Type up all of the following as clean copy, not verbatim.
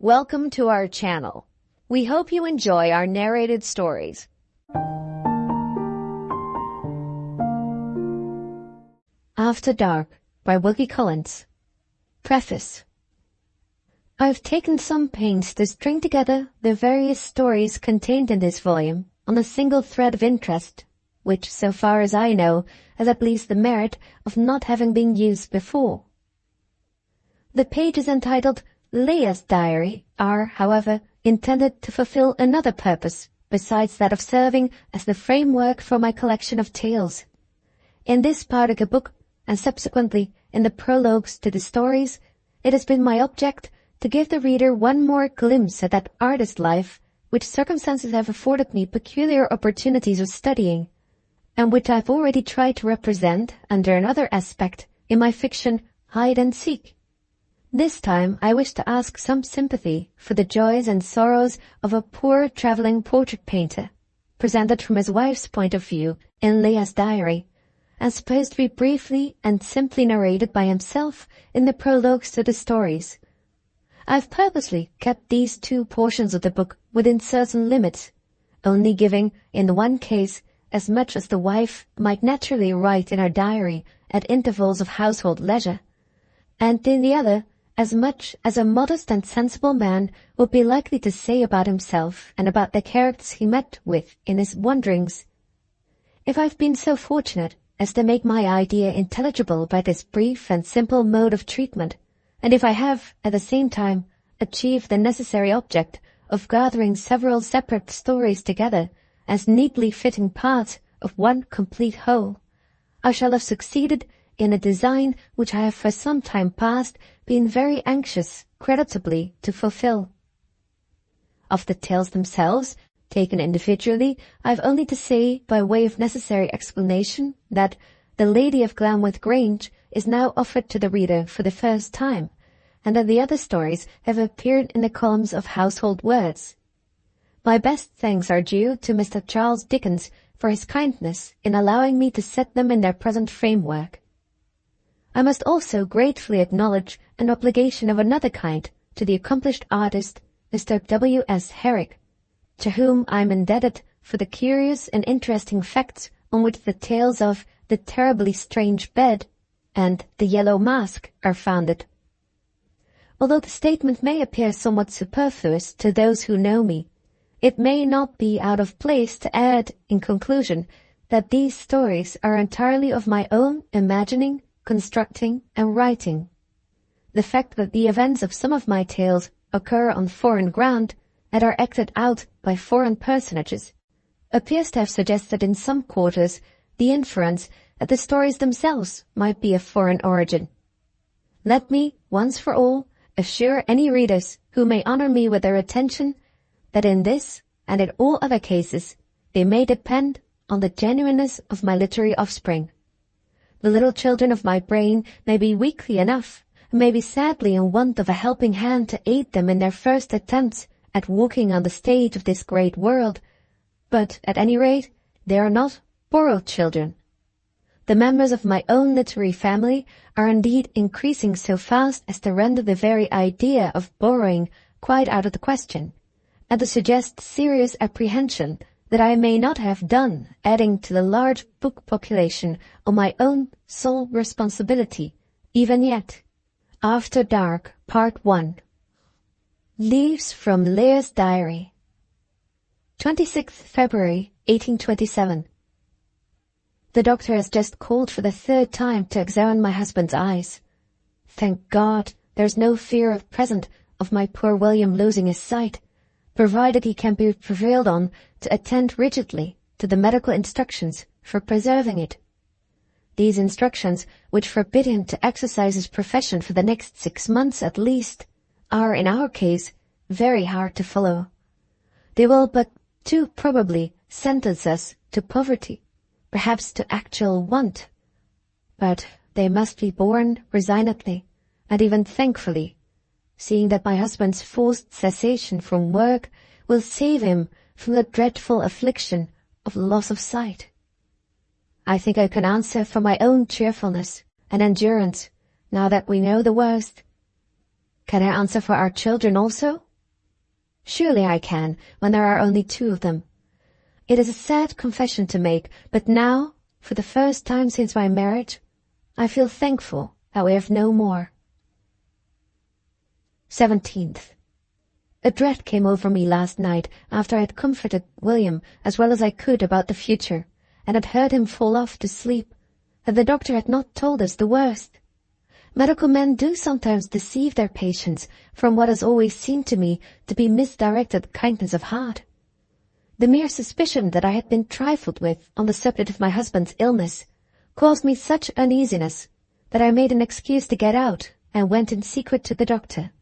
Welcome to our channel. We hope you enjoy our narrated stories. After Dark by Wilkie Collins. Preface. I've taken some pains to string together the various stories contained in this volume on a single thread of interest, which, so far as I know, has at least the merit of not having been used before. The pages entitled Leah's Diary are, however, intended to fulfill another purpose besides that of serving as the framework for my collection of tales. In this part of the book, and subsequently in the prologues to the stories, it has been my object to give the reader one more glimpse at that artist life which circumstances have afforded me peculiar opportunities of studying, and which I've already tried to represent under another aspect in my fiction Hide and Seek. This time I wish to ask some sympathy for the joys and sorrows of a poor traveling portrait painter, presented from his wife's point of view in Leah's Diary, and supposed to be briefly and simply narrated by himself in the prologues to the stories. I've purposely kept these two portions of the book within certain limits, only giving, in the one case, as much as the wife might naturally write in her diary at intervals of household leisure, and in the other, as much as a modest and sensible man would be likely to say about himself and about the characters he met with in his wanderings. If I've been so fortunate as to make my idea intelligible by this brief and simple mode of treatment, and if I have, at the same time, achieved the necessary object of gathering several separate stories together as neatly fitting parts of one complete whole, I shall have succeeded in a design which I have for some time past been very anxious, creditably, to fulfill. Of the tales themselves, taken individually, I have only to say, by way of necessary explanation, that The Lady of Glamworth Grange is now offered to the reader for the first time, and that the other stories have appeared in the columns of Household Words. My best thanks are due to Mr. Charles Dickens for his kindness in allowing me to set them in their present framework. I must also gratefully acknowledge an obligation of another kind to the accomplished artist, Mr. W. S. Herrick, to whom I am indebted for the curious and interesting facts on which the tales of The Terribly Strange Bed and The Yellow Mask are founded. Although the statement may appear somewhat superfluous to those who know me, it may not be out of place to add, in conclusion, that these stories are entirely of my own imagining, constructing, and writing. The fact that the events of some of my tales occur on foreign ground and are acted out by foreign personages appears to have suggested in some quarters the inference that the stories themselves might be of foreign origin. Let me, once for all, assure any readers who may honor me with their attention that in this and in all other cases they may depend on the genuineness of my literary offspring. The little children of my brain may be weakly enough, and may be sadly in want of a helping hand to aid them in their first attempts at walking on the stage of this great world, but at any rate they are not borrowed children. The members of my own literary family are indeed increasing so fast as to render the very idea of borrowing quite out of the question, and to suggest serious apprehension that I may not have done adding to the large book population on my own sole responsibility, even yet. After Dark, Part 1. Leaves from Leah's Diary. 26th February, 1827. The doctor has just called for the third time to examine my husband's eyes. Thank God, there is no fear at present of my poor William losing his sight, provided he can be prevailed on to attend rigidly to the medical instructions for preserving it. These instructions, which forbid him to exercise his profession for the next 6 months at least, are, in our case, very hard to follow. They will but too probably sentence us to poverty, perhaps to actual want. But they must be borne resignedly, and even thankfully, seeing that my husband's forced cessation from work will save him from the dreadful affliction of loss of sight. I think I can answer for my own cheerfulness and endurance, now that we know the worst. Can I answer for our children also, Surely I can, when there are only two of them. It is a sad confession to make, but now, for the first time since my marriage, I feel thankful that we have no more. 17th. A dread came over me last night after I had comforted William as well as I could about the future, and had heard him fall off to sleep, that the doctor had not told us the worst. Medical men do sometimes deceive their patients from what has always seemed to me to be misdirected kindness of heart. The mere suspicion that I had been trifled with on the subject of my husband's illness caused me such uneasiness that I made an excuse to get out and went in secret to the doctor.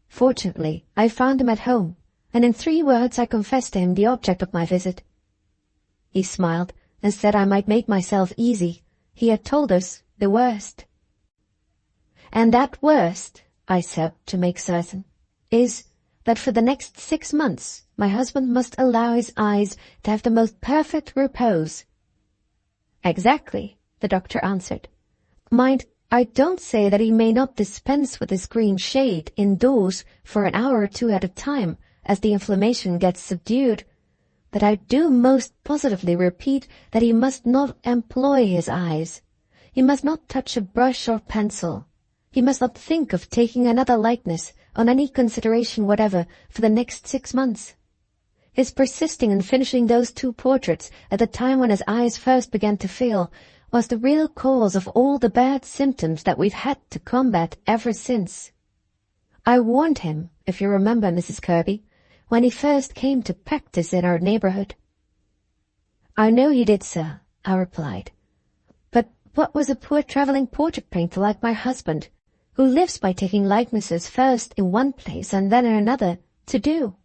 Fortunately, I found him at home, and in 3 words I confessed to him the object of my visit. He smiled and said I might make myself easy. He had told us the worst. And that worst, I said to make certain, is that for the next 6 months my husband must allow his eyes to have the most perfect repose. Exactly, the doctor answered. Mind, I don't say that he may not dispense with his green shade indoors for an hour or 2 at a time as the inflammation gets subdued, but I do most positively repeat that he must not employ his eyes. He must not touch a brush or pencil. He must not think of taking another likeness on any consideration whatever for the next 6 months. His persisting in finishing those 2 portraits at the time when his eyes first began to fail was the real cause of all the bad symptoms that we've had to combat ever since. I warned him, if you remember, Mrs. Kirby, when he first came to practice in our neighborhood. I know you did, sir, I replied. But what was a poor traveling portrait painter like my husband, who lives by taking likenesses first in one place and then in another, to do?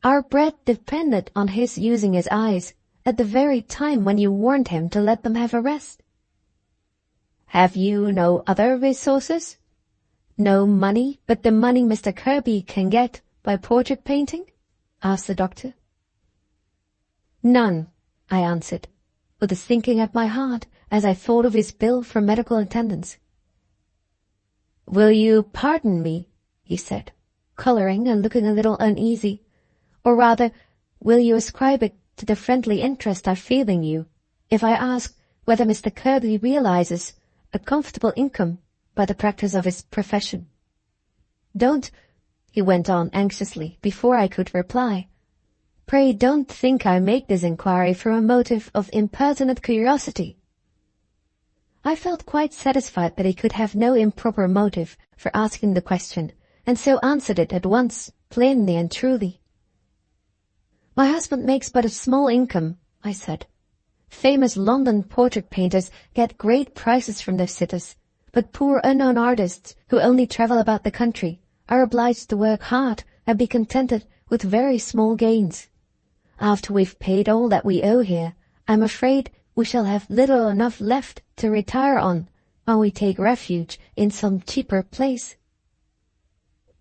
Our bread depended on his using his eyes at the very time when you warned him to let them have a rest. Have you no other resources? No money but the money Mr. Kirby can get by portrait painting? Asked the doctor. None, I answered, with a sinking at my heart as I thought of his bill for medical attendance. Will you pardon me, he said, colouring and looking a little uneasy, or rather, will you ascribe it to the friendly interest I feel in you, if I ask whether Mr. Kirby realizes a comfortable income by the practice of his profession? Don't, he went on anxiously before I could reply, pray don't think I make this inquiry from a motive of impertinent curiosity. I felt quite satisfied that he could have no improper motive for asking the question, and so answered it at once, plainly and truly. My husband makes but a small income, I said. Famous London portrait painters get great prices from their sitters, but poor unknown artists who only travel about the country are obliged to work hard and be contented with very small gains. After we've paid all that we owe here, I'm afraid we shall have little enough left to retire on when we take refuge in some cheaper place.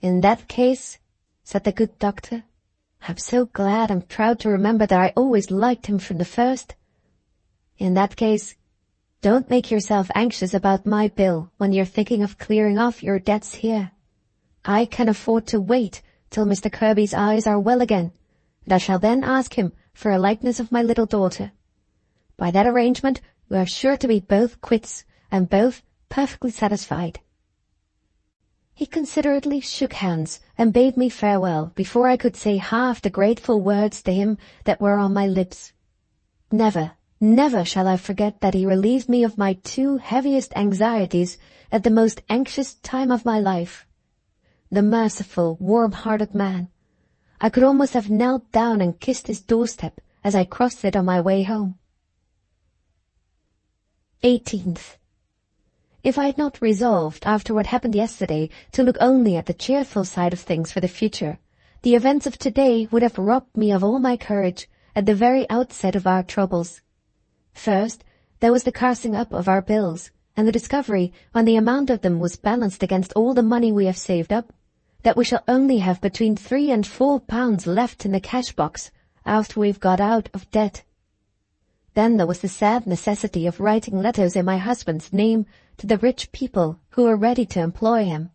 In that case, said the good doctor, I'm so glad and proud to remember that I always liked him from the first. In that case, don't make yourself anxious about my bill when you're thinking of clearing off your debts here. I can afford to wait till Mr. Kirby's eyes are well again, and I shall then ask him for a likeness of my little daughter. By that arrangement, we are sure to be both quits, and both perfectly satisfied. He considerately shook hands and bade me farewell before I could say half the grateful words to him that were on my lips. Never, never shall I forget that he relieved me of my 2 heaviest anxieties at the most anxious time of my life. The merciful, warm-hearted man. I could almost have knelt down and kissed his doorstep as I crossed it on my way home. 18th. If I had not resolved, after what happened yesterday, to look only at the cheerful side of things for the future, the events of today would have robbed me of all my courage at the very outset of our troubles. First, there was the casting up of our bills, and the discovery, when the amount of them was balanced against all the money we have saved up, that we shall only have between £3 and £4 left in the cash box after we've got out of debt. Then there was the sad necessity of writing letters in my husband's name to the rich people who were ready to employ him,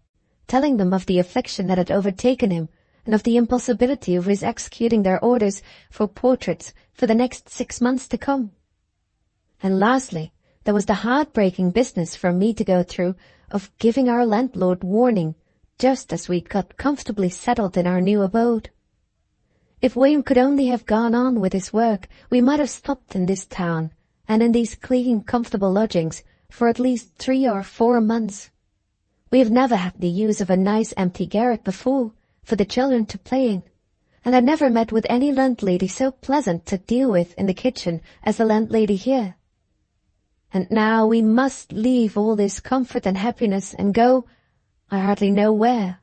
telling them of the affliction that had overtaken him, and of the impossibility of his executing their orders for portraits for the next 6 months to come. And lastly, there was the heartbreaking business for me to go through of giving our landlord warning just as we'd got comfortably settled in our new abode. If William could only have gone on with his work, we might have stopped in this town and in these clean, comfortable lodgings for at least 3 or 4 months. We have never had the use of a nice empty garret before for the children to play in, and I never met with any landlady so pleasant to deal with in the kitchen as the landlady here. And now we must leave all this comfort and happiness and go, I hardly know where.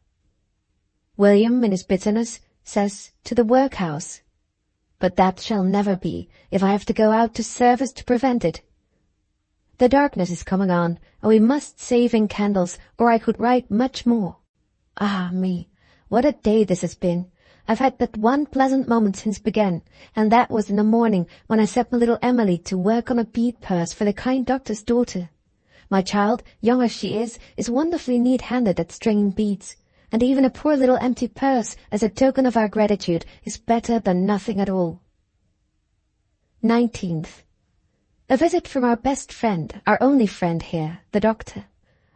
William, in his bitterness, says to the workhouse. But that shall never be, if I have to go out to service to prevent it. The darkness is coming on, and we must save in candles, or I could write much more. Ah me, what a day this has been. I've had but one pleasant moment since began, and that was in the morning when I set my little Emily to work on a bead purse for the kind doctor's daughter. My child, young as she is wonderfully neat-handed at stringing beads, and even a poor little empty purse as a token of our gratitude is better than nothing at all. 19th. A visit from our best friend, our only friend here, the doctor.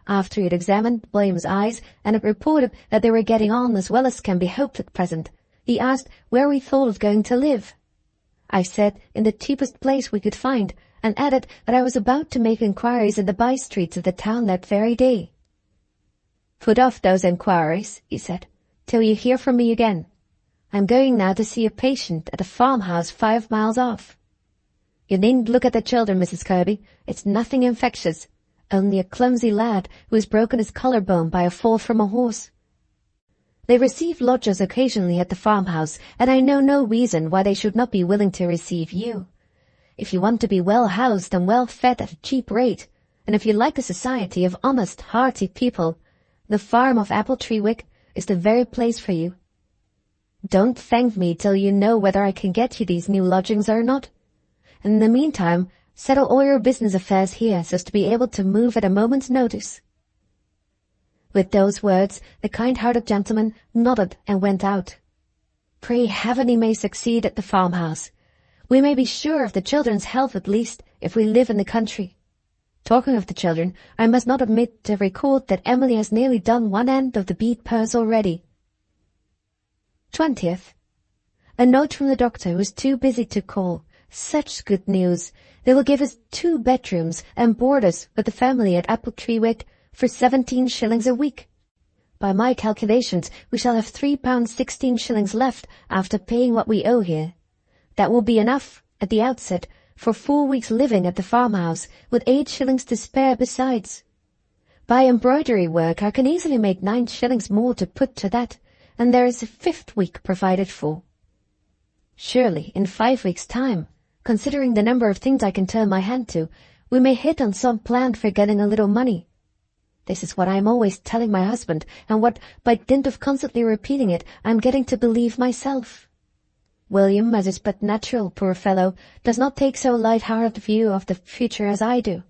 After he had examined William's eyes and had reported that they were getting on as well as can be hoped at present, he asked where we thought of going to live. I said in the cheapest place we could find, and added that I was about to make inquiries in the by-streets of the town that very day. Put off those inquiries, he said, till you hear from me again. I'm going now to see a patient at a farmhouse 5 miles off. You needn't look at the children, Mrs. Kirby. It's nothing infectious, only a clumsy lad who has broken his collarbone by a fall from a horse. They receive lodgers occasionally at the farmhouse, and I know no reason why they should not be willing to receive you. If you want to be well housed and well fed at a cheap rate, and if you like a society of honest, hearty people, the farm of Appletreewick is the very place for you. Don't thank me till you know whether I can get you these new lodgings or not. And in the meantime, settle all your business affairs here so as to be able to move at a moment's notice. With those words, the kind-hearted gentleman nodded and went out. Pray heaven he may succeed at the farmhouse. We may be sure of the children's health at least, if we live in the country. Talking of the children, I must not omit to record that Emily has nearly done one end of the bead purse already. 20th. A note from the doctor who was too busy to call. Such good news. They will give us 2 bedrooms and board us with the family at Appletreewick for 17 shillings a week. By my calculations, we shall have £3.16 left after paying what we owe here. That will be enough, at the outset, for 4 weeks' living at the farmhouse, with 8 shillings to spare besides. By embroidery work I can easily make 9 shillings more to put to that, and there is a 5th week provided for. Surely, in 5 weeks' time, considering the number of things I can turn my hand to, we may hit on some plan for getting a little money. This is what I am always telling my husband, and what, by dint of constantly repeating it, I am getting to believe myself. William, as is but natural, poor fellow, does not take so light-hearted a view of the future as I do.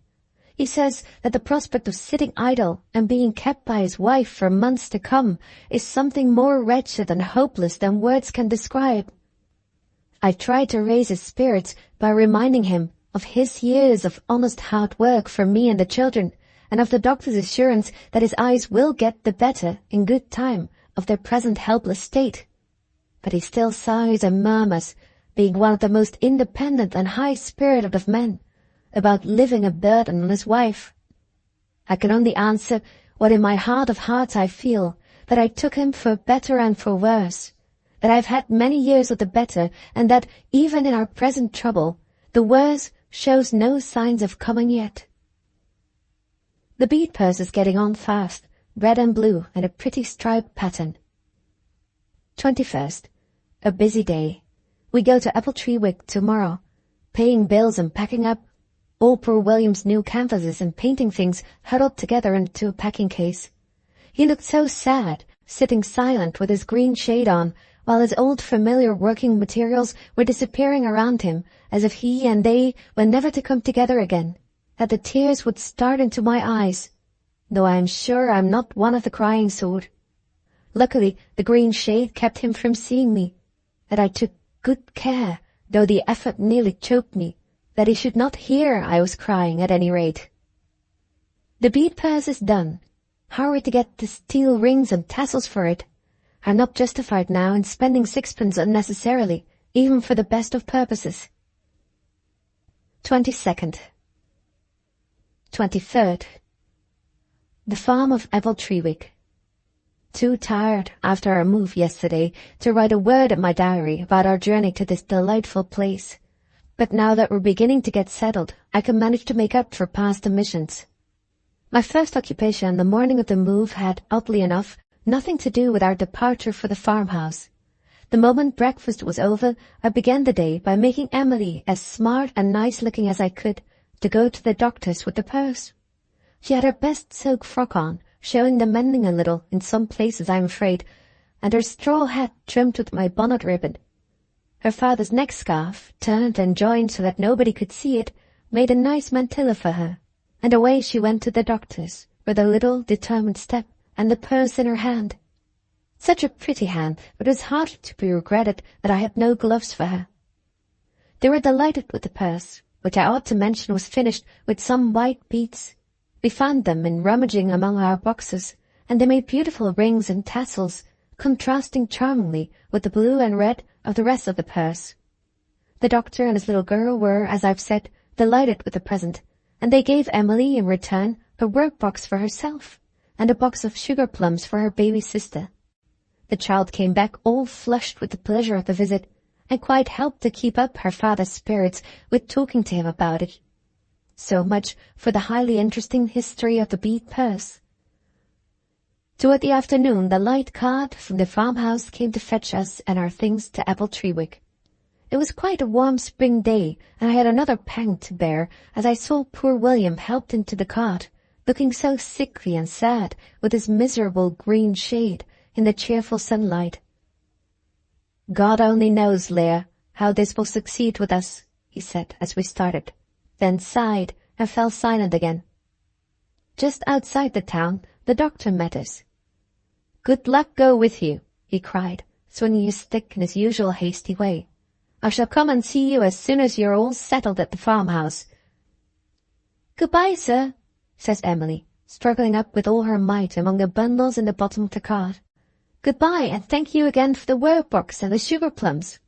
He says that the prospect of sitting idle and being kept by his wife for months to come is something more wretched and hopeless than words can describe. I try to raise his spirits by reminding him of his years of honest hard work for me and the children, and of the doctor's assurance that his eyes will get the better, in good time, of their present helpless state. But he still sighs and murmurs, being one of the most independent and high-spirited of men, about living a burden on his wife. I can only answer what in my heart of hearts I feel, that I took him for better and for worse, that I've had many years of the better, and that, even in our present trouble, the worse shows no signs of coming yet. The bead purse is getting on fast, red and blue, and a pretty striped pattern. 21st. A busy day. We go to Appletreewick tomorrow, paying bills and packing up, all poor William's new canvases and painting things huddled together into a packing case. He looked so sad, sitting silent with his green shade on, while his old familiar working materials were disappearing around him, as if he and they were never to come together again, that the tears would start into my eyes, though I am sure I am not one of the crying sort. Luckily, the green shade kept him from seeing me, and I took good care, though the effort nearly choked me, that he should not hear I was crying at any rate. The bead purse is done. How are we to get the steel rings and tassels for it? I'm not justified now in spending sixpence unnecessarily, even for the best of purposes. 22nd. 23rd. The farm of Appletreewick. Too tired after our move yesterday to write a word in my diary about our journey to this delightful place. But now that we're beginning to get settled, I can manage to make up for past omissions. My first occupation the morning of the move had, oddly enough, nothing to do with our departure for the farmhouse. The moment breakfast was over, I began the day by making Emily as smart and nice-looking as I could to go to the doctor's with the purse. She had her best silk frock on, showing the mending a little in some places, I'm afraid, and her straw hat trimmed with my bonnet ribbon. Her father's neck scarf, turned and joined so that nobody could see it, made a nice mantilla for her, and away she went to the doctor's, with a little determined step and the purse in her hand. Such a pretty hand, but it was hardly to be regretted that I had no gloves for her. They were delighted with the purse, which I ought to mention was finished with some white beads. We found them in rummaging among our boxes, and they made beautiful rings and tassels, contrasting charmingly with the blue and red of the rest of the purse. The doctor and his little girl were, as I've said, delighted with the present, and they gave Emily in return a work-box for herself, and a box of sugar plums for her baby sister. The child came back all flushed with the pleasure of the visit, and quite helped to keep up her father's spirits with talking to him about it. So much for the highly interesting history of the bead purse. Toward the afternoon, the light cart from the farmhouse came to fetch us and our things to Appletreewick. It was quite a warm spring day, and I had another pang to bear as I saw poor William helped into the cart, looking so sickly and sad with his miserable green shade in the cheerful sunlight. "God only knows, Leah, how this will succeed with us," he said as we started, then sighed and fell silent again. Just outside the town, the doctor met us. "Good luck go with you," he cried, swinging his stick in his usual hasty way. "I shall come and see you as soon as you're all settled at the farmhouse." "Goodbye, sir," says Emily, struggling up with all her might among the bundles in the bottom of the cart. "Goodbye, and thank you again for the work-box and the sugar plums."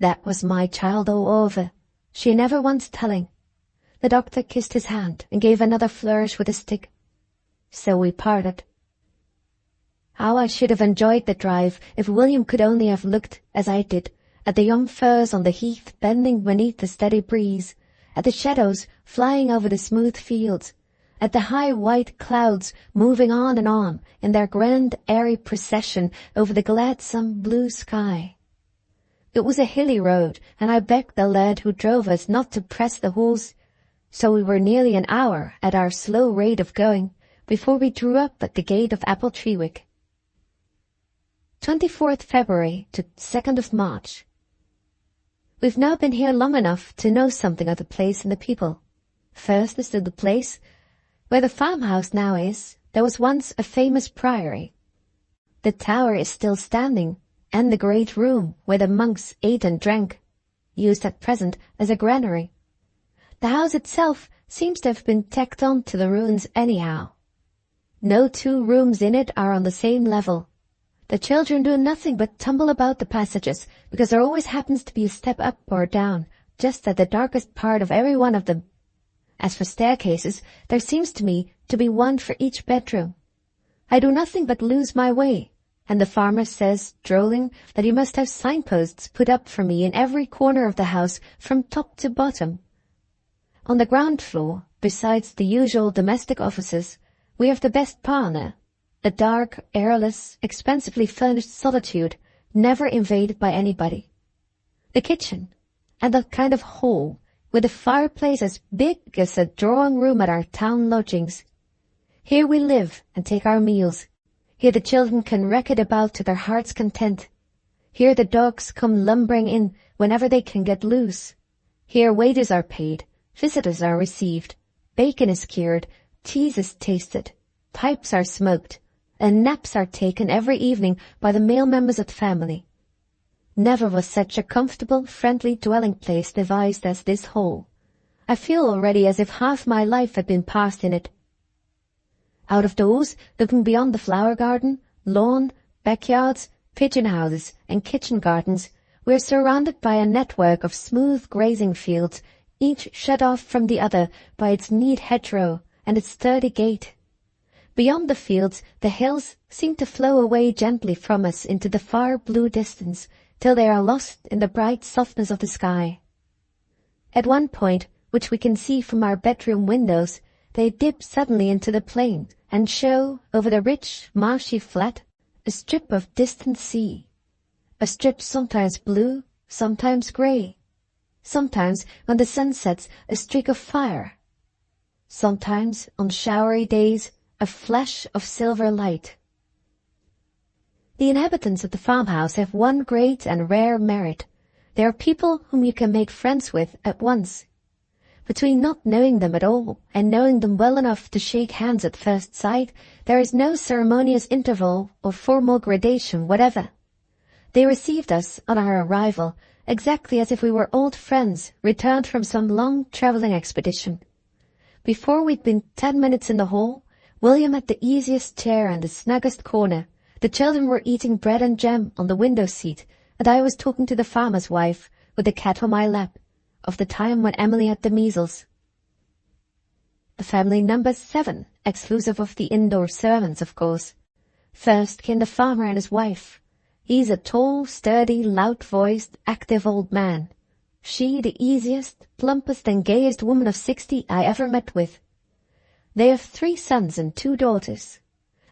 That was my child all over. She never wants telling. The doctor kissed his hand and gave another flourish with his stick. So we parted. How I should have enjoyed the drive if William could only have looked, as I did, at the young firs on the heath bending beneath the steady breeze, at the shadows flying over the smooth fields, at the high white clouds moving on and on in their grand airy procession over the gladsome blue sky. It was a hilly road, and I begged the lad who drove us not to press the horse, so we were nearly an hour at our slow rate of going before we drew up at the gate of Appletreewick. 24th February to 2nd of March. We've now been here long enough to know something of the place and the people. First, as to the place. Where the farmhouse now is, there was once a famous priory. The tower is still standing, and the great room where the monks ate and drank, used at present as a granary. The house itself seems to have been tacked on to the ruins anyhow. No two rooms in it are on the same level. The children do nothing but tumble about the passages, because there always happens to be a step up or down, just at the darkest part of every one of them. As for staircases, there seems to me to be one for each bedroom. I do nothing but lose my way, and the farmer says, drolling, that he must have signposts put up for me in every corner of the house from top to bottom. On the ground floor, besides the usual domestic offices, we have the best parlour, a dark, airless, expensively furnished solitude, never invaded by anybody. The kitchen, and a kind of hall, with a fireplace as big as a drawing-room at our town lodgings. Here we live and take our meals. Here the children can wreck it about to their heart's content. Here the dogs come lumbering in whenever they can get loose. Here wages are paid, visitors are received, bacon is cured, cheese is tasted, pipes are smoked, and naps are taken every evening by the male members of the family. Never was such a comfortable, friendly dwelling place devised as this hole. I feel already as if half my life had been passed in it. Out of doors, looking beyond the flower garden, lawn, backyards, pigeon houses, and kitchen gardens, we are surrounded by a network of smooth grazing fields, each shut off from the other by its neat hedgerow and its sturdy gate. Beyond the fields, the hills seem to flow away gently from us into the far blue distance, till they are lost in the bright softness of the sky. At one point, which we can see from our bedroom windows, they dip suddenly into the plain and show, over the rich, marshy flat, a strip of distant sea. A strip sometimes blue, sometimes grey. Sometimes, when the sun sets, a streak of fire. Sometimes, on showery days, a flash of silver light. The inhabitants of the farmhouse have one great and rare merit. They are people whom you can make friends with at once. Between not knowing them at all and knowing them well enough to shake hands at first sight, there is no ceremonious interval or formal gradation whatever. They received us, on our arrival, exactly as if we were old friends returned from some long travelling expedition. Before we'd been 10 minutes in the hall, William had the easiest chair and the snuggest corner. The children were eating bread and jam on the window seat, and I was talking to the farmer's wife, with the cat on my lap, of the time when Emily had the measles. The family numbers 7, exclusive of the indoor servants, of course. First came the farmer and his wife. He's a tall, sturdy, loud-voiced, active old man. She the easiest, plumpest and gayest woman of 60 I ever met with. They have 3 sons and 2 daughters.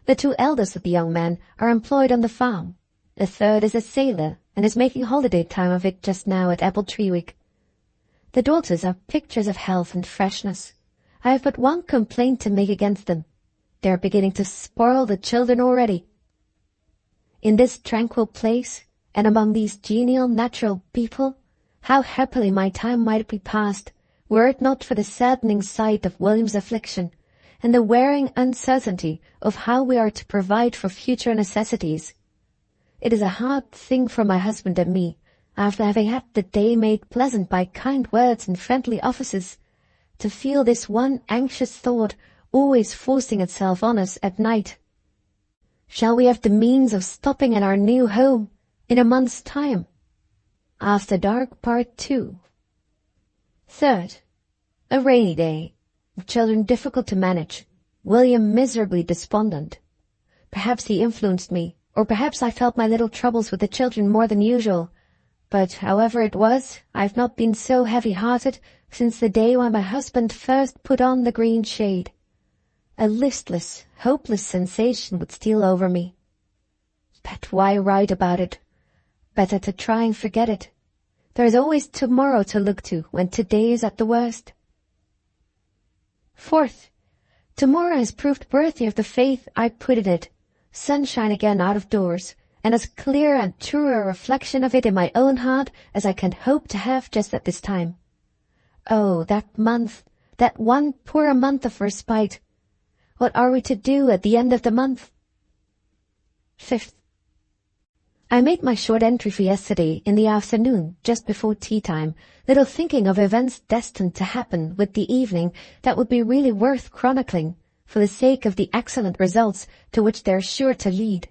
The 2 eldest of the young men are employed on the farm. The third is a sailor and is making holiday time of it just now at Apple Tree Week. The daughters are pictures of health and freshness. I have but one complaint to make against them. They are beginning to spoil the children already. In this tranquil place, and among these genial, natural people, how happily my time might be passed, were it not for the saddening sight of William's affliction, and the wearing uncertainty of how we are to provide for future necessities. It is a hard thing for my husband and me, after having had the day made pleasant by kind words and friendly offices, to feel this one anxious thought always forcing itself on us at night. Shall we have the means of stopping in our new home in a month's time? After Dark, Part 2. Third, a rainy day. The children difficult to manage. William miserably despondent. Perhaps he influenced me, or perhaps I felt my little troubles with the children more than usual. But however it was, I've not been so heavy-hearted since the day when my husband first put on the green shade. A listless, hopeless sensation would steal over me. But why write about it? Better to try and forget it. There is always tomorrow to look to when today is at the worst. Fourth, tomorrow has proved worthy of the faith I put in it. Sunshine again out of doors, and as clear and true a reflection of it in my own heart as I can hope to have just at this time. Oh, that month, that one poor month of respite. What are we to do at the end of the month? Fifth, I made my short entry for yesterday in the afternoon, just before tea time, little thinking of events destined to happen with the evening that would be really worth chronicling, for the sake of the excellent results to which they are sure to lead.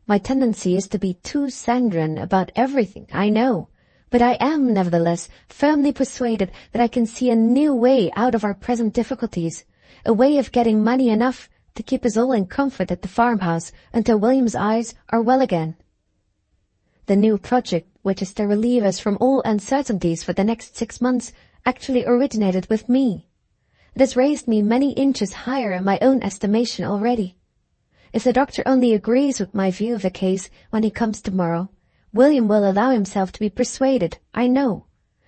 My tendency is to be too sanguine about everything, I know, but I am, nevertheless, firmly persuaded that I can see a new way out of our present difficulties, a way of getting money enough to keep us all in comfort at the farmhouse until William's eyes are well again. The new project, which is to relieve us from all uncertainties for the next 6 months, actually originated with me. It has raised me many inches higher in my own estimation already. If the doctor only agrees with my view of the case when he comes tomorrow, William will allow himself to be persuaded, I know,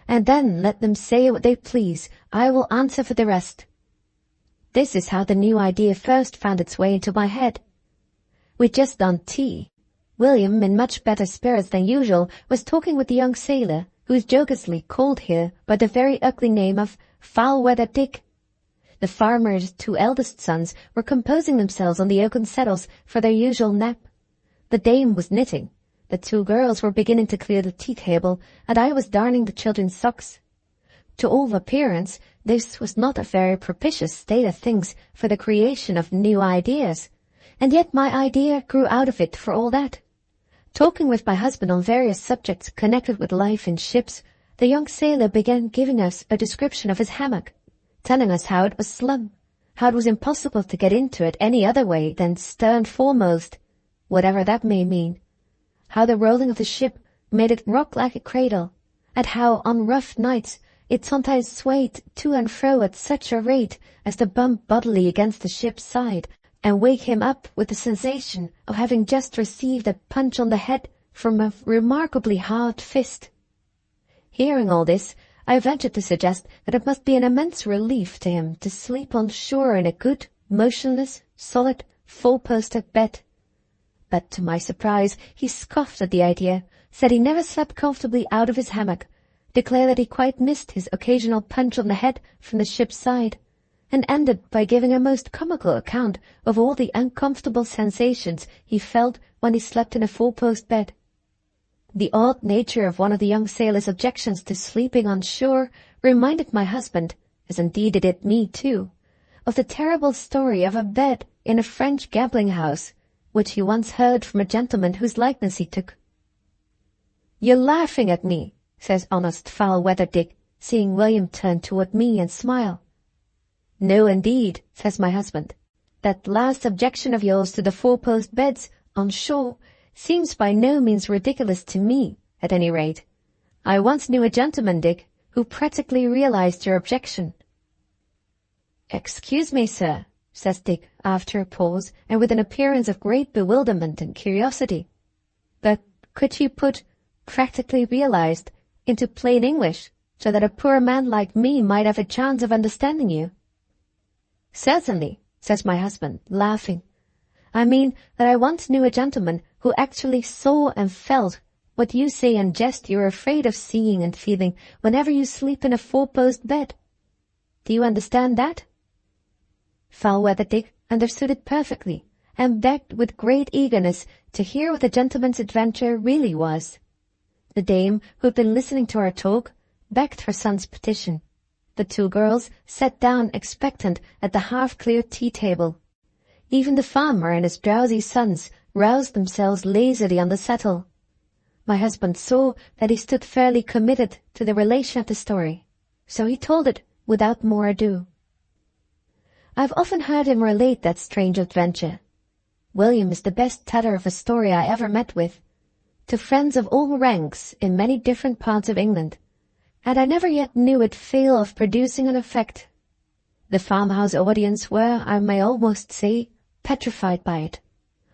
and then let them say what they please, I will answer for the rest. This is how the new idea first found its way into my head. We'd just done tea. William, in much better spirits than usual, was talking with the young sailor, who is jocosely called here by the very ugly name of Foul-Weather Dick. The farmer's 2 eldest sons were composing themselves on the oaken settles for their usual nap. The dame was knitting. The 2 girls were beginning to clear the tea table, and I was darning the children's socks. To all appearance, this was not a very propitious state of things for the creation of new ideas, and yet my idea grew out of it for all that. Talking with my husband on various subjects connected with life in ships, the young sailor began giving us a description of his hammock, telling us how it was slum, how it was impossible to get into it any other way than stern foremost, whatever that may mean, how the rolling of the ship made it rock like a cradle, and how on rough nights it sometimes swayed to and fro at such a rate as to bump bodily against the ship's side, and wake him up with the sensation of having just received a punch on the head from a remarkably hard fist. Hearing all this, I ventured to suggest that it must be an immense relief to him to sleep on shore in a good, motionless, solid, 4-posted bed. But to my surprise, he scoffed at the idea, said he never slept comfortably out of his hammock, declared that he quite missed his occasional punch on the head from the ship's side, and ended by giving a most comical account of all the uncomfortable sensations he felt when he slept in a 4-post bed. The odd nature of one of the young sailor's objections to sleeping on shore reminded my husband, as indeed it did me too, of the terrible story of a bed in a French gambling house, which he once heard from a gentleman whose likeness he took. "You're laughing at me," says honest foul-weather Dick, seeing William turn toward me and smile. "No, indeed," says my husband. "That last objection of yours to the 4-post beds on shore seems by no means ridiculous to me, at any rate. I once knew a gentleman, Dick, who practically realized your objection." "Excuse me, sir," says Dick, after a pause, and with an appearance of great bewilderment and curiosity. "But could you put 'practically realized' into plain English, so that a poor man like me might have a chance of understanding you?" "Certainly," says my husband, laughing. "I mean that I once knew a gentleman who actually saw and felt what you say in jest you're afraid of seeing and feeling whenever you sleep in a 4-post bed. Do you understand that?" Foul-weather Dick understood it perfectly, and begged with great eagerness to hear what the gentleman's adventure really was. The dame, who had been listening to our talk, begged her son's petition. The 2 girls sat down expectant at the half-cleared tea-table. Even the farmer and his drowsy sons roused themselves lazily on the settle. My husband saw that he stood fairly committed to the relation of the story, so he told it without more ado. I've often heard him relate that strange adventure. William is the best teller of a story I ever met with, to friends of all ranks in many different parts of England, and I never yet knew it fail of producing an effect. The farmhouse audience were, I may almost say, petrified by it.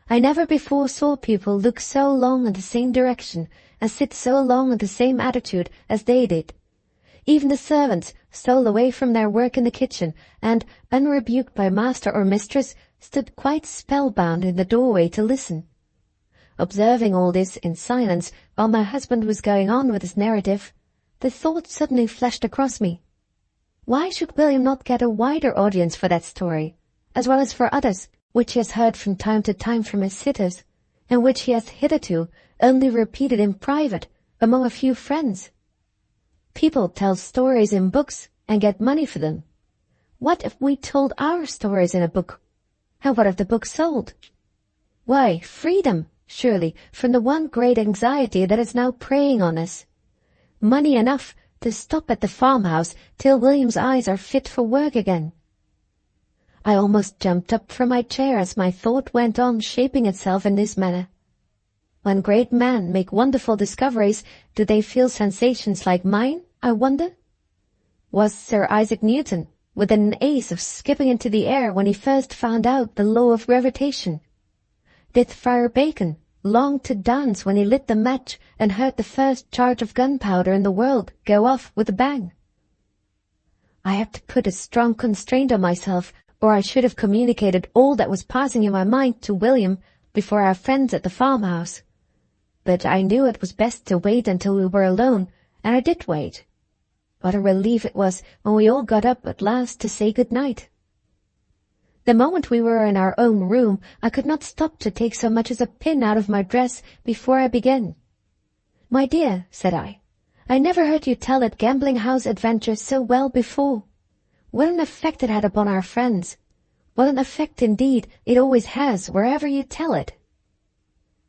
I never before saw people look so long in the same direction and sit so long in the same attitude as they did. Even the servants stole away from their work in the kitchen and, unrebuked by master or mistress, stood quite spellbound in the doorway to listen. Observing all this in silence while my husband was going on with his narrative, the thought suddenly flashed across me. Why should William not get a wider audience for that story, as well as for others, which he has heard from time to time from his sitters, and which he has hitherto only repeated in private among a few friends? People tell stories in books and get money for them. What if we told our stories in a book? And what if the book sold? Why, freedom, surely, from the one great anxiety that is now preying on us. Money enough to stop at the farmhouse till William's eyes are fit for work again. I almost jumped up from my chair as my thought went on shaping itself in this manner. When great men make wonderful discoveries, do they feel sensations like mine, I wonder? Was Sir Isaac Newton within an ace of skipping into the air when he first found out the law of gravitation? Did Friar Bacon long to dance when he lit the match and heard the first charge of gunpowder in the world go off with a bang? I had to put a strong constraint on myself, or I should have communicated all that was passing in my mind to William before our friends at the farmhouse. But I knew it was best to wait until we were alone, and I did wait. What a relief it was when we all got up at last to say good night. The moment we were in our own room, I could not stop to take so much as a pin out of my dress before I began. "My dear," said I never heard you tell that gambling house adventure so well before. What an effect it had upon our friends. What an effect indeed it always has wherever you tell it."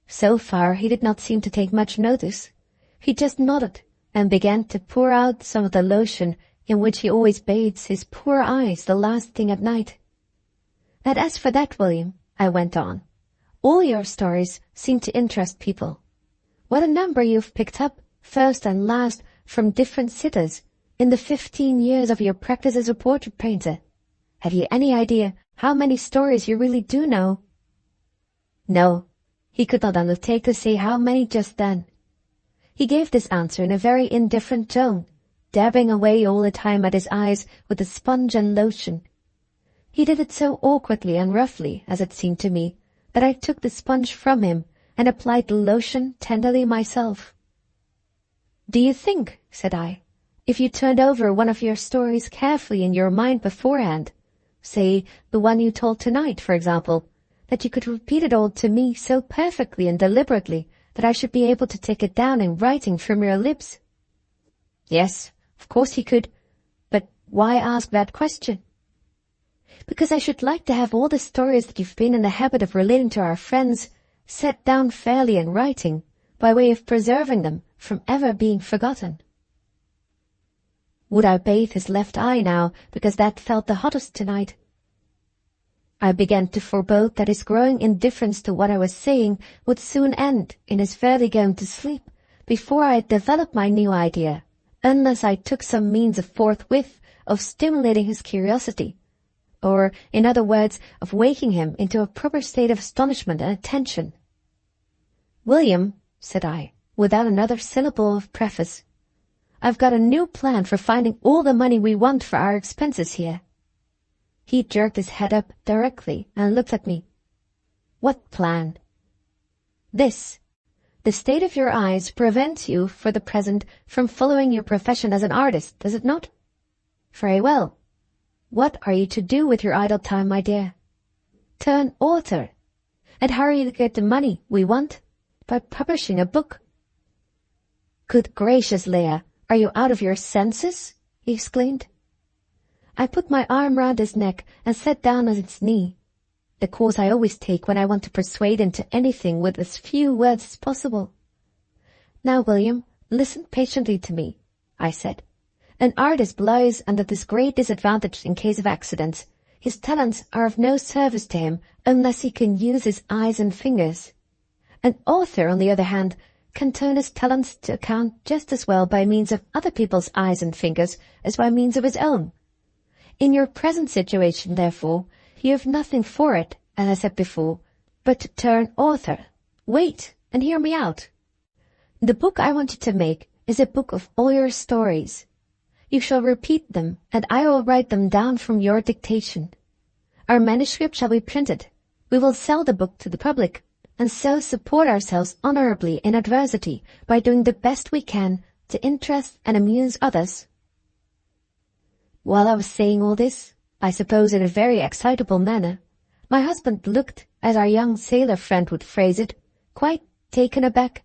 So far he did not seem to take much notice. He just nodded and began to pour out some of the lotion in which he always bathes his poor eyes the last thing at night. "And as for that, William," I went on, "all your stories seem to interest people. What a number you've picked up, first and last, from different sitters, in the 15 years of your practice as a portrait painter. Have you any idea how many stories you really do know?" No, he could not undertake to say how many just then. He gave this answer in a very indifferent tone, dabbing away all the time at his eyes with the sponge and lotion. He did it so awkwardly and roughly, as it seemed to me, that I took the sponge from him and applied the lotion tenderly myself. "Do you think," said I, "if you turned over one of your stories carefully in your mind beforehand, say the one you told tonight, for example, that you could repeat it all to me so perfectly and deliberately that I should be able to take it down in writing from your lips?" "Yes, of course he could. But why ask that question?" "Because I should like to have all the stories that you've been in the habit of relating to our friends set down fairly in writing, by way of preserving them from ever being forgotten." Would I bathe his left eye now, because that felt the hottest tonight? I began to forebode that his growing indifference to what I was saying would soon end in his fairly going to sleep before I had developed my new idea, unless I took some means of forthwith of stimulating his curiosity, or, in other words, of waking him into a proper state of astonishment and attention. "William," said I, without another syllable of preface, "I've got a new plan for finding all the money we want for our expenses here." He jerked his head up directly and looked at me. "What plan?" "This. The state of your eyes prevents you, for the present, from following your profession as an artist, does it not? Very well. What are you to do with your idle time, my dear? Turn author. And how are you to get the money we want? By publishing a book." "Good gracious, Leah, are you out of your senses?" he exclaimed. I put my arm round his neck and sat down on its knee, the course I always take when I want to persuade into anything with as few words as possible. "Now, William, listen patiently to me," I said. "An artist lies under this great disadvantage in case of accidents. His talents are of no service to him unless he can use his eyes and fingers. An author, on the other hand, can turn his talents to account just as well by means of other people's eyes and fingers as by means of his own. In your present situation, therefore, you have nothing for it, as I said before, but to turn author. Wait, and hear me out. The book I want you to make is a book of all your stories. You shall repeat them, and I will write them down from your dictation. Our manuscript shall be printed. We will sell the book to the public, and so support ourselves honorably in adversity by doing the best we can to interest and amuse others." While I was saying all this, I suppose in a very excitable manner, my husband looked, as our young sailor friend would phrase it, quite taken aback.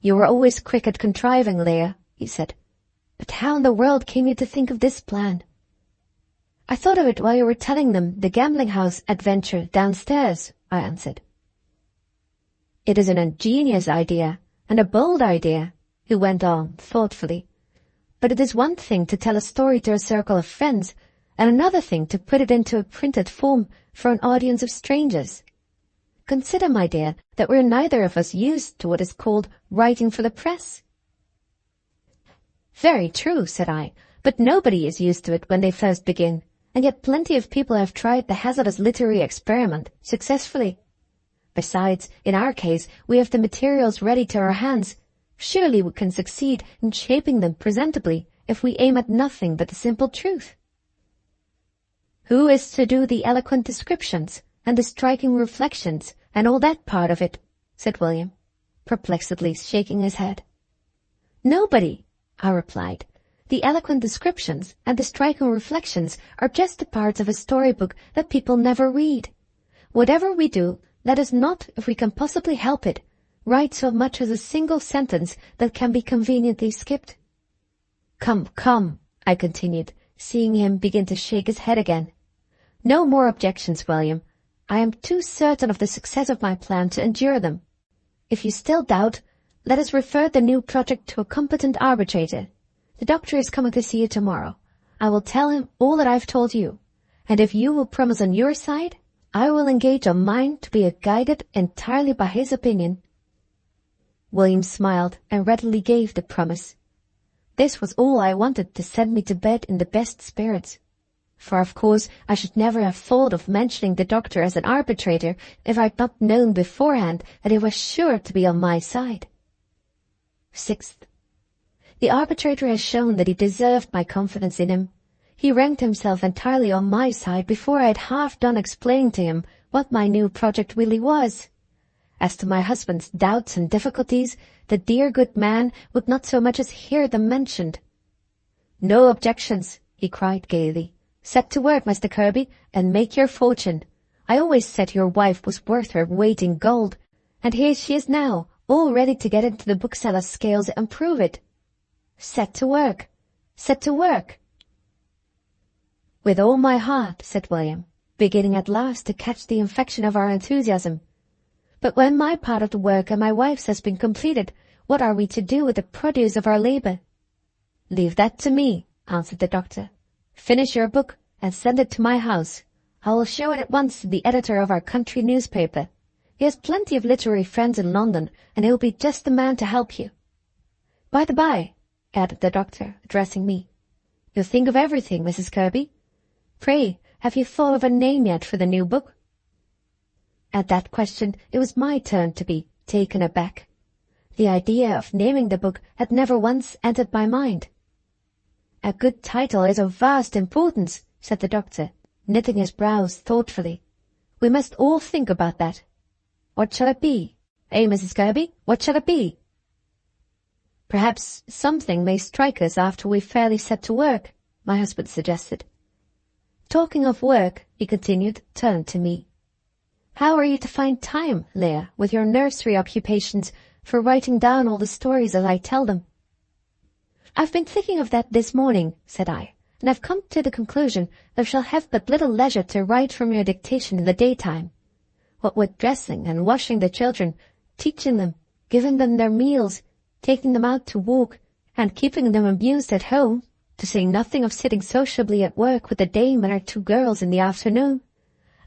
"You were always quick at contriving, Leah," he said. "But how in the world came you to think of this plan?" "I thought of it while you were telling them the gambling house adventure downstairs," I answered. "It is an ingenious idea, and a bold idea," he went on thoughtfully. "But it is one thing to tell a story to a circle of friends, and another thing to put it into a printed form for an audience of strangers. Consider, my dear, that we're neither of us used to what is called writing for the press." "Very true," said I, "but nobody is used to it when they first begin, and yet plenty of people have tried the hazardous literary experiment successfully. Besides, in our case, we have the materials ready to our hands. Surely we can succeed in shaping them presentably if we aim at nothing but the simple truth." "Who is to do the eloquent descriptions and the striking reflections and all that part of it?" said William, perplexedly shaking his head. "Nobody," I replied. The eloquent descriptions and the striking reflections are just the parts of a storybook that people never read. Whatever we do, let us not, if we can possibly help it, write so much as a single sentence that can be conveniently skipped. Come, come, I continued, seeing him begin to shake his head again. No more objections, William. I am too certain of the success of my plan to endure them. If you still doubt, let us refer the new project to a competent arbitrator. The doctor is coming to see you tomorrow. I will tell him all that I've told you, and if you will promise on your side, I will engage on mine to be guided entirely by his opinion. William smiled and readily gave the promise. This was all I wanted to send me to bed in the best spirits. For of course I should never have thought of mentioning the doctor as an arbitrator if I'd not known beforehand that he was sure to be on my side. 6th. The arbitrator has shown that he deserved my confidence in him. He ranked himself entirely on my side before I had half done explaining to him what my new project really was. As to my husband's doubts and difficulties, the dear good man would not so much as hear them mentioned. "No objections," he cried gaily. "Set to work, Mr. Kirby, and make your fortune. I always said your wife was worth her weight in gold, and here she is now, all ready to get into the bookseller's scales and prove it. Set to work. Set to work." "With all my heart," said William, beginning at last to catch the infection of our enthusiasm. "But when my part of the work and my wife's has been completed, what are we to do with the produce of our labor?" "Leave that to me," answered the doctor. "Finish your book and send it to my house. I will show it at once to the editor of our country newspaper. He has plenty of literary friends in London, and he will be just the man to help you. By the by," added the doctor, addressing me, "you'll think of everything, Mrs. Kirby. Pray, have you thought of a name yet for the new book?" At that question it was my turn to be taken aback. The idea of naming the book had never once entered my mind. "A good title is of vast importance," said the doctor, knitting his brows thoughtfully. "We must all think about that. What shall it be? Mrs. Kirby, what shall it be?" "Perhaps something may strike us after we've fairly set to work," my husband suggested. "Talking of work," he continued, turning to me. "How are you to find time, Leah, with your nursery occupations, for writing down all the stories as I tell them?" "I've been thinking of that this morning," said I, "and I've come to the conclusion that I shall have but little leisure to write from your dictation in the daytime. What with dressing and washing the children, teaching them, giving them their meals, taking them out to walk, and keeping them amused at home, to say nothing of sitting sociably at work with the dame and her 2 girls in the afternoon,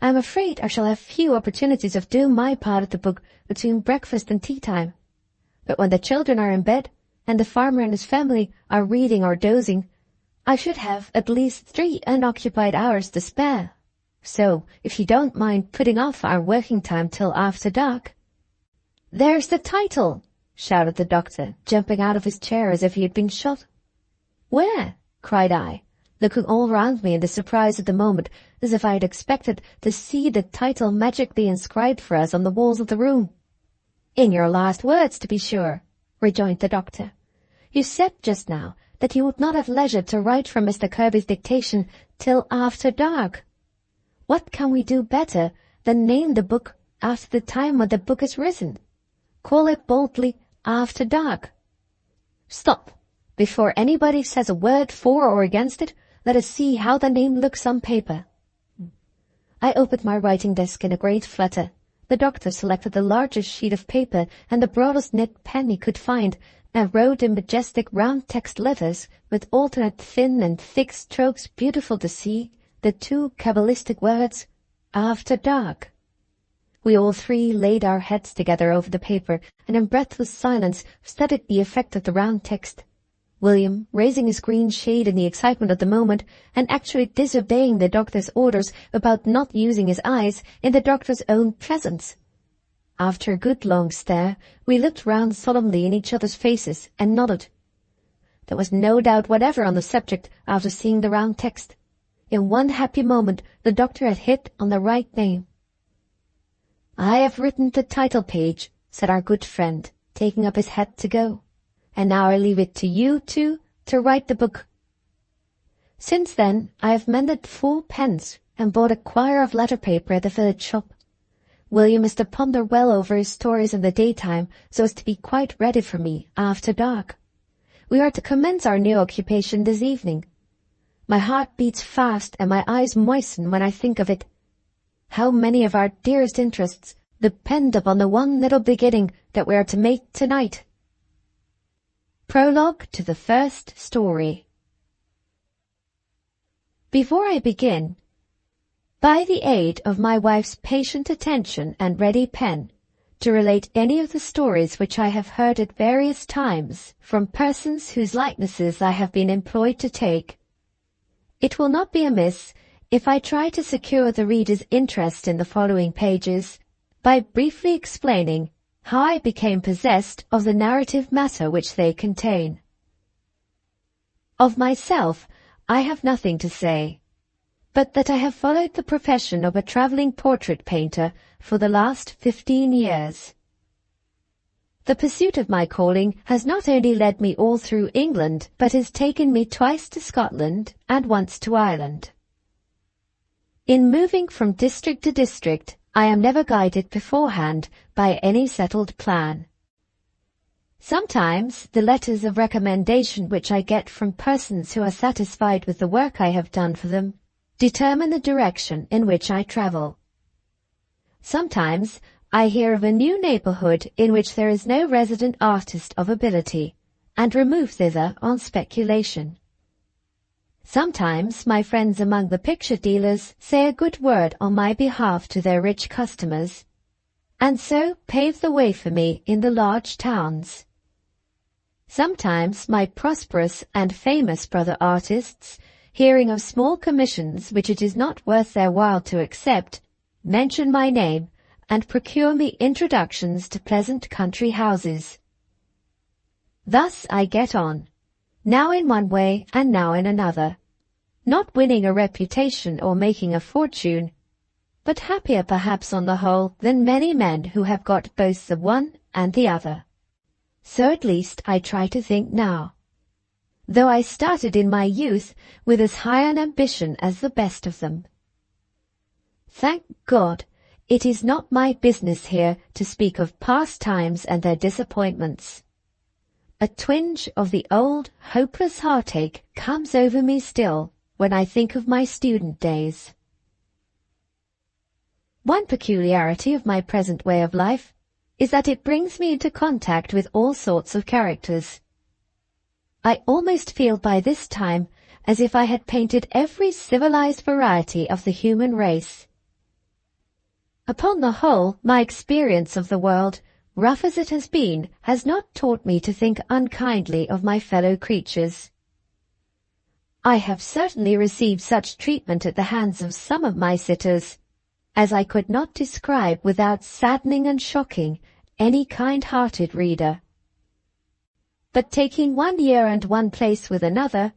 I am afraid I shall have few opportunities of doing my part of the book between breakfast and tea time. But when the children are in bed, and the farmer and his family are reading or dozing, I should have at least 3 unoccupied hours to spare. So, if you don't mind putting off our working time till after dark—" "There's the title!" shouted the doctor, jumping out of his chair as if he had been shot. "Where?" cried I, looking all round me in the surprise of the moment, as if I had expected to see the title magically inscribed for us on the walls of the room. "In your last words, to be sure," rejoined the doctor. "You said just now that you would not have leisure to write from Mr. Kirby's dictation till after dark. What can we do better than name the book after the time when the book is written? Call it boldly After Dark. Stop! Before anybody says a word for or against it, let us see how the name looks on paper." I opened my writing desk in a great flutter. The doctor selected the largest sheet of paper and the broadest knit pen he could find, and wrote in majestic round text letters, with alternate thin and thick strokes beautiful to see, the 2 cabalistic words, "After Dark." We all 3 laid our heads together over the paper, and in breathless silence studied the effect of the round text. William, raising his green shade in the excitement of the moment, and actually disobeying the doctor's orders about not using his eyes in the doctor's own presence. After a good long stare, we looked round solemnly in each other's faces, and nodded. There was no doubt whatever on the subject after seeing the round text. In one happy moment the doctor had hit on the right name. "I have written the title page," said our good friend, taking up his hat to go. "And now I leave it to you 2 to write the book Since then, I have mended 4 pens and bought a quire of letterpaper at the village shop. William is to ponder well over his stories in the daytime so as to be quite ready for me after dark. We are to commence our new occupation this evening. My heart beats fast and my eyes moisten when I think of it. How many of our dearest interests depend upon the one little beginning that we are to make tonight. Prologue to the first story. Before I begin, by the aid of my wife's patient attention and ready pen, to relate any of the stories which I have heard at various times from persons whose likenesses I have been employed to take, it will not be amiss if I try to secure the reader's interest in the following pages by briefly explaining how I became possessed of the narrative matter which they contain. Of myself, I have nothing to say, but that I have followed the profession of a travelling portrait painter for the last 15 years. The pursuit of my calling has not only led me all through England, but has taken me twice to Scotland and once to Ireland. In moving from district to district, I am never guided beforehand by any settled plan. Sometimes the letters of recommendation which I get from persons who are satisfied with the work I have done for them determine the direction in which I travel. Sometimes I hear of a new neighbourhood in which there is no resident artist of ability, and remove thither on speculation. Sometimes my friends among the picture dealers say a good word on my behalf to their rich customers, and so pave the way for me in the large towns. Sometimes my prosperous and famous brother artists, hearing of small commissions which it is not worth their while to accept, mention my name and procure me introductions to pleasant country houses. Thus I get on, now in one way and now in another, not winning a reputation or making a fortune, but happier perhaps on the whole than many men who have got both the one and the other. So at least I try to think now, though I started in my youth with as high an ambition as the best of them. Thank God, it is not my business here to speak of past times and their disappointments. A twinge of the old, hopeless heartache comes over me still when I think of my student days. One peculiarity of my present way of life is that it brings me into contact with all sorts of characters. I almost feel by this time as if I had painted every civilized variety of the human race. Upon the whole, my experience of the world, rough as it has been, has not taught me to think unkindly of my fellow creatures. I have certainly received such treatment at the hands of some of my sitters as I could not describe without saddening and shocking any kind-hearted reader. But taking one year and one place with another,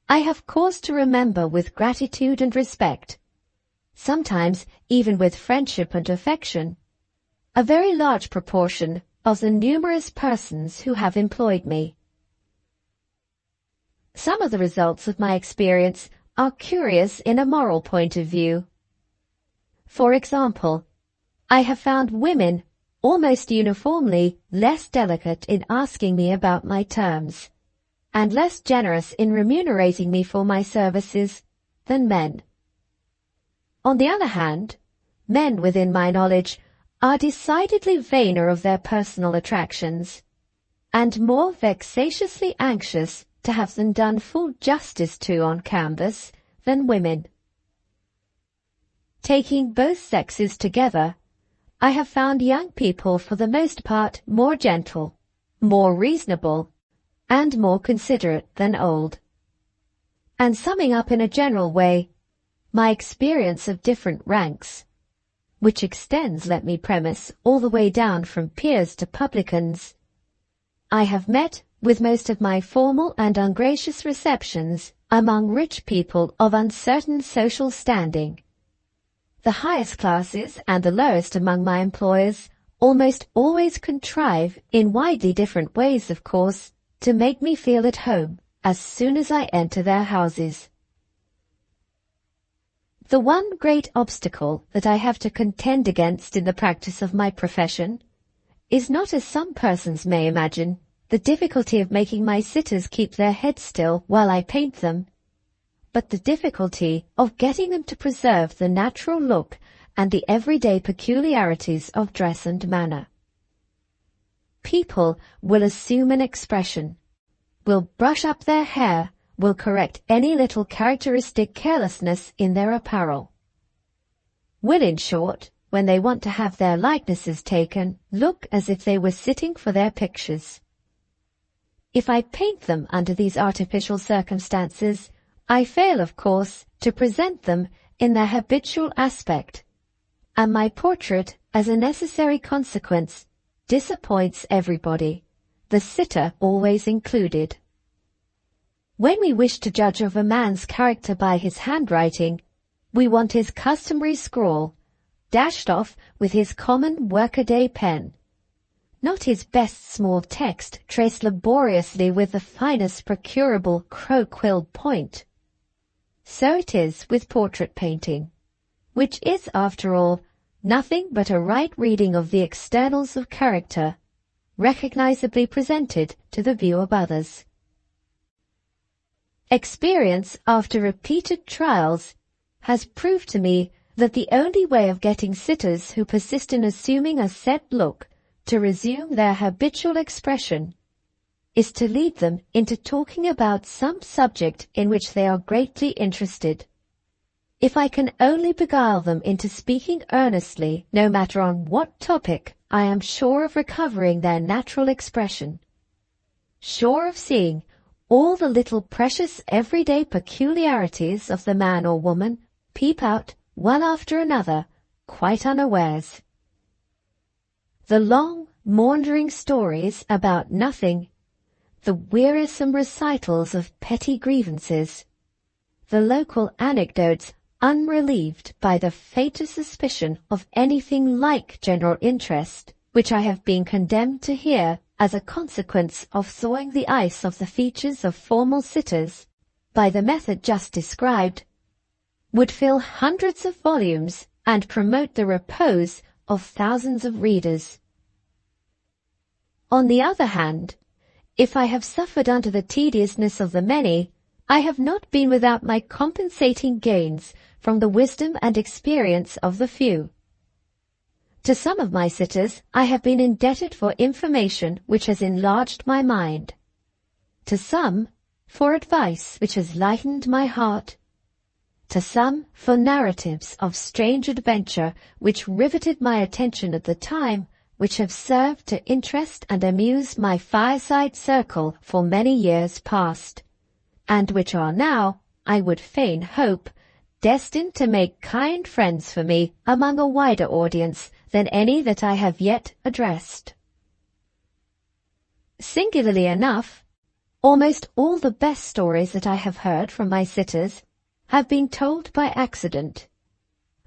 I have cause to remember with gratitude and respect, sometimes even with friendship and affection, a very large proportion of the numerous persons who have employed me. Some of the results of my experience are curious in a moral point of view. For example, I have found women almost uniformly less delicate in asking me about my terms, and less generous in remunerating me for my services than men. On the other hand, men within my knowledge are decidedly vainer of their personal attractions, and more vexatiously anxious to have them done full justice to on canvas than women. Taking both sexes together, I have found young people for the most part more gentle, more reasonable, and more considerate than old. And summing up in a general way, my experience of different ranks, which extends, let me premise, all the way down from peers to publicans, I have met with most of my formal and ungracious receptions among rich people of uncertain social standing. The highest classes and the lowest among my employers almost always contrive, in widely different ways of course, to make me feel at home as soon as I enter their houses. The one great obstacle that I have to contend against in the practice of my profession is not, as some persons may imagine, the difficulty of making my sitters keep their heads still while I paint them, but the difficulty of getting them to preserve the natural look and the everyday peculiarities of dress and manner. People will assume an expression, will brush up their hair, will correct any little characteristic carelessness in their apparel, will, in short, when they want to have their likenesses taken, look as if they were sitting for their pictures. If I paint them under these artificial circumstances, I fail, of course, to present them in their habitual aspect, and my portrait, as a necessary consequence, disappoints everybody, the sitter always included. When we wish to judge of a man's character by his handwriting, we want his customary scrawl, dashed off with his common workaday pen, not his best small text traced laboriously with the finest procurable crow-quill point. So it is with portrait painting, which is, after all, nothing but a right reading of the externals of character, recognizably presented to the view of others. Experience, after repeated trials, has proved to me that the only way of getting sitters who persist in assuming a set look to resume their habitual expression is to lead them into talking about some subject in which they are greatly interested. If I can only beguile them into speaking earnestly, no matter on what topic, I am sure of recovering their natural expression, sure of seeing all the little precious everyday peculiarities of the man or woman peep out one after another, quite unawares. The long, maundering stories about nothing, the wearisome recitals of petty grievances, the local anecdotes unrelieved by the faintest suspicion of anything like general interest, which I have been condemned to hear as a consequence of thawing the ice of the features of formal sitters by the method just described, would fill hundreds of volumes and promote the repose of thousands of readers. On the other hand, if I have suffered under the tediousness of the many, I have not been without my compensating gains from the wisdom and experience of the few. To some of my sitters I have been indebted for information which has enlarged my mind, to some for advice which has lightened my heart, to some for narratives of strange adventure which riveted my attention at the time, which have served to interest and amuse my fireside circle for many years past, and which are now, I would fain hope, destined to make kind friends for me among a wider audience than any that I have yet addressed. Singularly enough, almost all the best stories that I have heard from my sitters have been told by accident.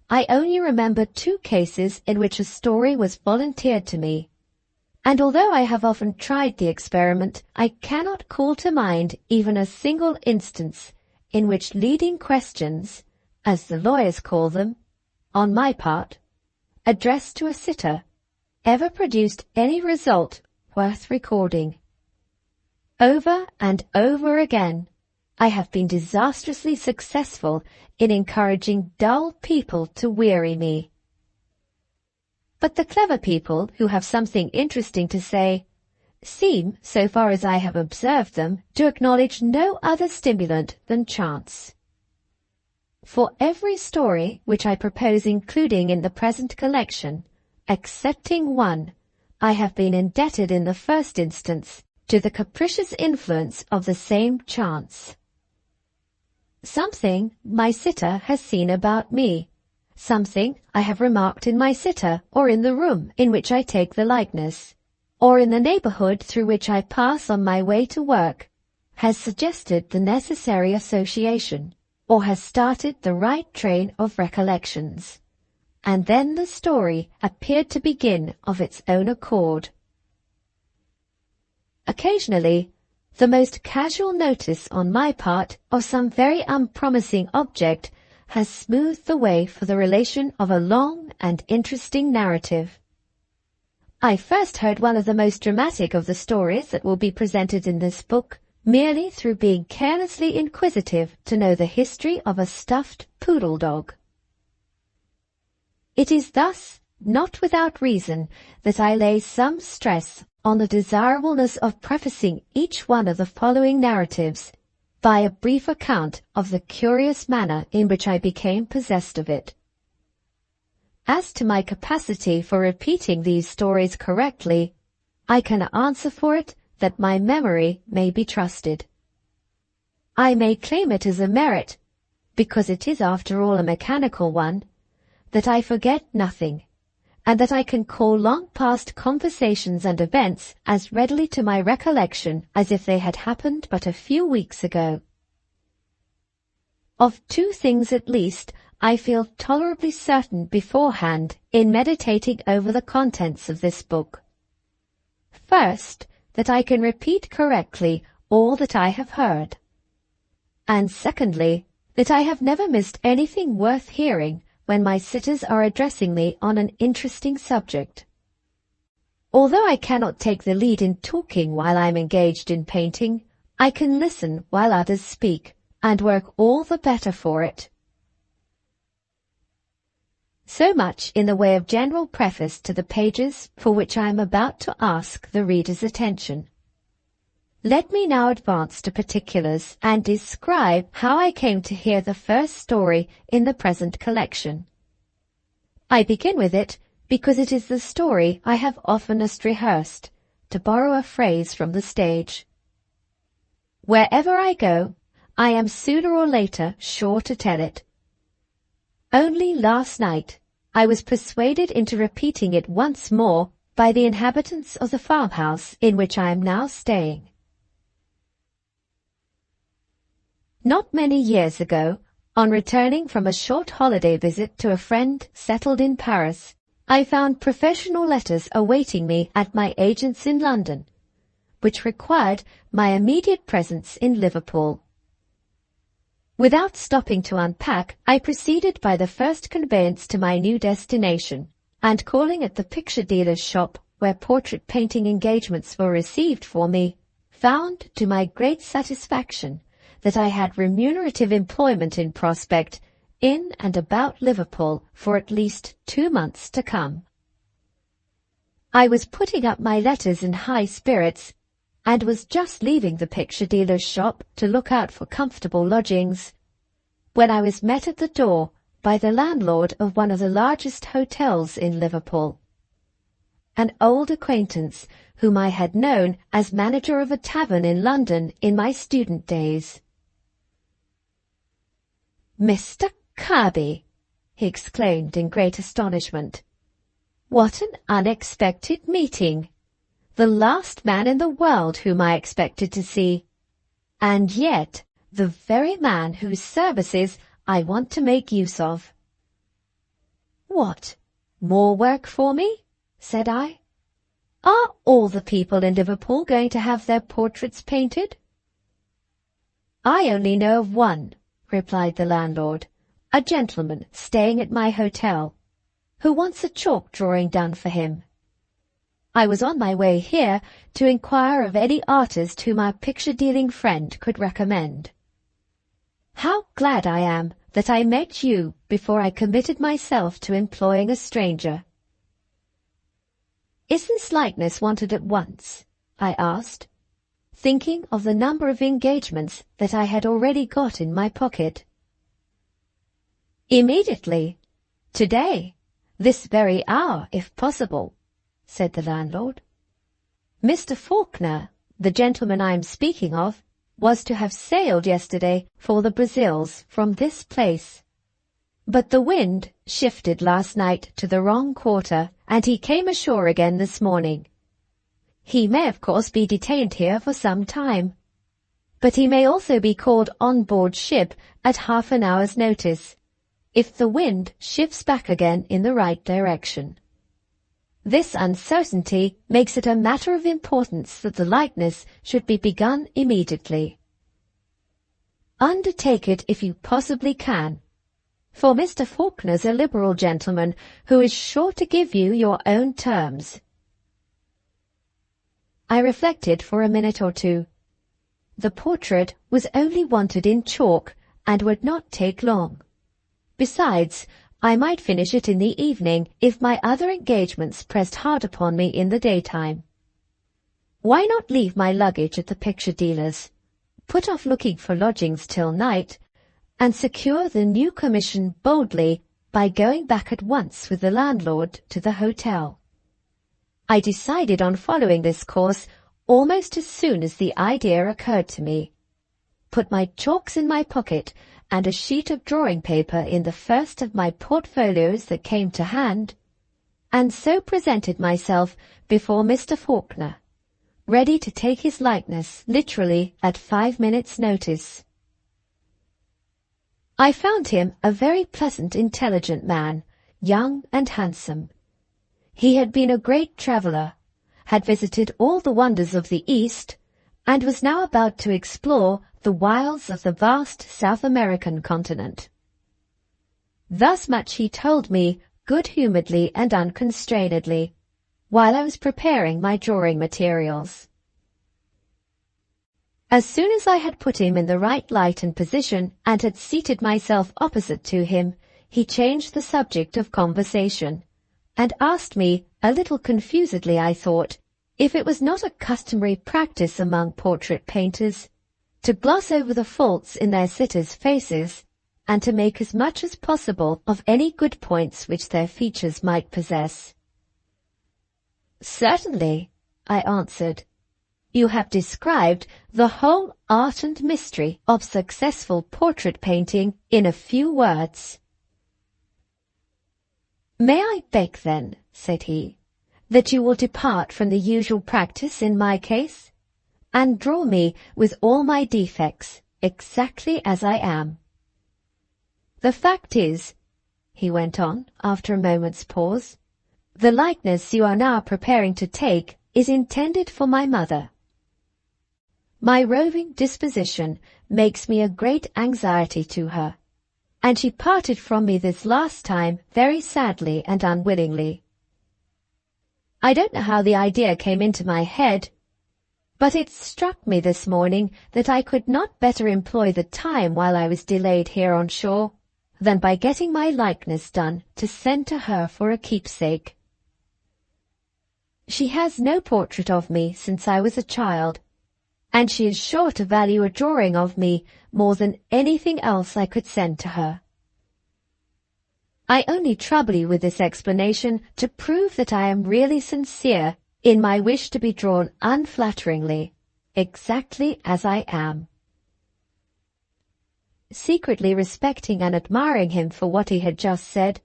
I only remember 2 cases in which a story was volunteered to me, and although I have often tried the experiment, I cannot call to mind even a single instance in which leading questions, as the lawyers call them, on my part, addressed to a sitter, ever produced any result worth recording. Over and over again, I have been disastrously successful in encouraging dull people to weary me. But the clever people who have something interesting to say seem, so far as I have observed them, to acknowledge no other stimulant than chance. For every story which I propose including in the present collection, excepting one, I have been indebted in the first instance to the capricious influence of the same chance. Something my sitter has seen about me, something I have remarked in my sitter or in the room in which I take the likeness, or in the neighborhood through which I pass on my way to work, has suggested the necessary association, or has started the right train of recollections, and then the story appeared to begin of its own accord. Occasionally, the most casual notice on my part of some very unpromising object has smoothed the way for the relation of a long and interesting narrative. I first heard one of the most dramatic of the stories that will be presented in this book merely through being carelessly inquisitive to know the history of a stuffed poodle dog. It is thus not without reason that I lay some stress on the desirableness of prefacing each one of the following narratives by a brief account of the curious manner in which I became possessed of it. As to my capacity for repeating these stories correctly, I can answer for it that my memory may be trusted. I may claim it as a merit, because it is after all a mechanical one, that I forget nothing, and that I can call long past conversations and events as readily to my recollection as if they had happened but a few weeks ago. Of two things at least I feel tolerably certain beforehand in meditating over the contents of this book. First, that I can repeat correctly all that I have heard. And secondly, that I have never missed anything worth hearing when my sitters are addressing me on an interesting subject. Although I cannot take the lead in talking while I am engaged in painting, I can listen while others speak, and work all the better for it. So much in the way of general preface to the pages for which I am about to ask the reader's attention. Let me now advance to particulars and describe how I came to hear the first story in the present collection. I begin with it because it is the story I have oftenest rehearsed, to borrow a phrase from the stage. Wherever I go, I am sooner or later sure to tell it. Only last night I was persuaded into repeating it once more by the inhabitants of the farmhouse in which I am now staying. Not many years ago, on returning from a short holiday visit to a friend settled in Paris, I found professional letters awaiting me at my agent's in London, which required my immediate presence in Liverpool. Without stopping to unpack, I proceeded by the first conveyance to my new destination, and calling at the picture dealer's shop where portrait painting engagements were received for me, found to my great satisfaction that I had remunerative employment in prospect in and about Liverpool for at least 2 months to come. I was putting up my letters in high spirits, and was just leaving the picture dealer's shop to look out for comfortable lodgings, when I was met at the door by the landlord of one of the largest hotels in Liverpool, an old acquaintance whom I had known as manager of a tavern in London in my student days. "Mr. Kirby!" he exclaimed in great astonishment. "What an unexpected meeting! The last man in the world whom I expected to see, and yet the very man whose services I want to make use of." "What, more work for me?" said I. "Are all the people in Liverpool going to have their portraits painted?" "I only know of one," replied the landlord, "a gentleman staying at my hotel, who wants a chalk drawing done for him. I was on my way here to inquire of any artist whom our picture-dealing friend could recommend. How glad I am that I met you before I committed myself to employing a stranger." "Is this likeness wanted at once?" I asked, thinking of the number of engagements that I had already got in my pocket. "Immediately. Today. This very hour, if possible," said the landlord. "Mr. Faulkner, the gentleman I am speaking of, was to have sailed yesterday for the Brazils from this place. But the wind shifted last night to the wrong quarter, and he came ashore again this morning. He may of course be detained here for some time, but he may also be called on board ship at half an hour's notice, if the wind shifts back again in the right direction. This uncertainty makes it a matter of importance that the likeness should be begun immediately. Undertake it if you possibly can. for Mr. Faulkner's a liberal gentleman who is sure to give you your own terms. I reflected for a minute or two. The portrait was only wanted in chalk and would not take long. Besides, I might finish it in the evening if my other engagements pressed hard upon me in the daytime. Why not leave my luggage at the picture dealer's, put off looking for lodgings till night, and secure the new commission boldly by going back at once with the landlord to the hotel? I decided on following this course almost as soon as the idea occurred to me, put my chalks in my pocket and a sheet of drawing paper in the first of my portfolios that came to hand, and so presented myself before Mr. Faulkner, ready to take his likeness literally at 5 minutes' notice. I found him a very pleasant, intelligent man, young and handsome. He had been a great traveller, had visited all the wonders of the East, and was now about to explore the wilds of the vast South American continent. Thus much he told me good-humouredly and unconstrainedly, while I was preparing my drawing materials. As soon as I had put him in the right light and position and had seated myself opposite to him, he changed the subject of conversation, and asked me, a little confusedly I thought, if it was not a customary practice among portrait painters to gloss over the faults in their sitters' faces, and to make as much as possible of any good points which their features might possess. "Certainly," I answered. "You have described the whole art and mystery of successful portrait painting in a few words." "May I beg, then," said he, "that you will depart from the usual practice in my case, and draw me with all my defects, exactly as I am? The fact is," he went on, after a moment's pause, "the likeness you are now preparing to take is intended for my mother. My roving disposition makes me a great anxiety to her, and she parted from me this last time very sadly and unwillingly. I don't know how the idea came into my head, but it struck me this morning that I could not better employ the time while I was delayed here on shore than by getting my likeness done to send to her for a keepsake. She has no portrait of me since I was a child, and she is sure to value a drawing of me more than anything else I could send to her. I only trouble you with this explanation to prove that I am really sincere in my wish to be drawn unflatteringly, exactly as I am." Secretly respecting and admiring him for what he had just said,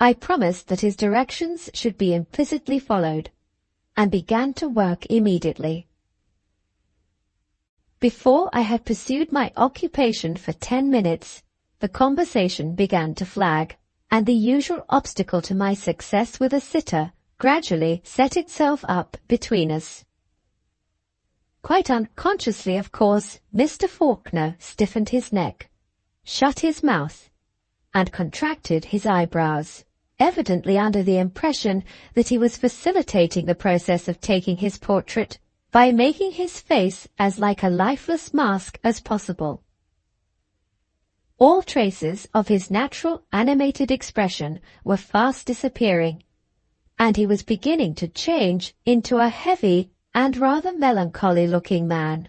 I promised that his directions should be implicitly followed, and began to work immediately. Before I had pursued my occupation for 10 minutes, the conversation began to flag, and the usual obstacle to my success with a sitter gradually set itself up between us. Quite unconsciously, of course, Mr. Faulkner stiffened his neck, shut his mouth, and contracted his eyebrows, evidently under the impression that he was facilitating the process of taking his portrait by making his face as like a lifeless mask as possible. All traces of his natural animated expression were fast disappearing, and he was beginning to change into a heavy and rather melancholy-looking man.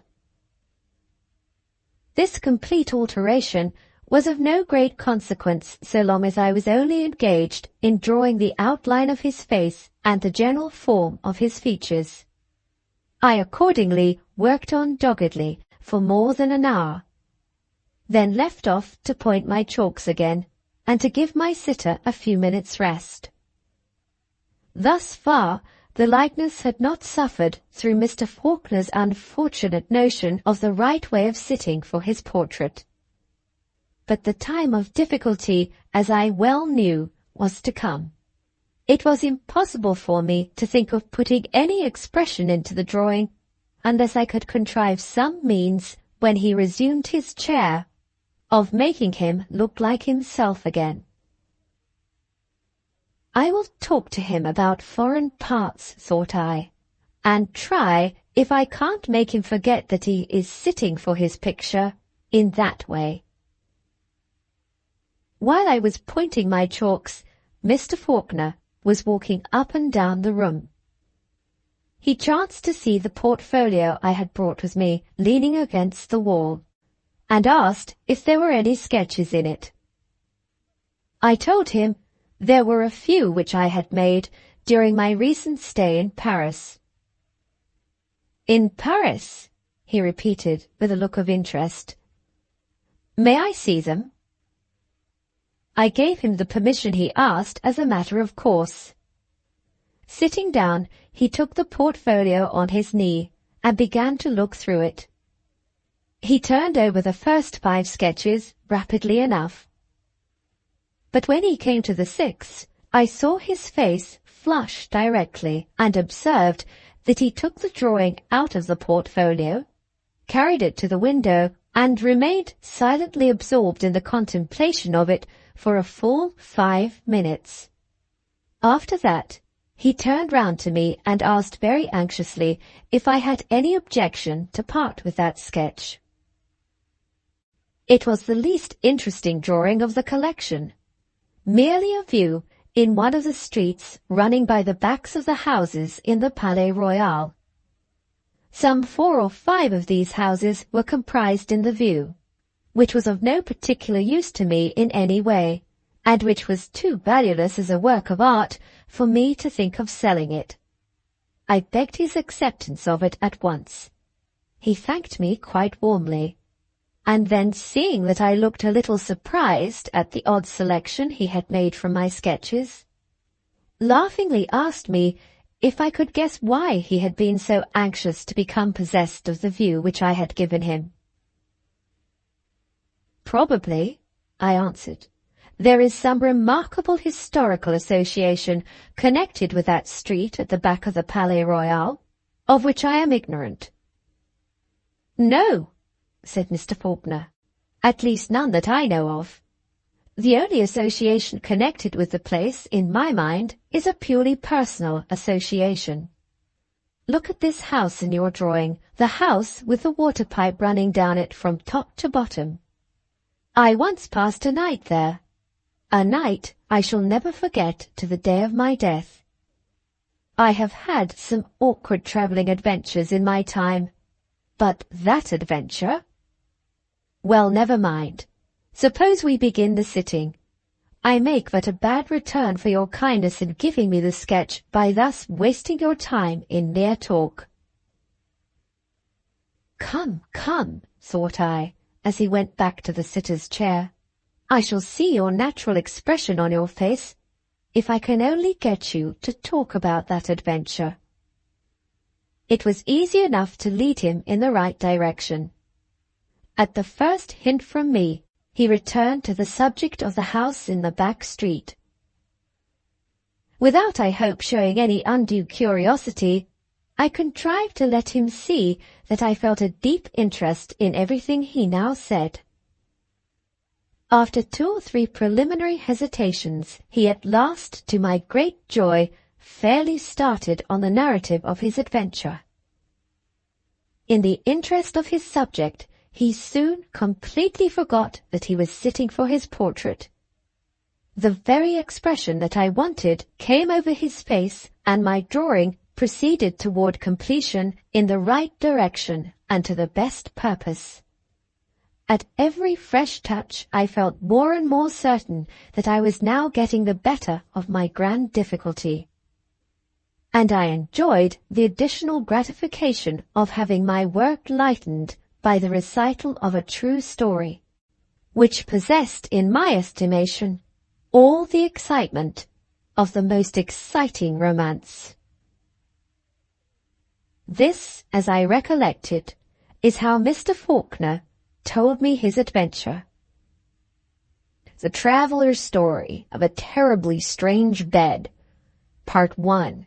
This complete alteration was of no great consequence so long as I was only engaged in drawing the outline of his face and the general form of his features. I accordingly worked on doggedly for more than an hour, then left off to point my chalks again, and to give my sitter a few minutes' rest. Thus far, the likeness had not suffered through Mr. Faulkner's unfortunate notion of the right way of sitting for his portrait. But the time of difficulty, as I well knew, was to come. It was impossible for me to think of putting any expression into the drawing unless I could contrive some means, when he resumed his chair, of making him look like himself again. I will talk to him about foreign parts, thought I, and try if I can't make him forget that he is sitting for his picture in that way. While I was pointing my chalks, Mr. Faulkner was walking up and down the room. He chanced to see the portfolio I had brought with me leaning against the wall, and asked if there were any sketches in it. I told him there were a few which I had made during my recent stay in Paris. "In Paris?" he repeated with a look of interest. "May I see them?" I gave him the permission he asked as a matter of course. Sitting down, he took the portfolio on his knee and began to look through it. He turned over the first 5 sketches rapidly enough. But when he came to the 6th, I saw his face flush directly and observed that he took the drawing out of the portfolio, carried it to the window, and remained silently absorbed in the contemplation of it for a full 5 minutes. After that, he turned round to me and asked very anxiously if I had any objection to part with that sketch. It was the least interesting drawing of the collection, merely a view in one of the streets running by the backs of the houses in the Palais Royal. Some 4 or 5 of these houses were comprised in the view, which was of no particular use to me in any way, and which was too valueless as a work of art for me to think of selling it. I begged his acceptance of it at once. He thanked me quite warmly, and then, seeing that I looked a little surprised at the odd selection he had made from my sketches, laughingly asked me if I could guess why he had been so anxious to become possessed of the view which I had given him. "Probably," I answered, "there is some remarkable historical association connected with that street at the back of the Palais Royal, of which I am ignorant." "No," said Mr. Faulkner, "at least none that I know of. The only association connected with the place, in my mind, is a purely personal association. Look at this house in your drawing, the house with the water pipe running down it from top to bottom. I once passed a night there, a night I shall never forget to the day of my death. I have had some awkward travelling adventures in my time, but that adventure— Well, never mind. Suppose we begin the sitting. I make but a bad return for your kindness in giving me the sketch by thus wasting your time in mere talk." "Come, come," thought I, as he went back to the sitter's chair. "I shall see your natural expression on your face if I can only get you to talk about that adventure." It was easy enough to lead him in the right direction. At the first hint from me, he returned to the subject of the house in the back street. Without, I hope, showing any undue curiosity, I contrived to let him see that I felt a deep interest in everything he now said. After 2 or 3 preliminary hesitations, he at last, to my great joy, fairly started on the narrative of his adventure. In the interest of his subject, he soon completely forgot that he was sitting for his portrait. The very expression that I wanted came over his face, and my drawing proceeded toward completion in the right direction and to the best purpose. At every fresh touch I felt more and more certain that I was now getting the better of my grand difficulty, and I enjoyed the additional gratification of having my work lightened by the recital of a true story, which possessed, in my estimation, all the excitement of the most exciting romance. This, as I recollect it, is how Mr. Faulkner told me his adventure. The Traveller's Story of a Terribly Strange Bed, Part 1.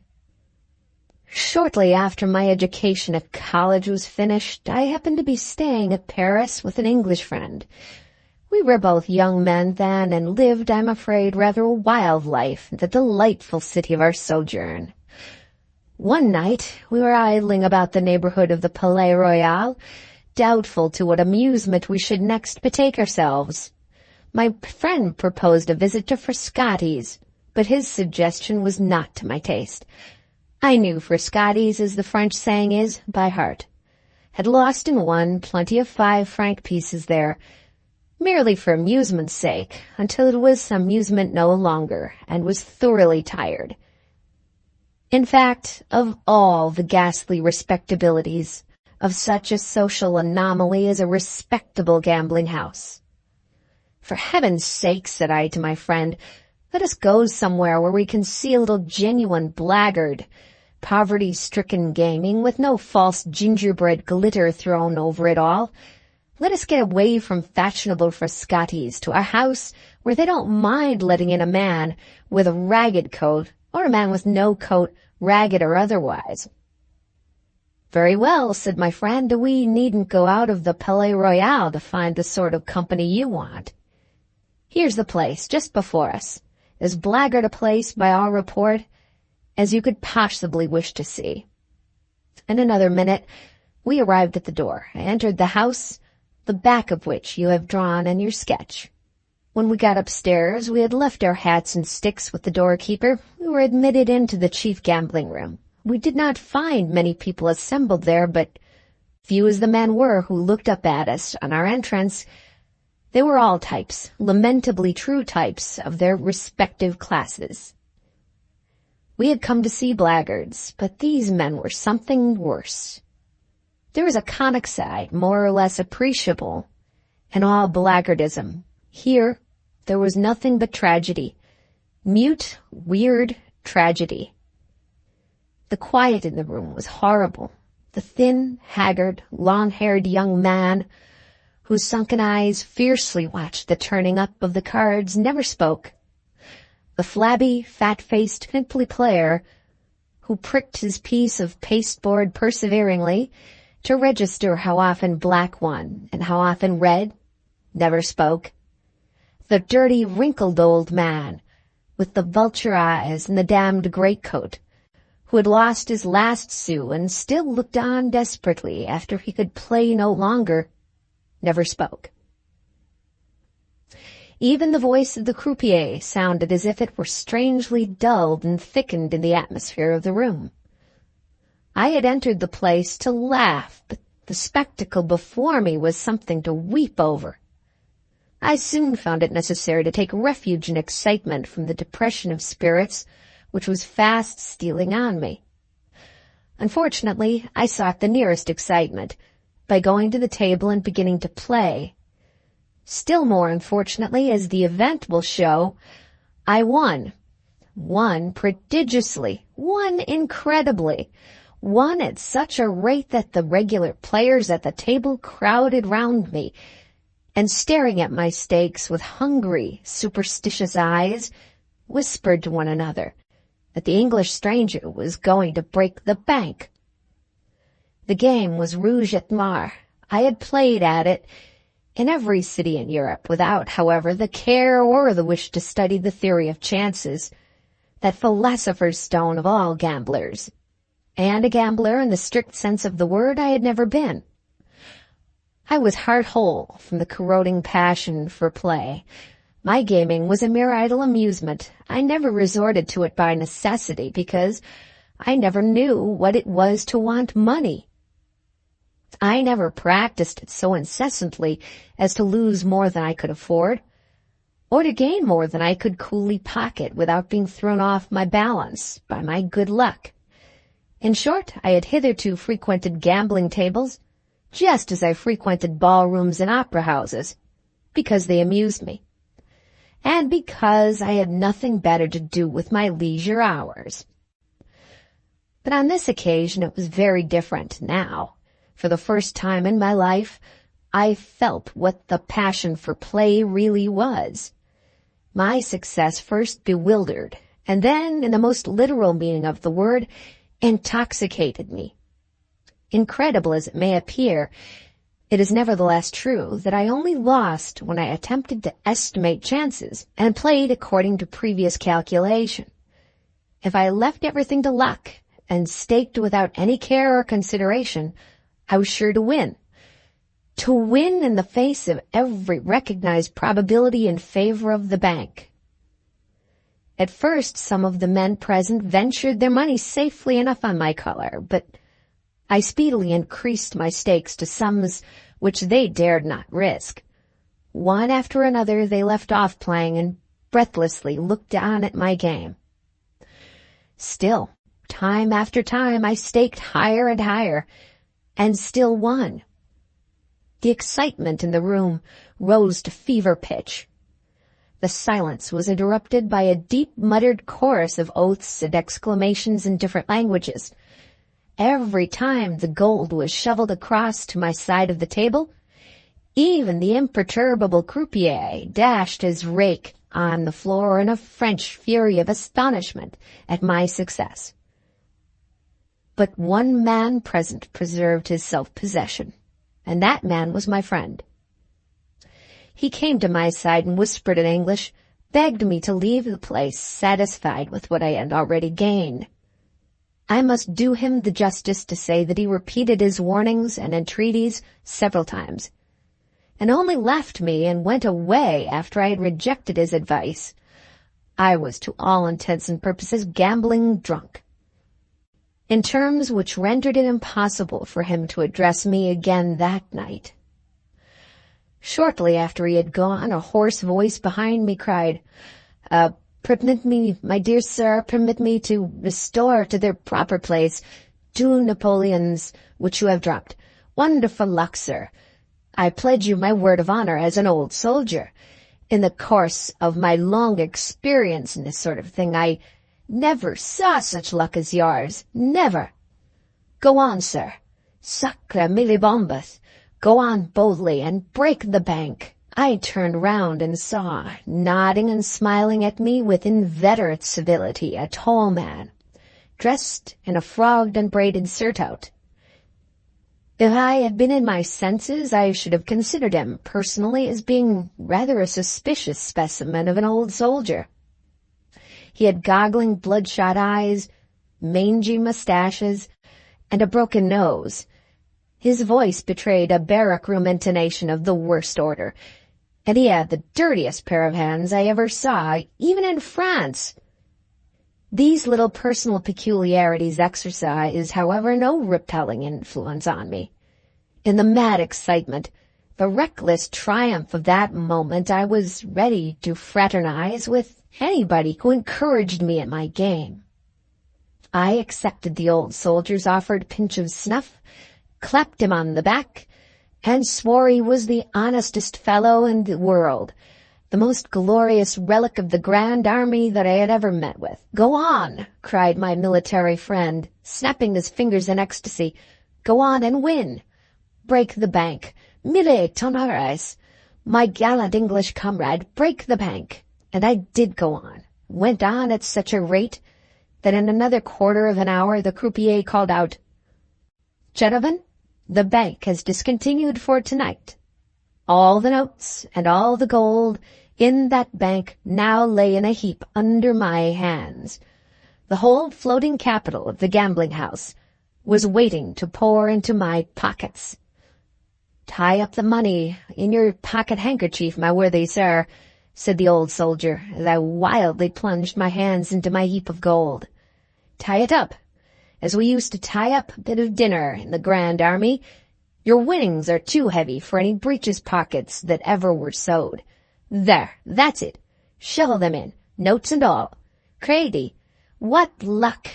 Shortly after my education at college was finished, I happened to be staying at Paris with an English friend. We were both young men then and lived, I'm afraid, rather a wild life in the delightful city of our sojourn. One night we were idling about the neighborhood of the Palais Royal, doubtful to what amusement we should next betake ourselves. My friend proposed a visit to Frascati's, but his suggestion was not to my taste. I knew Frascati's, as the French saying is, by heart. Had lost and won plenty of 5-franc pieces there, merely for amusement's sake, until it was amusement no longer, and was thoroughly tired. In fact, of all the ghastly respectabilities of such a social anomaly as a respectable gambling house. For heaven's sake, said I to my friend, let us go somewhere where we can see a little genuine blackguard, poverty-stricken gaming with no false gingerbread glitter thrown over it all. Let us get away from fashionable Frascati's to a house where they don't mind letting in a man with a ragged coat or a man with no coat, ragged or otherwise. Very well, said my friend, we needn't go out of the Palais Royal to find the sort of company you want. Here's the place, just before us, as blackguard a place, by all report, as you could possibly wish to see. In another minute, we arrived at the door. I entered the house, the back of which you have drawn in your sketch. When we got upstairs, we had left our hats and sticks with the doorkeeper. We were admitted into the chief gambling room. We did not find many people assembled there, but few as the men were who looked up at us on our entrance, they were all types, lamentably true types of their respective classes. We had come to see blackguards, but these men were something worse. There was a comic side, more or less appreciable, in all blackguardism. Here, there was nothing but tragedy. Mute, weird tragedy. The quiet in the room was horrible. The thin, haggard, long-haired young man, whose sunken eyes fiercely watched the turning up of the cards, never spoke. The flabby, fat-faced, pimply player, who pricked his piece of pasteboard perseveringly to register how often black won and how often red, never spoke. The dirty, wrinkled old man, with the vulture eyes and the damned greatcoat, who had lost his last sou and still looked on desperately after he could play no longer, never spoke. Even the voice of the croupier sounded as if it were strangely dulled and thickened in the atmosphere of the room. I had entered the place to laugh, but the spectacle before me was something to weep over. I soon found it necessary to take refuge in excitement from the depression of spirits which was fast stealing on me. Unfortunately, I sought the nearest excitement by going to the table and beginning to play. Still more unfortunately, as the event will show, I won. Won prodigiously, won incredibly, won at such a rate that the regular players at the table crowded round me, and staring at my stakes with hungry, superstitious eyes, whispered to one another that the English stranger was going to break the bank. The game was rouge et noir. I had played at it in every city in Europe, without, however, the care or the wish to study the theory of chances, that philosopher's stone of all gamblers. And a gambler in the strict sense of the word I had never been. I was heart whole from the corroding passion for play. My gaming was a mere idle amusement. I never resorted to it by necessity, because I never knew what it was to want money. I never practiced it so incessantly as to lose more than I could afford, or to gain more than I could coolly pocket without being thrown off my balance by my good luck. In short, I had hitherto frequented gambling tables, just as I frequented ballrooms and opera houses, because they amused me, and because I had nothing better to do with my leisure hours. But on this occasion it was very different now. For the first time in my life, I felt what the passion for play really was. My success first bewildered, and then, in the most literal meaning of the word, intoxicated me. Incredible as it may appear, It is nevertheless true that I only lost when I attempted to estimate chances and played according to previous calculation. If I left everything to luck and staked without any care or consideration, I was sure to win. To win in the face of every recognized probability in favor of the bank. At first, some of the men present ventured their money safely enough on my color, but I speedily increased my stakes to sums which they dared not risk. One after another they left off playing and breathlessly looked on at my game. Still, time after time I staked higher and higher, and still won. The excitement in the room rose to fever pitch. The silence was interrupted by a deep muttered chorus of oaths and exclamations in different languages. Every time the gold was shoveled across to my side of the table, even the imperturbable croupier dashed his rake on the floor in a French fury of astonishment at my success. But one man present preserved his self-possession, and that man was my friend. He came to my side and whispered in English, begged me to leave the place, satisfied with what I had already gained. I must do him the justice to say that he repeated his warnings and entreaties several times, and only left me and went away after I had rejected his advice. I was to all intents and purposes gambling drunk, in terms which rendered it impossible for him to address me again that night. Shortly after he had gone, a hoarse voice behind me cried, "Permit me, my dear sir, permit me to restore to their proper place 2 Napoleons which you have dropped. Wonderful luck, sir. I pledge you my word of honor as an old soldier. In the course of my long experience in this sort of thing, I never saw such luck as yours. Never. Go on, sir. Sacre mille bombas. Go on boldly and break the bank." I turned round and saw, nodding and smiling at me with inveterate civility, a tall man, dressed in a frogged and braided surtout. If I had been in my senses, I should have considered him, personally, as being rather a suspicious specimen of an old soldier. He had goggling, bloodshot eyes, mangy mustaches, and a broken nose. His voice betrayed a barrack-room intonation of the worst order, and he had the dirtiest pair of hands I ever saw, even in France. These little personal peculiarities exercised, however, no repelling influence on me. In the mad excitement, the reckless triumph of that moment, I was ready to fraternize with anybody who encouraged me at my game. I accepted the old soldier's offered pinch of snuff, clapped him on the back, and swore he was the honestest fellow in the world, the most glorious relic of the Grand Army that I had ever met with. "Go on," cried my military friend, snapping his fingers in ecstasy. "Go on and win. Break the bank. Mille tonneres, my gallant English comrade, break the bank." And I did go on, went on at such a rate that in another quarter of an hour the croupier called out, "Gentlemen, the bank has discontinued for tonight. All the notes and all the gold in that bank now lay in a heap under my hands. The whole floating capital of the gambling house was waiting to pour into my pockets. Tie up the money in your pocket handkerchief, my worthy sir," said the old soldier, as I wildly plunged my hands into my heap of gold. "Tie it up, as we used to tie up a bit of dinner in the Grand Army. Your winnings are too heavy for any breeches pockets that ever were sewed. There, that's it. Shovel them in, notes and all. Credy, what luck!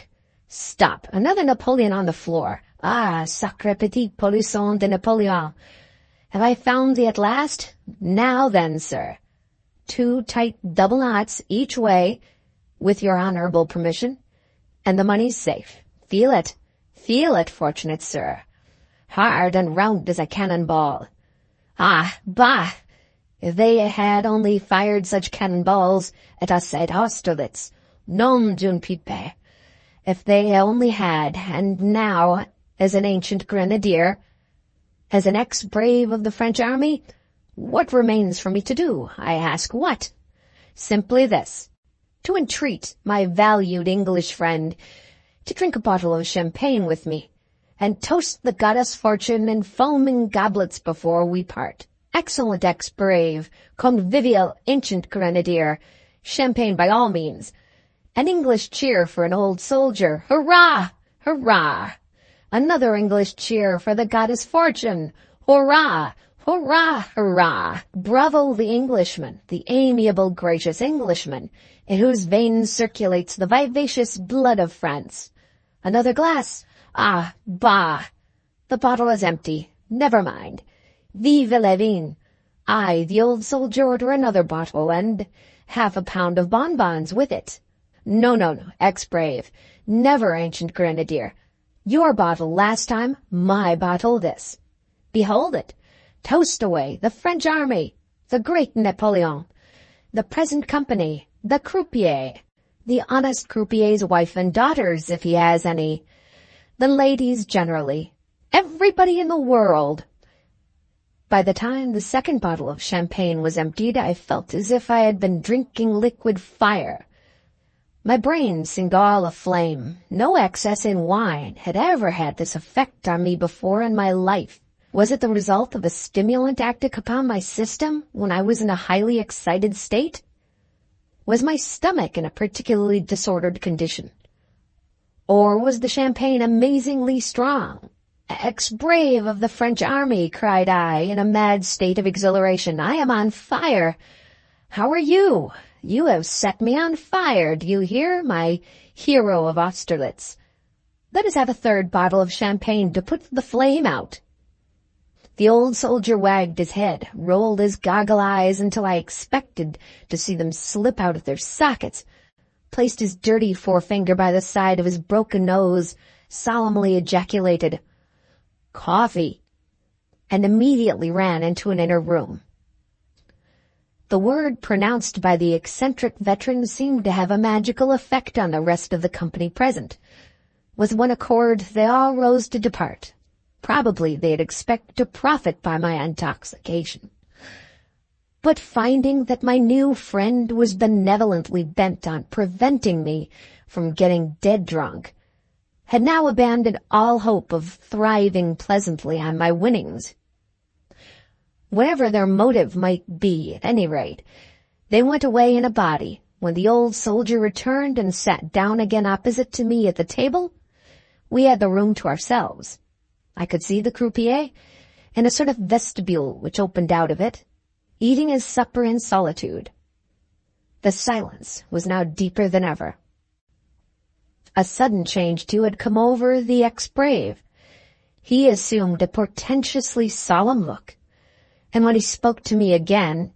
Stop, another Napoleon on the floor. Ah, sacre petit polisson de Napoleon. Have I found thee at last? Now then, sir. 2 tight double knots each way, with your honorable permission, and the money's safe. Feel it, fortunate sir. Hard and round as a cannonball. Ah, bah! If they had only fired such cannonballs at us at Austerlitz, nom d'une pipe. If they only had, and now, as an ancient grenadier, As an ex-brave of the French army, what remains for me to do? I ask what? Simply this: to entreat my valued English friend to drink a bottle of champagne with me, and toast the goddess Fortune in foaming goblets before we part. Excellent ex-brave, convivial ancient grenadier, champagne by all means. An English cheer for an old soldier. Hurrah! Hurrah! Another English cheer for the goddess Fortune. Hurrah! Hurrah! Hurrah! Bravo the Englishman, the amiable, gracious Englishman, in whose veins circulates the vivacious blood of France. Another glass. Ah, bah! The bottle is empty. Never mind. Vive la vie! I, the old soldier, order another bottle, and half a pound of bonbons with it. No, no, no, ex-brave. Never, ancient grenadier. Your bottle last time, my bottle this. Behold it. Toast away the French army, the great Napoleon, the present company, the croupier, the honest croupier's wife and daughters, if he has any, the ladies generally, everybody in the world. By the time the second bottle of champagne was emptied, I felt as if I had been drinking liquid fire. My brain seemed all aflame. No excess in wine had ever had this effect on me before in my life. Was it the result of a stimulant acting upon my system when I was in a highly excited state? Was my stomach in a particularly disordered condition? Or was the champagne amazingly strong? Ex-brave of the French army, cried I, in a mad state of exhilaration, I am on fire. How are you? You have set me on fire, do you hear, my hero of Austerlitz? Let us have a third bottle of champagne to put the flame out. The old soldier wagged his head, rolled his goggle eyes until I expected to see them slip out of their sockets, placed his dirty forefinger by the side of his broken nose, solemnly ejaculated, "Coffee," and immediately ran into an inner room. The word pronounced by the eccentric veteran seemed to have a magical effect on the rest of the company present. With one accord, they all rose to depart. Probably they had expected to profit by my intoxication. But finding that my new friend was benevolently bent on preventing me from getting dead drunk, had now abandoned all hope of thriving pleasantly on my winnings. Whatever their motive might be, at any rate, they went away in a body. When the old soldier returned and sat down again opposite to me at the table, we had the room to ourselves. I could see the croupier, in a sort of vestibule which opened out of it, eating his supper in solitude. The silence was now deeper than ever. A sudden change, too, had come over the ex-brave. He assumed a portentously solemn look, and when he spoke to me again,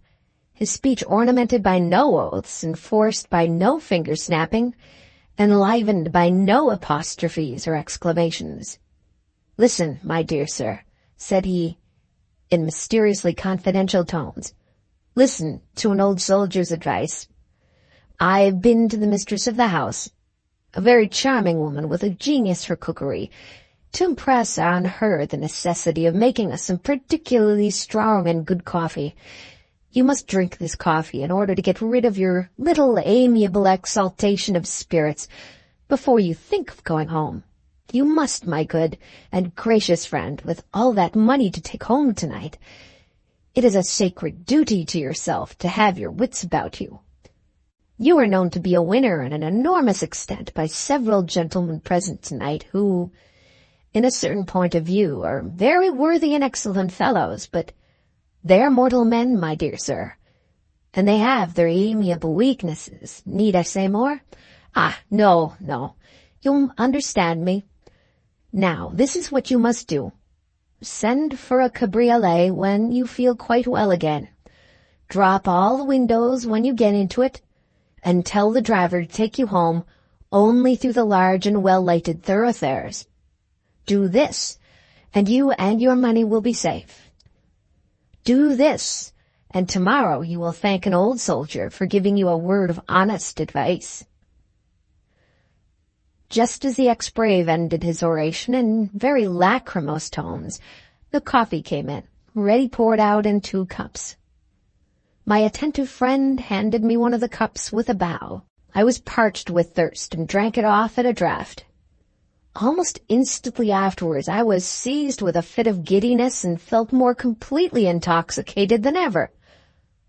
his speech ornamented by no oaths, enforced by no finger-snapping, enlivened by no apostrophes or exclamations. "Listen, my dear sir," said he, in mysteriously confidential tones. "Listen to an old soldier's advice. I've been to the mistress of the house, a very charming woman with a genius for cookery, to impress on her the necessity of making us some particularly strong and good coffee. You must drink this coffee in order to get rid of your little amiable exaltation of spirits before you think of going home. You must, my good and gracious friend, with all that money to take home tonight. It is a sacred duty to yourself to have your wits about you. You are known to be a winner in an enormous extent by several gentlemen present tonight who, in a certain point of view, are very worthy and excellent fellows, but they are mortal men, my dear sir, and they have their amiable weaknesses. Need I say more? No, you'll understand me. Now, this is what you must do. Send for a cabriolet when you feel quite well again. Drop all the windows when you get into it, and tell the driver to take you home only through the large and well-lighted thoroughfares. Do this, and you and your money will be safe. Do this, and tomorrow you will thank an old soldier for giving you a word of honest advice." Just as the ex-brave ended his oration in very lachrymose tones, The coffee came in, ready poured out in 2 cups. My attentive friend handed me one of the cups with a bow. I was parched with thirst and drank it off at a draught. Almost instantly afterwards, I was seized with a fit of giddiness and felt more completely intoxicated than ever.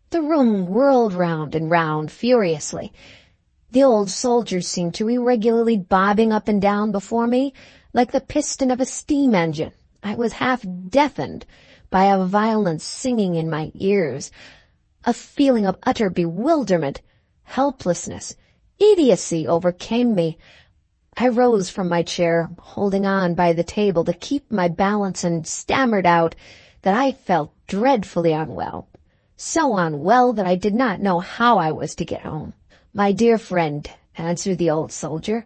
The room whirled round and round furiously. The old soldier seemed to be regularly bobbing up and down before me like the piston of a steam engine. I was half deafened by a violent singing in my ears. A feeling of utter bewilderment, helplessness, idiocy overcame me. I rose from my chair, holding on by the table to keep my balance, and stammered out that I felt dreadfully unwell. So unwell that I did not know how I was to get home. "My dear friend," answered the old soldier,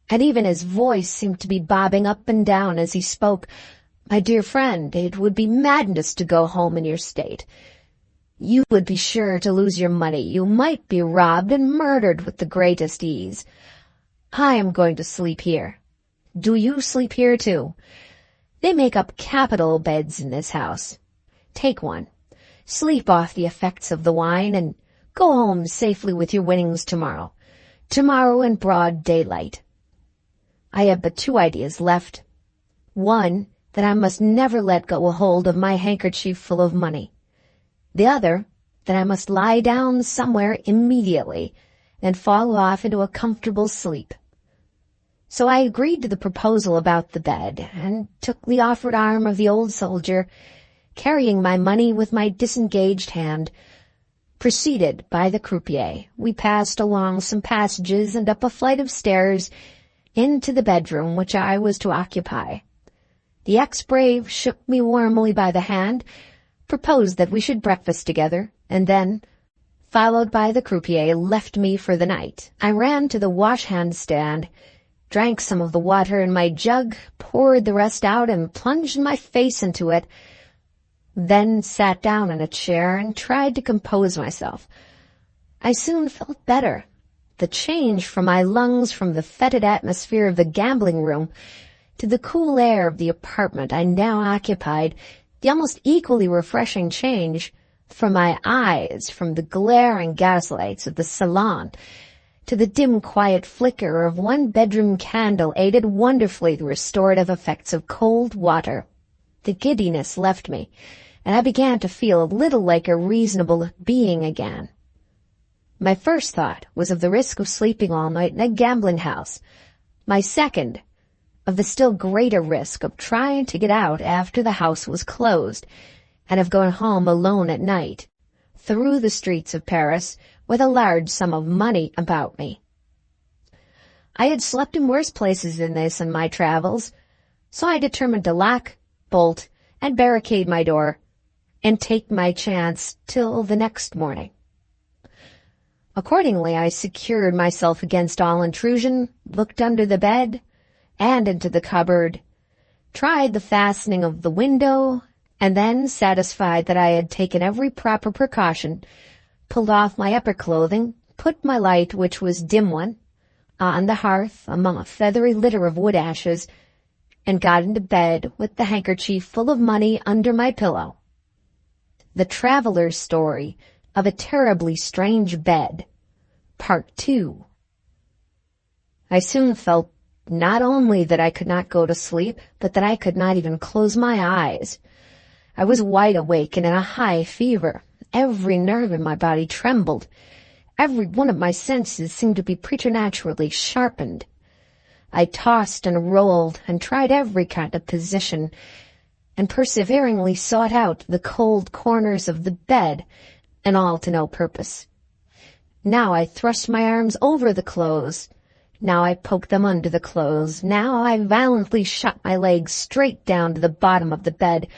and even his voice seemed to be bobbing up and down as he spoke. "My dear friend, it would be madness to go home in your state. You would be sure to lose your money. You might be robbed and murdered with the greatest ease. I am going to sleep here. Do you sleep here too? They make up capital beds in this house. Take one. Sleep off the effects of the wine, and go home safely with your winnings tomorrow. Tomorrow in broad daylight. I have but 2 ideas left. One, that I must never let go a hold of my handkerchief full of money. The other, that I must lie down somewhere immediately and fall off into a comfortable sleep." So I agreed to the proposal about the bed, and took the offered arm of the old soldier, carrying my money with my disengaged hand. Preceded by the croupier, we passed along some passages and up a flight of stairs into the bedroom which I was to occupy. The ex-brave shook me warmly by the hand, proposed that we should breakfast together, and then, followed by the croupier, left me for the night. I ran to the wash-hand stand, drank some of the water in my jug, poured the rest out, and plunged my face into it, then sat down in a chair and tried to compose myself. I soon felt better. The change from my lungs from the fetid atmosphere of the gambling room to the cool air of the apartment I now occupied, the almost equally refreshing change from my eyes from the glaring gaslights of the salon to the dim quiet flicker of one bedroom candle aided wonderfully the restorative effects of cold water. The giddiness left me, and I began to feel a little like a reasonable being again. My first thought was of the risk of sleeping all night in a gambling house. My second, of the still greater risk of trying to get out after the house was closed, and of going home alone at night, through the streets of Paris, with a large sum of money about me. I had slept in worse places than this in my travels, so I determined to lock, bolt, and barricade my door, and take my chance till the next morning. Accordingly, I secured myself against all intrusion, looked under the bed and into the cupboard, tried the fastening of the window, and then, satisfied that I had taken every proper precaution, pulled off my upper clothing, put my light, which was dim one, on the hearth among a feathery litter of wood ashes, and got into bed with the handkerchief full of money under my pillow. The Traveler's Story of a Terribly Strange Bed, Part 2. I soon felt not only that I could not go to sleep, but that I could not even close my eyes. I was wide awake and in a high fever. Every nerve in my body trembled. Every one of my senses seemed to be preternaturally sharpened. I tossed and rolled and tried every kind of position, and perseveringly sought out the cold corners of the bed, and all to no purpose. Now I thrust my arms over the clothes. Now I poked them under the clothes. Now I violently shot my legs straight down to the bottom of the bed.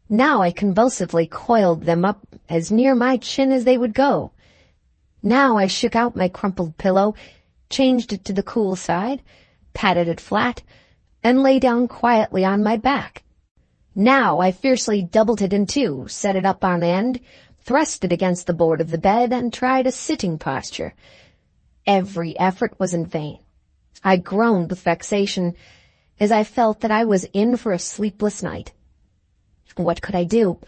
Now I convulsively coiled them up as near my chin as they would go. Now I shook out my crumpled pillow, changed it to the cool side, patted it flat, and lay down quietly on my back. Now I fiercely doubled it in two, set it up on end, thrust it against the board of the bed, and tried a sitting posture. Every effort was in vain. I groaned with vexation as I felt that I was in for a sleepless night. What could I do?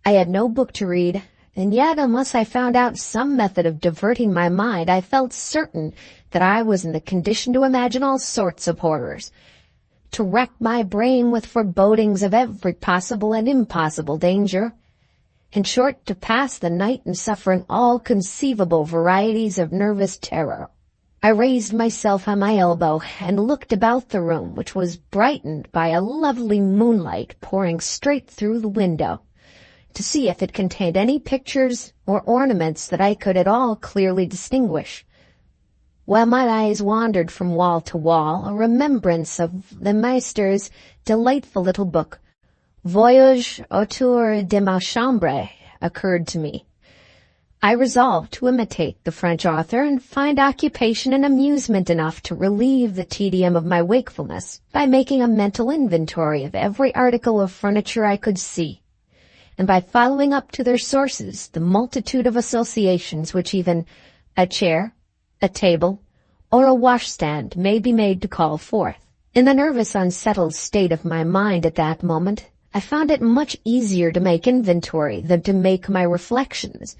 I had no book to read, and yet unless I found out some method of diverting my mind, I felt certain that I was in the condition to imagine all sorts of horrors, to rack my brain with forebodings of every possible and impossible danger. In short, to pass the night in suffering all conceivable varieties of nervous terror. I raised myself on my elbow and looked about the room, which was brightened by a lovely moonlight pouring straight through the window, to see if it contained any pictures or ornaments that I could at all clearly distinguish. While my eyes wandered from wall to wall, a remembrance of the Meister's delightful little book, Voyage autour de ma chambre, occurred to me. I resolved to imitate the French author and find occupation and amusement enough to relieve the tedium of my wakefulness by making a mental inventory of every article of furniture I could see, and by following up to their sources the multitude of associations which even a chair, a table, or a washstand may be made to call forth. In the nervous, unsettled state of my mind at that moment, I found it much easier to make inventory than to make my reflections,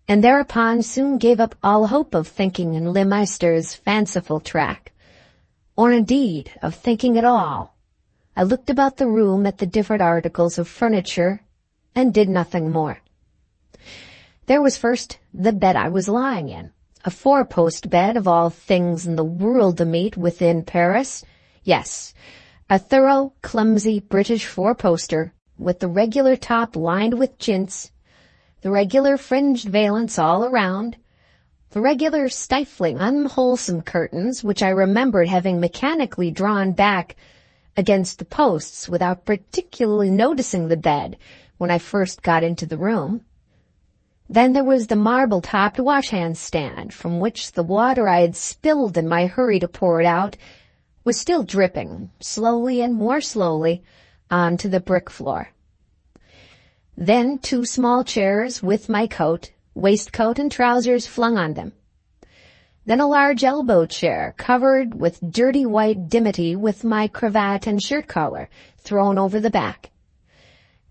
and thereupon soon gave up all hope of thinking in Le Meister's fanciful track, or indeed of thinking at all. I looked about the room at the different articles of furniture, and did nothing more. There was first the bed I was lying in, a four-post bed of all things in the world to meet within Paris. Yes, a thorough, clumsy British four-poster, with the regular top lined with chintz, the regular fringed valance all around, the regular stifling, unwholesome curtains, which I remembered having mechanically drawn back against the posts without particularly noticing the bed when I first got into the room. Then there was the marble-topped wash-hand stand, from which the water I had spilled in my hurry to pour it out was still dripping, slowly and more slowly, onto the brick floor. Then two small chairs with my coat, waistcoat, and trousers flung on them. Then a large elbow chair covered with dirty white dimity with my cravat and shirt collar thrown over the back.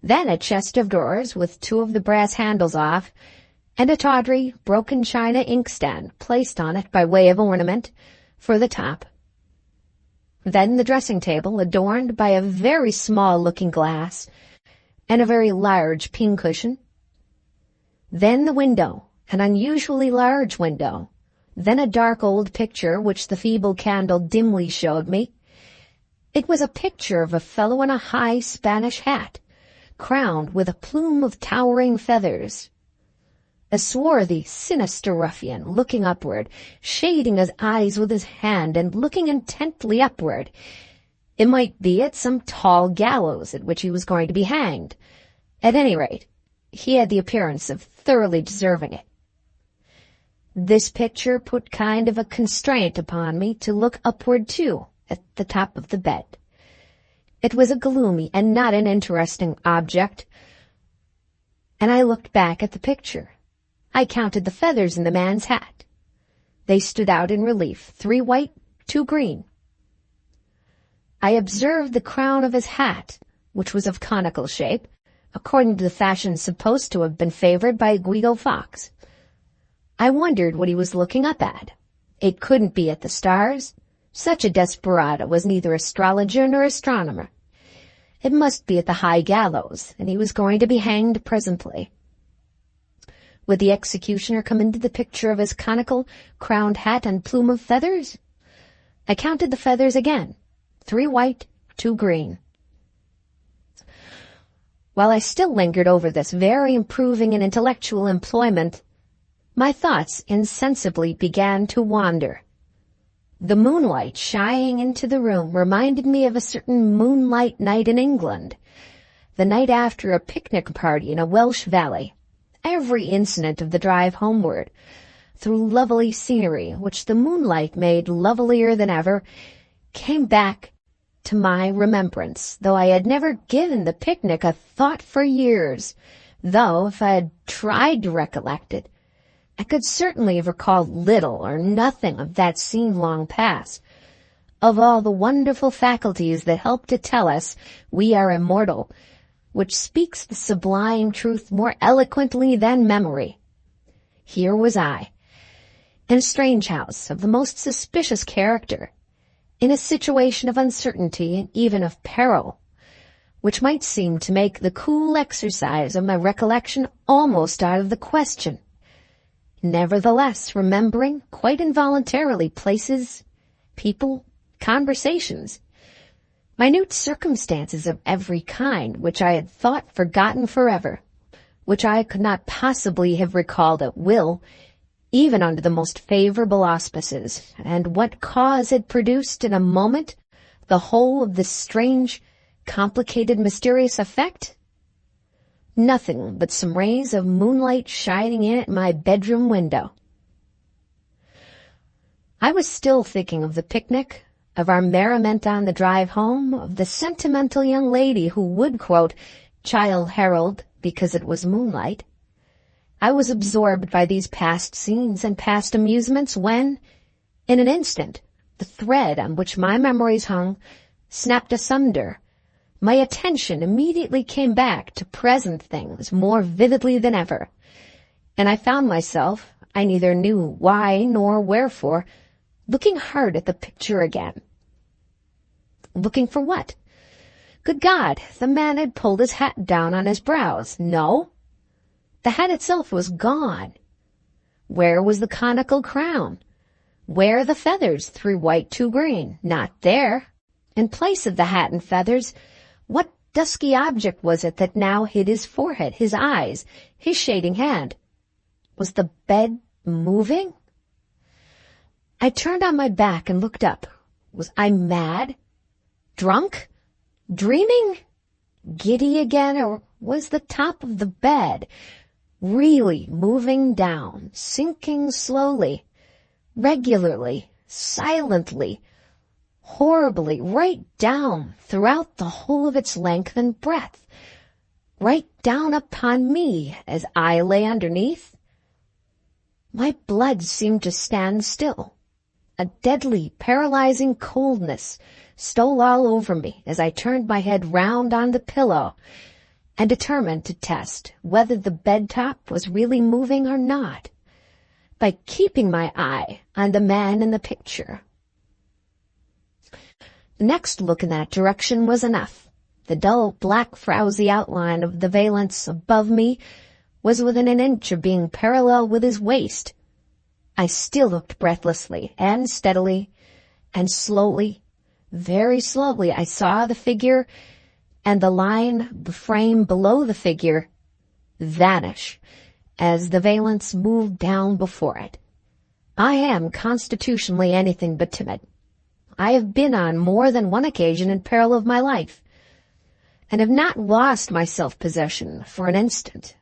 Then a chest of drawers with two of the brass handles off, and a tawdry, broken china inkstand placed on it by way of ornament for the top. Then the dressing table adorned by a very small looking glass and a very large pincushion. Then the window, an unusually large window. Then a dark old picture which the feeble candle dimly showed me. It was a picture of a fellow in a high Spanish hat, crowned with a plume of towering feathers. A swarthy, sinister ruffian, looking upward, shading his eyes with his hand and looking intently upward. It might be at some tall gallows at which he was going to be hanged. At any rate, he had the appearance of thoroughly deserving it. This picture put kind of a constraint upon me to look upward too, at the top of the bed. It was a gloomy and not an interesting object, and I looked back at the picture. I counted the feathers in the man's hat. They stood out in relief, 3 white, 2 green. I observed the crown of his hat, which was of conical shape, according to the fashion supposed to have been favored by Guido Fawkes. I wondered what he was looking up at. It couldn't be at the stars. Such a desperado was neither astrologer nor astronomer. It must be at the high gallows, and he was going to be hanged presently. Would the executioner come into the picture of his conical, crowned hat and plume of feathers? I counted the feathers again, 3 white, 2 green. While I still lingered over this very improving and intellectual employment, my thoughts insensibly began to wander. The moonlight shining into the room reminded me of a certain moonlight night in England, the night after a picnic party in a Welsh valley. Every incident of the drive homeward, through lovely scenery, which the moonlight made lovelier than ever, came back to my remembrance, though I had never given the picnic a thought for years, though if I had tried to recollect it, I could certainly have recalled little or nothing of that scene long past. Of all the wonderful faculties that help to tell us we are immortal, which speaks the sublime truth more eloquently than memory. Here was I, in a strange house of the most suspicious character, in a situation of uncertainty and even of peril, which might seem to make the cool exercise of my recollection almost out of the question. Nevertheless, remembering quite involuntarily places, people, conversations, minute circumstances of every kind which I had thought forgotten forever, which I could not possibly have recalled at will, even under the most favorable auspices, and what cause had produced in a moment the whole of this strange, complicated, mysterious effect? Nothing but some rays of moonlight shining in at my bedroom window. I was still thinking of the picnic, of our merriment on the drive home, of the sentimental young lady who would quote Childe Harold because it was moonlight. I was absorbed by these past scenes and past amusements when, in an instant, the thread on which my memories hung snapped asunder. My attention immediately came back to present things more vividly than ever, and I found myself, I neither knew why nor wherefore, looking hard at the picture again. Looking for what? Good God, the man had pulled his hat down on his brows. No, the hat itself was gone. Where was the conical crown? Where the feathers, 3 white, 2 green? Not there. In place of the hat and feathers, what dusky object was it that now hid his forehead, his eyes, his shading hand? Was the bed moving? I turned on my back and looked up. Was I mad? Drunk? Dreaming? Giddy again? Or was the top of the bed really moving down, sinking slowly, regularly, silently, horribly, right down throughout the whole of its length and breadth, right down upon me as I lay underneath? My blood seemed to stand still. A deadly, paralyzing coldness stole all over me as I turned my head round on the pillow and determined to test whether the bed top was really moving or not by keeping my eye on the man in the picture. The next look in that direction was enough. The dull, black, frowsy outline of the valance above me was within an inch of being parallel with his waist. I still looked breathlessly and steadily and slowly, very slowly. I saw the figure and the line, the frame below the figure, vanish as the valance moved down before it. I am constitutionally anything but timid. I have been on more than one occasion in peril of my life, and have not lost my self-possession for an instant.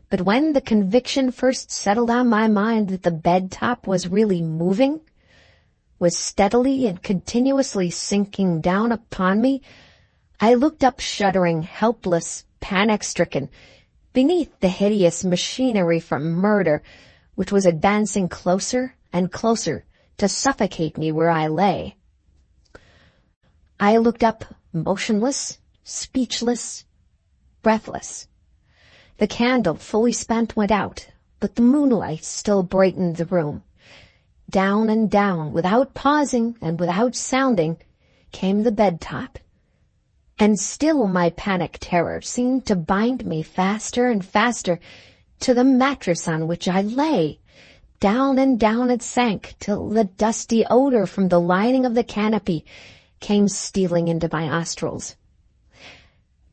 But when the conviction first settled on my mind that the bed top was really moving, was steadily and continuously sinking down upon me, I looked up shuddering, helpless, panic-stricken, beneath the hideous machinery from murder, which was advancing closer and closer to suffocate me where I lay. I looked up, motionless, speechless, breathless. The candle, fully spent, went out, but the moonlight still brightened the room. Down and down, without pausing and without sounding, came the bed top. And still my panic terror seemed to bind me faster and faster to the mattress on which I lay. Down and down it sank, till the dusty odor from the lining of the canopy came stealing into my nostrils.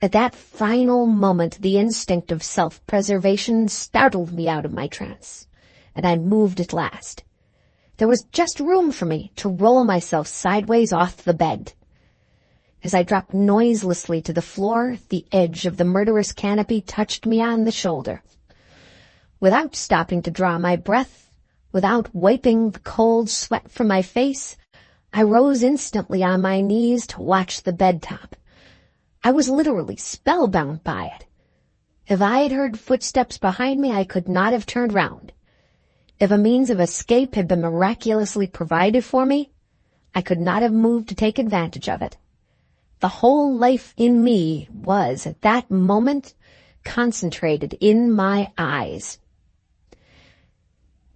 At that final moment, the instinct of self-preservation startled me out of my trance, and I moved at last. There was just room for me to roll myself sideways off the bed. As I dropped noiselessly to the floor, the edge of the murderous canopy touched me on the shoulder. Without stopping to draw my breath, without wiping the cold sweat from my face, I rose instantly on my knees to watch the bed top. I was literally spellbound by it. If I had heard footsteps behind me, I could not have turned round. If a means of escape had been miraculously provided for me, I could not have moved to take advantage of it. The whole life in me was, at that moment, concentrated in my eyes.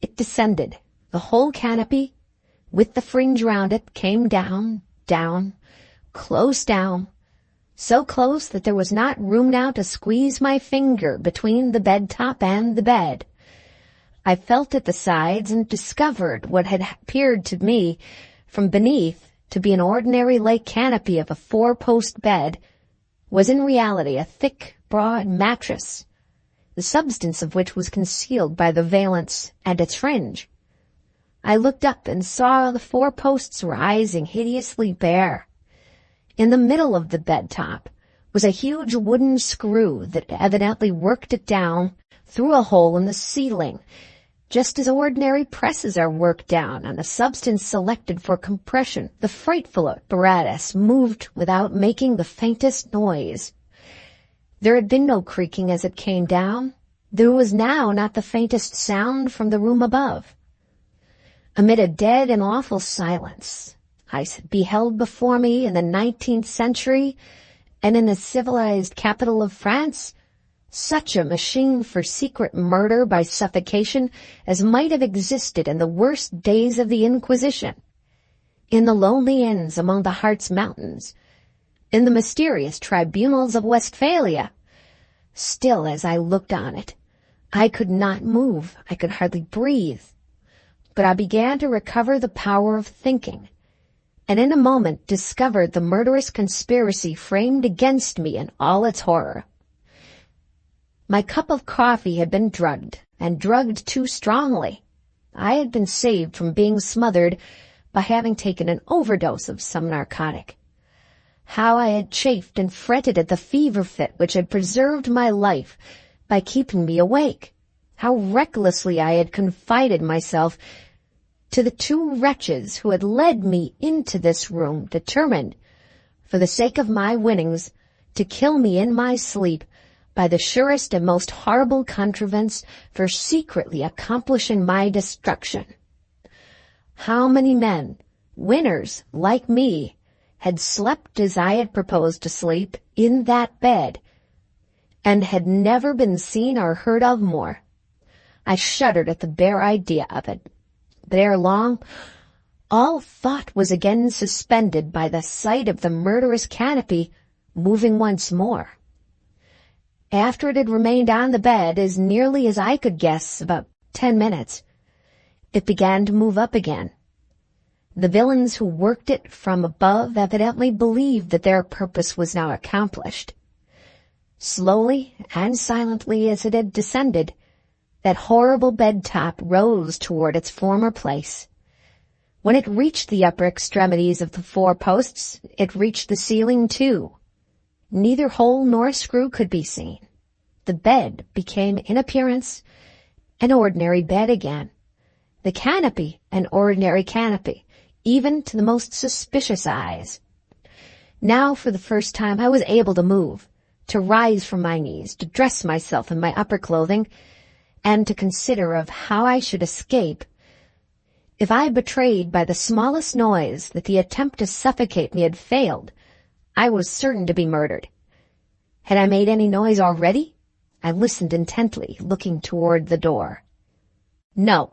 It descended. The whole canopy, with the fringe round it, came down, down, close down, so close that there was not room now to squeeze my finger between the bed top and the bed. I felt at the sides and discovered what had appeared to me from beneath to be an ordinary light canopy of a 4-post bed was in reality a thick, broad mattress, the substance of which was concealed by the valance and its fringe. I looked up and saw the 4 posts rising hideously bare. In the middle of the bed top was a huge wooden screw that evidently worked it down through a hole in the ceiling, just as ordinary presses are worked down on a substance selected for compression. The frightful apparatus moved without making the faintest noise. There had been no creaking as it came down. There was now not the faintest sound from the room above. Amid a dead and awful silence, I beheld before me in the 19th century and in the civilized capital of France such a machine for secret murder by suffocation as might have existed in the worst days of the Inquisition, in the lonely inns among the Harz mountains, in the mysterious tribunals of Westphalia. Still, as I looked on it, I could not move, I could hardly breathe, but I began to recover the power of thinking, and in a moment discovered the murderous conspiracy framed against me in all its horror. My cup of coffee had been drugged, and drugged too strongly. I had been saved from being smothered by having taken an overdose of some narcotic. How I had chafed and fretted at the fever fit which had preserved my life by keeping me awake. How recklessly I had confided myself to the 2 wretches who had led me into this room, determined, for the sake of my winnings, to kill me in my sleep by the surest and most horrible contrivance for secretly accomplishing my destruction. How many men, winners like me, had slept as I had proposed to sleep in that bed, and had never been seen or heard of more. I shuddered at the bare idea of it. But ere long, all thought was again suspended by the sight of the murderous canopy moving once more. After it had remained on the bed as nearly as I could guess about 10 minutes, it began to move up again. The villains who worked it from above evidently believed that their purpose was now accomplished. Slowly and silently as it had descended, that horrible bed top rose toward its former place. When it reached the upper extremities of the 4 posts, it reached the ceiling too. Neither hole nor screw could be seen. The bed became in appearance an ordinary bed again. The canopy an ordinary canopy, even to the most suspicious eyes. Now for the first time I was able to move, to rise from my knees, to dress myself in my upper clothing, and to consider of how I should escape. If I betrayed by the smallest noise that the attempt to suffocate me had failed, I was certain to be murdered. Had I made any noise already? I listened intently, looking toward the door. No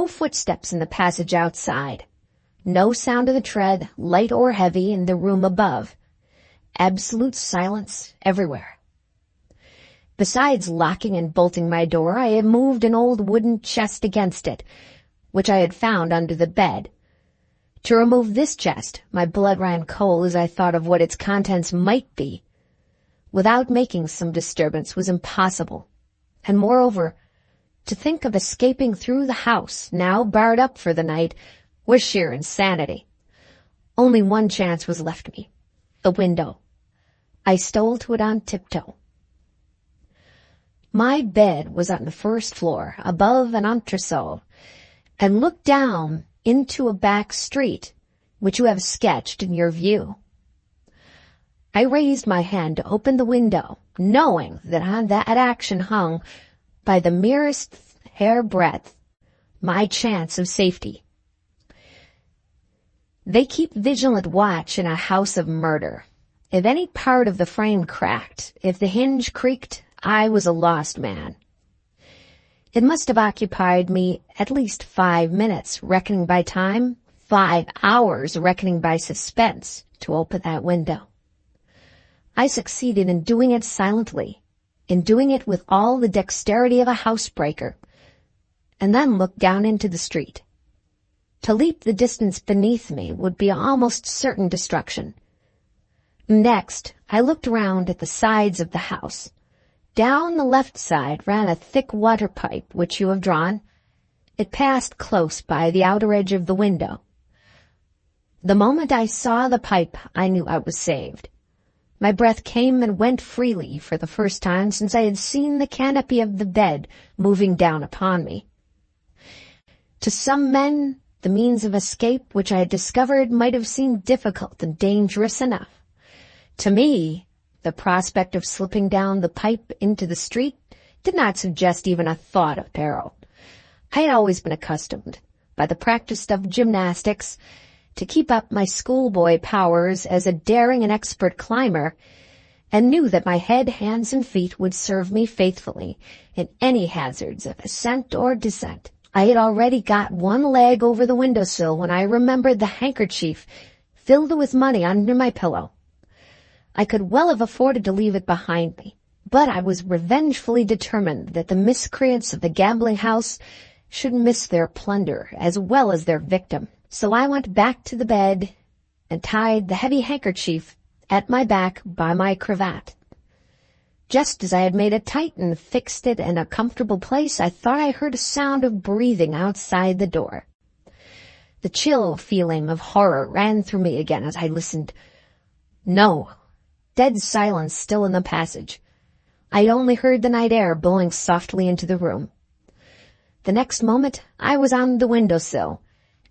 footsteps in the passage outside. No sound of the tread, light or heavy, in the room above. Absolute silence everywhere. Besides locking and bolting my door, I had moved an old wooden chest against it, which I had found under the bed. To remove this chest, my blood ran cold as I thought of what its contents might be, without making some disturbance was impossible, and moreover, to think of escaping through the house, now barred up for the night, was sheer insanity. Only one chance was left me, the window. I stole to it on tiptoe. My bed was on the first floor, above an entresol, and looked down into a back street, which you have sketched in your view. I raised my hand to open the window, knowing that on that action hung, by the merest hair breadth, my chance of safety. They keep vigilant watch in a house of murder. If any part of the frame cracked, if the hinge creaked, I was a lost man. It must have occupied me at least 5 minutes, reckoning by time, 5 hours, reckoning by suspense, to open that window. I succeeded in doing it silently, in doing it with all the dexterity of a housebreaker, and then looked down into the street. To leap the distance beneath me would be almost certain destruction. Next, I looked round at the sides of the house. Down the left side ran a thick water pipe which you have drawn. It passed close by the outer edge of the window. The moment I saw the pipe, I knew I was saved. My breath came and went freely for the first time since I had seen the canopy of the bed moving down upon me. To some men, the means of escape which I had discovered might have seemed difficult and dangerous enough. To me, the prospect of slipping down the pipe into the street did not suggest even a thought of peril. I had always been accustomed, by the practice of gymnastics, to keep up my schoolboy powers as a daring and expert climber, and knew that my head, hands, and feet would serve me faithfully in any hazards of ascent or descent. I had already got one leg over the windowsill when I remembered the handkerchief filled with money under my pillow. I could well have afforded to leave it behind me, but I was revengefully determined that the miscreants of the gambling house should miss their plunder as well as their victim. So I went back to the bed and tied the heavy handkerchief at my back by my cravat. Just as I had made it tight and fixed it in a comfortable place, I thought I heard a sound of breathing outside the door. The chill feeling of horror ran through me again as I listened. No. Dead silence still in the passage. I only heard the night air blowing softly into the room. The next moment, I was on the windowsill,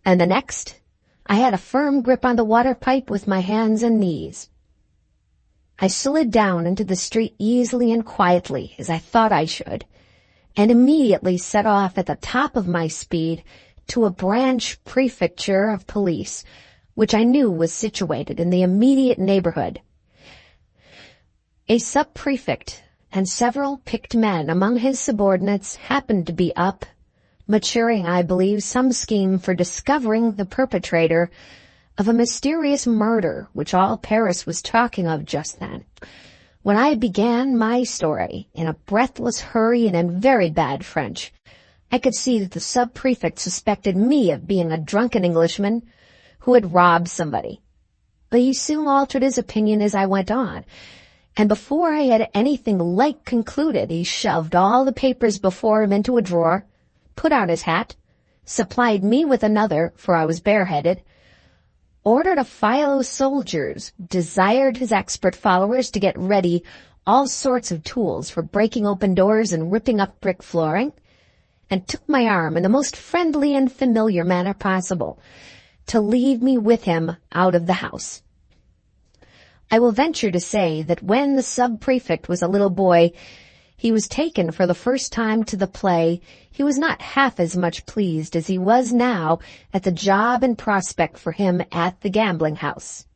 and the next, I had a firm grip on the water pipe with my hands and knees. I slid down into the street easily and quietly, as I thought I should, and immediately set off at the top of my speed to a branch prefecture of police, which I knew was situated in the immediate neighborhood. A sub-prefect and several picked men among his subordinates happened to be up, maturing, I believe, some scheme for discovering the perpetrator of a mysterious murder which all Paris was talking of just then. When I began my story in a breathless hurry and in very bad French, I could see that the sub-prefect suspected me of being a drunken Englishman who had robbed somebody. But he soon altered his opinion as I went on, and before I had anything like concluded, he shoved all the papers before him into a drawer, put on his hat, supplied me with another, for I was bareheaded, ordered a file of soldiers, desired his expert followers to get ready all sorts of tools for breaking open doors and ripping up brick flooring, and took my arm in the most friendly and familiar manner possible to lead me with him out of the house. I will venture to say that when the sub-prefect was a little boy, he was taken for the first time to the play, he was not half as much pleased as he was now at the job and prospect for him at the gambling house.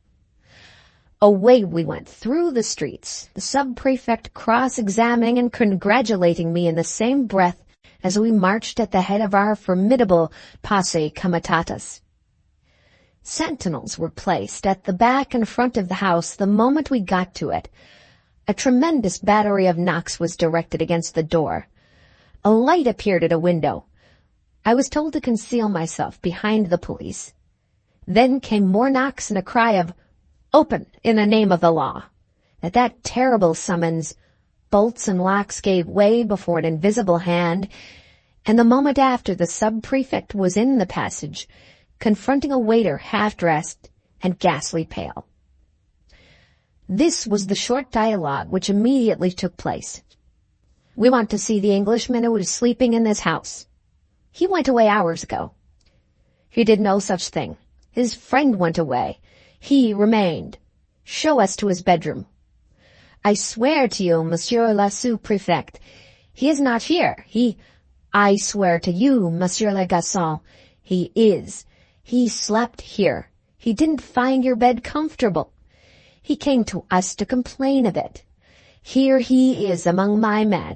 Away we went through the streets, the sub-prefect cross-examining and congratulating me in the same breath as we marched at the head of our formidable posse comitatus. Sentinels were placed at the back and front of the house the moment we got to it. A tremendous battery of knocks was directed against the door. A light appeared at a window. I was told to conceal myself behind the police. Then came more knocks and a cry of, "Open, in the name of the law." At that terrible summons, bolts and locks gave way before an invisible hand, and the moment after the sub-prefect was in the passage, confronting a waiter half-dressed and ghastly pale. This was the short dialogue which immediately took place. "We want to see the Englishman who is sleeping in this house. He went away hours ago." "He did no such thing. His friend went away. He remained. Show us to his bedroom." "I swear to you, Monsieur le Sous-Prefect, he is not here. I swear to you, Monsieur le Garçon, he is. He slept here. he didn't find your bed comfortable. He came to us to complain of it. Here he is among my men,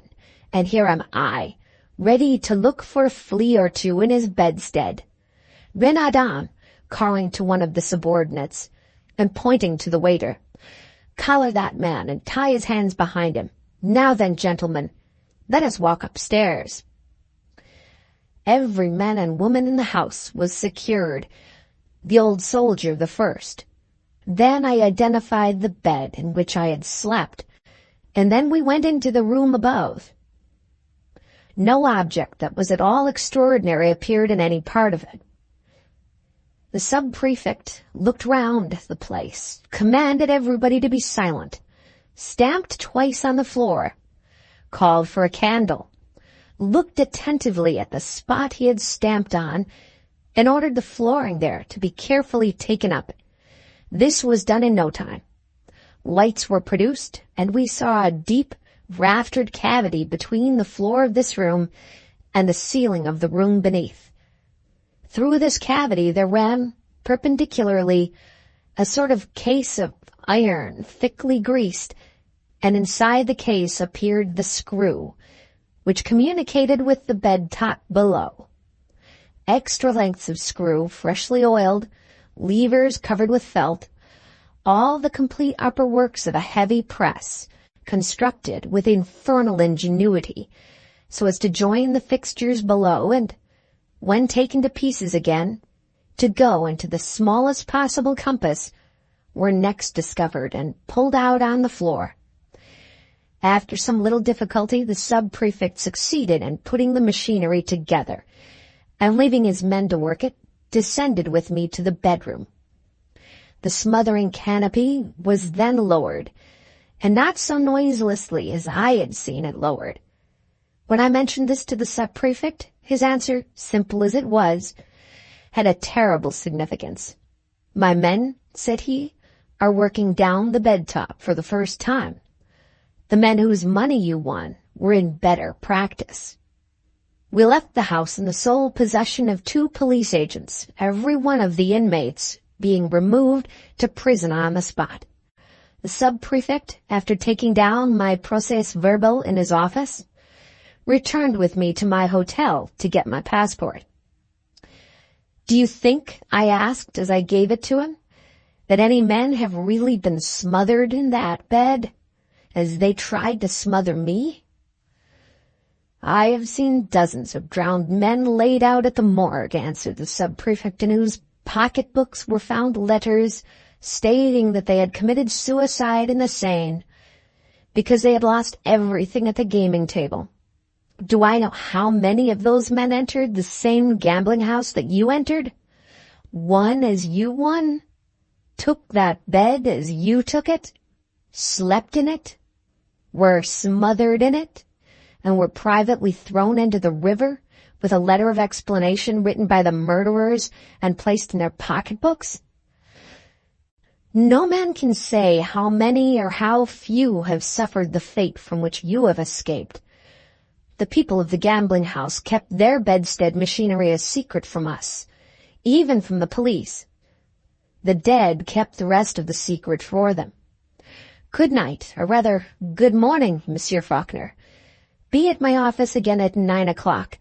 and here am I, ready to look for a flea or two in his bedstead. Renadam, calling to one of the subordinates, and pointing to the waiter. Collar that man and tie his hands behind him. Now then, gentlemen, let us walk upstairs. Every man and woman in the house was secured, the old soldier the first. Then I identified the bed in which I had slept, and then we went into the room above. No object that was at all extraordinary appeared in any part of it. The sub-prefect looked round the place, commanded everybody to be silent, stamped twice on the floor, called for a candle, looked attentively at the spot he had stamped on, and ordered the flooring there to be carefully taken up. This was done in no time. Lights were produced, and we saw a deep, raftered cavity between the floor of this room and the ceiling of the room beneath. Through this cavity there ran, perpendicularly, a sort of case of iron, thickly greased, and inside the case appeared the screw, which communicated with the bed top below. Extra lengths of screw, freshly oiled, levers covered with felt, all the complete upper works of a heavy press, constructed with infernal ingenuity, so as to join the fixtures below and, when taken to pieces again, to go into the smallest possible compass, were next discovered and pulled out on the floor. After some little difficulty, the sub-prefect succeeded in putting the machinery together, and leaving his men to work it, descended with me to the bedroom. The smothering canopy was then lowered, and not so noiselessly as I had seen it lowered. When I mentioned this to the sub-prefect, his answer, simple as it was, had a terrible significance. "My men," said he, "are working down the bed top for the first time. The men whose money you won were in better practice." We left the house in the sole possession of 2 police agents, every one of the inmates being removed to prison on the spot. The sub-prefect, after taking down my procès-verbal in his office, returned with me to my hotel to get my passport. "Do you think," I asked as I gave it to him, "that any men have really been smothered in that bed, as they tried to smother me?" "I have seen dozens of drowned men laid out at the morgue," answered the sub-prefect, in whose pocketbooks were found letters stating that they had committed suicide in the Seine because they had lost everything at the gaming table. "Do I know how many of those men entered the same gambling house that you entered? Won as you won? Took that bed as you took it? Slept in it? Were smothered in it? And were privately thrown into the river with a letter of explanation written by the murderers and placed in their pocketbooks? No man can say how many or how few have suffered the fate from which you have escaped. The people of the gambling house kept their bedstead machinery a secret from us, even from the police. The dead kept the rest of the secret for them. Good night, or rather, good morning, Monsieur Faulkner. Be at my office again at 9 o'clock.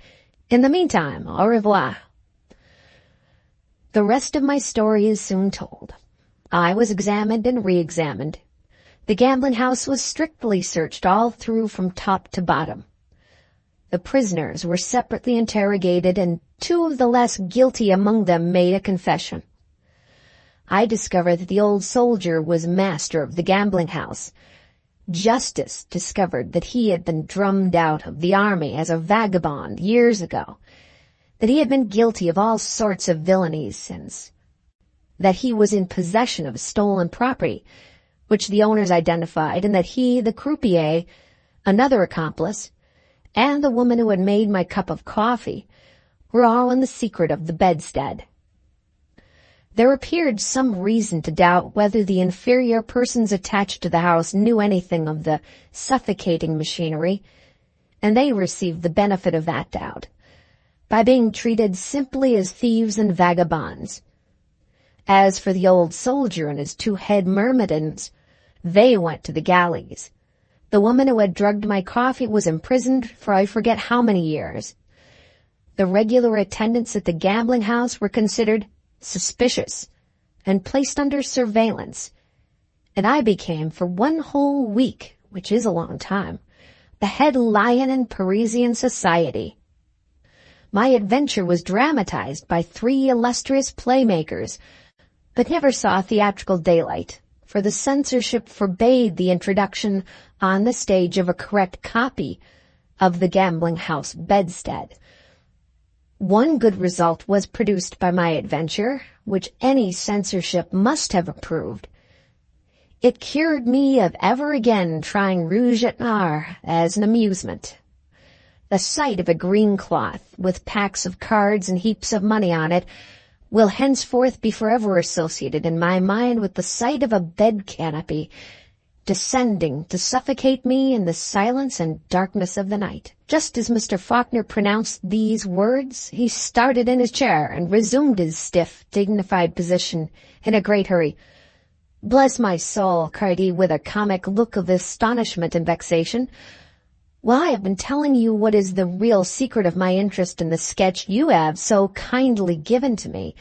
In the meantime, au revoir. The rest of my story is soon told. I was examined and re-examined. The gambling house was strictly searched all through from top to bottom. The prisoners were separately interrogated, and 2 of the less guilty among them made a confession. I discovered that the old soldier was master of the gambling house. Justice discovered that he had been drummed out of the army as a vagabond years ago, that he had been guilty of all sorts of villainies since, that he was in possession of stolen property, which the owners identified, and that he, the croupier, another accomplice, and the woman who had made my cup of coffee were all in the secret of the bedstead. There appeared some reason to doubt whether the inferior persons attached to the house knew anything of the suffocating machinery, and they received the benefit of that doubt by being treated simply as thieves and vagabonds. As for the old soldier and his 2 head myrmidons, they went to the galleys. The woman who had drugged my coffee was imprisoned for I forget how many years. The regular attendants at the gambling house were considered suspicious and placed under surveillance, and I became, for 1 whole week, which is a long time, the head lion in Parisian society. My adventure was dramatized by 3 illustrious playmakers, but never saw theatrical daylight, for the censorship forbade the introduction on the stage of a correct copy of the gambling house bedstead. One good result was produced by my adventure, which any censorship must have approved. It cured me of ever again trying rouge et noir as an amusement. The sight of a green cloth with packs of cards and heaps of money on it will henceforth be forever associated in my mind with the sight of a bed canopy descending to suffocate me in the silence and darkness of the night. Just as Mr. Faulkner pronounced these words, he started in his chair and resumed his stiff, dignified position in a great hurry. "Bless my soul," cried he with a comic look of astonishment and vexation. "Why, I have been telling you what is the real secret of my interest in the sketch you have so kindly given to me.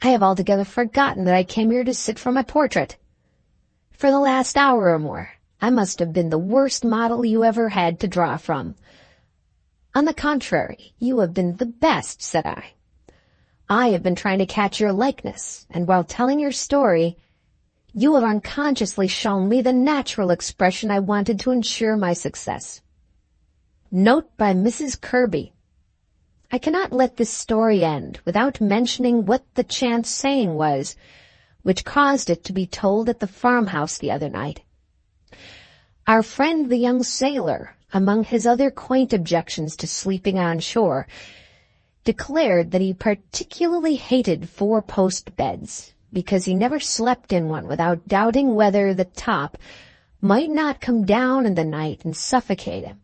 I have altogether forgotten that I came here to sit for my portrait. For the last hour or more, I must have been the worst model you ever had to draw from." "On the contrary, you have been the best," said I. "I have been trying to catch your likeness, and while telling your story, you have unconsciously shown me the natural expression I wanted to ensure my success." Note by Mrs. Kirby. I cannot let this story end without mentioning what the chance saying was, which caused it to be told at the farmhouse the other night. Our friend the young sailor, among his other quaint objections to sleeping on shore, declared that he particularly hated 4-post beds, because he never slept in one without doubting whether the top might not come down in the night and suffocate him.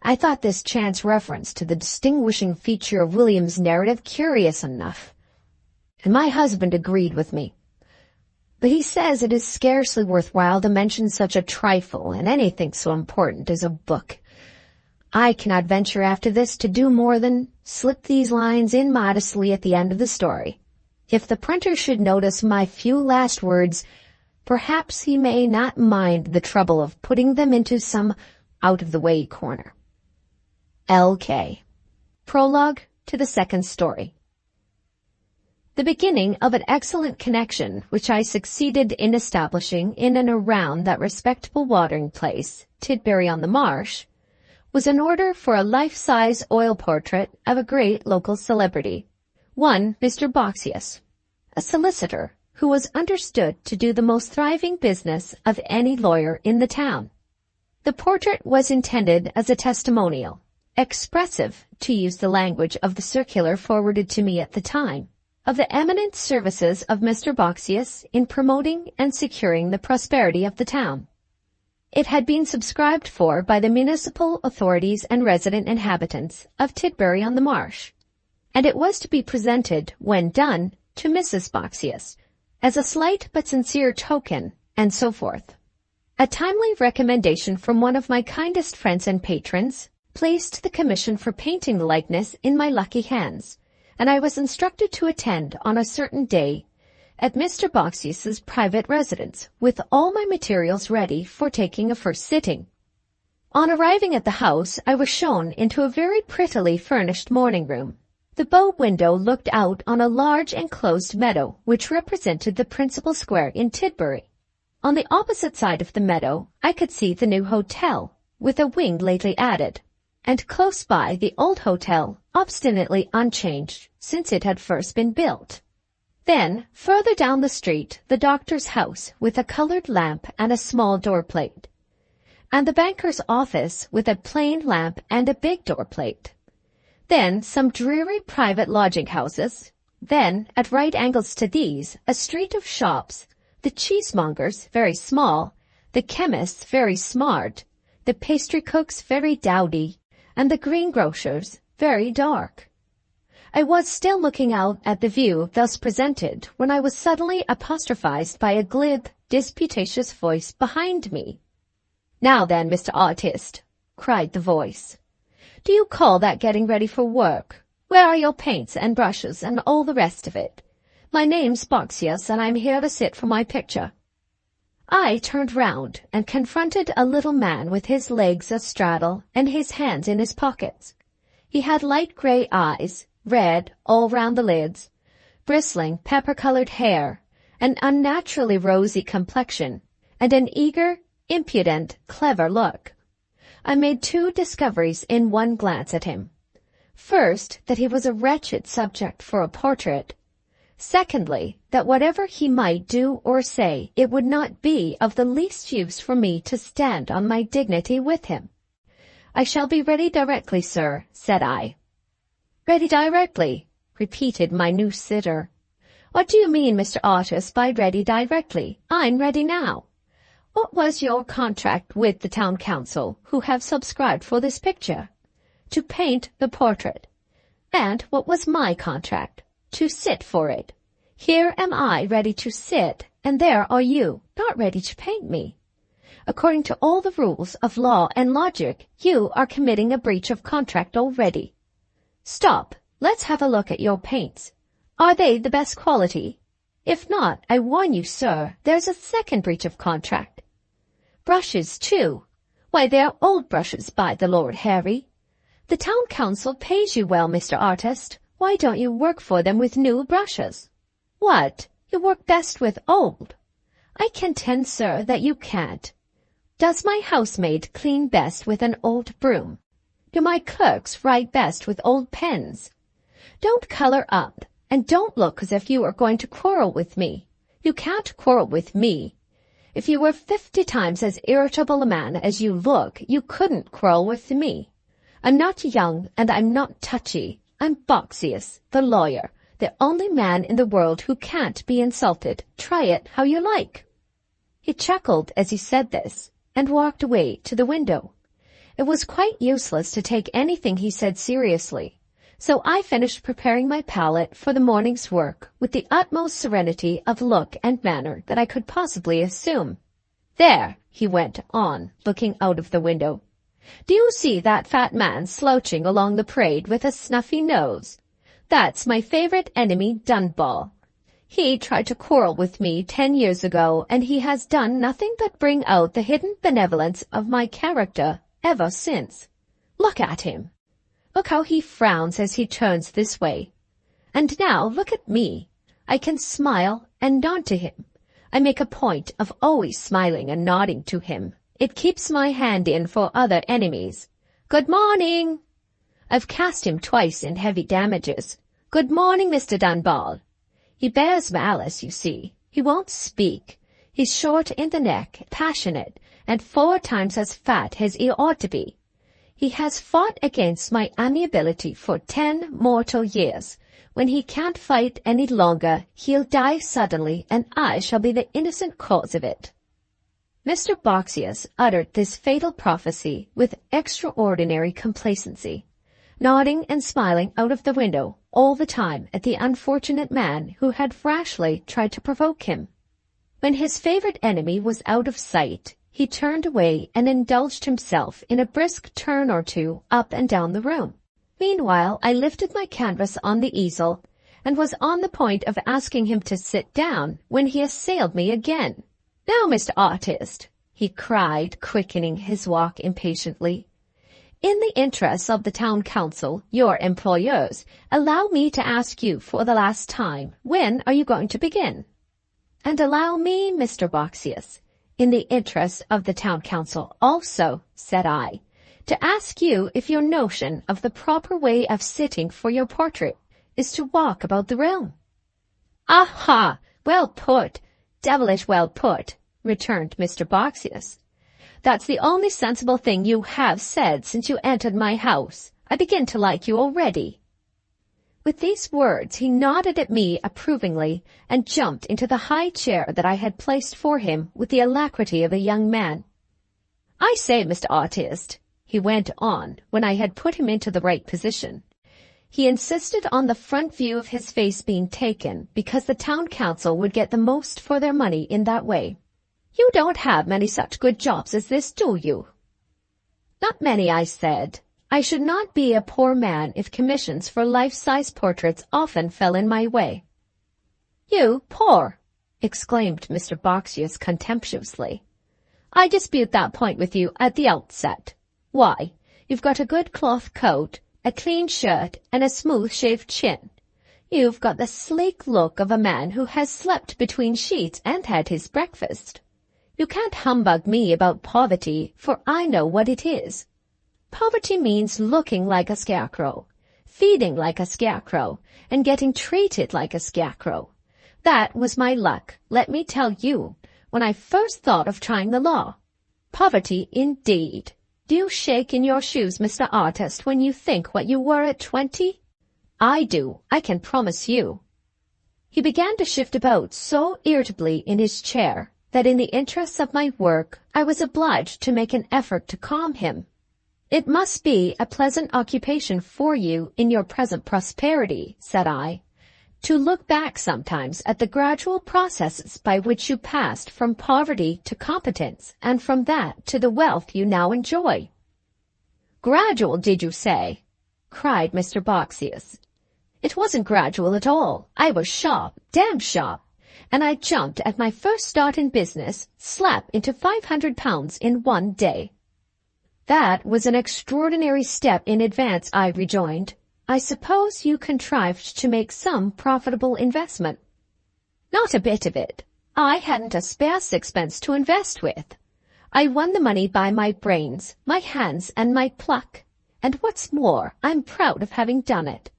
I thought this chance reference to the distinguishing feature of William's narrative curious enough, and my husband agreed with me. But he says it is scarcely worthwhile to mention such a trifle in anything so important as a book. I cannot venture after this to do more than slip these lines in modestly at the end of the story. If the printer should notice my few last words, perhaps he may not mind the trouble of putting them into some out-of-the-way corner. L.K. Prologue to the second story. The beginning of an excellent connection which I succeeded in establishing in and around that respectable watering place, Tidbury-on-the-Marsh, was an order for a life-size oil portrait of a great local celebrity, one Mr. Boxius, a solicitor who was understood to do the most thriving business of any lawyer in the town. The portrait was intended as a testimonial, expressive, to use the language of the circular forwarded to me at the time, of the eminent services of Mr. Boxius in promoting and securing the prosperity of the town. It had been subscribed for by the municipal authorities and resident inhabitants of Tidbury-on-the-Marsh, and it was to be presented, when done, to Mrs. Boxius, as a slight but sincere token, and so forth. A timely recommendation from one of my kindest friends and patrons placed the commission for painting the likeness in my lucky hands, and I was instructed to attend on a certain day at Mr. Boxius's private residence, with all my materials ready for taking a first sitting. On arriving at the house, I was shown into a very prettily furnished morning room. The bow window looked out on a large enclosed meadow, which represented the principal square in Tidbury. On the opposite side of the meadow, I could see the new hotel, with a wing lately added, and close by the old hotel, obstinately unchanged since it had first been built. Then, further down the street, the doctor's house with a colored lamp and a small door-plate, and the banker's office with a plain lamp and a big door-plate. Then some dreary private lodging-houses. Then, at right angles to these, a street of shops, the cheesemongers very small, the chemists very smart, the pastry cooks very dowdy, and the greengrocers very dark. I was still looking out at the view thus presented when I was suddenly apostrophized by a glib, disputatious voice behind me. "Now then, Mr. Artist," cried the voice, "do you call that getting ready for work? Where are your paints and brushes and all the rest of it? My name's Boxius, and I'm here to sit for my picture." I turned round and confronted a little man with his legs astraddle and his hands in his pockets. He had light grey eyes, red all round the lids, bristling pepper-coloured hair, an unnaturally rosy complexion, and an eager, impudent, clever look. I made two discoveries in one glance at him. First, that he was a wretched subject for a portrait. Secondly, that whatever he might do or say, it would not be of the least use for me to stand on my dignity with him. "I shall be ready directly, sir," said I. "Ready directly," repeated my new sitter. "What do you mean, Mr. Artist, by ready directly? I'm ready now. What was your contract with the town council, who have subscribed for this picture?" "To paint the portrait." "And what was my contract?" "To sit for it. Here am I ready to sit, and there are you, not ready to paint me. According to all the rules of law and logic, you are committing a breach of contract already. Stop, let's have a look at your paints. Are they the best quality? If not, I warn you, sir, there's a second breach of contract. Brushes, too. Why, they're old brushes, by the Lord Harry. The town council pays you well, Mr. Artist. Why don't you work for them with new brushes? What? You work best with old? I contend, sir, that you can't. Does my housemaid clean best with an old broom? Do my clerks write best with old pens? Don't colour up, and don't look as if you were going to quarrel with me. You can't quarrel with me. If you were 50 times as irritable a man as you look, you couldn't quarrel with me. I'm not young, and I'm not touchy. I'm Boxius, the lawyer, the only man in the world who can't be insulted. Try it how you like." He chuckled as he said this, and walked away to the window. It was quite useless to take anything he said seriously, so I finished preparing my palette for the morning's work with the utmost serenity of look and manner that I could possibly assume. "There," he went on, looking out of the window. "Do you see that fat man slouching along the parade with a snuffy nose? That's my favourite enemy, Dunball. He tried to quarrel with me 10 years ago, and he has done nothing but bring out the hidden benevolence of my character ever since. Look at him. Look how he frowns as he turns this way. And now look at me. I can smile and nod to him. I make a point of always smiling and nodding to him. It keeps my hand in for other enemies. Good morning. I've cast him twice in heavy damages. Good morning, Mr. Dunball. He bears malice, you see. He won't speak. He's short in the neck, passionate, and 4 times as fat as he ought to be. He has fought against my amiability for 10 mortal years. When he can't fight any longer, he'll die suddenly, and I shall be the innocent cause of it." Mr. Boxius uttered this fatal prophecy with extraordinary complacency, nodding and smiling out of the window all the time at the unfortunate man who had rashly tried to provoke him. When his favourite enemy was out of sight, he turned away and indulged himself in a brisk turn or two up and down the room. Meanwhile, I lifted my canvas on the easel and was on the point of asking him to sit down when he assailed me again. "Now, Mr. Artist," he cried, quickening his walk impatiently, "in the interests of the town council, your employers, allow me to ask you for the last time, when are you going to begin? And allow me, Mr. Boxius, in the interests of the town council also," said I, "to ask you if your notion of the proper way of sitting for your portrait is to walk about the room." "Aha! Well put! Devilish well put," returned Mr. Boxius. "That's the only sensible thing you have said since you entered my house. I begin to like you already." With these words he nodded at me approvingly and jumped into the high chair that I had placed for him with the alacrity of a young man. "I say, Mr. Artist," he went on, when I had put him into the right position, He insisted on the front view of his face being taken because the town council would get the most for their money in that way. "You don't have many such good jobs as this, do you?" "Not many," I said. "I should not be a poor man if commissions for life-size portraits often fell in my way." "You poor!" exclaimed Mr. Boxius contemptuously. "I dispute that point with you at the outset. Why, you've got a good cloth coat, a clean shirt, and a smooth-shaved chin. You've got the sleek look of a man who has slept between sheets and had his breakfast. You can't humbug me about poverty, for I know what it is. Poverty means looking like a scarecrow, feeding like a scarecrow, and getting treated like a scarecrow. That was my luck, let me tell you, when I first thought of trying the law. Poverty indeed. Do you shake in your shoes, Mr. Artist, when you think what you were at 20? I do, I can promise you." He began to shift about so irritably in his chair that in the interests of my work I was obliged to make an effort to calm him. "It must be a pleasant occupation for you in your present prosperity," said I, "to look back sometimes at the gradual processes by which you passed from poverty to competence, and from that to the wealth you now enjoy." "Gradual, did you say?" cried Mr. Boxius. "It wasn't gradual at all. I was sharp, damn sharp, and I jumped at my first start in business, slap into £500 in one day." "That was an extraordinary step in advance," I rejoined. "I suppose you contrived to make some profitable investment." "Not a bit of it. I hadn't a spare sixpence to invest with. I won the money by my brains, my hands, and my pluck. And what's more, I'm proud of having done it.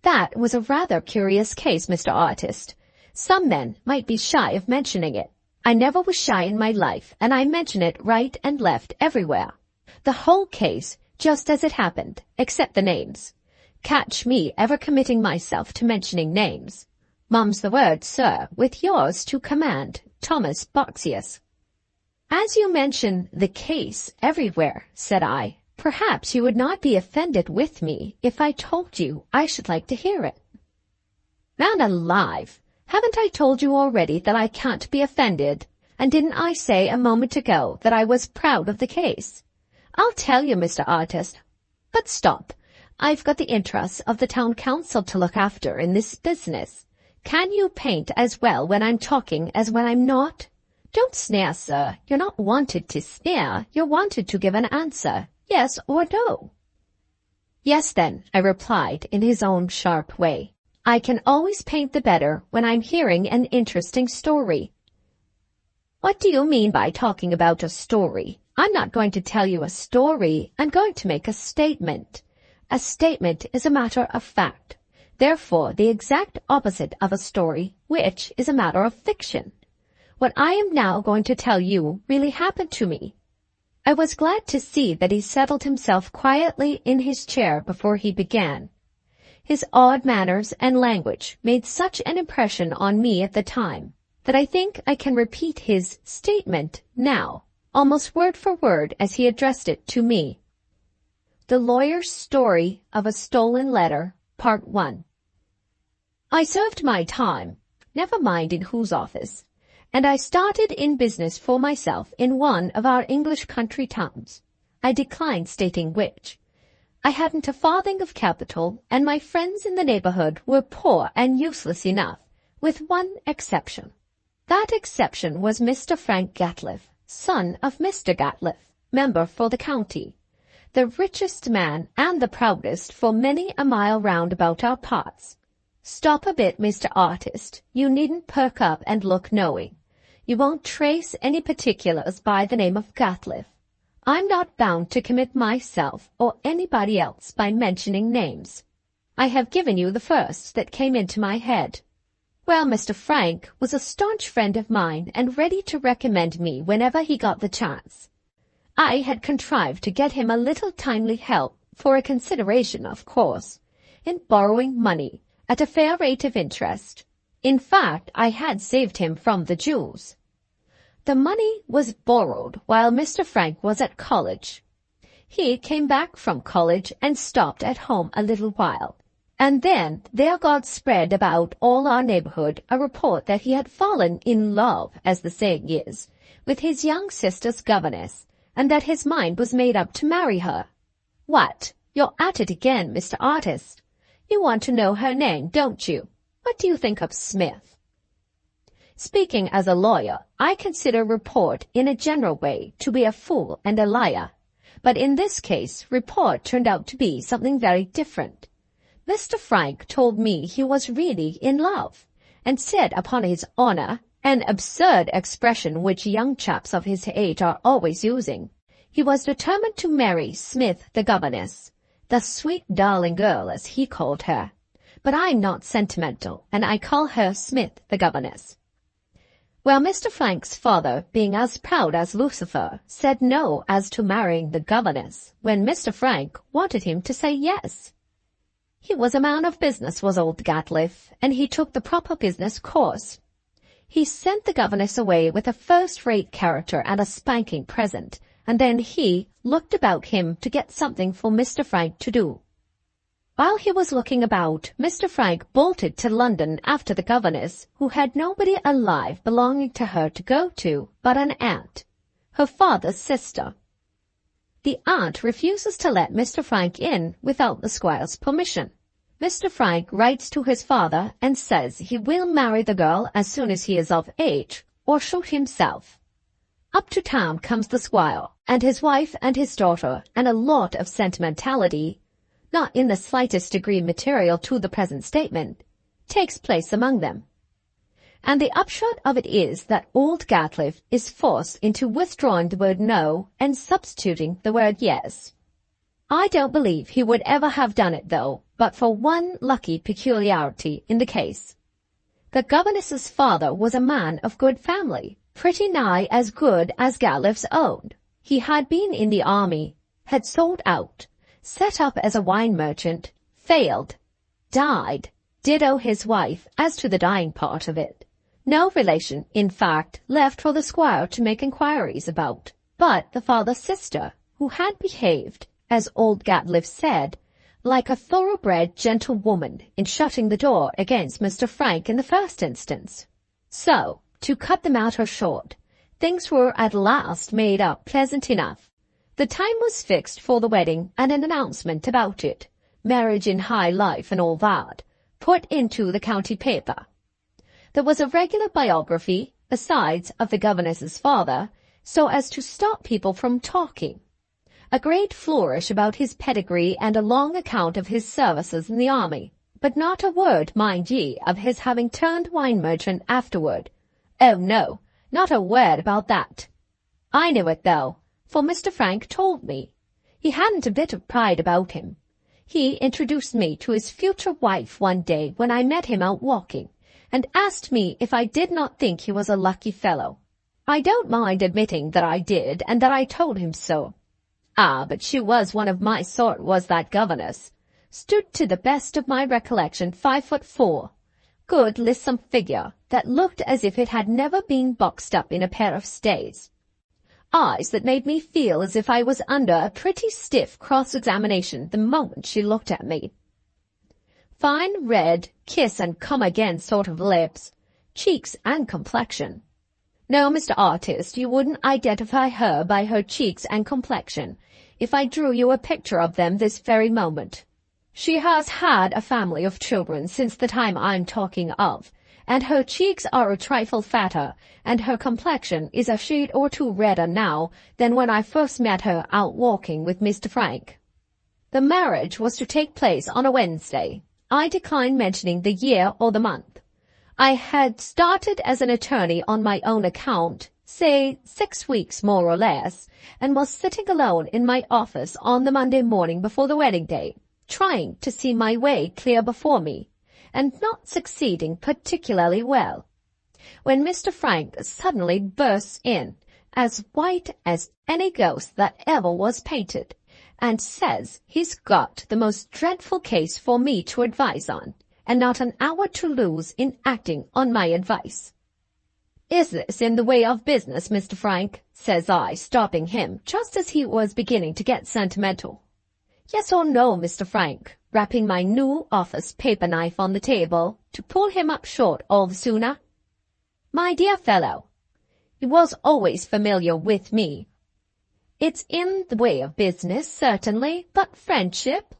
That was a rather curious case, Mr. Artist. Some men might be shy of mentioning it. I never was shy in my life, and I mention it right and left everywhere. The whole case, just as it happened, except the names. Catch me ever committing myself to mentioning names. Mum's the word, sir, with yours to command, Thomas Boxius." "As you mention the case everywhere," said I, "perhaps you would not be offended with me if I told you I should like to hear it." "Man alive! Haven't I told you already that I can't be offended? And didn't I say a moment ago that I was proud of the case? I'll tell you, Mr. Artist. But stop. I've got the interests of the town council to look after in this business. Can you paint as well when I'm talking as when I'm not? Don't sneer, sir. You're not wanted to sneer. You're wanted to give an answer, yes or no." "Yes, then," I replied in his own sharp way. "I can always paint the better when I'm hearing an interesting story." "What do you mean by talking about a story? I'm not going to tell you a story. I'm going to make a statement. A statement is a matter of fact, therefore the exact opposite of a story, which is a matter of fiction. What I am now going to tell you really happened to me." I was glad to see that he settled himself quietly in his chair before he began. His odd manners and language made such an impression on me at the time that I think I can repeat his statement now, almost word for word as he addressed it to me. The Lawyer's Story of a Stolen Letter, Part 1. I served my time, never mind in whose office, and I started in business for myself in one of our English country towns. I decline stating which. I hadn't a farthing of capital, and my friends in the neighborhood were poor and useless enough, with one exception. That exception was Mr. Frank Gatliff, son of Mr. Gatliff, member for the county, the richest man and the proudest for many a mile round about our parts. Stop a bit, Mr. Artist. You needn't perk up and look knowing. You won't trace any particulars by the name of Gatliff. I'm not bound to commit myself or anybody else by mentioning names. I have given you the first that came into my head. Well, Mr. Frank was a staunch friend of mine and ready to recommend me whenever he got the chance. I had contrived to get him a little timely help, for a consideration, of course, in borrowing money at a fair rate of interest. In fact, I had saved him from the Jews. The money was borrowed while Mr. Frank was at college. He came back from college and stopped at home a little while, And then there got spread about all our neighborhood a report that he had fallen in love, as the saying is, with his young sister's governess, and that his mind was made up to marry her. What? You're at it again, Mr. Artist. You want to know her name, don't you? What do you think of Smith? Speaking as a lawyer, I consider report in a general way to be a fool and a liar. But in this case, report turned out to be something very different. Mr. Frank told me he was really in love, and said upon his honor, an absurd expression which young chaps of his age are always using, he was determined to marry Smith the governess, the sweet darling girl as he called her. But I'm not sentimental, and I call her Smith the governess. Well, Mr. Frank's father, being as proud as Lucifer, said no as to marrying the governess, when Mr. Frank wanted him to say yes. He was a man of business, was old Gatliffe, and he took the proper business course. He sent the governess away with a first-rate character and a spanking present, and then he looked about him to get something for Mr. Frank to do. While he was looking about, Mr. Frank bolted to London after the governess, who had nobody alive belonging to her to go to but an aunt, her father's sister. The aunt refuses to let Mr. Frank in without the squire's permission. Mr. Frank writes to his father and says he will marry the girl as soon as he is of age, or shoot himself. Up to town comes the squire, and his wife and his daughter, and a lot of sentimentality, not in the slightest degree material to the present statement, takes place among them. And the upshot of it is that old Gatliffe is forced into withdrawing the word no and substituting the word yes. I don't believe he would ever have done it, though, but for one lucky peculiarity in the case. The governess's father was a man of good family, pretty nigh as good as Gatliffe's own. He had been in the army, had sold out, set up as a wine merchant, failed, died, ditto his wife as to the dying part of it. No relation, in fact, left for the squire to make inquiries about, but the father's sister, who had behaved, as old Gatliffe said, like a thoroughbred gentlewoman in shutting the door against Mr. Frank in the first instance. So, to cut the matter short, things were at last made up pleasant enough. The time was fixed for the wedding and an announcement about it, marriage in high life and all that, put into the county paper. There was a regular biography, besides, of the governess's father, so as to stop people from talking. A great flourish about his pedigree and a long account of his services in the army, but not a word, mind ye, of his having turned wine merchant afterward. Oh no, not a word about that. I knew it, though, for Mr. Frank told me. He hadn't a bit of pride about him. He introduced me to his future wife one day when I met him out walking, and asked me if I did not think he was a lucky fellow. I don't mind admitting that I did, and that I told him so. Ah, but she was one of my sort, was that governess. Stood to the best of my recollection 5'4", good lissom figure that looked as if it had never been boxed up in a pair of stays. Eyes that made me feel as if I was under a pretty stiff cross-examination the moment she looked at me. Fine red, kiss-and-come-again sort of lips, cheeks and complexion. No, Mr. Artist, you wouldn't identify her by her cheeks and complexion if I drew you a picture of them this very moment. She has had a family of children since the time I'm talking of, and her cheeks are a trifle fatter, and her complexion is a shade or two redder now than when I first met her out walking with Mr. Frank. The marriage was to take place on a Wednesday. I decline mentioning the year or the month. I had started as an attorney on my own account, say 6 weeks more or less, and was sitting alone in my office on the Monday morning before the wedding day, trying to see my way clear before me, and not succeeding particularly well, when Mr. Frank suddenly bursts in, as white as any ghost that ever was painted, and says he's got the most dreadful case for me to advise on, and not an hour to lose in acting on my advice. "Is this in the way of business, Mr. Frank?" says I, stopping him just as he was beginning to get sentimental. "Yes or no, Mr. Frank?" rapping my new office paper knife on the table to pull him up short all the sooner. My dear fellow, he was always familiar with me. It's in the way of business, certainly, but friendship.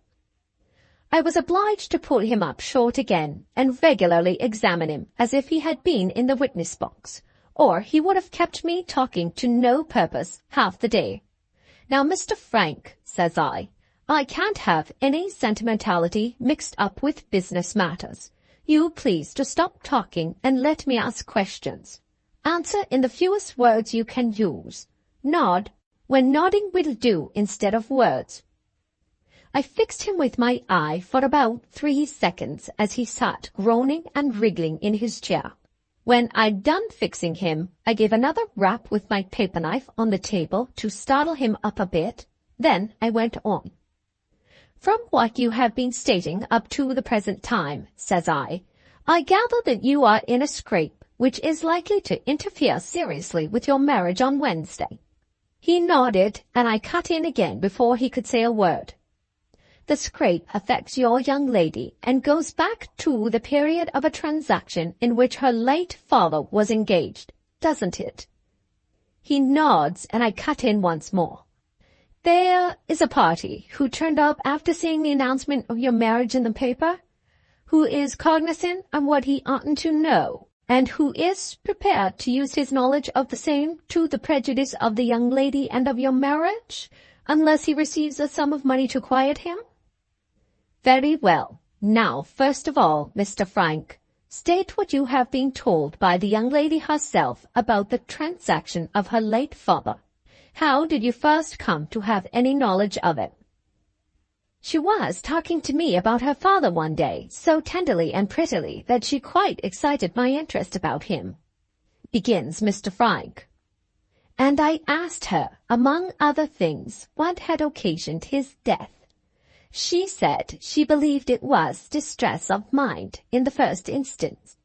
I was obliged to pull him up short again and regularly examine him as if he had been in the witness box, or he would have kept me talking to no purpose half the day. Now, Mr. Frank, says I can't have any sentimentality mixed up with business matters. You please to stop talking and let me ask questions. Answer in the fewest words you can use. Nod when nodding will do instead of words. I fixed him with my eye for about 3 seconds as he sat groaning and wriggling in his chair. When I'd done fixing him, I gave another rap with my paper knife on the table to startle him up a bit. Then I went on. From what you have been stating up to the present time, says I gather that you are in a scrape which is likely to interfere seriously with your marriage on Wednesday. He nodded, and I cut in again before he could say a word. The scrape affects your young lady and goes back to the period of a transaction in which her late father was engaged, doesn't it? He nods, and I cut in once more. There is a party who turned up after seeing the announcement of your marriage in the paper, who is cognizant of what he oughtn't to know, and who is prepared to use his knowledge of the same to the prejudice of the young lady and of your marriage, unless he receives a sum of money to quiet him? Very well. Now, first of all, Mr. Frank, state what you have been told by the young lady herself about the transaction of her late father. How did you first come to have any knowledge of it? She was talking to me about her father one day, so tenderly and prettily that she quite excited my interest about him, begins Mr. Frank. And I asked her, among other things, what had occasioned his death. She said she believed it was distress of mind in the first instance,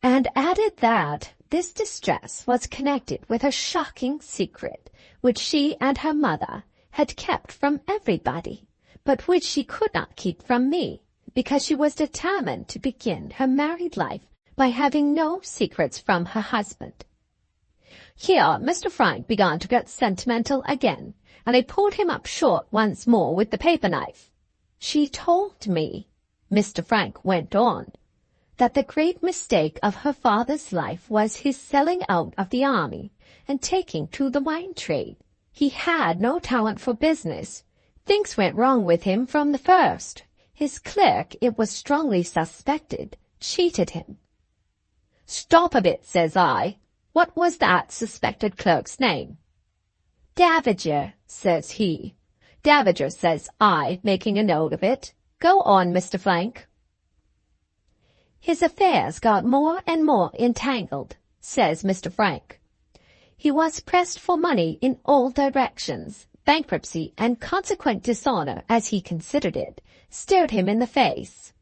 and added that this distress was connected with a shocking secret which she and her mother had kept from everybody, but which she could not keep from me, because she was determined to begin her married life by having no secrets from her husband. Here Mr. Frank began to get sentimental again, and I pulled him up short once more with the paper knife. She told me, Mr. Frank went on, that the great mistake of her father's life was his selling out of the army and taking to the wine trade. He had no talent for business. Things went wrong with him from the first. His clerk, it was strongly suspected, cheated him. Stop a bit, says I. What was that suspected clerk's name? Davager, says he. Davager, says I, making a note of it. Go on, Mr. Frank. His affairs got more and more entangled, says Mr. Frank. He was pressed for money in all directions. Bankruptcy and consequent dishonor, as he considered it, stared him in the face.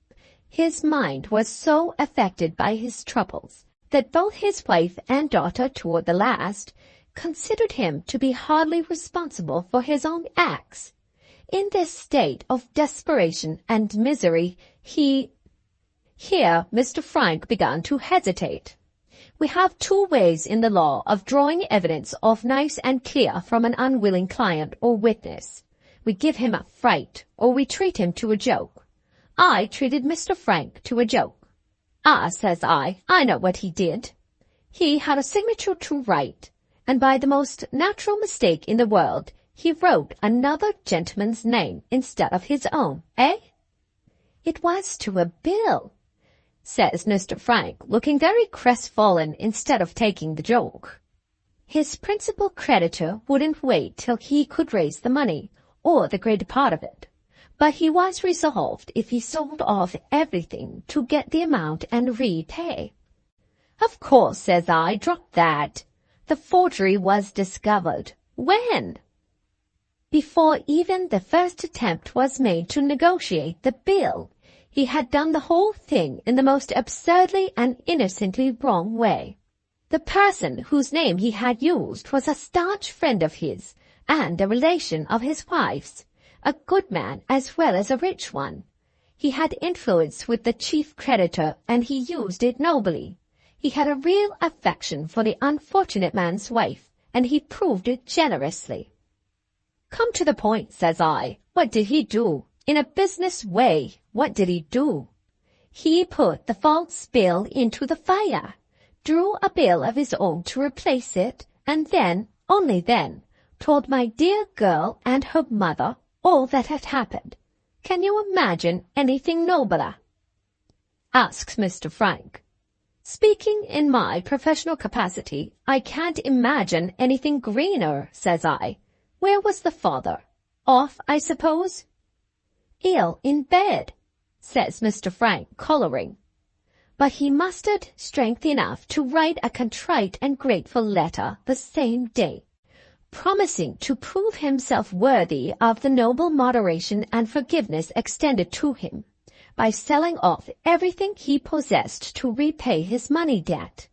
His mind was so affected by his troubles that both his wife and daughter, toward the last, considered him to be hardly responsible for his own acts. In this state of desperation and misery, Here Mr. Frank began to hesitate. We have 2 ways in the law of drawing evidence of nice and clear from an unwilling client or witness. We give him a fright, or we treat him to a joke. I treated Mr. Frank to a joke. Ah, says I know what he did. He had a signature to write, and by the most natural mistake in the world, he wrote another gentleman's name instead of his own, eh? It was to a bill, says Mr. Frank, looking very crestfallen instead of taking the joke. His principal creditor wouldn't wait till he could raise the money, or the greater part of it. But he was resolved, if he sold off everything, to get the amount and repay. Of course, says I, drop that. The forgery was discovered. When? Before even the first attempt was made to negotiate the bill. He had done the whole thing in the most absurdly and innocently wrong way. The person whose name he had used was a staunch friend of his, and a relation of his wife's, a good man as well as a rich one. He had influence with the chief creditor, and he used it nobly. He had a real affection for the unfortunate man's wife, and he proved it generously. Come to the point, says I. What did he do? In a business way, what did he do? He put the false bill into the fire, drew a bill of his own to replace it, and then, only then, told my dear girl and her mother all that had happened. Can you imagine anything nobler? Asks Mr. Frank. Speaking in my professional capacity, I can't imagine anything greener, says I. Where was the father? Off, I suppose? Ill in bed, says Mr. Frank, colouring. But he mustered strength enough to write a contrite and grateful letter the same day, promising to prove himself worthy of the noble moderation and forgiveness extended to him, by selling off everything he possessed to repay his money debt.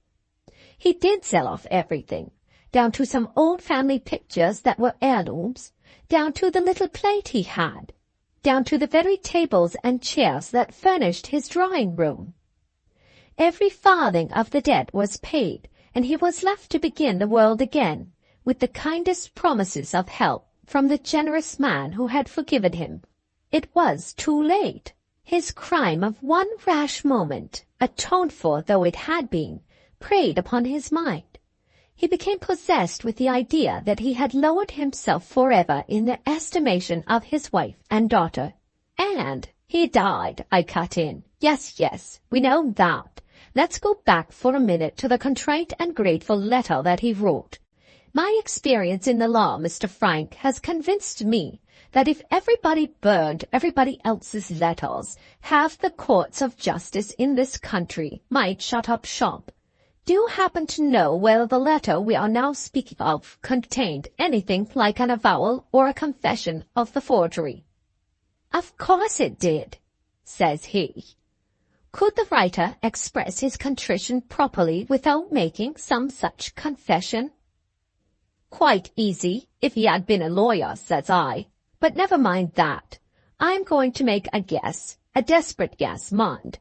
He did sell off everything, down to some old family pictures that were heirlooms, down to the little plate he had, down to the very tables and chairs that furnished his drawing-room. Every farthing of the debt was paid, and he was left to begin the world again, with the kindest promises of help from the generous man who had forgiven him. It was too late. His crime of one rash moment, atoned for though it had been, preyed upon his mind. He became possessed with the idea that he had lowered himself forever in the estimation of his wife and daughter. And he died, I cut in. Yes, we know that. Let's go back for a minute to the contrite and grateful letter that he wrote. My experience in the law, Mr. Frank, has convinced me that if everybody burned everybody else's letters, half the courts of justice in this country might shut up shop. Do you happen to know whether the letter we are now speaking of contained anything like an avowal or a confession of the forgery? Of course it did, says he. Could the writer express his contrition properly without making some such confession? Quite easy, if he had been a lawyer, says I. But never mind that. I'm going to make a guess, a desperate guess, mind.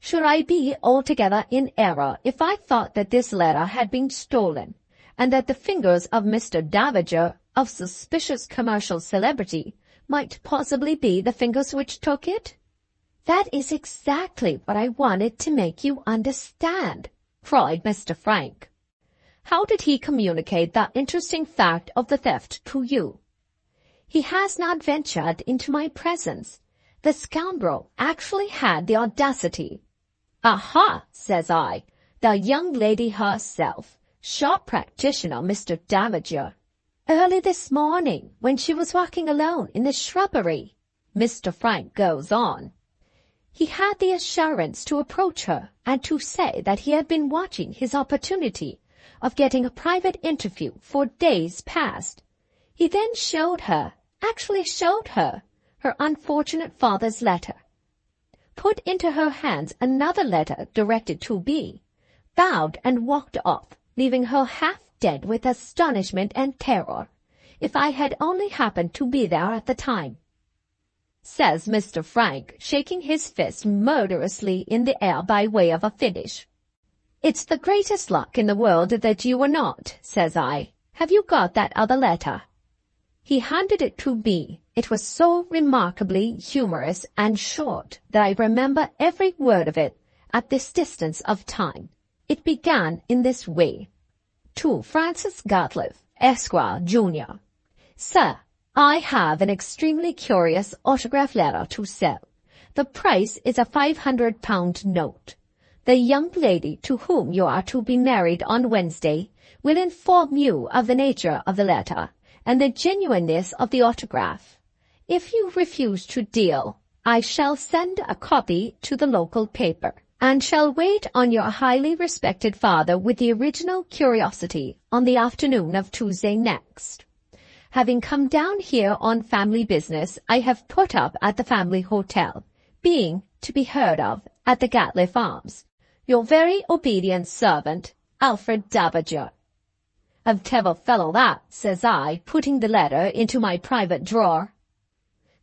Should I be altogether in error if I thought that this letter had been stolen, and that the fingers of Mr. Davager, of suspicious commercial celebrity, might possibly be the fingers which took it? That is exactly what I wanted to make you understand, cried Mr. Frank. How did he communicate that interesting fact of the theft to you? He has not ventured into my presence. The scoundrel actually had the audacity. Aha, says I, the young lady herself, shop practitioner Mr. Davager. Early this morning, when she was walking alone in the shrubbery, Mr. Frank goes on. He had the assurance to approach her and to say that he had been watching his opportunity of getting a private interview for days past. He then actually showed her, her unfortunate father's letter, put into her hands another letter directed to B, bowed and walked off, leaving her half dead with astonishment and terror. If I had only happened to be there at the time, says Mr. Frank, shaking his fist murderously in the air by way of a finish. It's the greatest luck in the world that you were not, says I. Have you got that other letter? He handed it to me. It was so remarkably humorous and short that I remember every word of it at this distance of time. It began in this way. To Francis Gatliff, Esquire, Jr. Sir, I have an extremely curious autograph letter to sell. The price is a £500 note. The young lady to whom you are to be married on Wednesday will inform you of the nature of the letter and the genuineness of the autograph. If you refuse to deal, I shall send a copy to the local paper, and shall wait on your highly respected father with the original curiosity on the afternoon of Tuesday next. Having come down here on family business, I have put up at the family hotel, being to be heard of at the Gatliff Arms. Your very obedient servant, Alfred Davager. A clever fellow that, says I, putting the letter into my private drawer.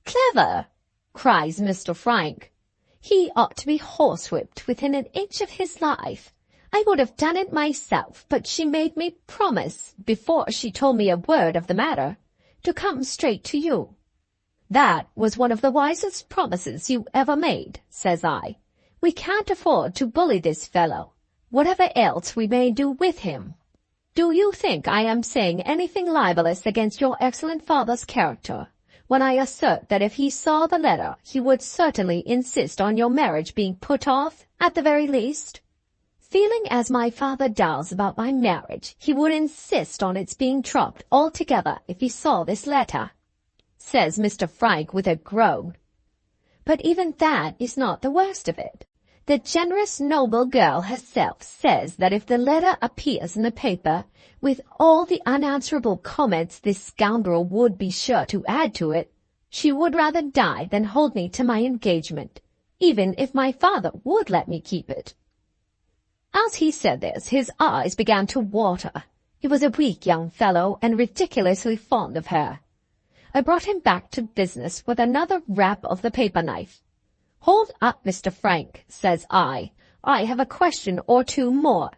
Clever, cries Mr. Frank. He ought to be horsewhipped within an inch of his life. I would have done it myself, but she made me promise, before she told me a word of the matter, to come straight to you. That was one of the wisest promises you ever made, says I. We can't afford to bully this fellow, whatever else we may do with him. Do you think I am saying anything libelous against your excellent father's character, when I assert that if he saw the letter, he would certainly insist on your marriage being put off, at the very least? Feeling as my father does about my marriage, he would insist on its being dropped altogether if he saw this letter, says Mr. Frank with a groan. But even that is not the worst of it. The generous, noble girl herself says that if the letter appears in the paper, with all the unanswerable comments this scoundrel would be sure to add to it, she would rather die than hold me to my engagement, even if my father would let me keep it. As he said this, his eyes began to water. He was a weak young fellow and ridiculously fond of her. I brought him back to business with another rap of the paper knife. Hold up, Mr. Frank, says I have a question or two more.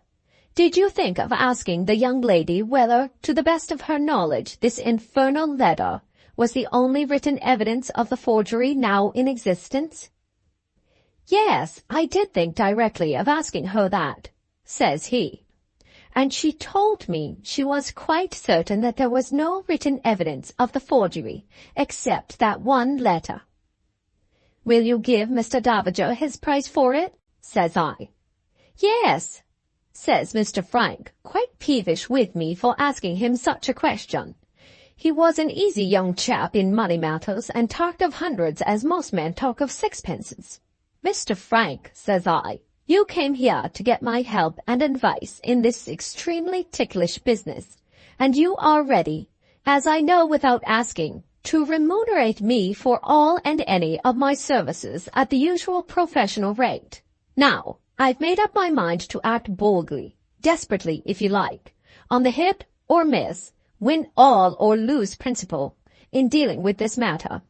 Did you think of asking the young lady whether, to the best of her knowledge, this infernal letter was the only written evidence of the forgery now in existence? Yes, I did think directly of asking her that, says he. And she told me she was quite certain that there was no written evidence of the forgery, except that one letter. Will you give Mr. Davager his price for it? Says I. Yes, says Mr. Frank, quite peevish with me for asking him such a question. He was an easy young chap in money matters, and talked of hundreds as most men talk of sixpences. Mr. Frank, says I, you came here to get my help and advice in this extremely ticklish business, and you are ready, as I know without asking, to remunerate me for all and any of my services at the usual professional rate. Now, I've made up my mind to act boldly, desperately if you like, on the hit or miss, win all or lose principle, in dealing with this matter.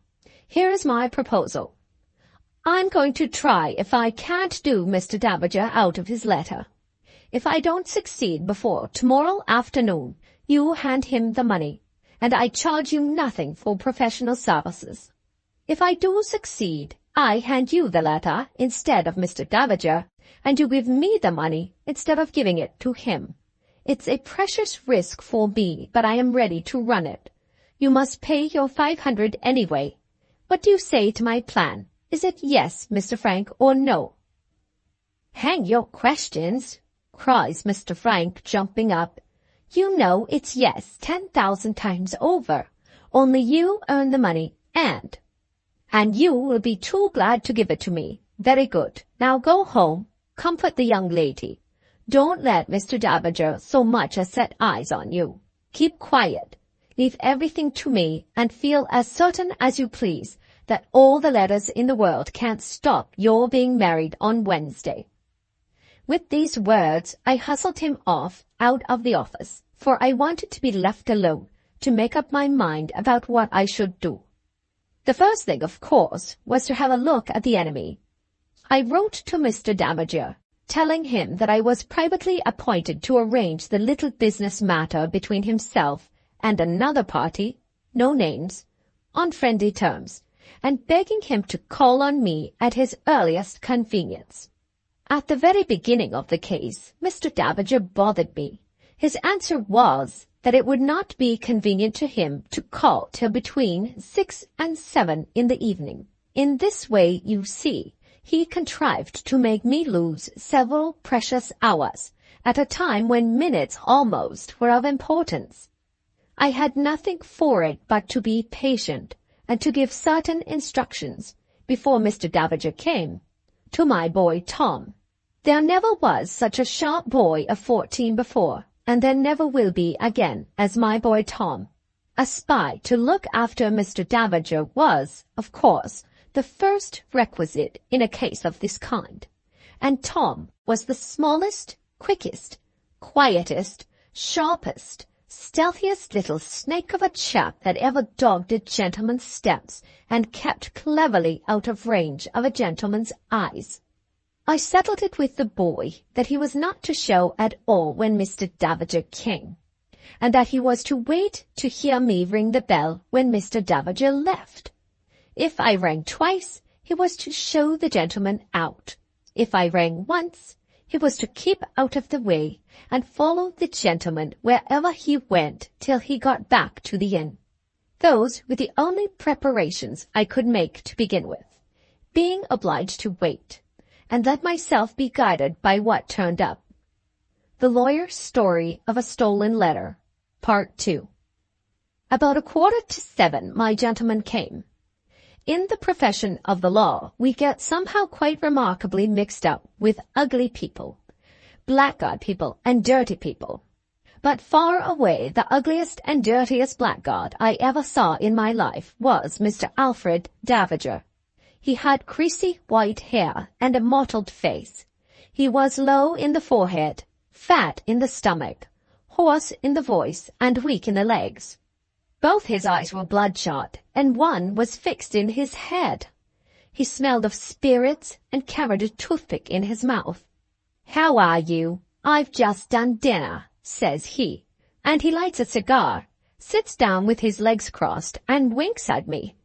Here is my proposal. I'm going to try if I can't do Mr. Davager out of his letter. If I don't succeed before tomorrow afternoon, you hand him the money, and I charge you nothing for professional services. If I do succeed, I hand you the letter instead of Mr. Davager, and you give me the money instead of giving it to him. It's a precious risk for me, but I am ready to run it. You must pay your 500 anyway. What do you say to my plan? Is it yes, Mr. Frank, or no? Hang your questions, cries Mr. Frank, jumping up. You know it's yes 10,000 times over. Only you earn the money, and you will be too glad to give it to me. Very good. Now go home. Comfort the young lady. Don't let Mr. Davager so much as set eyes on you. Keep quiet. Leave everything to me, and feel as certain as you please that all the letters in the world can't stop your being married on Wednesday. With these words, I hustled him off out of the office, for I wanted to be left alone to make up my mind about what I should do. The first thing, of course, was to have a look at the enemy. I wrote to Mr. Davager, telling him that I was privately appointed to arrange the little business matter between himself and another party, no names, on friendly terms, and begging him to call on me at his earliest convenience. At the very beginning of the case, Mr. Davager bothered me. His answer was that it would not be convenient to him to call till between 6 and 7 in the evening. In this way, you see, he contrived to make me lose several precious hours at a time when minutes almost were of importance. I had nothing for it but to be patient and to give certain instructions before Mr. Davager came to my boy Tom. There never was such a sharp boy of 14 before, and there never will be again, as my boy Tom. A spy to look after Mr. Davager was, of course, the first requisite in a case of this kind, and Tom was the smallest, quickest, quietest, sharpest, stealthiest little snake of a chap that ever dogged a gentleman's steps and kept cleverly out of range of a gentleman's eyes. I settled it with the boy that he was not to show at all when Mr. Davager came, and that he was to wait to hear me ring the bell when Mr. Davager left. If I rang twice, he was to show the gentleman out. If I rang once, he was to keep out of the way and follow the gentleman wherever he went till he got back to the inn. Those were the only preparations I could make to begin with, being obliged to wait, and let myself be guided by what turned up. The Lawyer's Story of a Stolen Letter, Part 2. About 6:45 my gentleman came. In the profession of the law, we get somehow quite remarkably mixed up with ugly people, blackguard people, and dirty people. But far away the ugliest and dirtiest blackguard I ever saw in my life was Mr. Alfred Davager. He had greasy white hair and a mottled face. He was low in the forehead, fat in the stomach, hoarse in the voice, and weak in the legs. Both his eyes were bloodshot, and one was fixed in his head. He smelled of spirits and carried a toothpick in his mouth. "How are you? I've just done dinner," says he, and he lights a cigar, sits down with his legs crossed, and winks at me.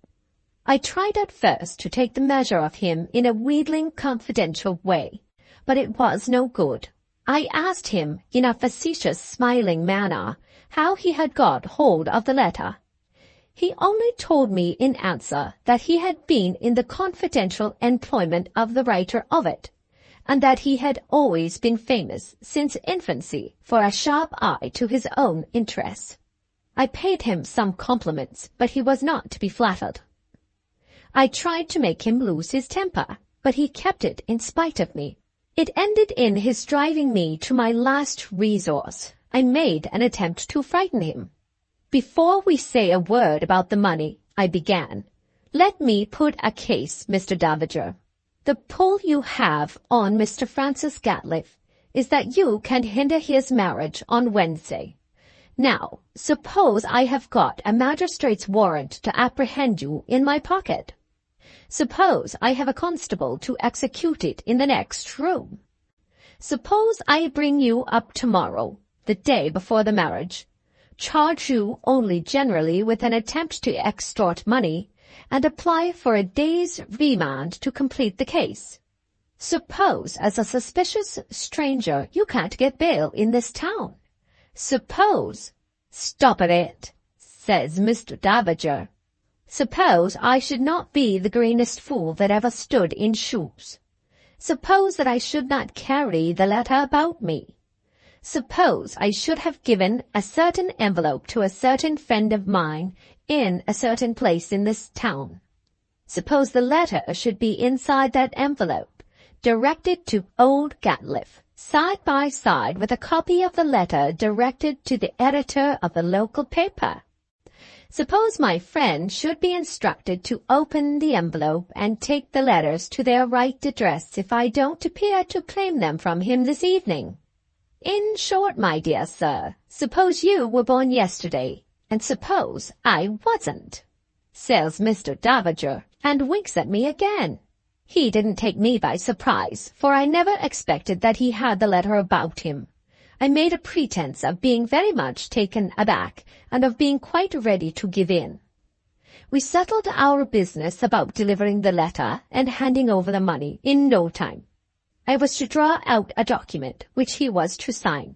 I tried at first to take the measure of him in a wheedling, confidential way, but it was no good. I asked him, in a facetious, smiling manner, how he had got hold of the letter. He only told me in answer that he had been in the confidential employment of the writer of it, and that he had always been famous since infancy for a sharp eye to his own interests. I paid him some compliments, but he was not to be flattered. I tried to make him lose his temper, but he kept it in spite of me. It ended in his driving me to my last resource. I made an attempt to frighten him. "Before we say a word about the money," I began, "let me put a case, Mr. Davager. The pull you have on Mr. Francis Gatliffe is that you can hinder his marriage on Wednesday. Now, suppose I have got a magistrate's warrant to apprehend you in my pocket. Suppose I have a constable to execute it in the next room. Suppose I bring you up tomorrow, the day before the marriage, charge you only generally with an attempt to extort money, and apply for a day's remand to complete the case. Suppose, as a suspicious stranger, you can't get bail in this town. Suppose—" "Stop a bit," says Mr. Davager. "Suppose I should not be the greenest fool that ever stood in shoes. Suppose that I should not carry the letter about me. Suppose I should have given a certain envelope to a certain friend of mine in a certain place in this town. Suppose the letter should be inside that envelope, directed to old Gatliffe, side by side with a copy of the letter directed to the editor of the local paper. Suppose my friend should be instructed to open the envelope and take the letters to their right address if I don't appear to claim them from him this evening. In short, my dear sir, suppose you were born yesterday, and suppose I wasn't," says Mr. Davager, and winks at me again. He didn't take me by surprise, for I never expected that he had the letter about him. I made a pretense of being very much taken aback and of being quite ready to give in. We settled our business about delivering the letter and handing over the money in no time. I was to draw out a document which he was to sign.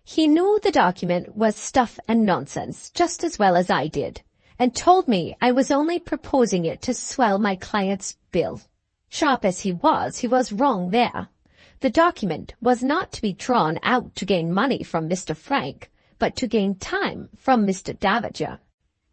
He knew the document was stuff and nonsense just as well as I did, and told me I was only proposing it to swell my client's bill. Sharp as he was wrong there. The document was not to be drawn out to gain money from Mr. Frank, but to gain time from Mr. Davager.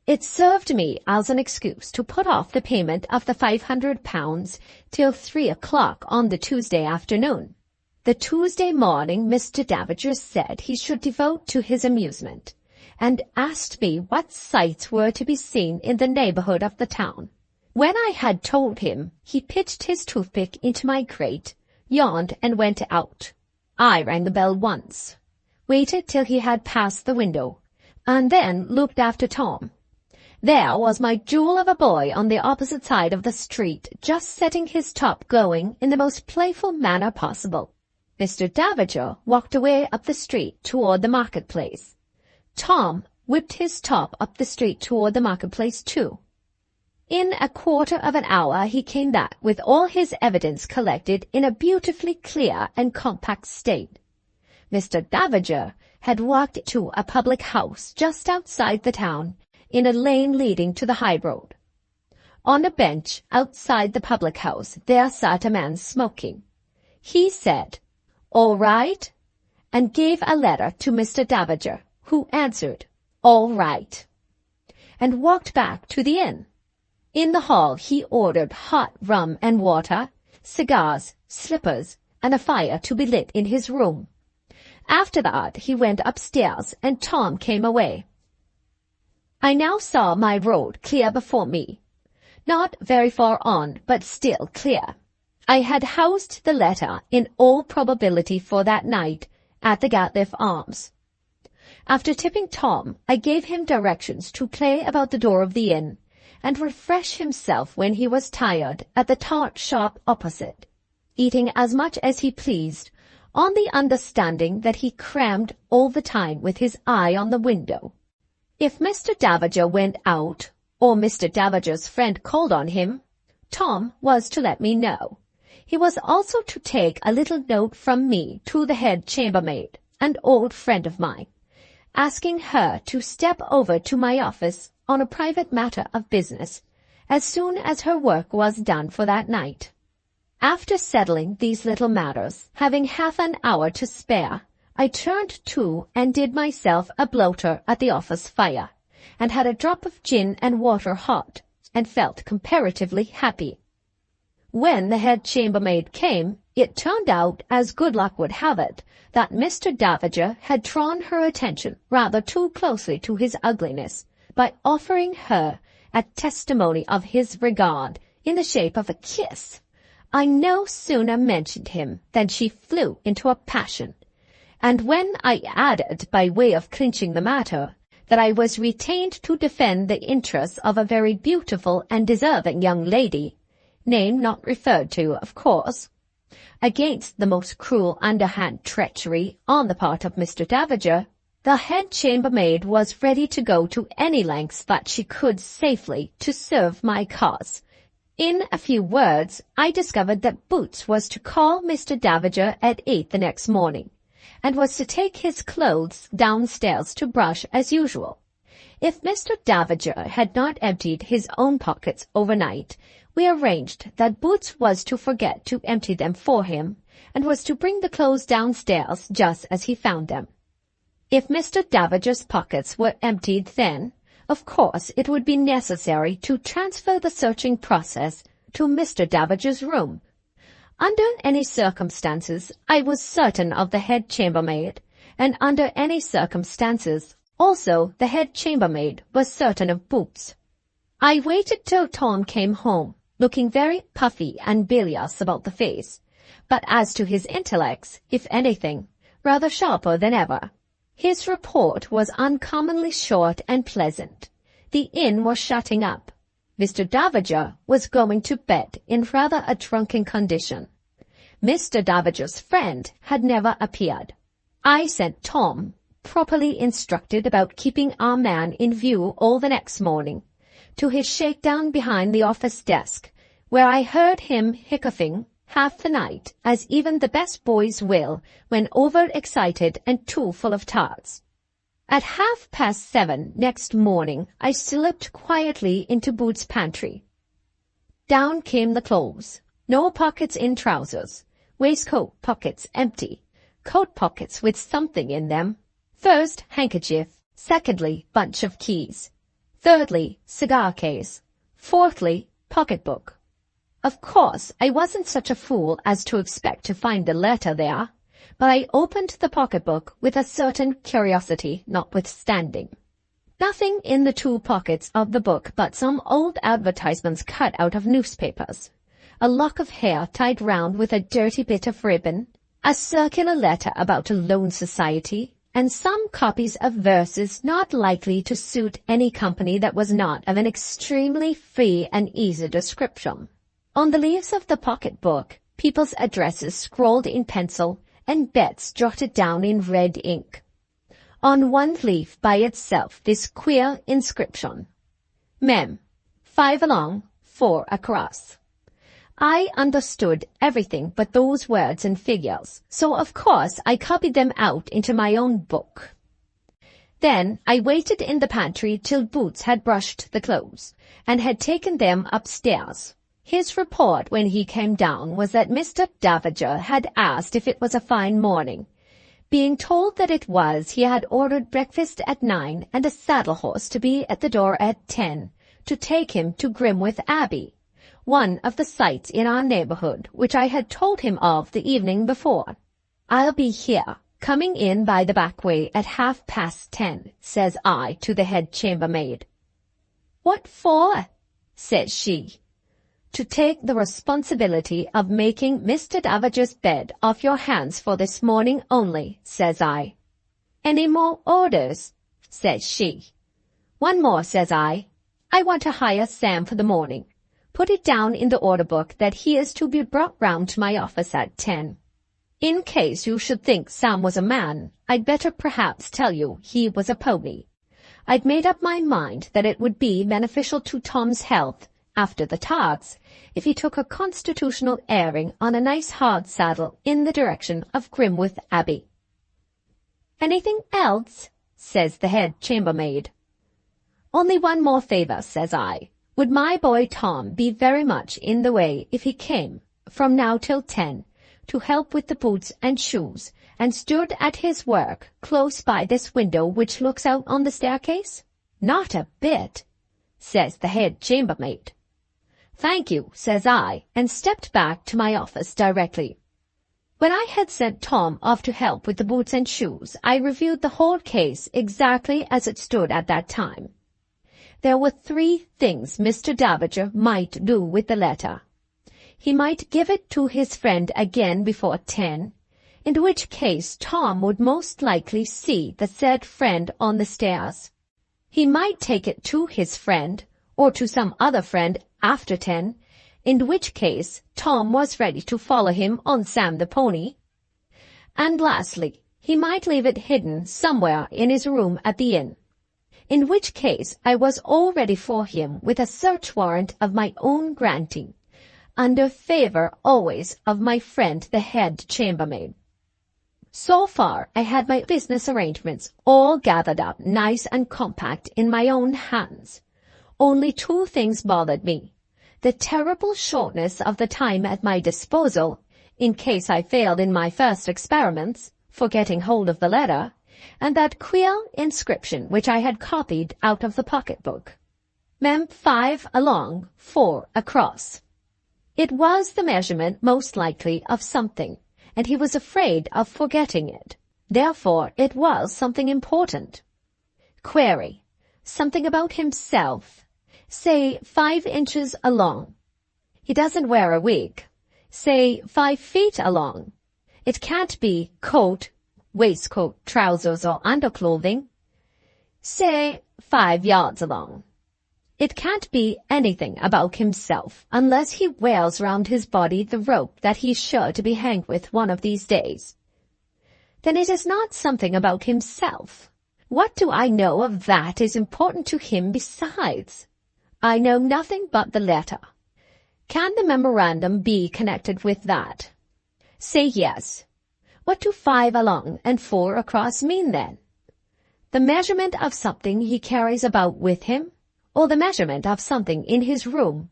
It served me as an excuse to put off the payment of the £500 till 3 o'clock on the Tuesday afternoon. The Tuesday morning Mr. Davager said he should devote to his amusement, and asked me what sights were to be seen in the neighbourhood of the town. When I had told him, he pitched his toothpick into my grate, yawned, and went out. I rang the bell once, waited till he had passed the window, and then looked after Tom. There was my jewel of a boy on the opposite side of the street, just setting his top going in the most playful manner possible. Mr. Davager walked away up the street toward the marketplace. Tom whipped his top up the street toward the marketplace too. In a quarter of an hour he came back with all his evidence collected in a beautifully clear and compact state. Mr. Davager had walked to a public house just outside the town, in a lane leading to the high road. On a bench outside the public house there sat a man smoking. He said, "All right," and gave a letter to Mr. Davager, who answered, "All right," and walked back to the inn. In the hall he ordered hot rum and water, cigars, slippers, and a fire to be lit in his room. After that he went upstairs and Tom came away. I now saw my road clear before me. Not very far on, but still clear. I had housed the letter, in all probability for that night, at the Gatliff Arms. After tipping Tom, I gave him directions to play about the door of the inn, and refresh himself when he was tired at the tart shop opposite, eating as much as he pleased, on the understanding that he crammed all the time with his eye on the window. If Mr. Davager went out, or Mr. Davager's friend called on him, Tom was to let me know. He was also to take a little note from me to the head chambermaid, an old friend of mine, asking her to step over to my office on a private matter of business as soon as her work was done for that night. After settling these little matters, having half an hour to spare, I turned to and did myself a bloater at the office fire, and had a drop of gin and water hot, and felt comparatively happy. When the head chambermaid came, it turned out, as good luck would have it, that Mr. Davager had drawn her attention rather too closely to his ugliness by offering her a testimony of his regard in the shape of a kiss. I no sooner mentioned him than she flew into a passion, and when I added, by way of clinching the matter, that I was retained to defend the interests of a very beautiful and deserving young lady, name not referred to, of course, against the most cruel underhand treachery on the part of Mr. Davager, the head chambermaid was ready to go to any lengths that she could safely to serve my cause. In a few words, I discovered that Boots was to call Mr. Davager at 8 the next morning, and was to take his clothes downstairs to brush as usual. If Mr. Davager had not emptied his own pockets overnight, we arranged that Boots was to forget to empty them for him, and was to bring the clothes downstairs just as he found them. If Mr. Davager's pockets were emptied then, of course it would be necessary to transfer the searching process to Mr. Davager's room. Under any circumstances, I was certain of the head chambermaid, and under any circumstances, also the head chambermaid was certain of Boots. I waited till Tom came home, looking very puffy and bilious about the face, but as to his intellects, if anything, rather sharper than ever. His report was uncommonly short and pleasant. The inn was shutting up. Mr. Davager was going to bed in rather a drunken condition. Mr. Davager's friend had never appeared. I sent Tom, properly instructed about keeping our man in view all the next morning, to his shakedown behind the office desk, where I heard him hiccoughing half the night, as even the best boys will when over-excited and too full of tarts. At 7:30 next morning I slipped quietly into Boots' pantry. Down came the clothes. No pockets in trousers. Waistcoat pockets empty. Coat pockets with something in them. First, handkerchief. Secondly, bunch of keys. Thirdly, cigar case. Fourthly, pocketbook. Of course, I wasn't such a fool as to expect to find the letter there, but I opened the pocketbook with a certain curiosity notwithstanding. Nothing in the two pockets of the book but some old advertisements cut out of newspapers, a lock of hair tied round with a dirty bit of ribbon, a circular letter about a loan society, and some copies of verses not likely to suit any company that was not of an extremely free and easy description. On the leaves of the pocketbook, people's addresses scrawled in pencil and bets jotted down in red ink. On one leaf by itself this queer inscription: Mem, 5 along, 4 across. I understood everything but those words and figures, so of course I copied them out into my own book. Then I waited in the pantry till Boots had brushed the clothes, and had taken them upstairs. His report when he came down was that Mr. Davager had asked if it was a fine morning. Being told that it was, he had ordered breakfast at 9 and a saddle horse to be at the door at 10, to take him to Grimwith Abbey, one of the sights in our neighborhood, which I had told him of the evening before. I'll be here, coming in by the back way at 10:30, says I to the head chambermaid. What for? Says she. To take the responsibility of making Mr. Davager's bed off your hands for this morning only, says I. Any more orders? Says she. One more, says I. I want to hire Sam for the morning. Put it down in the order book that he is to be brought round to my office at 10. In case you should think Sam was a man, I'd better perhaps tell you he was a pony. I'd made up my mind that it would be beneficial to Tom's health, after the tarts, if he took a constitutional airing on a nice hard saddle in the direction of Grimwith Abbey. Anything else? Says the head chambermaid. Only one more favour, says I. Would my boy Tom be very much in the way if he came, from now till 10, to help with the boots and shoes, and stood at his work close by this window which looks out on the staircase? Not a bit, says the head chambermaid. Thank you, says I, and stepped back to my office directly. When I had sent Tom off to help with the boots and shoes, I reviewed the whole case exactly as it stood at that time. There were 3 things Mr. Davager might do with the letter. He might give it to his friend again before 10, in which case Tom would most likely see the said friend on the stairs. He might take it to his friend, or to some other friend after 10, in which case Tom was ready to follow him on Sam the pony. And lastly, he might leave it hidden somewhere in his room at the inn, in which case I was all ready for him with a search warrant of my own granting, under favour always of my friend the head chambermaid. So far I had my business arrangements all gathered up nice and compact in my own hands. Only 2 things bothered me: the terrible shortness of the time at my disposal, in case I failed in my first experiments, for getting hold of the letter, and that queer inscription which I had copied out of the pocketbook. Mem 5 along, 4 across. It was the measurement most likely of something, and he was afraid of forgetting it. Therefore it was something important. Query. Something about himself. Say 5 inches along. He doesn't wear a wig. Say 5 feet along. It can't be coat, waistcoat, trousers, or underclothing. Say 5 yards along. It can't be anything about himself unless he wears round his body the rope that he's sure to be hanged with one of these days. Then it is not something about himself. What do I know of that is important to him besides? I know nothing but the letter. Can the memorandum be connected with that? Say yes. What do 5 along and 4 across mean then? The measurement of something he carries about with him, or the measurement of something in his room?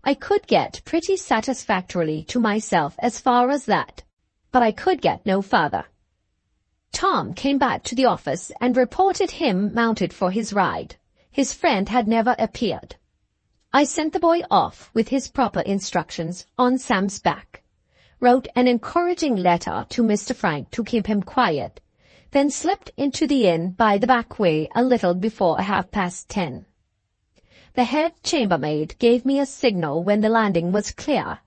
I could get pretty satisfactorily to myself as far as that, but I could get no further. Tom came back to the office and reported him mounted for his ride. His friend had never appeared. I sent the boy off with his proper instructions on Sam's back, wrote an encouraging letter to Mr. Frank to keep him quiet, then slipped into the inn by the back way a little before 10:30. The head chambermaid gave me a signal when the landing was clear.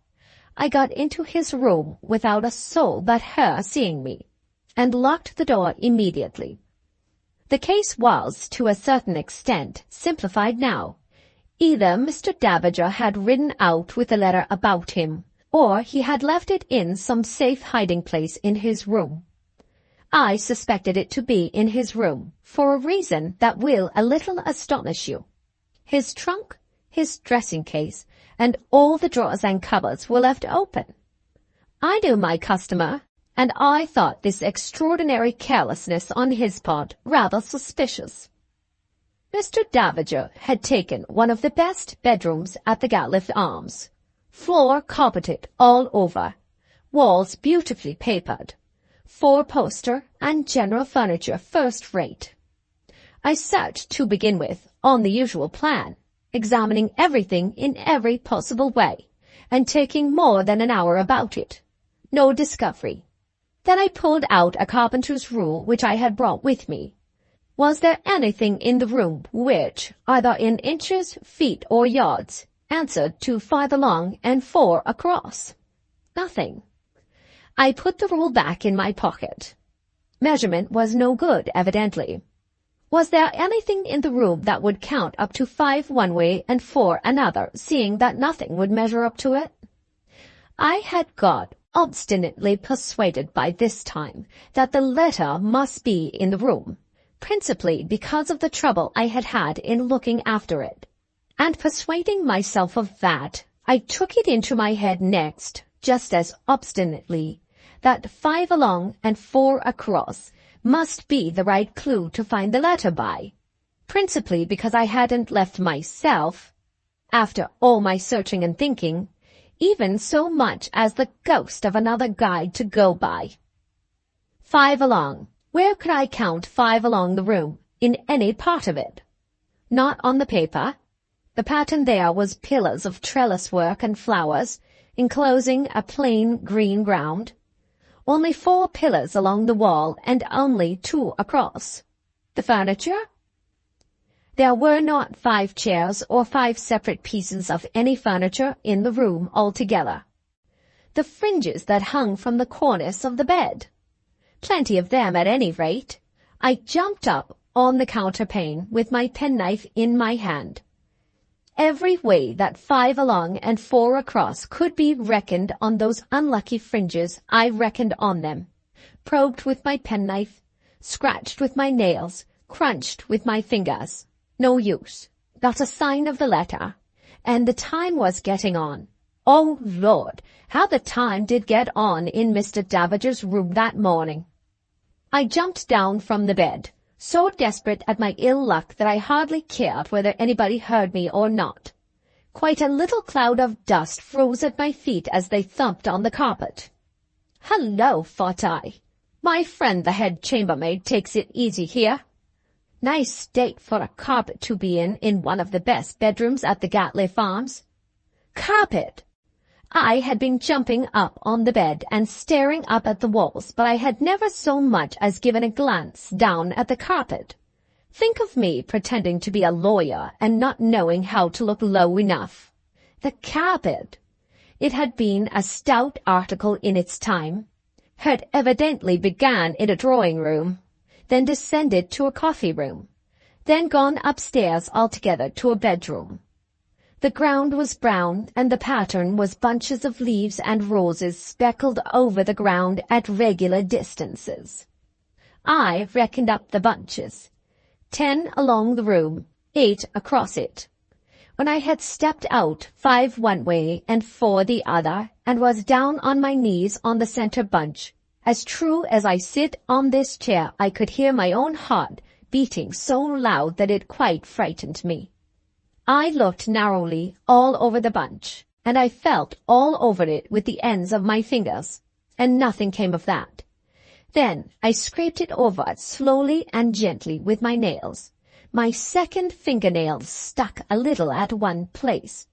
I got into his room without a soul but her seeing me, and locked the door immediately. The case was, to a certain extent, simplified now. Either Mr. Davager had ridden out with the letter about him, or he had left it in some safe hiding place in his room. I suspected it to be in his room, for a reason that will a little astonish you. His trunk, his dressing case, and all the drawers and cupboards were left open. I knew my customer, and I thought this extraordinary carelessness on his part rather suspicious. Mr. Davager had taken one of the best bedrooms at the Gatliffe Arms, floor carpeted all over, walls beautifully papered, four-poster and general furniture first-rate. I searched to begin with on the usual plan, examining everything in every possible way, and taking more than an hour about it. No discovery. Then I pulled out a carpenter's rule which I had brought with me. Was there anything in the room which, either in inches, feet, or yards, answered to 5 along and 4 across? Nothing. I put the rule back in my pocket. Measurement was no good, evidently. Was there anything in the room that would count up to 5 one way and 4 another, seeing that nothing would measure up to it? I had got obstinately persuaded by this time that the letter must be in the room, principally because of the trouble I had had in looking after it. And persuading myself of that, I took it into my head next, just as obstinately, that 5 along and 4 across must be the right clue to find the letter by, principally because I hadn't left myself, after all my searching and thinking, even so much as the ghost of another guide to go by. 5 along. Where could I count 5 along the room, in any part of it? Not on the paper. The pattern there was pillars of trellis work and flowers, enclosing a plain green ground. Only 4 pillars along the wall, and only 2 across. The furniture? There were not 5 chairs or 5 separate pieces of any furniture in the room altogether. The fringes that hung from the cornice of the bed. Plenty of them at any rate. I jumped up on the counterpane with my penknife in my hand. Every way that 5 along and 4 across could be reckoned on those unlucky fringes, I reckoned on them, probed with my penknife, scratched with my nails, crunched with my fingers. No use. Not a sign of the letter. And the time was getting on. Oh, Lord, how the time did get on in Mr. Davager's room that morning. I jumped down from the bed, so desperate at my ill luck that I hardly cared whether anybody heard me or not. Quite a little cloud of dust froze at my feet as they thumped on the carpet. Hello, thought I. My friend the head chambermaid takes it easy here. Nice state for a carpet to be in one of the best bedrooms at the Gatliffe Arms. Carpet! I had been jumping up on the bed and staring up at the walls, but I had never so much as given a glance down at the carpet. Think of me pretending to be a lawyer and not knowing how to look low enough. The carpet! It had been a stout article in its time, had evidently began in a drawing-room, then descended to a coffee-room, then gone upstairs altogether to a bedroom. The ground was brown, and the pattern was bunches of leaves and roses speckled over the ground at regular distances. I reckoned up the bunches. 10 along the room, 8 across it. When I had stepped out 5 one way and 4 the other, and was down on my knees on the center bunch, as true as I sit on this chair, I could hear my own heart beating so loud that it quite frightened me. I looked narrowly all over the bunch, and I felt all over it with the ends of my fingers, and nothing came of that. Then I scraped it over slowly and gently with my nails. My second fingernail stuck a little at one place.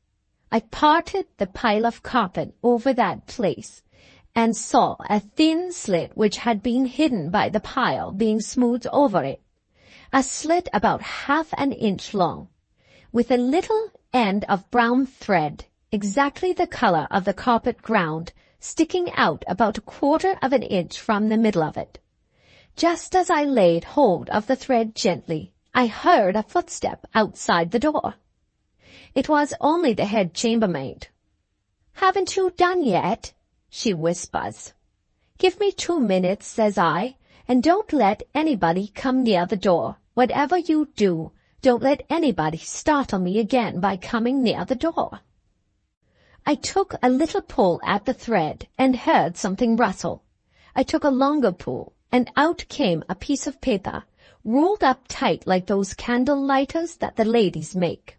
I parted the pile of carpet over that place, and saw a thin slit which had been hidden by the pile being smoothed over it, a slit about half an inch long, with a little end of brown thread, exactly the color of the carpet ground, sticking out about 1/4 of an inch from the middle of it. Just as I laid hold of the thread gently, I heard a footstep outside the door. It was only the head chambermaid. "Haven't you done yet?" she whispers. "Give me 2 minutes," says I, "and don't let anybody come near the door. Whatever you do, don't let anybody startle me again by coming near the door." I took a little pull at the thread and heard something rustle. I took a longer pull, and out came a piece of paper, rolled up tight like those candle lighters that the ladies make.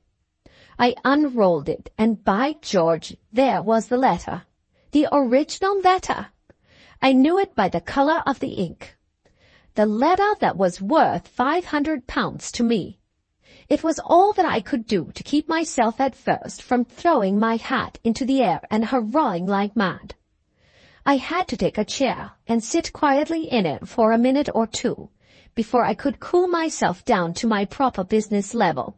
I unrolled it, and by George, there was the letter. The original letter. I knew it by the color of the ink. The letter that was worth £500 to me. It was all that I could do to keep myself at first from throwing my hat into the air and hurrahing like mad. I had to take a chair and sit quietly in it for a minute or two before I could cool myself down to my proper business level.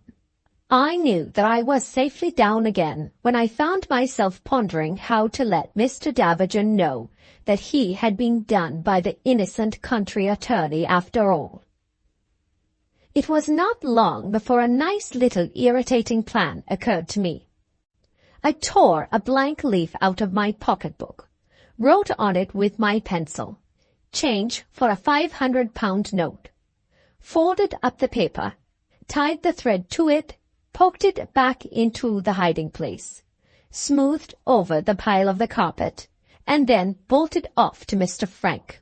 I knew that I was safely down again when I found myself pondering how to let Mr. Davager know that he had been done by the innocent country attorney after all. It was not long before a nice little irritating plan occurred to me. I tore a blank leaf out of my pocketbook, wrote on it with my pencil, "Change for a £500 note," folded up the paper, tied the thread to it, poked it back into the hiding place, smoothed over the pile of the carpet, and then bolted off to Mr. Frank.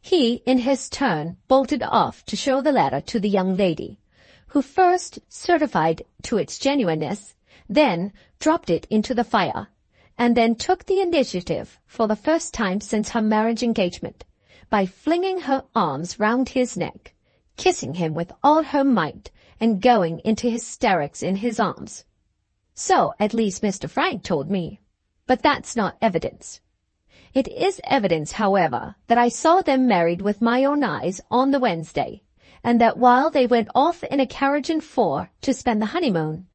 He, in his turn, bolted off to show the letter to the young lady, who first certified to its genuineness, then dropped it into the fire, and then took the initiative for the first time since her marriage engagement, by flinging her arms round his neck, kissing him with all her might, and going into hysterics in his arms. So at least Mr. Frank told me. But that's not evidence. It is evidence, however, that I saw them married with my own eyes on the Wednesday, and that while they went off in a carriage and four to spend the honeymoon,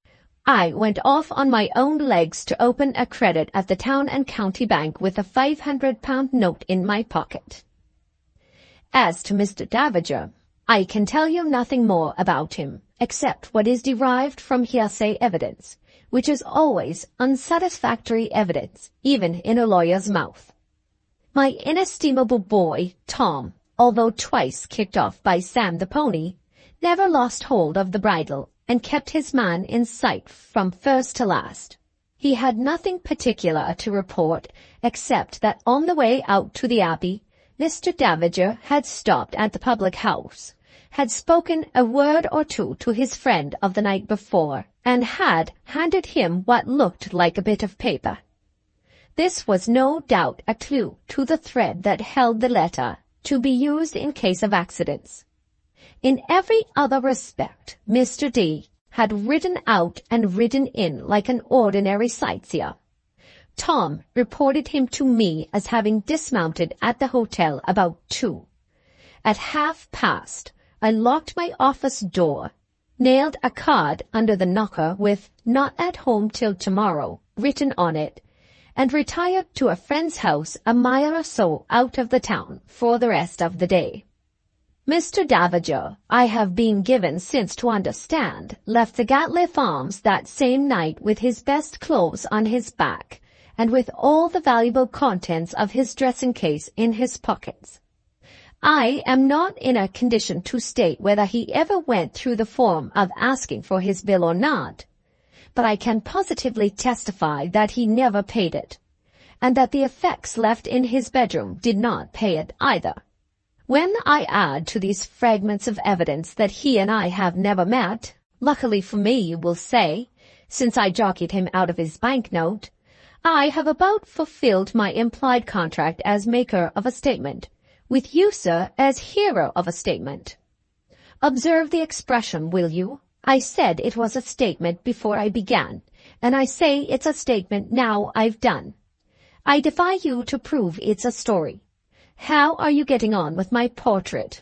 I went off on my own legs to open a credit at the Town and County Bank with a £500 note in my pocket. As to Mr. Davager, I can tell you nothing more about him, except what is derived from hearsay evidence, which is always unsatisfactory evidence, even in a lawyer's mouth. My inestimable boy, Tom, although twice kicked off by Sam the pony, never lost hold of the bridle and kept his man in sight from first to last. He had nothing particular to report, except that on the way out to the Abbey, Mr. Davager had stopped at the public house, had spoken a word or two to his friend of the night before, and had handed him what looked like a bit of paper. This was no doubt a clue to the thread that held the letter, to be used in case of accidents. In every other respect, Mr. D. had ridden out and ridden in like an ordinary sightseer. Tom reported him to me as having dismounted at the hotel about 2. At 1:30, I locked my office door, nailed a card under the knocker with "Not at home till tomorrow" written on it, and retired to a friend's house a mile or so out of the town for the rest of the day. Mr. Davager, I have been given since to understand, left the Gatliffe Arms that same night with his best clothes on his back, and with all the valuable contents of his dressing-case in his pockets. I am not in a condition to state whether he ever went through the form of asking for his bill or not, but I can positively testify that he never paid it, and that the effects left in his bedroom did not pay it either. When I add to these fragments of evidence that he and I have never met, luckily for me, you will say, since I jockeyed him out of his banknote, I have about fulfilled my implied contract as maker of a statement, with you, sir, as hearer of a statement. Observe the expression, will you? I said it was a statement before I began, and I say it's a statement now I've done. I defy you to prove it's a story. How are you getting on with my portrait?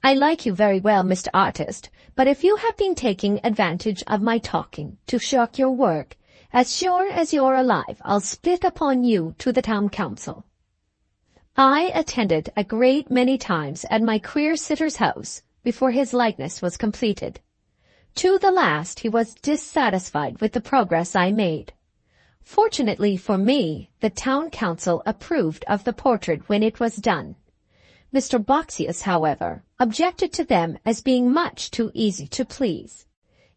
I like you very well, Mr. Artist, but if you have been taking advantage of my talking to shirk your work, as sure as you're alive, I'll split upon you to the town council. I attended a great many times at my queer sitter's house before his likeness was completed. To the last he was dissatisfied with the progress I made. Fortunately for me, the town council approved of the portrait when it was done. Mr. Boxius, however, objected to them as being much too easy to please.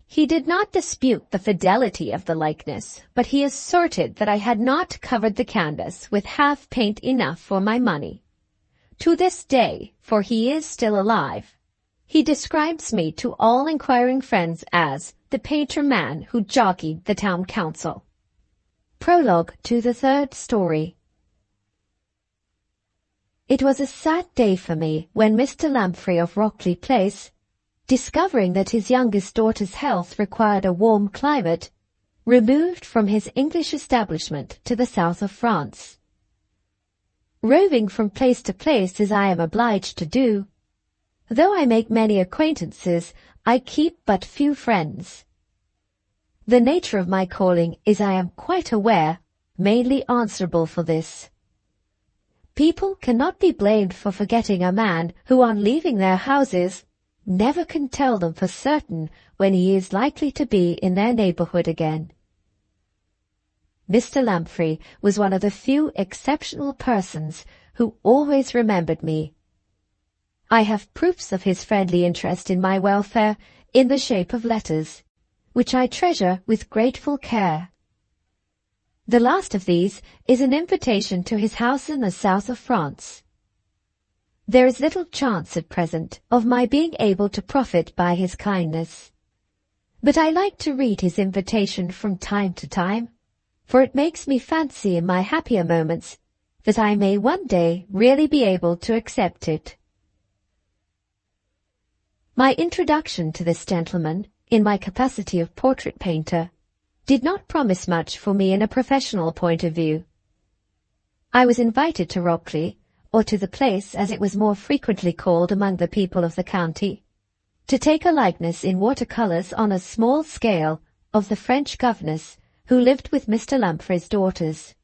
He did not dispute the fidelity of the likeness, but he asserted that I had not covered the canvas with half paint enough for my money. To this day, for he is still alive, he describes me to all inquiring friends as the painter man who jockeyed the town council. Prologue to the third story. It was a sad day for me when Mr. Lamprey of Rockley Place, discovering that his youngest daughter's health required a warm climate, removed from his English establishment to the south of France. Roving from place to place as I am obliged to do, though I make many acquaintances, I keep but few friends. The nature of my calling is, I am quite aware, mainly answerable for this. People cannot be blamed for forgetting a man who, on leaving their houses, never can tell them for certain when he is likely to be in their neighborhood again. Mr. Lamprey was one of the few exceptional persons who always remembered me. I have proofs of his friendly interest in my welfare in the shape of letters, which I treasure with grateful care. The last of these is an invitation to his house in the south of France. There is little chance at present of my being able to profit by his kindness, but I like to read his invitation from time to time, for it makes me fancy in my happier moments that I may one day really be able to accept it. My introduction to this gentleman, in my capacity of portrait painter, did not promise much for me in a professional point of view. I was invited to Rockley, or to the place as it was more frequently called among the people of the county, to take a likeness in watercolours on a small scale of the French governess who lived with Mr. Lamprey's daughters.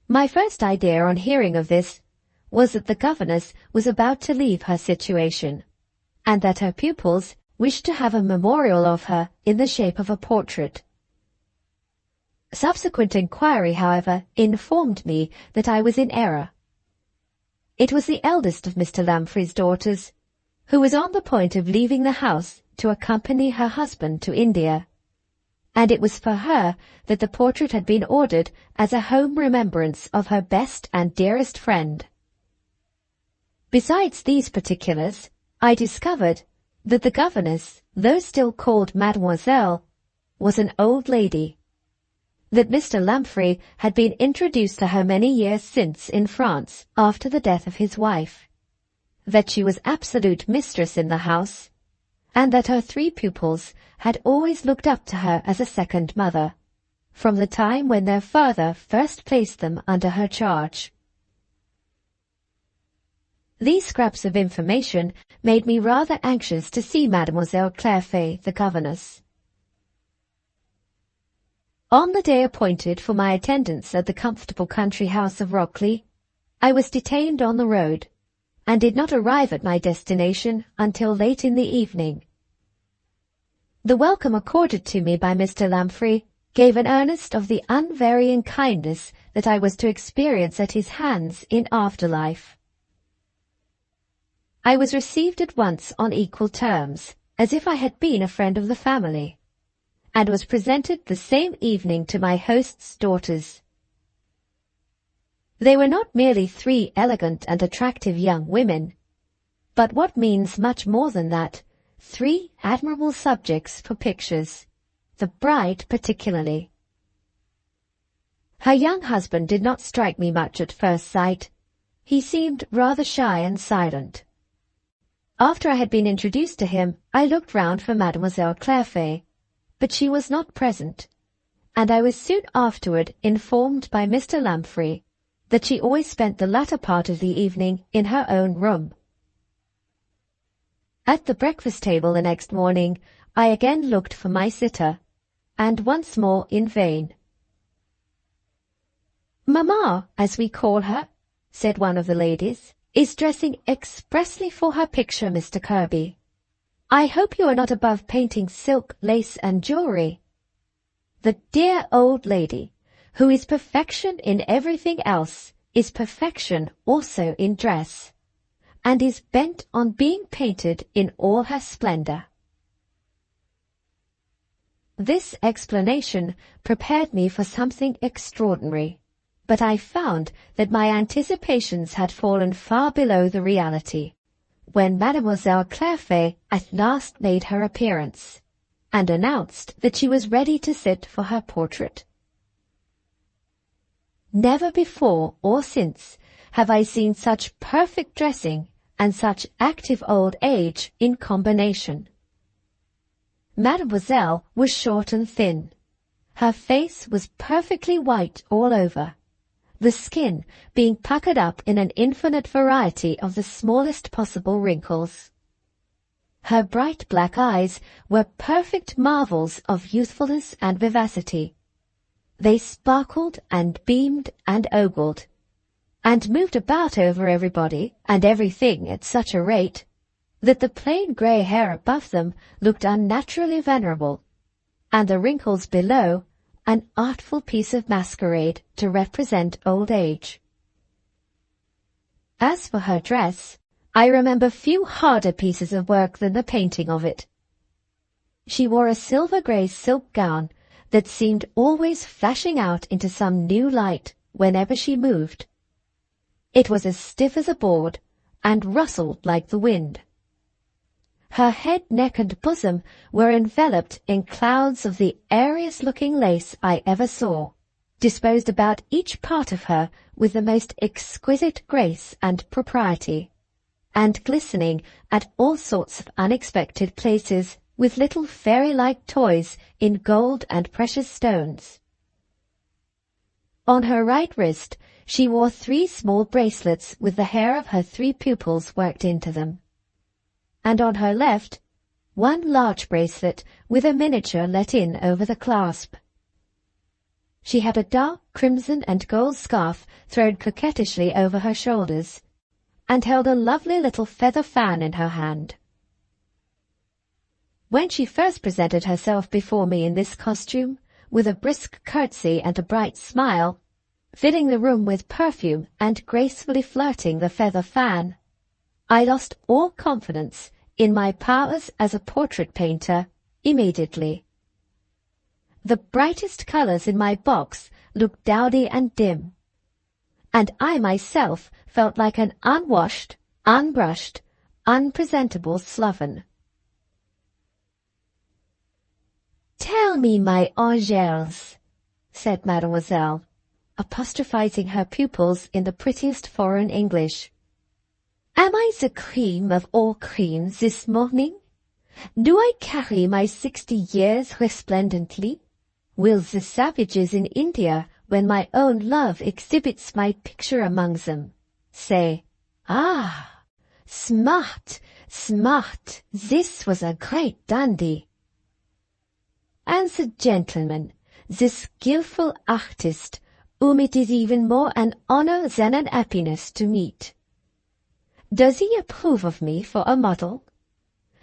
My first idea on hearing of this was that the governess was about to leave her situation, and that her pupils wished to have a memorial of her in the shape of a portrait. Subsequent inquiry, however, informed me that I was in error. It was the eldest of Mr. Lamprey's daughters, who was on the point of leaving the house to accompany her husband to India, and it was for her that the portrait had been ordered as a home remembrance of her best and dearest friend. Besides these particulars, I discovered that the governess, though still called Mademoiselle, was an old lady, that Mr. Lamprey had been introduced to her many years since in France after the death of his wife, that she was absolute mistress in the house, and that her three pupils had always looked up to her as a second mother, from the time when their father first placed them under her charge. These scraps of information made me rather anxious to see Mademoiselle Clairfait, the governess. On the day appointed for my attendance at the comfortable country house of Rockley, I was detained on the road, and did not arrive at my destination until late in the evening. The welcome accorded to me by Mr. Lamprey gave an earnest of the unvarying kindness that I was to experience at his hands in after life. I was received at once on equal terms, as if I had been a friend of the family, and was presented the same evening to my host's daughters. They were not merely three elegant and attractive young women, but what means much more than that, three admirable subjects for pictures, the bride particularly. Her young husband did not strike me much at first sight. He seemed rather shy and silent. After I had been introduced to him, I looked round for Mademoiselle Clairfait, but she was not present, and I was soon afterward informed by Mr. Lamprey that she always spent the latter part of the evening in her own room. At the breakfast table the next morning, I again looked for my sitter, and once more in vain. "Mamma, as we call her," said one of the ladies, "is dressing expressly for her picture, Mr. Kirby. I hope you are not above painting silk, lace, and jewelry." The dear old lady, who is perfection in everything else, is perfection also in dress, and is bent on being painted in all her splendor. This explanation prepared me for something extraordinary, but I found that my anticipations had fallen far below the reality, when Mademoiselle Clairfait at last made her appearance, and announced that she was ready to sit for her portrait. Never before or since have I seen such perfect dressing and such active old age in combination. Mademoiselle was short and thin. Her face was perfectly white all over, the skin being puckered up in an infinite variety of the smallest possible wrinkles. Her bright black eyes were perfect marvels of youthfulness and vivacity. They sparkled and beamed and ogled, and moved about over everybody and everything at such a rate that the plain grey hair above them looked unnaturally venerable, and the wrinkles below an artful piece of masquerade to represent old age. As for her dress, I remember few harder pieces of work than the painting of it. She wore a silver-grey silk gown that seemed always flashing out into some new light whenever she moved. It was as stiff as a board, and rustled like the wind. Her head, neck, and bosom were enveloped in clouds of the airiest-looking lace I ever saw, disposed about each part of her with the most exquisite grace and propriety, and glistening at all sorts of unexpected places with little fairy-like toys in gold and precious stones. On her right wrist she wore 3 small bracelets with the hair of her 3 pupils worked into them, and on her left 1 large bracelet with a miniature let in over the clasp. She had a dark crimson and gold scarf thrown coquettishly over her shoulders, and held a lovely little feather fan in her hand. When she first presented herself before me in this costume, with a brisk curtsy and a bright smile, filling the room with perfume and gracefully flirting the feather fan, I lost all confidence in my powers as a portrait painter immediately. The brightest colours in my box looked dowdy and dim, and I myself felt like an unwashed, unbrushed, unpresentable sloven. "Tell me, my angels," said Mademoiselle, apostrophizing her pupils in the prettiest foreign English, "am I the cream of all creams this morning? Do I carry my 60 years resplendently? Will the savages in India, when my own love exhibits my picture among them, say, 'Ah, smart, smart, this was a great dandy'? And the gentleman, the skilful artist, whom it is even more an honor than an happiness to meet, does he approve of me for a model?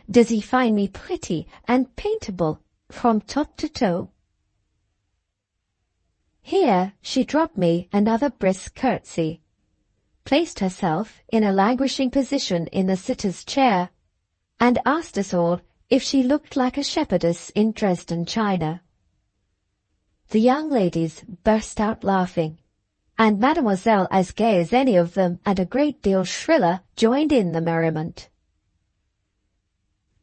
Does he find me pretty and paintable from top to toe?" Here she dropped me another brisk curtsy, placed herself in a languishing position in the sitter's chair, and asked us all if she looked like a shepherdess in Dresden china. The young ladies burst out laughing, and Mademoiselle, as gay as any of them and a great deal shriller, joined in the merriment.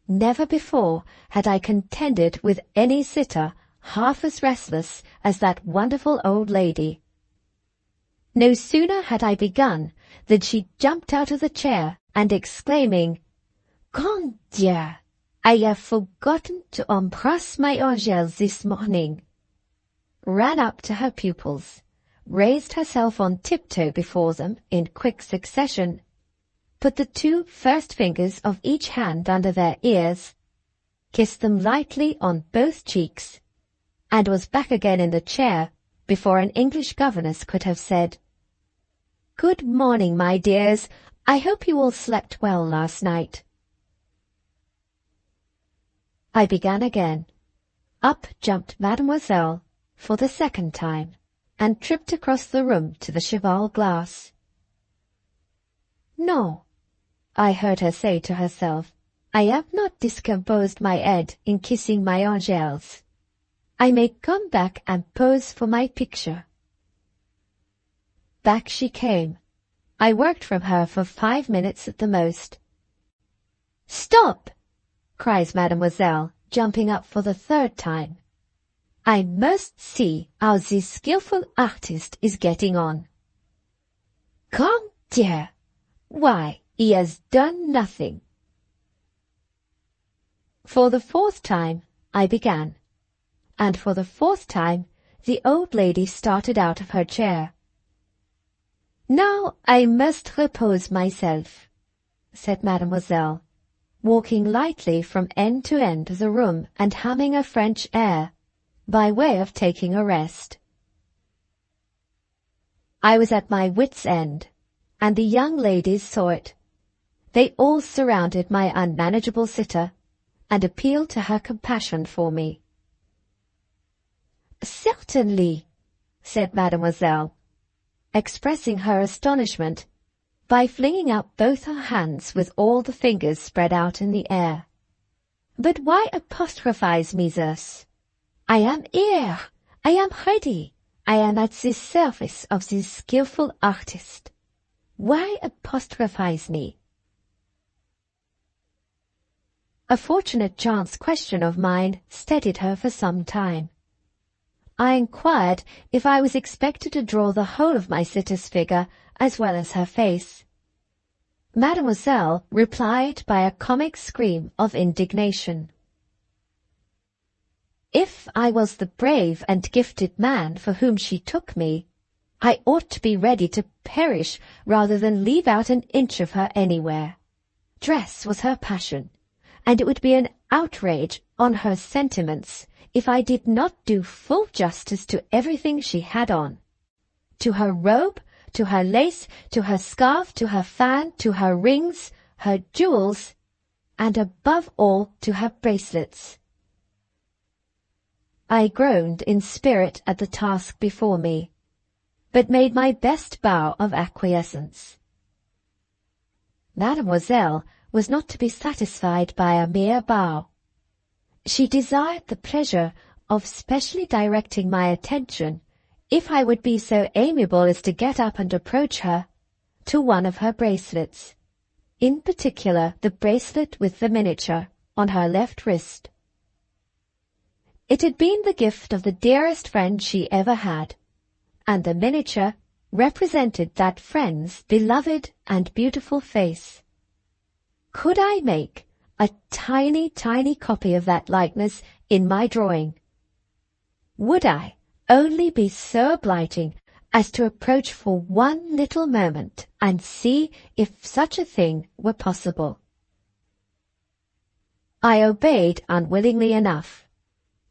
Never before had I contended with any sitter half as restless as that wonderful old lady. No sooner had I begun than she jumped out of the chair, and exclaiming, "Grand Dieu, I have forgotten to embrace my angels this morning," ran up to her pupils, raised herself on tiptoe before them in quick succession, put the 2 first fingers of each hand under their ears, kissed them lightly on both cheeks, and was back again in the chair before an English governess could have said, "Good morning, my dears. I hope you all slept well last night." I began again. Up jumped Mademoiselle for the second time, and tripped across the room to the cheval glass. "No," I heard her say to herself, "I have not discomposed my head in kissing my angels. I may come back and pose for my picture." Back she came. I worked from her for 5 minutes at the most. "Stop!" cries Mademoiselle, jumping up for the third time. "I must see how this skillful artist is getting on. Grand Dieu! Why, he has done nothing." For the fourth time I began, and for the fourth time the old lady started out of her chair. "Now I must repose myself," said Mademoiselle, walking lightly from end to end of the room and humming a French air, by way of taking a rest. I was at my wit's end, and the young ladies saw it. They all surrounded my unmanageable sitter, and appealed to her compassion for me. "Certainly," said Mademoiselle, expressing her astonishment by flinging up both her hands with all the fingers spread out in the air. "But why apostrophize me thus? I am here. I am ready. I am at the service of this skillful artist. Why apostrophize me?" A fortunate chance question of mine steadied her for some time. I inquired if I was expected to draw the whole of my sitter's figure as well as her face. Mademoiselle replied by a comic scream of indignation. If I was the brave and gifted man for whom she took me, I ought to be ready to perish rather than leave out an inch of her anywhere. Dress was her passion, and it would be an outrage on her sentiments if I did not do full justice to everything she had on. To her robe, to her lace, to her scarf, to her fan, to her rings, her jewels, and above all to her bracelets. I groaned in spirit at the task before me, but made my best bow of acquiescence. Mademoiselle was not to be satisfied by a mere bow. She desired the pleasure of specially directing my attention, if I would be so amiable as to get up and approach her, to one of her bracelets, in particular the bracelet with the miniature on her left wrist. It had been the gift of the dearest friend she ever had, and the miniature represented that friend's beloved and beautiful face. Could I make a tiny, tiny copy of that likeness in my drawing? Would I only be so obliging as to approach for one little moment and see if such a thing were possible? I obeyed unwillingly enough,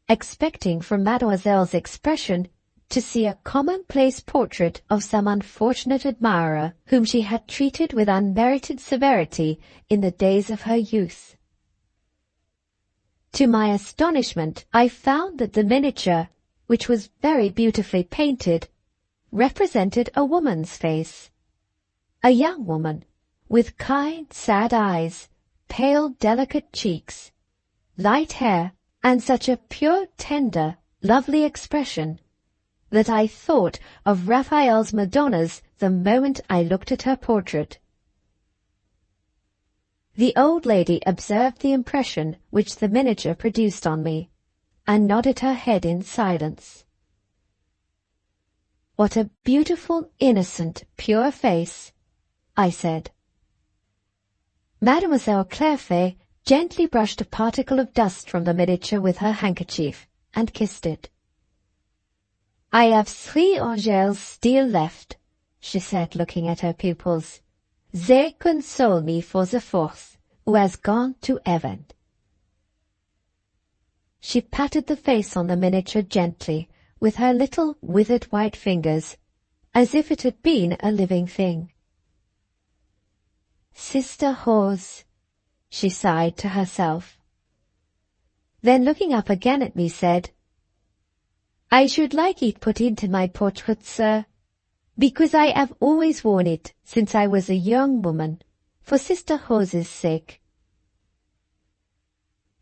expecting from Mademoiselle's expression to see a commonplace portrait of some unfortunate admirer whom she had treated with unmerited severity in the days of her youth. To my astonishment, I found that the miniature, which was very beautifully painted, represented a woman's face. A young woman, with kind, sad eyes, pale, delicate cheeks, light hair, and such a pure, tender, lovely expression that I thought of Raphael's Madonnas the moment I looked at her portrait. The old lady observed the impression which the miniature produced on me, and nodded her head in silence. "What a beautiful, innocent, pure face," I said. Mademoiselle Clairfait gently brushed a particle of dust from the miniature with her handkerchief, and kissed it. "I have 3 angels still left," she said, looking at her pupils. "They console me for the 4th, who has gone to heaven." She patted the face on the miniature gently, with her little withered white fingers, as if it had been a living thing. "Sister Rose," she sighed to herself. Then looking up again at me said, "I should like it put into my portrait, sir, because I have always worn it since I was a young woman, for Sister Rose's sake."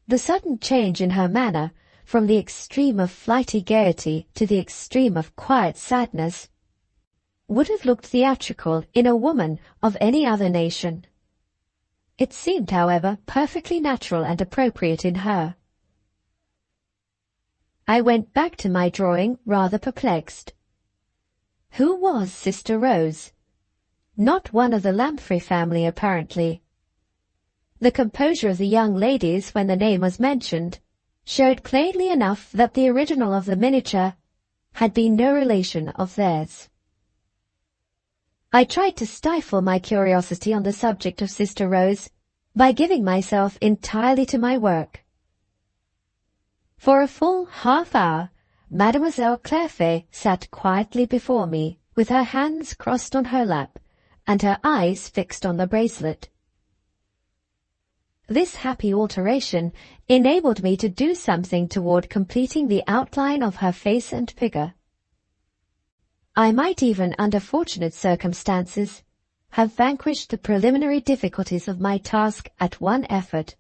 The sudden change in her manner, from the extreme of flighty gaiety to the extreme of quiet sadness, would have looked theatrical in a woman of any other nation. It seemed, however, perfectly natural and appropriate in her. I went back to my drawing rather perplexed. Who was Sister Rose? Not one of the Lamprey family, apparently. The composure of the young ladies when the name was mentioned showed plainly enough that the original of the miniature had been no relation of theirs. I tried to stifle my curiosity on the subject of Sister Rose by giving myself entirely to my work. For a full half-hour, Mademoiselle Clairfait sat quietly before me, with her hands crossed on her lap, and her eyes fixed on the bracelet. This happy alteration enabled me to do something toward completing the outline of her face and figure. I might even, under fortunate circumstances, have vanquished the preliminary difficulties of my task at one effort.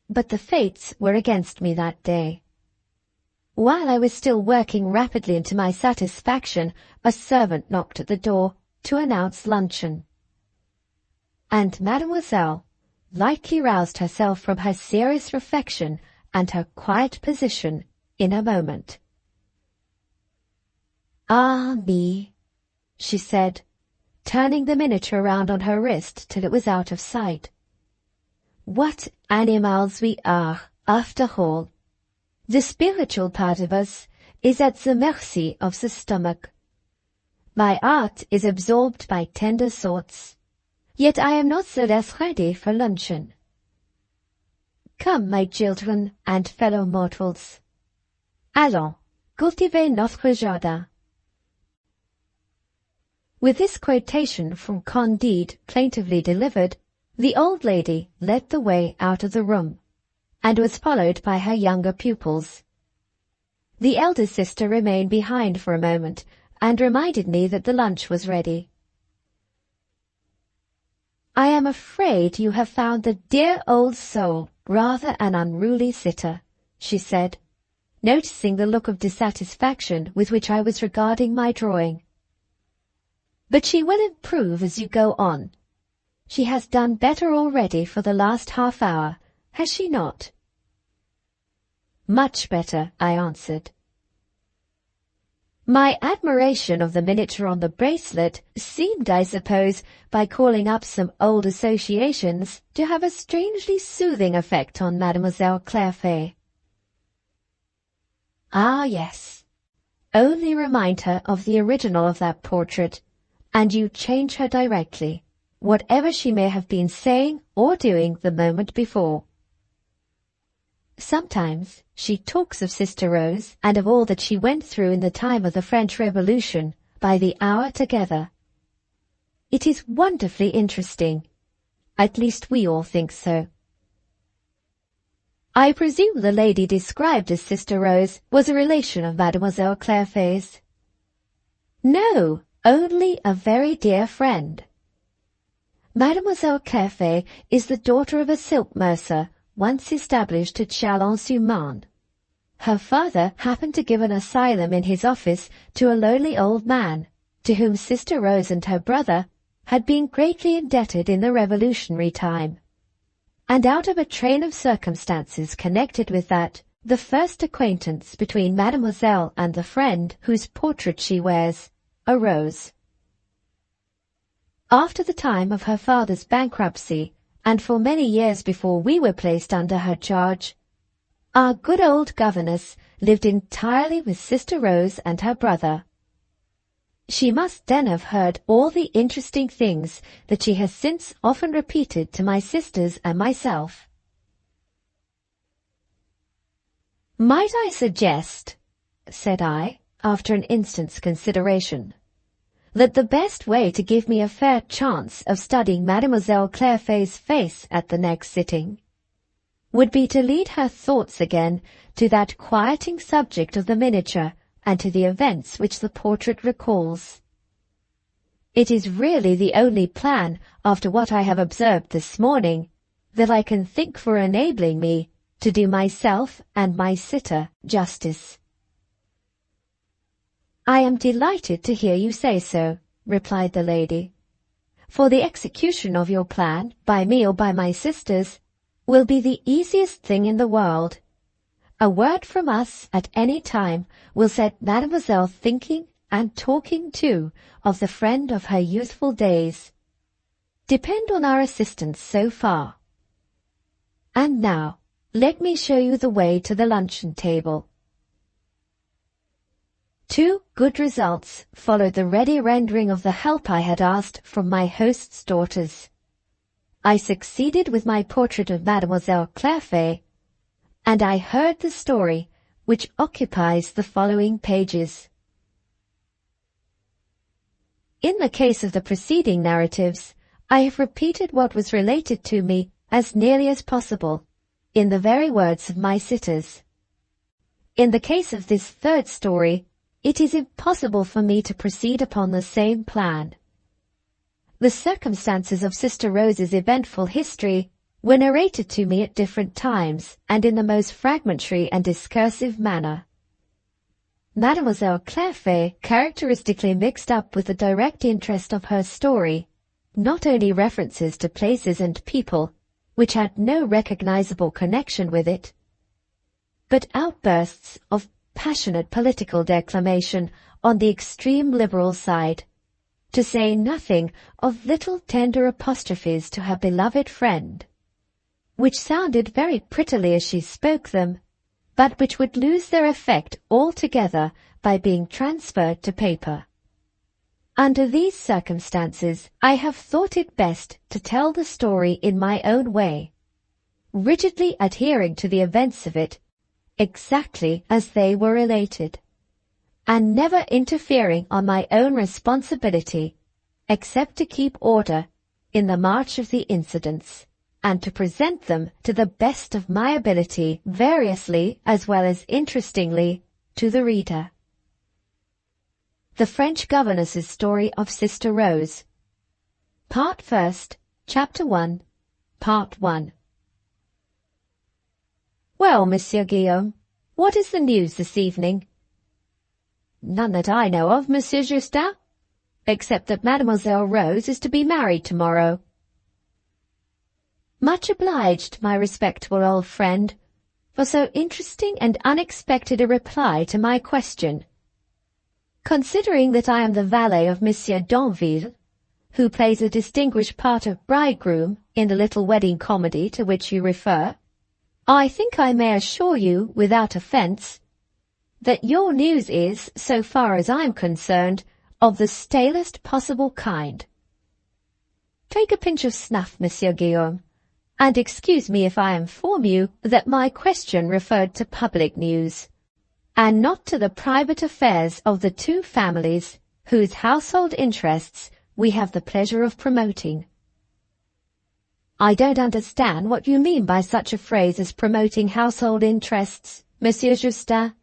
But the fates were against me that day. While I was still working rapidly and to my satisfaction, a servant knocked at the door to announce luncheon. And Mademoiselle lightly roused herself from her serious reflection and her quiet position in a moment. "Ah me," she said, turning the miniature round on her wrist till it was out of sight. "What animals we are, after all. The spiritual part of us is at the mercy of the stomach. My art is absorbed by tender thoughts, yet I am not so less ready for luncheon. Come, my children and fellow mortals. Allons, cultiver notre jardin." With this quotation from Candide plaintively delivered, the old lady led the way out of the room, and was followed by her younger pupils. The elder sister remained behind for a moment, and reminded me that the lunch was ready. "I am afraid you have found the dear old soul rather an unruly sitter," she said, noticing the look of dissatisfaction with which I was regarding my drawing. "But she will improve as you go on. She has done better already for the last half-hour, has she not?" "Much better," I answered. My admiration of the miniature on the bracelet seemed, I suppose, by calling up some old associations, to have a strangely soothing effect on Mademoiselle Clairfait. "Ah, yes. Only remind her of the original of that portrait, and you change her directly, whatever she may have been saying or doing the moment before." Sometimes she talks of Sister Rose and of all that she went through in the time of the French Revolution by the hour together. It is wonderfully interesting. At least we all think so. I presume the lady described as Sister Rose was a relation of Mademoiselle Clairfait's. "No, only a very dear friend. Mademoiselle Clairfait is the daughter of a silk mercer once established at Chalons-sur-Marne. Her father happened to give an asylum in his office to a lonely old man, to whom Sister Rose and her brother had been greatly indebted in the Revolutionary time. And out of a train of circumstances connected with that, the first acquaintance between Mademoiselle and the friend whose portrait she wears arose. After the time of her father's bankruptcy, and for many years before we were placed under her charge, our good old governess lived entirely with Sister Rose and her brother. She must then have heard all the interesting things that she has since often repeated to my sisters and myself. "Might I suggest," said I, after an instant's consideration, that the best way to give me a fair chance of studying Mademoiselle Clairfait's face at the next sitting would be to lead her thoughts again to that quieting subject of the miniature and to the events which the portrait recalls. It is really the only plan, after what I have observed this morning, that I can think for enabling me to do myself and my sitter justice. I am delighted to hear you say so, replied the lady, for the execution of your plan, by me or by my sisters, will be the easiest thing in the world. A word from us at any time will set Mademoiselle thinking and talking too of the friend of her youthful days. Depend on our assistance so far. And now, let me show you the way to the luncheon table. 2 good results followed the ready rendering of the help I had asked from my host's daughters. I succeeded with my portrait of Mademoiselle Clairfait, and I heard the story which occupies the following pages. In the case of the preceding narratives, I have repeated what was related to me as nearly as possible, in the very words of my sitters. In the case of this third story, it is impossible for me to proceed upon the same plan. The circumstances of Sister Rose's eventful history were narrated to me at different times and in the most fragmentary and discursive manner. Mademoiselle Clairfait characteristically mixed up with the direct interest of her story, not only references to places and people which had no recognizable connection with it, but outbursts of passionate political declamation on the extreme liberal side, to say nothing of little tender apostrophes to her beloved friend, which sounded very prettily as she spoke them, but which would lose their effect altogether by being transferred to paper. Under these circumstances, I have thought it best to tell the story in my own way, rigidly adhering to the events of it exactly as they were related, and never interfering on my own responsibility, except to keep order in the march of the incidents, and to present them to the best of my ability variously as well as interestingly to the reader. The French Governess's Story of Sister Rose. Part First, Chapter 1, Part 1. Well, Monsieur Guillaume, what is the news this evening? None that I know of, Monsieur Justin, except that Mademoiselle Rose is to be married tomorrow. Much obliged, my respectable old friend, for so interesting and unexpected a reply to my question. Considering that I am the valet of Monsieur Danville, who plays a distinguished part of bridegroom in the little wedding comedy to which you refer, I think I may assure you, without offence, that your news is, so far as I am concerned, of the stalest possible kind. Take a pinch of snuff, Monsieur Guillaume, and excuse me if I inform you that my question referred to public news, and not to the private affairs of the 2 families whose household interests we have the pleasure of promoting. I don't understand what you mean by such a phrase as promoting household interests, Monsieur Justin.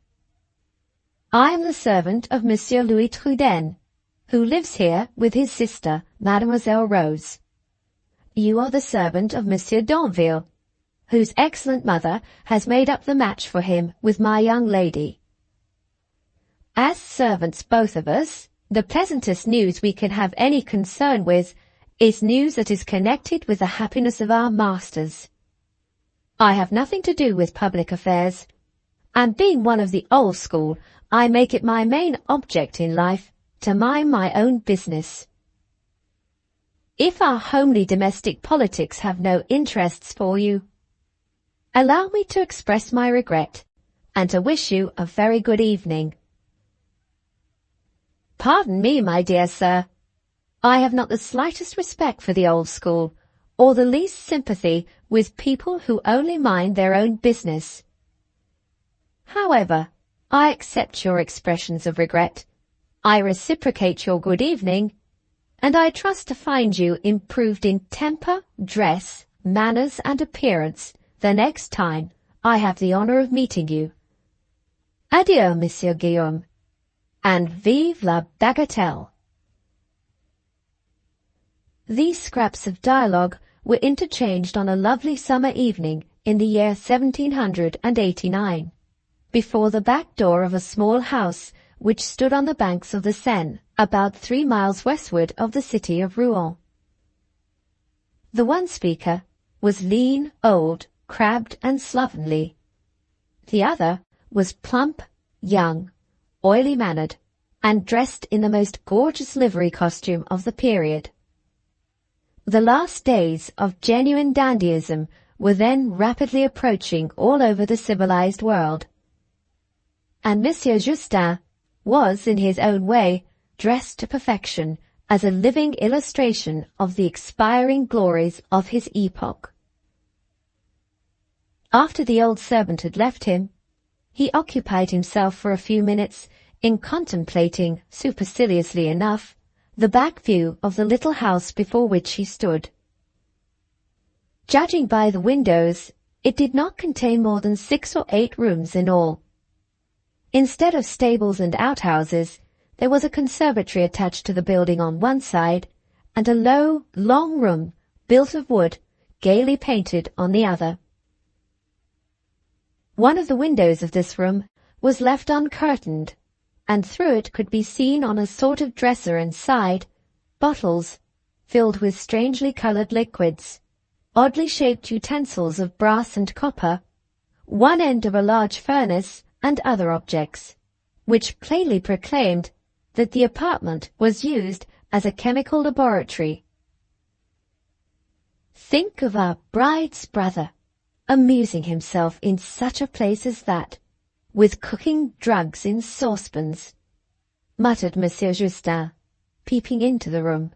I am the servant of Monsieur Louis Truden, who lives here with his sister, Mademoiselle Rose. You are the servant of Monsieur Danville, whose excellent mother has made up the match for him with my young lady. As servants, both of us, the pleasantest news we can have any concern with is news that is connected with the happiness of our masters. I have nothing to do with public affairs, and being one of the old school, I make it my main object in life to mind my own business. If our homely domestic politics have no interests for you, allow me to express my regret, and to wish you a very good evening. Pardon me, my dear sir. I have not the slightest respect for the old school, or the least sympathy with people who only mind their own business. However, I accept your expressions of regret. I reciprocate your good evening, and I trust to find you improved in temper, dress, manners, and appearance the next time I have the honor of meeting you. Adieu, Monsieur Guillaume, and vive la bagatelle. These scraps of dialogue were interchanged on a lovely summer evening in the year 1789, before the back door of a small house which stood on the banks of the Seine, about 3 miles westward of the city of Rouen. The one speaker was lean, old, crabbed, and slovenly. The other was plump, young, oily-mannered, and dressed in the most gorgeous livery costume of the period. The last days of genuine dandyism were then rapidly approaching all over the civilized world, and Monsieur Justin was, in his own way, dressed to perfection as a living illustration of the expiring glories of his epoch. After the old servant had left him, he occupied himself for a few minutes in contemplating, superciliously enough, the back view of the little house before which he stood. Judging by the windows, it did not contain more than 6 or 8 rooms in all. Instead of stables and outhouses, there was a conservatory attached to the building on one side, and a low, long room, built of wood, gaily painted, on the other. One of the windows of this room was left uncurtained, and through it could be seen on a sort of dresser inside bottles filled with strangely coloured liquids, oddly shaped utensils of brass and copper, one end of a large furnace, and other objects, which plainly proclaimed that the apartment was used as a chemical laboratory. Think of our bride's brother amusing himself in such a place as that, with cooking drugs in saucepans, muttered Monsieur Justin, peeping into the room.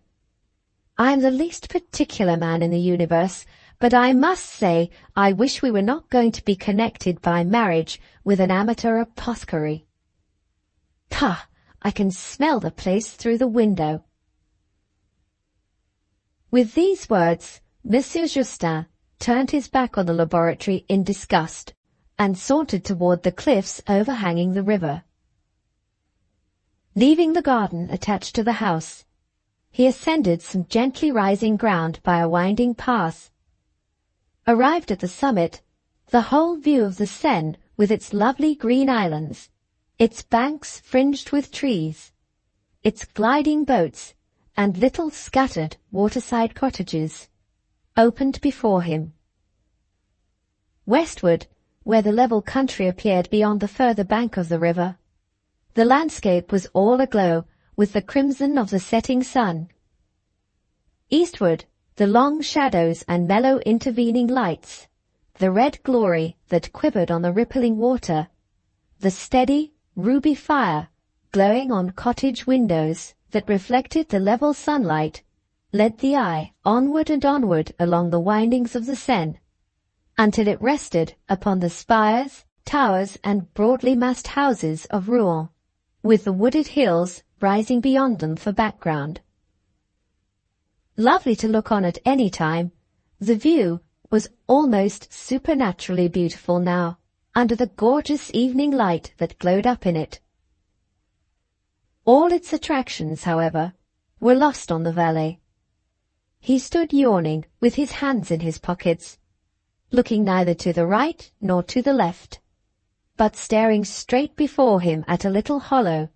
I am the least particular man in the universe, but I must say I wish we were not going to be connected by marriage with an amateur apothecary. Pah! I can smell the place through the window. With these words, Monsieur Justin turned his back on the laboratory in disgust, and sauntered toward the cliffs overhanging the river. Leaving the garden attached to the house, he ascended some gently rising ground by a winding path. Arrived at the summit, the whole view of the Seine with its lovely green islands, its banks fringed with trees, its gliding boats, and little scattered waterside cottages, opened before him. Westward, where the level country appeared beyond the further bank of the river, the landscape was all aglow with the crimson of the setting sun. Eastward, the long shadows and mellow intervening lights, the red glory that quivered on the rippling water, the steady, ruby fire glowing on cottage windows that reflected the level sunlight, led the eye onward and onward along the windings of the Seine, until it rested upon the spires, towers, and broadly massed houses of Rouen, with the wooded hills rising beyond them for background. Lovely to look on at any time, the view was almost supernaturally beautiful now, under the gorgeous evening light that glowed up in it. All its attractions, however, were lost on the valet. He stood yawning, with his hands in his pockets, looking neither to the right nor to the left, but staring straight before him at a little hollow,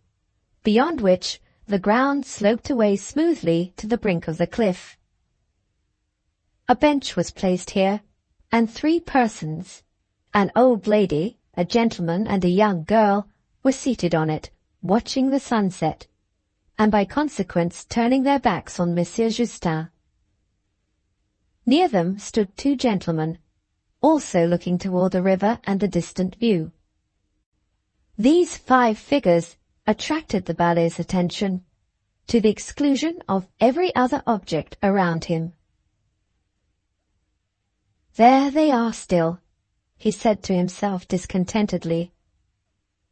beyond which the ground sloped away smoothly to the brink of the cliff. A bench was placed here, and 3 persons, an old lady, a gentleman, and a young girl, were seated on it, watching the sunset, and by consequence turning their backs on Monsieur Justin. Near them stood 2 gentlemen, also looking toward the river and the distant view. These 5 figures attracted the valet's attention, to the exclusion of every other object around him. There they are still, he said to himself discontentedly.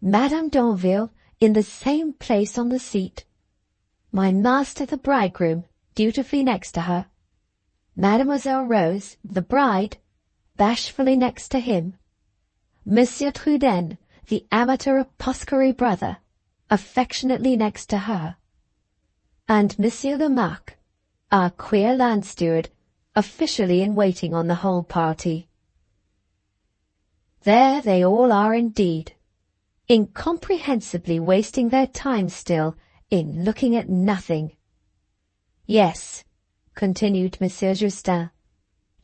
Madame d'Anville in the same place on the seat, my master the bridegroom dutifully next to her, Mademoiselle Rose, the bride, bashfully next to him, Monsieur Truden, the amateur apothecary brother, affectionately next to her, and Monsieur le Marc, our queer land steward, officially in waiting on the whole party. There they all are indeed, incomprehensibly wasting their time still in looking at nothing. Yes, continued Monsieur Justin,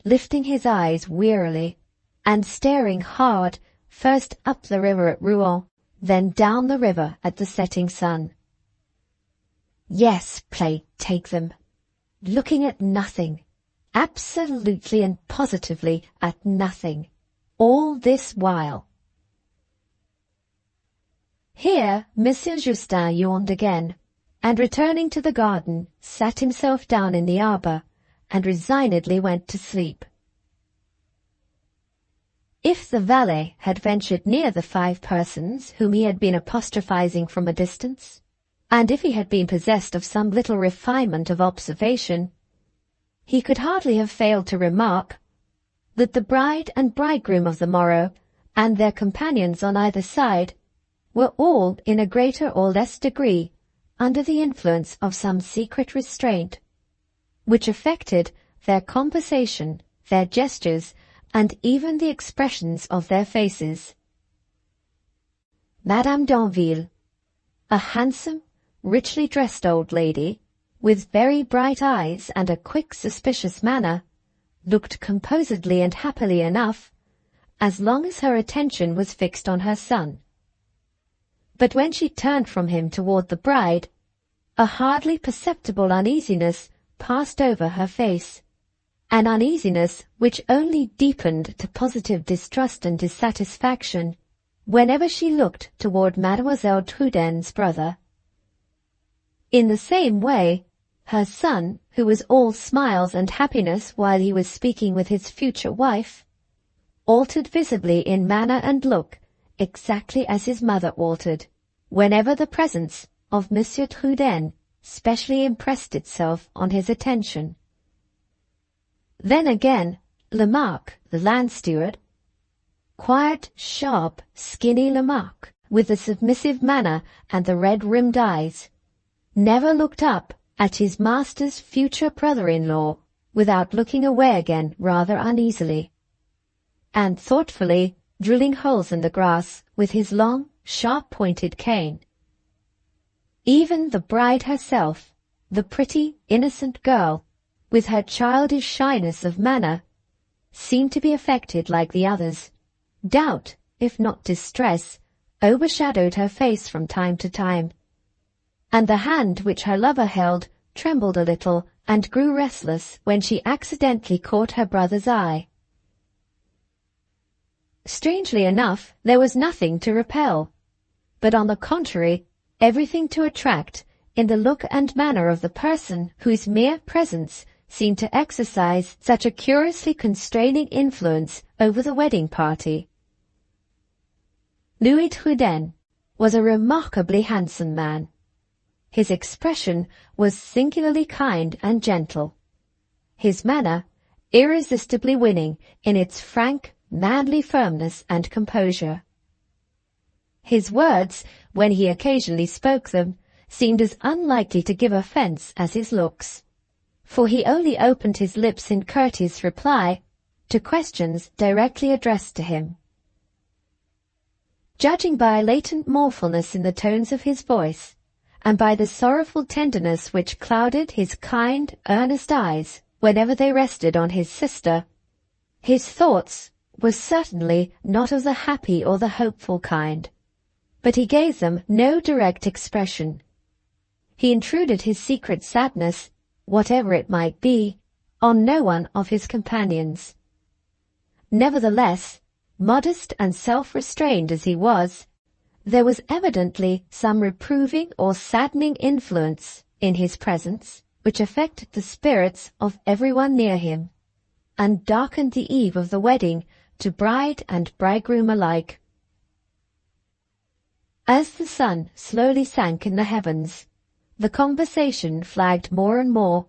lifting his eyes wearily, and staring hard first up the river at Rouen, then down the river at the setting sun. Yes, plague take them, looking at nothing, absolutely and positively at nothing, all this while. Here Monsieur Justin yawned again, and returning to the garden, sat himself down in the arbour, and resignedly went to sleep. If the valet had ventured near the 5 persons whom he had been apostrophizing from a distance, and if he had been possessed of some little refinement of observation, he could hardly have failed to remark that the bride and bridegroom of the morrow, and their companions on either side, were all in a greater or less degree under the influence of some secret restraint, which affected their conversation, their gestures, and even the expressions of their faces. Madame d'Anville, a handsome, richly dressed old lady, with very bright eyes and a quick, suspicious manner, looked composedly and happily enough, as long as her attention was fixed on her son. But when she turned from him toward the bride, a hardly perceptible uneasiness passed over her face, an uneasiness which only deepened to positive distrust and dissatisfaction whenever she looked toward Mademoiselle Truden's brother. In the same way, her son, who was all smiles and happiness while he was speaking with his future wife, altered visibly in manner and look exactly as his mother altered, whenever the presence of Monsieur Truden specially impressed itself on his attention. Then again, Lamarck, the land steward, quiet, sharp, skinny Lamarck, with the submissive manner and the red-rimmed eyes, never looked up at his master's future brother-in-law without looking away again rather uneasily, and thoughtfully drilling holes in the grass with his long, sharp-pointed cane. Even the bride herself, the pretty, innocent girl, with her childish shyness of manner, seemed to be affected like the others. Doubt, if not distress, overshadowed her face from time to time, and the hand which her lover held trembled a little and grew restless when she accidentally caught her brother's eye. Strangely enough, there was nothing to repel, but on the contrary, everything to attract in the look and manner of the person whose mere presence seemed to exercise such a curiously constraining influence over the wedding party. Louis Truden was a remarkably handsome man. His expression was singularly kind and gentle, his manner irresistibly winning in its frank, manly firmness and composure. His words, when he occasionally spoke them, seemed as unlikely to give offence as his looks, for he only opened his lips in courteous reply to questions directly addressed to him. Judging by a latent mournfulness in the tones of his voice, and by the sorrowful tenderness which clouded his kind, earnest eyes whenever they rested on his sister, his thoughts were certainly not of the happy or the hopeful kind, but he gave them no direct expression. He intruded his secret sadness, whatever it might be, on no one of his companions. Nevertheless, modest and self-restrained as he was, there was evidently some reproving or saddening influence in his presence which affected the spirits of everyone near him, and darkened the eve of the wedding to bride and bridegroom alike. As the sun slowly sank in the heavens, the conversation flagged more and more.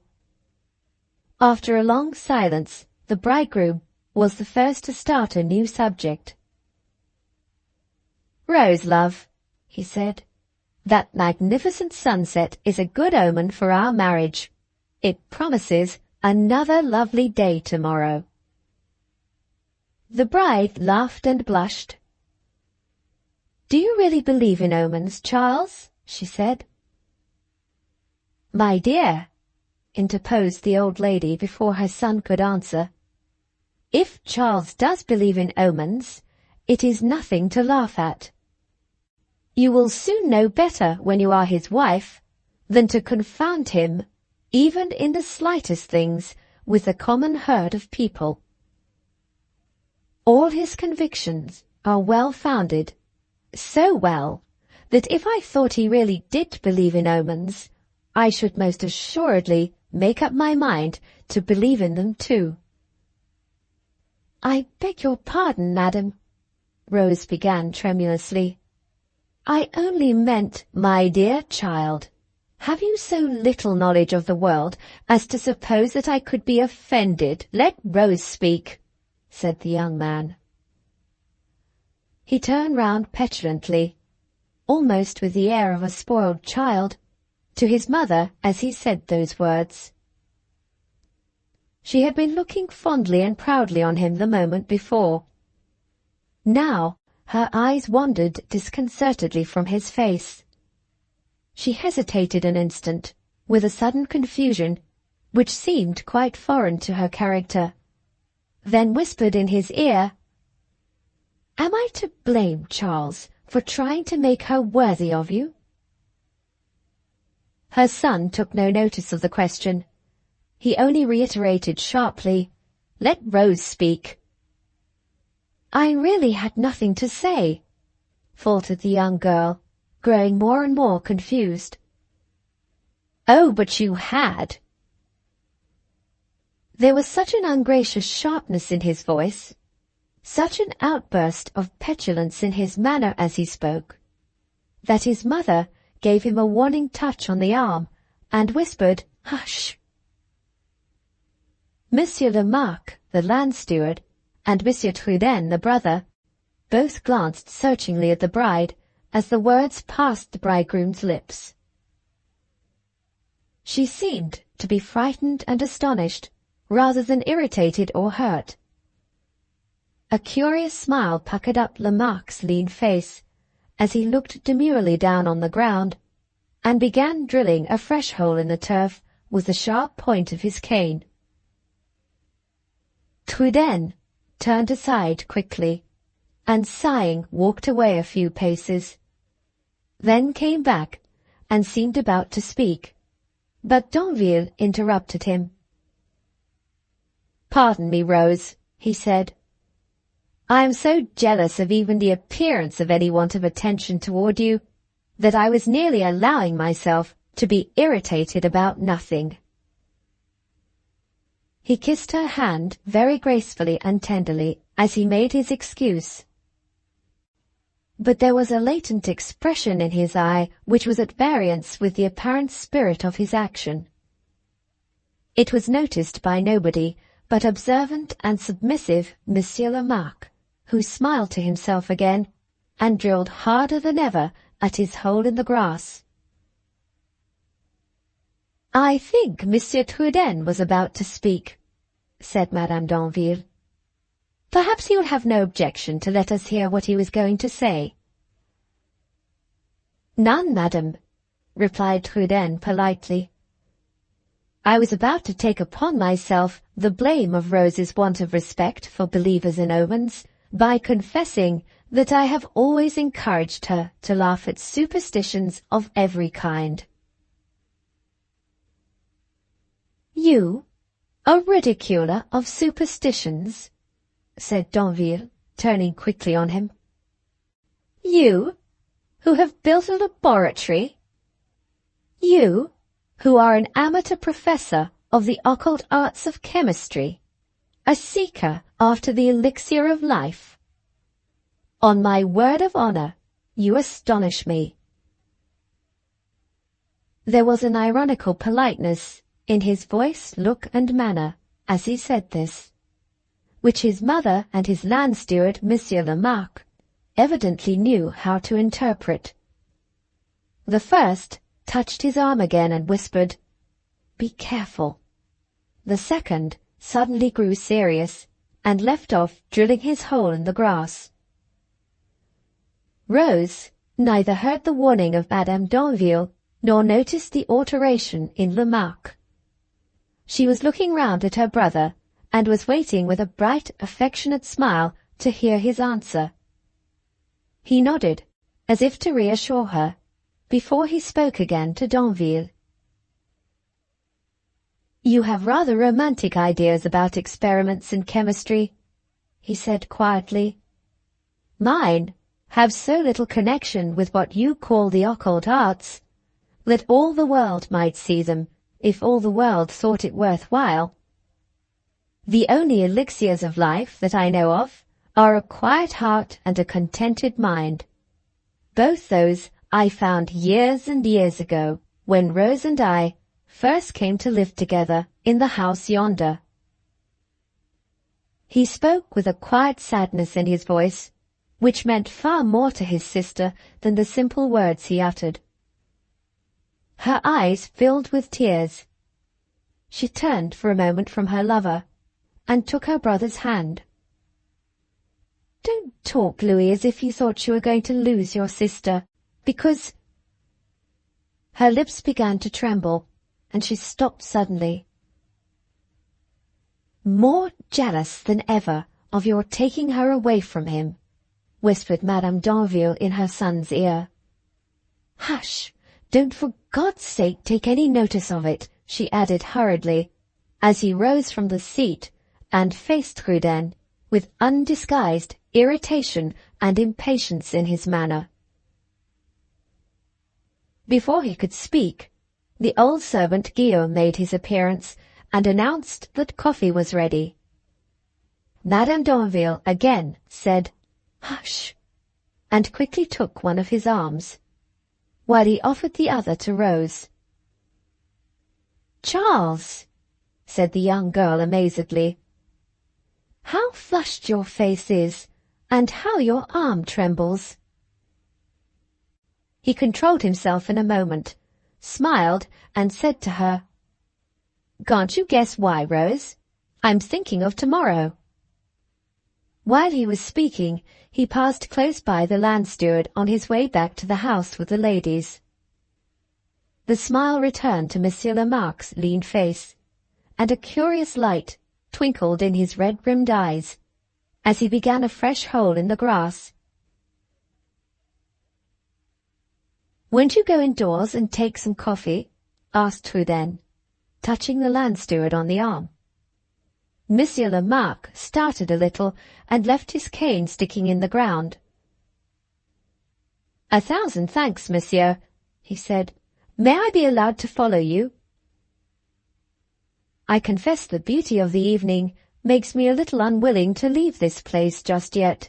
After a long silence, the bridegroom was the first to start a new subject. "Rose, love," he said, "that magnificent sunset is a good omen for our marriage. It promises another lovely day tomorrow." The bride laughed and blushed. "Do you really believe in omens, Charles?" she said. "My dear," interposed the old lady before her son could answer, "if Charles does believe in omens, it is nothing to laugh at. You will soon know better when you are his wife than to confound him, even in the slightest things, with the common herd of people. All his convictions are well-founded, so well that if I thought he really did believe in omens, I should most assuredly make up my mind to believe in them too." "I beg your pardon, madam," Rose began tremulously. "I only meant—" "My dear child, have you so little knowledge of the world as to suppose that I could be offended—" "Let Rose speak," said the young man. He turned round petulantly, almost with the air of a spoiled child, to his mother as he said those words. She had been looking fondly and proudly on him the moment before. Now her eyes wandered disconcertedly from his face. She hesitated an instant, with a sudden confusion which seemed quite foreign to her character, then whispered in his ear, "Am I to blame, Charles, for trying to make her worthy of you?" Her son took no notice of the question. He only reiterated sharply, "Let Rose speak." "I really had nothing to say," faltered the young girl, growing more and more confused. "Oh, but you had." There was such an ungracious sharpness in his voice, such an outburst of petulance in his manner as he spoke, that his mother gave him a warning touch on the arm and whispered, "Hush." Monsieur le Marque, the land steward, and Monsieur Truden, the brother, both glanced searchingly at the bride as the words passed the bridegroom's lips. She seemed to be frightened and astonished, rather than irritated or hurt. A curious smile puckered up Lamarck's lean face as he looked demurely down on the ground and began drilling a fresh hole in the turf with the sharp point of his cane. Truden turned aside quickly and, sighing, walked away a few paces, then came back and seemed about to speak, but Danville interrupted him. "Pardon me, Rose," he said. "I am so jealous of even the appearance of any want of attention toward you that I was nearly allowing myself to be irritated about nothing." He kissed her hand very gracefully and tenderly as he made his excuse. But there was a latent expression in his eye which was at variance with the apparent spirit of his action. It was noticed by nobody but observant and submissive Monsieur le Marque, who smiled to himself again and drilled harder than ever at his hole in the grass. "I think Monsieur Truden was about to speak," said Madame Danville. "Perhaps he will have no objection to let us hear what he was going to say." "None, madame," replied Truden politely. "I was about to take upon myself the blame of Rose's want of respect for believers in omens by confessing that I have always encouraged her to laugh at superstitions of every kind." "You, a ridiculer of superstitions?" said Danville, turning quickly on him. "You, who have built a laboratory? You, who are an amateur professor of the occult arts of chemistry, a seeker after the elixir of life? On my word of honor, You astonish me." There was an ironical politeness in his voice, look, and manner as he said this, which his mother and his land steward, Monsieur Lamarque, evidently knew how to interpret. The first touched his arm again and whispered, "Be careful." The second suddenly grew serious and left off drilling his hole in the grass. Rose neither heard the warning of Madame d'Anville nor noticed the alteration in Lamarque. She was looking round at her brother and was waiting with a bright, affectionate smile to hear his answer. He nodded, as if to reassure her, before he spoke again to d'Anville. "You have rather romantic ideas about experiments in chemistry," he said quietly. "Mine have so little connection with what you call the occult arts that all the world might see them if all the world thought it worth while. The only elixirs of life that I know of are a quiet heart and a contented mind. Both those I found years and years ago, when Rose and I first came to live together in the house yonder." He spoke with a quiet sadness in his voice, which meant far more to his sister than the simple words he uttered. Her eyes filled with tears. She turned for a moment from her lover and took her brother's hand. "Don't talk, Louis, as if you thought you were going to lose your sister, because—" Her lips began to tremble, and she stopped suddenly. "More jealous than ever of your taking her away from him," whispered Madame d'Anville in her son's ear. "Hush! Don't for God's sake take any notice of it," she added hurriedly, as he rose from the seat and faced Truden with undisguised irritation and impatience in his manner. Before he could speak, the old servant Guillaume made his appearance and announced that coffee was ready. Madame d'Anville again said, "Hush," and quickly took one of his arms, while he offered the other to Rose. "Charles," said the young girl amazedly, "how flushed your face is, and how your arm trembles." He controlled himself in a moment, smiled, and said to her, "Can't you guess why, Rose? I'm thinking of tomorrow." While he was speaking, he passed close by the land steward on his way back to the house with the ladies. The smile returned to Monsieur Lamarque's lean face, and a curious light twinkled in his red-rimmed eyes as he began a fresh hole in the grass. "Won't you go indoors and take some coffee?" asked Truden, touching the land steward on the arm. Monsieur Lamarque started a little and left his cane sticking in the ground. "1,000 thanks, monsieur," he said. "May I be allowed to follow you?" "I confess the beauty of the evening makes me a little unwilling to leave this place just yet."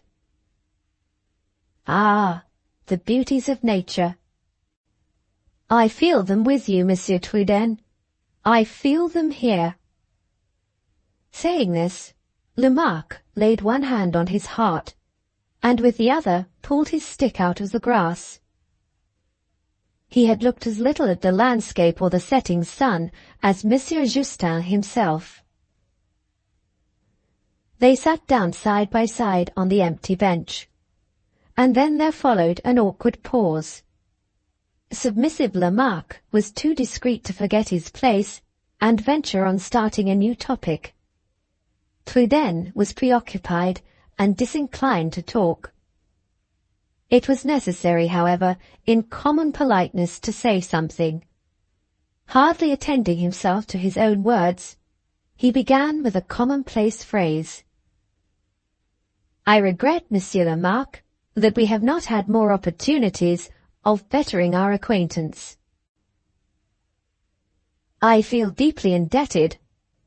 "Ah, the beauties of nature." "I feel them with you, Monsieur Truden. I feel them here." Saying this, Lamarque laid one hand on his heart, and with the other pulled his stick out of the grass. He had looked as little at the landscape or the setting sun as Monsieur Justin himself. They sat down side by side on the empty bench, and then there followed an awkward pause. Submissive Lamarque was too discreet to forget his place and venture on starting a new topic. Truden was preoccupied and disinclined to talk. It was necessary, however, in common politeness to say something. Hardly attending himself to his own words, he began with a commonplace phrase. "I regret, Monsieur Lamarque, that we have not had more opportunities of bettering our acquaintance." "I feel deeply indebted,"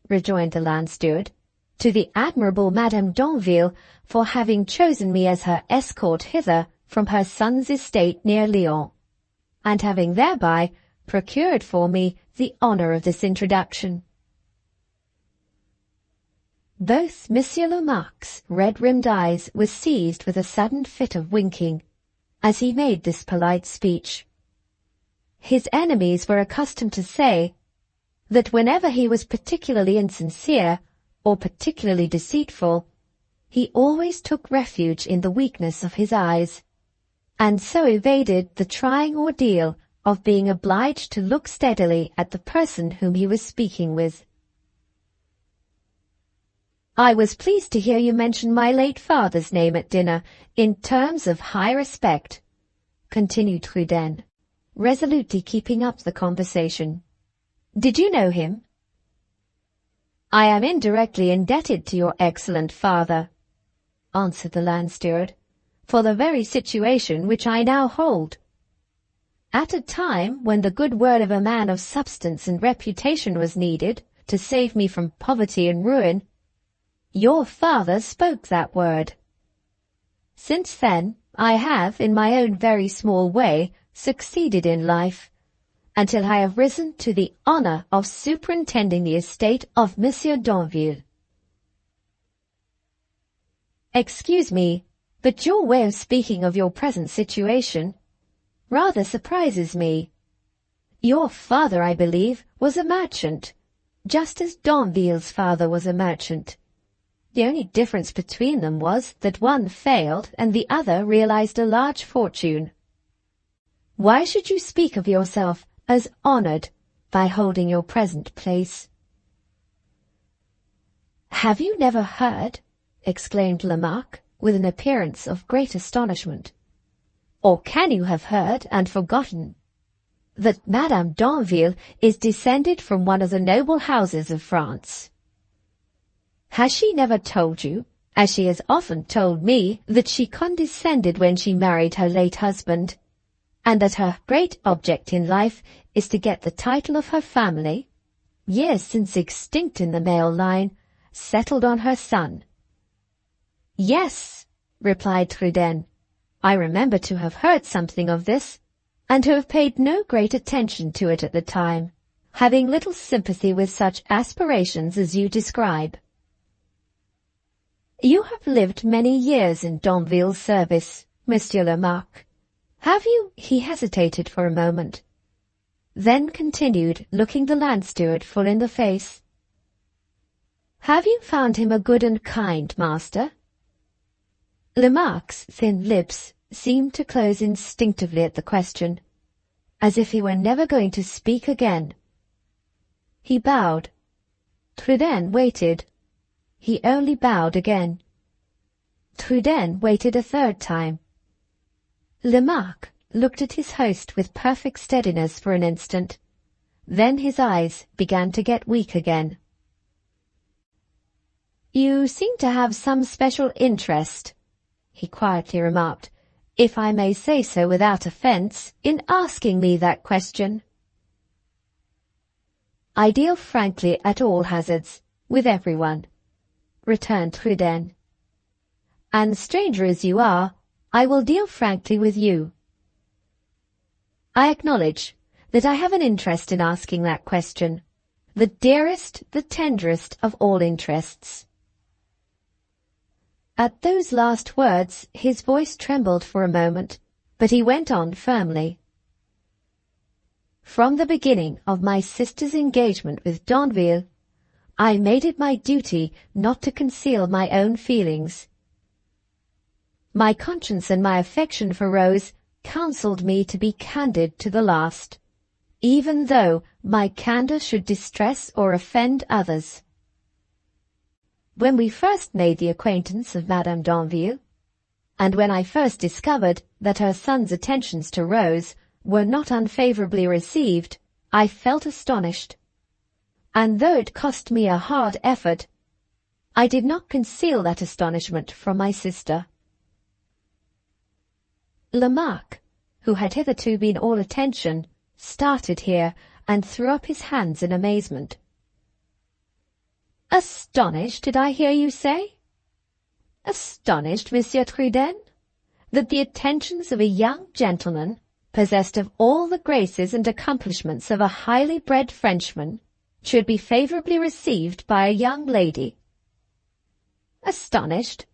rejoined the land steward, "to the admirable Madame d'Anville for having chosen me as her escort hither from her son's estate near Lyons, and having thereby procured for me the honour of this introduction. Both Monsieur Lamarque's red-rimmed eyes were seized with a sudden fit of winking as he made this polite speech. His enemies were accustomed to say that whenever he was particularly insincere or particularly deceitful, he always took refuge in the weakness of his eyes, and so evaded the trying ordeal of being obliged to look steadily at the person whom he was speaking with. "I was pleased to hear you mention my late father's name at dinner in terms of high respect," continued Trudaine, resolutely keeping up the conversation. "Did you know him?" "I am indirectly indebted to your excellent father," answered the land steward, "for the very situation which I now hold. At a time when the good word of a man of substance and reputation was needed to save me from poverty and ruin, your father spoke that word. Since then, I have, in my own very small way, succeeded in life, until I have risen to the honour of superintending the estate of Monsieur d'Anville. Excuse me, but your way of speaking of your present situation rather surprises me. Your father, I believe, was a merchant, just as d'Anville's father was a merchant. The only difference between them was that one failed and the other realized a large fortune. Why should you speak of yourself as honored by holding your present place?" "Have you never heard," exclaimed Lamarque, with an appearance of great astonishment, "or can you have heard and forgotten, that Madame d'Anville is descended from one of the noble houses of France? Has she never told you, as she has often told me, that she condescended when she married her late husband, and that her great object in life is to get the title of her family, years since extinct in the male line, settled on her son?" "Yes," replied Trudaine, "I remember to have heard something of this, and to have paid no great attention to it at the time, having little sympathy with such aspirations as you describe. You have lived many years in d'Anville's service, Monsieur Lamarque. Have you—" He hesitated for a moment, then continued, looking the land steward full in the face, "Have you found him a good and kind master?" Lamarque's thin lips seemed to close instinctively at the question, as if he were never going to speak again. He bowed. Trudaine waited. He only bowed again. Trudaine waited a third time. Lamarque looked at his host with perfect steadiness for an instant. Then his eyes began to get weak again. "You seem to have some special interest," he quietly remarked, "if I may say so without offence, in asking me that question." "I deal frankly at all hazards, with everyone," returned Trudaine. "And stranger as you are, I will deal frankly with you. I acknowledge that I have an interest in asking that question, the dearest, the tenderest of all interests." At those last words his voice trembled for a moment, but he went on firmly. "From the beginning of my sister's engagement with d'Anville, I made it my duty not to conceal my own feelings. My conscience and my affection for Rose counselled me to be candid to the last, even though my candour should distress or offend others. When we first made the acquaintance of Madame d'Anville, and when I first discovered that her son's attentions to Rose were not unfavourably received, I felt astonished, and though it cost me a hard effort, I did not conceal that astonishment from my sister." Lamarque, who had hitherto been all attention, started here and threw up his hands in amazement. "Astonished, did I hear you say? Astonished, Monsieur Trudaine? that the attentions of a young gentleman, possessed of all the graces and accomplishments of a highly bred Frenchman, should be favourably received by a young lady. Astonished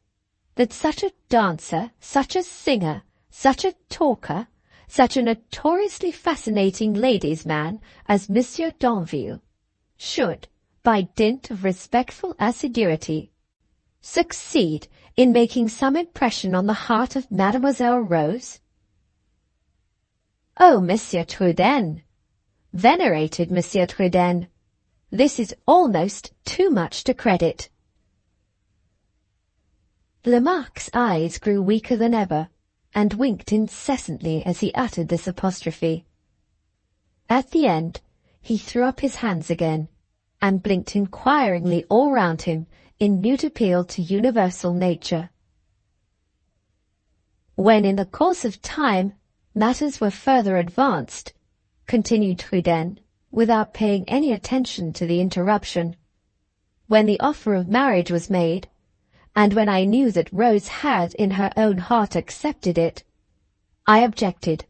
that such a dancer, such a singer, such a talker, such a notoriously fascinating ladies' man as Monsieur d'Anville should, by dint of respectful assiduity, succeed in making some impression on the heart of Mademoiselle Rose? Oh, Monsieur Trudaine, venerated Monsieur Trudaine, this is almost too much to credit. Lamarque's eyes grew weaker than ever, and winked incessantly as he uttered this apostrophe. At the end, he threw up his hands again, and blinked inquiringly all round him in mute appeal to universal nature. When in the course of time matters were further advanced, continued Trudaine, without paying any attention to the interruption, when the offer of marriage was made, and when I knew that Rose had in her own heart accepted it, I objected,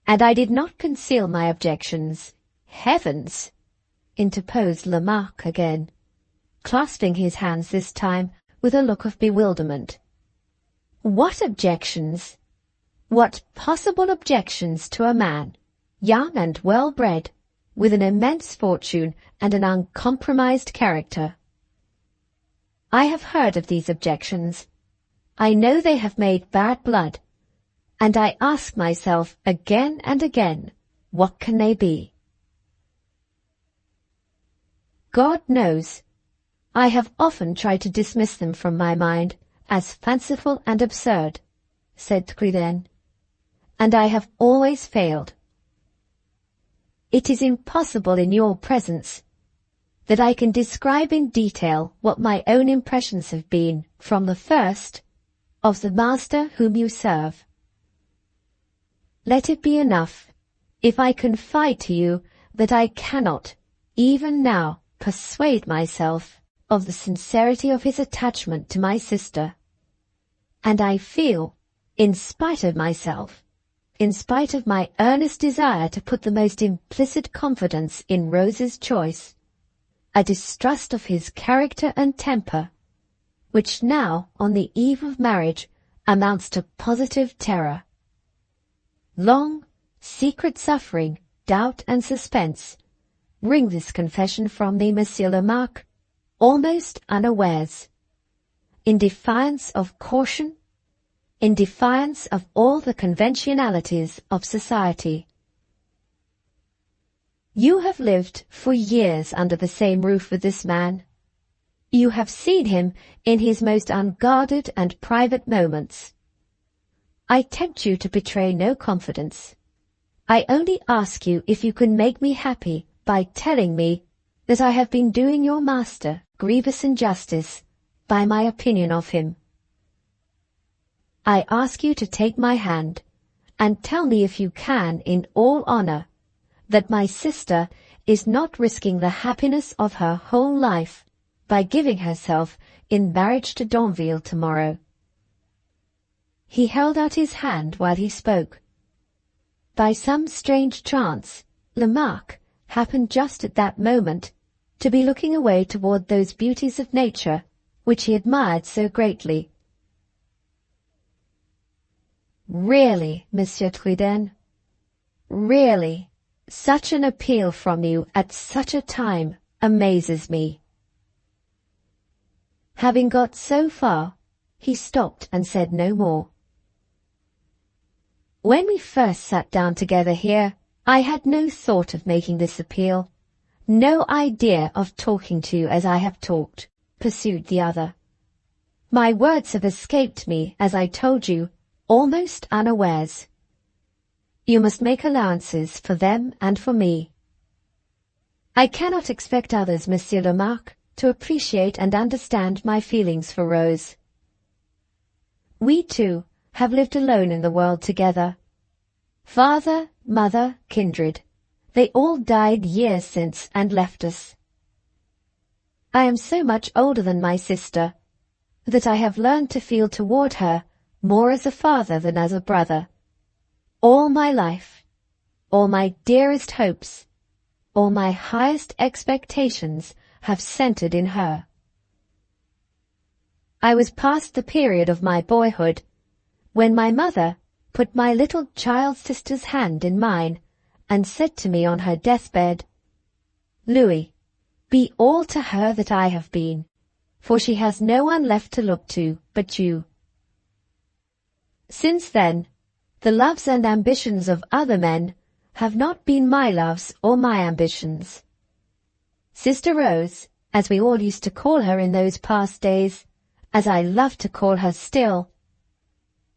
and I did not conceal my objections. Heavens! Interposed Lamarque again, clasping his hands this time with a look of bewilderment. What objections? What possible objections to a man, young and well-bred, with an immense fortune and an uncompromised character? I have heard of these objections. I know they have made bad blood, and I ask myself again and again, what can they be? God knows, I have often tried to dismiss them from my mind as fanciful and absurd, said Trudaine, and I have always failed. It is impossible in your presence that I can describe in detail what my own impressions have been, from the first, of the master whom you serve. Let it be enough if I confide to you that I cannot, even now, persuade myself of the sincerity of his attachment to my sister, and I feel, in spite of myself, in spite of my earnest desire to put the most implicit confidence in Rose's choice, a distrust of his character and temper, which now, on the eve of marriage, amounts to positive terror. Long, secret suffering, doubt and suspense wring this confession from me, Monsieur Lamarque, almost unawares, in defiance of caution, in defiance of all the conventionalities of society. You have lived for years under the same roof with this man. You have seen him in his most unguarded and private moments. I tempt you to betray no confidence. I only ask you if you can make me happy by telling me that I have been doing your master grievous injustice by my opinion of him. I ask you to take my hand, and tell me if you can, in all honour, that my sister is not risking the happiness of her whole life by giving herself in marriage to d'Anville tomorrow. He held out his hand while he spoke. By some strange chance, Lamarque happened just at that moment to be looking away toward those beauties of nature which he admired so greatly. Really, Monsieur Trudaine, really, such an appeal from you at such a time amazes me. Having got so far, he stopped and said no more. When we first sat down together here, I had no thought of making this appeal, no idea of talking to you as I have talked, pursued the other. My words have escaped me, as I told you, almost unawares. You must make allowances for them and for me. I cannot expect others, Monsieur Lamarque, to appreciate and understand my feelings for Rose. We two have lived alone in the world together. Father, mother, kindred, they all died years since and left us. I am so much older than my sister that I have learned to feel toward her more as a father than as a brother. All my life, all my dearest hopes, all my highest expectations have centered in her. I was past the period of my boyhood when my mother put my little child sister's hand in mine and said to me on her deathbed, "Louis, be all to her that I have been, for she has no one left to look to but you." Since then, the loves and ambitions of other men have not been my loves or my ambitions. Sister Rose, as we all used to call her in those past days, as I love to call her still,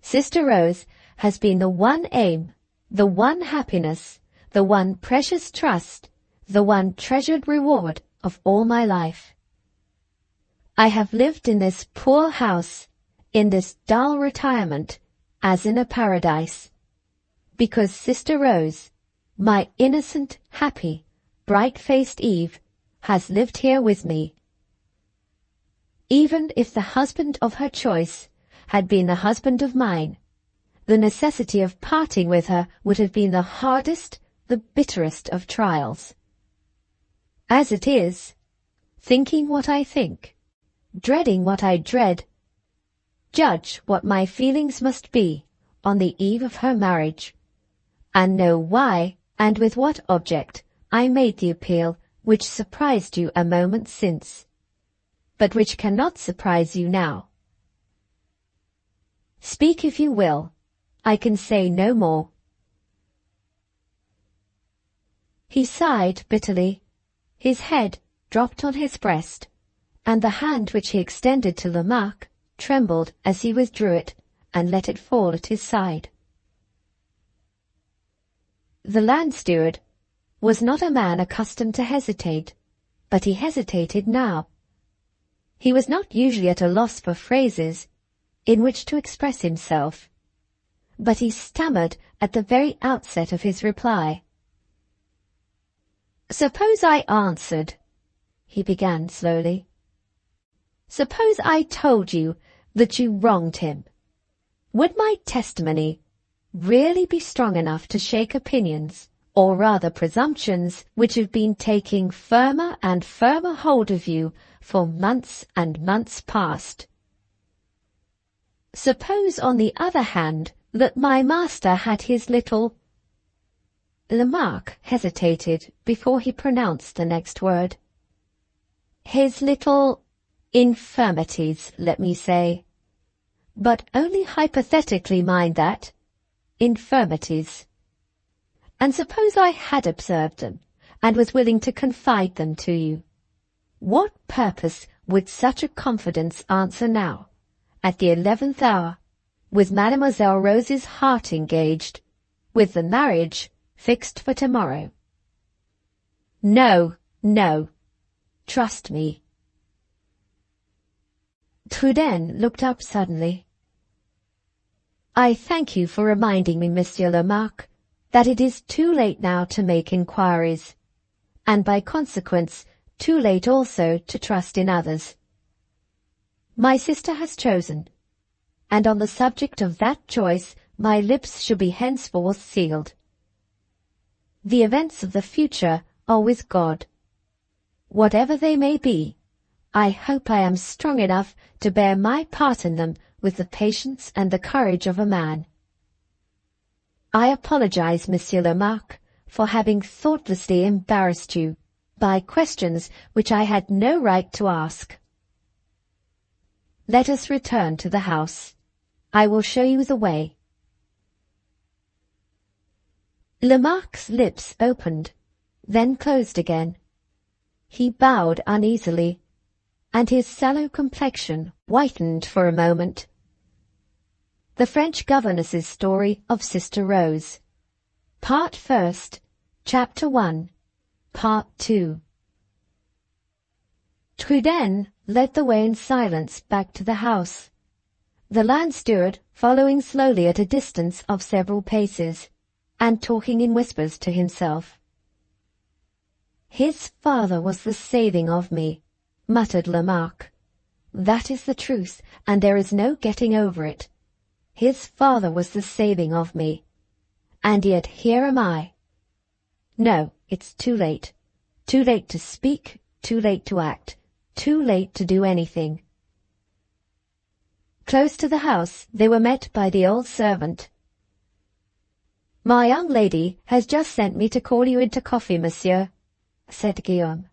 Sister Rose has been the one aim, the one happiness, the one precious trust, the one treasured reward of all my life. I have lived in this poor house, in this dull retirement, as in a paradise, because Sister Rose, my innocent, happy, bright-faced Eve, has lived here with me. Even if the husband of her choice had been the husband of mine, the necessity of parting with her would have been the hardest, the bitterest of trials. As it is, thinking what I think, dreading what I dread, judge what my feelings must be on the eve of her marriage, and know why and with what object I made the appeal which surprised you a moment since, but which cannot surprise you now. Speak if you will, I can say no more. He sighed bitterly, his head dropped on his breast, and the hand which he extended to Lamarck trembled as he withdrew it and let it fall at his side. The land steward was not a man accustomed to hesitate, but he hesitated now. He was not usually at a loss for phrases in which to express himself, but he stammered at the very outset of his reply. "Suppose I answered," he began slowly. "Suppose I told you that you wronged him. Would my testimony really be strong enough to shake opinions, or rather presumptions, which have been taking firmer and firmer hold of you for months and months past? Suppose, on the other hand, that my master had his little—" Lamarck hesitated before he pronounced the next word. "His little infirmities, let me say. But only hypothetically, mind that. Infirmities. And suppose I had observed them, and was willing to confide them to you. What purpose would such a confidence answer now, at the 11th hour, with Mademoiselle Rose's heart engaged, with the marriage fixed for tomorrow? No, no. Trust me." Trudaine looked up suddenly. "I thank you for reminding me, Monsieur Lamarck, that it is too late now to make inquiries, and by consequence too late also to trust in others. My sister has chosen, and on the subject of that choice my lips shall be henceforth sealed. The events of the future are with God. Whatever they may be, I hope I am strong enough to bear my part in them with the patience and the courage of a man. I apologize, Monsieur Lamarck, for having thoughtlessly embarrassed you by questions which I had no right to ask. Let us return to the house. I will show you the way." Lamarck's lips opened, then closed again. He bowed uneasily, and his sallow complexion whitened for a moment. The French Governess's Story of Sister Rose. Part First, Chapter 1, Part 2. Trudaine led the way in silence back to the house, the land steward following slowly at a distance of several paces, and talking in whispers to himself. "His father was the saving of me," muttered Lamarck. "That is the truth, and there is no getting over it. His father was the saving of me. And yet here am I. No, it's too late. Too late to speak, too late to act, too late to do anything. Close to the house, they were met by the old servant. "My young lady has just sent me to call you into coffee, monsieur," said Guillaume.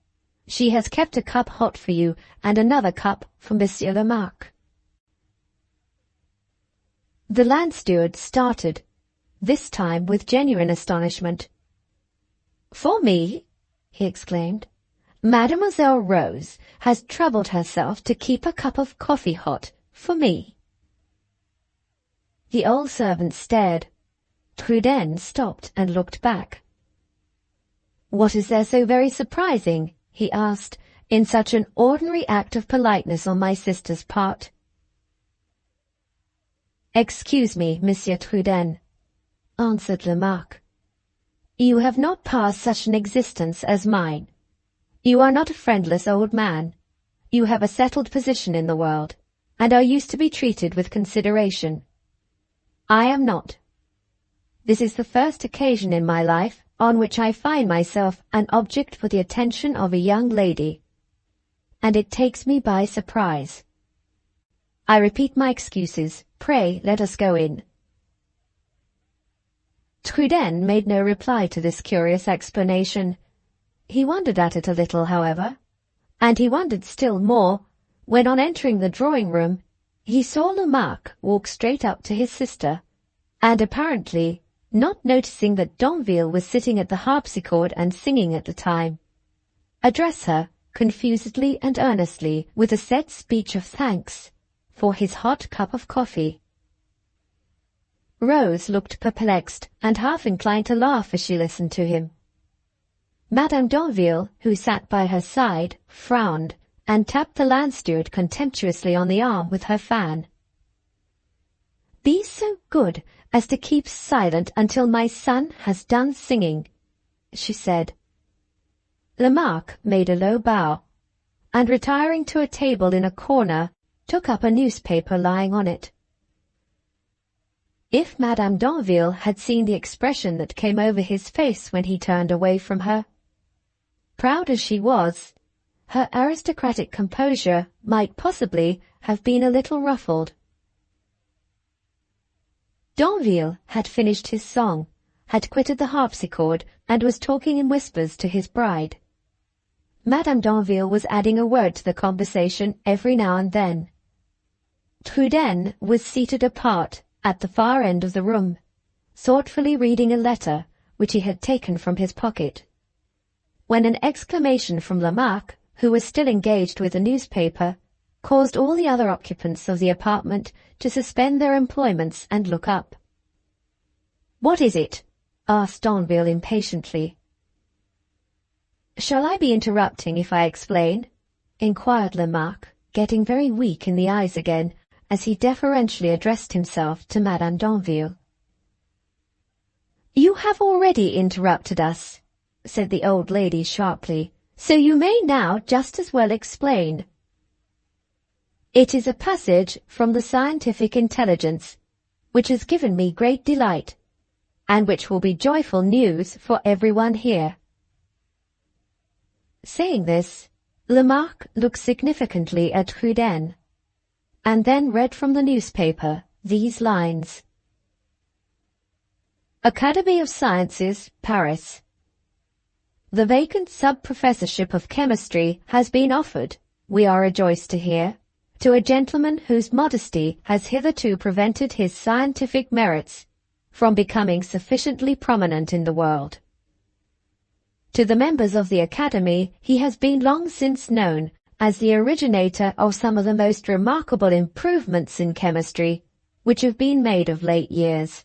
"She has kept a cup hot for you, and another cup for Monsieur Lamarque." The land steward started, this time with genuine astonishment. "For me?" he exclaimed. "Mademoiselle Rose has troubled herself to keep a cup of coffee hot for me?" The old servant stared. Trudaine stopped and looked back. "What is there so very surprising," he asked, "in such an ordinary act of politeness on my sister's part?" "Excuse me, Monsieur Trudaine," answered Lamarque. "You have not passed such an existence as mine. You are not a friendless old man. You have a settled position in the world, and are used to be treated with consideration. I am not. This is the first occasion in my life on which I find myself an object for the attention of a young lady, and it takes me by surprise. I repeat my excuses. Pray let us go in." Trudaine made no reply to this curious explanation. He wondered at it a little, however, and he wondered still more when, on entering the drawing-room, he saw Lamarque walk straight up to his sister, and apparently not noticing that Danville was sitting at the harpsichord and singing at the time, address her confusedly and earnestly with a set speech of thanks for his hot cup of coffee. Rose looked perplexed and half inclined to laugh as she listened to him. Madame Danville, who sat by her side, frowned and tapped the land steward contemptuously on the arm with her fan. "Be so good as to keep silent until my son has done singing," she said. Lamarque made a low bow, and retiring to a table in a corner, took up a newspaper lying on it. If Madame Danville had seen the expression that came over his face when he turned away from her, proud as she was, her aristocratic composure might possibly have been a little ruffled. Danville had finished his song, had quitted the harpsichord, and was talking in whispers to his bride. Madame Danville was adding a word to the conversation every now and then. Trudaine was seated apart at the far end of the room, thoughtfully reading a letter which he had taken from his pocket, when an exclamation from Lamarque, who was still engaged with the newspaper, caused all the other occupants of the apartment to suspend their employments and look up. "What is it?" asked Danville impatiently. "Shall I be interrupting if I explain?" inquired Lamarque, getting very weak in the eyes again, as he deferentially addressed himself to Madame Danville. "You have already interrupted us," said the old lady sharply, "so you may now just as well explain." "It is a passage from the Scientific Intelligence, which has given me great delight, and which will be joyful news for everyone here." Saying this, Lamarque looked significantly at Trudaine, and then read from the newspaper these lines. "Academy of Sciences, Paris. The vacant sub-professorship of chemistry has been offered, we are rejoiced to hear, to a gentleman whose modesty has hitherto prevented his scientific merits from becoming sufficiently prominent in the world. To the members of the Academy he has been long since known as the originator of some of the most remarkable improvements in chemistry which have been made of late years.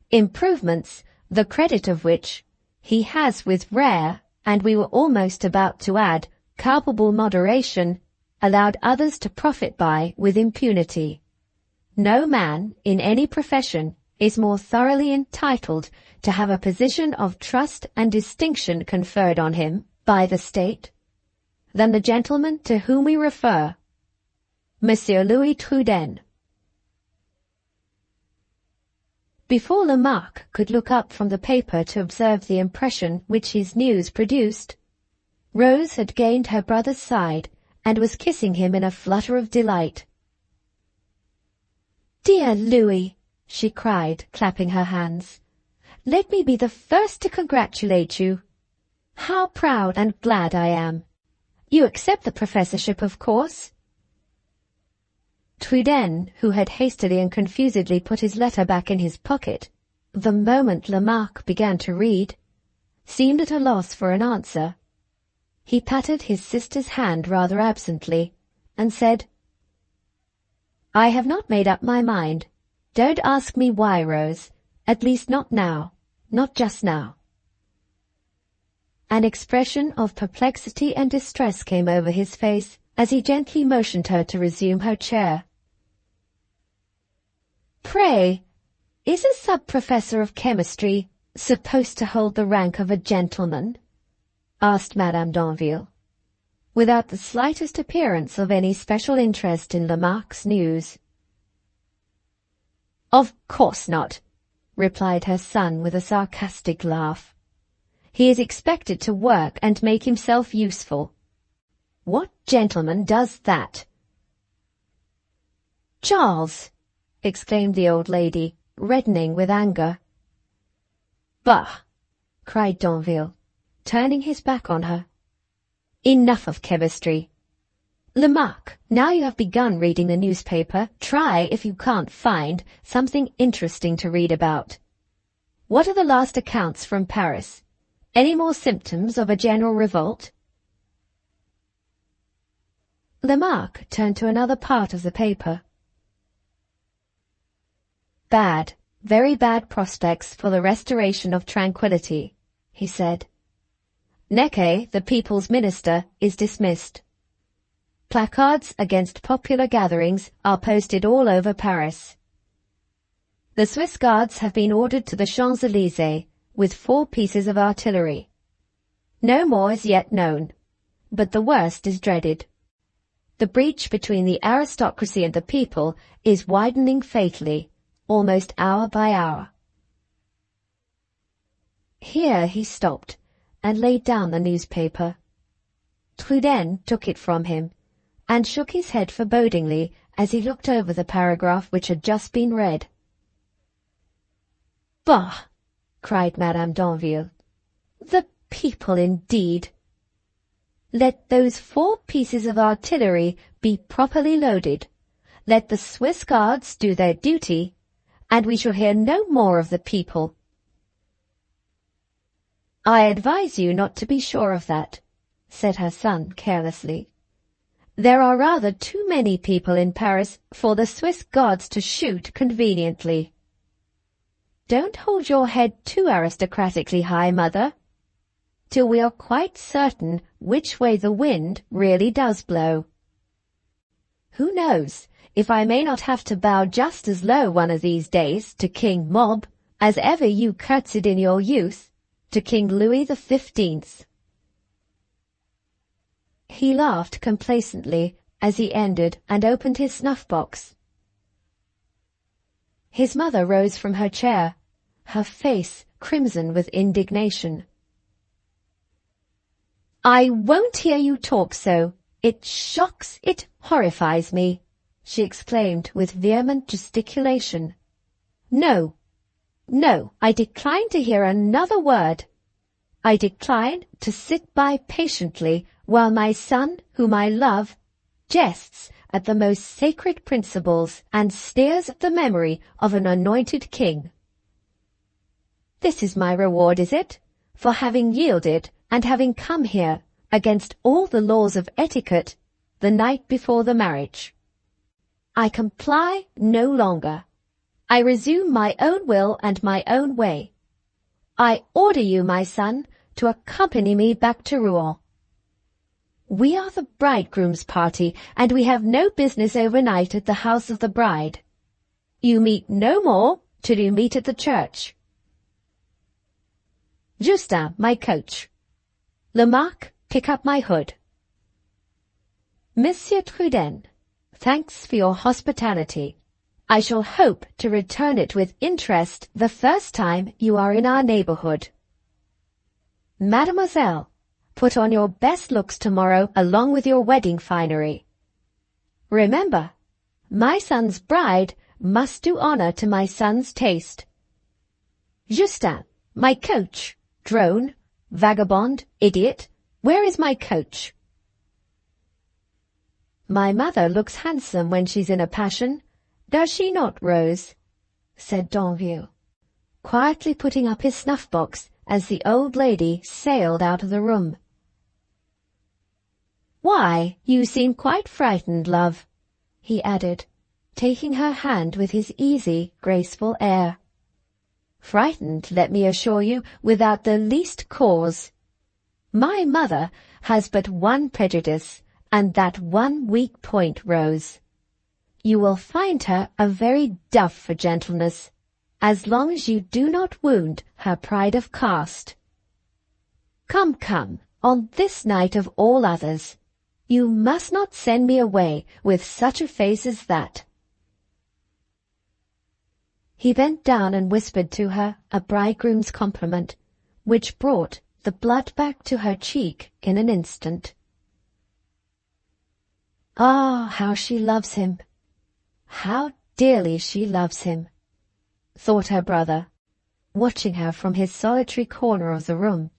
Improvements, the credit of which he has with rare, and we were almost about to add, culpable moderation, allowed others to profit by with impunity. No man, in any profession, is more thoroughly entitled to have a position of trust and distinction conferred on him by the state than the gentleman to whom we refer, Monsieur Louis Trudaine. Before Lamarck could look up from the paper to observe the impression which his news produced, Rose had gained her brother's side and was kissing him in a flutter of delight. "Dear Louis," she cried, clapping her hands, "let me be the first to congratulate you. How proud and glad I am. You accept the professorship, of course?" Trudaine, who had hastily and confusedly put his letter back in his pocket, the moment Lamarck began to read, seemed at a loss for an answer. He patted his sister's hand rather absently, and said, "I have not made up my mind. Don't ask me why, Rose. At least not now. Not just now." An expression of perplexity and distress came over his face as he gently motioned her to resume her chair. "Pray, is a sub-professor of chemistry supposed to hold the rank of a gentleman?" asked Madame d'Anville, without the slightest appearance of any special interest in Lamarck's news. "Of course not," replied her son with a sarcastic laugh. "He is expected to work and make himself useful. What gentleman does that?" "Charles!" exclaimed the old lady, reddening with anger. "Bah!" cried d'Anville, turning his back on her. "Enough of chemistry. Lamarck, now you have begun reading the newspaper, try, if you can't find, something interesting to read about. What are the last accounts from Paris? Any more symptoms of a general revolt?" Lamarck turned to another part of the paper. "Bad, very bad prospects for the restoration of tranquillity," he said. "Necker, the people's minister, is dismissed. Placards against popular gatherings are posted all over Paris. The Swiss Guards have been ordered to the Champs-Élysées with 4 pieces of artillery. No more is yet known, but the worst is dreaded. The breach between the aristocracy and the people is widening fatally, almost hour by hour." Here he stopped and laid down the newspaper. Trudaine took it from him and shook his head forebodingly as he looked over the paragraph which had just been read. "Bah!" cried Madame d'Anville. "The people, indeed! Let those 4 pieces of artillery be properly loaded. Let the Swiss Guards do their duty, and we shall hear no more of the people." "I advise you not to be sure of that," said her son carelessly. "There are rather too many people in Paris for the Swiss Guards to shoot conveniently. Don't hold your head too aristocratically high, mother, till we are quite certain which way the wind really does blow. Who knows if I may not have to bow just as low one of these days to King Mob as ever you curtsied in your youth to King Louis XV. He laughed complacently as he ended and opened his snuff-box. His mother rose from her chair, her face crimson with indignation. "I won't hear you talk so. It shocks, it horrifies me," she exclaimed with vehement gesticulation. "No, no, I decline to hear another word. I decline to sit by patiently while my son, whom I love, jests at the most sacred principles and sneers at the memory of an anointed king. This is my reward, is it, for having yielded and having come here against all the laws of etiquette the night before the marriage? I comply no longer. I resume my own will and my own way. I order you, my son, to accompany me back to Rouen. We are the bridegroom's party, and we have no business overnight at the house of the bride. You meet no more till you meet at the church. Justin, my coach. Lamarck, pick up my hood. Monsieur Trudaine, thanks for your hospitality. I shall hope to return it with interest the first time you are in our neighborhood. Mademoiselle, put on your best looks tomorrow along with your wedding finery. Remember, my son's bride must do honor to my son's taste. Justin, my coach, drone, vagabond, idiot, where is my coach? My mother looks handsome when she's in a passion, does she not, Rose? Said Danville, quietly putting up his snuff-box as the old lady sailed out of the room. Why, you seem quite frightened, love, he added, taking her hand with his easy, graceful air. Frightened, let me assure you, without the least cause. My mother has but one prejudice, and that one weak point, Rose. You will find her a very duff for gentleness, as long as you do not wound her pride of caste. Come, come, on this night of all others, you must not send me away with such a face as that. He bent down and whispered to her a bridegroom's compliment, which brought the blood back to her cheek in an instant. Ah, how she loves him! How dearly she loves him, thought her brother, watching her from his solitary corner of the room,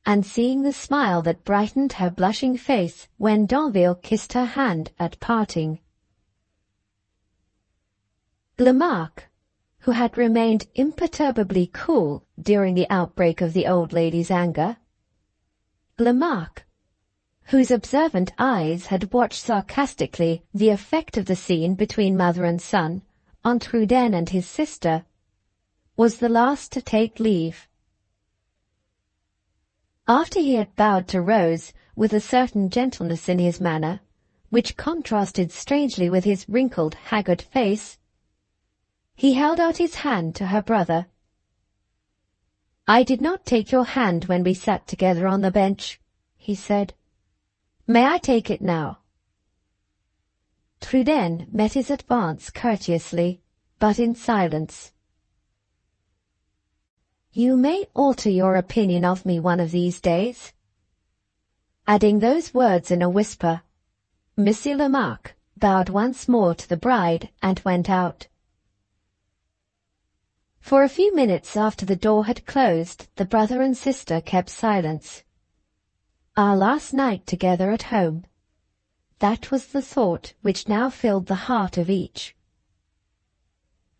and seeing the smile that brightened her blushing face when Danville kissed her hand at parting. Lamarck, who had remained imperturbably cool during the outbreak of the old lady's anger, Lamarck, whose observant eyes had watched sarcastically the effect of the scene between mother and son on Trudaine and his sister, was the last to take leave. After he had bowed to Rose with a certain gentleness in his manner, which contrasted strangely with his wrinkled, haggard face, he held out his hand to her brother. I did not take your hand when we sat together on the bench, he said. May I take it now? Trudaine met his advance courteously, but in silence. You may alter your opinion of me one of these days. Adding those words in a whisper, Monsieur Lamarck bowed once more to the bride and went out. For a few minutes after the door had closed, the brother and sister kept silence. Our last night together at home. That was the thought which now filled the heart of each.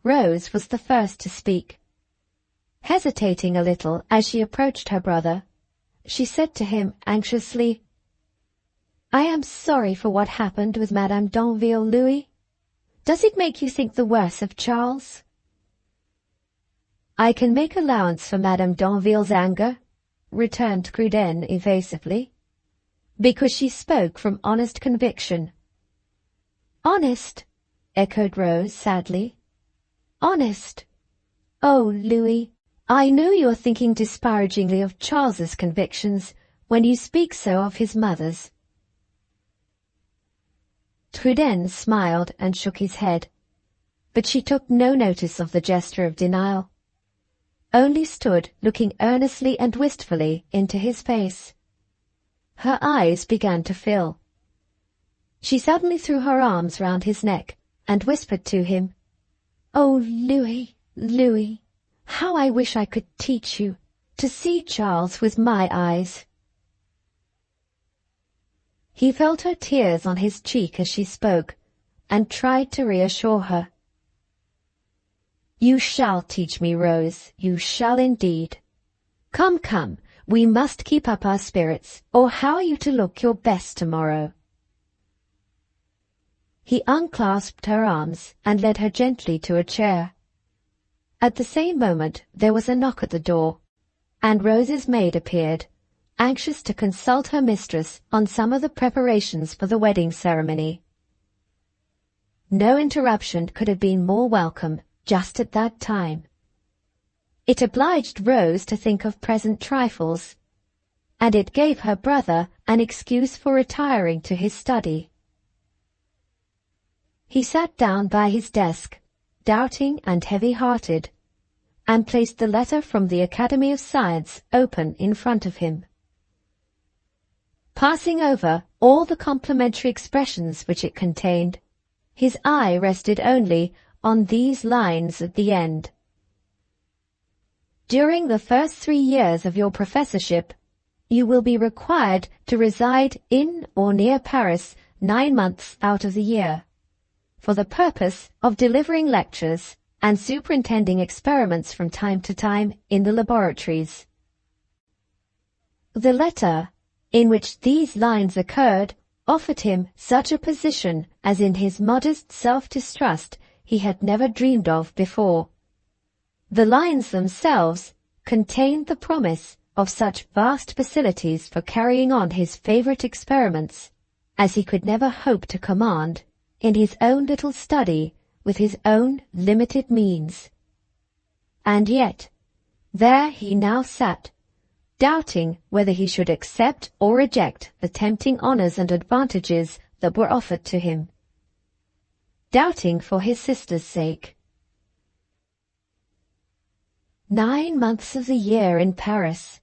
Rose was the first to speak. Hesitating a little as she approached her brother, she said to him anxiously, I am sorry for what happened with Madame Danville, Louis. Does it make you think the worse of Charles? I can make allowance for Madame Danville's anger, returned Trudaine evasively, because she spoke from honest conviction. Honest, echoed Rose sadly. Honest. Oh, Louis, I know you are thinking disparagingly of Charles's convictions when you speak so of his mother's. Trudaine smiled and shook his head, but she took no notice of the gesture of denial, only stood looking earnestly and wistfully into his face. Her eyes began to fill. She suddenly threw her arms round his neck and whispered to him, Oh, Louis, Louis, how I wish I could teach you to see Charles with my eyes. He felt her tears on his cheek as she spoke, and tried to reassure her. You shall teach me, Rose, you shall indeed. Come, come, we must keep up our spirits, or how are you to look your best tomorrow? He unclasped her arms and led her gently to a chair. At the same moment there was a knock at the door, and Rose's maid appeared, anxious to consult her mistress on some of the preparations for the wedding ceremony. No interruption could have been more welcome just at that time. It obliged Rose to think of present trifles, and it gave her brother an excuse for retiring to his study. He sat down by his desk doubting and heavy-hearted, and placed the letter from the Academy of Science open in front of him. Passing over all the complimentary expressions which it contained, his eye rested only on these lines at the end. During the first 3 years of your professorship, you will be required to reside in or near Paris 9 months out of the year, for the purpose of delivering lectures and superintending experiments from time to time in the laboratories. The letter in which these lines occurred offered him such a position as in his modest self-distrust he had never dreamed of before. The lines themselves contained the promise of such vast facilities for carrying on his favourite experiments as he could never hope to command in his own little study with his own limited means. And yet, there he now sat, doubting whether he should accept or reject the tempting honours and advantages that were offered to him. Doubting for his sister's sake. 9 months of the year in Paris,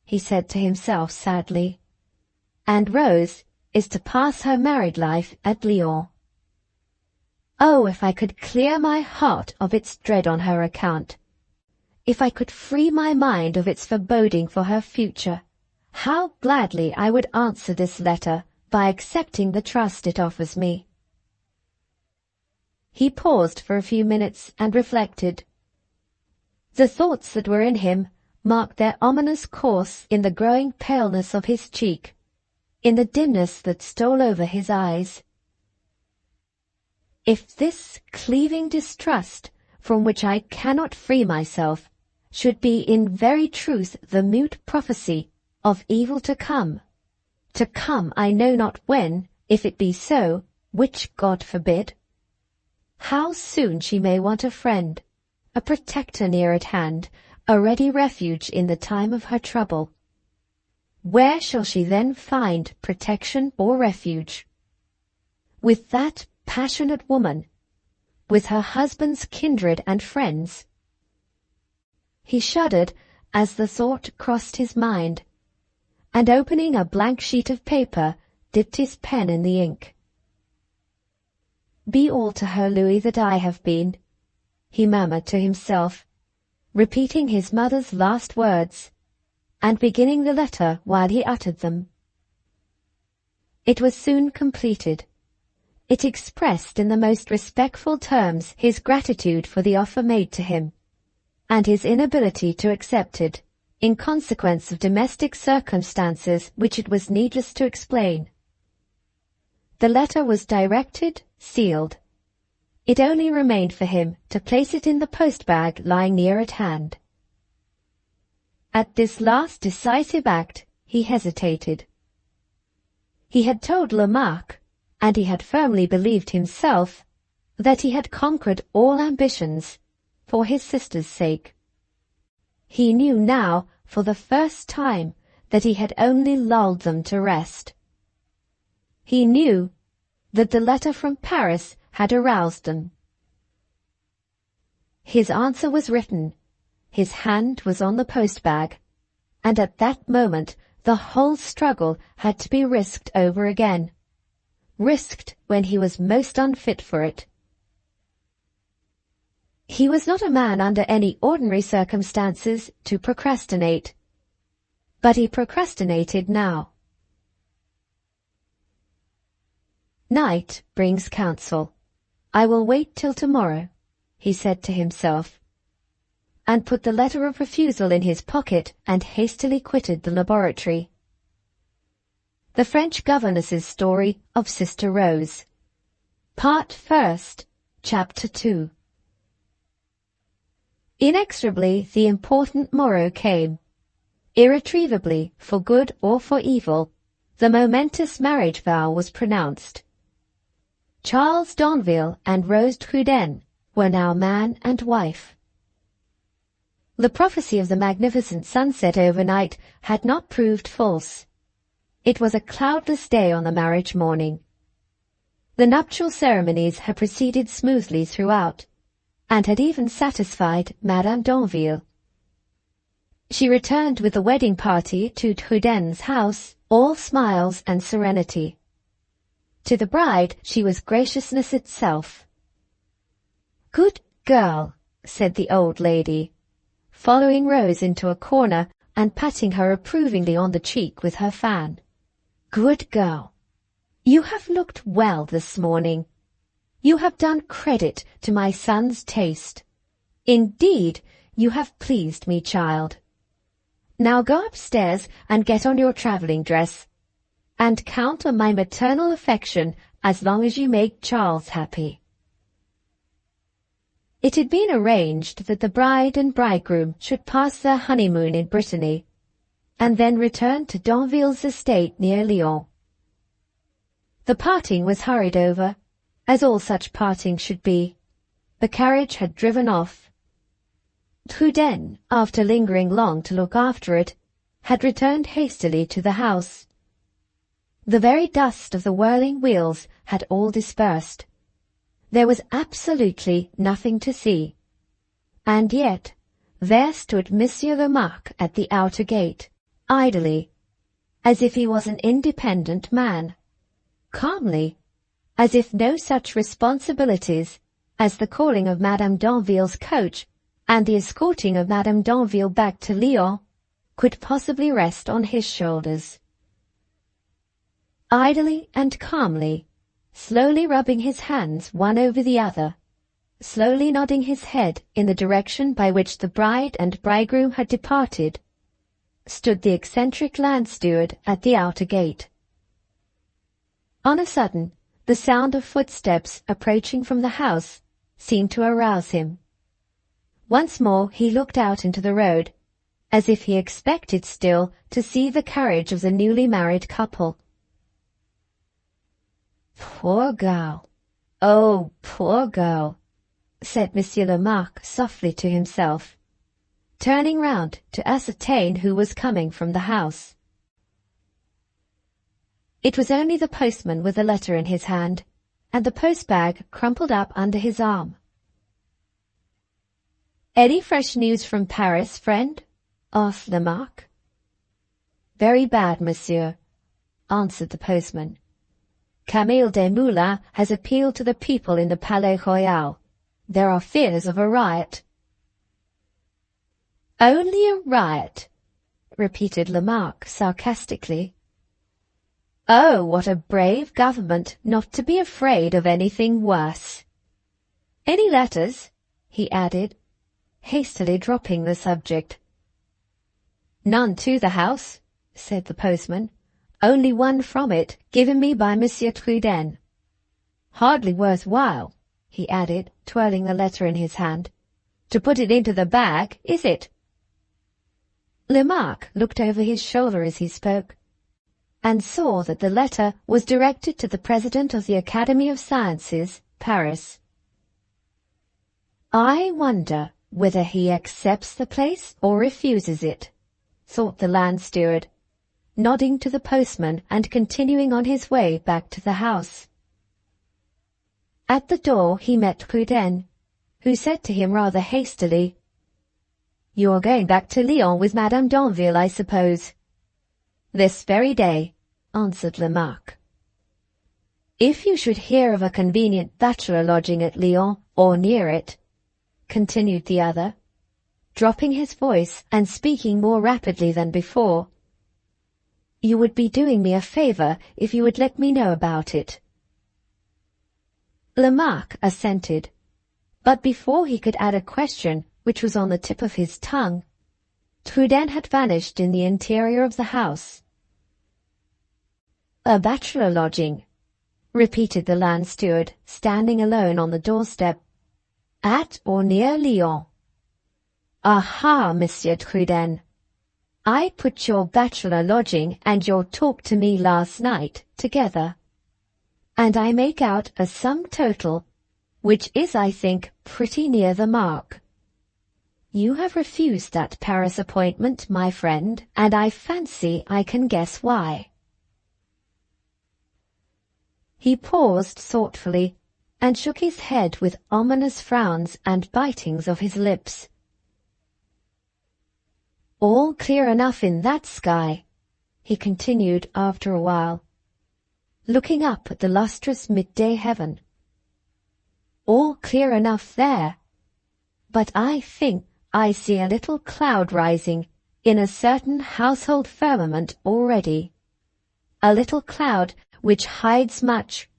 he said to himself sadly, and Rose is to pass her married life at Lyons. Oh, if I could clear my heart of its dread on her account, if I could free my mind of its foreboding for her future, how gladly I would answer this letter by accepting the trust it offers me. He paused for a few minutes and reflected. The thoughts that were in him marked their ominous course in the growing paleness of his cheek, in the dimness that stole over his eyes. If this cleaving distrust, from which I cannot free myself, should be in very truth the mute prophecy of evil to come I know not when, if it be so, which God forbid, how soon she may want a friend, a protector near at hand, a ready refuge in the time of her trouble. Where shall she then find protection or refuge? With that passionate woman, with her husband's kindred and friends? He shuddered as the thought crossed his mind, and opening a blank sheet of paper, dipped his pen in the ink. Be all to her, Louis, that I have been, he murmured to himself, repeating his mother's last words, and beginning the letter while he uttered them. It was soon completed. It expressed in the most respectful terms his gratitude for the offer made to him, and his inability to accept it, in consequence of domestic circumstances which it was needless to explain. The letter was directed, sealed. It only remained for him to place it in the post-bag lying near at hand. At this last decisive act he hesitated. He had told Lamarck, and he had firmly believed himself, that he had conquered all ambitions for his sister's sake. He knew now, for the first time, that he had only lulled them to rest. He knew that the letter from Paris had aroused them. His answer was written, his hand was on the post-bag, and at that moment the whole struggle had to be risked over again, risked when he was most unfit for it. He was not a man under any ordinary circumstances to procrastinate, but he procrastinated now. Night brings counsel. I will wait till tomorrow, he said to himself, and put the letter of refusal in his pocket and hastily quitted the laboratory. The French governess's story of Sister Rose. Part First, Chapter 2. Inexorably the important morrow came. Irretrievably, for good or for evil, the momentous marriage vow was pronounced. Charles Danville and Rose Trudenne were now man and wife. The prophecy of the magnificent sunset overnight had not proved false. It was a cloudless day on the marriage morning. The nuptial ceremonies had proceeded smoothly throughout, and had even satisfied Madame d'Anville. She returned with the wedding party to Trudaine's house, all smiles and serenity. To the bride she was graciousness itself. "Good girl," said the old lady, following Rose into a corner and patting her approvingly on the cheek with her fan. "Good girl. You have looked well this morning. You have done credit to my son's taste. Indeed, you have pleased me, child. Now go upstairs and get on your travelling dress, and count on my maternal affection as long as you make Charles happy." It had been arranged that the bride and bridegroom should pass their honeymoon in Brittany, and then return to D'Anville's estate near Lyons. The parting was hurried over, as all such partings should be. The carriage had driven off. Trudaine, after lingering long to look after it, had returned hastily to the house. The very dust of the whirling wheels had all dispersed. There was absolutely nothing to see. And yet, there stood Monsieur Remarque at the outer gate, idly, as if he was an independent man, calmly, as if no such responsibilities as the calling of Madame d'Anville's coach and the escorting of Madame d'Anville back to Lyons could possibly rest on his shoulders. Idly and calmly, slowly rubbing his hands one over the other, slowly nodding his head in the direction by which the bride and bridegroom had departed, stood the eccentric land steward at the outer gate. On a sudden, the sound of footsteps approaching from the house seemed to arouse him. Once more he looked out into the road, as if he expected still to see the carriage of the newly married couple. "Poor girl! Oh, poor girl!" said Monsieur Remarque softly to himself, turning round to ascertain who was coming from the house. It was only the postman with a letter in his hand, and the post-bag crumpled up under his arm. "Any fresh news from Paris, friend?" asked Remarque. "Very bad, monsieur," answered the postman. "Camille Desmoulins has appealed to the people in the Palais Royal. There are fears of a riot." "Only a riot," repeated Remarque sarcastically. "Oh, what a brave government not to be afraid of anything worse. Any letters?" he added, hastily dropping the subject. "None to the house," said the postman. "Only one from it, given me by Monsieur Trudaine. Hardly worth while," he added, twirling the letter in his hand, "to put it into the bag, is it?" Remarque looked over his shoulder as he spoke, and saw that the letter was directed to the President of the Academy of Sciences, Paris. "I wonder whether he accepts the place or refuses it," thought the land steward, nodding to the postman and continuing on his way back to the house. At the door he met Trudaine, who said to him rather hastily, "You are going back to Lyons with Madame d'Anville, I suppose?" "This very day," answered Remarque. "If you should hear of a convenient bachelor lodging at Lyons, or near it," continued the other, dropping his voice and speaking more rapidly than before, "you would be doing me a favour if you would let me know about it." Remarque assented, but before he could add a question which was on the tip of his tongue, Trudaine had vanished in the interior of the house. "A bachelor lodging," repeated the land steward, standing alone on the doorstep. "At or near Lyons?" "Aha, Monsieur Trudaine! I put your bachelor lodging and your talk to me last night together, and I make out a sum total, which is, I think, pretty near the mark. You have refused that Paris appointment, my friend, and I fancy I can guess why." He paused thoughtfully, and shook his head with ominous frowns and bitings of his lips. "All clear enough in that sky," he continued after a while, looking up at the lustrous midday heaven. "All clear enough there, but I think I see a little cloud rising in a certain household firmament already, a little cloud which hides much,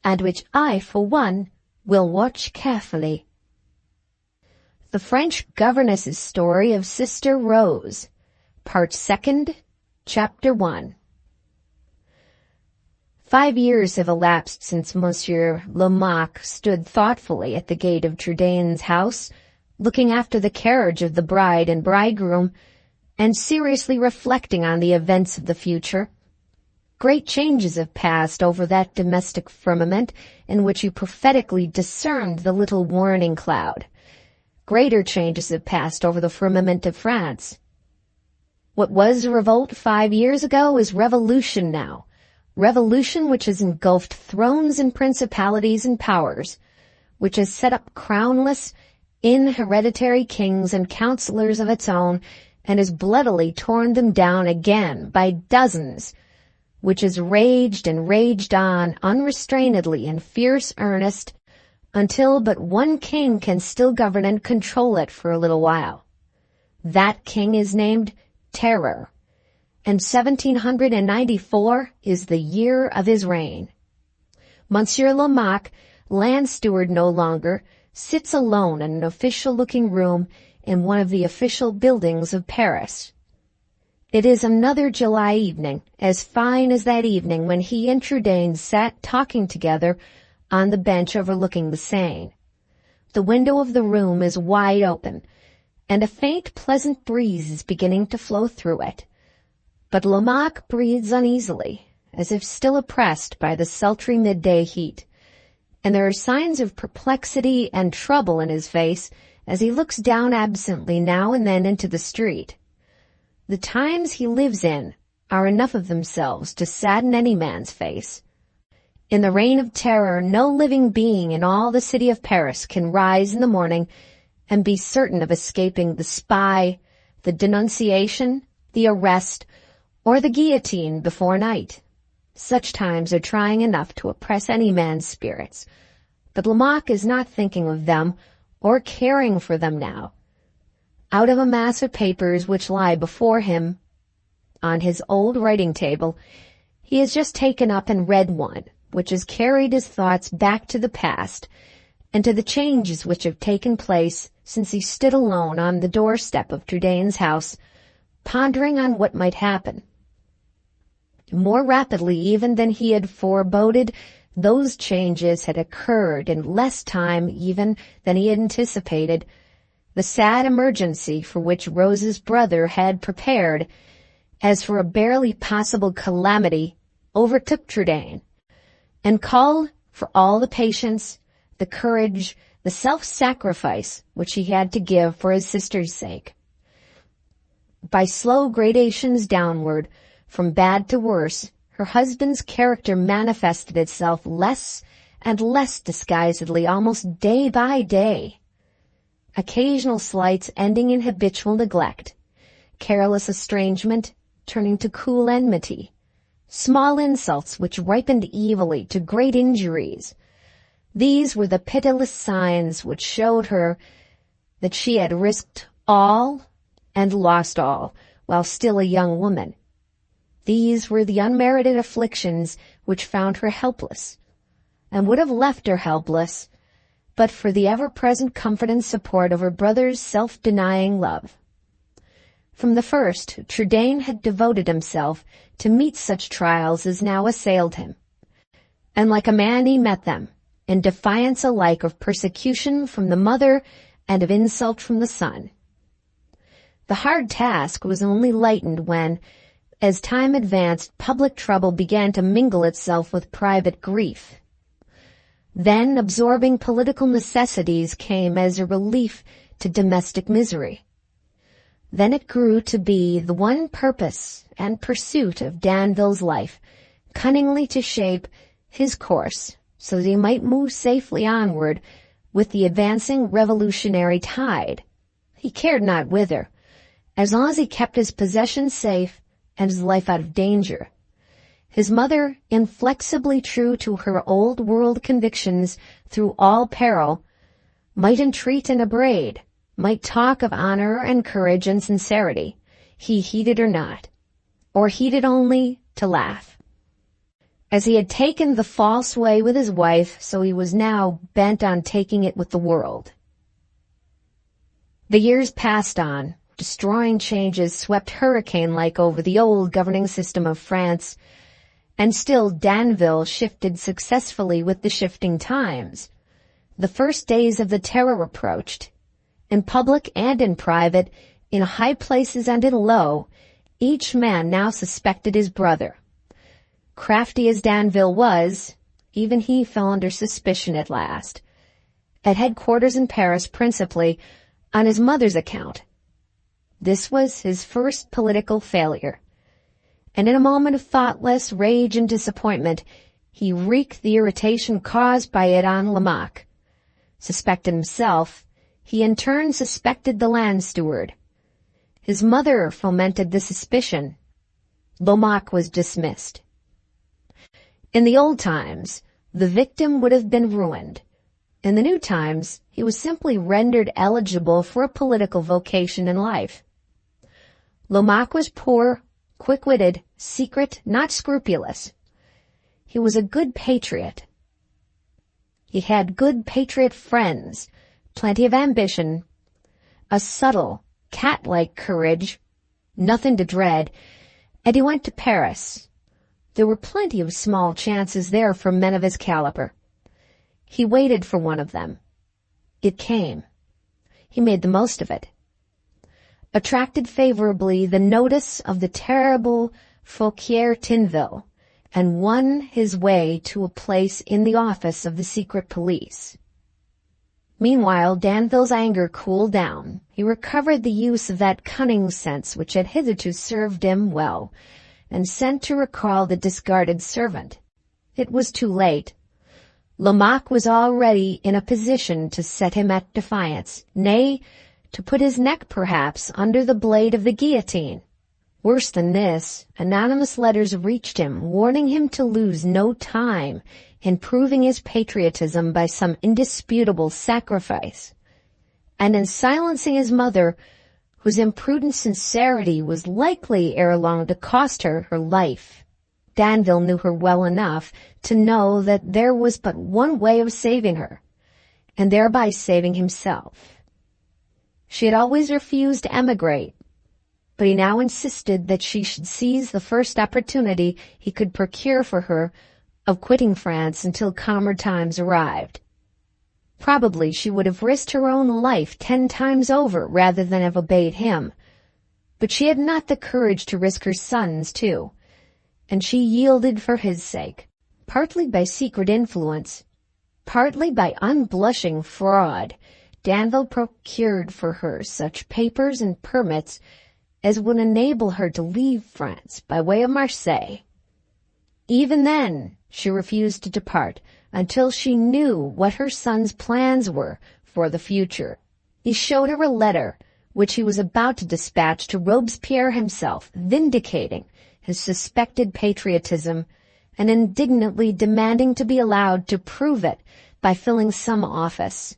and which I, for one, will watch carefully." The French Governess's Story of Sister Rose, Part 2, Chapter 1. 5 years have elapsed since Monsieur Lomaque stood thoughtfully at the gate of Trudaine's house, looking after the carriage of the bride and bridegroom, and seriously reflecting on the events of the future. Great changes have passed over that domestic firmament in which you prophetically discerned the little warning cloud. Greater changes have passed over the firmament of France. What was revolt 5 years ago is revolution now. Revolution which has engulfed thrones and principalities and powers, which has set up crownless, inhereditary kings and counselors of its own, and has bloodily torn them down again by dozens, which has raged and raged on unrestrainedly in fierce earnest, until but one king can still govern and control it for a little while. That king is named Terror, and 1794 is the year of his reign. Monsieur Lomaque, land steward no longer, sits alone in an official-looking room in one of the official buildings of Paris. It is another July evening, as fine as that evening when he and Trudaine sat talking together on the bench overlooking the Seine. The window of the room is wide open, and a faint, pleasant breeze is beginning to flow through it. But Lomaque breathes uneasily, as if still oppressed by the sultry midday heat, and there are signs of perplexity and trouble in his face as he looks down absently now and then into the street. The times he lives in are enough of themselves to sadden any man's face. In the reign of terror, no living being in all the city of Paris can rise in the morning and be certain of escaping the spy, the denunciation, the arrest, or the guillotine before night. Such times are trying enough to oppress any man's spirits, but Lomaque is not thinking of them or caring for them now. Out of a mass of papers which lie before him on his old writing table, he has just taken up and read one, which has carried his thoughts back to the past and to the changes which have taken place since he stood alone on the doorstep of Trudaine's house, pondering on what might happen. More rapidly even than he had foreboded, those changes had occurred in less time even than he had anticipated. The sad emergency for which Rose's brother had prepared, as for a barely possible calamity, overtook Trudaine, and called for all the patience, the courage, the self-sacrifice which he had to give for his sister's sake. By slow gradations downward, from bad to worse, her husband's character manifested itself less and less disguisedly almost day by day. Occasional slights ending in habitual neglect, careless estrangement turning to cool enmity, small insults which ripened evilly to great injuries. These were the pitiless signs which showed her that she had risked all and lost all while still a young woman. These were the unmerited afflictions which found her helpless, and would have left her helpless but for the ever-present comfort and support of her brother's self-denying love. From the first, Trudaine had devoted himself to meet such trials as now assailed him, and like a man he met them, in defiance alike of persecution from the mother and of insult from the son. The hard task was only lightened when, as time advanced, public trouble began to mingle itself with private grief. Then absorbing political necessities came as a relief to domestic misery. Then it grew to be the one purpose and pursuit of Danville's life, cunningly to shape his course so that he might move safely onward with the advancing revolutionary tide. He cared not whither, as long as he kept his possessions safe and his life out of danger. His mother, inflexibly true to her old world convictions through all peril, might entreat and upbraid, might talk of honor and courage and sincerity. He heeded her not, or heeded only to laugh. As he had taken the false way with his wife, so he was now bent on taking it with the world. The years passed on. Destroying changes swept hurricane-like over the old governing system of France, and still Danville shifted successfully with the shifting times. The first days of the Terror approached. In public and in private, in high places and in low, each man now suspected his brother. Crafty as Danville was, even he fell under suspicion at last. At headquarters in Paris principally, on his mother's account. This was his first political failure. And in a moment of thoughtless rage and disappointment, he wreaked the irritation caused by it on Lamaque. Suspected himself, he in turn suspected the land steward. His mother fomented the suspicion. Lamaque was dismissed. In the old times, the victim would have been ruined. In the new times, he was simply rendered eligible for a political vocation in life. Lamaque was poor, quick-witted, secret, not scrupulous. He was a good patriot. He had good patriot friends, plenty of ambition, a subtle, cat-like courage, nothing to dread, and he went to Paris. There were plenty of small chances there for men of his caliber. He waited for one of them. It came. He made the most of it. Attracted favorably the notice of the terrible Fouquier Tinville, and won his way to a place in the office of the secret police. Meanwhile, Danville's anger cooled down. He recovered the use of that cunning sense which had hitherto served him well, and sent to recall the discarded servant. It was too late. Lamaque was already in a position to set him at defiance, nay, to put his neck perhaps under the blade of the guillotine. Worse than this, anonymous letters reached him, warning him to lose no time in proving his patriotism by some indisputable sacrifice, and in silencing his mother, whose imprudent sincerity was likely ere long to cost her her life. Danville knew her well enough to know that there was but one way of saving her, and thereby saving himself. She had always refused to emigrate, but he now insisted that she should seize the first opportunity he could procure for her of quitting France until calmer times arrived. Probably she would have risked her own life 10 times over rather than have obeyed him, but she had not the courage to risk her son's too, and she yielded for his sake, partly by secret influence, partly by unblushing fraud. Danville procured for her such papers and permits as would enable her to leave France by way of Marseille. Even then, she refused to depart until she knew what her son's plans were for the future. He showed her a letter which he was about to dispatch to Robespierre himself, vindicating his suspected patriotism and indignantly demanding to be allowed to prove it by filling some office,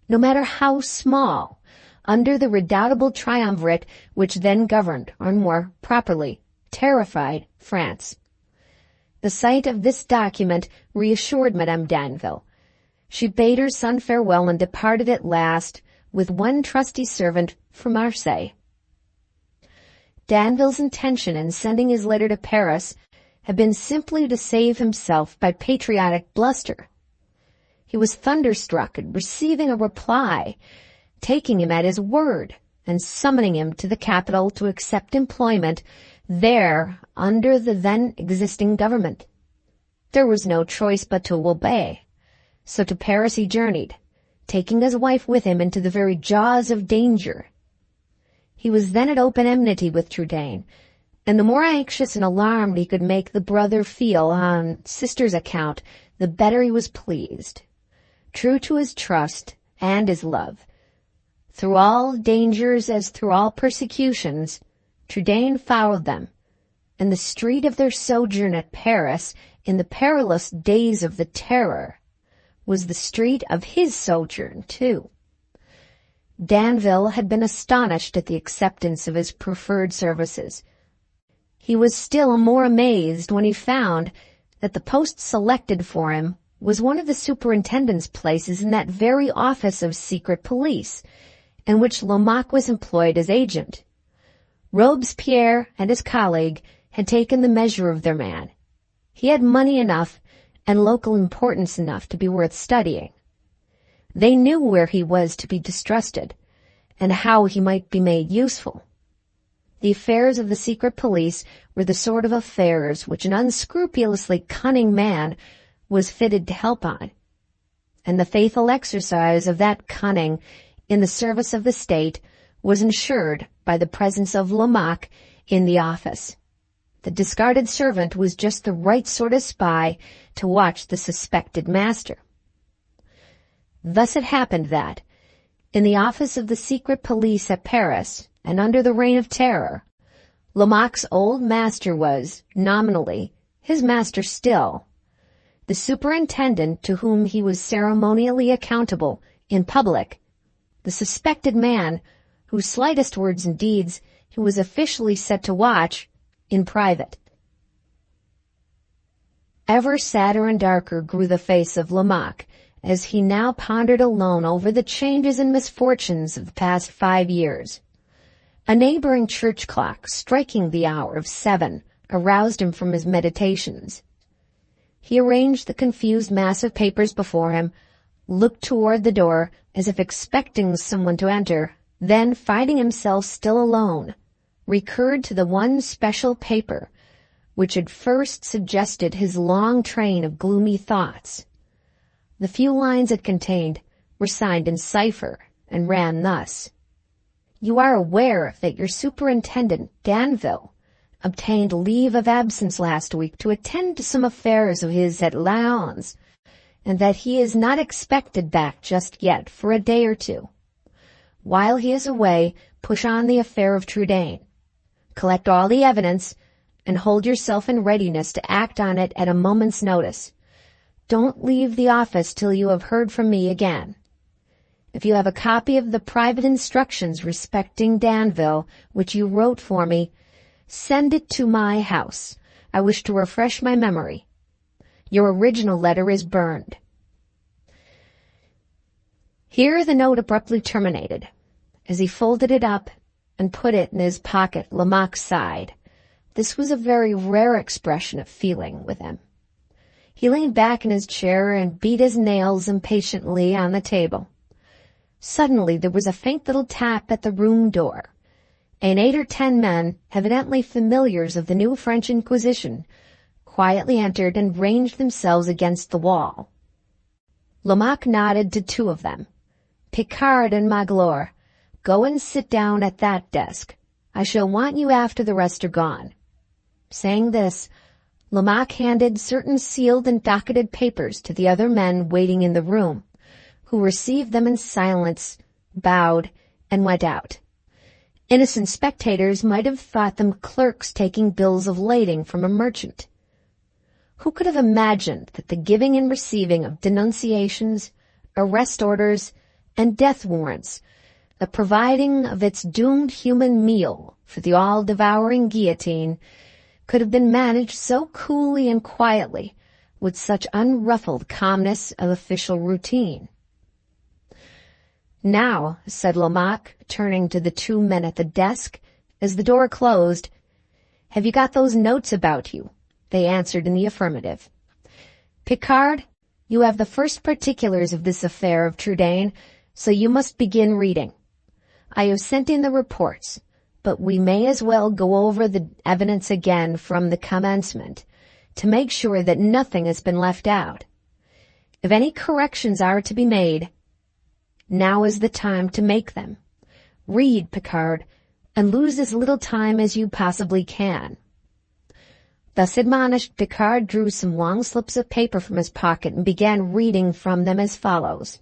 no matter how small, under the redoubtable triumvirate which then governed, or more properly, terrified France. The sight of this document reassured Madame Danville. She bade her son farewell and departed at last with one trusty servant for Marseille. Danville's intention in sending his letter to Paris had been simply to save himself by patriotic bluster. He was thunderstruck at receiving a reply, taking him at his word, and summoning him to the capital to accept employment there under the then existing government. There was no choice but to obey, so to Paris he journeyed, taking his wife with him into the very jaws of danger. He was then at open enmity with Trudaine, and the more anxious and alarmed he could make the brother feel on sister's account, the better he was pleased. True to his trust and his love, through all dangers as through all persecutions, Trudaine followed them, and the street of their sojourn at Paris, in the perilous days of the Terror, was the street of his sojourn, too. Danville had been astonished at the acceptance of his preferred services. He was still more amazed when he found that the post selected for him was one of the superintendent's places in that very office of secret police, in which Lomaque was employed as agent. Robespierre and his colleague had taken the measure of their man. He had money enough and local importance enough to be worth studying. They knew where he was to be distrusted, and how he might be made useful. The affairs of the secret police were the sort of affairs which an unscrupulously cunning man was fitted to help on, and the faithful exercise of that cunning in the service of the state was ensured by the presence of Lomaque in the office. The discarded servant was just the right sort of spy to watch the suspected master. Thus it happened that, in the office of the secret police at Paris, and under the Reign of Terror, Lomaque's old master was, nominally, his master still. The superintendent to whom he was ceremonially accountable in public, the suspected man whose slightest words and deeds he was officially set to watch in private. Ever sadder and darker grew the face of Lomaque as he now pondered alone over the changes and misfortunes of the past 5 years. A neighboring church clock, striking the hour of 7, aroused him from his meditations. He arranged the confused mass of papers before him, looked toward the door as if expecting someone to enter, then, finding himself still alone, recurred to the one special paper which had first suggested his long train of gloomy thoughts. The few lines it contained were signed in cipher and ran thus: "You are aware that your superintendent, Danville, obtained leave of absence last week to attend to some affairs of his at Lyons, and that he is not expected back just yet for a day or two. While he is away, push on the affair of Trudaine. Collect all the evidence, and hold yourself in readiness to act on it at a moment's notice. Don't leave the office till you have heard from me again. If you have a copy of the private instructions respecting Danville, which you wrote for me, send it to my house. I wish to refresh my memory. Your original letter is burned." Here the note abruptly terminated. As he folded it up and put it in his pocket, Lomaque sighed. This was a very rare expression of feeling with him. He leaned back in his chair and beat his nails impatiently on the table. Suddenly there was a faint little tap at the room door, and 8 or 10 men, evidently familiars of the new French Inquisition, quietly entered and ranged themselves against the wall. Lomaque nodded to 2 of them. "Picard and Magloire, go and sit down at that desk. I shall want you after the rest are gone." Saying this, Lomaque handed certain sealed and docketed papers to the other men waiting in the room, who received them in silence, bowed, and went out. Innocent spectators might have thought them clerks taking bills of lading from a merchant. Who could have imagined that the giving and receiving of denunciations, arrest orders, and death warrants, the providing of its doomed human meal for the all-devouring guillotine, could have been managed so coolly and quietly, with such unruffled calmness of official routine? "Now," said Lomaque, turning to the 2 men at the desk, as the door closed, "have you got those notes about you?" They answered in the affirmative. "Picard, you have the first particulars of this affair of Trudaine, so you must begin reading. I have sent in the reports, but we may as well go over the evidence again from the commencement, to make sure that nothing has been left out. If any corrections are to be made, now is the time to make them. Read, Picard, and lose as little time as you possibly can." Thus admonished, Picard drew some long slips of paper from his pocket and began reading from them as follows.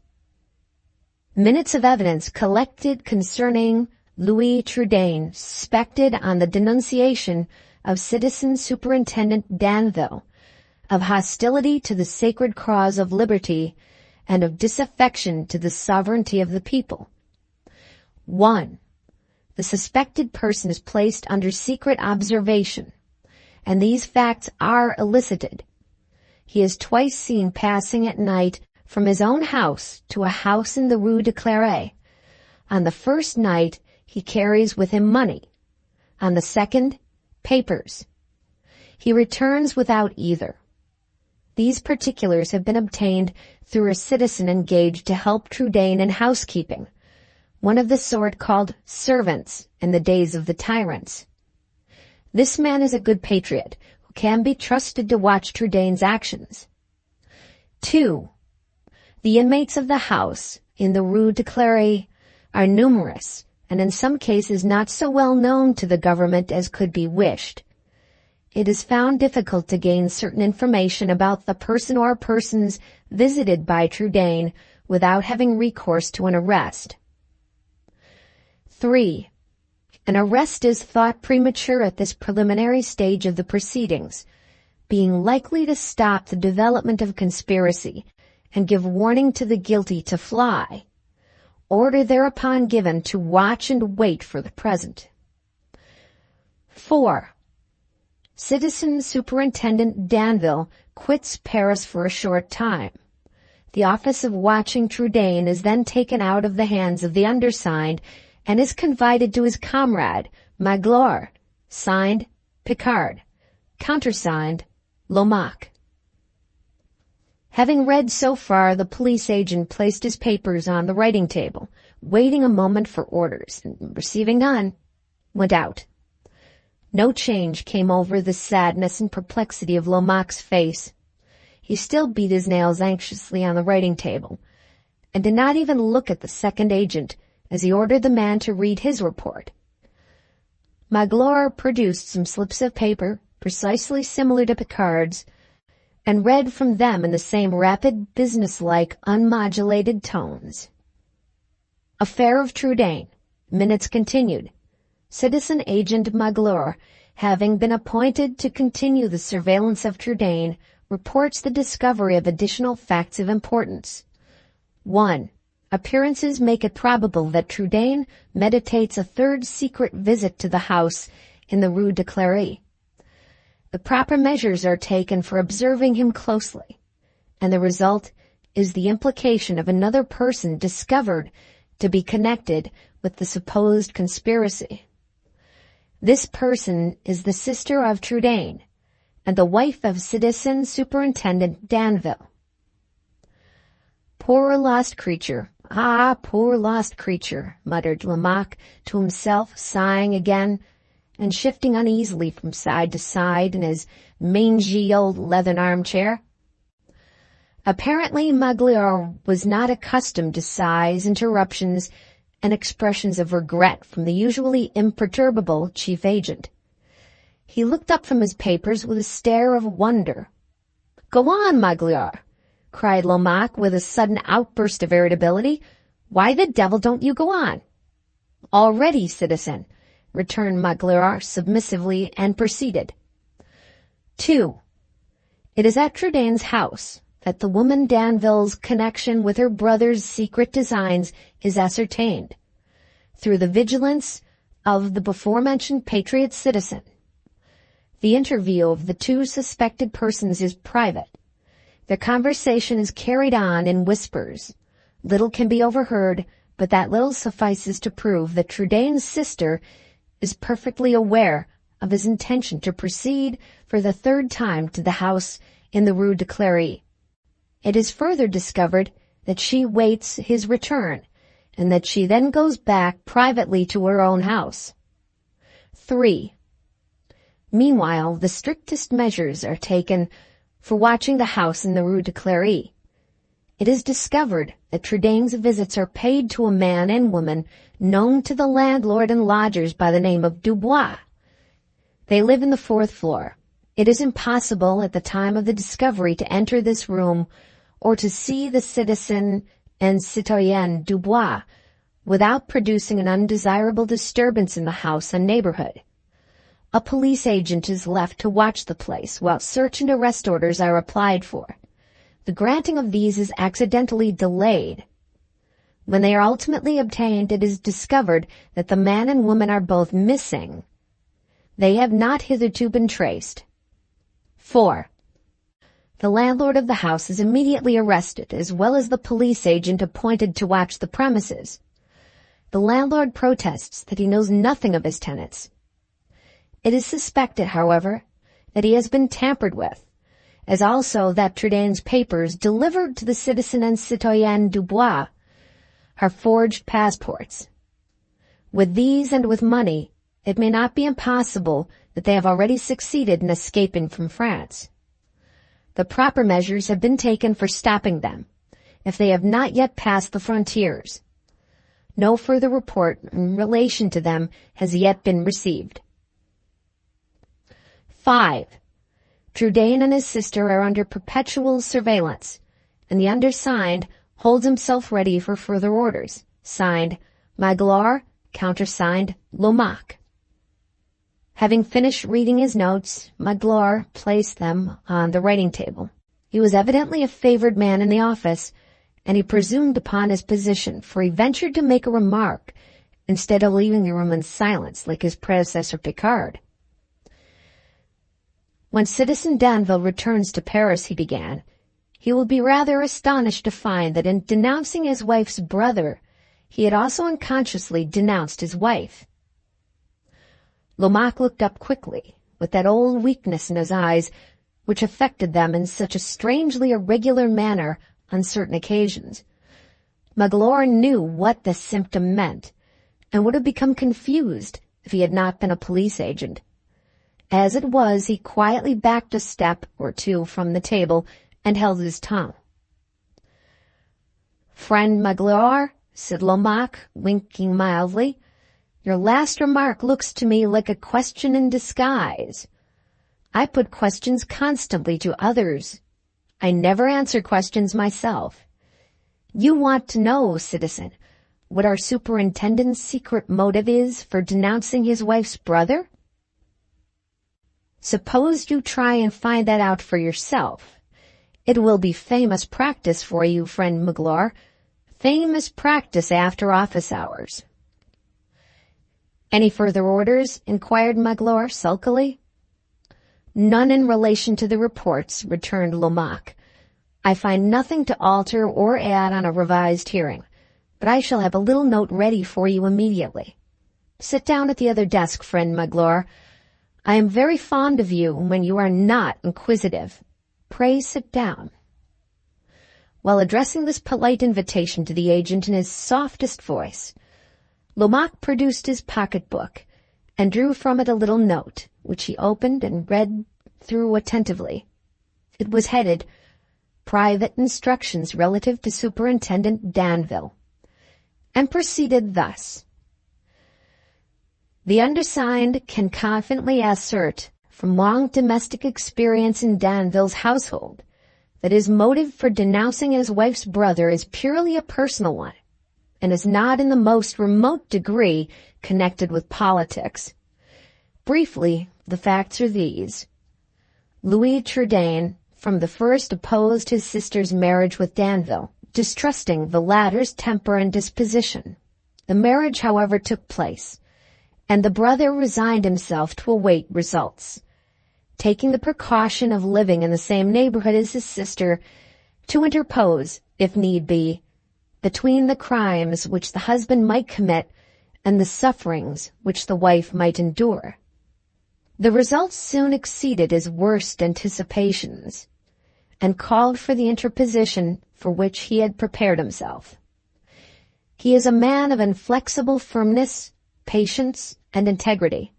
"Minutes of evidence collected concerning Louis Trudaine, suspected on the denunciation of Citizen Superintendent Danville of hostility to the sacred cause of liberty and of disaffection to the sovereignty of the people. 1. The suspected person is placed under secret observation, and these facts are elicited. He is twice seen passing at night from his own house to a house in the Rue de Cléry. On the first night, he carries with him money. On the second, papers. He returns without either. These particulars have been obtained through a citizen engaged to help Trudaine in housekeeping, one of the sort called servants in the days of the tyrants. This man is a good patriot who can be trusted to watch Trudaine's actions. 2. The inmates of the house in the Rue de Cléry are numerous, and in some cases not so well known to the government as could be wished. It is found difficult to gain certain information about the person or persons visited by Trudaine without having recourse to an arrest. 3. An arrest is thought premature at this preliminary stage of the proceedings, being likely to stop the development of conspiracy and give warning to the guilty to fly. Order thereupon given to watch and wait for the present. 4. Citizen Superintendent Danville quits Paris for a short time. The office of watching Trudaine is then taken out of the hands of the undersigned and is confided to his comrade, Magloire, signed Picard, countersigned Lomaque. Having read so far, the police agent placed his papers on the writing table, waiting a moment for orders, and receiving none, went out. No change came over the sadness and perplexity of Lomaque's face. He still beat his nails anxiously on the writing table, and did not even look at the second agent as he ordered the man to read his report. Magloire produced some slips of paper, precisely similar to Picard's, and read from them in the same rapid, businesslike, unmodulated tones. Affair of Trudaine. Minutes continued. Citizen Agent Magloire, having been appointed to continue the surveillance of Trudaine, reports the discovery of additional facts of importance. 1. Appearances make it probable that Trudaine meditates a third secret visit to the house in the Rue de Cléry. The proper measures are taken for observing him closely, and the result is the implication of another person discovered to be connected with the supposed conspiracy. This person is the sister of Trudaine and the wife of Citizen Superintendent Danville. "Poor lost creature, ah, poor lost creature," muttered Lomaque to himself, sighing again and shifting uneasily from side to side in his mangy old leathern armchair. Apparently Magloire was not accustomed to sighs, interruptions, and expressions of regret from the usually imperturbable chief agent. He looked up from his papers with a stare of wonder. "Go on, Magloire," cried Lomaque with a sudden outburst of irritability. "Why the devil don't you go on?" "All ready, citizen," returned Magloire submissively, and proceeded. 2. It is at Trudaine's house that the woman Danville's connection with her brother's secret designs is ascertained, through the vigilance of the before-mentioned patriot citizen. The interview of the two suspected persons is private. Their conversation is carried on in whispers. Little can be overheard, but that little suffices to prove that Trudaine's sister is perfectly aware of his intention to proceed for the third time to the house in the Rue de Cléry. It is further discovered that she waits his return, and that she then goes back privately to her own house. 3. Meanwhile, the strictest measures are taken for watching the house in the Rue de Cléry. it is discovered that Trudane's visits are paid to a man and woman known to the landlord and lodgers by the name of Dubois. They live in the 4th floor. It is impossible at the time of the discovery to enter this room or to see the citizen and citoyenne Dubois without producing an undesirable disturbance in the house and neighborhood. A police agent is left to watch the place while search and arrest orders are applied for. The granting of these is accidentally delayed. When they are ultimately obtained, it is discovered that the man and woman are both missing. They have not hitherto been traced. 4. The landlord of the house is immediately arrested, as well as the police agent appointed to watch the premises. The landlord protests that he knows nothing of his tenants. It is suspected, however, that he has been tampered with, as also that Trudane's papers delivered to the citizen and citoyenne Dubois are forged passports. With these and with money, it may not be impossible that they have already succeeded in escaping from France. The proper measures have been taken for stopping them, if they have not yet passed the frontiers. No further report in relation to them has yet been received. 5. Trudane and his sister are under perpetual surveillance, and the undersigned holds himself ready for further orders. Signed, Magloire, countersigned, Lomaque. Having finished reading his notes, Magloire placed them on the writing table. He was evidently a favored man in the office, and he presumed upon his position, for he ventured to make a remark instead of leaving the room in silence like his predecessor Picard. When Citizen Danville returns to Paris, he began, he will be rather astonished to find that in denouncing his wife's brother, he had also unconsciously denounced his wife. Lomaque looked up quickly, with that old weakness in his eyes, which affected them in such a strangely irregular manner on certain occasions. Magloire knew what this symptom meant, and would have become confused if he had not been a police agent. As it was, he quietly backed a step or two from the table and held his tongue. "Friend Magloire," said Lomaque, winking mildly, "your last remark looks to me like a question in disguise. I put questions constantly to others. I never answer questions myself. You want to know, citizen, what our superintendent's secret motive is for denouncing his wife's brother? Suppose you try and find that out for yourself. It will be famous practice for you, friend Magloire, famous practice after office hours." "Any further orders?" inquired Magloire sulkily. "None in relation to the reports," returned Lomaque. "I find nothing to alter or add on a revised hearing, but I shall have a little note ready for you immediately. Sit down at the other desk, friend Magloire. I am very fond of you when you are not inquisitive. Pray sit down." While addressing this polite invitation to the agent in his softest voice, Lomaque produced his pocket-book and drew from it a little note, which he opened and read through attentively. It was headed, "Private Instructions Relative to Superintendent Danville," and proceeded thus. "The undersigned can confidently assert from long domestic experience in Danville's household that his motive for denouncing his wife's brother is purely a personal one, and is not in the most remote degree connected with politics. Briefly, the facts are these. Louis Trudane from the first opposed his sister's marriage with Danville, distrusting the latter's temper and disposition. The marriage, however, took place, and the brother resigned himself to await results, taking the precaution of living in the same neighborhood as his sister to interpose, if need be, between the crimes which the husband might commit and the sufferings which the wife might endure. The results soon exceeded his worst anticipations, and called for the interposition for which he had prepared himself. He is a man of inflexible firmness, patience, and integrity.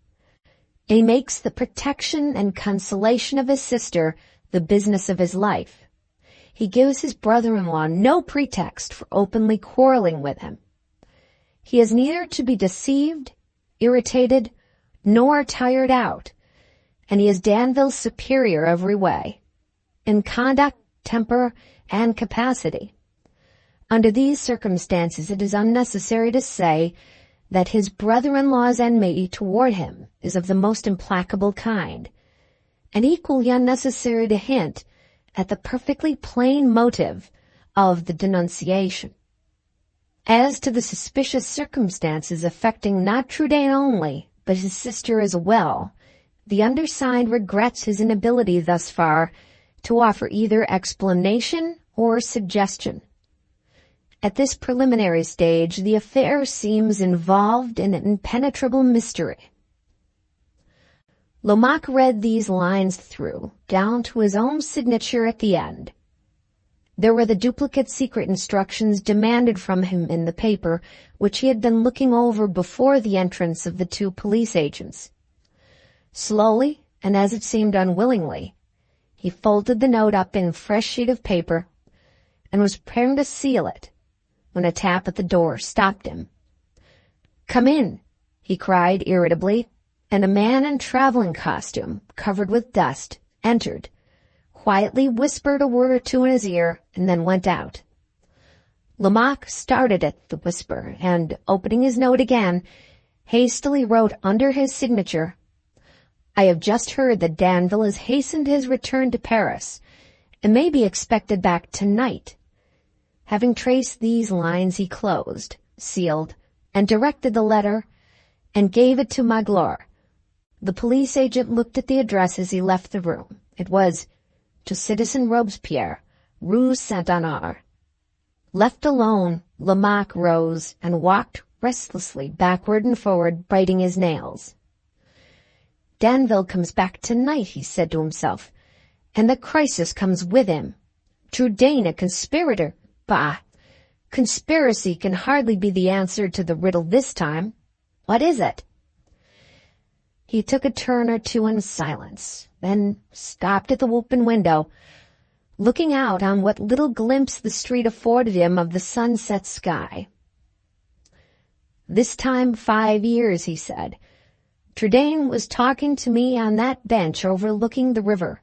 He makes the protection and consolation of his sister the business of his life. he gives his brother-in-law no pretext for openly quarreling with him. He is neither to be deceived, irritated, nor tired out, and he is Danville's superior every way, in conduct, temper, and capacity. Under these circumstances, it is unnecessary to say that his brother-in-law's enmity toward him is of the most implacable kind, and equally unnecessary to hint at the perfectly plain motive of the denunciation. As to the suspicious circumstances affecting not Trudaine only, but his sister as well, the undersigned regrets his inability thus far to offer either explanation or suggestion. At this preliminary stage, the affair seems involved in an impenetrable mystery. Lomaque read these lines through, down to his own signature at the end. There were the duplicate secret instructions demanded from him in the paper, which he had been looking over before the entrance of the two police agents. Slowly, and as it seemed unwillingly, he folded the note up in a fresh sheet of paper and was preparing to seal it when a tap at the door stopped him. "Come in," he cried irritably, and a man in traveling costume, covered with dust, entered, quietly whispered a word or two in his ear, and then went out. Lomaque started at the whisper, and, opening his note again, hastily wrote under his signature, "I have just heard that Danville has hastened his return to Paris, and may be expected back tonight." Having traced these lines, he closed, sealed, and directed the letter, and gave it to Magloire. The police agent looked at the address as he left the room. It was, "To Citizen Robespierre, Rue Saint-Honore." Left alone, Lomaque rose and walked restlessly backward and forward, biting his nails. "Danville comes back tonight," he said to himself, "and the crisis comes with him. Trudaine a conspirator. Bah! Conspiracy can hardly be the answer to the riddle this time. What is it?" He took a turn or two in silence, then stopped at the open window, looking out on what little glimpse the street afforded him of the sunset sky. "This time 5 years," he said, "Trudaine was talking to me on that bench overlooking the river,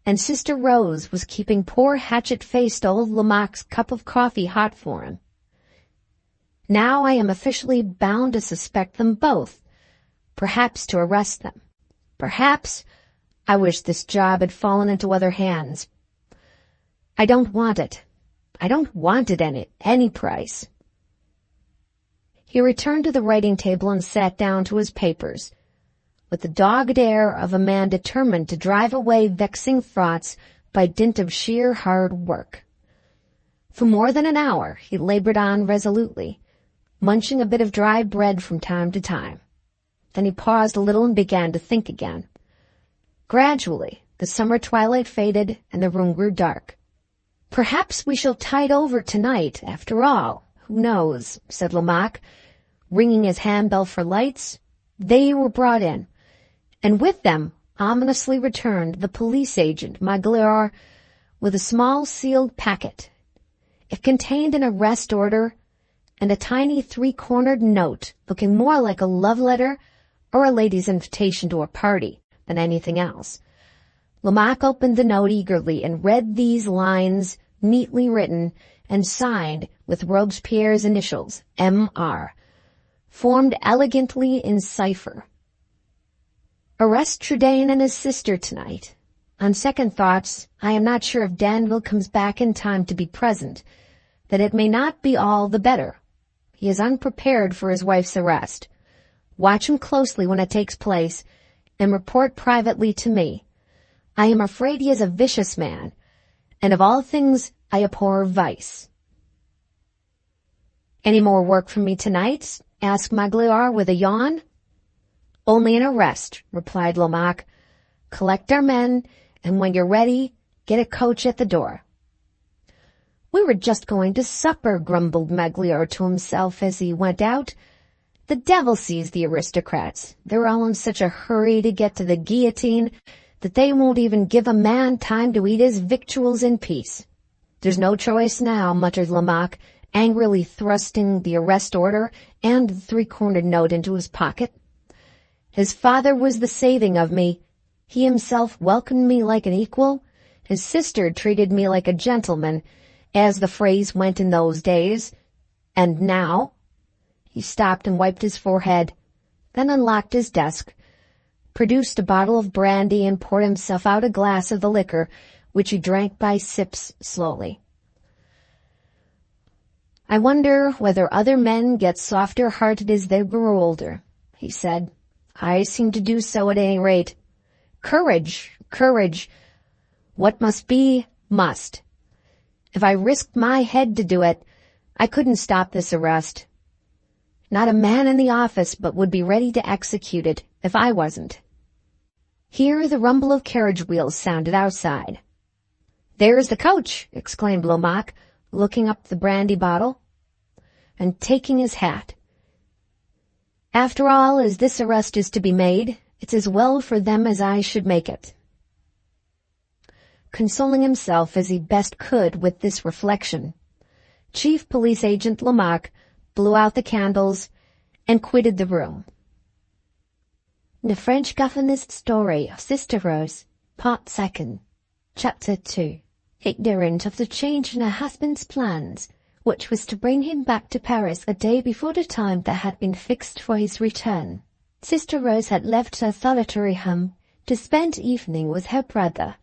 and Sister Rose was keeping poor hatchet-faced old Lomaque's cup of coffee hot for him. Now I am officially bound to suspect them both, perhaps to arrest them. Perhaps I wish this job had fallen into other hands. I don't want it. I don't want it at any price." He returned to the writing table and sat down to his papers, with the dogged air of a man determined to drive away vexing thoughts by dint of sheer hard work. For more than an hour he labored on resolutely, munching a bit of dry bread from time to time. Then he paused a little and began to think again. Gradually, the summer twilight faded and the room grew dark. "Perhaps we shall tide over tonight, after all. Who knows?" said Lomaque, ringing his handbell for lights. They were brought in, and with them ominously returned the police agent, Magloire, with a small sealed packet. It contained an arrest order and a tiny 3-cornered note looking more like a love letter or a lady's invitation to a party than anything else. Lomaque opened the note eagerly and read these lines, neatly written and signed with Robespierre's initials, M.R., formed elegantly in cipher. "Arrest Trudaine and his sister tonight. On second thoughts, I am not sure if Danville comes back in time to be present, that it may not be all the better. He is unprepared for his wife's arrest. Watch him closely when it takes place, and report privately to me. I am afraid he is a vicious man, and of all things I abhor vice." "Any more work for me tonight?" asked Magloire with a yawn. "Only an arrest," replied Lomaque. "Collect our men, and when you're ready, get a coach at the door." "We were just going to supper," grumbled Magloire to himself as he went out. "The devil seize the aristocrats. They're all in such a hurry to get to the guillotine that they won't even give a man time to eat his victuals in peace. "There's no choice now," muttered Lamarck, angrily thrusting the arrest order and the three-cornered note into his pocket. "His father was the saving of me. He himself welcomed me like an equal. His sister treated me like a gentleman, as the phrase went in those days. And now—" He stopped and wiped his forehead, then unlocked his desk, produced a bottle of brandy, and poured himself out a glass of the liquor, which he drank by sips slowly. "I wonder whether other men get softer-hearted as they grow older," he said. "I seem to do so at any rate. Courage, courage. What must be, must. If I risked my head to do it, I couldn't stop this arrest. Not a man in the office but would be ready to execute it if I wasn't." Here the rumble of carriage wheels sounded outside. "There's the coach!" exclaimed Lomaque, looking up the brandy bottle and taking his hat. "After all, as this arrest is to be made, it's as well for them as I should make it." Consoling himself as he best could with this reflection, Chief Police Agent Lamarck blew out the candles and quitted the room. The French Governess Story of Sister Rose, Part 2, Chapter 2. Ignorant of the change in her husband's plans, which was to bring him back to Paris a day before the time that had been fixed for his return, Sister Rose had left her solitary home to spend evening with her brother.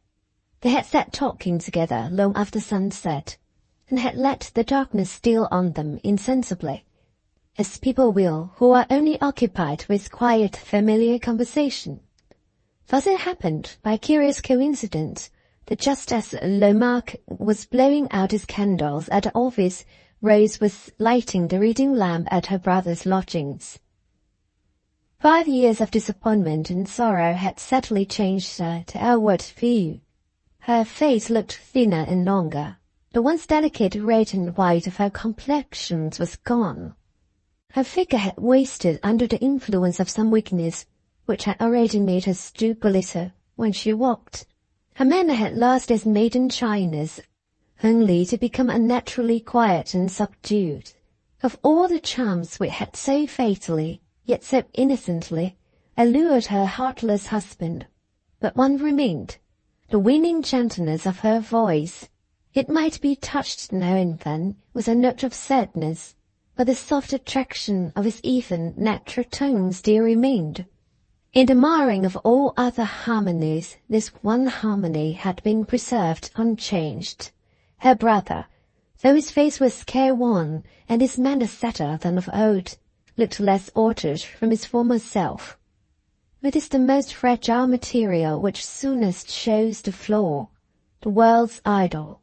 They had sat talking together long after sunset, and had let the darkness steal on them insensibly, as people will who are only occupied with quiet, familiar conversation. Thus it happened, by a curious coincidence, that just as Lomaque was blowing out his candles at the office, Rose was lighting the reading lamp at her brother's lodgings. 5 years of disappointment and sorrow had subtly changed her to outward view. Her face looked thinner and longer. The once delicate red and white of her complexion was gone. Her figure had wasted under the influence of some weakness, which had already made her stoop a little when she walked. Her manner had lost its maiden shyness, only to become unnaturally quiet and subdued. Of all the charms which had so fatally, yet so innocently, allured her heartless husband, but one remained, the winning gentleness of her voice. It might be touched now and then with a note of sadness, but the soft attraction of his even, natural tones still remained. In the marring of all other harmonies, this one harmony had been preserved unchanged. Her brother, though his face was careworn and his manner sadder than of old, looked less altered from his former self. It is the most fragile material which soonest shows the flaw. The world's idol,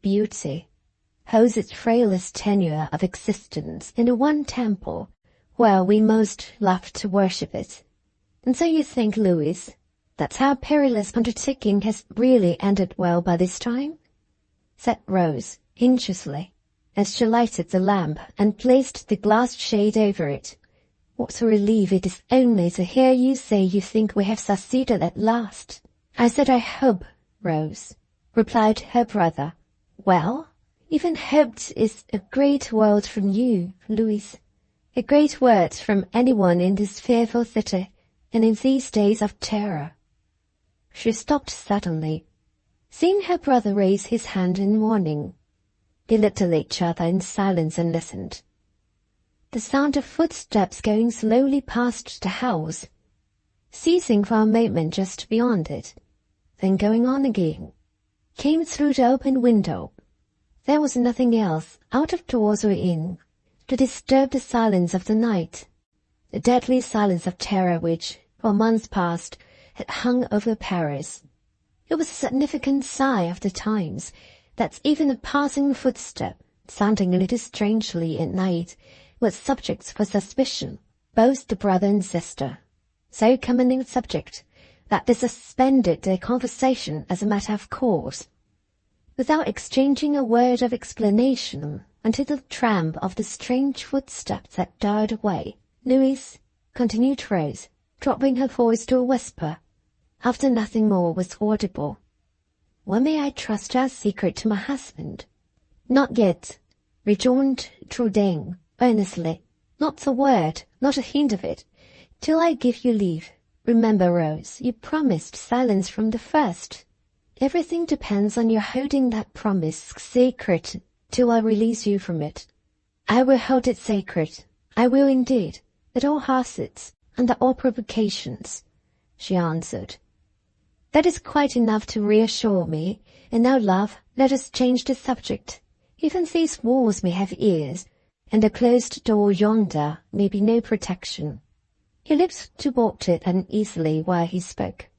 beauty, holds its frailest tenure of existence in the one temple where we most love to worship it. "And so you think, Louis, that our perilous undertaking has really ended well by this time?" said Rose, anxiously, as she lighted the lamp and placed the glass shade over it. "What a relief it is only to hear you say you think we have succeeded at last." "I said I hope, Rose," replied her brother. "Well, even hoped is a great word from you, Louis, a great word from anyone in this fearful city, and in these days of terror." She stopped suddenly, seeing her brother raise his hand in warning. They looked at each other in silence and listened. The sound of footsteps going slowly past the house, ceasing for a moment just beyond it, then going on again, came through the open window. There was nothing else, out of doors or in, to disturb the silence of the night, the deadly silence of terror which, for months past, had hung over Paris. It was a significant sign of the times that even a passing footstep, sounding a little strangely at night, was subject for suspicion, both the brother and sister. So common a subject that they suspended their conversation as a matter of course, without exchanging a word of explanation, until the tramp of the strange footsteps had died away. "Louis," continued Rose, dropping her voice to a whisper, after nothing more was audible, "when may I trust our secret to my husband?" Not yet, rejoined Trudaine earnestly. Not a word, not a hint of it, till I give you leave. Remember, Rose, you promised silence from the first. Everything depends on your holding that promise sacred till I release you from it. I will hold it sacred. I will indeed, at all hazards, under all provocations, she answered. That is quite enough to reassure me. And now, love, let us change the subject. Even these walls may have ears, and the closed door yonder may be no protection. He looked toward it uneasily while he spoke.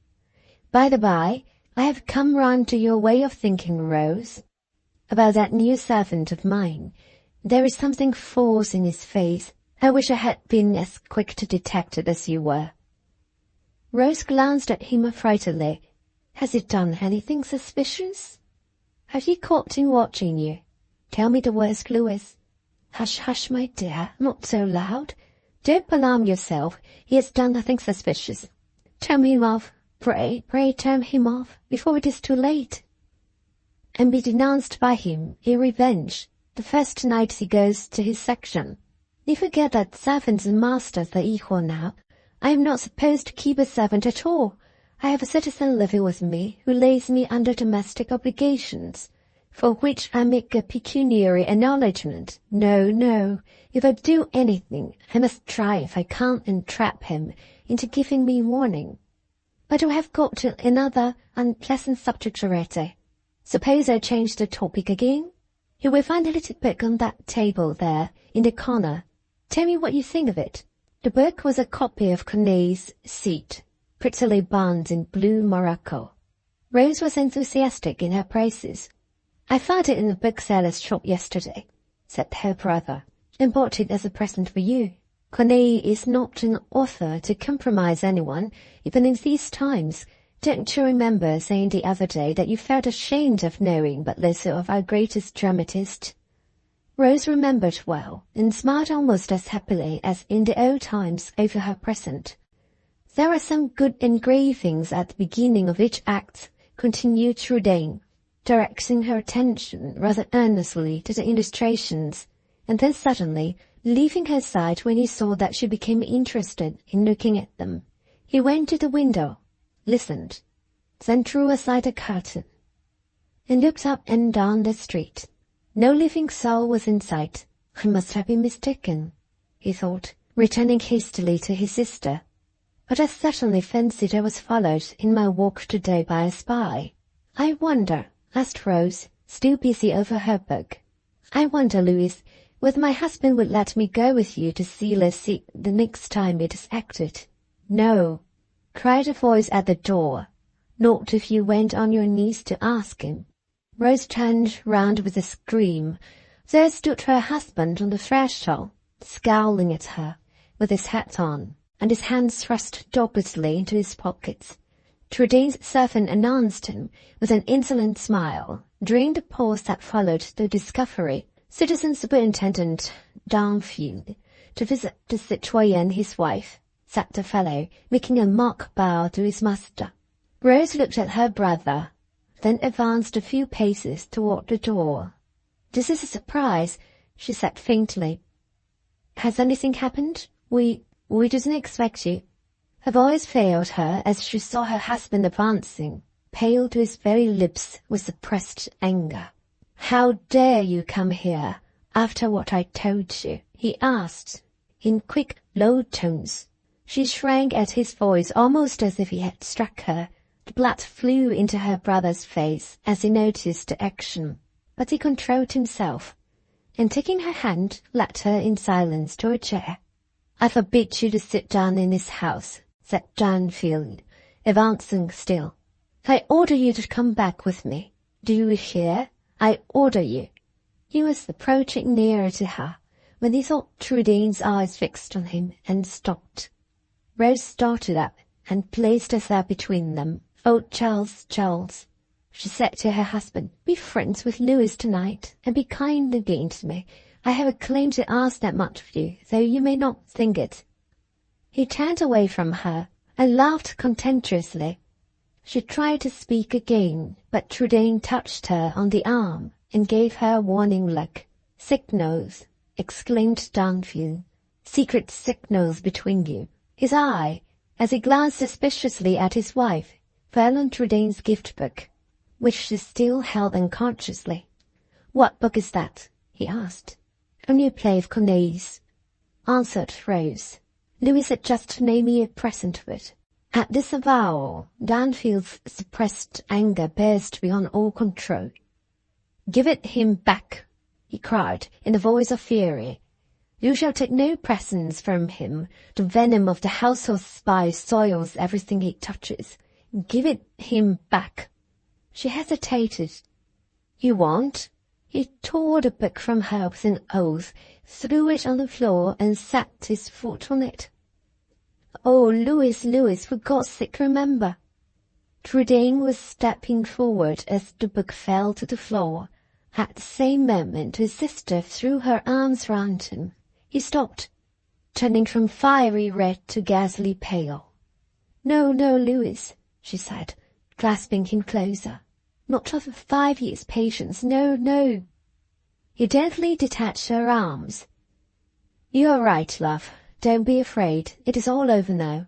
By the by, I have come round to your way of thinking, Rose. About that new servant of mine, there is something false in his face. I wish I had been as quick to detect it as you were. Rose glanced at him affrightedly. Has he done anything suspicious? Have you caught him watching you? Tell me the worst, Louis. Hush, hush, my dear, not so loud. Don't alarm yourself. He has done nothing suspicious. Tell him off. Pray tell him off, before it is too late. And be denounced by him in revenge the first night he goes to his section. You forget that servants and masters are equal now. I am not supposed to keep a servant at all. I have a citizen living with me who lays me under domestic obligations, for which I make a pecuniary acknowledgment. No, if I do anything, I must try if I can't entrap him into giving me warning. But we have got to another unpleasant subject already. Suppose I change the topic again? You will find a little book on that table there, in the corner. Tell me what you think of it. The book was a copy of Corneille's Cid, prettily bound in blue morocco. Rose was enthusiastic in her praises. I found it in the bookseller's shop yesterday, said her brother, and bought it as a present for you. Corneille is not an author to compromise anyone, even in these times. Don't you remember saying the other day that you felt ashamed of knowing but little of our greatest dramatist? Rose remembered well, and smiled almost as happily as in the old times over her present. There are some good engravings at the beginning of each act, continued Trudaine, directing her attention rather earnestly to the illustrations, and then suddenly, leaving her side when he saw that she became interested in looking at them, he went to the window, listened, then drew aside the curtain, and looked up and down the street. No living soul was in sight. I must have been mistaken, he thought, returning hastily to his sister. But I certainly fancied I was followed in my walk today by a spy. I wonder, asked Rose, still busy over her book. I wonder, Louis, whether my husband would let me go with you to see Le Cid the next time it is acted. No, cried a voice at the door. Not if you went on your knees to ask him. Rose turned round with a scream. There stood her husband on the threshold, scowling at her, with his hat on, and his hands thrust doggedly into his pockets. Trudaine's servant announced him with an insolent smile. During the pause that followed the discovery, Citizen Superintendent Downfield, to visit the citoyenne his wife, said the fellow, making a mock bow to his master. Rose looked at her brother, then advanced a few paces toward the door. This is a surprise, she said faintly. Has anything happened? We didn't expect you. Her voice failed her as she saw her husband advancing, pale to his very lips with suppressed anger. How dare you come here, after what I told you? He asked, in quick, low tones. She shrank at his voice almost as if he had struck her. The blood flew into her brother's face as he noticed the action, but he controlled himself, and taking her hand, led her in silence to a chair. I forbid you to sit down in this house, said Downfield, advancing still. I order you to come back with me. Do you hear? I order you. He was approaching nearer to her, when he saw Trudaine's eyes fixed on him, and stopped. Rose started up, and placed herself between them. Oh, Charles, she said to her husband, be friends with Louis tonight, and be kind again to me. I have a claim to ask that much of you, though you may not think it. He turned away from her, and laughed contemptuously. She tried to speak again, but Trudaine touched her on the arm, and gave her a warning look. "Signals," exclaimed Danfield. "Secret signals between you." His eye, as he glanced suspiciously at his wife, fell on Trudane's gift book, which she still held unconsciously. "What book is that?" he asked. "A new play of Corneille's," answered Rose. "Louis had just made me a present of it." At this avowal, Danfield's suppressed anger burst beyond all control. "Give it him back," he cried in a voice of fury. "You shall take no presents from him. The venom of the household spy soils everything he touches. Give it him back." She hesitated. "You won't?" He tore the book from her with an oath, threw it on the floor, and set his foot on it. "Oh, Louis, for God's sake, remember!" Trudane was stepping forward as the book fell to the floor. At the same moment, his sister threw her arms round him. He stopped, turning from fiery red to ghastly pale. "No, Louis," she said, clasping him closer. "Not over 5 years' patience, no." He gently detached her arms. "You are right, love. Don't be afraid. It is all over now."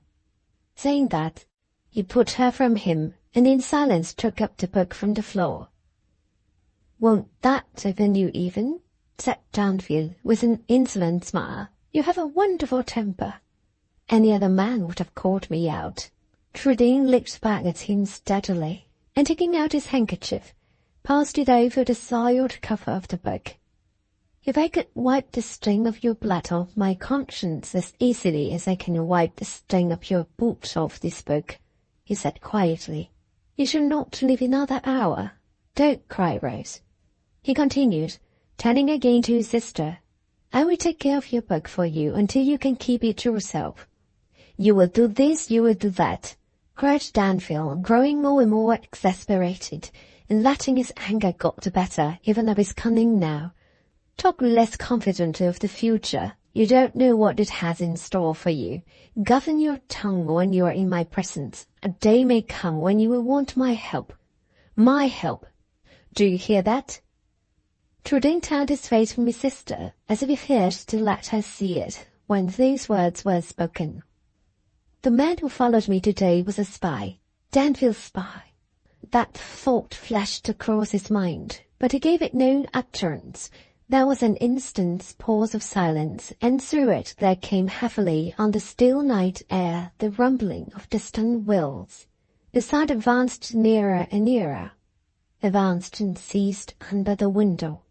Saying that, he put her from him, and in silence took up the book from the floor. "Won't that open you even?" said Danfield, with an insolent smile. "You have a wonderful temper." "Any other man would have called me out." Trudane looked back at him steadily, and taking out his handkerchief, passed it over the soiled cover of the book. "If I could wipe the stain of your blood off my conscience as easily as I can wipe the stain of your boots off this book," he said quietly, "you should not live another hour. Don't cry, Rose." He continued, turning again to his sister. "I will take care of your book for you until you can keep it yourself." "You will do this, you will do that," cried Danfield, growing more and more exasperated, and letting his anger get the better even of his cunning now. "Talk less confidently of the future. You don't know what it has in store for you. Govern your tongue when you are in my presence. A day may come when you will want my help. My help. Do you hear that?" Trudane turned his face from his sister, as if he feared to let her see it, when these words were spoken. "The man who followed me today was a spy. Danfield's spy." That thought flashed across his mind, but he gave it no utterance. There was an instant's pause of silence, and through it there came heavily on the still night air the rumbling of distant wheels. The sound advanced nearer and nearer, advanced and ceased under the window.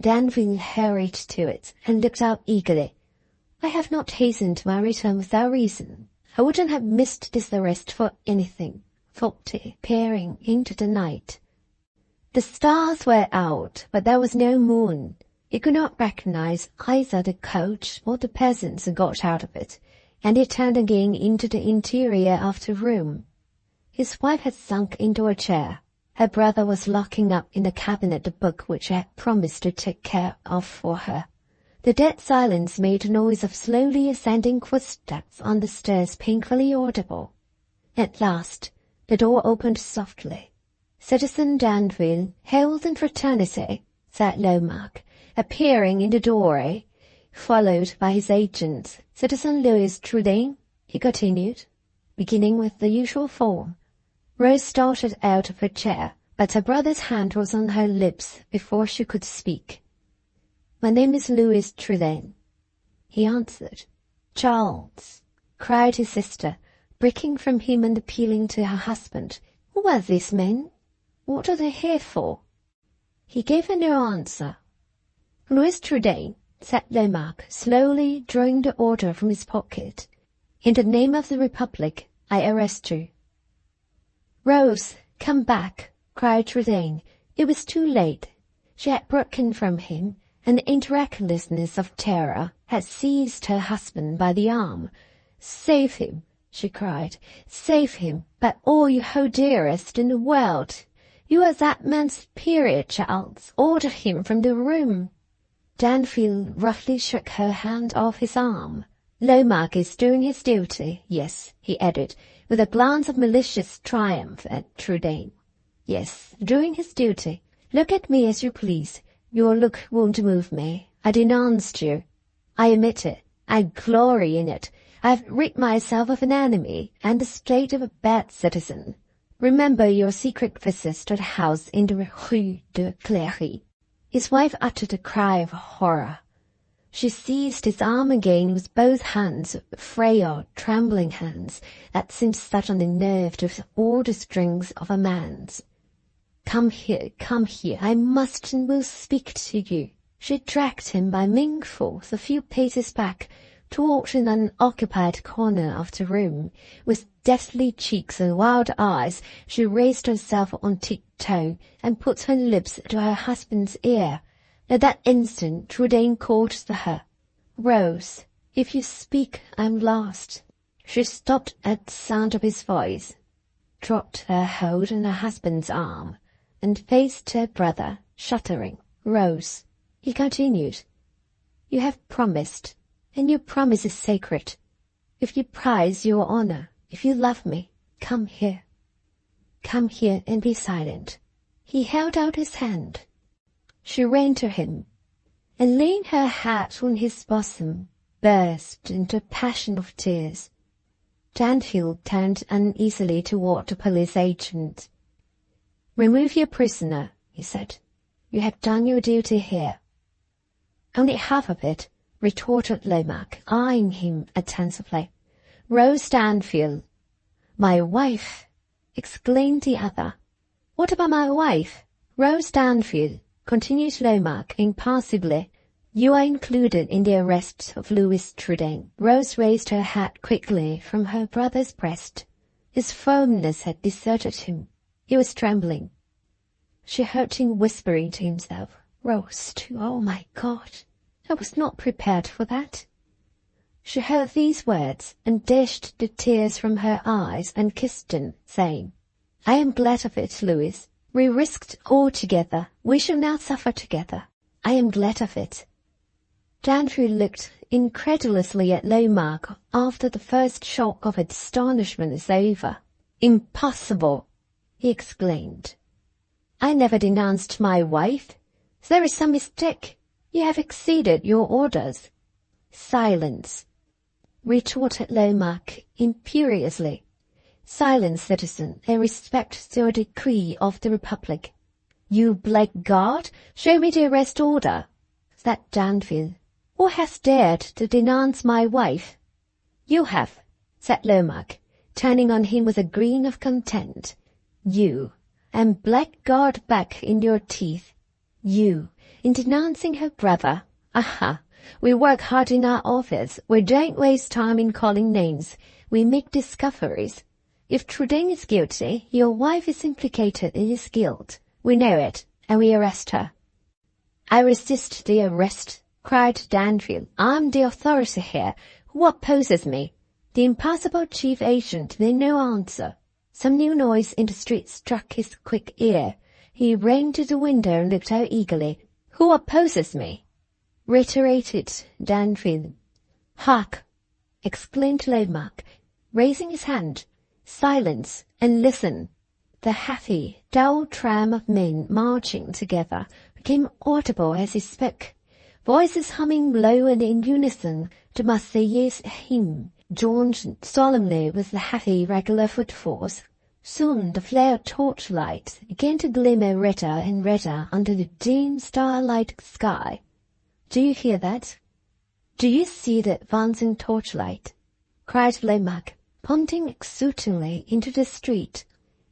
Danfield hurried to it and looked out eagerly. "I have not hastened my return without reason. I wouldn't have missed this arrest for anything," thought he, peering into the night. The stars were out, but there was no moon. He could not recognize either the coach or the peasants who got out of it, and he turned again into the interior of the room. His wife had sunk into a chair. Her brother was locking up in the cabinet the book which he had promised to take care of for her. The dead silence made a noise of slowly ascending footsteps on the stairs painfully audible. At last, the door opened softly. "Citizen Danfield, hail and fraternity," said Lomaque, appearing in the doorway, followed by his agent. "Citizen Louis Trudane," he continued, beginning with the usual form. Rose started out of her chair, but her brother's hand was on her lips before she could speak. "My name is Louis Trudane," he answered. "Charles," cried his sister, breaking from him and appealing to her husband. "Who are these men? What are they here for?" He gave her no answer. "Louis Trudane," said Lomaque, slowly drawing the order from his pocket. "In the name of the Republic, I arrest you." "Rose, come back," cried Trudane. It was too late. She had broken from him, and in the recklessness of terror had seized her husband by the arm. "Save him," she cried. "Save him, by all you hold dearest in the world. You are that man's superior, Charles. Order him from the room." Danfield roughly shook her hand off his arm. "Lomaque is doing his duty, yes," he added, with a glance of malicious triumph at Trudane. "Yes, doing his duty. Look at me as you please. Your look won't move me. I denounced you. I admit it. I glory in it. I have rid myself of an enemy and the state of a bad citizen. Remember your secret visits to the house in the Rue de Cléry. His wife uttered a cry of horror. She seized his arm again with both hands, frail, trembling hands that seemed set on the nerve with all the strings of a man's. Come here, I must and will speak to you. She dragged him by main force a few paces back, toward an unoccupied corner of the room. With deathly cheeks and wild eyes, she raised herself on tiptoe and put her lips to her husband's ear. At that instant, Trudaine called to her. "Rose, if you speak, I'm lost." She stopped at the sound of his voice, dropped her hold on her husband's arm, and faced her brother, shuddering. "Rose," he continued, "you have promised, and your promise is sacred. If you prize your honor, if you love me, come here. Come here and be silent." He held out his hand. She ran to him, and laying her head on his bosom, burst into a passion of tears. Danfield turned uneasily toward the police agent. "Remove your prisoner," he said. "You have done your duty here." "Only half of it," retorted Lomaque, eyeing him attentively. "Rose Danfield." "My wife!" exclaimed the other. "What about my wife?" "Rose Danfield," continued Lomaque impassively. "You are included in the arrest of Louis Trudaine." Rose raised her head quickly from her brother's breast. His firmness had deserted him. He was trembling. She heard him whispering to himself, "Roast, oh my God! I was not prepared for that." She heard these words and dashed the tears from her eyes and kissed them, saying, "I am glad of it, Louis. We risked all together. We shall now suffer together. I am glad of it." Danfield looked incredulously at Lomaque after the first shock of astonishment was over. "Impossible!" he exclaimed. "I never denounced my wife. There is some mistake. You have exceeded your orders." "Silence!" retorted Lomaque imperiously. "Silence, citizen, and respect the decree of the Republic." "You blackguard, show me the arrest order," said Danfield. "Who has dared to denounce my wife?" "You have," said Lomaque, turning on him with a grin of contempt. "You, and blackguard back in your teeth. You, in denouncing her brother. Aha! We work hard in our office. We don't waste time in calling names. We make discoveries. If Trudaine is guilty, your wife is implicated in his guilt. We know it, and we arrest her." "I resist the arrest," cried Danfield. "I'm the authority here. Who opposes me?" The impassible chief agent made no answer. Some new noise in the street struck his quick ear. He ran to the window and looked out eagerly. "Who opposes me?" reiterated Danfield. "Hark!" exclaimed Lomaque, raising his hand. "Silence, and listen." The heavy, dull tram of men marching together became audible as he spoke. Voices humming low and in unison the Marseillaise hymn joined solemnly with the heavy, regular footfalls. Soon the flared torchlight began to glimmer redder and redder under the dim starlight sky. "Do you hear that? Do you see the advancing torchlight?" cried Lomaque, pointing exultingly into the street.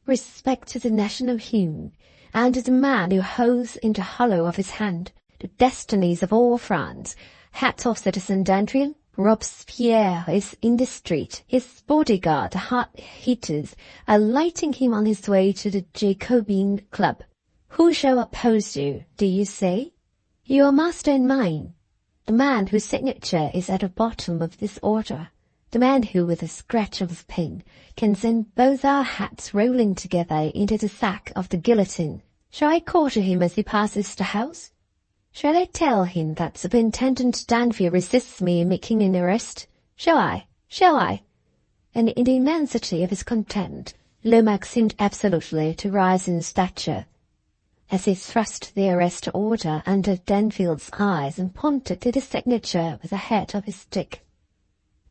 "Respect to the national hymn, and to the man who holds in the hollow of his hand the destinies of all France. Hats off, Citizen Danfield. Robespierre is in the street. His bodyguard, the hard hitters, are lighting him on his way to the Jacobin Club. Who shall oppose you, do you say? Your master and mine. The man whose signature is at the bottom of this order. The man who, with a scratch of a pen, can send both our hats rolling together into the sack of the guillotine. Shall I call to him as he passes the house? Shall I tell him that Superintendent Danfield resists me in making an arrest? Shall I? Shall I? And in the immensity of his contempt, Lomaque seemed absolutely to rise in stature. as he thrust the arrest order under Denfield's eyes and pointed to the signature with the head of his stick.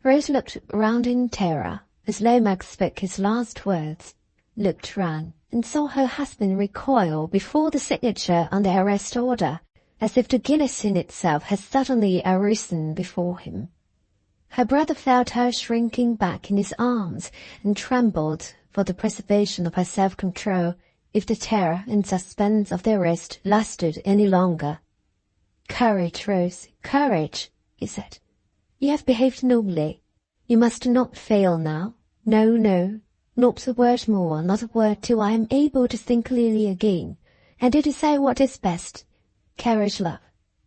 Rose looked round in terror as Lomax spoke his last words, looked round, and saw her husband recoil before the signature on the arrest order, as if the guillotine itself had suddenly arisen before him. Her brother felt her shrinking back in his arms, and trembled for the preservation of her self-control if the terror and suspense of the arrest lasted any longer. "Courage, Rose, courage," he said. "You have behaved nobly. You must not fail now. No, no, not a word more, not a word till I am able to think clearly again, and to decide what is best. Courage, love.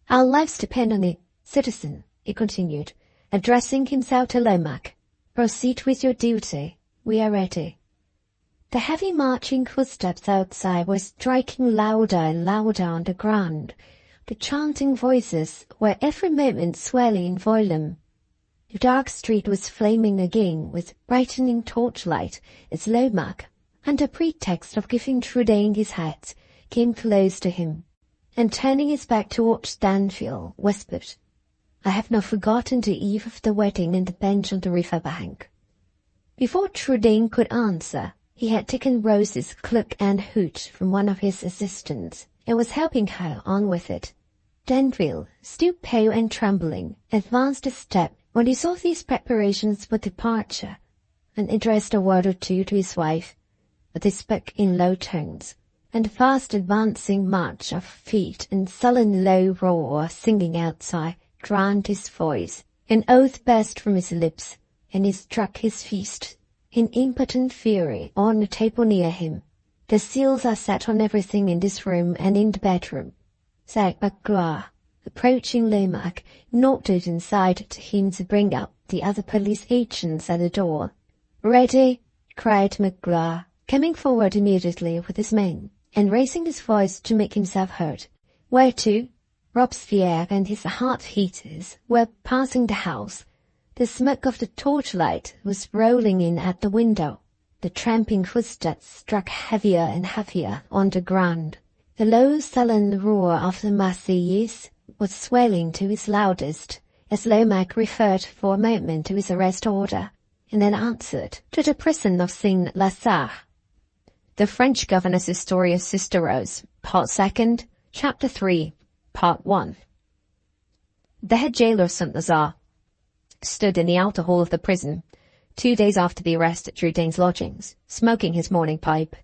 Our lives depend on it. Citizen," he continued, addressing himself to Lomax, "proceed with your duty. We are ready." The heavy marching footsteps outside were striking louder and louder on the ground. The chanting voices were every moment swelling in volume. The dark street was flaming again with brightening torchlight as Lomax, under pretext of giving Trudaine his hat, came close to him, and turning his back towards Denfield, whispered, "I have not forgotten the eve of the wedding and the bench on the river bank." Before Trudaine could answer, he had taken Rose's cloak and hood from one of his assistants, and was helping her on with it. Denfield, still pale and trembling, advanced a step when he saw these preparations for departure, and addressed a word or two to his wife, but they spoke in low tones, and the fast advancing march of feet and sullen low roar singing outside drowned his voice. An oath burst from his lips, and he struck his fist in impotent fury on the table near him. "The seals are set on everything in this room and in the bedroom," said Magloire. Approaching Lomax, nodded inside to him to bring up the other police agents at the door. "Ready?" cried Magloire, coming forward immediately with his men, and raising his voice to make himself heard. "Where to?" Robespierre and his heart-heaters were passing the house. The smoke of the torchlight was rolling in at the window. The tramping footsteps struck heavier and heavier on the ground. The low, sullen roar of the Marseillaise was swelling to its loudest, as Lomax referred for a moment to his arrest order, and then answered, "To the prison of Saint Lazare." The French Governess's Story of Sister Rose, Part 2, Chapter 3, Part 1. The head jailer of Saint Lazare stood in the outer hall of the prison, 2 days after the arrest at Trudaine's lodgings, smoking his morning pipe.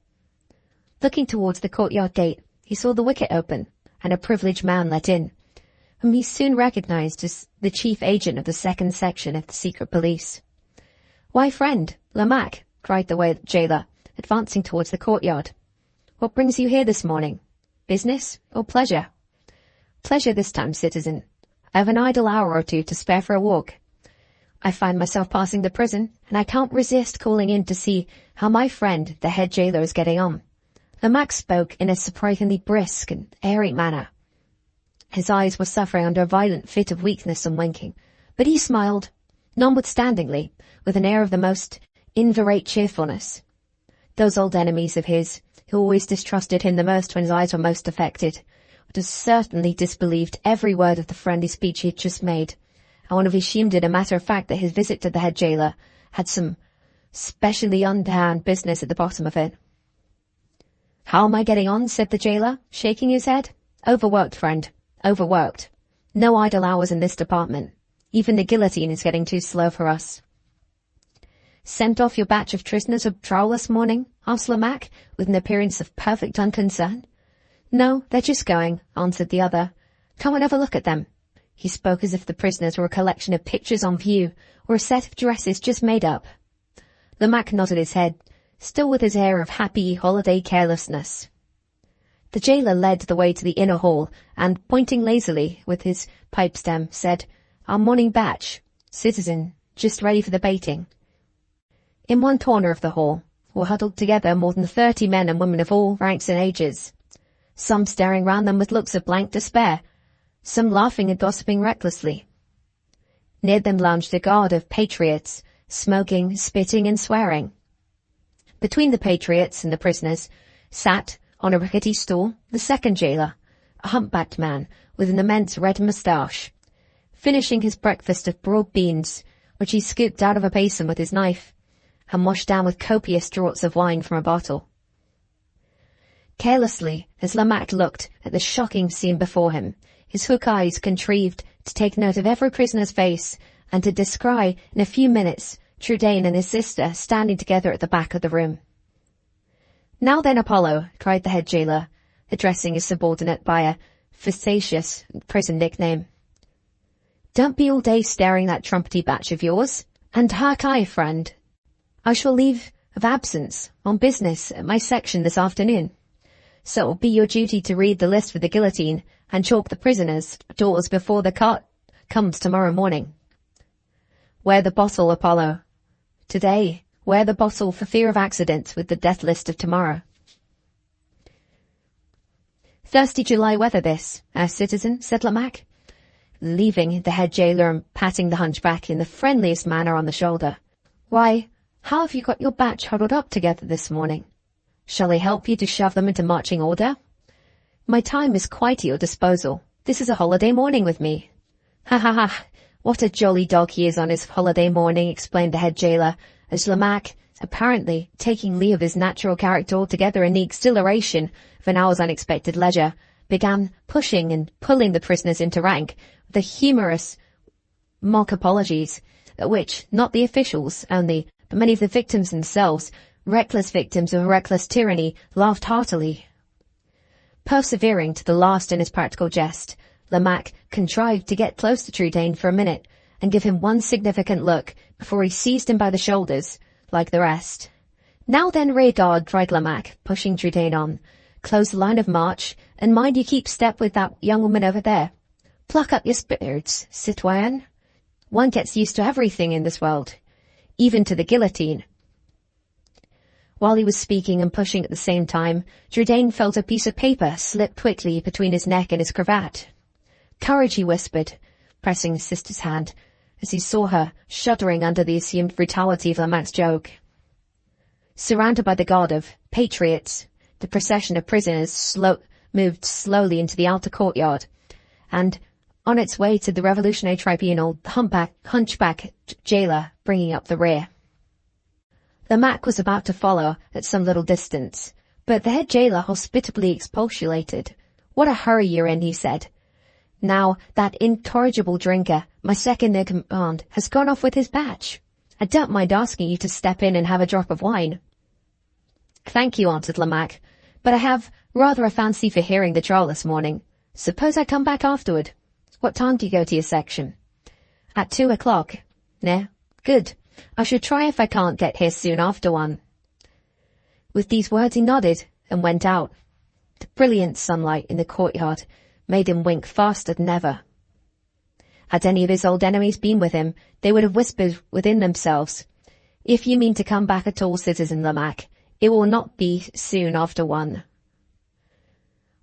Looking towards the courtyard gate, he saw the wicket open, and a privileged man let in, whom he soon recognized as the chief agent of the 2nd section of the secret police. "Why, friend, Lomax," cried the jailer, advancing towards the courtyard. "What brings you here this morning? Business or pleasure?" "Pleasure this time, citizen. I have an idle hour or two to spare for a walk. I find myself passing the prison, and I can't resist calling in to see how my friend, the head jailer, is getting on." Lomax spoke in a surprisingly brisk and airy manner. His eyes were suffering under a violent fit of weakness and winking, but he smiled, notwithstandingly, with an air of the most inveterate cheerfulness. Those old enemies of his, who always distrusted him the most when his eyes were most affected, would have certainly disbelieved every word of the friendly speech he had just made, and would have assumed it a matter of fact that his visit to the head jailer had some specially underhand business at the bottom of it. "How am I getting on?" said the jailer, shaking his head. "Overworked, friend, overworked. No idle hours in this department. Even the guillotine is getting too slow for us." "Sent off your batch of prisoners of trial this morning?" asked Lomax, with an appearance of perfect unconcern. "No, they're just going," answered the other. "Come and have a look at them." He spoke as if the prisoners were a collection of pictures on view, or a set of dresses just made up. Lomax nodded his head, still with his air of happy holiday carelessness. The jailer led the way to the inner hall, and, pointing lazily with his pipe stem, said, "Our morning batch, citizen, just ready for the baiting." In one corner of the hall were huddled together more than 30 men and women of all ranks and ages, some staring round them with looks of blank despair, some laughing and gossiping recklessly. Near them lounged a guard of patriots, smoking, spitting, and swearing. Between the patriots and the prisoners sat, On a rickety stool, the second jailer, a humpbacked man with an immense red moustache, finishing his breakfast of broiled beans, which he scooped out of a basin with his knife, and washed down with copious draughts of wine from a bottle. Carelessly, as Lamach looked at the shocking scene before him, his hook eyes contrived to take note of every prisoner's face, and to descry, in a few minutes, Trudaine and his sister standing together at the back of the room. "Now then, Apollo," cried the head jailer, addressing his subordinate by a facetious prison nickname. "Don't be all day staring that trumpety batch of yours. And hark I, friend. I shall leave of absence on business at my section this afternoon. So it will be your duty to read the list for the guillotine and chalk the prisoners' doors before the cart comes tomorrow morning. Wear the bottle, Apollo. Today, wear the bottle for fear of accidents with the death list of tomorrow." "Thirsty July weather this, citizen," said Lamach, leaving the head jailer and patting the hunchback in the friendliest manner on the shoulder. "Why, how have you got your batch huddled up together this morning? Shall I help you to shove them into marching order? My time is quite at your disposal. This is a holiday morning with me." "Ha ha ha! What a jolly dog he is on his holiday morning," explained the head jailer, as Lamach, apparently taking leave of his natural character altogether in the exhilaration of an hour's unexpected leisure, began pushing and pulling the prisoners into rank with the humorous mock apologies, at which not the officials only, but many of the victims themselves, reckless victims of reckless tyranny, laughed heartily. Persevering to the last in his practical jest, Lamach contrived to get close to Trudaine for a minute and give him one significant look before he seized him by the shoulders, like the rest. "Now then, rear guard," cried Lamach, pushing Trudaine on. "Close the line of march, and mind you keep step with that young woman over there. Pluck up your spirits, citoyen. One gets used to everything in this world, even to the guillotine." While he was speaking and pushing at the same time, Trudaine felt a piece of paper slip quickly between his neck and his cravat. "Courage," he whispered, pressing his sister's hand, as he saw her shuddering under the assumed brutality of Lamach's joke. Surrounded by the guard of patriots, the procession of prisoners moved slowly into the outer courtyard, and, on its way to the Revolutionary Tribunal, the hunchback jailer bringing up the rear. Lamach was about to follow at some little distance, but the head jailer hospitably expostulated. "What a hurry you're in," he said. "Now, that incorrigible drinker, my second in command, has gone off with his batch. I don't mind asking you to step in and have a drop of wine." "Thank you," answered Lamach, "but I have rather a fancy for hearing the trial this morning. Suppose I come back afterward. What time do you go to your section?" "At 2:00. "Nah, good. I shall try if I can't get here soon after 1. With these words he nodded and went out. The brilliant sunlight in the courtyard made him wink faster than ever. Had any of his old enemies been with him, they would have whispered within themselves, "If you mean to come back at all, citizen Lamach, it will not be soon after 1.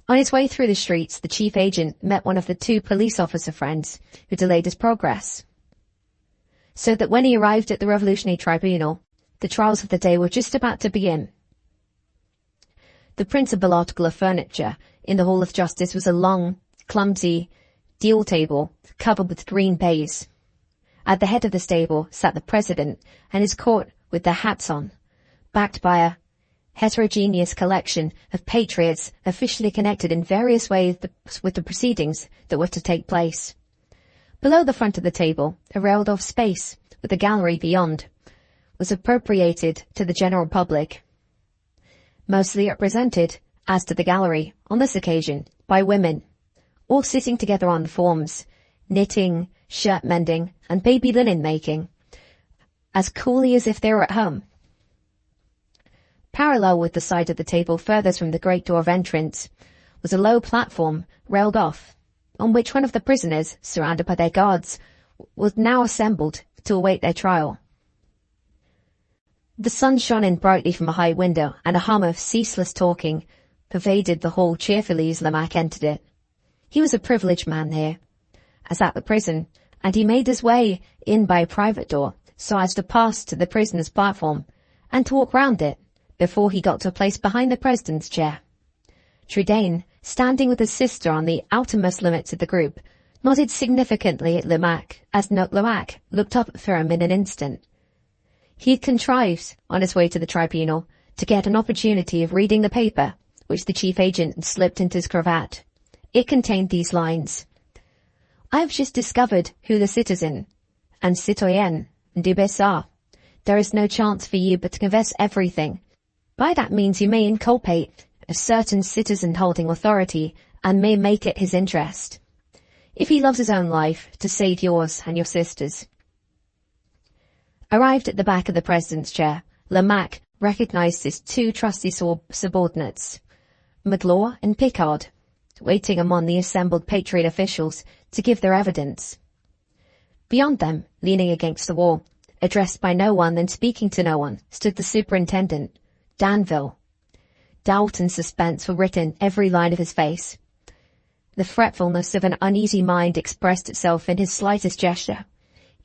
On his way through the streets, the chief agent met one of the 2 police officer friends who delayed his progress, so that when he arrived at the Revolutionary Tribunal, the trials of the day were just about to begin. The principal article of furniture in the Hall of Justice was a long, clumsy deal table covered with green baize. At the head of the table sat the president and his court with their hats on, backed by a heterogeneous collection of patriots officially connected in various ways with the proceedings that were to take place. Below the front of the table, a railed-off space, with a gallery beyond, was appropriated to the general public, mostly represented, as to the gallery, on this occasion, by women, all sitting together on forms, knitting, shirt-mending, and baby linen-making, as coolly as if they were at home. Parallel with the side of the table furthest from the great door of entrance was a low platform, railed off, on which one of the prisoners, surrounded by their guards, was now assembled to await their trial. The sun shone in brightly from a high window, and a hum of ceaseless talking pervaded the hall cheerfully as Lamach entered it. He was a privileged man here, as at the prison, and he made his way in by a private door so as to pass to the prisoner's platform and to walk round it before he got to a place behind the president's chair. Trudaine, standing with his sister on the outermost limits of the group, nodded significantly at Lemac, as Lemac looked up for him in an instant. He had contrived, on his way to the tribunal, to get an opportunity of reading the paper, which the chief agent had slipped into his cravat. It contained these lines: "I have just discovered who the citizen and citoyenne Dubes are. There is no chance for you but to confess everything. By that means you may inculpate a certain citizen holding authority and may make it his interest, if he loves his own life, to save yours and your sister's." Arrived at the back of the president's chair, Lemac recognized his two trusty subordinates, Magloire and Picard, waiting among the assembled Patriot officials to give their evidence. Beyond them, leaning against the wall, addressed by no one and speaking to no one, stood the superintendent, Danville. Doubt and suspense were written in every line of his face. The fretfulness of an uneasy mind expressed itself in his slightest gesture,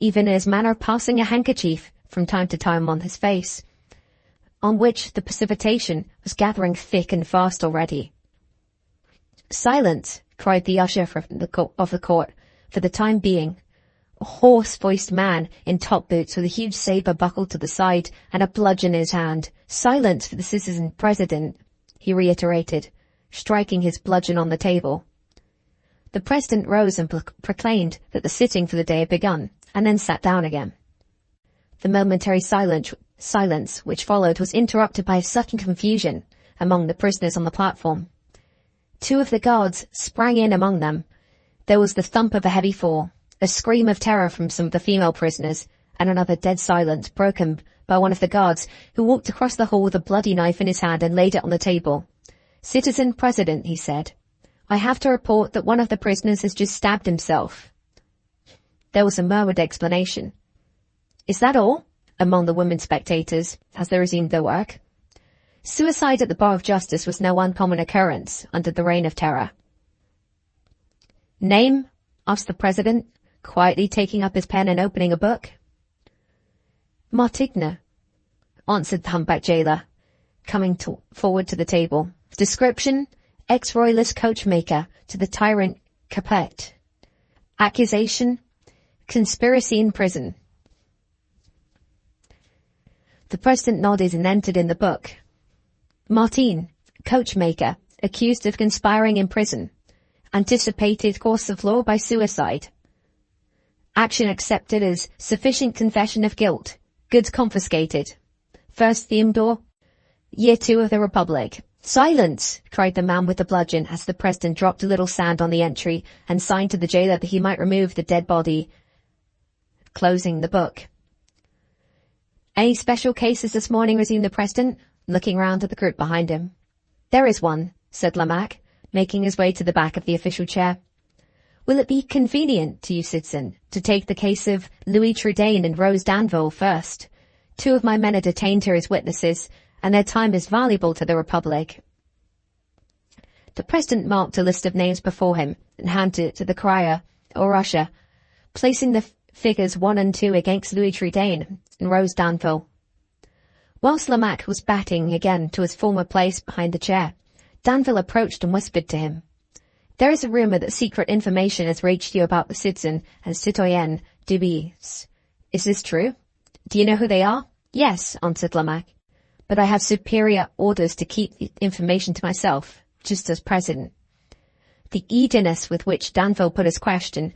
even in his manner of passing a handkerchief from time to time on his face, on which the precipitation was gathering thick and fast already. "Silence!" cried the usher of the court, for the time being. A hoarse-voiced man in top boots with a huge saber buckled to the side and a bludgeon in his hand. "Silence for the citizen president," he reiterated, striking his bludgeon on the table. The president rose and proclaimed that the sitting for the day had begun, and then sat down again. The momentary silence which followed was interrupted by a sudden confusion among the prisoners on the platform. Two of the guards sprang in among them. There was the thump of a heavy fall, a scream of terror from some of the female prisoners, and another dead silence broken by one of the guards, who walked across the hall with a bloody knife in his hand and laid it on the table. "Citizen President," he said, "I have to report that one of the prisoners has just stabbed himself." There was a murmured explanation. "Is that all?" among the women spectators, as they resumed their work. Suicide at the bar of justice was no uncommon occurrence under the Reign of Terror. "Name?" asked the president, quietly taking up his pen and opening a book. "Martigny," answered the humpback jailer, coming forward to the table. "Description: ex-royalist coachmaker to the tyrant Capet. Accusation: conspiracy in prison." The president nodded and entered in the book. "Martin, coachmaker, accused of conspiring in prison. Anticipated course of law by suicide. Action accepted as sufficient confession of guilt. Goods confiscated. First Theodore, year 2 of the Republic." "Silence!" cried the man with the bludgeon as the president dropped a little sand on the entry and signed to the jailer that he might remove the dead body, closing the book. "Any special cases this morning?" resumed the president, looking round at the group behind him. "There is one," said Lemac, making his way to the back of the official chair. "Will it be convenient to you, citizen, to take the case of Louis Trudaine and Rose Danville first? 2 of my men are detained here as witnesses, and their time is valuable to the Republic." The president marked a list of names before him and handed it to the crier, or usher, placing the figures 1 and 2 against Louis Trudaine and Rose Danville. Whilst Lemac was batting again to his former place behind the chair, Danville approached and whispered to him. "There is a rumour that secret information has reached you about the citizen and citoyenne Dubes. Is this true? Do you know who they are?" "Yes," answered Lemac, "but I have superior orders to keep the information to myself, just as president." The eagerness with which Danville put his question,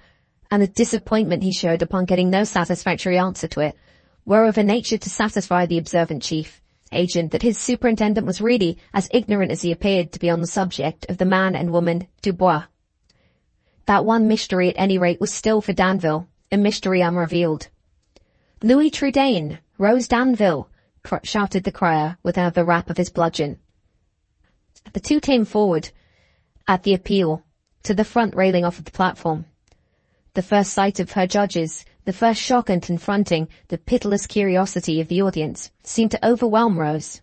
and the disappointment he showed upon getting no satisfactory answer to it, were of a nature to satisfy the observant chief agent that his superintendent was really as ignorant as he appeared to be on the subject of the man and woman Dubois. That one mystery at any rate was still for Danville, a mystery unrevealed. "Louis Trudaine, Rose Danville," shouted the crier with another rap of his bludgeon. The two came forward, at the appeal, to the front railing off of the platform. The first sight of her judges, the first shock in confronting the pitiless curiosity of the audience, seemed to overwhelm Rose.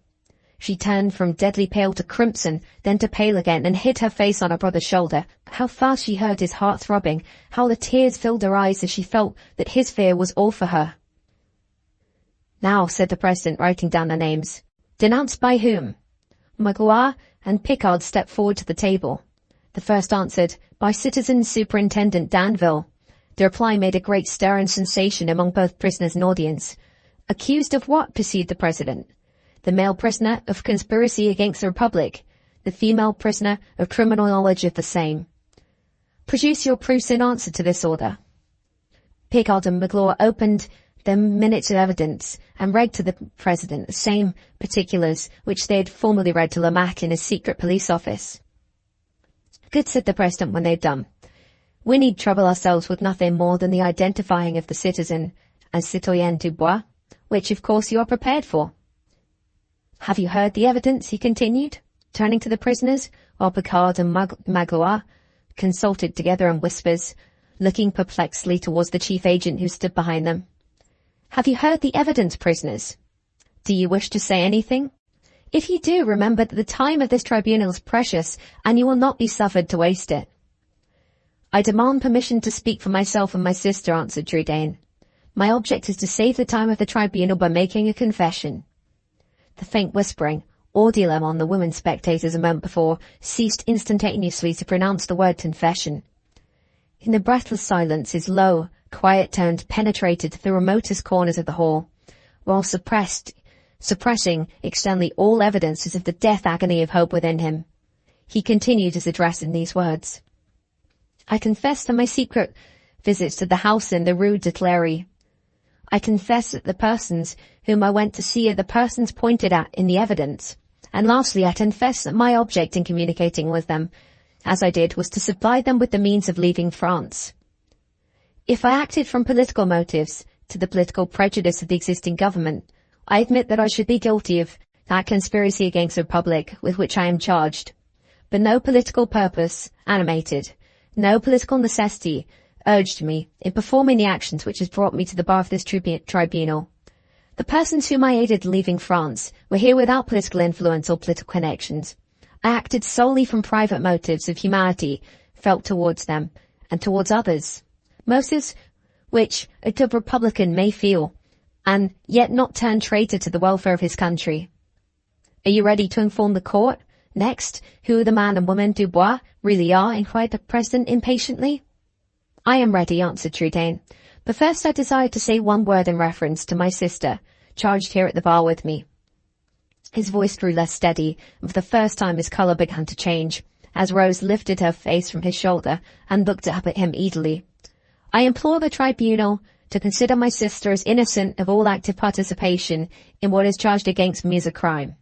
She turned from deadly pale to crimson, then to pale again, and hid her face on her brother's shoulder. How fast she heard his heart throbbing, how the tears filled her eyes as she felt that his fear was all for her. "Now," said the president, writing down their names. "Denounced by whom?" "Magloire and Picard stepped forward to the table. The first answered, by Citizen Superintendent Danville. The reply made a great stir and sensation among both prisoners and audience. Accused of what? Pursued the President. The male prisoner of conspiracy against the Republic. The female prisoner of criminal knowledge of the same. Produce your proofs in answer to this order. Picard and Magloire opened their minutes of evidence and read to the President the same particulars which they had formerly read to Lamac in his secret police office. Good, said the President when they had done. We need trouble ourselves with nothing more than the identifying of the citizen as Citoyen Dubois, which of course you are prepared for. Have you heard the evidence? He continued, turning to the prisoners, while Picard and Magloire consulted together in whispers, looking perplexedly towards the chief agent who stood behind them. Have you heard the evidence, prisoners? Do you wish to say anything? If you do, remember that the time of this tribunal is precious, and you will not be suffered to waste it. I demand permission to speak for myself and my sister, answered Trudaine. My object is to save the time of the tribunal by making a confession. The faint whispering, audible among the women spectators a moment before, ceased instantaneously to pronounce the word confession. In the breathless silence, his low, quiet tones penetrated to the remotest corners of the hall, while suppressing externally all evidences of the death agony of hope within him. He continued his address in these words. I confess to my secret visits to the house in the Rue de Cléry. I confess that the persons whom I went to see are the persons pointed at in the evidence. And lastly, I confess that my object in communicating with them, as I did, was to supply them with the means of leaving France. If I acted from political motives, to the political prejudice of the existing government, I admit that I should be guilty of that conspiracy against the Republic with which I am charged. But no political purpose animated, no political necessity urged me in performing the actions which has brought me to the bar of this tribunal. The persons whom I aided in leaving France were here without political influence or political connections. I acted solely from private motives of humanity felt towards them and towards others, motives which a good Republican may feel, and yet not turn traitor to the welfare of his country. Are you ready to inform the court, next, who the man and woman Dubois really are? Inquired the President impatiently. I am ready, answered Trudaine, but first I desire to say one word in reference to my sister, charged here at the bar with me. His voice grew less steady, and for the first time his colour began to change, as Rose lifted her face from his shoulder and looked up at him eagerly. I implore the tribunal to consider my sister as innocent of all active participation in what is charged against me as a crime.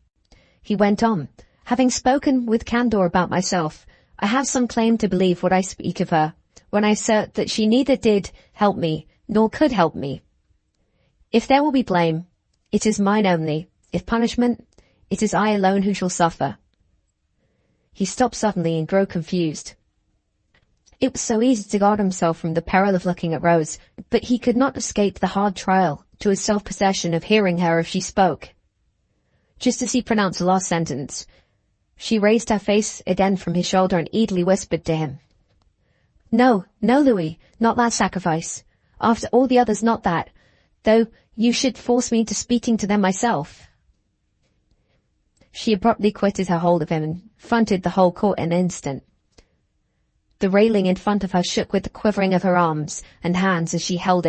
He went on, having spoken with candour about myself, I have some claim to believe what I speak of her, when I assert that she neither did help me, nor could help me. If there will be blame, it is mine only. If punishment, it is I alone who shall suffer. He stopped suddenly and grew confused. It was so easy to guard himself from the peril of looking at Rose, but he could not escape the hard trial to his self-possession of hearing her if she spoke. Just as he pronounced the last sentence, she raised her face again from his shoulder and eagerly whispered to him. No, no, Louis, not that sacrifice. After all the others, not that, though you should force me into speaking to them myself. She abruptly quitted her hold of him and fronted the whole court in an instant. The railing in front of her shook with the quivering of her arms and hands as she held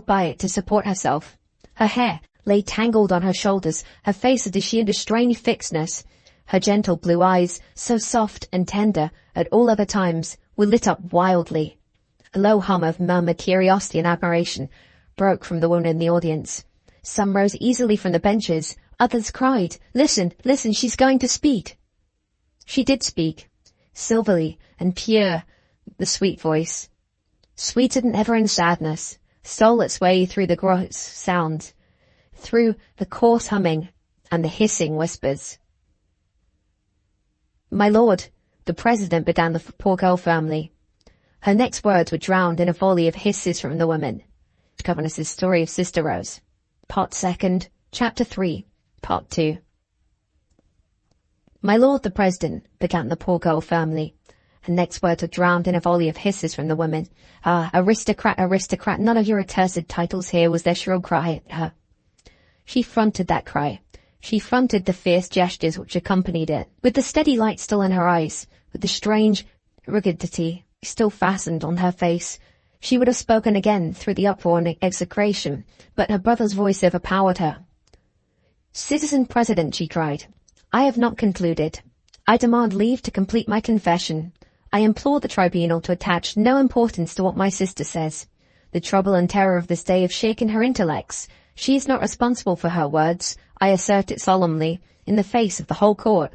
by it to support herself. Her hair lay tangled on her shoulders, her face had assumed a strange fixedness. Her gentle blue eyes, so soft and tender at all other times, were lit up wildly. A low hum of murmured curiosity and admiration broke from the women in the audience. Some rose easily from the benches, others cried, Listen, listen, she's going to speak. She did speak. Silvery and pure, the sweet voice, sweeter than ever in sadness, stole its way through the gross sound, through the coarse humming and the hissing whispers. My lord, the President, began the poor girl firmly. Her next words were drowned in a volley of hisses from the women. Governess's Story of Sister Rose. Part 2nd, Chapter 3, Part 2. My lord, the President, began the poor girl firmly. Her next words were drowned in a volley of hisses from the women. Ah, aristocrat, aristocrat, none of your accursed titles here, was their shrill cry at her. She fronted that cry. She fronted the fierce gestures which accompanied it, with the steady light still in her eyes, with the strange rigidity still fastened on her face. She would have spoken again through the uproar and execration, but her brother's voice overpowered her. "Citizen President," she cried, "I have not concluded. I demand leave to complete my confession. I implore the tribunal to attach no importance to what my sister says. The trouble and terror of this day have shaken her intellects. She is not responsible for her words. I assert it solemnly, in the face of the whole court."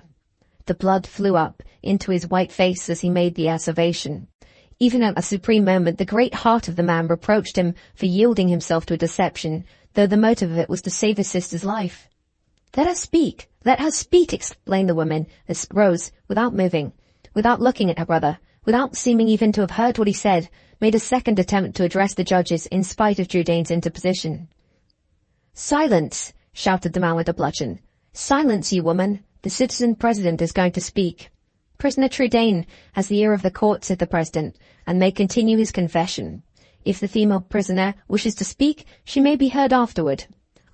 The blood flew up into his white face as he made the asseveration. Even at a supreme moment, the great heart of the man reproached him for yielding himself to a deception, though the motive of it was to save his sister's life. "Let her speak! Let her speak!" exclaimed the woman, as Rose, without moving, without looking at her brother, without seeming even to have heard what he said, made a second attempt to address the judges in spite of Drudaine's interposition. "Silence!" shouted the man with the bludgeon. "Silence, you woman! The citizen president is going to speak." "Prisoner Trudaine has the ear of the court," said the president, "and may continue his confession. If the female prisoner wishes to speak, she may be heard afterward.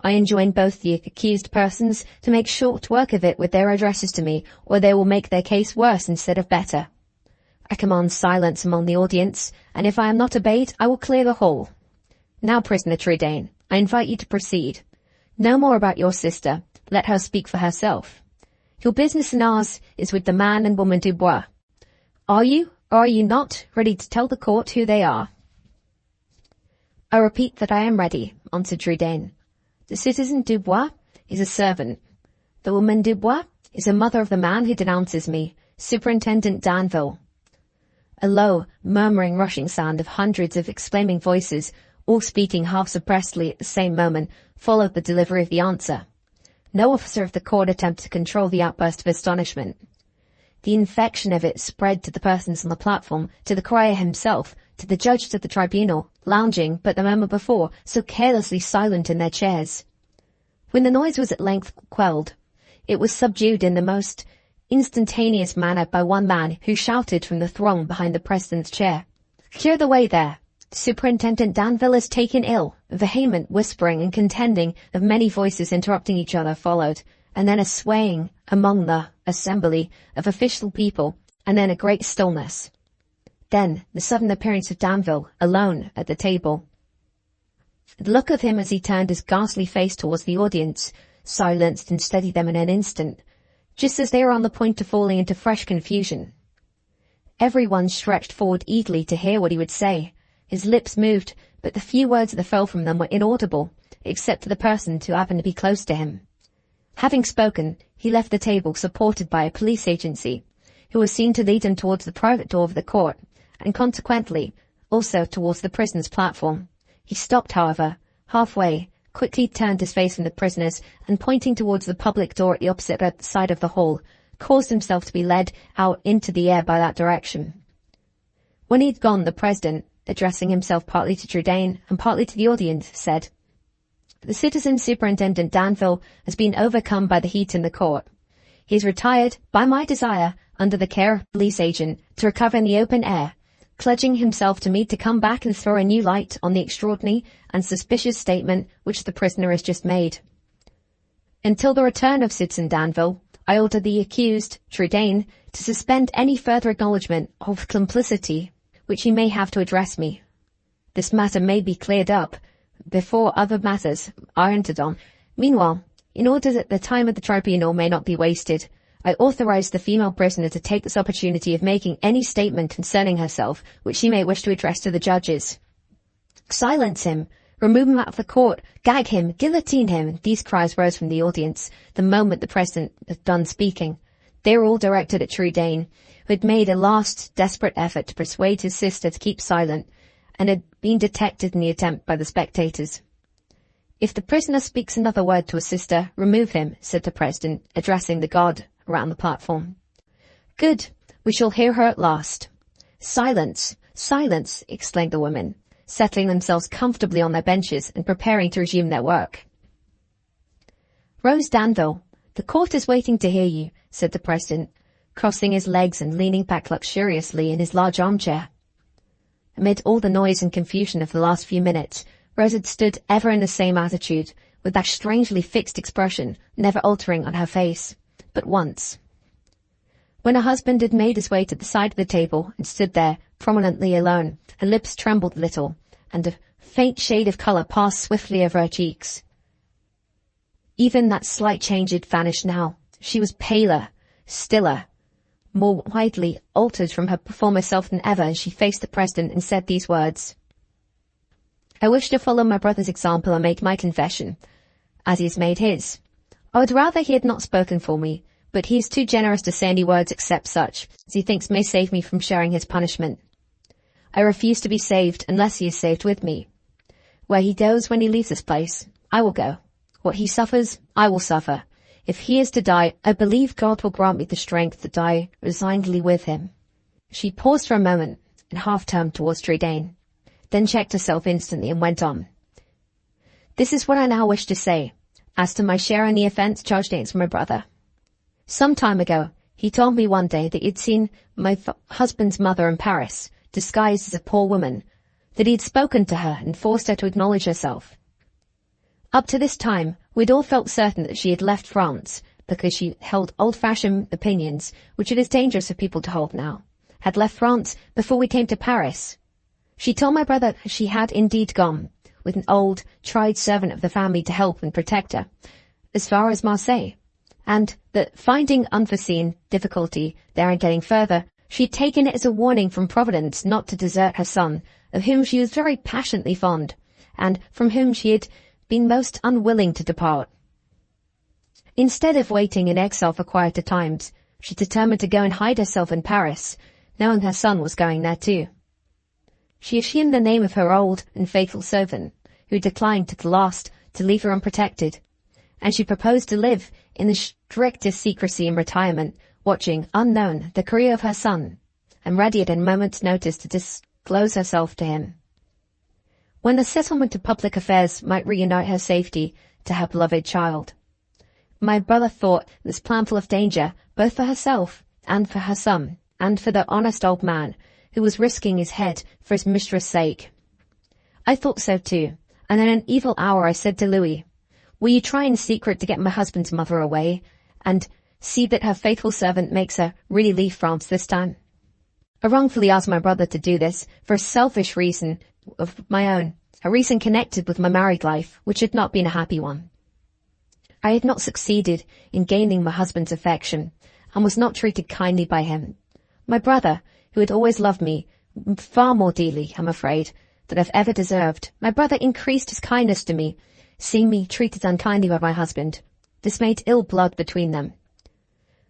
I enjoin both the accused persons to make short work of it with their addresses to me, or they will make their case worse instead of better. I command silence among the audience, and if I am not obeyed, I will clear the hall. Now, prisoner Trudaine, I invite you to proceed. No more about your sister. Let her speak for herself. Your business and ours is with the man and woman Dubois. Are you, or are you not, ready to tell the court who they are?" "I repeat that I am ready," answered Trudaine. "The citizen Dubois is a servant. The woman Dubois is a mother of the man who denounces me, Superintendent Danville." A low, murmuring, rushing sound of hundreds of exclaiming voices, all speaking half-suppressedly at the same moment, followed the delivery of the answer. No officer of the court attempted to control the outburst of astonishment. The infection of it spread to the persons on the platform, to the crier himself, to the judges of the tribunal, lounging, but the moment before, so carelessly silent in their chairs. When the noise was at length quelled, it was subdued in the most instantaneous manner by one man who shouted from the throng behind the president's chair, "Clear the way there! Superintendent Danville is taken ill." Vehement whispering and contending of many voices interrupting each other followed, and then a swaying among the assembly of official people, and then a great stillness. Then the sudden appearance of Danville, alone at the table. The look of him as he turned his ghastly face towards the audience silenced and steadied them in an instant, just as they were on the point of falling into fresh confusion. Everyone stretched forward eagerly to hear what he would say. His lips moved, but the few words that fell from them were inaudible, except to the person who happened to be close to him. Having spoken, he left the table supported by a police agency, who was seen to lead him towards the private door of the court, and consequently also towards the prisoner's platform. He stopped, however, halfway, quickly turned his face from the prisoners, and pointing towards the public door at the opposite side of the hall, caused himself to be led out into the air by that direction. When he had gone, the president, addressing himself partly to Trudaine and partly to the audience, said, "The citizen Superintendent Danville has been overcome by the heat in the court. He is retired, by my desire, under the care of a police agent, to recover in the open air, pledging himself to me to come back and throw a new light on the extraordinary and suspicious statement which the prisoner has just made. Until the return of citizen Danville, I order the accused, Trudaine, to suspend any further acknowledgement of complicity which he may have to address me. This matter may be cleared up before other matters are entered on. Meanwhile, in order that the time of the tribunal may not be wasted, I authorize the female prisoner to take this opportunity of making any statement concerning herself which she may wish to address to the judges." "Silence him! Remove him out of the court! Gag him! Guillotine him!" These cries rose from the audience the moment the president had done speaking. They were all directed at Trudaine, who had made a last desperate effort to persuade his sister to keep silent, and had been detected in the attempt by the spectators. "If the prisoner speaks another word to his sister, remove him," said the president, addressing the guard around the platform. "Good. We shall hear her at last." "Silence! Silence!" exclaimed the women, settling themselves comfortably on their benches and preparing to resume their work. "Rose Danville, the court is waiting to hear you," said the president, crossing his legs and leaning back luxuriously in his large armchair. Amid all the noise and confusion of the last few minutes, Rose had stood ever in the same attitude, with that strangely fixed expression never altering on her face, but once. When her husband had made his way to the side of the table and stood there, prominently alone, her lips trembled a little, and a faint shade of colour passed swiftly over her cheeks. Even that slight change had vanished now. She was paler, stiller, more widely altered from her former self than ever as she faced the president and said these words. I wish to follow my brother's example and make my confession, as he has made his. I would rather he had not spoken for me, but he is too generous to say any words except such as he thinks may save me from sharing his punishment. I refuse to be saved unless he is saved with me. Where he goes when he leaves this place, I will go. What he suffers, I will suffer. If he is to die, I believe God will grant me the strength to die resignedly with him. She paused for a moment and half-turned towards Trudane, then checked herself instantly and went on. This is what I now wish to say, as to my share in the offence charged against my brother. Some time ago, he told me one day that he'd seen my husband's mother in Paris, disguised as a poor woman, that he'd spoken to her and forced her to acknowledge herself. Up to this time, we'd all felt certain that she had left France because she held old-fashioned opinions, which it is dangerous for people to hold now, had left France before we came to Paris. She told my brother she had indeed gone, with an old, tried servant of the family to help and protect her, as far as Marseille, and that finding unforeseen difficulty there in getting further, she had taken it as a warning from Providence not to desert her son, of whom she was very passionately fond, and from whom she had been most unwilling to depart. Instead of waiting in exile for quieter times, she determined to go and hide herself in Paris, knowing her son was going there too. She assumed the name of her old and faithful servant, who declined to the last to leave her unprotected, and she proposed to live in the strictest secrecy and retirement, watching, unknown, the career of her son, and ready at a moment's notice to disclose herself to him. When the settlement of public affairs might reunite her safety to her beloved child. My brother thought this plan full of danger, both for herself and for her son, and for the honest old man, who was risking his head for his mistress' sake. I thought so too, and in an evil hour I said to Louis, will you try in secret to get my husband's mother away, and see that her faithful servant makes her really leave France this time? I wrongfully asked my brother to do this for a selfish reason of my own, a reason connected with my married life, which had not been a happy one. I had not succeeded in gaining my husband's affection, and was not treated kindly by him. My brother, who had always loved me far more dearly, I'm afraid, than I've ever deserved, my brother increased his kindness to me, seeing me treated unkindly by my husband. This made ill blood between them.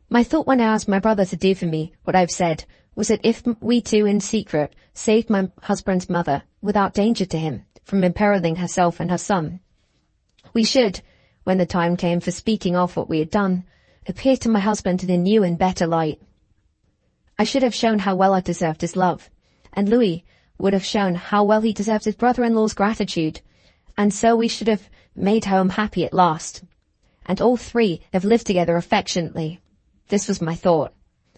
My thought when I asked my brother to do for me what I've said was that if we two in secret saved my husband's mother without danger to him from imperiling herself and her son, we should, when the time came for speaking of what we had done, appear to my husband in a new and better light. I should have shown how well I deserved his love, and Louis would have shown how well he deserved his brother-in-law's gratitude, and so we should have made home happy at last, and all three have lived together affectionately. This was my thought,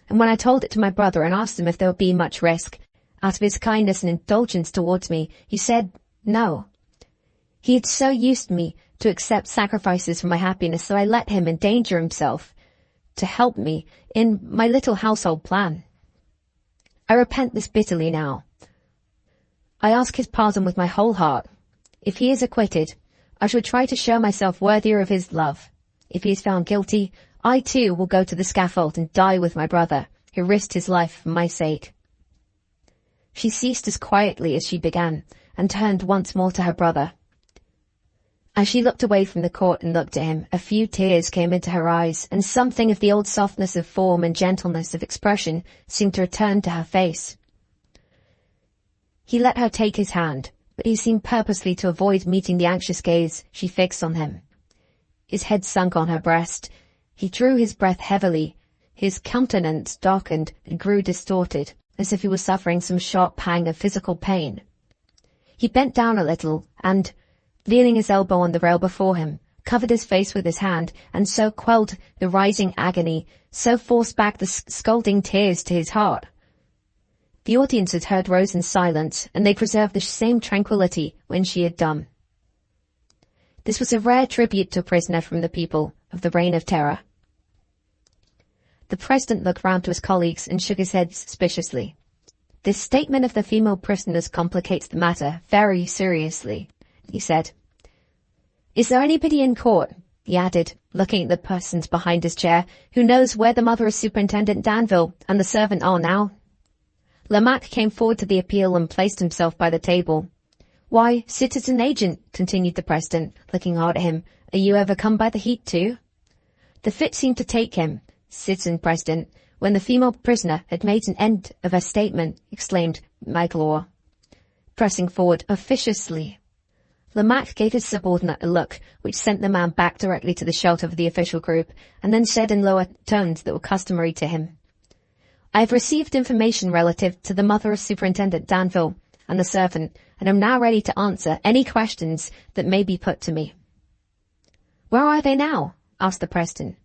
and when I told it to my brother and asked him if there would be much risk, out of his kindness and indulgence towards me, he said no. He had so used me to accept sacrifices for my happiness, so I let him endanger himself to help me in my little household plan. I repent this bitterly now. I ask his pardon with my whole heart. If he is acquitted, I shall try to show myself worthier of his love. If he is found guilty, I too will go to the scaffold and die with my brother, who risked his life for my sake. She ceased as quietly as she began, and turned once more to her brother. As she looked away from the court and looked at him, a few tears came into her eyes, and something of the old softness of form and gentleness of expression seemed to return to her face. He let her take his hand, but he seemed purposely to avoid meeting the anxious gaze she fixed on him. His head sunk on her breast. He drew his breath heavily. His countenance darkened and grew distorted, as if he was suffering some sharp pang of physical pain. He bent down a little, and, leaning his elbow on the rail before him, covered his face with his hand, and so quelled the rising agony, so forced back the scalding tears to his heart. The audience had heard Rose in silence, and they preserved the same tranquillity when she had done. This was a rare tribute to a prisoner from the people of the Reign of Terror. The president looked round to his colleagues and shook his head suspiciously. This statement of the female prisoners complicates the matter very seriously, he said. Is there anybody in court, he added, looking at the persons behind his chair, who knows where the mother of Superintendent Danville and the servant are now? Lamaque came forward to the appeal and placed himself by the table. Why, citizen agent, continued the president, looking hard at him, are you overcome by the heat too? The fit seemed to take him. Citizen President, when the female prisoner had made an end of her statement, exclaimed Magloire, pressing forward officiously. Lamaque gave his subordinate a look which sent the man back directly to the shelter of the official group, and then said in lower tones that were customary to him, I have received information relative to the mother of Superintendent Danville and the servant, and am now ready to answer any questions that may be put to me. Where are they now? Asked the president.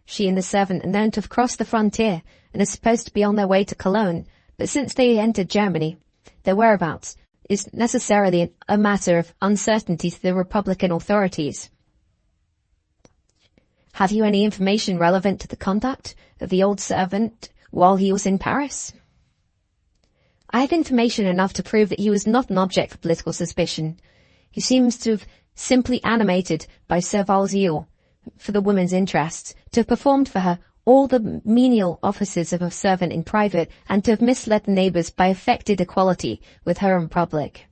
She and the servant are known to have crossed the frontier and are supposed to be on their way to Cologne, but since they entered Germany, their whereabouts is necessarily a matter of uncertainty to the Republican authorities. Have you any information relevant to the conduct of the old servant while he was in Paris? I have information enough to prove that he was not an object for political suspicion. He seems to have simply animated by servile zeal for the woman's interests, to have performed for her all the menial offices of a servant in private, and to have misled the neighbours by affected equality with her in public.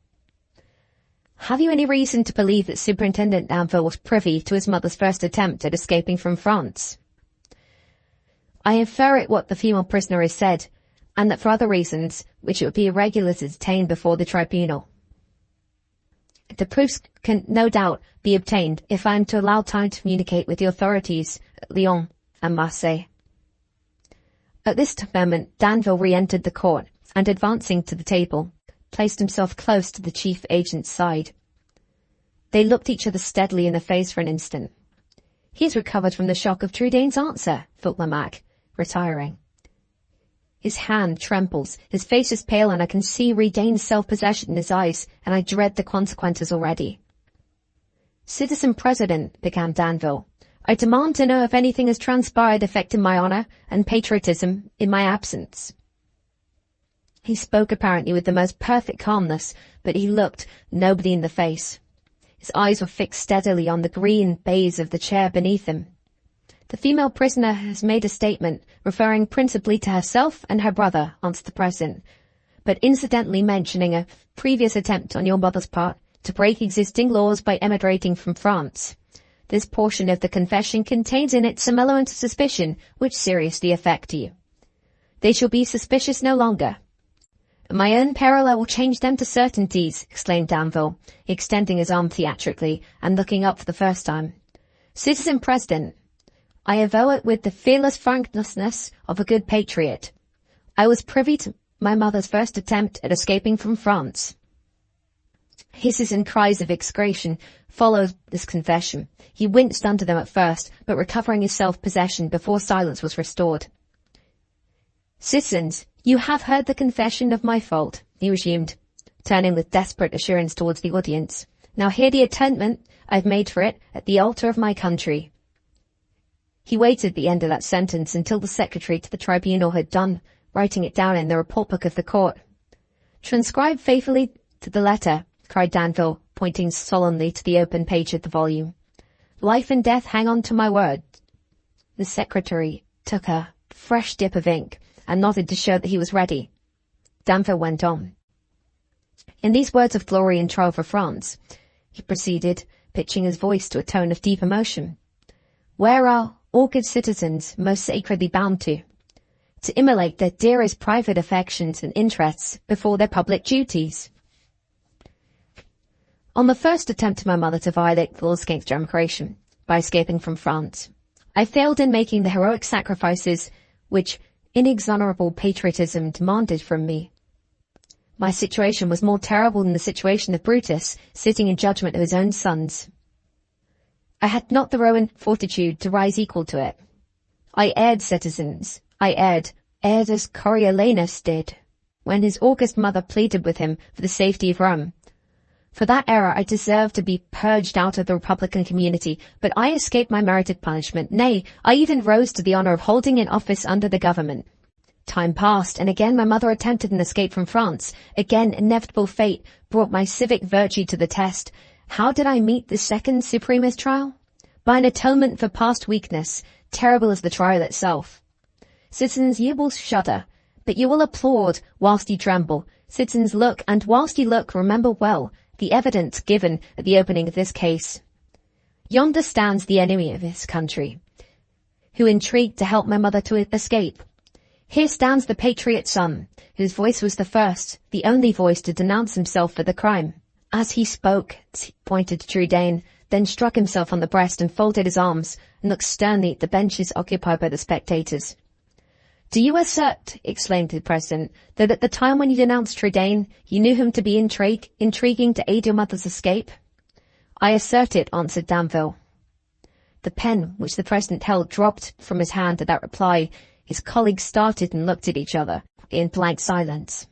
Have you any reason to believe that Superintendent Danville was privy to his mother's first attempt at escaping from France? I infer it what the female prisoner has said, and that for other reasons, which it would be irregular to detain before the tribunal. The proofs can no doubt be obtained if I am to allow time to communicate with the authorities at Lyon and Marseille. At this moment, Danville re-entered the court and, advancing to the table, placed himself close to the chief agent's side. They looked each other steadily in the face for an instant. He has recovered from the shock of Trudaine's answer, thought Lamaque, retiring. His hand trembles, his face is pale, and I can see regained self-possession in his eyes, and I dread the consequences already. Citizen President, began Danville, I demand to know if anything has transpired affecting my honour and patriotism in my absence. He spoke apparently with the most perfect calmness, but he looked nobody in the face. His eyes were fixed steadily on the green baize of the chair beneath him. The female prisoner has made a statement referring principally to herself and her brother, answered the president, but incidentally mentioning a previous attempt on your mother's part to break existing laws by emigrating from France. This portion of the confession contains in it some element of suspicion which seriously affect you. They shall be suspicious no longer. My own peril I will change them to certainties, exclaimed Danville, extending his arm theatrically and looking up for the first time. Citizen President, I avow it with the fearless frankness of a good patriot. I was privy to my mother's first attempt at escaping from France. Hisses and cries of execration followed this confession. He winced under them at first, but recovering his self-possession before silence was restored. Citizens, you have heard the confession of my fault, he resumed, turning with desperate assurance towards the audience. Now hear the atonement I've made for it at the altar of my country. He waited at the end of that sentence until the secretary to the tribunal had done writing it down in the report book of the court. Transcribe faithfully to the letter, cried Danville, pointing solemnly to the open page of the volume. Life and death hang on to my word. The secretary took a fresh dip of ink and nodded to show that he was ready. Danville went on. In these words of glory and trial for France, he proceeded, pitching his voice to a tone of deep emotion. Where are all good citizens most sacredly bound to immolate their dearest private affections and interests before their public duties. On the first attempt of my mother to violate the laws against emigration by escaping from France, I failed in making the heroic sacrifices which inexorable patriotism demanded from me. My situation was more terrible than the situation of Brutus sitting in judgment of his own sons. I had not the Roman fortitude to rise equal to it. I erred, citizens. I erred as Coriolanus did, when his august mother pleaded with him for the safety of Rome. For that error I deserve to be purged out of the Republican community, but I escaped my merited punishment. Nay, I even rose to the honor of holding an office under the government. Time passed, and again my mother attempted an escape from France. Again, inevitable fate brought my civic virtue to the test. How did I meet the second supremist trial? By an atonement for past weakness, terrible as the trial itself. Citizens, you will shudder, but you will applaud whilst you tremble. Citizens, look, and whilst you look, remember well the evidence given at the opening of this case. Yonder stands the enemy of this country, who intrigued to help my mother to escape. Here stands the patriot son, whose voice was the first, the only voice to denounce himself for the crime. As he spoke, he pointed to Trudaine, then struck himself on the breast and folded his arms, and looked sternly at the benches occupied by the spectators. Do you assert, exclaimed the president, that at the time when you denounced Trudaine, you knew him to be intriguing to aid your mother's escape? I assert it, answered Danville. The pen which the president held dropped from his hand at that reply. His colleagues started and looked at each other in blank silence.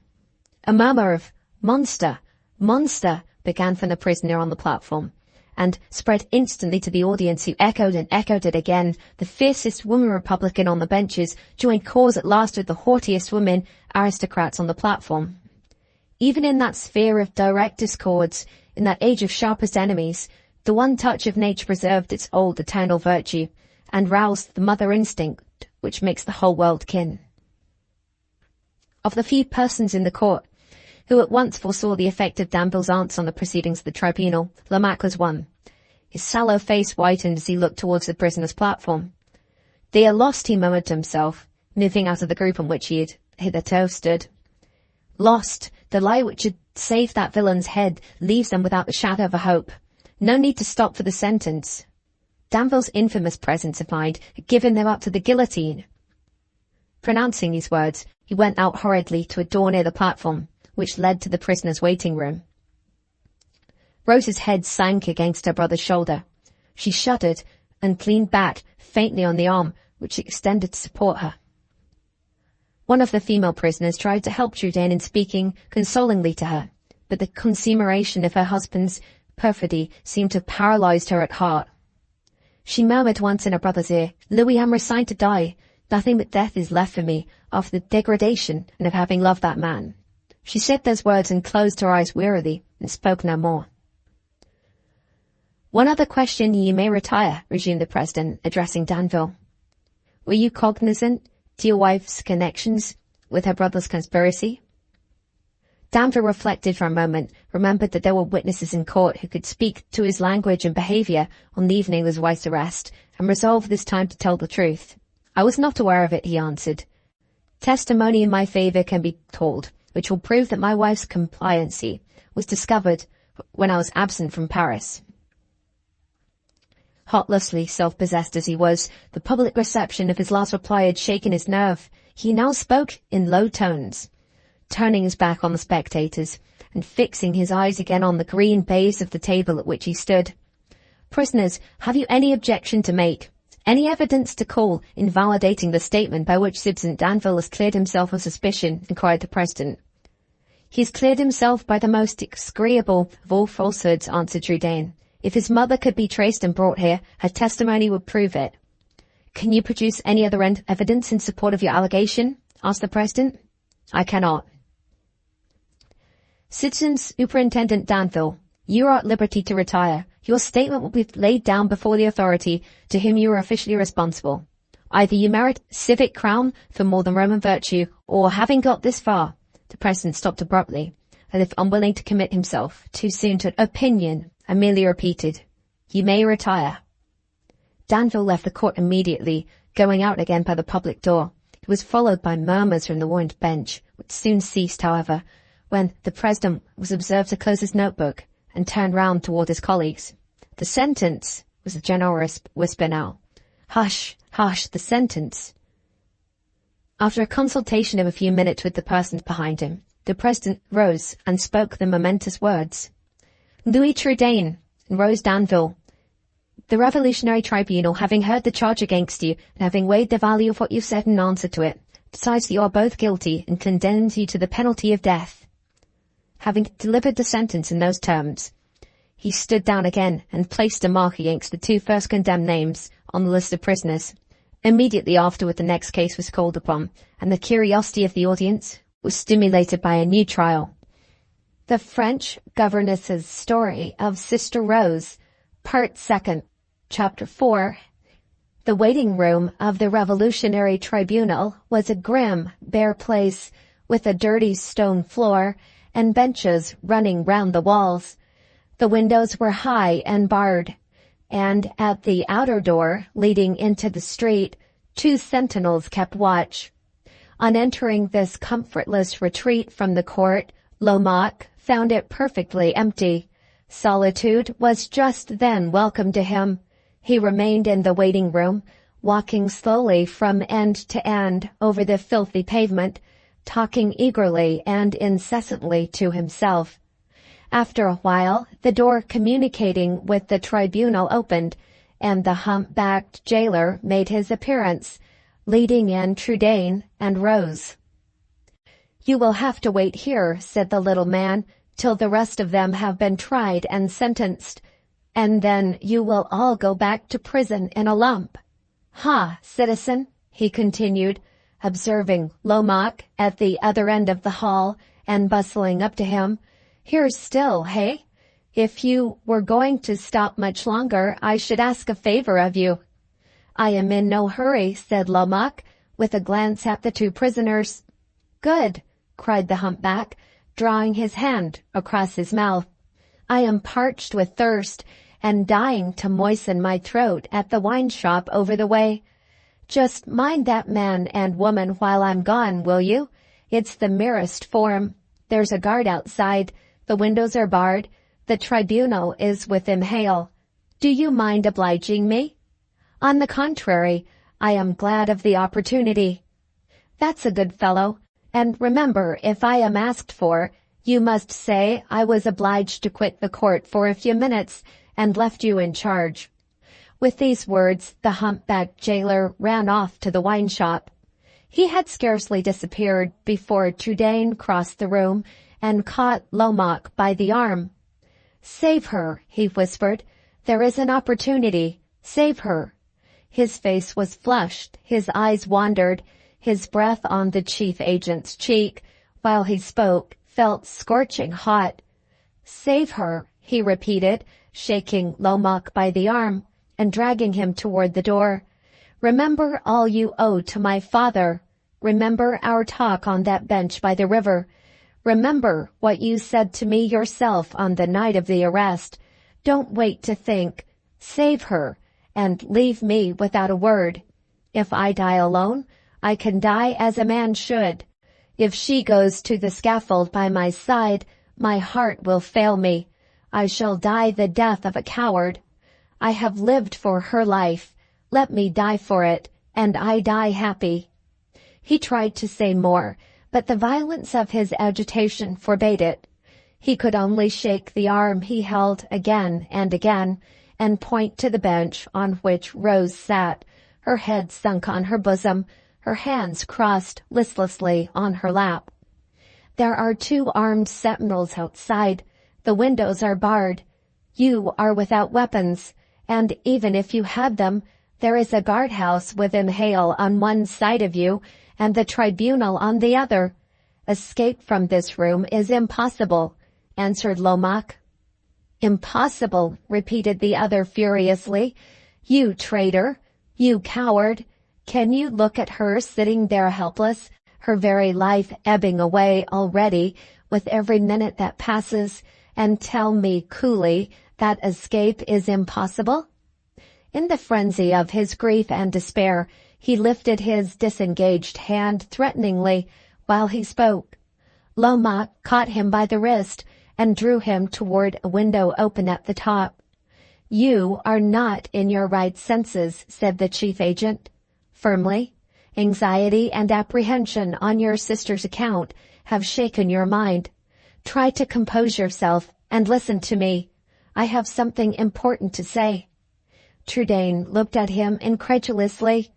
A murmur of "Monster! Monster!" began from the prisoner on the platform, and spread instantly to the audience, who echoed and echoed it again. The fiercest woman Republican on the benches joined cause at last with the haughtiest women aristocrats on the platform. Even in that sphere of direct discords, in that age of sharpest enemies, the one touch of nature preserved its old eternal virtue, and roused the mother instinct which makes the whole world kin. Of the few persons in the court who at once foresaw the effect of Danville's answer on the proceedings of the tribunal, Lomaque was one. His sallow face whitened as he looked towards the prisoner's platform. They are lost, he murmured to himself, moving out of the group on which he had hitherto stood. Lost! The lie which had saved that villain's head leaves them without the shadow of a hope. No need to stop for the sentence. Danville's infamous presence of mind had given them up to the guillotine. Pronouncing these words, he went out hurriedly to a door near the platform, which led to the prisoner's waiting room. Rose's head sank against her brother's shoulder. She shuddered and leaned back faintly on the arm which extended to support her. One of the female prisoners tried to help Trudaine in speaking consolingly to her, but the consummation of her husband's perfidy seemed to have paralyzed her at heart. She murmured once in her brother's ear, "Louis, I'm resigned to die. Nothing but death is left for me after the degradation and of having loved that man." She said those words and closed her eyes wearily and spoke no more. "One other question, you may retire," resumed the president, addressing Danville. "Were you cognizant to your wife's connections with her brother's conspiracy?" Danville reflected for a moment, remembered that there were witnesses in court who could speak to his language and behaviour on the evening of his wife's arrest, and resolved this time to tell the truth. "I was not aware of it," he answered. "Testimony in my favour can be told, which will prove that my wife's compliancy was discovered when I was absent from Paris." Heartlessly self-possessed as he was, the public reception of his last reply had shaken his nerve. He now spoke in low tones, turning his back on the spectators, and fixing his eyes again on the green baize of the table at which he stood. "Prisoners, have you any objection to make? Any evidence to call invalidating the statement by which citizen Danville has cleared himself of suspicion?" inquired the president. "He has cleared himself by the most execrable of all falsehoods," answered Trudaine. "If his mother could be traced and brought here, her testimony would prove it." "Can you produce any other evidence in support of your allegation?" asked the president. "I cannot." "Citizen Superintendent Danville, you are at liberty to retire. Your statement will be laid down before the authority to whom you are officially responsible. Either you merit civic crown for more than Roman virtue, or having got this far—" The president stopped abruptly, as if unwilling to commit himself too soon to an opinion, and merely repeated, "You may retire." Danville left the court immediately, going out again by the public door. He was followed by murmurs from the ruined bench, which soon ceased, however, when the president was observed to close his notebook and turn round toward his colleagues. "The sentence," was the general whisper now. "Hush, hush, the sentence." After a consultation of a few minutes with the persons behind him, the president rose and spoke the momentous words. "Louis Trudaine and Rose Danville, the Revolutionary Tribunal, having heard the charge against you, and having weighed the value of what you've said in answer to it, decides that you are both guilty and condemns you to the penalty of death." having delivered the sentence in those terms. He stood down again and placed a mark against the two first condemned names on the list of prisoners. Immediately afterward, the next case was called upon, and the curiosity of the audience was stimulated by a new trial. The French Governess's Story of Sister Rose, Part 2, Chapter 4. The waiting room of the Revolutionary Tribunal was a grim, bare place with a dirty stone floor and benches running round the walls. The windows were high and barred, and at the outer door leading into the street, 2 sentinels kept watch. On entering this comfortless retreat from the court, Lomaque found it perfectly empty. Solitude was just then welcome to him. He remained in the waiting room, walking slowly from end to end over the filthy pavement, talking eagerly and incessantly to himself. After a while, the door communicating with the tribunal opened, and the hump-backed jailer made his appearance, leading in Trudaine and Rose. "You will have to wait here," said the little man, "till the rest of them have been tried and sentenced, and then you will all go back to prison in a lump. Ha, citizen," he continued, observing Lomaque at the other end of the hall and bustling up to him, "here still, hey? If you were going to stop much longer, I should ask a favor of you." "I am in no hurry," said Lomaque, with a glance at the 2 prisoners. "Good," cried the humpback, drawing his hand across his mouth. "I am parched with thirst and dying to moisten my throat at the wine shop over the way. Just mind that man and woman while I'm gone, will you? It's the merest form. There's a guard outside. The windows are barred. The tribunal is within hail. Do you mind obliging me?" "On the contrary, I am glad of the opportunity." "That's a good fellow. And remember, if I am asked for, you must say I was obliged to quit the court for a few minutes and left you in charge." With these words, the humpbacked jailer ran off to the wine shop. He had scarcely disappeared before Trudaine crossed the room and caught Lomaque by the arm. "Save her," he whispered. "There is an opportunity. Save her." His face was flushed, his eyes wandered, his breath on the chief agent's cheek, while he spoke, felt scorching hot. "Save her," he repeated, shaking Lomaque by the arm and dragging him toward the door. "Remember all you owe to my father. Remember our talk on that bench by the river. Remember what you said to me yourself on the night of the arrest. Don't wait to think. Save her, and leave me without a word. If I die alone, I can die as a man should. If she goes to the scaffold by my side, my heart will fail me. I shall die the death of a coward. I have lived for her life. Let me die for it, and I die happy." He tried to say more, but the violence of his agitation forbade it. He could only shake the arm he held again and again, and point to the bench on which Rose sat, her head sunk on her bosom, her hands crossed listlessly on her lap. "There are 2 armed sentinels outside. The windows are barred. You are without weapons, and even if you had them, there is a guardhouse within hail on one side of you, and the tribunal on the other. Escape from this room is impossible," answered Lomaque. "Impossible," repeated the other furiously. "You traitor! You coward! Can you look at her sitting there helpless, her very life ebbing away already with every minute that passes, and tell me coolly that escape is impossible?" In the frenzy of his grief and despair, he lifted his disengaged hand threateningly while he spoke. Lomaque caught him by the wrist and drew him toward a window open at the top. "You are not in your right senses," said the chief agent, firmly. "Anxiety and apprehension on your sister's account have shaken your mind. Try to compose yourself and listen to me. I have something important to say." Trudaine looked at him incredulously.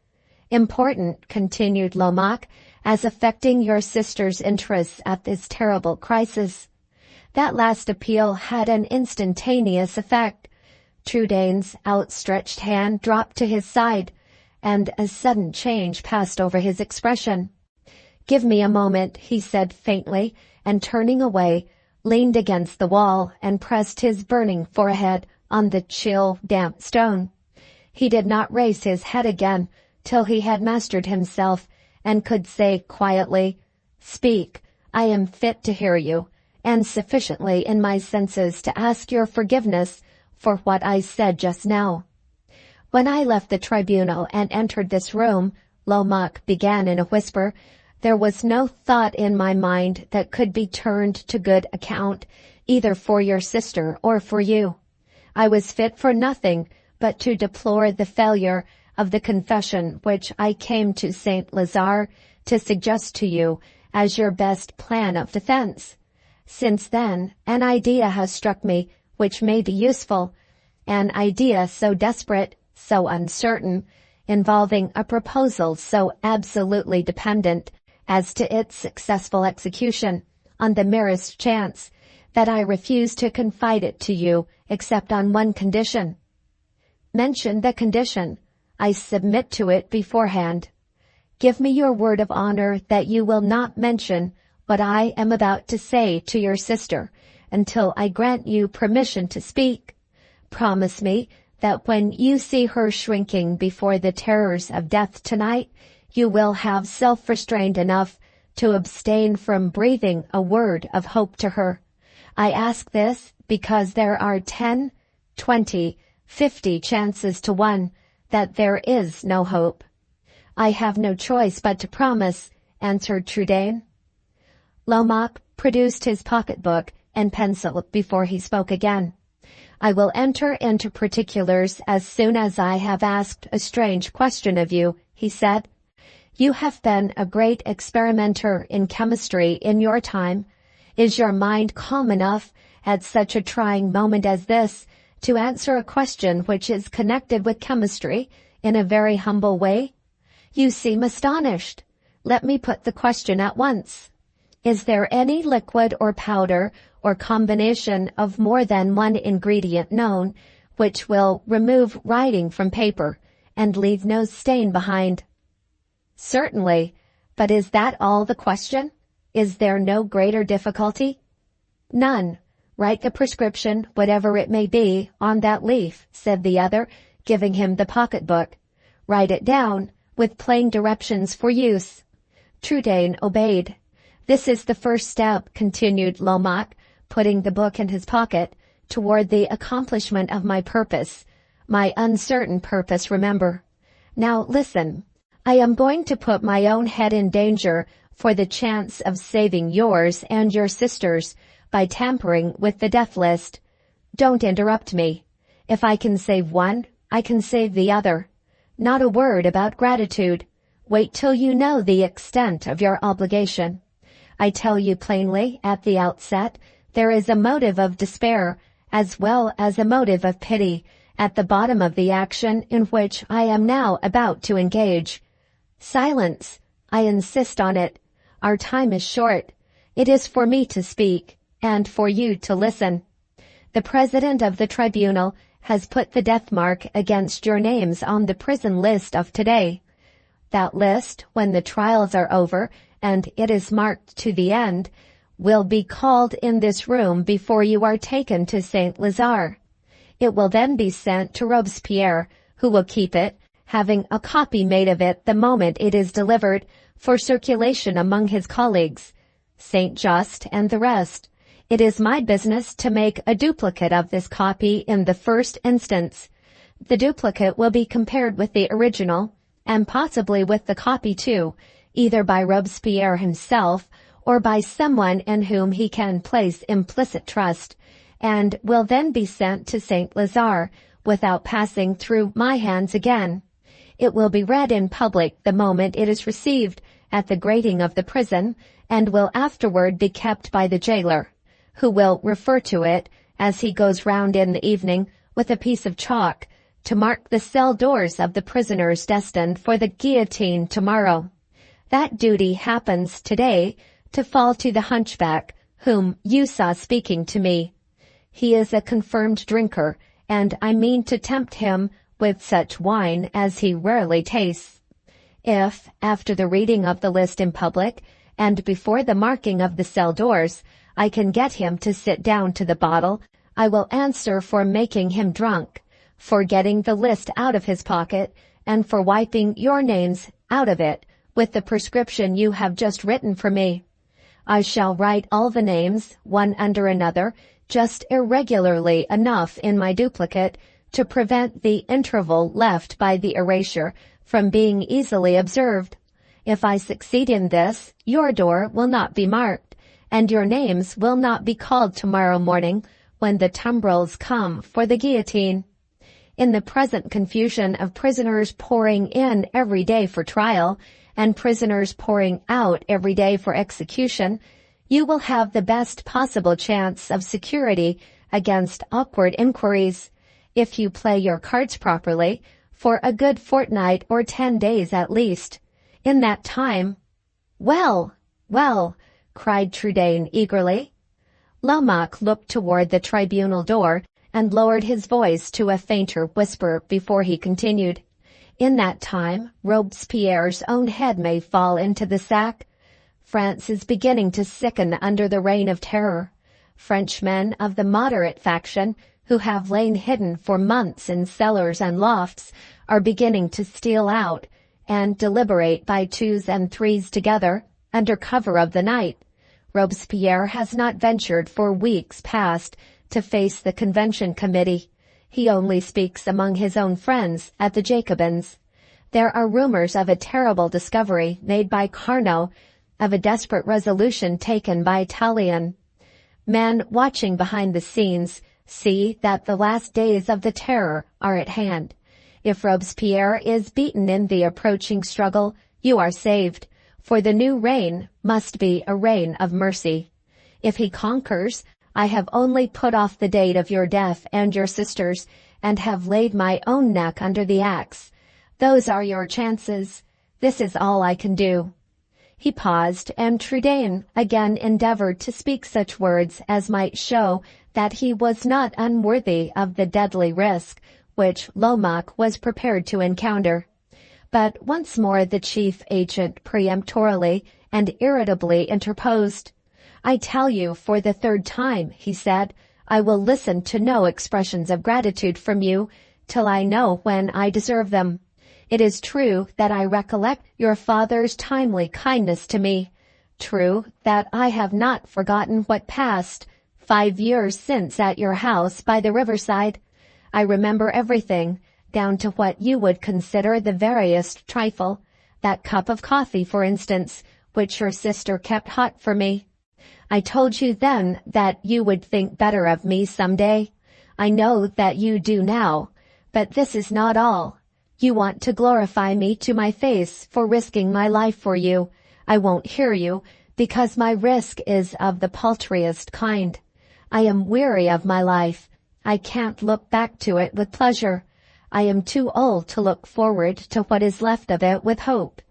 "Important," continued Lomaque, "as affecting your sister's interests at this terrible crisis. That last appeal had an instantaneous effect. Trudaine's outstretched hand dropped to his side, and a sudden change passed over his expression. "Give me a moment," he said faintly, and turning away, leaned against the wall and pressed his burning forehead on the chill, damp stone. He did not raise his head again till he had mastered himself and could say quietly, "Speak, I am fit to hear you, and sufficiently in my senses to ask your forgiveness for what I said just now." "When I left the tribunal and entered this room," Lomaque began in a whisper, "there was no thought in my mind that could be turned to good account, either for your sister or for you. I was fit for nothing but to deplore the failure of the confession which I came to Saint Lazare to suggest to you as your best plan of defense. Since then, an idea has struck me which may be useful, an idea so desperate, so uncertain, involving a proposal so absolutely dependent as to its successful execution on the merest chance, that I refuse to confide it to you except on one condition." "Mention the condition. I submit to it beforehand." "Give me your word of honor that you will not mention what I am about to say to your sister until I grant you permission to speak. Promise me that when you see her shrinking before the terrors of death tonight, you will have self-restraint enough to abstain from breathing a word of hope to her. I ask this because there are 10, 20, 50 chances to 1 that there is no hope." "I have no choice but to promise," answered Trudaine. Lomaque produced his pocketbook and pencil before he spoke again. "I will enter into particulars as soon as I have asked a strange question of you," he said. "You have been a great experimenter in chemistry in your time. Is your mind calm enough at such a trying moment as this to answer a question which is connected with chemistry in a very humble way? You seem astonished. Let me put the question at once. Is there any liquid or powder or combination of more than one ingredient known which will remove writing from paper and leave no stain behind?" "Certainly, but is that all the question? Is there no greater difficulty?" "None. Write the prescription, whatever it may be, on that leaf," said the other, giving him the pocketbook. "Write it down, with plain directions for use." Trudaine obeyed. "This is the first step," continued Lomaque, putting the book in his pocket, "toward the accomplishment of my purpose. My uncertain purpose, remember. Now listen. I am going to put my own head in danger for the chance of saving yours and your sister's by tampering with the death list. Don't interrupt me. If I can save one, I can save the other. Not a word about gratitude. Wait till you know the extent of your obligation. I tell you plainly at the outset, there is a motive of despair as well as a motive of pity at the bottom of the action in which I am now about to engage. Silence! I insist on it. Our time is short. It is for me to speak, and for you to listen. The president of the tribunal has put the death mark against your names on the prison list of today. That list, when the trials are over and it is marked to the end, will be called in this room before you are taken to Saint Lazare. It will then be sent to Robespierre, who will keep it, having a copy made of it the moment it is delivered, for circulation among his colleagues, Saint Just and the rest. It is my business to make a duplicate of this copy in the first instance. The duplicate will be compared with the original, and possibly with the copy too, either by Robespierre himself or by someone in whom he can place implicit trust, and will then be sent to Saint Lazare without passing through my hands again. It will be read in public the moment it is received at the grating of the prison, and will afterward be kept by the jailer, who will refer to it as he goes round in the evening with a piece of chalk to mark the cell doors of the prisoners destined for the guillotine tomorrow. That duty happens today to fall to the hunchback, whom you saw speaking to me. He is a confirmed drinker, and I mean to tempt him with such wine as he rarely tastes. If, after the reading of the list in public, and before the marking of the cell doors, I can get him to sit down to the bottle, I will answer for making him drunk, for getting the list out of his pocket, and for wiping your names out of it with the prescription you have just written for me. I shall write all the names, one under another, just irregularly enough in my duplicate to prevent the interval left by the erasure from being easily observed. If I succeed in this, your door will not be marked, and your names will not be called tomorrow morning when the tumbrils come for the guillotine. In the present confusion of prisoners pouring in every day for trial, and prisoners pouring out every day for execution, you will have the best possible chance of security against awkward inquiries, if you play your cards properly, for a good fortnight or 10 days at least. In that time— Well, well, cried Trudaine eagerly. Lomaque looked toward the tribunal door and lowered his voice to a fainter whisper before he continued. In that time, Robespierre's own head may fall into the sack. France is beginning to sicken under the reign of terror. Frenchmen of the moderate faction, who have lain hidden for months in cellars and lofts, are beginning to steal out and deliberate by twos and threes together, under cover of the night. Robespierre has not ventured for weeks past to face the Convention Committee. He only speaks among his own friends at the Jacobins. There are rumors of a terrible discovery made by Carnot, of a desperate resolution taken by Tallien. Men watching behind the scenes see that the last days of the terror are at hand. If Robespierre is beaten in the approaching struggle, you are saved, for the new reign must be a reign of mercy. If he conquers, I have only put off the date of your death and your sister's, and have laid my own neck under the axe. Those are your chances. This is all I can do. He paused, and Trudaine again endeavored to speak such words as might show that he was not unworthy of the deadly risk which Lomaque was prepared to encounter. But once more the chief agent peremptorily and irritably interposed. I tell you for the third time, he said, I will listen to no expressions of gratitude from you till I know when I deserve them. It is true that I recollect your father's timely kindness to me. True that I have not forgotten what passed 5 years since at your house by the riverside. I remember everything, down to what you would consider the veriest trifle, that cup of coffee, for instance, which your sister kept hot for me. I told you then that you would think better of me some day. I know that you do now, but this is not all. You want to glorify me to my face for risking my life for you. I won't hear you, because my risk is of the paltriest kind. I am weary of my life. I can't look back to it with pleasure. I am too old to look forward to what is left of it with hope.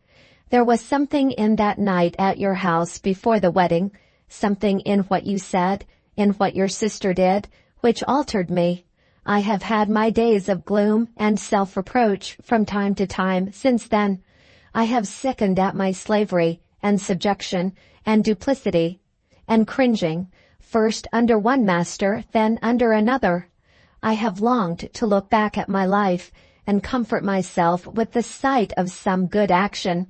There was something in that night at your house before the wedding, something in what you said, in what your sister did, which altered me. I have had my days of gloom and self-reproach from time to time since then. I have sickened at my slavery and subjection and duplicity, and cringing, first under one master, then under another. I have longed to look back at my life and comfort myself with the sight of some good action,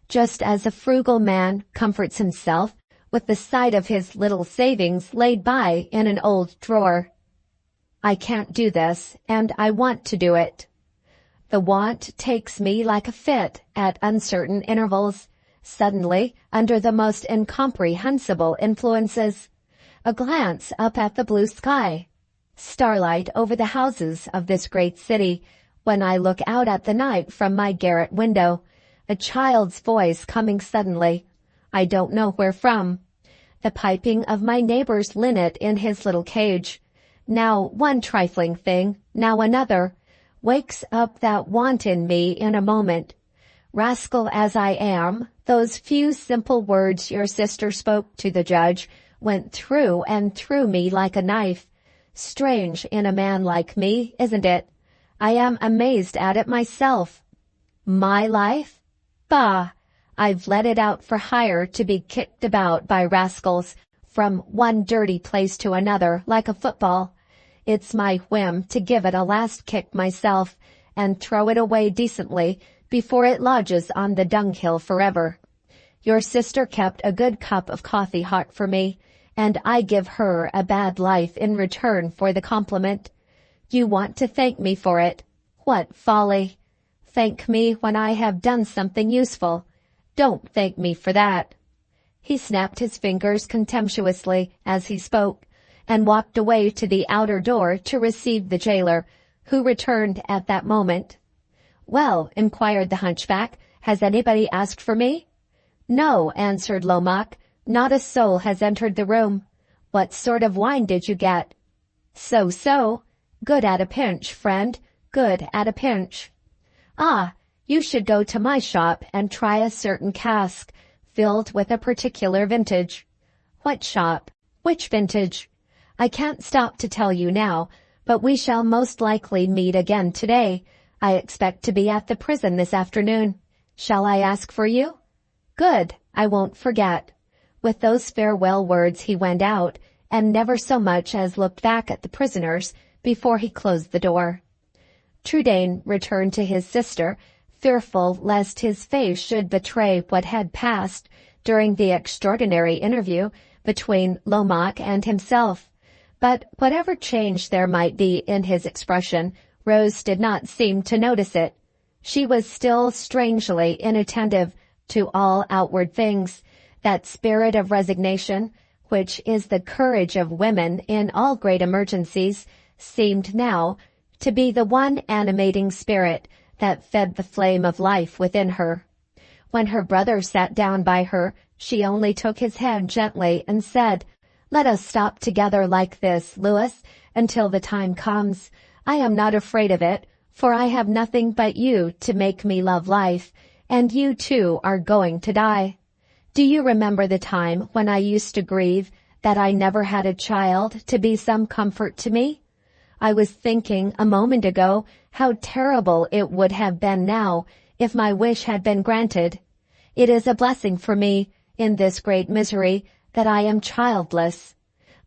just as a frugal man comforts himself with the sight of his little savings laid by in an old drawer. I can't do this, and I want to do it. The want takes me like a fit at uncertain intervals, suddenly, under the most incomprehensible influences. A glance up at the blue sky, starlight over the houses of this great city, when I look out at the night from my garret window, a child's voice coming suddenly, I don't know where from, the piping of my neighbor's linnet in his little cage, now one trifling thing, now another, wakes up that want in me in a moment. Rascal as I am, those few simple words your sister spoke to the judge went through and through me like a knife. Strange in a man like me, isn't it? I am amazed at it myself. My life? Bah! I've let it out for hire to be kicked about by rascals from one dirty place to another like a football. It's my whim to give it a last kick myself and throw it away decently before it lodges on the dunghill forever. Your sister kept a good cup of coffee hot for me, and I give her a bad life in return for the compliment. You want to thank me for it. What folly! Thank me when I have done something useful. Don't thank me for that. He snapped his fingers contemptuously as he spoke, and walked away to the outer door to receive the jailer, who returned at that moment. Well, inquired the hunchback, has anybody asked for me? No, answered Lomaque, not a soul has entered the room. What sort of wine did you get? So. Good at a pinch, friend, good at a pinch. Ah, you should go to my shop and try a certain cask, filled with a particular vintage. What shop? Which vintage? I can't stop to tell you now, but we shall most likely meet again today. I expect to be at the prison this afternoon. Shall I ask for you? Good, I won't forget. With those farewell words he went out, and never so much as looked back at the prisoners before he closed the door. Trudaine returned to his sister, fearful lest his face should betray what had passed during the extraordinary interview between Lomaque and himself. But whatever change there might be in his expression, Rose did not seem to notice it. She was still strangely inattentive to all outward things. That spirit of resignation, which is the courage of women in all great emergencies, seemed now to be the one animating spirit that fed the flame of life within her. When her brother sat down by her, she only took his hand gently and said, "Let us stop together like this, Louis, until the time comes. I am not afraid of it, for I have nothing but you to make me love life, and you too are going to die. Do you remember the time when I used to grieve that I never had a child to be some comfort to me? I was thinking a moment ago how terrible it would have been now if my wish had been granted. It is a blessing for me, in this great misery, that I am childless.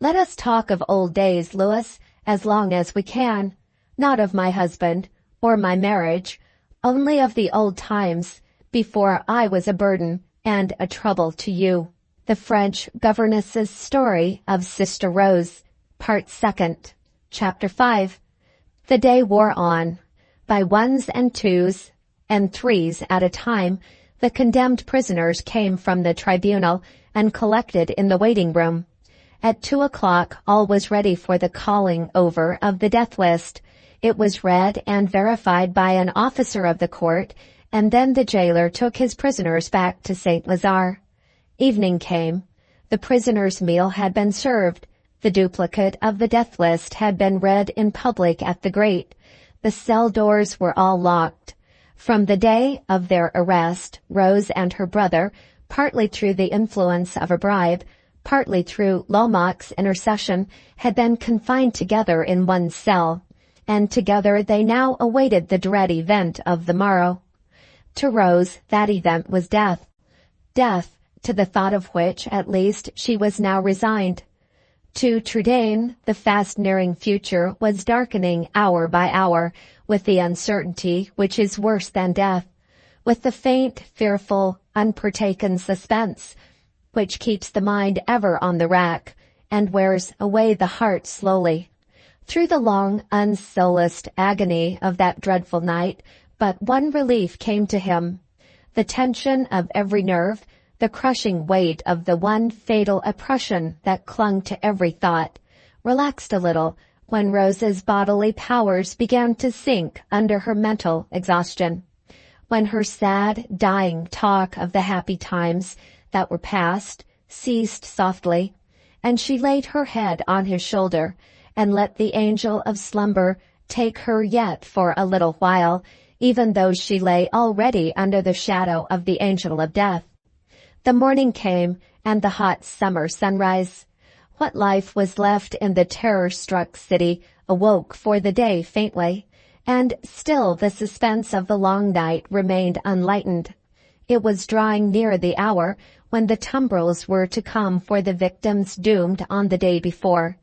Let us talk of old days, Louis, as long as we can, not of my husband, or my marriage, only of the old times, before I was a burden and a trouble to you." The French Governess's Story of Sister Rose, Part 2nd, Chapter 5. The day wore on. By ones and twos and threes at a time, the condemned prisoners came from the tribunal and collected in the waiting room. At 2 o'clock all was ready for the calling over of the death list. It was read and verified by an officer of the court, and then the jailer took his prisoners back to St. Lazare. Evening came. The prisoners' meal had been served. The duplicate of the death list had been read in public at the grate. The cell doors were all locked. From the day of their arrest, Rose and her brother, partly through the influence of a bribe, partly through Lomaque's intercession, had been confined together in one cell, and together they now awaited the dread event of the morrow. To Rose, that event was death. Death, to the thought of which, at least, she was now resigned. To Trudaine, the fast-nearing future was darkening hour by hour with the uncertainty which is worse than death, with the faint, fearful, unpartaken suspense which keeps the mind ever on the rack and wears away the heart slowly. Through the long, unsolaced agony of that dreadful night, but one relief came to him. The tension of every nerve, the crushing weight of the one fatal oppression that clung to every thought, relaxed a little when Rose's bodily powers began to sink under her mental exhaustion. When her sad, dying talk of the happy times that were past ceased softly, and she laid her head on his shoulder and let the angel of slumber take her yet for a little while, even though she lay already under the shadow of the angel of death. The morning came, and the hot summer sunrise. What life was left in the terror-struck city awoke for the day faintly, and still the suspense of the long night remained unlightened. It was drawing near the hour when the tumbrils were to come for the victims doomed on the day before.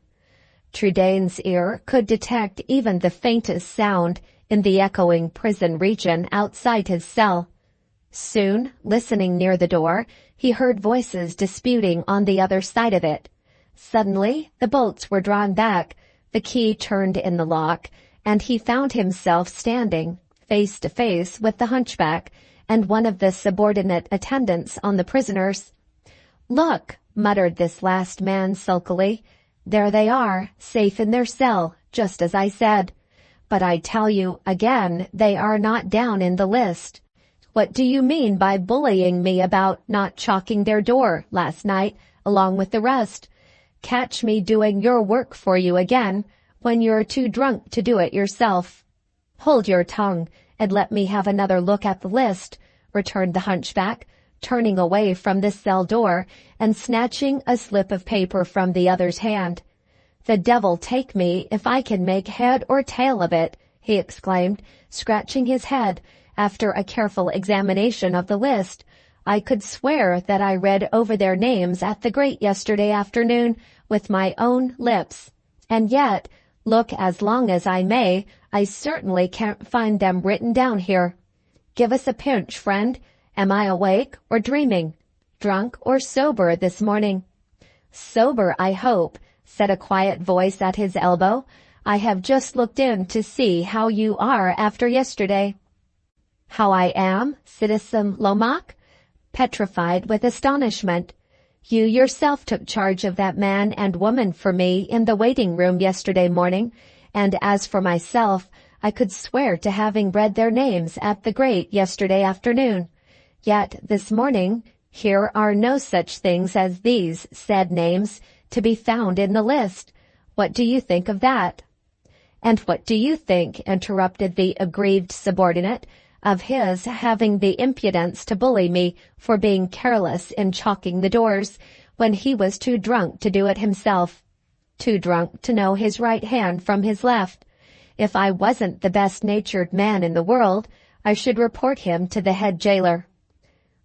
Trudaine's ear could detect even the faintest sound in the echoing prison region outside his cell. Soon, listening near the door, he heard voices disputing on the other side of it. Suddenly, the bolts were drawn back, the key turned in the lock, and he found himself standing, face to face with the hunchback and one of the subordinate attendants on the prisoners. "Look," muttered this last man sulkily. "There they are, safe in their cell, just as I said. But I tell you again, they are not down in the list. What do you mean by bullying me about not chalking their door last night, along with the rest? Catch me doing your work for you again, when you're too drunk to do it yourself." "Hold your tongue, and let me have another look at the list," returned the hunchback, turning away from the cell door and snatching a slip of paper from the other's hand. "The devil take me if I can make head or tail of it," he exclaimed, scratching his head after a careful examination of the list. "I could swear that I read over their names at the grate yesterday afternoon with my own lips, and yet, look as long as I may, I certainly can't find them written down here. Give us a pinch, friend. Am I awake or dreaming? Drunk or sober this morning?" "Sober, I hope," said a quiet voice at his elbow. "I have just looked in to see how you are after yesterday." "How I am, Citizen Lomaque?" Petrified with astonishment. "You yourself took charge of that man and woman for me in the waiting room yesterday morning, and as for myself, I could swear to having read their names at the grate yesterday afternoon. Yet this morning, here are no such things as these said names to be found in the list. What do you think of that?" "And what do you think," interrupted the aggrieved subordinate, "of his having the impudence to bully me for being careless in chalking the doors, when he was too drunk to do it himself? Too drunk to know his right hand from his left. If I wasn't the best-natured man in the world, I should report him to the head jailer."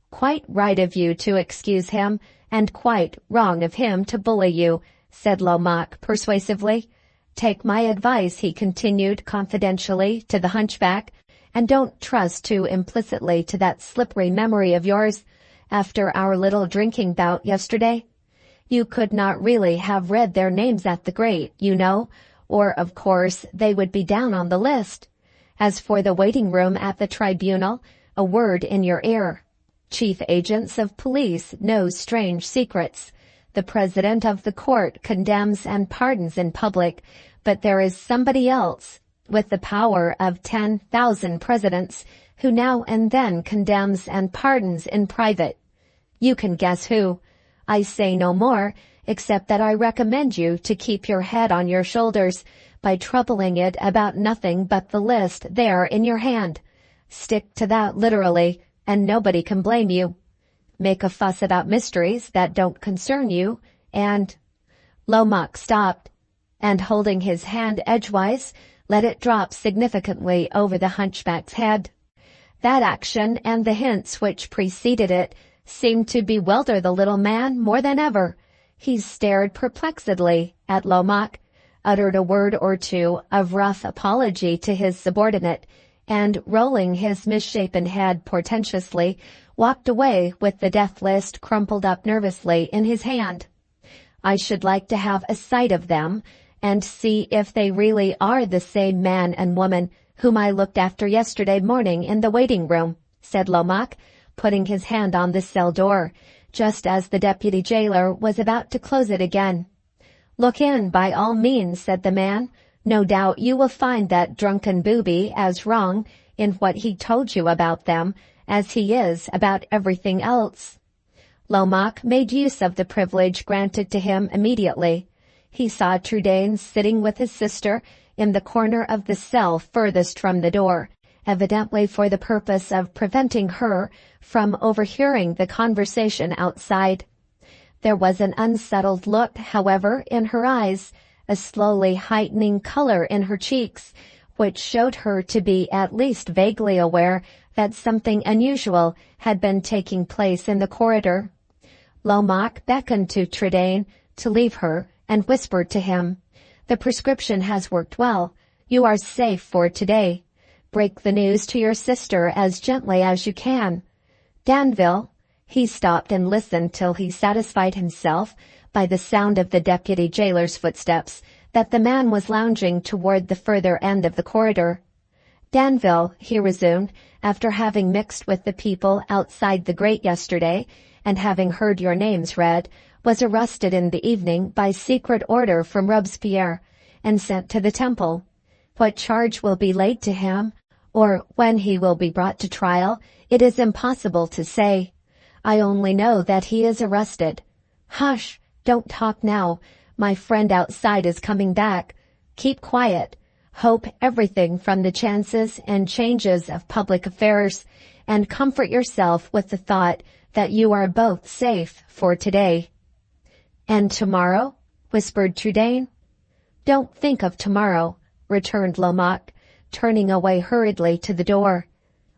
"Quite right of you to excuse him, and quite wrong of him to bully you," said Lomaque persuasively. "Take my advice," he continued confidentially to the hunchback, "and don't trust too implicitly to that slippery memory of yours. After our little drinking bout yesterday, you could not really have read their names at the grate, you know, or of course they would be down on the list. As for the waiting room at the tribunal, a word in your ear. Chief agents of police know strange secrets. The president of the court condemns and pardons in public, but there is somebody else, with the power of 10,000 presidents, who now and then condemns and pardons in private. You can guess who. I say no more, except that I recommend you to keep your head on your shoulders by troubling it about nothing but the list there in your hand. Stick to that literally, and nobody can blame you. Make a fuss about mysteries that don't concern you, and—" Lomaque stopped, and holding his hand edgewise, let it drop significantly over the hunchback's head. That action and the hints which preceded it seemed to bewilder the little man more than ever. He stared perplexedly at Lomaque, uttered a word or two of rough apology to his subordinate, and rolling his misshapen head portentously, walked away with the death list crumpled up nervously in his hand. "I should like to have a sight of them, and see if they really are the same man and woman whom I looked after yesterday morning in the waiting room," said Lomaque, putting his hand on the cell door, just as the deputy jailer was about to close it again. "Look in, by all means," said the man. "No doubt you will find that drunken booby as wrong in what he told you about them as he is about everything else." Lomaque made use of the privilege granted to him immediately. He saw Trudaine sitting with his sister in the corner of the cell furthest from the door, evidently for the purpose of preventing her from overhearing the conversation outside. There was an unsettled look, however, in her eyes, a slowly heightening color in her cheeks, which showed her to be at least vaguely aware that something unusual had been taking place in the corridor. Lomaque beckoned to Trudane to leave her and whispered to him, "The prescription has worked well. You are safe for today. Break the news to your sister as gently as you can. Danville." He stopped and listened till he satisfied himself, by the sound of the deputy jailer's footsteps, that the man was lounging toward the further end of the corridor. "Danville," he resumed, "after having mixed with the people outside the grate yesterday, and having heard your names read, was arrested in the evening by secret order from Robespierre, and sent to the Temple. What charge will be laid to him, or when he will be brought to trial, it is impossible to say. I only know that he is arrested. Hush! Don't talk now. My friend outside is coming back. Keep quiet. Hope everything from the chances and changes of public affairs, and comfort yourself with the thought that you are both safe for today." "And tomorrow?" whispered Trudane. "Don't think of tomorrow," returned Lomaque, turning away hurriedly to the door.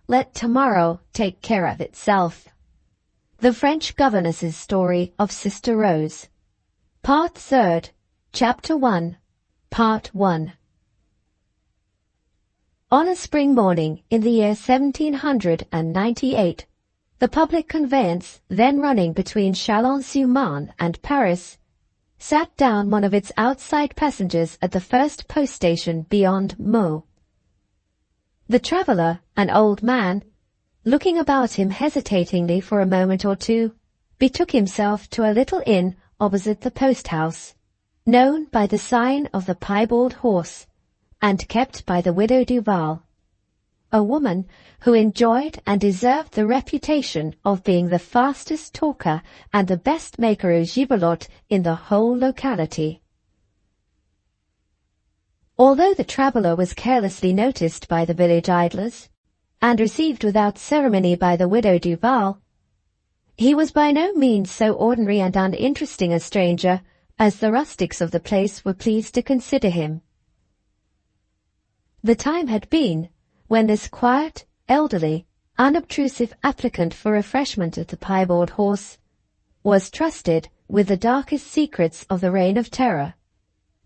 "Let tomorrow take care of itself." The French Governess's Story of Sister Rose. Part 3rd, Chapter 1, Part 1. On a spring morning in the year 1798, the public conveyance, then running between Chalons-sur-Marne and Paris, sat down one of its outside passengers at the first post station beyond Meaux. The traveller, an old man, looking about him hesitatingly for a moment or two, betook himself to a little inn opposite the post-house, known by the sign of the Piebald Horse, and kept by the widow Duval, a woman who enjoyed and deserved the reputation of being the fastest talker and the best maker of gibelotte in the whole locality. Although the traveller was carelessly noticed by the village idlers, and received without ceremony by the widow Duval, he was by no means so ordinary and uninteresting a stranger as the rustics of the place were pleased to consider him. The time had been when this quiet, elderly, unobtrusive applicant for refreshment at the Piebald Horse was trusted with the darkest secrets of the Reign of Terror,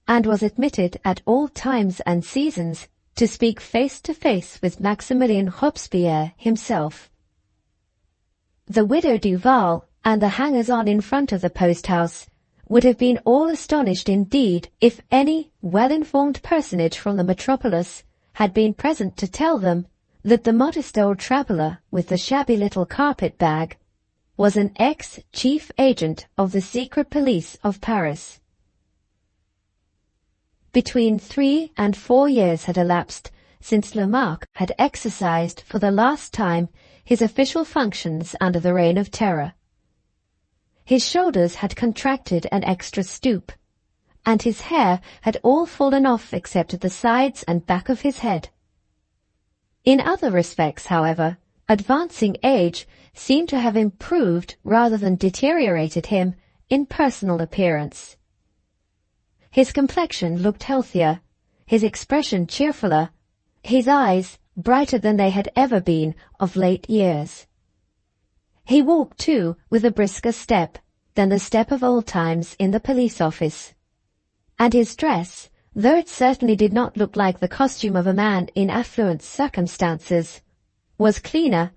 and was admitted at all times and seasons to speak face to face with Maximilien Robespierre himself. The widow Duval and the hangers-on in front of the post-house would have been all astonished indeed if any well-informed personage from the metropolis had been present to tell them that the modest old traveller with the shabby little carpet-bag was an ex-chief agent of the secret police of Paris. Between 3 and 4 years had elapsed since Lomaque had exercised for the last time his official functions under the Reign of Terror. His shoulders had contracted an extra stoop, and his hair had all fallen off except at the sides and back of his head. In other respects, however, advancing age seemed to have improved rather than deteriorated him in personal appearance. His complexion looked healthier, his expression cheerfuller, his eyes brighter than they had ever been of late years. He walked, too, with a brisker step than the step of old times in the police office, and his dress, though it certainly did not look like the costume of a man in affluent circumstances, was cleaner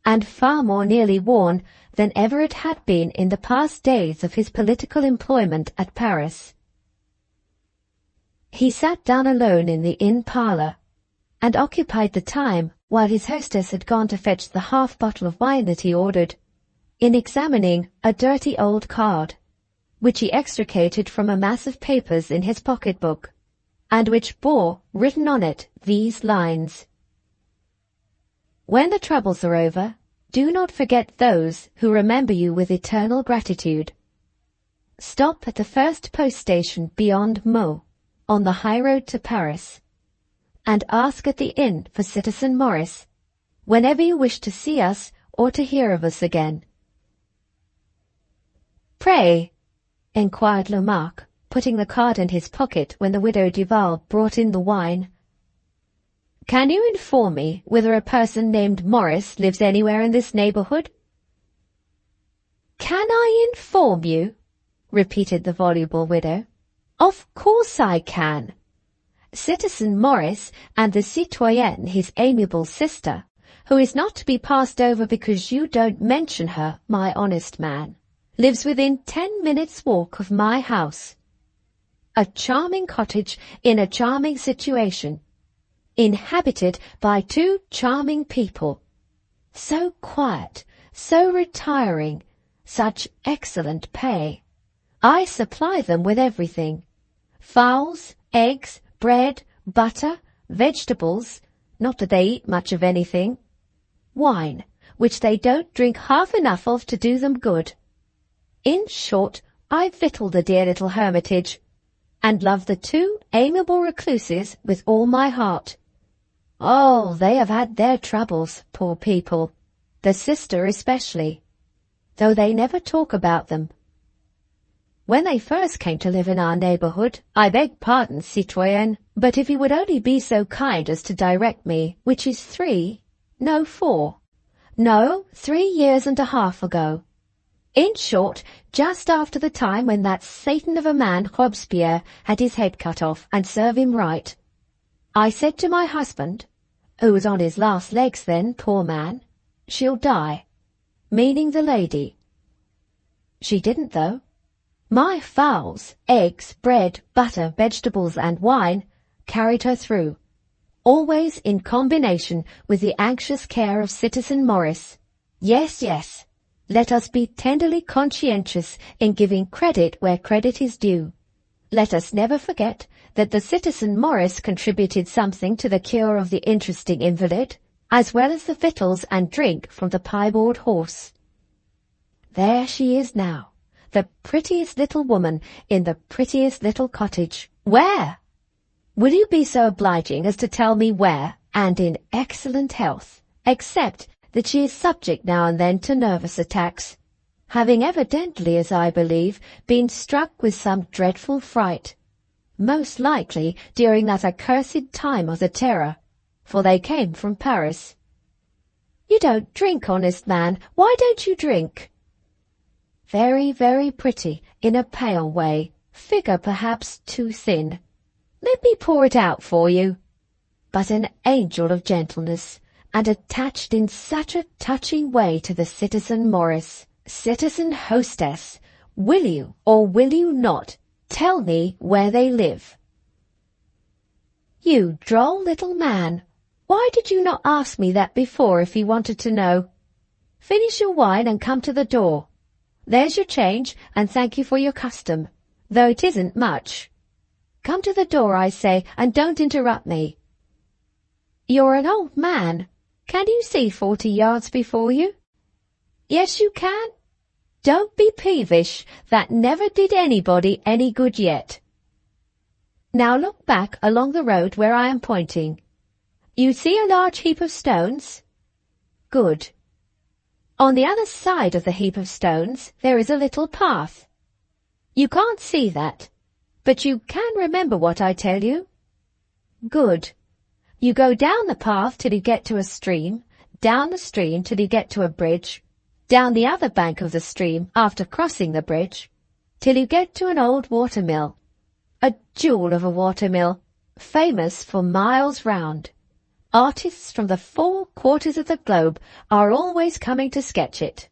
and far more nearly worn than ever it had been in the past days of his political employment at Paris. He sat down alone in the inn parlour, and occupied the time, while his hostess had gone to fetch the half-bottle of wine that he ordered, in examining a dirty old card, which he extricated from a mass of papers in his pocket-book, and which bore written on it these lines: "When the troubles are over, do not forget those who remember you with eternal gratitude. Stop at the first post-station beyond Meaux, on the high road to Paris, and ask at the inn for Citizen Morris, whenever you wish to see us or to hear of us again." Pray, inquired Lamarck, putting the card in his pocket when the widow Duval brought in the wine. Can you inform me whether a person named Morris lives anywhere in this neighbourhood? Can I inform you? Repeated the voluble widow. Of course I can. Citizen Morris and the citoyenne, his amiable sister, who is not to be passed over because you don't mention her, my honest man, lives within 10 minutes' walk of my house. A charming cottage in a charming situation, inhabited by 2 charming people. So quiet, so retiring, such excellent pay. I supply them with everything. Fowls, eggs, bread, butter, vegetables, not that they eat much of anything. Wine, which they don't drink half enough of to do them good. In short, I victual the dear little hermitage, and love the 2 amiable recluses with all my heart. Oh, they have had their troubles, poor people, the sister especially, though they never talk about them. When they first came to live in our neighbourhood, I beg pardon, citoyenne, but if you would only be so kind as to direct me, which is 3 years and a half ago. In short, just after the time when that Satan of a man Robespierre had his head cut off, and serve him right. I said to my husband, who was on his last legs then, poor man, she'll die, meaning the lady. She didn't, though. My fowls, eggs, bread, butter, vegetables, and wine carried her through, always in combination with the anxious care of Citizen Morris. Yes, yes, let us be tenderly conscientious in giving credit where credit is due. Let us never forget that the Citizen Morris contributed something to the cure of the interesting invalid, as well as the victuals and drink from the piebald horse. There she is now, the prettiest little woman in the prettiest little cottage. Where? Will you be so obliging as to tell me where, and in excellent health, except that she is subject now and then to nervous attacks, having evidently, as I believe, been struck with some dreadful fright, most likely during that accursed time of the Terror, for they came from Paris. You don't drink, honest man. Why don't you drink? Very, very pretty, in a pale way, figure perhaps too thin. Let me pour it out for you. But an angel of gentleness, and attached in such a touching way to the Citizen Morris. Citizen hostess, will you or will you not tell me where they live? You droll little man, why did you not ask me that before if you wanted to know? Finish your wine and come to the door. There's your change, and thank you for your custom, though it isn't much. Come to the door, I say, and don't interrupt me. You're an old man. Can you see 40 yards before you? Yes, you can. Don't be peevish. That never did anybody any good yet. Now look back along the road where I am pointing. You see a large heap of stones? Good. On the other side of the heap of stones there is a little path. You can't see that, but you can remember what I tell you. Good. You go down the path till you get to a stream, down the stream till you get to a bridge, down the other bank of the stream after crossing the bridge, till you get to an old watermill, a jewel of a watermill, famous for miles round. Artists from the 4 quarters of the globe are always coming to sketch it.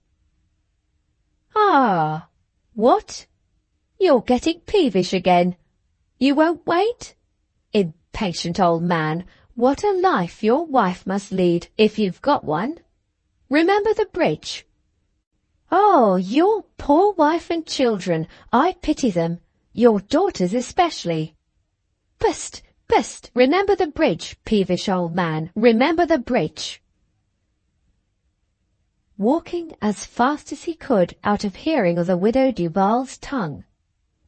Ah, what? You're getting peevish again. You won't wait? Impatient old man, what a life your wife must lead, if you've got one. Remember the bridge. Oh, your poor wife and children, I pity them, your daughters especially. Psst, psst, remember the bridge, peevish old man, remember the bridge. Walking as fast as he could out of hearing of the widow Duval's tongue,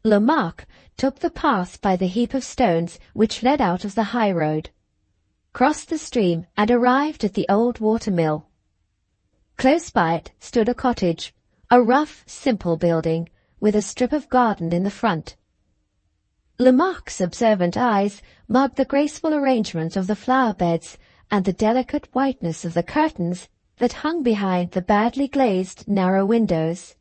Lamarck took the path by the heap of stones which led out of the high road, crossed the stream, and arrived at the old water-mill. Close by it stood a cottage, a rough, simple building, with a strip of garden in the front. Lamarck's observant eyes marked the graceful arrangement of the flower beds and the delicate whiteness of the curtains that hung behind the badly glazed narrow windows.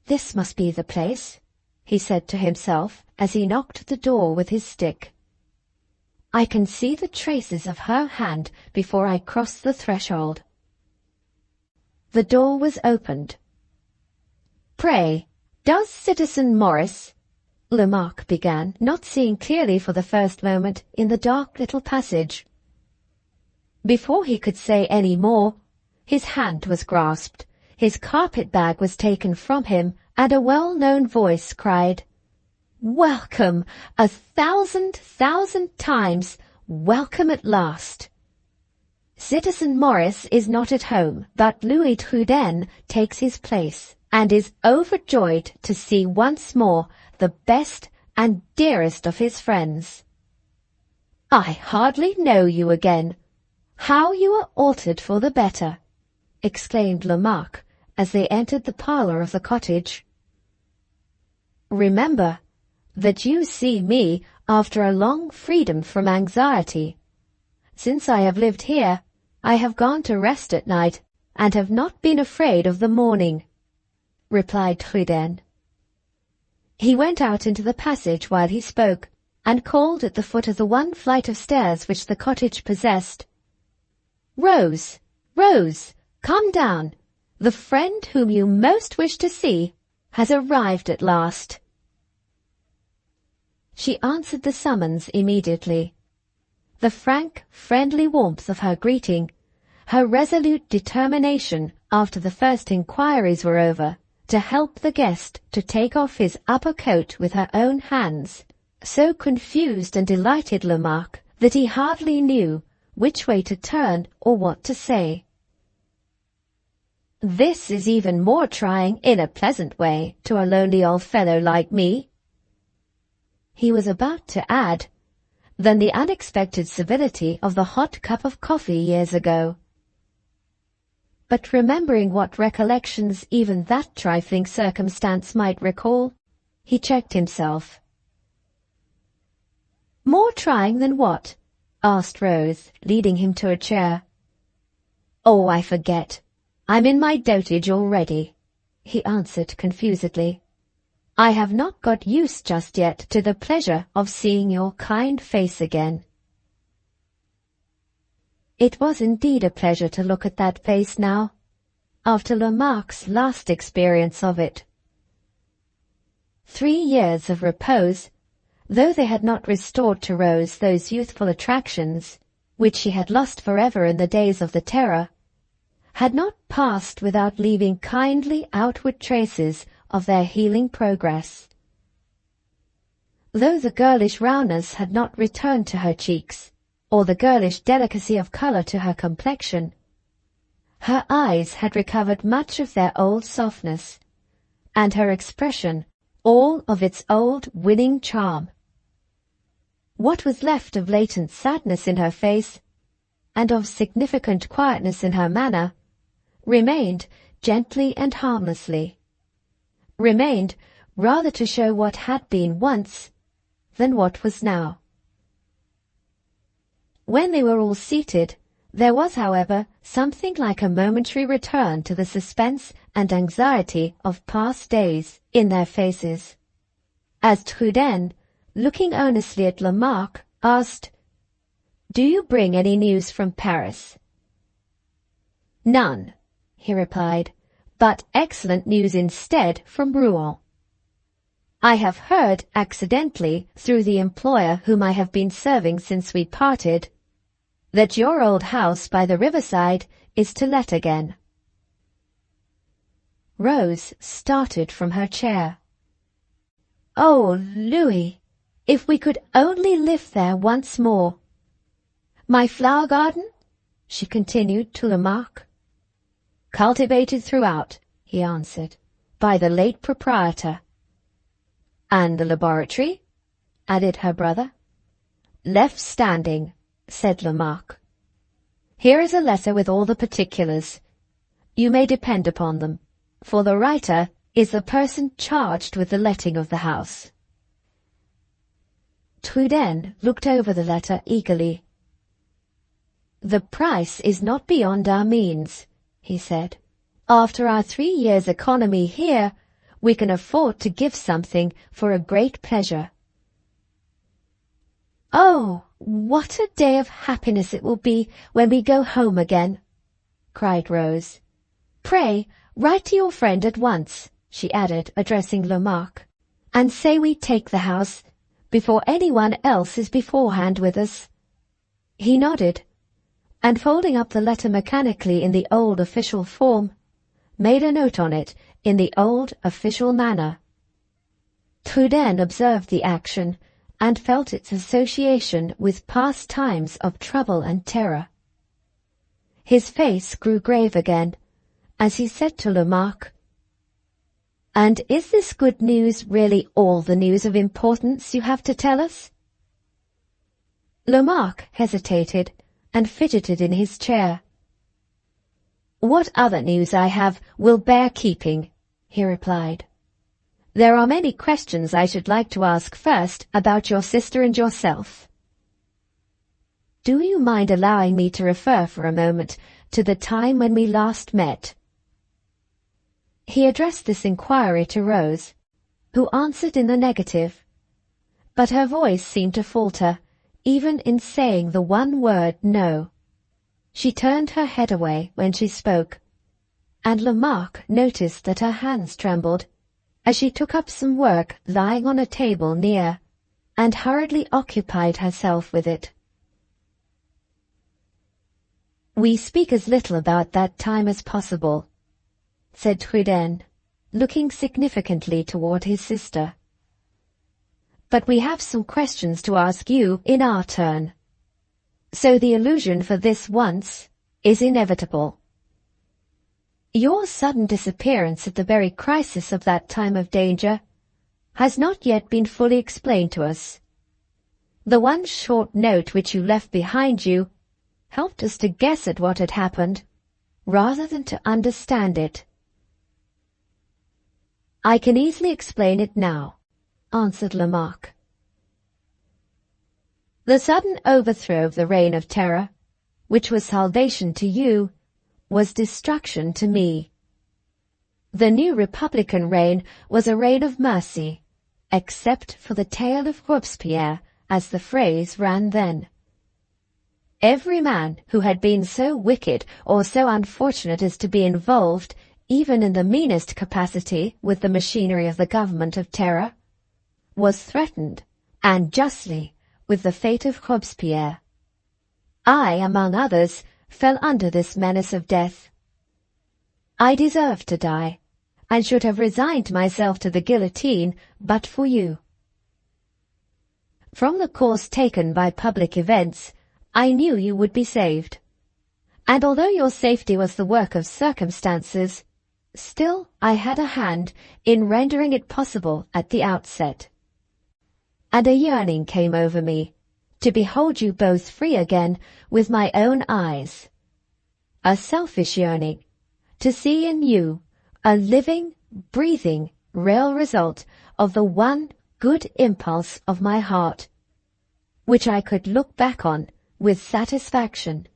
"This must be the place," he said to himself as he knocked at the door with his stick. "I can see the traces of her hand before I cross the threshold." The door was opened. "Pray, does Citizen Morris—" Lamarck began, not seeing clearly for the first moment in the dark little passage. Before he could say any more, his hand was grasped, his carpet-bag was taken from him, and a well-known voice cried, "Welcome, 1,000,000 times, welcome at last! Citizen Morris is not at home, but Louis Trudel takes his place, and is overjoyed to see once more the best and dearest of his friends. I hardly know you again. How you are altered for the better!" exclaimed Lamarck as they entered the parlour of the cottage. "Remember that you see me after a long freedom from anxiety. Since I have lived here, I have gone to rest at night, and have not been afraid of the morning," replied Trudel. He went out into the passage while he spoke, and called at the foot of the one flight of stairs which the cottage possessed, "Rose, Rose, come down. The friend whom you most wish to see has arrived at last." She answered the summons immediately. The frank, friendly warmth of her greeting, her resolute determination after the first inquiries were over, to help the guest to take off his upper coat with her own hands, so confused and delighted Lamarck that he hardly knew which way to turn or what to say. "This is even more trying in a pleasant way to a lonely old fellow like me," he was about to add, than the unexpected civility of the hot cup of coffee years ago. But remembering what recollections even that trifling circumstance might recall, he checked himself. "More trying than what?" asked Rose, leading him to a chair. "Oh, I forget. I'm in my dotage already," he answered confusedly. "I have not got used just yet to the pleasure of seeing your kind face again." It was indeed a pleasure to look at that face now, after Lamarck's last experience of it. 3 years of repose, though they had not restored to Rose those youthful attractions, which she had lost forever in the days of the Terror, had not passed without leaving kindly outward traces of their healing progress. Though the girlish roundness had not returned to her cheeks, or the girlish delicacy of colour to her complexion, her eyes had recovered much of their old softness, and her expression all of its old winning charm. What was left of latent sadness in her face, and of significant quietness in her manner, remained gently and harmlessly, remained rather to show what had been once than what was now. When they were all seated, there was, however, something like a momentary return to the suspense and anxiety of past days in their faces, as Trudel, looking earnestly at Lamarck, asked, "Do you bring any news from Paris?" "None," he replied, "but excellent news instead from Rouen. I have heard accidentally, through the employer whom I have been serving since we parted, that your old house by the riverside is to let again." Rose started from her chair. "Oh, Louis, if we could only live there once more! My flower garden?" she continued to Lamarck. "Cultivated throughout," he answered, "by the late proprietor." "And the laboratory?" added her brother. "Left standing," said Lamarck. "Here is a letter with all the particulars. You may depend upon them, for the writer is the person charged with the letting of the house. Truden looked over the letter eagerly. The price is not beyond our means, he said. After our 3 years' economy here, we can afford to give something for a great pleasure. Oh, what a day of happiness it will be when we go home again, cried Rose. Pray, write to your friend at once, she added, addressing Lamarck, and say we take the house before anyone else is beforehand with us. He nodded, and folding up the letter mechanically in the old official form, made a note on it in the old official manner. Truden observed the action and felt its association with past times of trouble and terror. His face grew grave again as he said to Lamarck, "And is this good news really all the news of importance you have to tell us?" Lamarck hesitated and fidgeted in his chair. "What other news I have will bear keeping," he replied. "There are many questions I should like to ask first about your sister and yourself. Do you mind allowing me to refer for a moment to the time when we last met?" He addressed this inquiry to Rose, who answered in the negative, but her voice seemed to falter, even in saying the one word no. She turned her head away when she spoke, and Lamarck noticed that her hands trembled as she took up some work lying on a table near, and hurriedly occupied herself with it. "We speak as little about that time as possible," said Truden, looking significantly toward his sister. "But we have some questions to ask you in our turn. So the illusion for this once is inevitable. Your sudden disappearance at the very crisis of that time of danger has not yet been fully explained to us. The one short note which you left behind you helped us to guess at what had happened, rather than to understand it." "I can easily explain it now," answered Lamarck. "The sudden overthrow of the reign of terror, which was salvation to you, was destruction to me. The new Republican reign was a reign of mercy, except for the tale of Robespierre, as the phrase ran then. Every man who had been so wicked or so unfortunate as to be involved, even in the meanest capacity, with the machinery of the government of terror, was threatened, and justly, with the fate of Robespierre. I, among others, fell under this menace of death. I deserved to die, and should have resigned myself to the guillotine but for you. From the course taken by public events, I knew you would be saved, and although your safety was the work of circumstances, still I had a hand in rendering it possible at the outset. And a yearning came over me, to behold you both free again with my own eyes. A selfish yearning, to see in you a living, breathing, real result of the one good impulse of my heart, which I could look back on with satisfaction.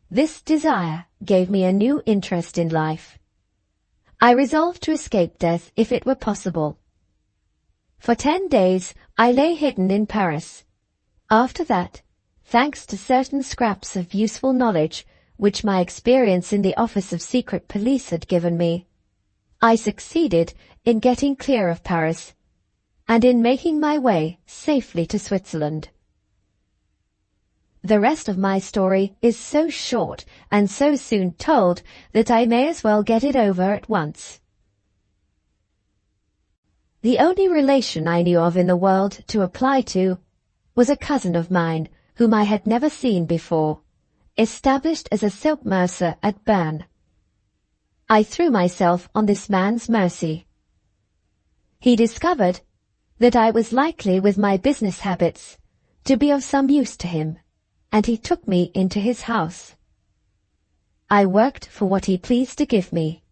This desire gave me a new interest in life. I resolved to escape death if it were possible. For 10 days I lay hidden in Paris. After that, thanks to certain scraps of useful knowledge which my experience in the Office of Secret Police had given me, I succeeded in getting clear of Paris and in making my way safely to Switzerland. The rest of my story is so short and so soon told that I may as well get it over at once. The only relation I knew of in the world to apply to was a cousin of mine whom I had never seen before, established as a silk mercer at Bern. I threw myself on this man's mercy. He discovered that I was likely, with my business habits, to be of some use to him, and he took me into his house. I worked for what he pleased to give me,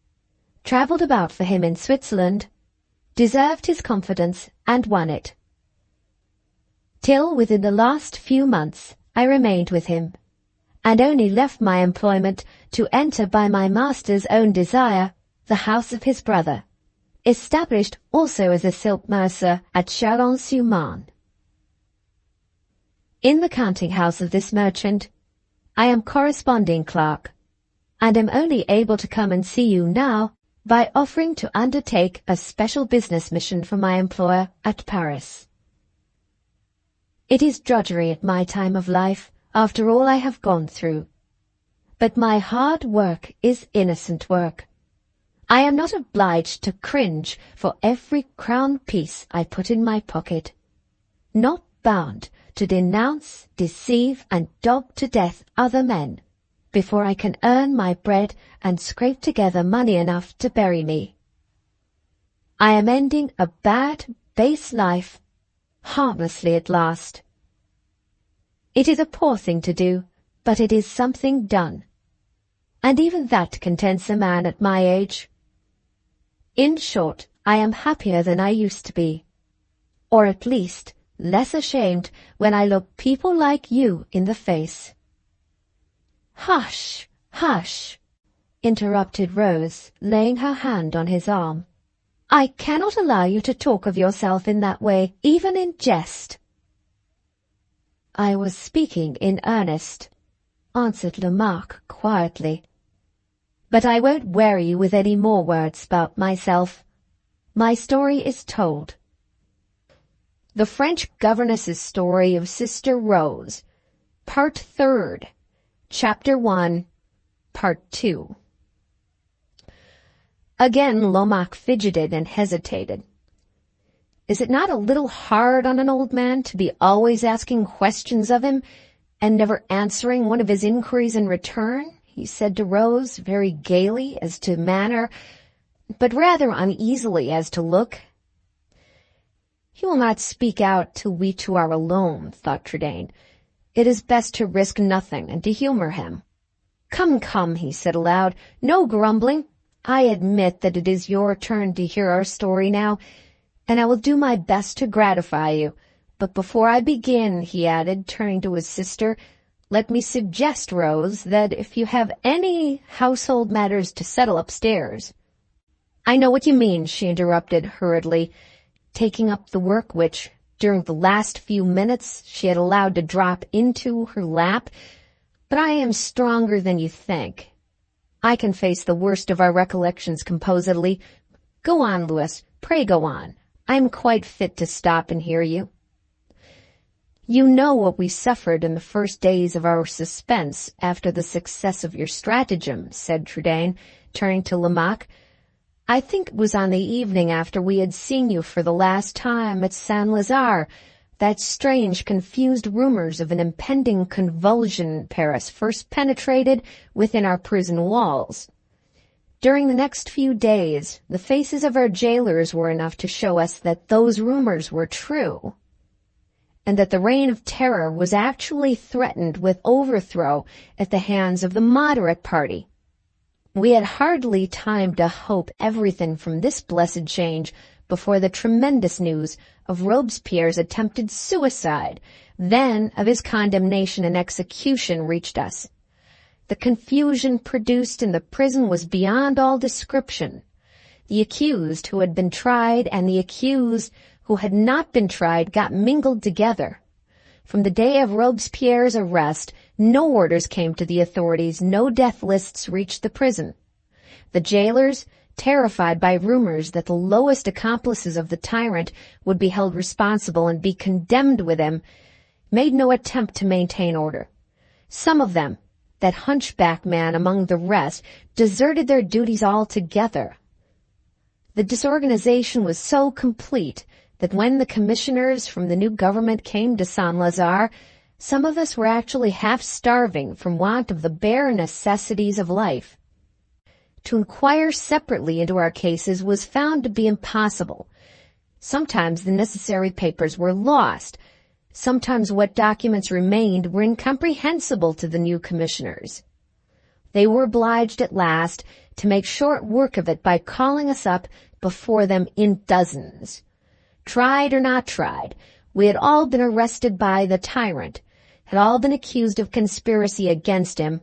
travelled about for him in Switzerland, deserved his confidence and won it. Till within the last few months I remained with him, and only left my employment to enter by my master's own desire the house of his brother, established also as a silk mercer at Chalon-sur-Marne. In the counting-house of this merchant, I am corresponding clerk, and am only able to come and see you now by offering to undertake a special business mission for my employer at Paris. It is drudgery at my time of life, after all I have gone through. But my hard work is innocent work. I am not obliged to cringe for every crown piece I put in my pocket, not bound to denounce, deceive, and dog to death other men before I can earn my bread and scrape together money enough to bury me. I am ending a bad, base life harmlessly at last. It is a poor thing to do, but it is something done, and even that contents a man at my age. In short, I am happier than I used to be, or at least less ashamed when I look people like you in the face. Hush, hush, interrupted Rose, laying her hand on his arm. I cannot allow you to talk of yourself in that way, even in jest. I was speaking in earnest, answered Lamarck quietly. But I won't weary you with any more words about myself. My story is told. The French Governess's Story of Sister Rose, Part 3rd, Chapter 1, Part 2. Again Lomaque fidgeted and hesitated. Is it not a little hard on an old man to be always asking questions of him and never answering one of his inquiries in return? He said to Rose, very gaily as to manner, but rather uneasily as to look. He will not speak out till we two are alone, thought Trudaine. It is best to risk nothing and to humor him. Come, come, he said aloud, no grumbling. I admit that it is your turn to hear our story now, and I will do my best to gratify you. But before I begin, he added, turning to his sister, let me suggest, Rose, that if you have any household matters to settle upstairs— I know what you mean, she interrupted hurriedly, taking up the work which, during the last few minutes, she had allowed to drop into her lap. But I am stronger than you think. I can face the worst of our recollections composedly. Go on, Louis, pray go on. I am quite fit to stop and hear you. You know what we suffered in the first days of our suspense after the success of your stratagem, said Trudaine, turning to Lamarck. I think it was on the evening after we had seen you for the last time at Saint-Lazare that strange, confused rumors of an impending convulsion in Paris first penetrated within our prison walls. During the next few days, the faces of our jailers were enough to show us that those rumors were true, and that the reign of terror was actually threatened with overthrow at the hands of the moderate party. We had hardly time to hope everything from this blessed change before the tremendous news of Robespierre's attempted suicide, then of his condemnation and execution, reached us. The confusion produced in the prison was beyond all description. The accused who had been tried and the accused who had not been tried got mingled together. From the day of Robespierre's arrest, no orders came to the authorities, no death lists reached the prison. The jailers, terrified by rumors that the lowest accomplices of the tyrant would be held responsible and be condemned with him, made no attempt to maintain order. Some of them, that hunchback man among the rest, deserted their duties altogether. The disorganization was so complete that when the commissioners from the new government came to Saint-Lazare, some of us were actually half starving from want of the bare necessities of life. To inquire separately into our cases was found to be impossible. Sometimes the necessary papers were lost. Sometimes what documents remained were incomprehensible to the new commissioners. They were obliged at last to make short work of it by calling us up before them in dozens. Tried or not tried, we had all been arrested by the tyrant, had all been accused of conspiracy against him,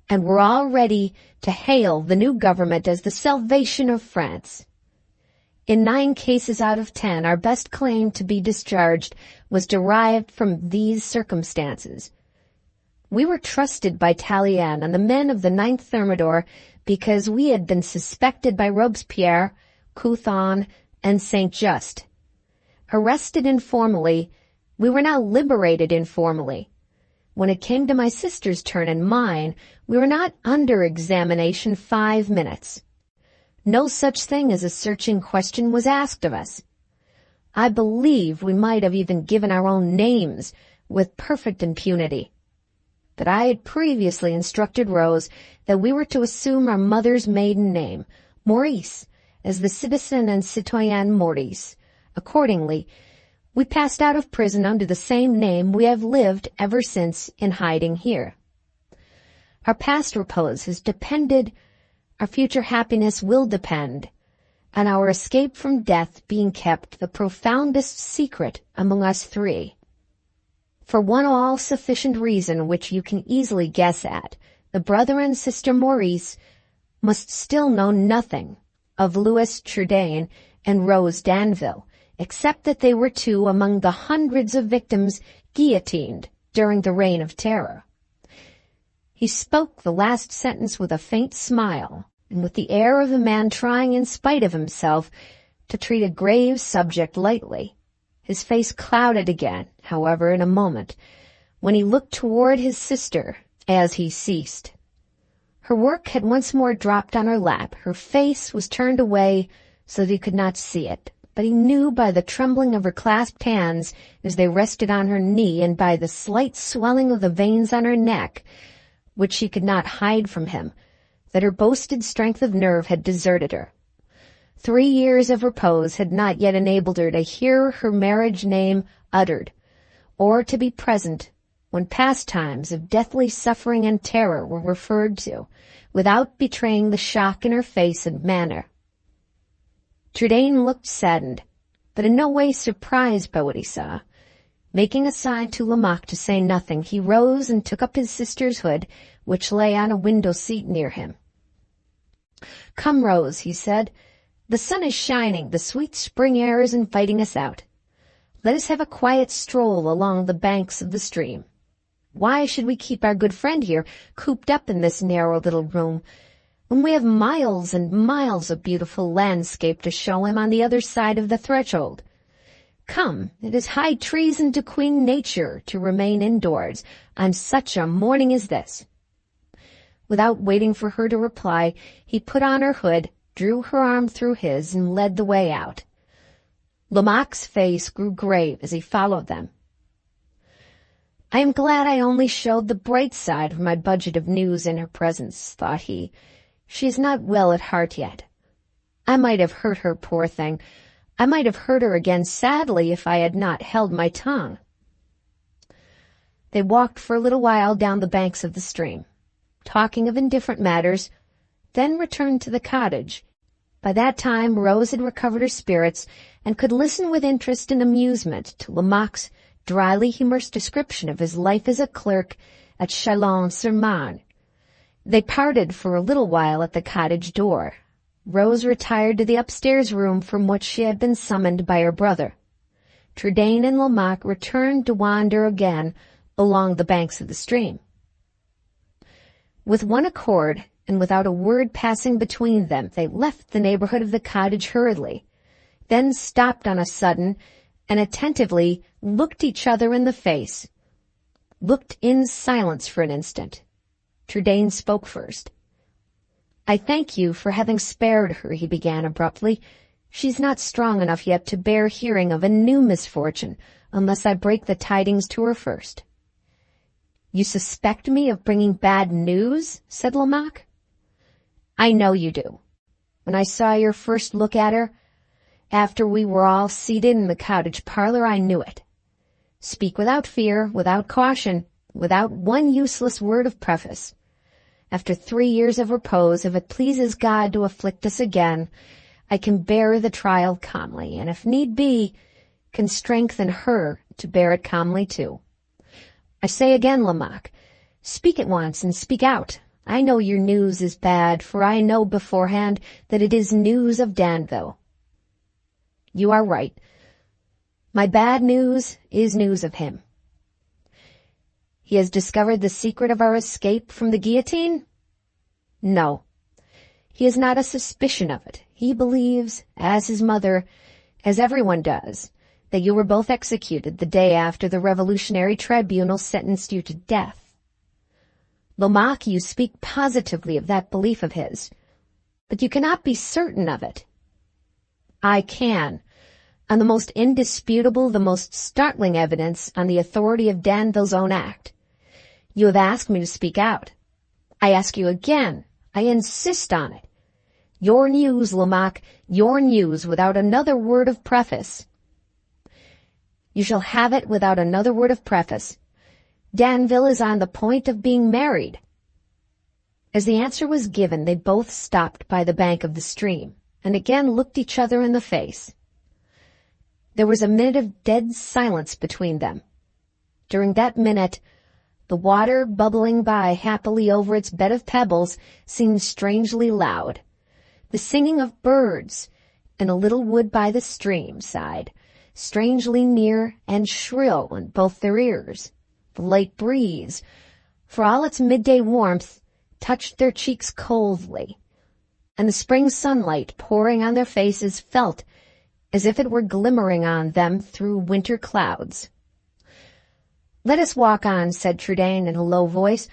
and were all ready to hail the new government as the salvation of France. In 9 cases out of 10, our best claim to be discharged was derived from these circumstances. We were trusted by Tallien and the men of the 9th Thermidor because we had been suspected by Robespierre, Couthon, and Saint-Just. Arrested informally, we were now liberated informally. When it came to my sister's turn and mine, we were not under examination 5 minutes. No such thing as a searching question was asked of us. I believe we might have even given our own names with perfect impunity. But I had previously instructed Rose that we were to assume our mother's maiden name, Maurice, as the citizen and citoyenne Maurice. Accordingly, we passed out of prison under the same name we have lived ever since in hiding here. Our past repose has depended, our future happiness will depend, on our escape from death being kept the profoundest secret among us 3. For one all-sufficient reason which you can easily guess at, the brother and sister Maurice must still know nothing of Louis Trudaine and Rose Danville, except that they were 2 among the hundreds of victims guillotined during the Reign of Terror. He spoke the last sentence with a faint smile, and with the air of a man trying in spite of himself to treat a grave subject lightly. His face clouded again, however, in a moment, when he looked toward his sister as he ceased. Her work had once more dropped on her lap. Her face was turned away so that he could not see it, but he knew by the trembling of her clasped hands as they rested on her knee and by the slight swelling of the veins on her neck, which she could not hide from him, that her boasted strength of nerve had deserted her. 3 years of repose had not yet enabled her to hear her marriage name uttered, or to be present when pastimes of deathly suffering and terror were referred to, without betraying the shock in her face and manner. Trudaine looked saddened, but in no way surprised by what he saw. Making a sign to Lamaque to say nothing, he rose and took up his sister's hood, which lay on a window seat near him. "Come, Rose," he said. "The sun is shining, the sweet spring air is inviting us out. Let us have a quiet stroll along the banks of the stream. Why should we keep our good friend here, cooped up in this narrow little room, when we have miles and miles of beautiful landscape to show him on the other side of the threshold? Come, it is high treason to Queen Nature to remain indoors on such a morning as this." Without waiting for her to reply, he put on her hood, drew her arm through his, and led the way out. Lamaque's face grew grave as he followed them. "I am glad I only showed the bright side of my budget of news in her presence," thought he. "She is not well at heart yet. I might have hurt her, poor thing. I might have hurt her again sadly if I had not held my tongue." They walked for a little while down the banks of the stream, talking of indifferent matters, then returned to the cottage. By that time Rose had recovered her spirits and could listen with interest and amusement to Lamaque's dryly humorous description of his life as a clerk at Chalons-sur-Marne. They parted for a little while at the cottage door. Rose retired to the upstairs room from which she had been summoned by her brother. Trudaine and Lamaque returned to wander again along the banks of the stream. With one accord, and without a word passing between them, they left the neighborhood of the cottage hurriedly, then stopped on a sudden, and attentively looked each other in the face, looked in silence for an instant. Trudaine spoke first. "I thank you for having spared her," he began abruptly. "She's not strong enough yet to bear hearing of a new misfortune unless I break the tidings to her first." "You suspect me of bringing bad news?" said Lamaque. "I know you do. When I saw your first look at her, after we were all seated in the cottage parlor, I knew it. Speak without fear, without caution, without one useless word of preface. After 3 years of repose, if it pleases God to afflict us again, I can bear the trial calmly, and if need be, can strengthen her to bear it calmly too. I say again, Lamach, speak at once and speak out. I know your news is bad, for I know beforehand that it is news of Danville. You are right. My bad news is news of him. He has discovered the secret of our escape from the guillotine? No. He has not a suspicion of it. He believes, as his mother, as everyone does, that you were both executed the day after the Revolutionary Tribunal sentenced you to death. Lamach, you speak positively of that belief of his, but you cannot be certain of it. I can, on the most indisputable, the most startling evidence on the authority of Danville's own act. You have asked me to speak out. I ask you again. I insist on it. Your news, Lamach, your news without another word of preface. You shall have it without another word of preface. Danville is on the point of being married. As the answer was given, they both stopped by the bank of the stream and again looked each other in the face. There was a minute of dead silence between them. During that minute, the water bubbling by happily over its bed of pebbles seemed strangely loud. The singing of birds in a little wood by the stream side, strangely near and shrill in both their ears. The light breeze, for all its midday warmth, touched their cheeks coldly, and the spring sunlight pouring on their faces felt as if it were glimmering on them through winter clouds. "Let us walk on," said Trudaine in a low voice.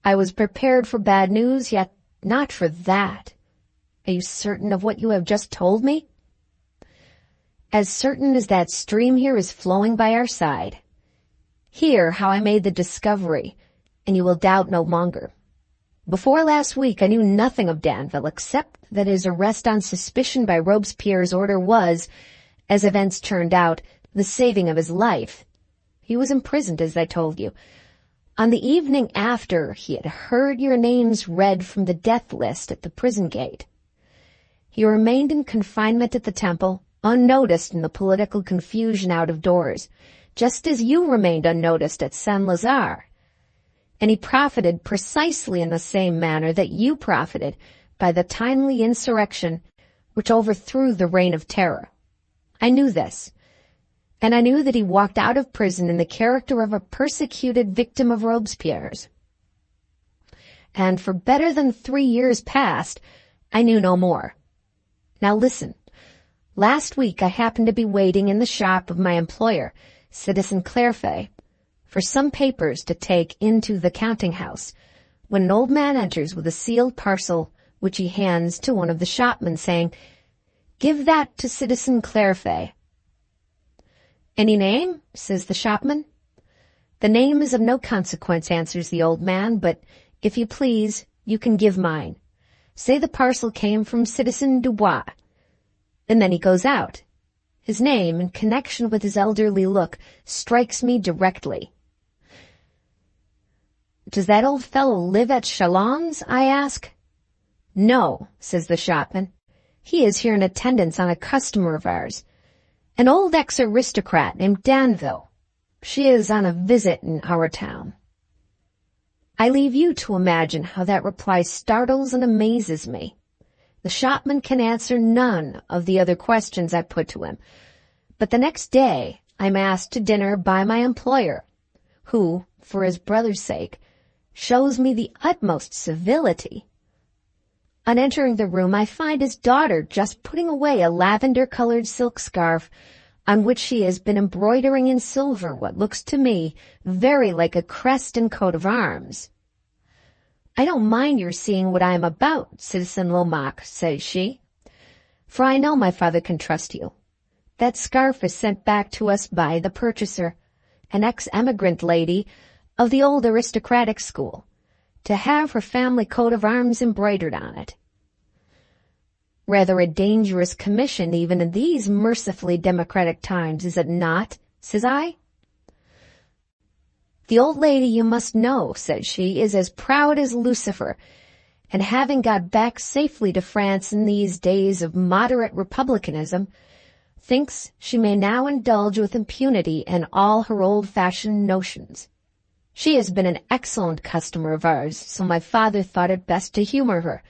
"I was prepared for bad news, yet not for that. Are you certain of what you have just told me?" "As certain as that stream here is flowing by our side. Hear how I made the discovery, and you will doubt no longer. Before last week I knew nothing of Danville except that his arrest on suspicion by Robespierre's order was, as events turned out, the saving of his life. He was imprisoned, as I told you. On the evening after, he had heard your names read from the death list at the prison gate. He remained in confinement at the Temple, unnoticed in the political confusion out of doors, just as you remained unnoticed at Saint-Lazare. And he profited precisely in the same manner that you profited by the timely insurrection which overthrew the reign of terror. I knew this, and I knew that he walked out of prison in the character of a persecuted victim of Robespierre's. And for better than 3 years past, I knew no more. Now listen. Last week I happened to be waiting in the shop of my employer, Citizen Clairfait, for some papers to take into the counting-house, when an old man enters with a sealed parcel which he hands to one of the shopmen, saying, 'Give that to Citizen Clairfait.' 'Any name?' says the shopman. 'The name is of no consequence,' answers the old man, 'but if you please, you can give mine. Say the parcel came from Citizen Dubois.' And then he goes out. His name, in connection with his elderly look, strikes me directly. 'Does that old fellow live at Chalons?' I ask. 'No,' says the shopman. 'He is here in attendance on a customer of ours, an old ex-aristocrat named Danville. She is on a visit in our town.' I leave you to imagine how that reply startles and amazes me. The shopman can answer none of the other questions I put to him, but the next day I'm asked to dinner by my employer, who, for his brother's sake, shows me the utmost civility. On entering the room, I find his daughter just putting away a lavender-colored silk scarf on which she has been embroidering in silver what looks to me very like a crest and coat of arms. 'I don't mind your seeing what I am about, Citizen Lomaque,' says she, 'for I know my father can trust you. That scarf is sent back to us by the purchaser, an ex-emigrant lady of the old aristocratic school, to have her family coat of arms embroidered on it. Rather a dangerous commission even in these mercifully democratic times, is it not?' says I. The old lady, you must know, said she, is as proud as Lucifer, and having got back safely to France in these days of moderate republicanism, thinks she may now indulge with impunity in all her old-fashioned notions. She has been an excellent customer of ours, so my father thought it best to humor her,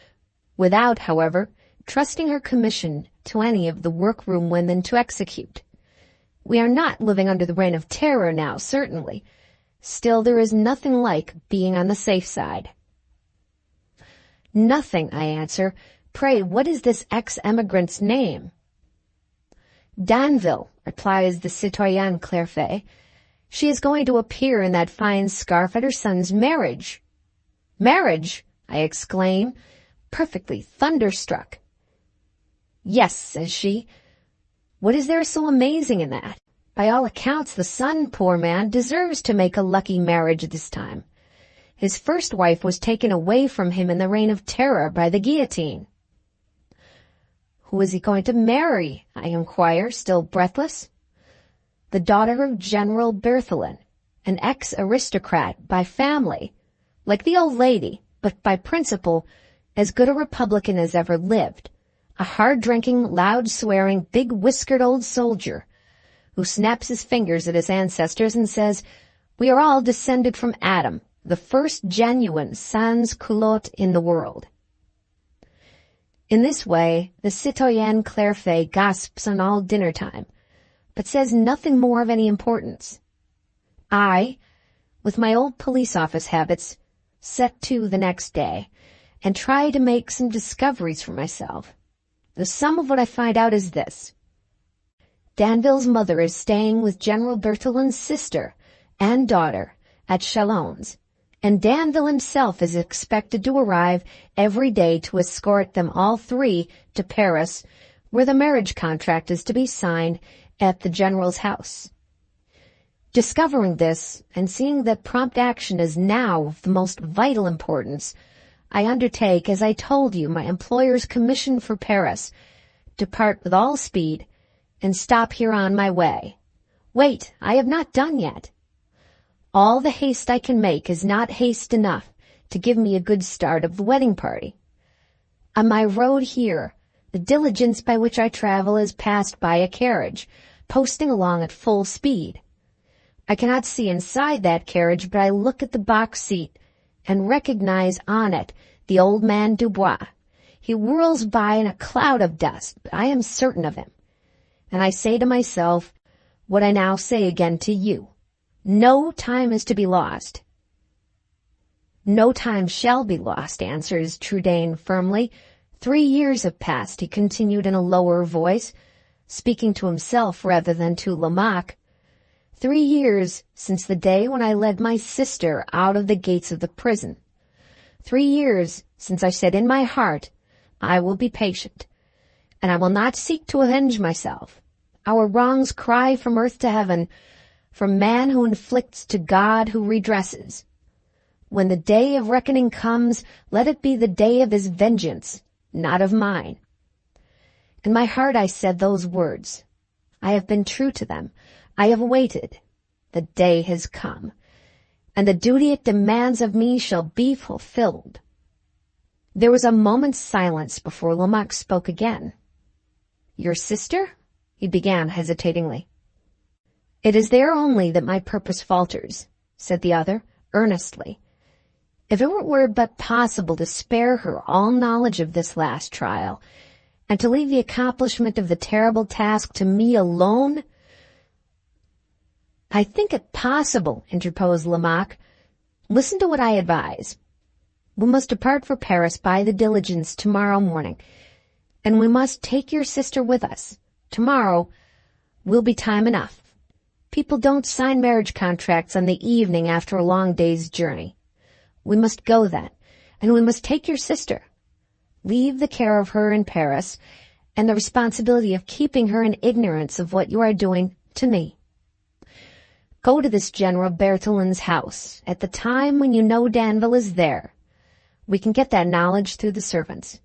without, however, trusting her commission to any of the workroom women to execute. We are not living under the reign of terror now, certainly. Still, there is nothing like being on the safe side. Nothing, I answer. Pray, what is this ex-emigrant's name? Danville, replies the citoyenne Clairfait. She is going to appear in that fine scarf at her son's marriage. Marriage? I exclaim, perfectly thunderstruck. Yes, says she. What is there so amazing in that? By all accounts, the son, poor man, deserves to make a lucky marriage this time. His first wife was taken away from him in the reign of terror by the guillotine. Who is he going to marry? I inquire, still breathless. The daughter of General Berthelin, an ex-aristocrat by family, like the old lady, but by principle as good a Republican as ever lived, a hard-drinking, loud-swearing, big-whiskered old soldier, who snaps his fingers at his ancestors and says, "We are all descended from Adam, the first genuine sans-culotte in the world." In this way, the citoyenne Clairfait gasps on all dinner time, but says nothing more of any importance. I, with my old police office habits, set to the next day, and try to make some discoveries for myself. The sum of what I find out is this. Danville's mother is staying with General Berthelin's sister and daughter at Chalons, and Danville himself is expected to arrive every day to escort them all three to Paris, where the marriage contract is to be signed at the General's house. Discovering this, and seeing that prompt action is now of the most vital importance, I undertake, as I told you, my employer's commission for Paris, depart with all speed, and stop here on my way. Wait, I have not done yet. All the haste I can make is not haste enough to give me a good start of the wedding party. On my road here, the diligence by which I travel is passed by a carriage, posting along at full speed. I cannot see inside that carriage, but I look at the box seat and recognize on it the old man Dubois. He whirls by in a cloud of dust, but I am certain of him. And I say to myself what I now say again to you. No time is to be lost. No time shall be lost, answers Trudaine firmly. 3 years have passed, he continued in a lower voice, speaking to himself rather than to Lamaque. 3 years since the day when I led my sister out of the gates of the prison. 3 years since I said in my heart, I will be patient, and I will not seek to avenge myself. Our wrongs cry from earth to heaven, from man who inflicts to God who redresses. When the day of reckoning comes, let it be the day of his vengeance, not of mine. In my heart I said those words. I have been true to them. I have waited. The day has come, and the duty it demands of me shall be fulfilled. There was a moment's silence before Lamaque spoke again. Your sister? He began hesitatingly. It is there only that my purpose falters, said the other, earnestly. If it were but possible to spare her all knowledge of this last trial, and to leave the accomplishment of the terrible task to me alone. I think it possible, interposed Lamaque. Listen to what I advise. We must depart for Paris by the diligence tomorrow morning, and we must take your sister with us. Tomorrow will be time enough. People don't sign marriage contracts on the evening after a long day's journey. We must go then, and we must take your sister. Leave the care of her in Paris, and the responsibility of keeping her in ignorance of what you are doing to me. Go to this General Berthelin's house at the time when you know Danville is there. We can get that knowledge through the servants.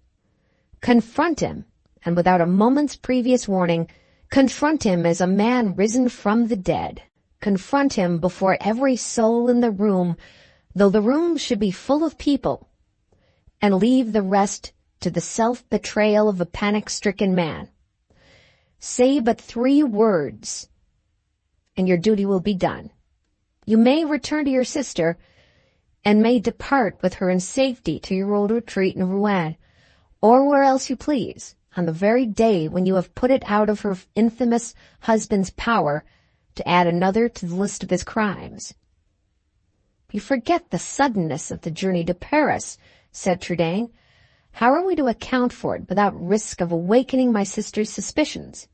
Confront him, and without a moment's previous warning, confront him as a man risen from the dead. confront him before every soul in the room, though the room should be full of people, and leave the rest to the self-betrayal of a panic-stricken man. Say but 3 words, and your duty will be done. You may return to your sister, and may depart with her in safety to your old retreat in Rouen, or where else you please, on the very day when you have put it out of her infamous husband's power to add another to the list of his crimes. You forget the suddenness of the journey to Paris, said Trudaine. How are we to account for it without risk of awakening my sister's suspicions?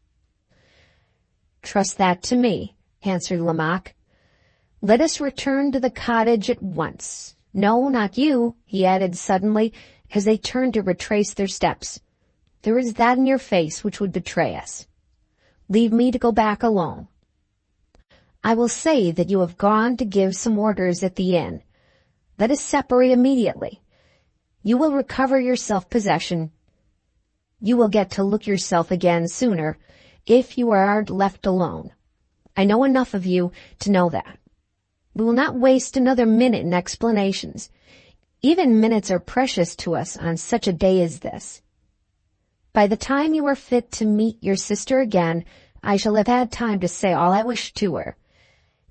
Trust that to me, answered Lamach. Let us return to the cottage at once. No, not you, he added suddenly, as they turned to retrace their steps. There is that in your face which would betray us. Leave me to go back alone. I will say that you have gone to give some orders at the inn. Let us separate immediately. You will recover your self-possession. You will get to look yourself again sooner if you are left alone. I know enough of you to know that. We will not waste another minute in explanations. Even minutes are precious to us on such a day as this. By the time you are fit to meet your sister again, I shall have had time to say all I wish to her,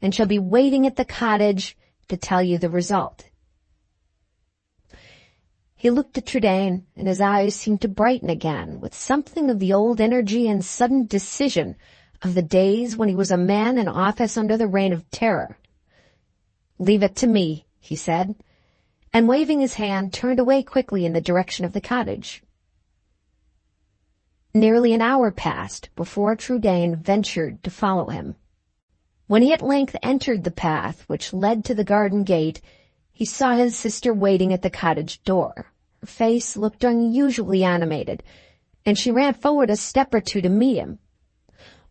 and shall be waiting at the cottage to tell you the result. He looked at Trudaine, and his eyes seemed to brighten again with something of the old energy and sudden decision of the days when he was a man in office under the Reign of Terror. Leave it to me, he said, and waving his hand, turned away quickly in the direction of the cottage. Nearly an hour passed before Trudaine ventured to follow him. When he at length entered the path which led to the garden gate, he saw his sister waiting at the cottage door. Her face looked unusually animated, and she ran forward a step or two to meet him.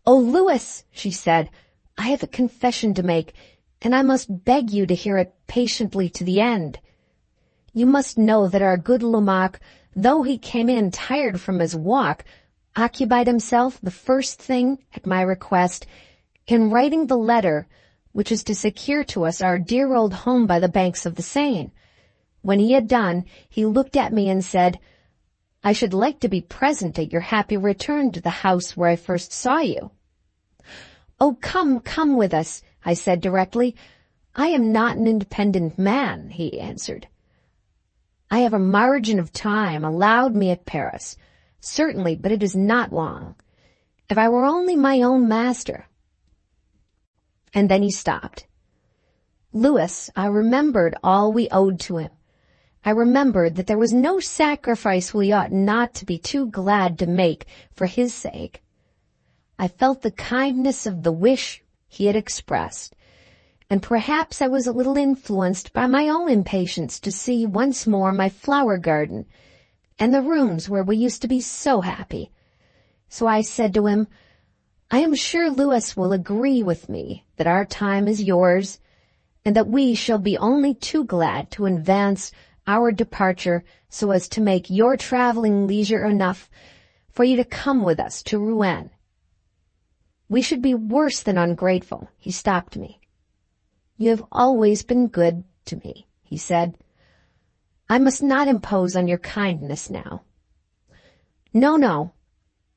"Oh, Louis," she said, "I have a confession to make, and I must beg you to hear it patiently to the end. You must know that our good Lamach, though he came in tired from his walk, occupied himself the first thing, at my request, in writing the letter which is to secure to us our dear old home by the banks of the Seine. When he had done, he looked at me and said, 'I should like to be present at your happy return to the house where I first saw you.' 'Oh, come with us,' I said directly. 'I am not an independent man,' he answered. 'I have a margin of time allowed me at Paris, certainly, but it is not long. If I were only my own master.' And then he stopped. Louis, I remembered all we owed to him. I remembered that there was no sacrifice we ought not to be too glad to make for his sake. I felt the kindness of the wish he had expressed, and perhaps I was a little influenced by my own impatience to see once more my flower garden and the rooms where we used to be so happy. So I said to him, 'I am sure Louis will agree with me that our time is yours, and that we shall be only too glad to advance our departure so as to make your traveling leisure enough for you to come with us to Rouen.' We should be worse than ungrateful." He stopped me. "You have always been good to me," he said. "I must not impose on your kindness now." No.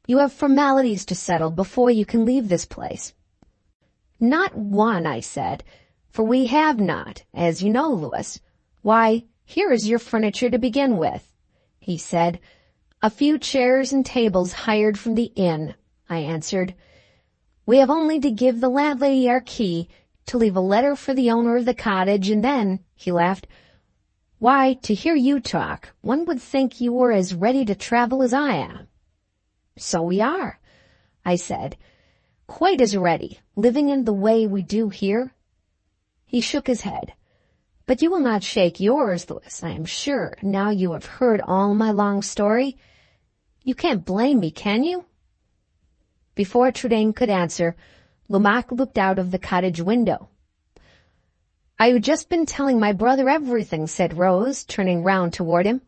You have formalities to settle before you can leave this place." "Not one," I said, "for we have not, as you know, Louis. Why, here is your furniture to begin with," he said. "A few chairs and tables hired from the inn," I answered. "We have only to give the landlady our key, to leave a letter for the owner of the cottage, and then," he laughed, "why, to hear you talk, one would think you were as ready to travel as I am." "So we are," I said, "quite as ready, living in the way we do here." He shook his head. "But you will not shake yours, Louis, I am sure, now you have heard all my long story. You can't blame me, can you?" Before Trudaine could answer, Lamach looked out of the cottage window. "I have just been telling my brother everything," said Rose, turning round toward him.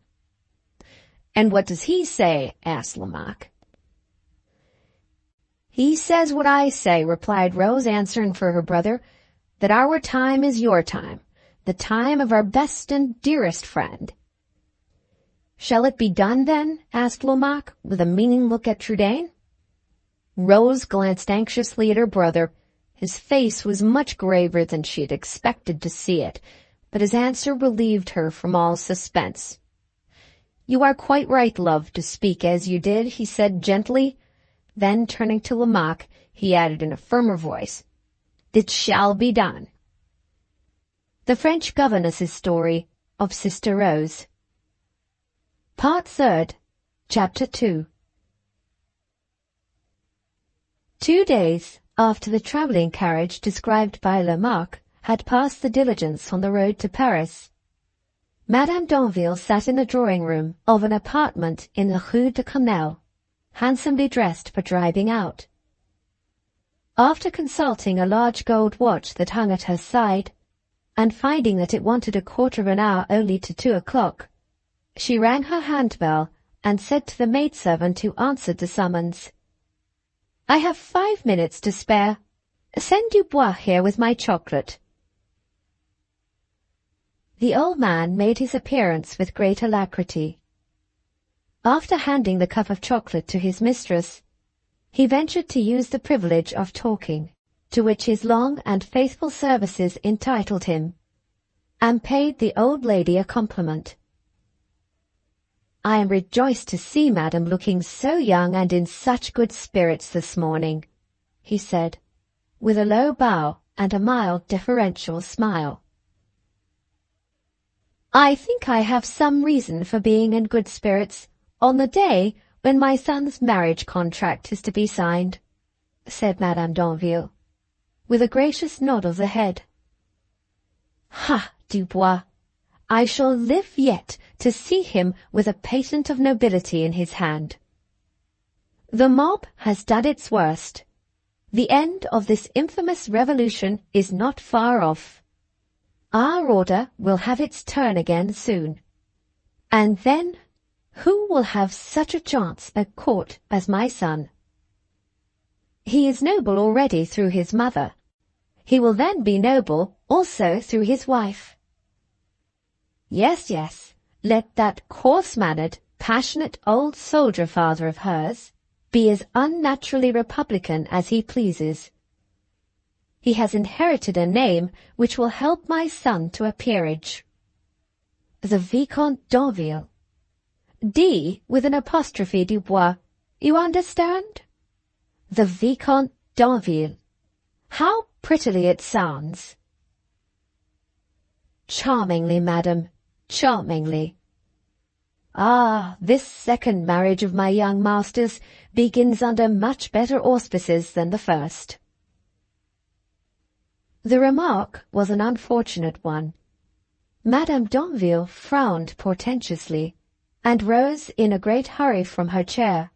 "And what does he say?" asked Lamach. He says what I say, replied Rose, answering for her brother, that our time is your time, the time of our best and dearest friend. Shall it be done, then? Asked Lomaque, with a meaning look at Trudaine. Rose glanced anxiously at her brother. His face was much graver than she had expected to see it, but his answer relieved her from all suspense. "You are quite right, love, to speak as you did," he said gently. Then, turning to Lomaque, he added in a firmer voice, "It shall be done." The French Governess's Story of Sister Rose. Part Third, Chapter 2. 2 days after the travelling carriage described by Lomaque had passed the diligence on the road to Paris, Madame d'Anville sat in the drawing-room of an apartment in the Rue de Canal, handsomely dressed for driving out. After consulting a large gold watch that hung at her side, and finding that it wanted a quarter of an hour only to 2 o'clock, she rang her handbell and said to the maidservant who answered the summons, "I have 5 minutes to spare. Send Dubois here with my chocolate." The old man made his appearance with great alacrity. After handing the cup of chocolate to his mistress, he ventured to use the privilege of talking, to which his long and faithful services entitled him, and paid the old lady a compliment. "I am rejoiced to see Madame looking so young and in such good spirits this morning," he said, with a low bow and a mild deferential smile. "I think I have some reason for being in good spirits on the day when my son's marriage contract is to be signed," said Madame d'Anville, with a gracious nod of the head. "Ha, Dubois! I shall live yet to see him with a patent of nobility in his hand. The mob has done its worst. The end of this infamous revolution is not far off. Our order will have its turn again soon. And then, who will have such a chance at court as my son? He is noble already through his mother. He will then be noble also through his wife. Yes, yes, let that coarse-mannered, passionate old soldier-father of hers be as unnaturally republican as he pleases. He has inherited a name which will help my son to a peerage. The Vicomte d'Anville. D with an apostrophe Dubois. You understand? The Vicomte d'Anville. How prettily it sounds. Charmingly, madam, charmingly. Ah, this second marriage of my young master's begins under much better auspices than the first. The remark was an unfortunate one. Madame d'Anville frowned portentously, and rose in a great hurry from her chair.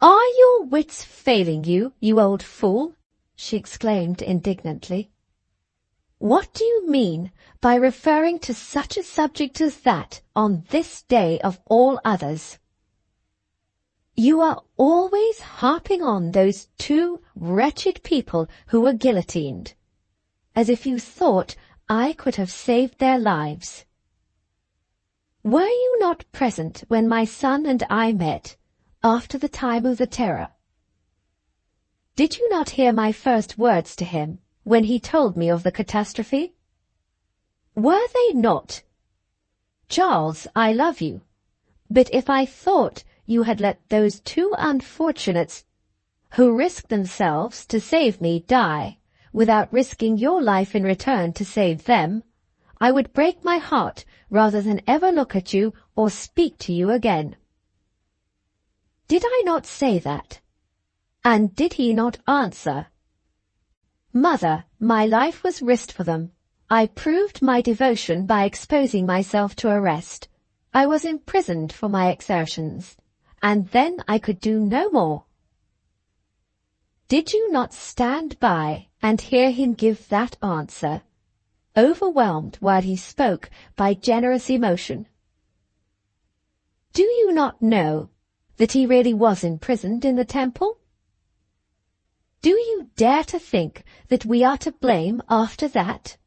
"Are your wits failing you, you old fool?" she exclaimed indignantly. "What do you mean by referring to such a subject as that on this day of all others? You are always harping on those 2 wretched people who were guillotined, as if you thought I could have saved their lives. Were you not present when my son and I met, after the time of the Terror? Did you not hear my first words to him, when he told me of the catastrophe? Were they not, 'Charles, I love you, but if I thought you had let those 2 unfortunates, who risked themselves to save me, die, without risking your life in return to save them, I would break my heart rather than ever look at you or speak to you again.' Did I not say that? And did he not answer, 'Mother, my life was risked for them. I proved my devotion by exposing myself to arrest. I was imprisoned for my exertions, and then I could do no more.' Did you not stand by and hear him give that answer, overwhelmed while he spoke by generous emotion? Do you not know that he really was imprisoned in the temple? Do you dare to think that we are to blame after that?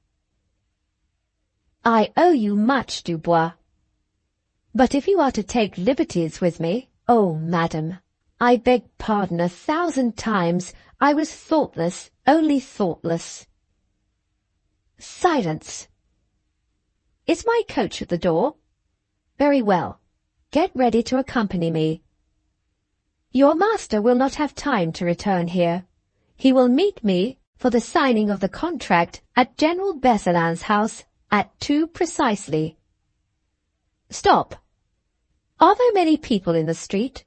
I owe you much, Dubois. But if you are to take liberties with me, oh, madam, I beg pardon 1,000 times. I was thoughtless, only thoughtless. Silence. Is my coach at the door? Very well. Get ready to accompany me. Your master will not have time to return here. He will meet me for the signing of the contract at General Berthelin's house at 2 precisely. Stop. Are there many people in the street?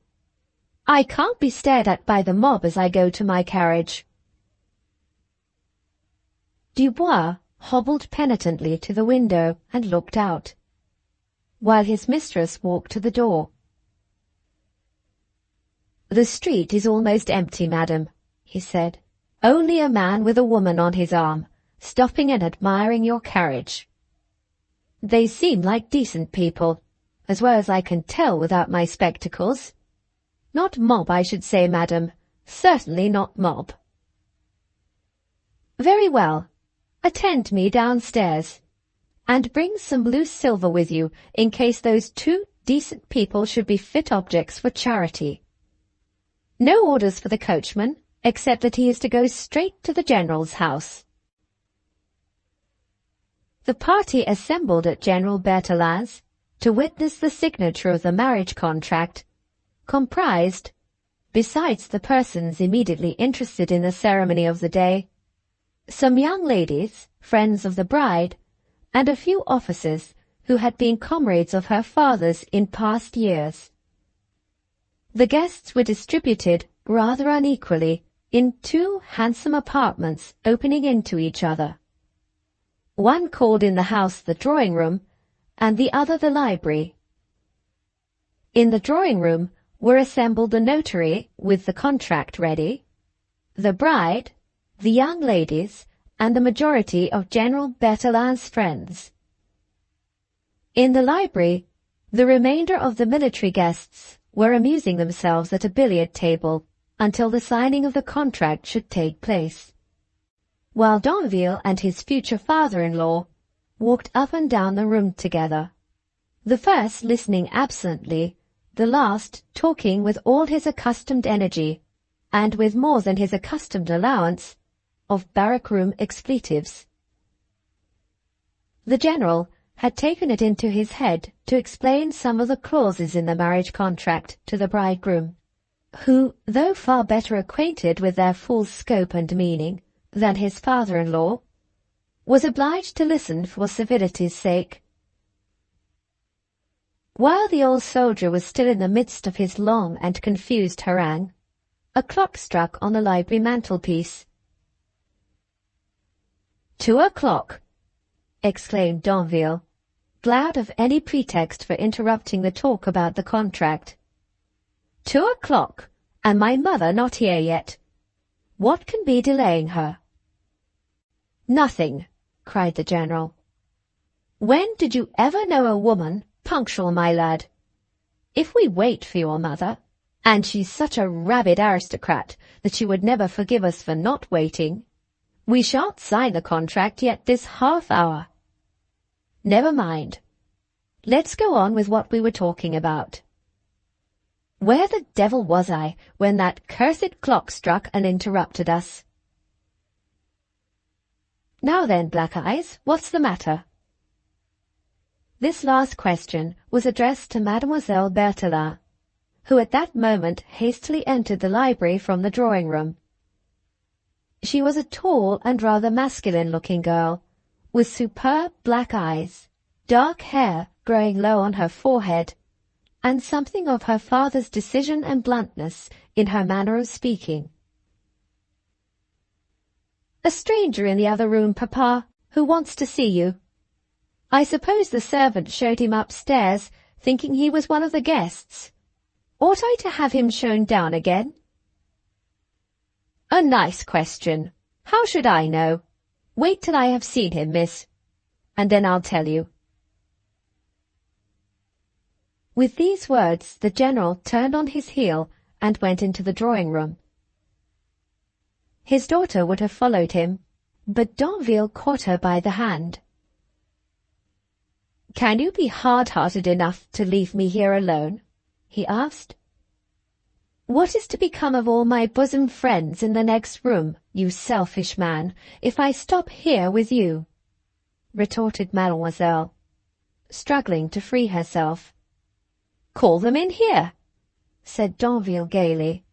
I can't be stared at by the mob as I go to my carriage. Dubois hobbled penitently to the window and looked out, while his mistress walked to the door. The street is almost empty, madam, he said. Only a man with a woman on his arm, stopping and admiring your carriage. They seem like decent people, as well as I can tell without my spectacles. Not mob, I should say, madam. Certainly not mob. Very well. Attend me downstairs, and bring some loose silver with you in case those 2 decent people should be fit objects for charity. No orders for the coachman, except that he is to go straight to the General's house. The party assembled at General Berthelin's to witness the signature of the marriage contract comprised, besides the persons immediately interested in the ceremony of the day, some young ladies, friends of the bride, and a few officers who had been comrades of her father's in past years. The guests were distributed rather unequally in 2 handsome apartments opening into each other. One called in the house the drawing-room, and the other the library. In the drawing-room were assembled the notary with the contract ready, the bride, the young ladies, and the majority of General Berthelin's friends. In the library, the remainder of the military guests were amusing themselves at a billiard table until the signing of the contract should take place, while Danville and his future father-in-law walked up and down the room together, the first listening absently, the last talking with all his accustomed energy, and with more than his accustomed allowance of barrack-room expletives. The General had taken it into his head to explain some of the clauses in the marriage contract to the bridegroom, who, though far better acquainted with their full scope and meaning than his father-in-law, was obliged to listen for civility's sake. While the old soldier was still in the midst of his long and confused harangue, a clock struck on the library mantelpiece. 2 o'clock, exclaimed Danville, glad of any pretext for interrupting the talk about the contract. 2 o'clock, and my mother not here yet. What can be delaying her? Nothing, cried the General. When did you ever know a woman punctual, my lad? If we wait for your mother, and she's such a rabid aristocrat that she would never forgive us for not waiting, we shan't sign the contract yet this half-hour. Never mind. Let's go on with what we were talking about. Where the devil was I when that cursed clock struck and interrupted us? Now then, Black Eyes, what's the matter? This last question was addressed to Mademoiselle Berthelin, who at that moment hastily entered the library from the drawing-room. She was a tall and rather masculine-looking girl, with superb black eyes, dark hair growing low on her forehead, and something of her father's decision and bluntness in her manner of speaking. "A stranger in the other room, Papa, who wants to see you. I suppose the servant showed him upstairs, thinking he was one of the guests. Ought I to have him shown down again?" "A nice question. How should I know? Wait till I have seen him, miss, and then I'll tell you." With these words, the general turned on his heel and went into the drawing-room. His daughter would have followed him, but Danville caught her by the hand. "Can you be hard-hearted enough to leave me here alone?" he asked. "What is to become of all my bosom friends in the next room, you selfish man, if I stop here with you?" retorted Mademoiselle, struggling to free herself. "Call them in here," said Danville gaily,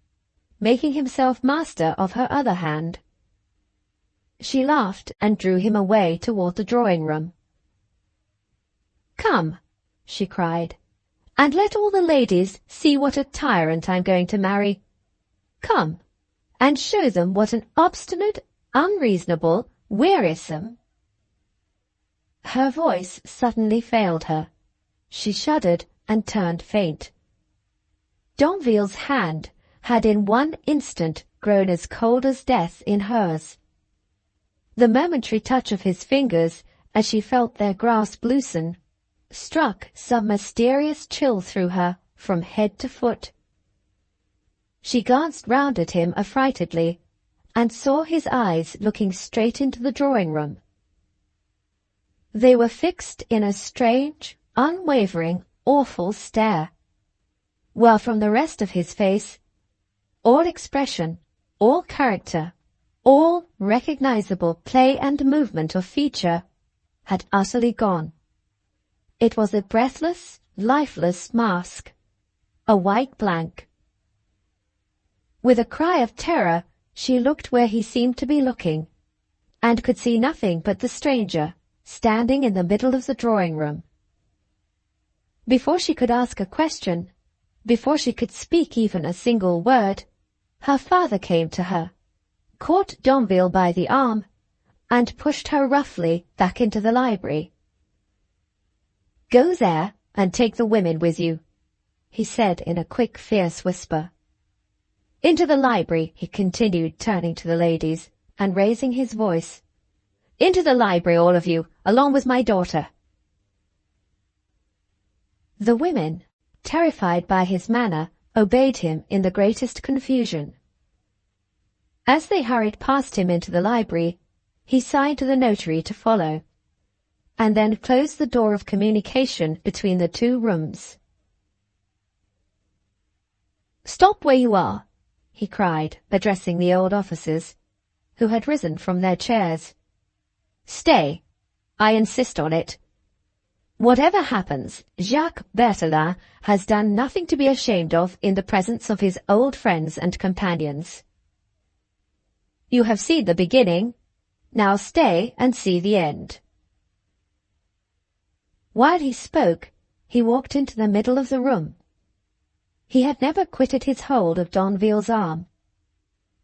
making himself master of her other hand. She laughed and drew him away toward the drawing-room. "Come," she cried, "and let all the ladies see what a tyrant I'm going to marry. Come, and show them what an obstinate, unreasonable, wearisome—" Her voice suddenly failed her. She shuddered and turned faint. Danville's hand had in one instant grown as cold as death in hers. The momentary touch of his fingers, as she felt their grasp loosen, struck some mysterious chill through her from head to foot. She glanced round at him affrightedly, and saw his eyes looking straight into the drawing-room. They were fixed in a strange, unwavering, awful stare, while from the rest of his face, all expression, all character, all recognizable play and movement of feature had utterly gone. It was a breathless, lifeless mask, a white blank. With a cry of terror, she looked where he seemed to be looking, and could see nothing but the stranger standing in the middle of the drawing-room. Before she could ask a question, before she could speak even a single word, her father came to her, caught Danville by the arm, and pushed her roughly back into the library. "Go there and take the women with you," he said in a quick, fierce whisper. "Into the library," he continued, turning to the ladies, and raising his voice. "Into the library, all of you, along with my daughter." The women, terrified by his manner, obeyed him in the greatest confusion. As they hurried past him into the library, he signed to the notary to follow, and then closed the door of communication between the two rooms. "Stop where you are," he cried, addressing the old officers, who had risen from their chairs. "Stay. I insist on it. Whatever happens, Jacques Berthelin has done nothing to be ashamed of in the presence of his old friends and companions. You have seen the beginning. Now stay and see the end." While he spoke, he walked into the middle of the room. He had never quitted his hold of Danville's arm.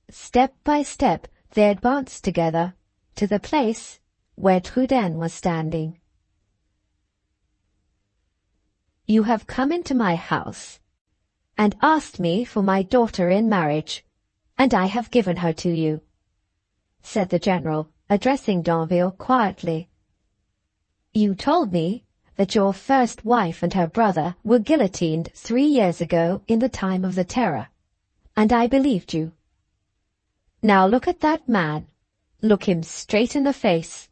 Step by step they advanced together to the place where Trudaine was standing. "You have come into my house and asked me for my daughter in marriage, and I have given her to you," said the general, addressing Danville quietly. "You told me that your first wife and her brother were guillotined 3 years ago in the time of the Terror, and I believed you. Now look at that man. Look him straight in the face.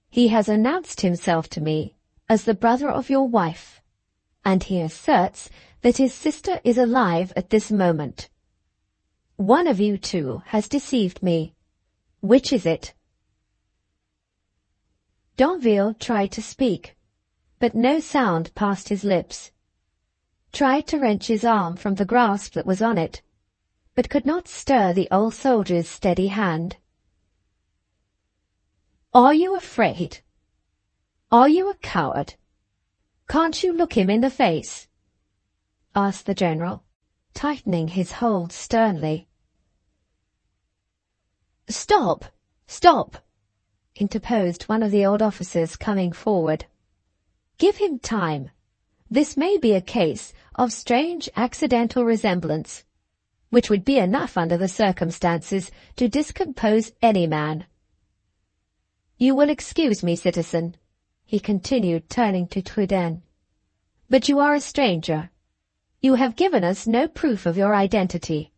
He has announced himself to me as the brother of your wife, and he asserts that his sister is alive at this moment. One of you two has deceived me. Which is it?" Danville tried to speak, but no sound passed his lips, tried to wrench his arm from the grasp that was on it, but could not stir the old soldier's steady hand. "Are you afraid? Are you a coward? Can't you look him in the face?" asked the general, tightening his hold sternly. "Stop! Stop!" interposed one of the old officers, coming forward. "Give him time. This may be a case of strange accidental resemblance, which would be enough under the circumstances to discompose any man. You will excuse me, citizen," he continued, turning to Trudaine. But you are a stranger. You have given us no proof of your identity."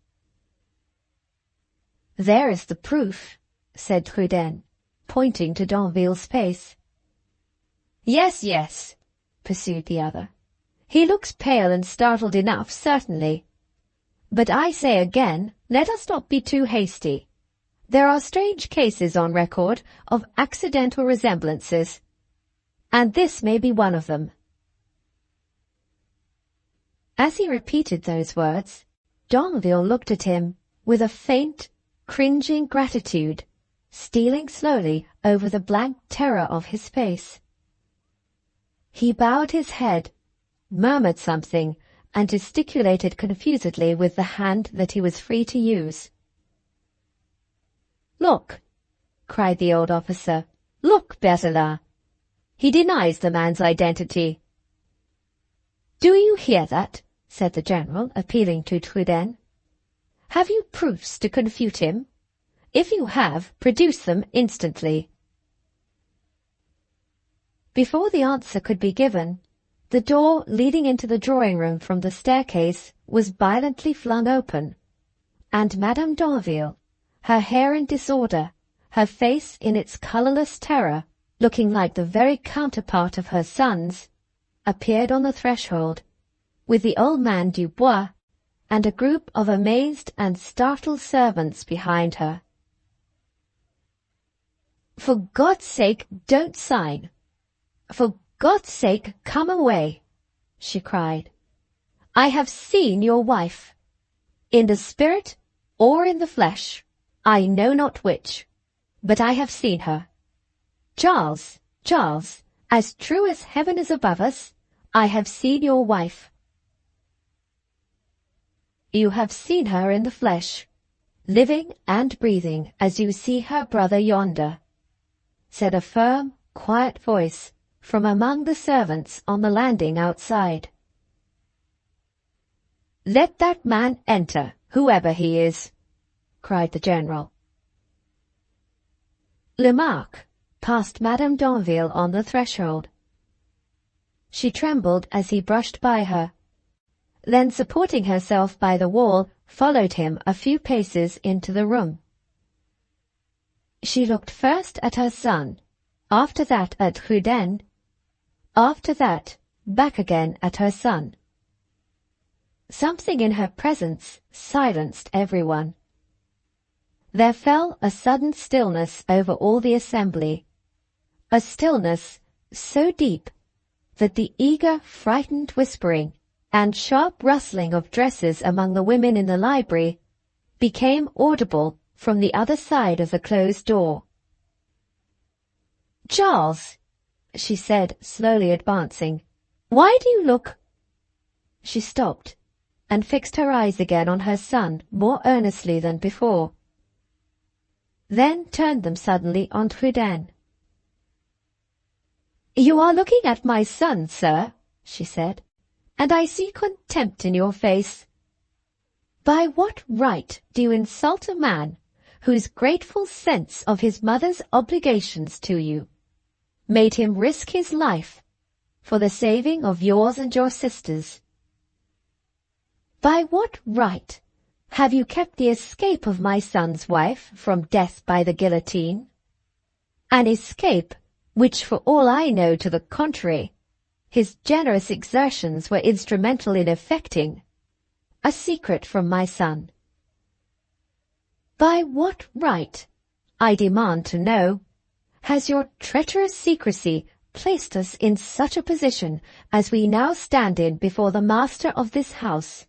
"There is the proof," said Trudaine, pointing to Danville's face. "Yes, yes," pursued the other. "He looks pale and startled enough, certainly. But I say again, let us not be too hasty. There are strange cases on record of accidental resemblances, and this may be one of them." As he repeated those words, Danville looked at him with a faint, cringing gratitude stealing slowly over the blank terror of his face. He bowed his head, murmured something, and gesticulated confusedly with the hand that he was free to use. "Look," cried the old officer. "Look, Berthelin. He denies the man's identity." "Do you hear that?" said the general, appealing to Trudaine. "Have you proofs to confute him? If you have, produce them instantly." Before the answer could be given, the door leading into the drawing-room from the staircase was violently flung open, and Madame Danville, her hair in disorder, her face in its colourless terror, looking like the very counterpart of her son's, appeared on the threshold, with the old man Dubois and a group of amazed and startled servants behind her. "For God's sake, don't sign! For God's sake, come away!" she cried. "I have seen your wife. In the spirit or in the flesh, I know not which, but I have seen her. Charles, Charles, as true as heaven is above us, I have seen your wife." "You have seen her in the flesh, living and breathing as you see her brother yonder," said a firm, quiet voice from among the servants on the landing outside. "Let that man enter, whoever he is," cried the general. Lamarque passed Madame Danville on the threshold. She trembled as he brushed by her, then supporting herself by the wall, followed him a few paces into the room. She looked first at her son, after that at Trudaine, after that back again at her son. Something in her presence silenced everyone. There fell a sudden stillness over all the assembly, a stillness so deep that the eager, frightened whispering and sharp rustling of dresses among the women in the library became audible from the other side of the closed door. "Charles," she said, slowly advancing, "why do you look—" She stopped and fixed her eyes again on her son more earnestly than before, then turned them suddenly on Trudaine. "You are looking at my son, sir," she said, "and I see contempt in your face. By what right do you insult a man whose grateful sense of his mother's obligations to you made him risk his life for the saving of yours and your sisters? By what right have you kept the escape of my son's wife from death by the guillotine? An escape which, for all I know to the contrary, his generous exertions were instrumental in effecting, a secret from my son. By what right, I demand to know, has your treacherous secrecy placed us in such a position as we now stand in before the master of this house?"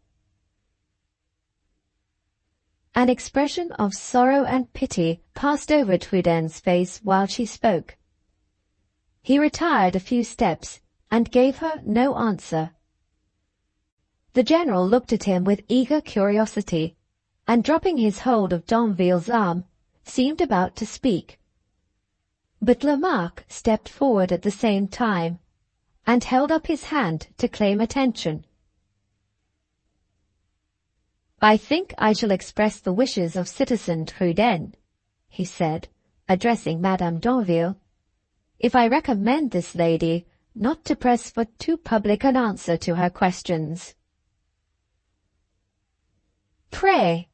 An expression of sorrow and pity passed over Trudaine's face while she spoke. He retired a few steps and gave her no answer. The general looked at him with eager curiosity, and dropping his hold of Danville's arm, seemed about to speak. But Lamarque stepped forward at the same time, and held up his hand to claim attention. "I think I shall express the wishes of Citizen Trudaine," he said, addressing Madame Danville. "If I recommend this lady, not to press for too public an answer to her questions. "Pray,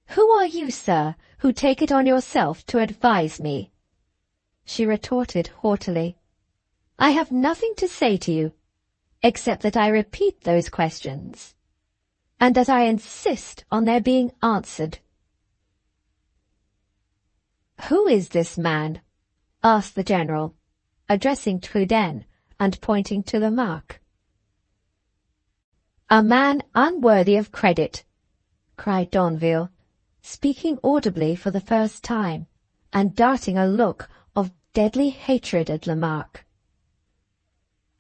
who are you, sir, who take it on yourself to advise me?" she retorted haughtily. "I have nothing to say to you, except that I repeat those questions, and that I insist on their being answered." "Who is this man?" asked the general, addressing Truden and pointing to Lamarck. "A man unworthy of credit," cried Danville, speaking audibly for the first time, and darting a look of deadly hatred at Lamarck.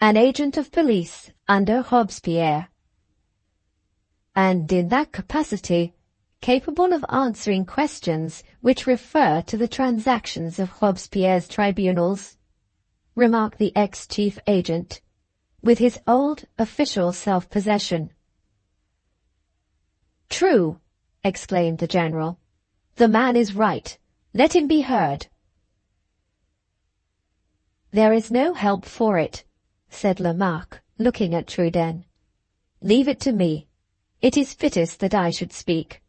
"An agent of police under Robespierre, and in that capacity capable of answering questions which refer to the transactions of Robespierre's tribunals," remarked the ex-chief agent, with his old official self-possession. "True," exclaimed the general. "The man is right. Let him be heard." "There is no help for it," said Lamarck, looking at Truden. "Leave it to me. It is fittest that I should speak."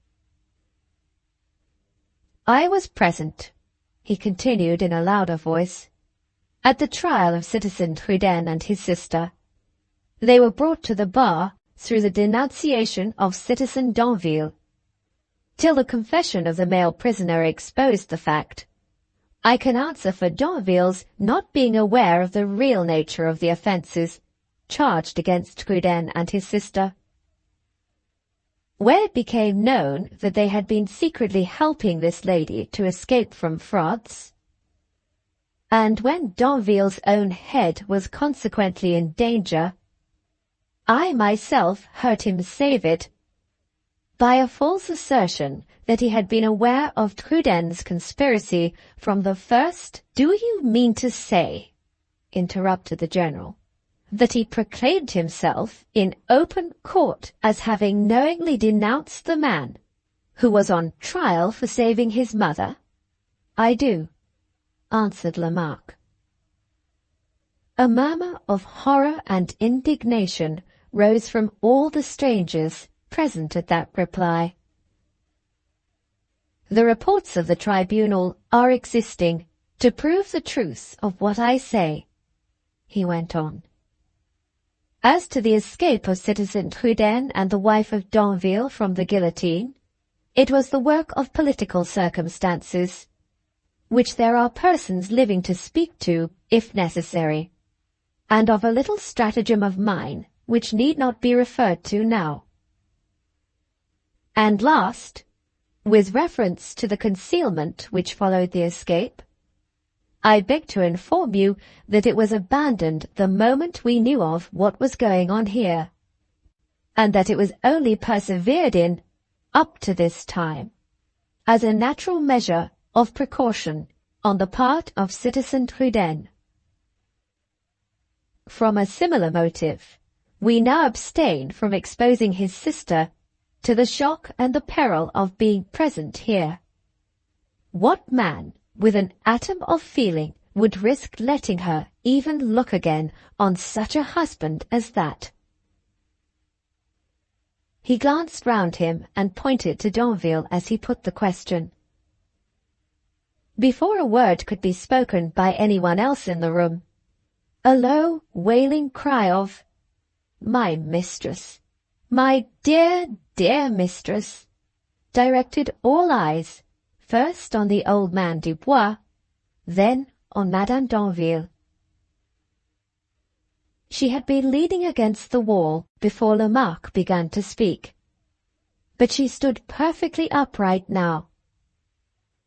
"I was present," he continued in a louder voice, "at the trial of Citizen Truden and his sister. They were brought to the bar through the denunciation of Citizen Danville. Till the confession of the male prisoner exposed the fact, I can answer for Danville's not being aware of the real nature of the offences charged against Truden and his sister. When it became known that they had been secretly helping this lady to escape from France, and when Danville's own head was consequently in danger, I myself heard him save it by a false assertion that he had been aware of Truden's conspiracy from the first." "Do you mean to say," interrupted the general, "that he proclaimed himself in open court as having knowingly denounced the man who was on trial for saving his mother?" "I do," answered Lamarck. A murmur of horror and indignation rose from all the strangers present at that reply. "The reports of the tribunal are existing to prove the truth of what I say," he went on. "As to the escape of Citizen Truden and the wife of Danville from the guillotine, it was the work of political circumstances, which there are persons living to speak to, if necessary, and of a little stratagem of mine, which need not be referred to now. And last, with reference to the concealment which followed the escape, I beg to inform you that it was abandoned the moment we knew of what was going on here, and that it was only persevered in, up to this time, as a natural measure of precaution on the part of Citizen Truden. From a similar motive, we now abstain from exposing his sister to the shock and the peril of being present here. What man with an atom of feeling would risk letting her even look again on such a husband as that?" He glanced round him and pointed to Danville as he put the question. Before a word could be spoken by anyone else in the room, a low, wailing cry of, "My mistress! My dear, dear mistress!" directed all eyes, first on the old man Dubois, then on Madame Danville. She had been leaning against the wall before Lamarck began to speak, but she stood perfectly upright now.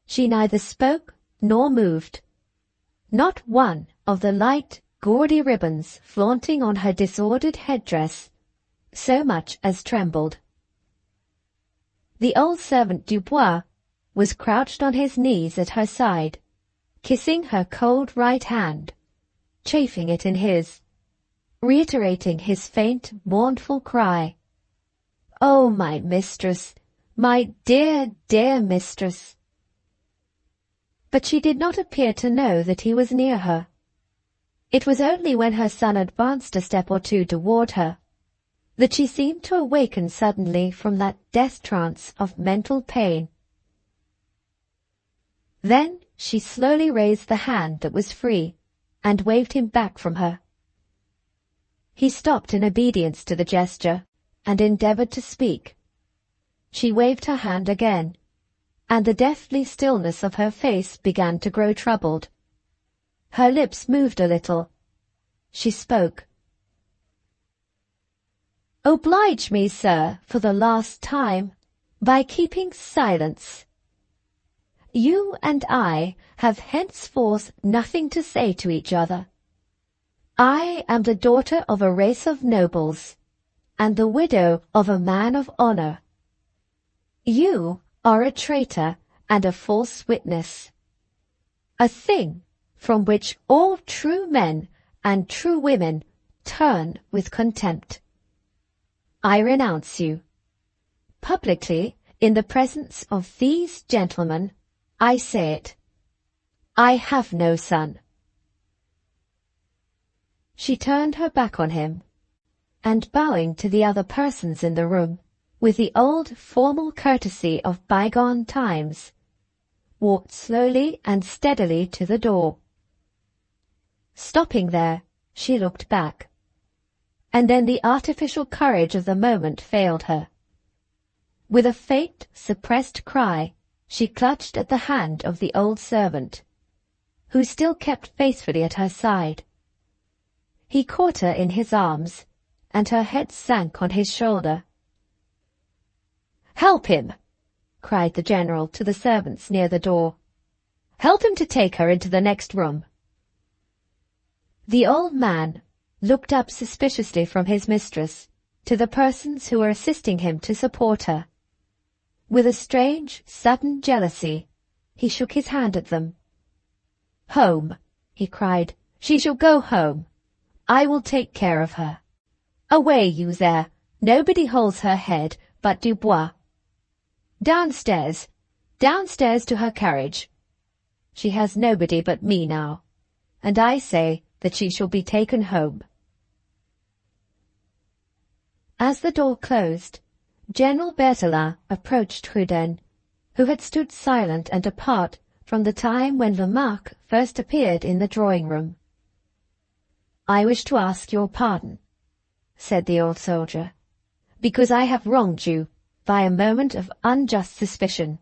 She neither spoke nor moved. Not one of the light, gaudy ribbons flaunting on her disordered headdress so much as trembled. The old servant Dubois was crouched on his knees at her side, kissing her cold right hand, chafing it in his, reiterating his faint, mournful cry, "Oh, my mistress! My dear, dear mistress!" But she did not appear to know that he was near her. It was only when her son advanced a step or two toward her that she seemed to awaken suddenly from that death trance of mental pain. Then she slowly raised the hand that was free and waved him back from her. He stopped in obedience to the gesture and endeavored to speak. She waved her hand again, and the deathly stillness of her face began to grow troubled. Her lips moved a little. She spoke. "Oblige me, sir, for the last time, by keeping silence. You and I have henceforth nothing to say to each other. I am the daughter of a race of nobles, and the widow of a man of honor. You are a traitor and a false witness, a thing from which all true men and true women turn with contempt. I renounce you. Publicly, in the presence of these gentlemen, I say it. I have no son." She turned her back on him, and bowing to the other persons in the room, with the old formal courtesy of bygone times, walked slowly and steadily to the door. Stopping there, she looked back, and then the artificial courage of the moment failed her. With a faint, suppressed cry, she clutched at the hand of the old servant, who still kept faithfully at her side. He caught her in his arms, and her head sank on his shoulder. "Help him!" cried the general to the servants near the door. "Help him to take her into the next room." The old man looked up suspiciously from his mistress to the persons who were assisting him to support her. With a strange, sudden jealousy, he shook his hand at them. "Home," he cried. "She shall go home. I will take care of her. Away, you there. Nobody holds her head but Dubois. Downstairs, downstairs to her carriage. She has nobody but me now, and I say that she shall be taken home." As the door closed, General Berthelin approached Truden, who had stood silent and apart from the time when Lamarck first appeared in the drawing-room. "I wish to ask your pardon," said the old soldier, "because I have wronged you by a moment of unjust suspicion.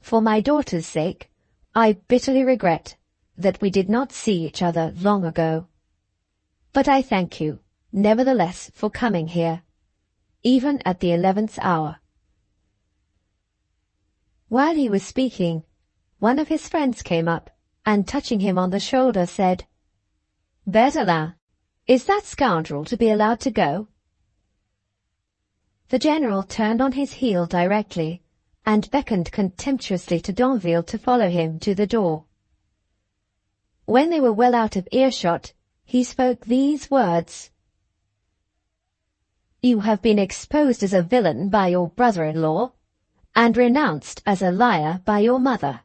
For my daughter's sake, I bitterly regret that we did not see each other long ago. But I thank you, nevertheless, for coming here, even at the 11th hour." While he was speaking, one of his friends came up, and touching him on the shoulder said, "Berthelin, is that scoundrel to be allowed to go?" The general turned on his heel directly, and beckoned contemptuously to Danville to follow him to the door. When they were well out of earshot, he spoke these words: "You have been exposed as a villain by your brother-in-law, and renounced as a liar by your mother.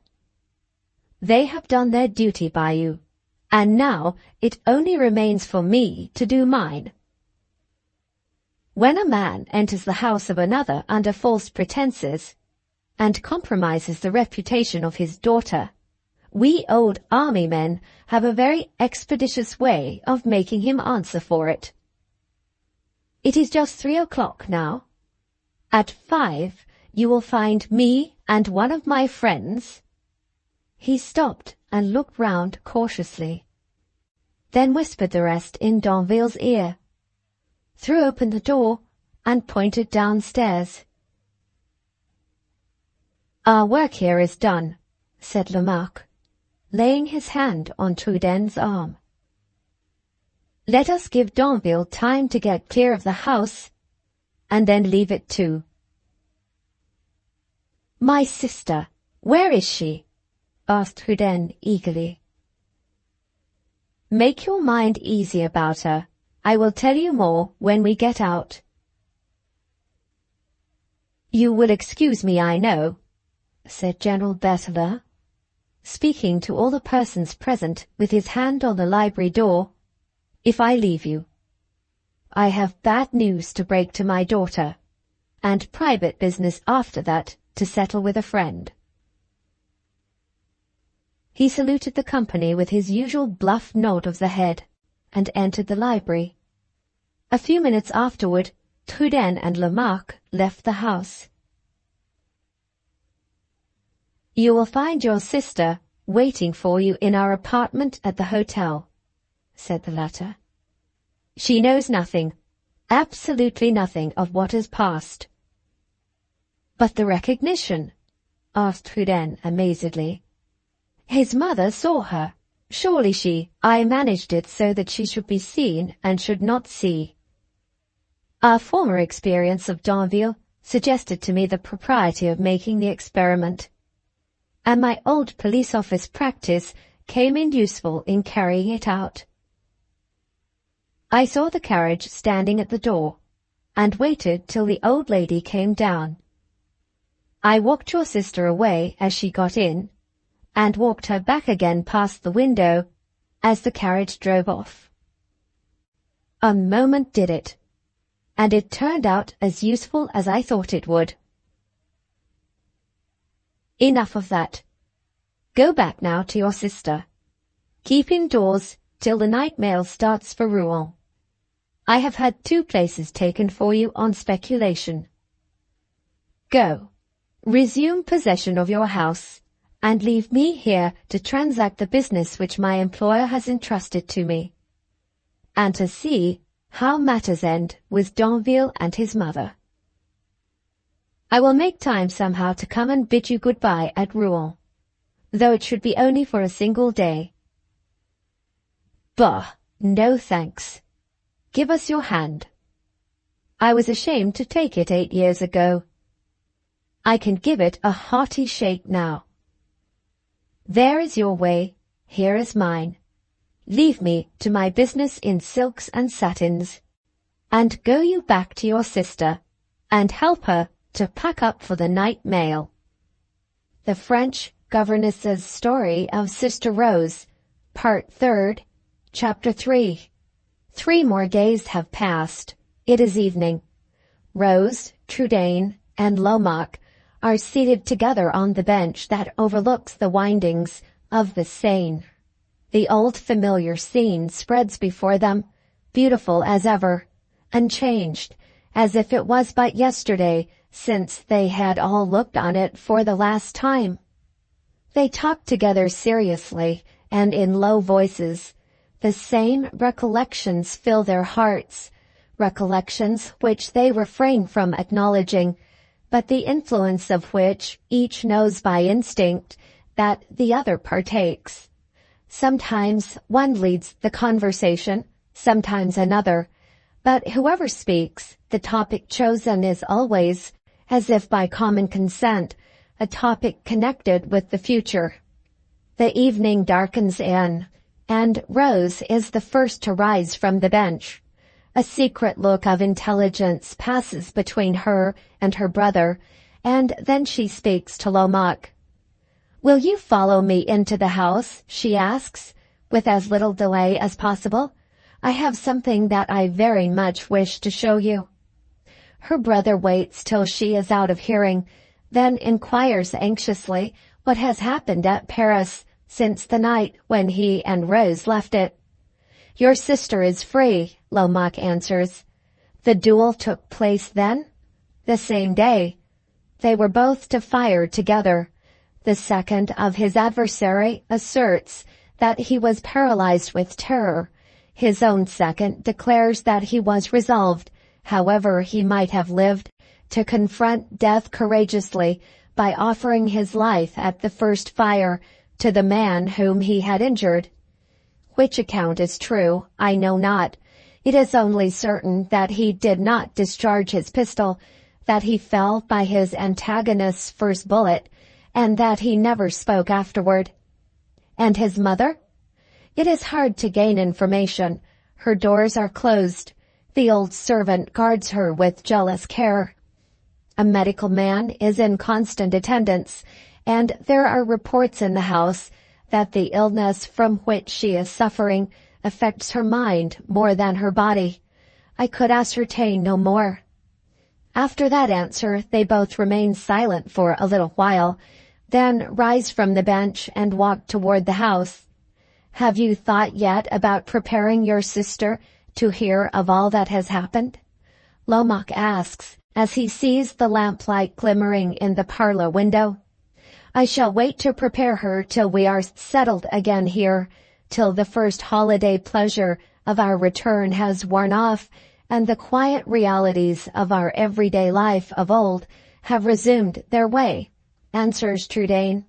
They have done their duty by you, and now it only remains for me to do mine. When a man enters the house of another under false pretenses, and compromises the reputation of his daughter, we old army men have a very expeditious way of making him answer for it. It is just 3 o'clock now. At 5 you will find me and one of my friends—" He stopped and looked round cautiously, then whispered the rest in Danville's ear, threw open the door, and pointed downstairs. "Our work here is done," said Lamarck, laying his hand on Truden's arm. "Let us give Danville time to get clear of the house, and then leave it too." "My sister, where is she?" asked Truden eagerly. "Make your mind easy about her. I will tell you more when we get out." "You will excuse me, I know," said General Berthelin. speaking to all the persons present with his hand on the library door, "If I leave you, I have bad news to break to my daughter, and private business after that to settle with a friend." He saluted the company with his usual bluff nod of the head, and entered the library. A few minutes afterward, Trudaine and Lamarck left the house. "You will find your sister waiting for you in our apartment at the hotel," said the latter. "She knows nothing, absolutely nothing of what has passed." "But the recognition?" asked Trudaine amazedly. "His mother saw her. Surely I managed it so that she should be seen and should not see." Our former experience of Danville suggested to me the propriety of making the experiment, and my old police office practice came in useful in carrying it out. I saw the carriage standing at the door, and waited till the old lady came down. I walked your sister away as she got in, and walked her back again past the window as the carriage drove off. A moment did it, and it turned out as useful as I thought it would. Enough of that. Go back now to your sister. Keep indoors till the night mail starts for Rouen. I have had 2 places taken for you on speculation. Go, resume possession of your house, and leave me here to transact the business which my employer has entrusted to me, and to see how matters end with Danville and his mother. I will make time somehow to come and bid you good-bye at Rouen, though it should be only for a single day." "Bah, no thanks. Give us your hand. I was ashamed to take it 8 years ago. I can give it a hearty shake now. There is your way, here is mine. Leave me to my business in silks and satins, and go you back to your sister, and help her to pack up for the night mail." The French Governess's Story of Sister Rose, Part 3rd, Chapter 3. 3 more days have passed. It is evening. Rose, Trudaine, and Lamarck are seated together on the bench that overlooks the windings of the Seine. The old familiar scene spreads before them, beautiful as ever, unchanged, as if it was but yesterday since they had all looked on it for the last time. They talk together seriously and in low voices. The same recollections fill their hearts, recollections which they refrain from acknowledging, but the influence of which each knows by instinct that the other partakes. Sometimes one leads the conversation, sometimes another, but whoever speaks, the topic chosen is always, as if by common consent, a topic connected with the future. The evening darkens in, and Rose is the first to rise from the bench. A secret look of intelligence passes between her and her brother, and then she speaks to Lamarck. "Will you follow me into the house?" she asks, with as little delay as possible. "I have something that I very much wish to show you." Her brother waits till she is out of hearing, then inquires anxiously what has happened at Paris since the night when he and Rose left it. "Your sister is free," Lamarck answers. "The duel took place then?" "The same day. They were both to fire together. The second of his adversary asserts that he was paralyzed with terror. His own second declares that he was resolved, however he might have lived, to confront death courageously by offering his life at the first fire to the man whom he had injured. Which account is true, I know not. It is only certain that he did not discharge his pistol, that he fell by his antagonist's first bullet, and that he never spoke afterward." "And his mother?" "It is hard to gain information. Her doors are closed. The old servant guards her with jealous care. A medical man is in constant attendance, and there are reports in the house that the illness from which she is suffering affects her mind more than her body. I could ascertain no more." After that answer, they both remain silent for a little while, then rise from the bench and walk toward the house. "Have you thought yet about preparing your sister to hear of all that has happened?" Lomaque asks, as he sees the lamplight glimmering in the parlor window. "I shall wait to prepare her till we are settled again here, till the first holiday pleasure of our return has worn off, and the quiet realities of our everyday life of old have resumed their way," answers Trudaine.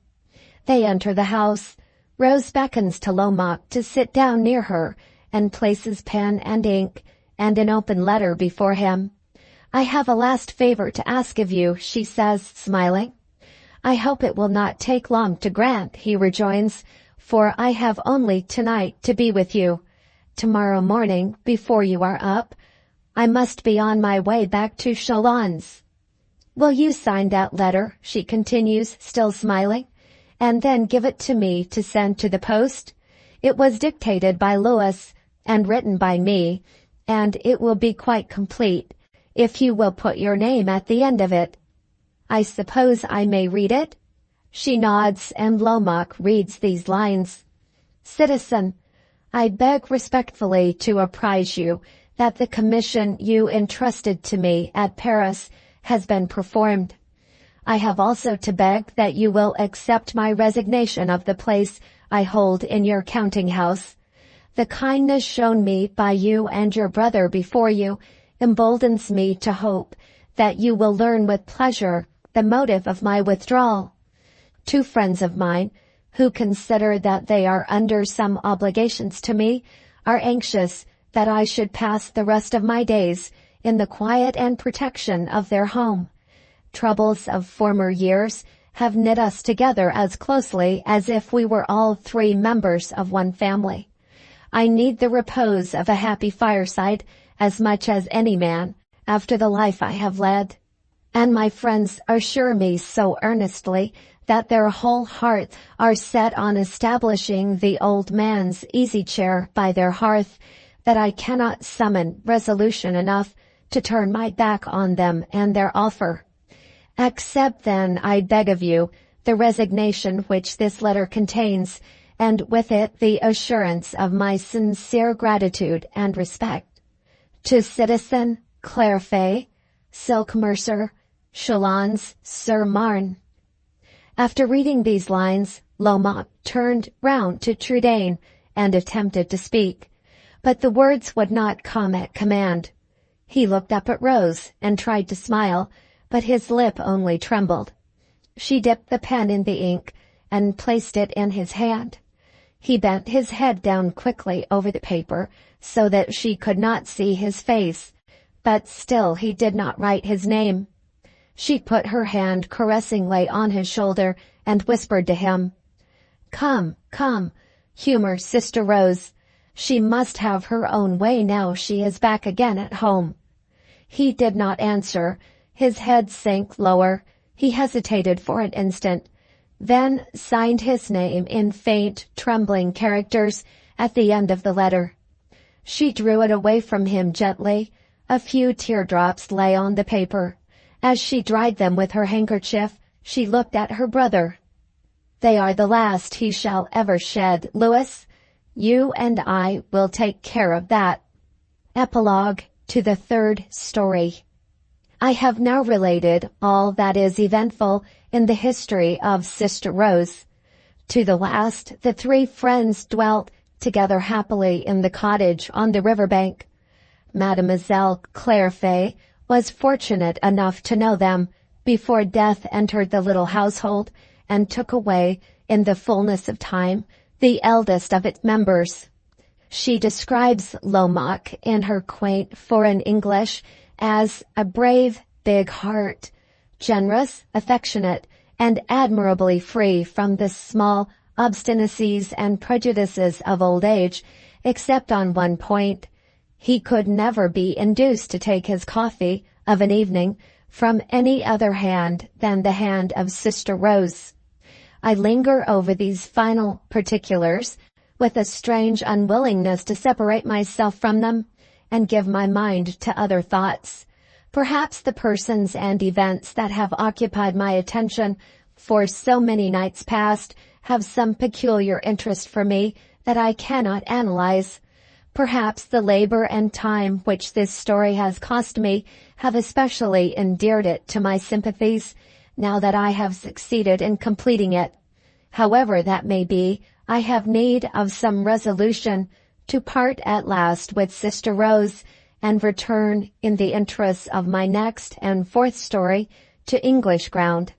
They enter the house. Rose beckons to Lomaque to sit down near her, and places pen and ink and an open letter before him. "I have a last favor to ask of you," she says, smiling. "I hope it will not take long to grant," he rejoins, "for I have only tonight to be with you. Tomorrow morning, before you are up, I must be on my way back to Chalons." "Will you sign that letter," she continues, still smiling, "and then give it to me to send to the post? It was dictated by Louis and written by me, and it will be quite complete, if you will put your name at the end of it. I suppose I may read it?" She nods, and Lomaque reads these lines. "Citizen, I beg respectfully to apprise you that the commission you entrusted to me at Paris has been performed. I have also to beg that you will accept my resignation of the place I hold in your counting house. The kindness shown me by you and your brother before you emboldens me to hope that you will learn with pleasure the motive of my withdrawal. Two friends of mine, who consider that they are under some obligations to me, are anxious that I should pass the rest of my days in the quiet and protection of their home. Troubles of former years have knit us together as closely as if we were all three members of one family. I need the repose of a happy fireside as much as any man after the life I have led, and my friends assure me so earnestly that their whole hearts are set on establishing the old man's easy chair by their hearth, that I cannot summon resolution enough to turn my back on them and their offer. Accept then, I beg of you, the resignation which this letter contains, and with it the assurance of my sincere gratitude and respect. To Citizen Claire Fay, Silk Mercer, Chalons-sur-Marne." After reading these lines, Lomaque turned round to Trudaine and attempted to speak, but the words would not come at command. He looked up at Rose and tried to smile, but his lip only trembled. She dipped the pen in the ink and placed it in his hand. He bent his head down quickly over the paper so that she could not see his face, but still he did not write his name. She put her hand caressingly on his shoulder and whispered to him, "Come, come, humor Sister Rose. She must have her own way now she is back again at home." He did not answer. His head sank lower. He hesitated for an instant, then signed his name in faint, trembling characters at the end of the letter. She drew it away from him gently. A few teardrops lay on the paper. As she dried them with her handkerchief, she looked at her brother. "They are the last he shall ever shed, Louis. You and I will take care of that." Epilogue to the third story. I have now related all that is eventful in the history of Sister Rose. To the last, the three friends dwelt together happily in the cottage on the river bank. Mademoiselle Claire Fay was fortunate enough to know them before death entered the little household and took away, in the fullness of time, the eldest of its members. She describes Lomaque in her quaint foreign English as a brave, big heart, generous, affectionate, and admirably free from the small obstinacies and prejudices of old age, except on one point. He could never be induced to take his coffee of an evening from any other hand than the hand of Sister Rose. I linger over these final particulars with a strange unwillingness to separate myself from them and give my mind to other thoughts. Perhaps the persons and events that have occupied my attention for so many nights past have some peculiar interest for me that I cannot analyze. Perhaps the labor and time which this story has cost me have especially endeared it to my sympathies, now that I have succeeded in completing it. However that may be, I have need of some resolution to part at last with Sister Rose and return, in the interests of my next and fourth story, to English ground.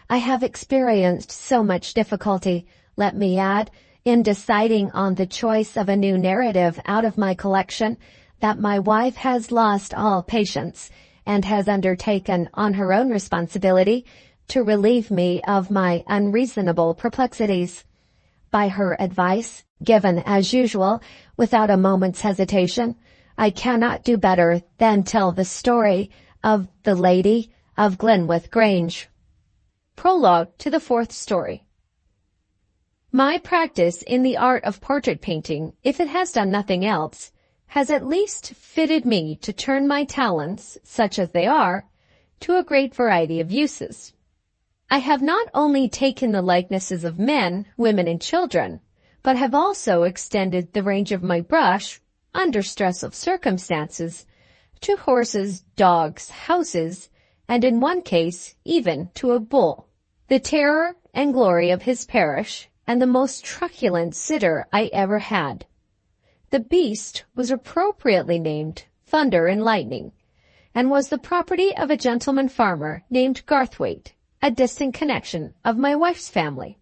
I have experienced so much difficulty, let me add, in deciding on the choice of a new narrative out of my collection, that my wife has lost all patience and has undertaken on her own responsibility to relieve me of my unreasonable perplexities. By her advice, given as usual, without a moment's hesitation, I cannot do better than tell the story of the Lady of Glenwith Grange. Prologue to the fourth story. My practice in the art of portrait painting, if it has done nothing else, has at least fitted me to turn my talents, such as they are, to a great variety of uses. I have not only taken the likenesses of men, women, and children, but have also extended the range of my brush, under stress of circumstances, to horses, dogs, houses, and in one case even to a bull, the terror and glory of his parish, and the most truculent sitter I ever had. The beast was appropriately named Thunder and Lightning, and was the property of a gentleman farmer named Garthwaite, a distant connection of my wife's family.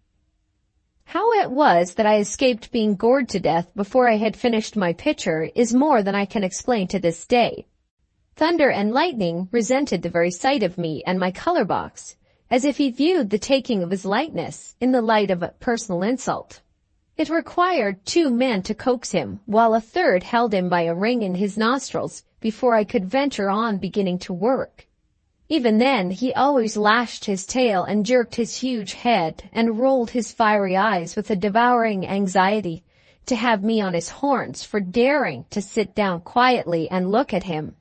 How it was that I escaped being gored to death before I had finished my picture is more than I can explain to this day. Thunder and Lightning resented the very sight of me and my color box, as if he viewed the taking of his likeness in the light of a personal insult. It required 2 men to coax him, while a third held him by a ring in his nostrils before I could venture on beginning to work. Even then, he always lashed his tail and jerked his huge head and rolled his fiery eyes with a devouring anxiety to have me on his horns for daring to sit down quietly and look at him.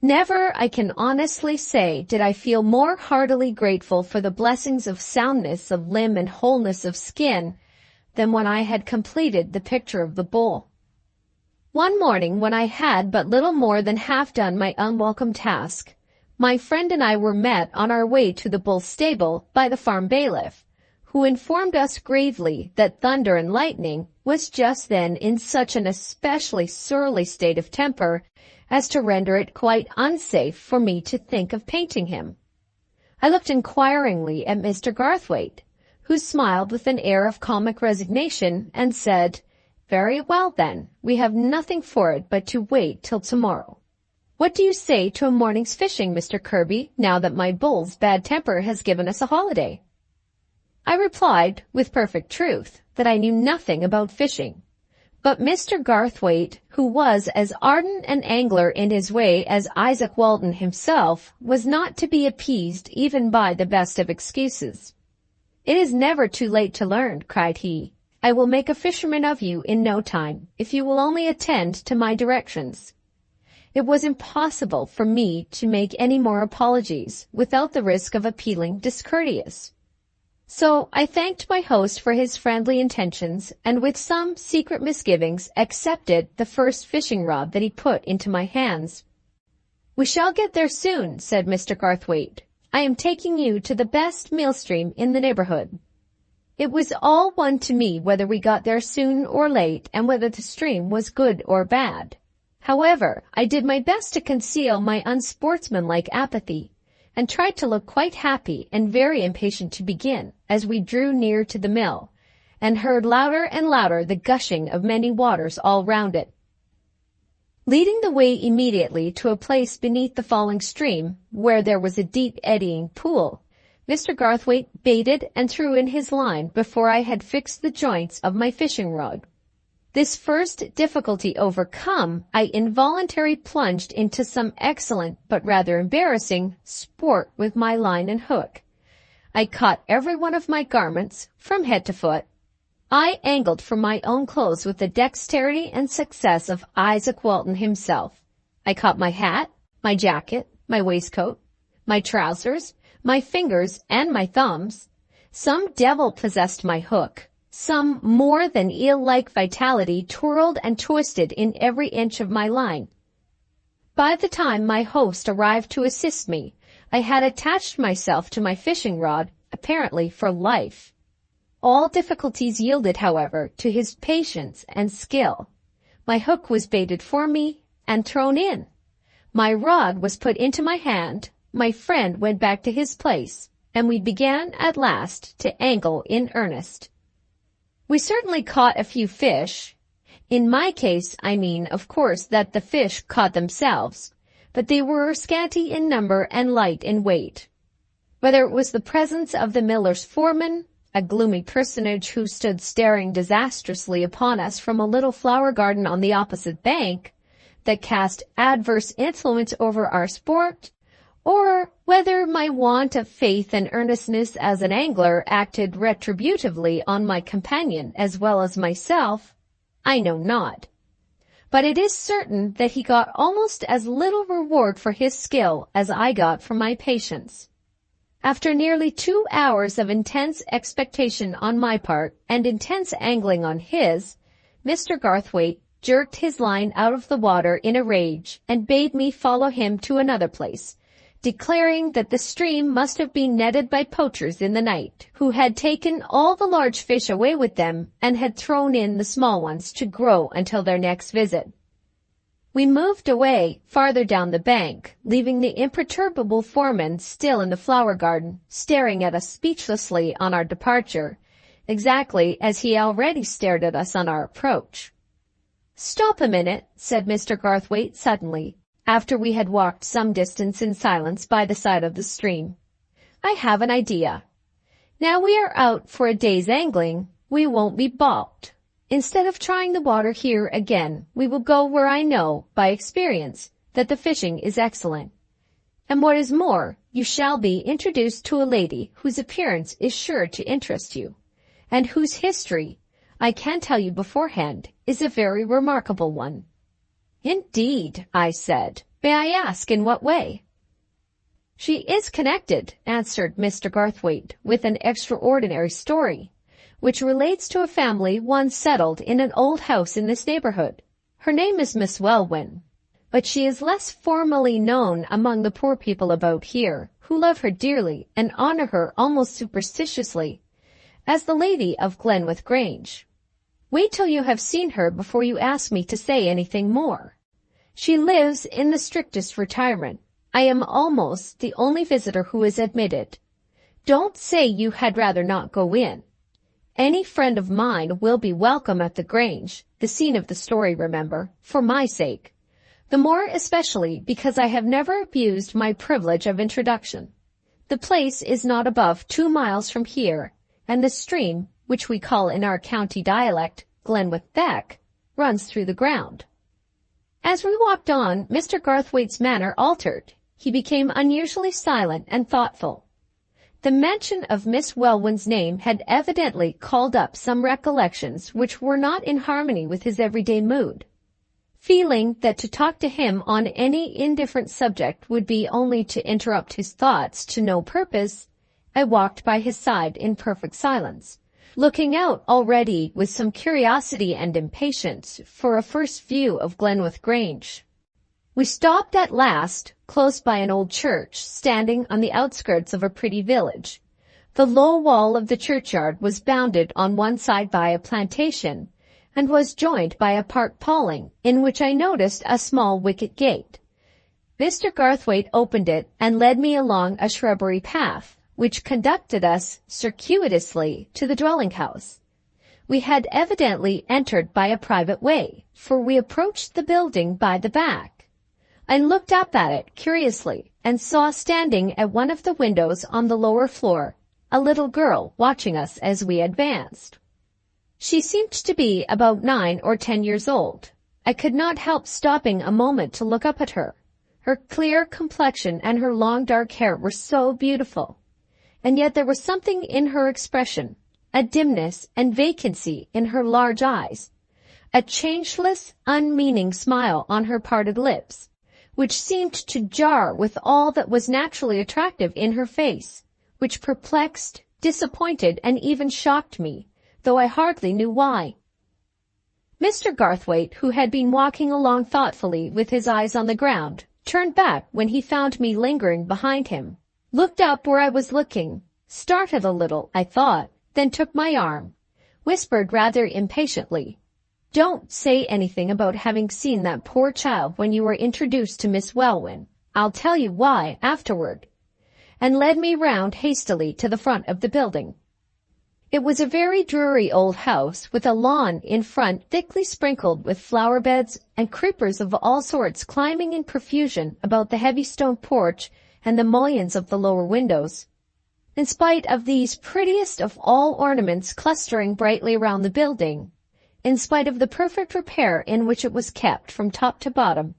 Never, I can honestly say, did I feel more heartily grateful for the blessings of soundness of limb and wholeness of skin than when I had completed the picture of the bull. One morning, when I had but little more than half done my unwelcome task, my friend and I were met on our way to the bull stable by the farm bailiff, who informed us gravely that Thunder and Lightning was just then in such an especially surly state of temper as to render it quite unsafe for me to think of painting him. I looked inquiringly at Mr. Garthwaite, who smiled with an air of comic resignation and said, "Very well then, we have nothing for it but to wait till tomorrow. What do you say to a morning's fishing, Mr. Kirby, now that my bull's bad temper has given us a holiday?" I replied, with perfect truth, that I knew nothing about fishing. But Mr. Garthwaite, who was as ardent an angler in his way as Isaac Walton himself, was not to be appeased even by the best of excuses. "It is never too late to learn," cried he. "I will make a fisherman of you in no time, if you will only attend to my directions." It was impossible for me to make any more apologies without the risk of appealing discourteous. So I thanked my host for his friendly intentions, and with some secret misgivings accepted the first fishing rod that he put into my hands. "We shall get there soon," said Mr. Garthwaite. "I am taking you to the best mill stream in the neighborhood." It was all one to me whether we got there soon or late, and whether the stream was good or bad. However, I did my best to conceal my unsportsmanlike apathy, and tried to look quite happy and very impatient to begin, as we drew near to the mill, and heard louder and louder the gushing of many waters all round it. Leading the way immediately to a place beneath the falling stream, where there was a deep eddying pool, Mr. Garthwaite baited and threw in his line before I had fixed the joints of my fishing rod. This first difficulty overcome, I involuntarily plunged into some excellent but rather embarrassing sport with my line and hook. I caught every one of my garments from head to foot. I angled for my own clothes with the dexterity and success of Isaac Walton himself. I caught my hat, my jacket, my waistcoat, my trousers, my fingers, and my thumbs. Some devil possessed my hook. Some more than eel-like vitality twirled and twisted in every inch of my line. By the time my host arrived to assist me, I had attached myself to my fishing rod, apparently for life. All difficulties yielded, however, to his patience and skill. My hook was baited for me and thrown in. My rod was put into my hand, my friend went back to his place, and we began at last to angle in earnest. We certainly caught a few fish. In my case, I mean, of course, that the fish caught themselves, but they were scanty in number and light in weight. Whether it was the presence of the miller's foreman, a gloomy personage who stood staring disastrously upon us from a little flower garden on the opposite bank, that cast adverse influence over our sport, or whether my want of faith and earnestness as an angler acted retributively on my companion as well as myself, I know not. But it is certain that he got almost as little reward for his skill as I got for my patience. After nearly 2 hours of intense expectation on my part and intense angling on his, Mr. Garthwaite jerked his line out of the water in a rage and bade me follow him to another place, declaring that the stream must have been netted by poachers in the night, who had taken all the large fish away with them and had thrown in the small ones to grow until their next visit. We moved away farther down the bank, leaving the imperturbable foreman still in the flower garden, staring at us speechlessly on our departure, exactly as he already stared at us on our approach. "Stop a minute," said Mr. Garthwaite suddenly, after we had walked some distance in silence by the side of the stream. "I have an idea. Now we are out for a day's angling, we won't be balked. Instead of trying the water here again, we will go where I know, by experience, that the fishing is excellent. And what is more, you shall be introduced to a lady whose appearance is sure to interest you, and whose history, I can tell you beforehand, is a very remarkable one." "Indeed," I said. "May I ask in what way?" "She is connected," answered Mr. Garthwaite, "with an extraordinary story, which relates to a family once settled in an old house in this neighborhood. Her name is Miss Welwyn, but she is less formally known among the poor people about here, who love her dearly and honor her almost superstitiously, as the lady of Glenwith Grange. Wait till you have seen her before you ask me to say anything more. She lives in the strictest retirement. I am almost the only visitor who is admitted. Don't say you had rather not go in. Any friend of mine will be welcome at the Grange, the scene of the story, remember, for my sake. The more especially because I have never abused my privilege of introduction. The place is not above 2 miles from here, and the stream, which we call in our county dialect Glenwith Beck, runs through the ground." As we walked on, Mr. Garthwaite's manner altered. He became unusually silent and thoughtful. The mention of Miss Welwyn's name had evidently called up some recollections which were not in harmony with his everyday mood. Feeling that to talk to him on any indifferent subject would be only to interrupt his thoughts to no purpose, I walked by his side in perfect silence, looking out already with some curiosity and impatience for a first view of Glenwith Grange. We stopped at last, close by an old church standing on the outskirts of a pretty village. The low wall of the churchyard was bounded on one side by a plantation, and was joined by a park paling, in which I noticed a small wicket gate. Mr. Garthwaite opened it and led me along a shrubbery path, which conducted us circuitously to the dwelling house. We had evidently entered by a private way, for we approached the building by the back. I looked up at it curiously and saw standing at one of the windows on the lower floor a little girl watching us as we advanced. She seemed to be about 9 or 10 years old. I could not help stopping a moment to look up at her. Her clear complexion and her long dark hair were so beautiful, and yet there was something in her expression, a dimness and vacancy in her large eyes, a changeless, unmeaning smile on her parted lips, which seemed to jar with all that was naturally attractive in her face, which perplexed, disappointed, and even shocked me, though I hardly knew why. Mr. Garthwaite, who had been walking along thoughtfully with his eyes on the ground, turned back when he found me lingering behind him, looked up where I was looking, started a little, I thought, then took my arm, whispered rather impatiently, "Don't say anything about having seen that poor child when you were introduced to Miss Welwyn. I'll tell you why afterward," and led me round hastily to the front of the building. It was a very dreary old house with a lawn in front thickly sprinkled with flower beds and creepers of all sorts climbing in profusion about the heavy stone porch and the mullions of the lower windows. In spite of these prettiest of all ornaments clustering brightly around the building, in spite of the perfect repair in which it was kept from top to bottom,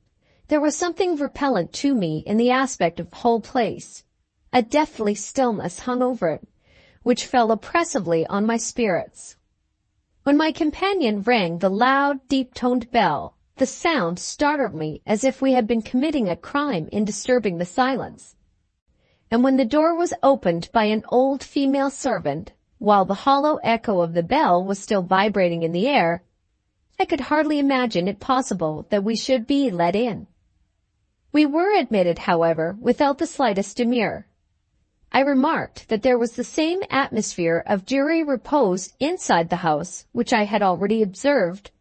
there was something repellent to me in the aspect of the whole place. A deathly stillness hung over it, which fell oppressively on my spirits. When my companion rang the loud, deep-toned bell, the sound startled me as if we had been committing a crime in disturbing the silence. And when the door was opened by an old female servant, while the hollow echo of the bell was still vibrating in the air, I could hardly imagine it possible that we should be let in. We were admitted, however, without the slightest demur. I remarked that there was the same atmosphere of dreary repose inside the house which I had already observed,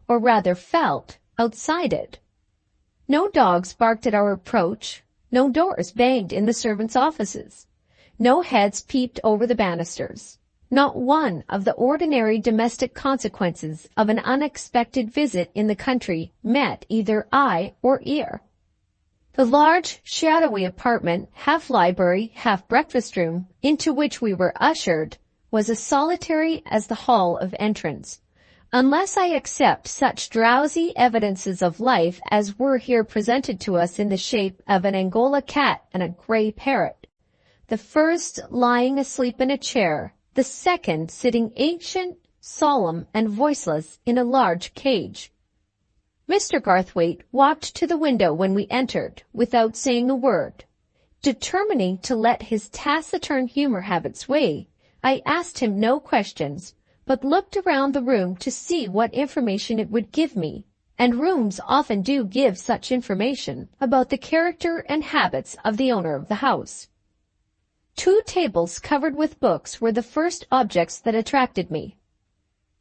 or rather felt, outside it. No dogs barked at our approach, no doors banged in the servants' offices, no heads peeped over the banisters. Not one of the ordinary domestic consequences of an unexpected visit in the country met either eye or ear. The large, shadowy apartment, half library, half breakfast room, into which we were ushered, was as solitary as the hall of entrance, unless I accept such drowsy evidences of life as were here presented to us in the shape of an Angora cat and a gray parrot, the first lying asleep in a chair, the second sitting ancient, solemn, and voiceless in a large cage. Mr. Garthwaite walked to the window when we entered, without saying a word. Determining to let his taciturn humor have its way, I asked him no questions, but looked around the room to see what information it would give me, and rooms often do give such information about the character and habits of the owner of the house. 2 tables covered with books were the first objects that attracted me.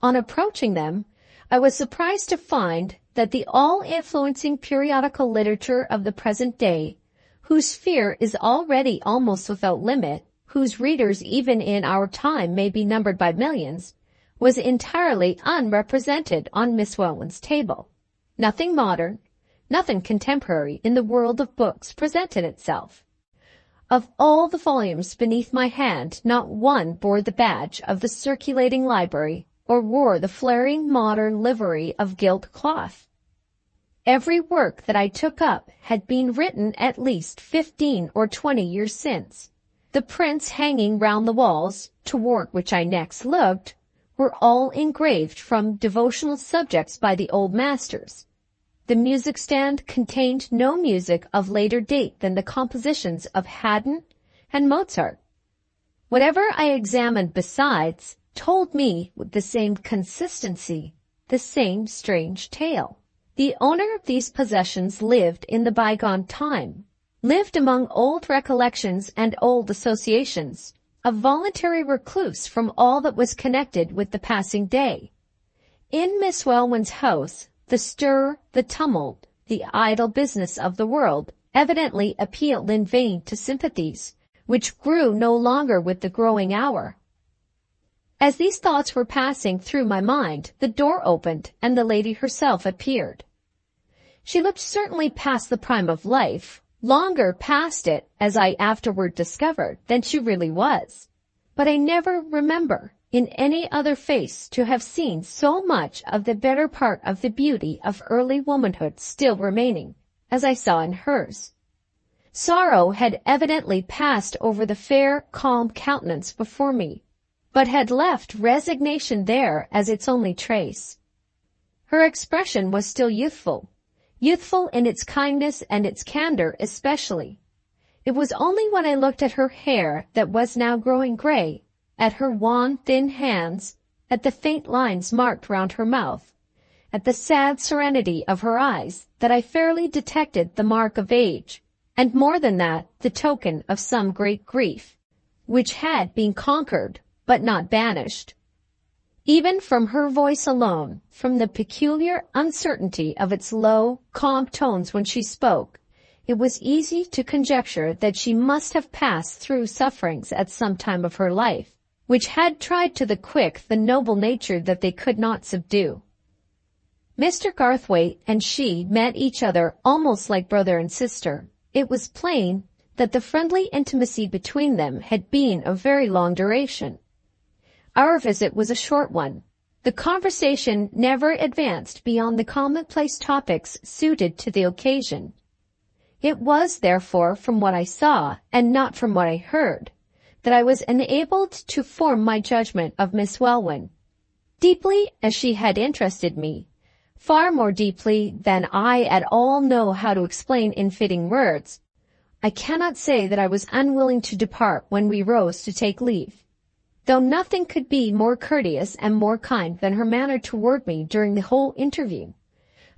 On approaching them, I was surprised to find that the all-influencing periodical literature of the present day, whose sphere is already almost without limit, whose readers even in our time may be numbered by millions, was entirely unrepresented on Miss Welwyn's table. Nothing modern, nothing contemporary in the world of books presented itself. Of all the volumes beneath my hand, not one bore the badge of the circulating library, or wore the flaring modern livery of gilt cloth. Every work that I took up had been written at least 15 or 20 years since. The prints hanging round the walls, toward which I next looked, were all engraved from devotional subjects by the old masters. The music stand contained no music of later date than the compositions of Haydn and Mozart. Whatever I examined besides told me with the same consistency the same strange tale. The owner of these possessions lived in the bygone time, lived among old recollections and old associations, a voluntary recluse from all that was connected with the passing day. In Miss Welwyn's house, the stir, the tumult, the idle business of the world evidently appealed in vain to sympathies, which grew no longer with the growing hour. As these thoughts were passing through my mind, the door opened and the lady herself appeared. She looked certainly past the prime of life, longer past it, as I afterward discovered, than she really was. But I never remember, in any other face, to have seen so much of the better part of the beauty of early womanhood still remaining, as I saw in hers. Sorrow had evidently passed over the fair, calm countenance before me, but had left resignation there as its only trace. Her expression was still youthful in its kindness and its candor especially. It was only when I looked at her hair that was now growing gray, at her wan, thin hands, at the faint lines marked round her mouth, at the sad serenity of her eyes, that I fairly detected the mark of age, and more than that, the token of some great grief, which had been conquered but not banished. Even from her voice alone, from the peculiar uncertainty of its low, calm tones when she spoke, it was easy to conjecture that she must have passed through sufferings at some time of her life, which had tried to the quick the noble nature that they could not subdue. Mr. Garthwaite and she met each other almost like brother and sister. It was plain that the friendly intimacy between them had been of very long duration. Our visit was a short one. The conversation never advanced beyond the commonplace topics suited to the occasion. It was, therefore, from what I saw, and not from what I heard, that I was enabled to form my judgment of Miss Welwyn. Deeply as she had interested me, far more deeply than I at all know how to explain in fitting words, I cannot say that I was unwilling to depart when we rose to take leave. Though nothing could be more courteous and more kind than her manner toward me during the whole interview,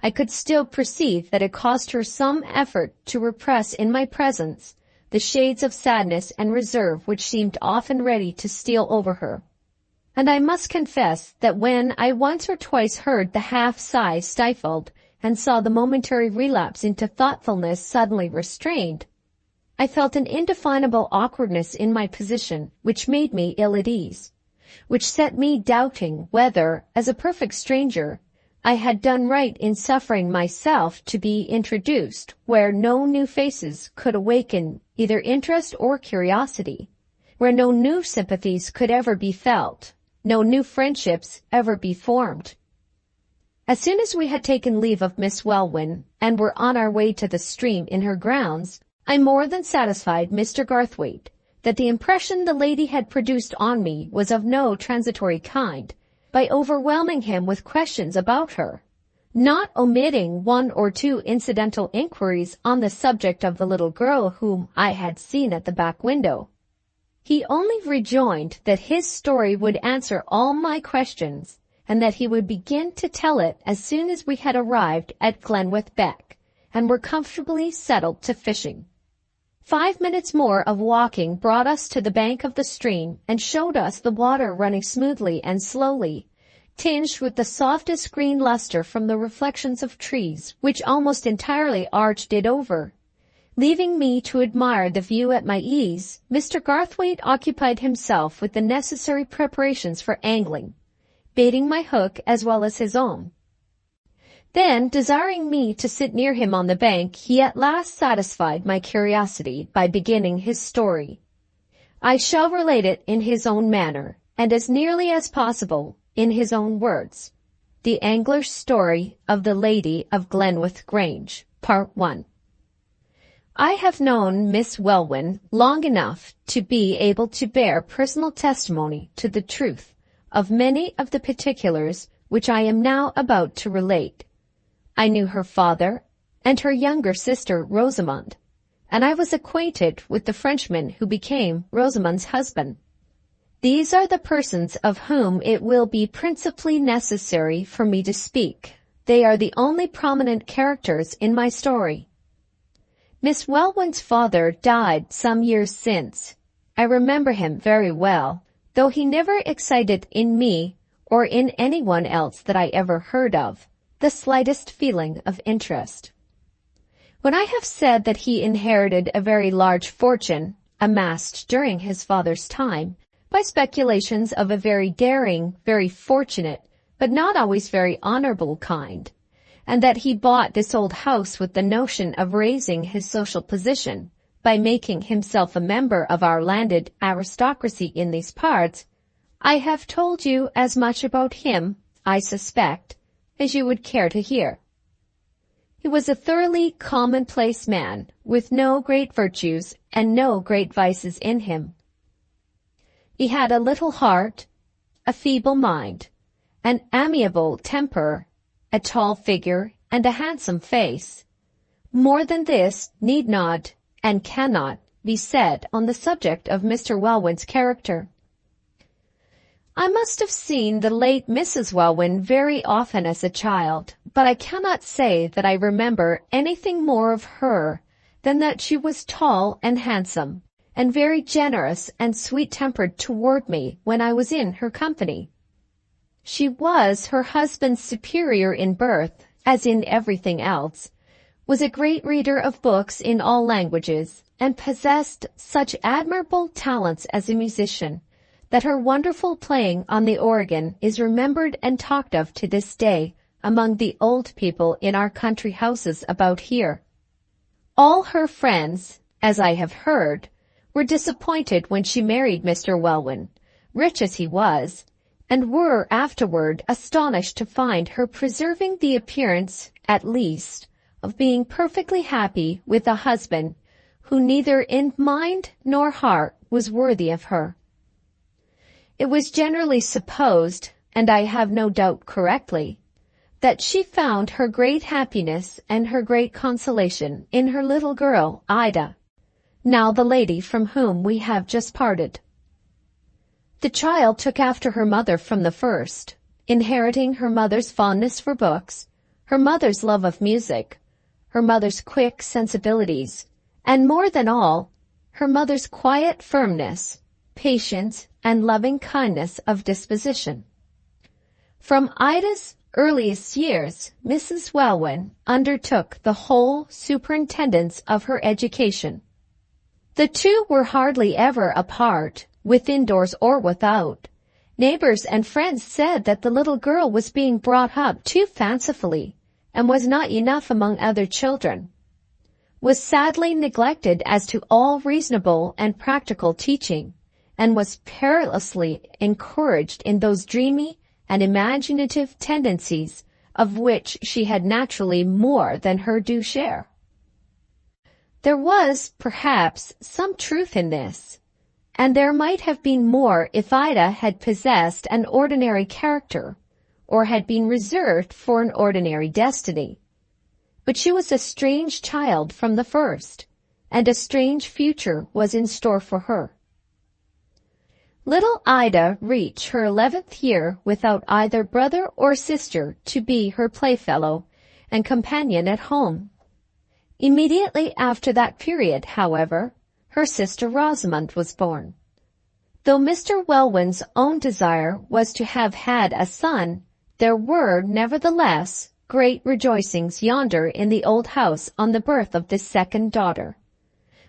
I could still perceive that it cost her some effort to repress in my presence the shades of sadness and reserve which seemed often ready to steal over her. And I must confess that when I once or twice heard the half-sigh stifled and saw the momentary relapse into thoughtfulness suddenly restrained, I felt an indefinable awkwardness in my position which made me ill at ease, which set me doubting whether, as a perfect stranger, I had done right in suffering myself to be introduced where no new faces could awaken either interest or curiosity, where no new sympathies could ever be felt, no new friendships ever be formed. As soon as we had taken leave of Miss Welwyn and were on our way to the stream in her grounds, I more than satisfied Mr. Garthwaite that the impression the lady had produced on me was of no transitory kind, by overwhelming him with questions about her, not omitting one or two incidental inquiries on the subject of the little girl whom I had seen at the back window. He only rejoined that his story would answer all my questions, and that he would begin to tell it as soon as we had arrived at Glenwith Beck, and were comfortably settled to fishing. 5 minutes more of walking brought us to the bank of the stream and showed us the water running smoothly and slowly, tinged with the softest green luster from the reflections of trees which almost entirely arched it over. Leaving me to admire the view at my ease, Mr. Garthwaite occupied himself with the necessary preparations for angling, baiting my hook as well as his own. Then, desiring me to sit near him on the bank, he at last satisfied my curiosity by beginning his story. I shall relate it in his own manner, and as nearly as possible in his own words. The Angler's Story of the Lady of Glenwith Grange, Part 1. I have known Miss Welwyn long enough to be able to bear personal testimony to the truth of many of the particulars which I am now about to relate. I knew her father and her younger sister Rosamond, and I was acquainted with the Frenchman who became Rosamond's husband. These are the persons of whom it will be principally necessary for me to speak. They are the only prominent characters in my story. Miss Welwyn's father died some years since. I remember him very well, though he never excited in me, or in anyone else that I ever heard of, the slightest feeling of interest. When I have said that he inherited a very large fortune, amassed during his father's time, by speculations of a very daring, very fortunate, but not always very honorable kind, and that he bought this old house with the notion of raising his social position by making himself a member of our landed aristocracy in these parts, I have told you as much about him, I suspect, as you would care to hear. He was a thoroughly commonplace man, with no great virtues and no great vices in him. He had a little heart, a feeble mind, an amiable temper, a tall figure, and a handsome face. More than this need not and cannot be said on the subject of Mr. Welwyn's character. I must have seen the late Mrs. Welwyn very often as a child, but I cannot say that I remember anything more of her than that she was tall and handsome, and very generous and sweet-tempered toward me when I was in her company. She was her husband's superior in birth, as in everything else, was a great reader of books in all languages, and possessed such admirable talents as a musician, that her wonderful playing on the organ is remembered and talked of to this day among the old people in our country houses about here. All her friends, as I have heard, were disappointed when she married Mr. Welwyn, rich as he was, and were afterward astonished to find her preserving the appearance, at least, of being perfectly happy with a husband who neither in mind nor heart was worthy of her. It was generally supposed, and I have no doubt correctly, that she found her great happiness and her great consolation in her little girl, Ida, now the lady from whom we have just parted. The child took after her mother from the first, inheriting her mother's fondness for books, her mother's love of music, her mother's quick sensibilities, and more than all, her mother's quiet firmness, patience, and loving kindness of disposition. From Ida's earliest years, Mrs. Welwyn undertook the whole superintendence of her education. The two were hardly ever apart, within doors or without. Neighbors and friends said that the little girl was being brought up too fancifully, and was not enough among other children, was sadly neglected as to all reasonable and practical teaching, and was perilously encouraged in those dreamy and imaginative tendencies of which she had naturally more than her due share. There was, perhaps, some truth in this, and there might have been more if Ida had possessed an ordinary character, or had been reserved for an ordinary destiny. But she was a strange child from the first, and a strange future was in store for her. Little Ida reached her 11th year without either brother or sister to be her playfellow and companion at home. Immediately after that period, however, her sister Rosamond was born. Though Mr. Welwyn's own desire was to have had a son, there were, nevertheless, great rejoicings yonder in the old house on the birth of this second daughter.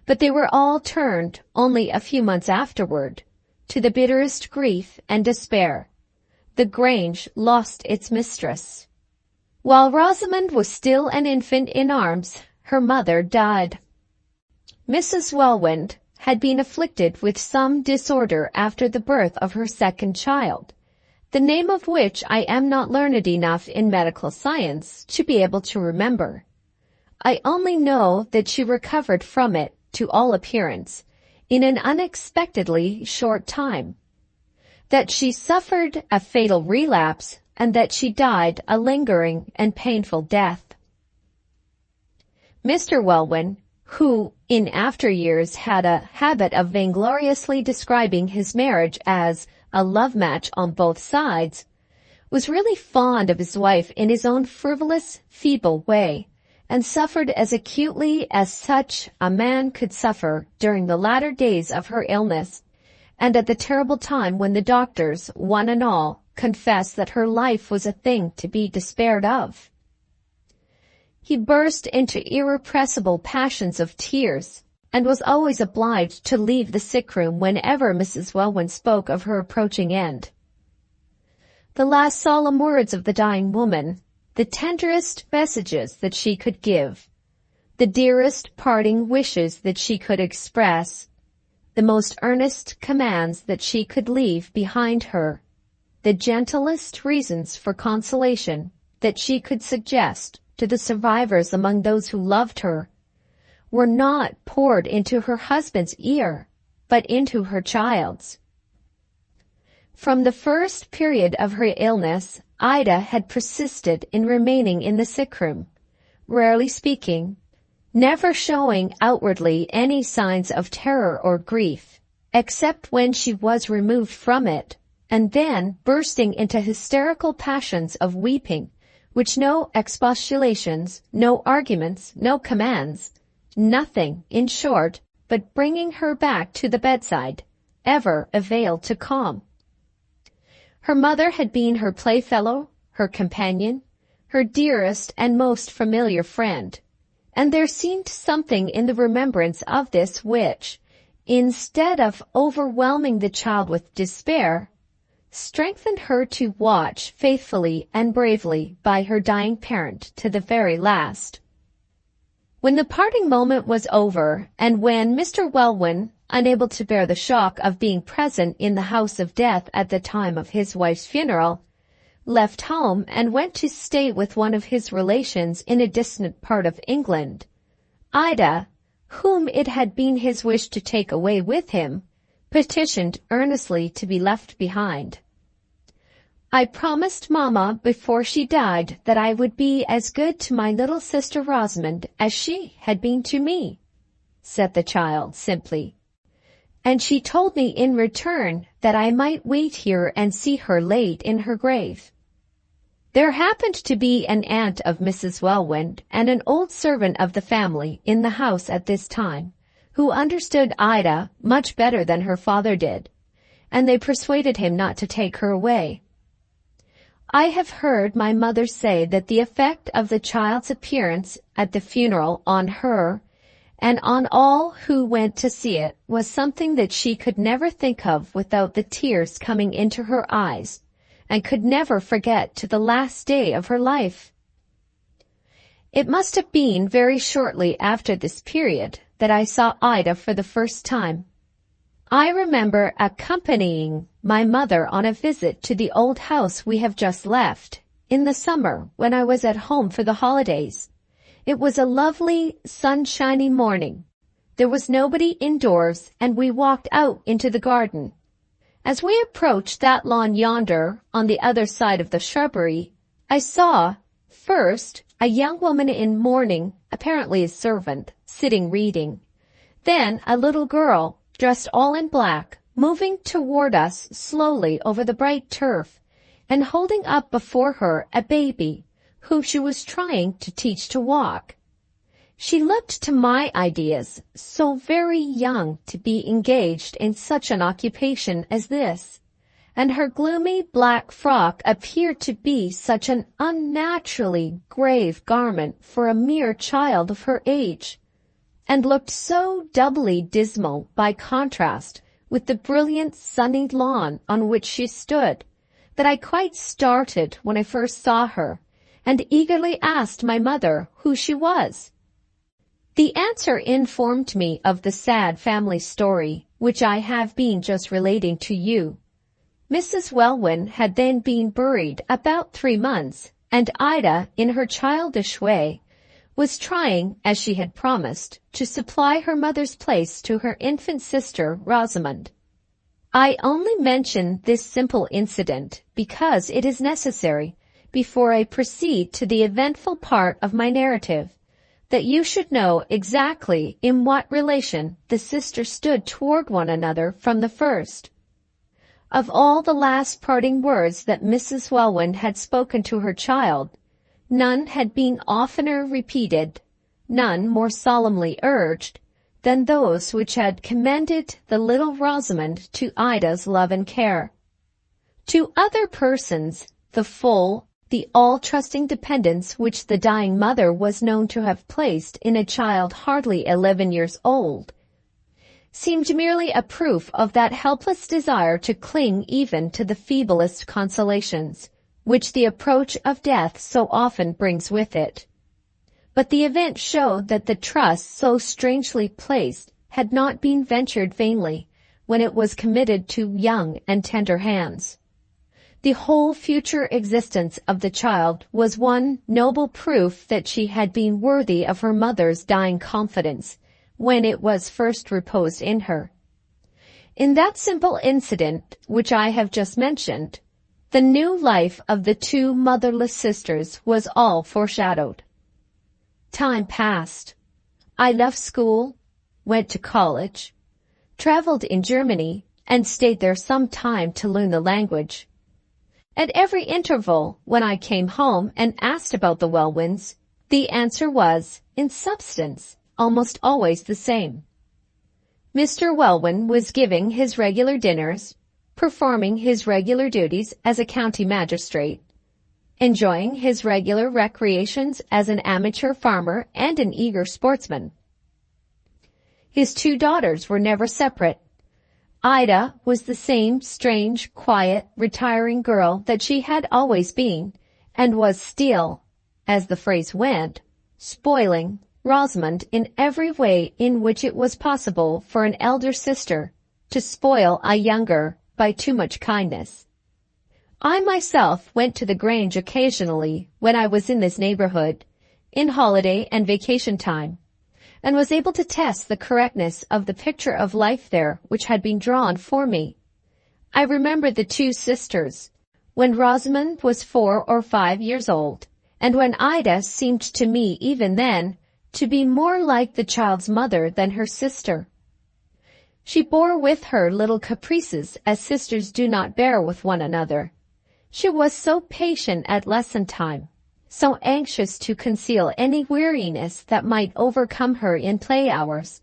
But they were all turned, only a few months afterward, to the bitterest grief and despair. The Grange lost its mistress. While Rosamond was still an infant in arms, her mother died. Mrs. Welwyn had been afflicted with some disorder after the birth of her second child, the name of which I am not learned enough in medical science to be able to remember. I only know that she recovered from it, to all appearance, in an unexpectedly short time, that she suffered a fatal relapse, and that she died a lingering and painful death. Mr. Welwyn, who in after years had a habit of vaingloriously describing his marriage as a love match on both sides, was really fond of his wife in his own frivolous, feeble way, and suffered as acutely as such a man could suffer during the latter days of her illness, and at the terrible time when the doctors, one and all, confessed that her life was a thing to be despaired of. He burst into irrepressible passions of tears, and was always obliged to leave the sick-room whenever Mrs. Welwyn spoke of her approaching end. The last solemn words of the dying woman, the tenderest messages that she could give, the dearest parting wishes that she could express, the most earnest commands that she could leave behind her, the gentlest reasons for consolation that she could suggest, to the survivors among those who loved her were not poured into her husband's ear, but into her child's. From the first period of her illness, Ida had persisted in remaining in the sick room, rarely speaking, never showing outwardly any signs of terror or grief, except when she was removed from it, and then bursting into hysterical passions of weeping, which no expostulations, no arguments, no commands, nothing, in short, but bringing her back to the bedside, ever availed to calm. Her mother had been her playfellow, her companion, her dearest and most familiar friend, and there seemed something in the remembrance of this which, instead of overwhelming the child with despair, strengthened her to watch faithfully and bravely by her dying parent to the very last. When the parting moment was over, and when Mr. Welwyn, unable to bear the shock of being present in the house of death at the time of his wife's funeral, left home and went to stay with one of his relations in a distant part of England, Ida, whom it had been his wish to take away with him, petitioned earnestly to be left behind. "I promised Mamma before she died that I would be as good to my little sister Rosamond as she had been to me," said the child simply. "And she told me in return that I might wait here and see her laid in her grave." There happened to be an aunt of Mrs. Welwyn and an old servant of the family in the house at this time, who understood Ida much better than her father did, and they persuaded him not to take her away. I have heard my mother say that the effect of the child's appearance at the funeral on her and on all who went to see it was something that she could never think of without the tears coming into her eyes, and could never forget to the last day of her life. It must have been very shortly after this period that I saw Ida for the first time. I remember accompanying my mother on a visit to the old house we have just left, in the summer when I was at home for the holidays. It was a lovely, sunshiny morning. There was nobody indoors, and we walked out into the garden. As we approached that lawn yonder, on the other side of the shrubbery, I saw, first, a young woman in mourning, apparently a servant, sitting reading. Then a little girl, dressed all in black, moving toward us slowly over the bright turf, and holding up before her a baby, whom she was trying to teach to walk. She looked to my ideas so very young to be engaged in such an occupation as this, and her gloomy black frock appeared to be such an unnaturally grave garment for a mere child of her age, and looked so doubly dismal by contrast with the brilliant sunny lawn on which she stood, that I quite started when I first saw her, and eagerly asked my mother who she was. The answer informed me of the sad family story which I have been just relating to you. Mrs. Welwyn had then been buried about 3 months, and Ida, in her childish way, was trying, as she had promised, to supply her mother's place to her infant sister Rosamond. I only mention this simple incident because it is necessary, before I proceed to the eventful part of my narrative, that you should know exactly in what relation the sisters stood toward one another from the first. Of all the last parting words that Mrs. Welwyn had spoken to her child, none had been oftener repeated, none more solemnly urged, than those which had commended the little Rosamond to Ida's love and care. To other persons, the full, the all-trusting dependence which the dying mother was known to have placed in a child hardly 11 years old seemed merely a proof of that helpless desire to cling even to the feeblest consolations, which the approach of death so often brings with it. But the event showed that the trust so strangely placed had not been ventured vainly when it was committed to young and tender hands. The whole future existence of the child was one noble proof that she had been worthy of her mother's dying confidence when it was first reposed in her. In that simple incident which I have just mentioned, the new life of the two motherless sisters was all foreshadowed. Time passed. I left school, went to college, traveled in Germany, and stayed there some time to learn the language. At every interval, when I came home and asked about the Welwyns, the answer was, in substance, almost always the same. Mr. Welwyn was giving his regular dinners, performing his regular duties as a county magistrate, enjoying his regular recreations as an amateur farmer and an eager sportsman. His two daughters were never separate. Ida was the same strange, quiet, retiring girl that she had always been, and was still, as the phrase went, spoiling Rosamond in every way in which it was possible for an elder sister to spoil a younger by too much kindness. I myself went to the Grange occasionally when I was in this neighborhood, in holiday and vacation time, and was able to test the correctness of the picture of life there which had been drawn for me. I remember the two sisters, when Rosamond was 4 or 5 years old, and when Ida seemed to me even then to be more like the child's mother than her sister. She bore with her little caprices as sisters do not bear with one another. She was so patient at lesson time, so anxious to conceal any weariness that might overcome her in play hours,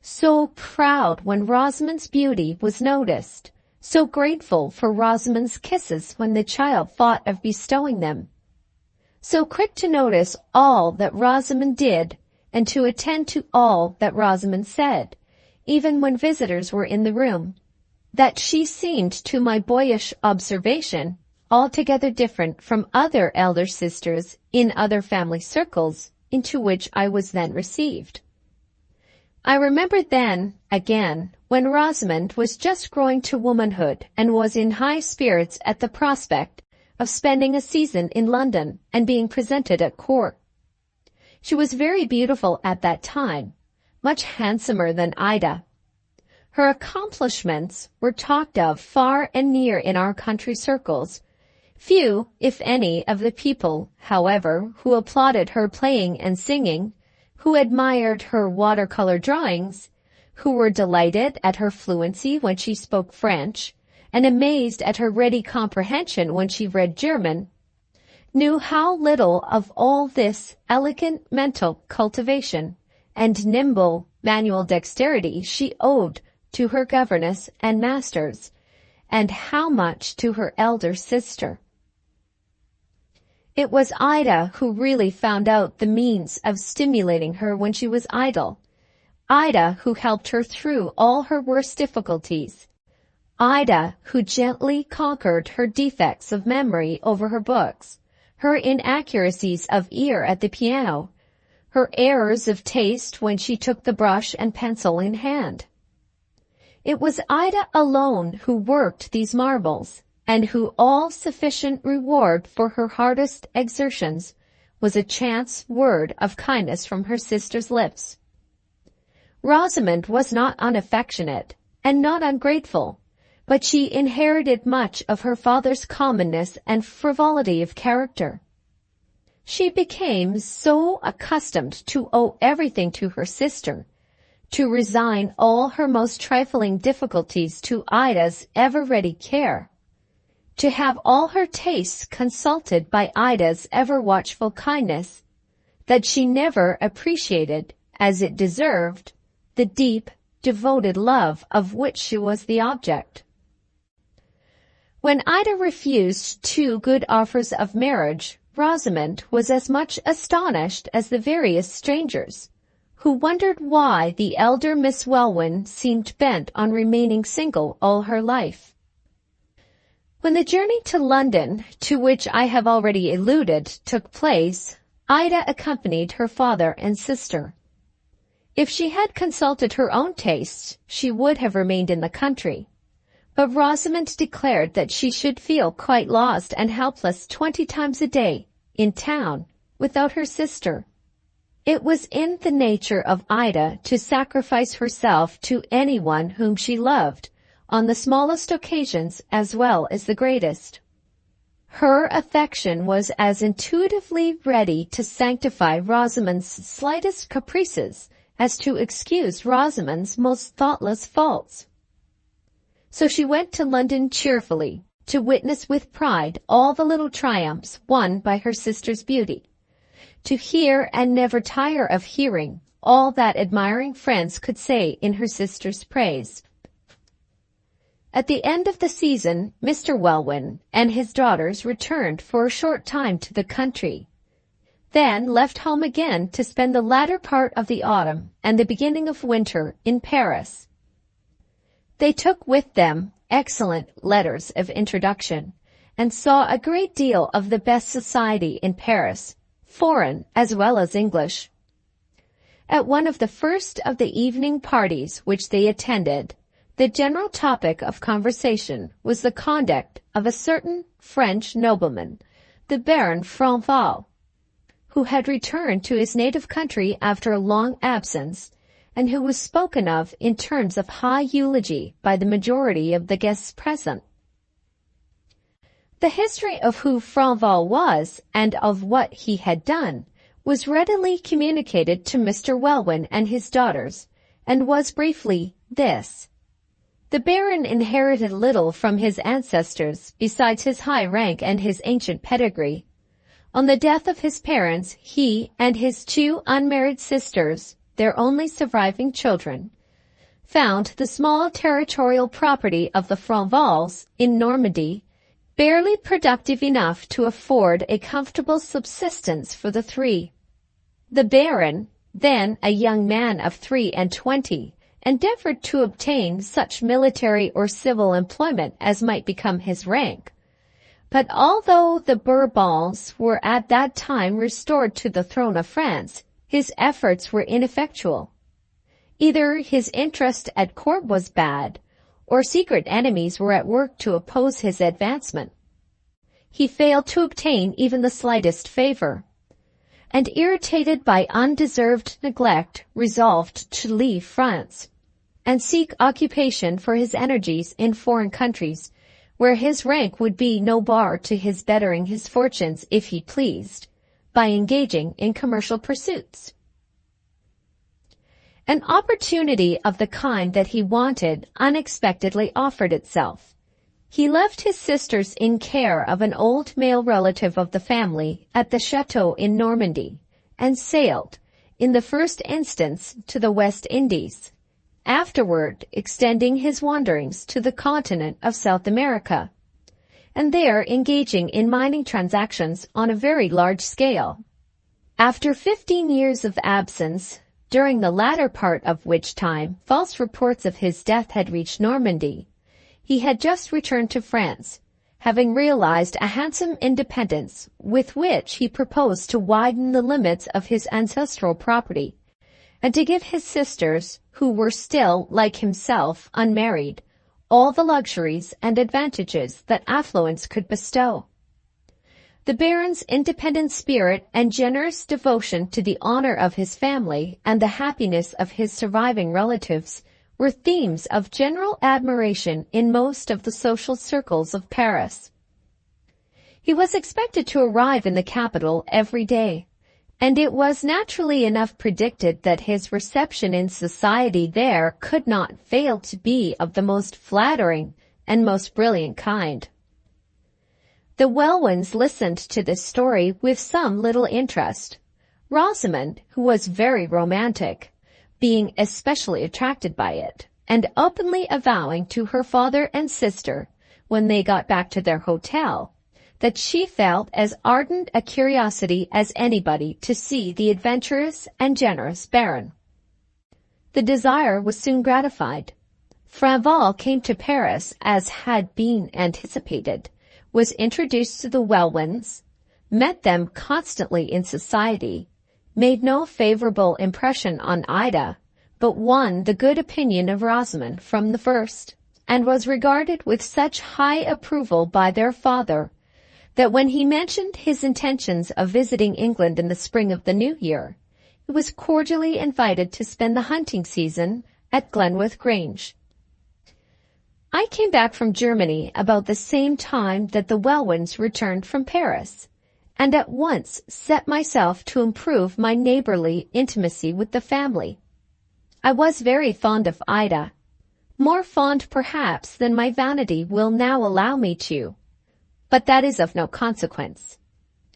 so proud when Rosamond's beauty was noticed, so grateful for Rosamond's kisses when the child thought of bestowing them, so quick to notice all that Rosamond did and to attend to all that Rosamond said, even when visitors were in the room, that she seemed to my boyish observation altogether different from other elder sisters in other family circles into which I was then received. I remember then, again, when Rosamond was just growing to womanhood and was in high spirits at the prospect of spending a season in London and being presented at court. She was very beautiful at that time, much handsomer than Ida. Her accomplishments were talked of far and near in our country circles. Few, if any, of the people, however, who applauded her playing and singing, who admired her watercolor drawings, who were delighted at her fluency when she spoke French, and amazed at her ready comprehension when she read German, knew how little of all this elegant mental cultivation and nimble manual dexterity she owed to her governess and masters, and how much to her elder sister. It was Ida who really found out the means of stimulating her when she was idle. Ida who helped her through all her worst difficulties. Ida who gently conquered her defects of memory over her books, her inaccuracies of ear at the piano, her errors of taste when she took the brush and pencil in hand. It was Ida alone who worked these marvels, and who all sufficient reward for her hardest exertions was a chance word of kindness from her sister's lips. Rosamond was not unaffectionate, and not ungrateful, but she inherited much of her father's commonness and frivolity of character. She became so accustomed to owe everything to her sister, to resign all her most trifling difficulties to Ida's ever-ready care, to have all her tastes consulted by Ida's ever-watchful kindness, that she never appreciated, as it deserved, the deep, devoted love of which she was the object. When Ida refused 2 good offers of marriage, Rosamond was as much astonished as the various strangers, who wondered why the elder Miss Welwyn seemed bent on remaining single all her life. When the journey to London, to which I have already alluded, took place, Ida accompanied her father and sister. If she had consulted her own tastes, she would have remained in the country. But Rosamond declared that she should feel quite lost and helpless 20 times a day, in town, without her sister. It was in the nature of Ida to sacrifice herself to anyone whom she loved, on the smallest occasions as well as the greatest. Her affection was as intuitively ready to sanctify Rosamond's slightest caprices as to excuse Rosamond's most thoughtless faults. So she went to London cheerfully, to witness with pride all the little triumphs won by her sister's beauty, to hear and never tire of hearing all that admiring friends could say in her sister's praise. At the end of the season, Mr. Welwyn and his daughters returned for a short time to the country, then left home again to spend the latter part of the autumn and the beginning of winter in Paris. They took with them excellent letters of introduction, and saw a great deal of the best society in Paris, foreign as well as English. At one of the first of the evening parties which they attended, the general topic of conversation was the conduct of a certain French nobleman, the Baron Franval, who had returned to his native country after a long absence, and who was spoken of in terms of high eulogy by the majority of the guests present. The history of who Franval was and of what he had done was readily communicated to Mr. Welwyn and his daughters, and was briefly this. The Baron inherited little from his ancestors besides his high rank and his ancient pedigree. On the death of his parents, he and his 2 unmarried sisters, their only surviving children, found the small territorial property of the Franvals in Normandy barely productive enough to afford a comfortable subsistence for the 3. The Baron, then a young man of 23, endeavored to obtain such military or civil employment as might become his rank. But although the Bourbons were at that time restored to the throne of France, his efforts were ineffectual. Either his interest at court was bad, or secret enemies were at work to oppose his advancement. He failed to obtain even the slightest favor, and irritated by undeserved neglect, resolved to leave France and seek occupation for his energies in foreign countries, where his rank would be no bar to his bettering his fortunes if he pleased, by engaging in commercial pursuits. An opportunity of the kind that he wanted unexpectedly offered itself. He left his sisters in care of an old male relative of the family at the chateau in Normandy, and sailed, in the first instance, to the West Indies, afterward extending his wanderings to the continent of South America, and there engaging in mining transactions on a very large scale. After 15 years of absence, during the latter part of which time false reports of his death had reached Normandy, he had just returned to France, having realized a handsome independence with which he proposed to widen the limits of his ancestral property, and to give his sisters, who were still, like himself, unmarried, all the luxuries and advantages that affluence could bestow. The Baron's independent spirit and generous devotion to the honor of his family and the happiness of his surviving relatives were themes of general admiration in most of the social circles of Paris. He was expected to arrive in the capital every day, and it was naturally enough predicted that his reception in society there could not fail to be of the most flattering and most brilliant kind. The Welwyns listened to this story with some little interest, Rosamond, who was very romantic, being especially attracted by it, and openly avowing to her father and sister, when they got back to their hotel, that she felt as ardent a curiosity as anybody to see the adventurous and generous Baron. The desire was soon gratified. Franval came to Paris as had been anticipated, was introduced to the Welwyns, met them constantly in society, made no favorable impression on Ida, but won the good opinion of Rosamond from the first. and was regarded with such high approval by their father that when he mentioned his intentions of visiting England in the spring of the new year, he was cordially invited to spend the hunting season at Glenwith Grange. I came back from Germany about the same time that the Welwyns returned from Paris, and at once set myself to improve my neighborly intimacy with the family. I was very fond of Ida, more fond perhaps than my vanity will now allow me to, but that is of no consequence.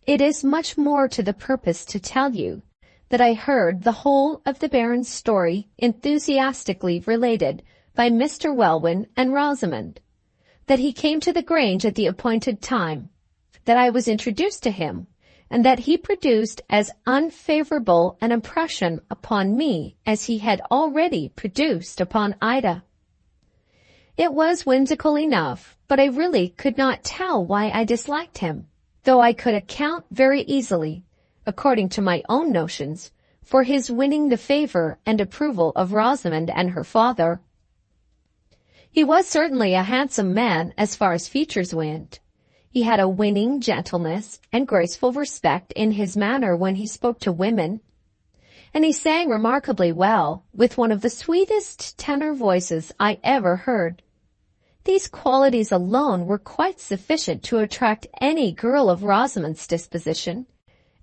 It is much more to the purpose to tell you that I heard the whole of the Baron's story enthusiastically related by Mr. Welwyn and Rosamond, that he came to the Grange at the appointed time, that I was introduced to him, and that he produced as unfavorable an impression upon me as he had already produced upon Ida. It was whimsical enough, but I really could not tell why I disliked him, though I could account very easily, according to my own notions, for his winning the favor and approval of Rosamond and her father. He was certainly a handsome man as far as features went. He had a winning gentleness and graceful respect in his manner when he spoke to women, and he sang remarkably well, with one of the sweetest tenor voices I ever heard. These qualities alone were quite sufficient to attract any girl of Rosamond's disposition,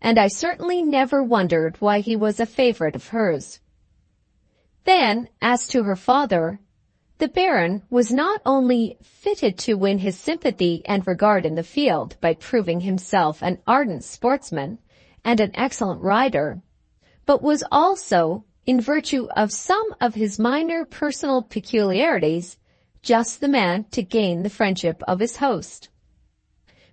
and I certainly never wondered why he was a favorite of hers. Then, as to her father, the Baron was not only fitted to win his sympathy and regard in the field by proving himself an ardent sportsman and an excellent rider, but was also, in virtue of some of his minor personal peculiarities, just the man to gain the friendship of his host.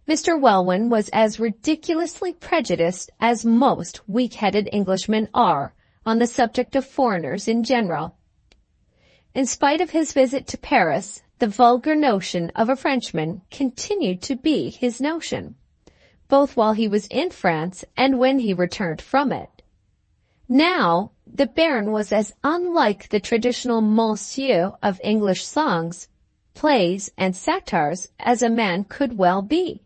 Mr. Welwyn was as ridiculously prejudiced as most weak-headed Englishmen are on the subject of foreigners in general. In spite of his visit to Paris, the vulgar notion of a Frenchman continued to be his notion, both while he was in France and when he returned from it. Now, the Baron was as unlike the traditional monsieur of English songs, plays, and satires as a man could well be,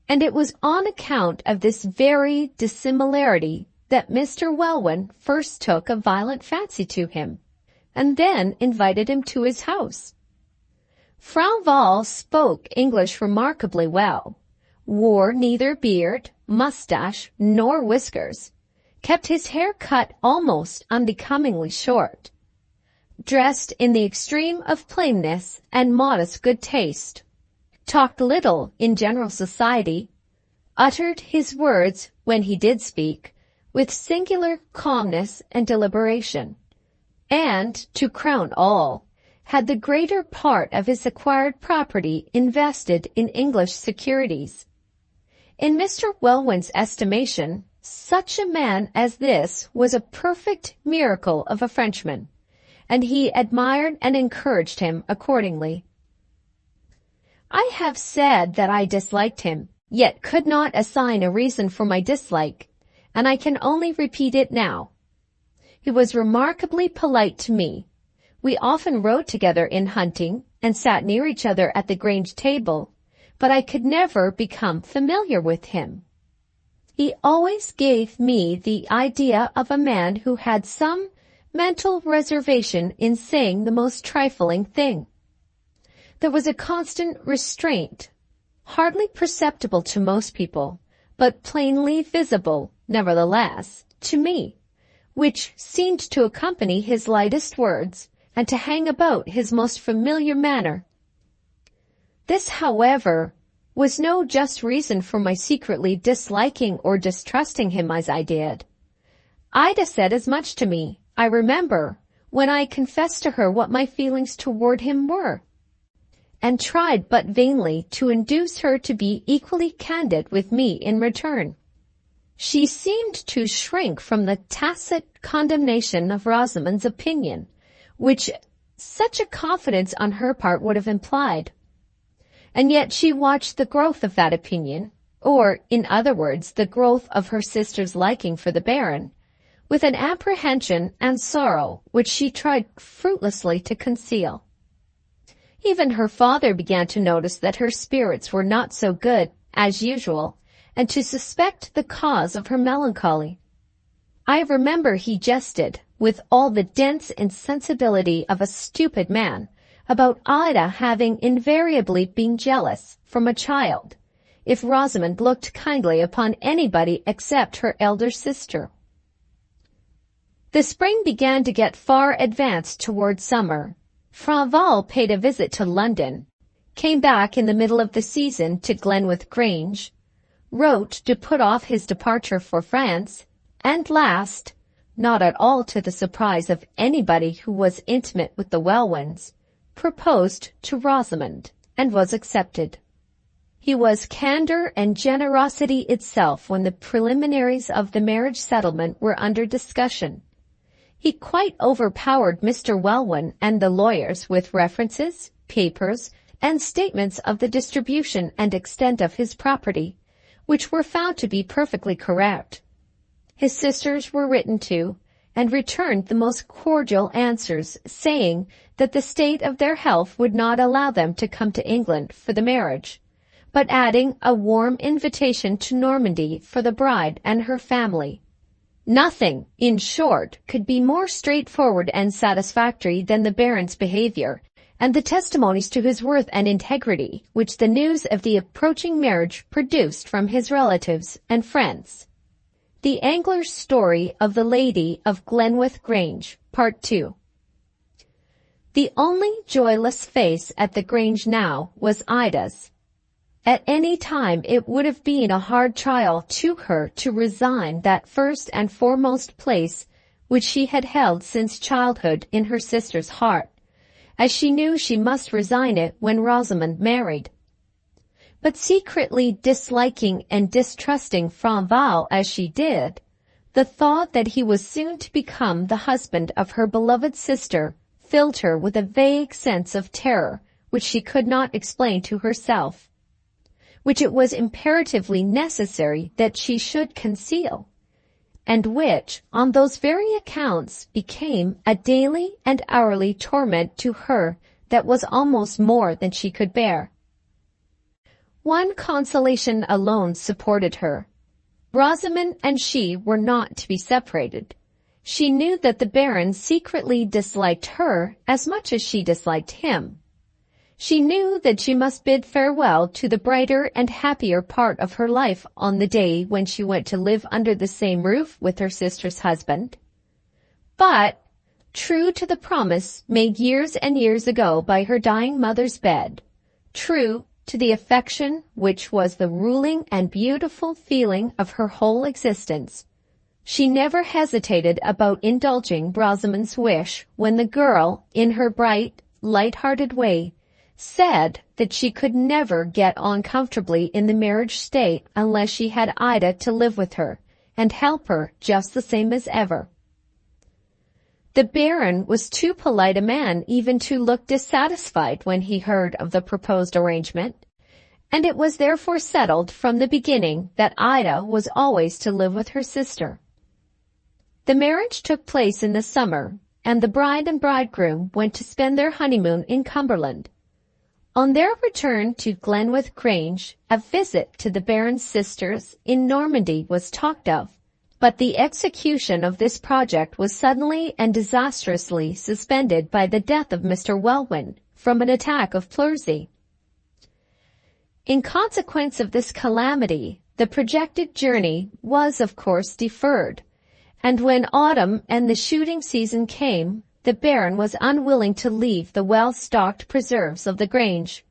and it was on account of this very dissimilarity that Mr. Welwyn first took a violent fancy to him, and then invited him to his house. Frau Val spoke English remarkably well, wore neither beard, mustache, nor whiskers, kept his hair cut almost unbecomingly short, dressed in the extreme of plainness and modest good taste, talked little in general society, uttered his words, when he did speak, with singular calmness and deliberation, and, to crown all, had the greater part of his acquired property invested in English securities. In Mr. Welwyn's estimation, such a man as this was a perfect miracle of a Frenchman, and he admired and encouraged him accordingly. I have said that I disliked him, yet could not assign a reason for my dislike, and I can only repeat it now. He was remarkably polite to me. We often rode together in hunting and sat near each other at the Grange table, but I could never become familiar with him. He always gave me the idea of a man who had some mental reservation in saying the most trifling thing. There was a constant restraint, hardly perceptible to most people, but plainly visible, nevertheless, to me, which seemed to accompany his lightest words and to hang about his most familiar manner. This, however, was no just reason for my secretly disliking or distrusting him as I did. Ida said as much to me, I remember, when I confessed to her what my feelings toward him were, and tried but vainly to induce her to be equally candid with me in return. She seemed to shrink from the tacit condemnation of Rosamond's opinion, which such a confidence on her part would have implied. And yet she watched the growth of that opinion, or, in other words, the growth of her sister's liking for the Baron, with an apprehension and sorrow which she tried fruitlessly to conceal. Even her father began to notice that her spirits were not so good as usual, and to suspect the cause of her melancholy. I remember he jested, with all the dense insensibility of a stupid man, about Ida having invariably been jealous, from a child, if Rosamond looked kindly upon anybody except her elder sister. The spring began to get far advanced toward summer. Franval paid a visit to London, came back in the middle of the season to Glenwith Grange, wrote to put off his departure for France, and last, not at all to the surprise of anybody who was intimate with the Welwyns, proposed to Rosamond, and was accepted. He was candor and generosity itself when the preliminaries of the marriage settlement were under discussion. He quite overpowered Mr. Welwyn and the lawyers with references, papers, and statements of the distribution and extent of his property, which were found to be perfectly correct. His sisters were written to, and returned the most cordial answers, saying that the state of their health would not allow them to come to England for the marriage, but adding a warm invitation to Normandy for the bride and her family. Nothing, in short, could be more straightforward and satisfactory than the Baron's behavior, and the testimonies to his worth and integrity which the news of the approaching marriage produced from his relatives and friends. The Angler's Story of the Lady of Glenwith Grange, Part 2. The only joyless face at the Grange now was Ida's. At any time it would have been a hard trial to her to resign that first and foremost place which she had held since childhood in her sister's heart, as she knew she must resign it when Rosamond married. But secretly disliking and distrusting Franval as she did, the thought that he was soon to become the husband of her beloved sister filled her with a vague sense of terror which she could not explain to herself, which it was imperatively necessary that she should conceal, and which, on those very accounts, became a daily and hourly torment to her that was almost more than she could bear. One consolation alone supported her. Rosamond and she were not to be separated. She knew that the Baron secretly disliked her as much as she disliked him. She knew that she must bid farewell to the brighter and happier part of her life on the day when she went to live under the same roof with her sister's husband. But, true to the promise made years and years ago by her dying mother's bed, true to the affection which was the ruling and beautiful feeling of her whole existence, she never hesitated about indulging Rosamond's wish when the girl, in her bright, light-hearted way, said that she could never get on comfortably in the marriage state unless she had Ida to live with her and help her just the same as ever. The Baron was too polite a man even to look dissatisfied when he heard of the proposed arrangement, and it was therefore settled from the beginning that Ida was always to live with her sister. The marriage took place in the summer, and the bride and bridegroom went to spend their honeymoon in Cumberland. On their return to Glenwith Grange, a visit to the Baron's sisters in Normandy was talked of, but the execution of this project was suddenly and disastrously suspended by the death of Mr. Welwyn from an attack of pleurisy. In consequence of this calamity, the projected journey was of course deferred, and when autumn and the shooting season came, the Baron was unwilling to leave the well-stocked preserves of the Grange.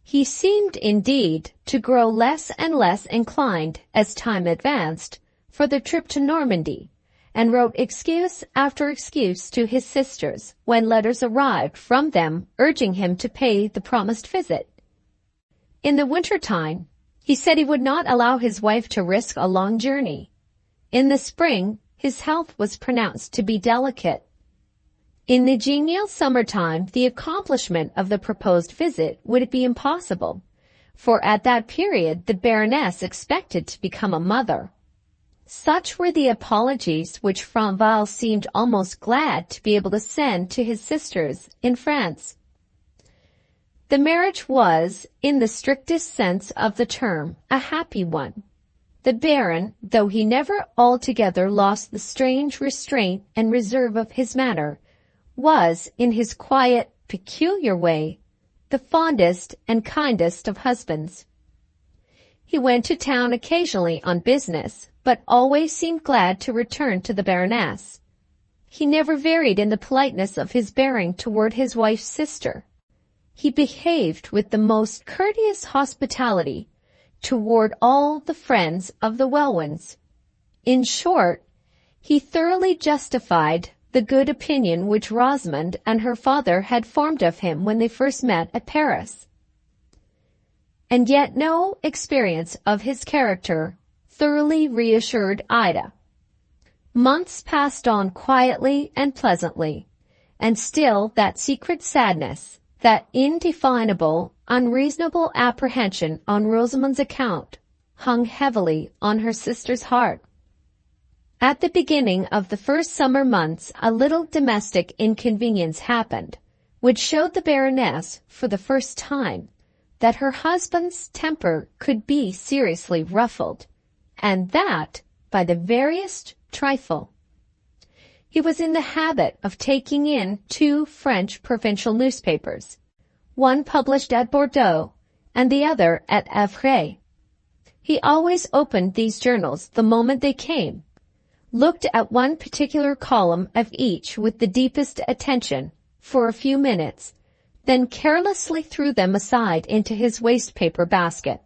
He seemed, indeed, to grow less and less inclined, as time advanced, for the trip to Normandy, and wrote excuse after excuse to his sisters when letters arrived from them urging him to pay the promised visit. In the winter-time, he said he would not allow his wife to risk a long journey. In the spring, his health was pronounced to be delicate. In the genial summer-time, the accomplishment of the proposed visit would be impossible, for at that period the Baroness expected to become a mother. Such were the apologies which Franval seemed almost glad to be able to send to his sisters in France. The marriage was, in the strictest sense of the term, a happy one. The Baron, though he never altogether lost the strange restraint and reserve of his manner, was, in his quiet, peculiar way, the fondest and kindest of husbands. He went to town occasionally on business, but always seemed glad to return to the Baroness. He never varied in the politeness of his bearing toward his wife's sister. He behaved with the most courteous hospitality toward all the friends of the Welwyns. In short, he thoroughly justified the good opinion which Rosamond and her father had formed of him when they first met at Paris. And yet no experience of his character thoroughly reassured Ida. Months passed on quietly and pleasantly, and still that secret sadness, that indefinable, unreasonable apprehension on Rosamond's account, hung heavily on her sister's heart. At the beginning of the first summer months, a little domestic inconvenience happened, which showed the Baroness, for the first time, that her husband's temper could be seriously ruffled, and that by the veriest trifle. He was in the habit of taking in 2 French provincial newspapers, one published at Bordeaux and the other at Havre. He always opened these journals the moment they came, looked at one particular column of each with the deepest attention for a few minutes, then carelessly threw them aside into his waste-paper basket.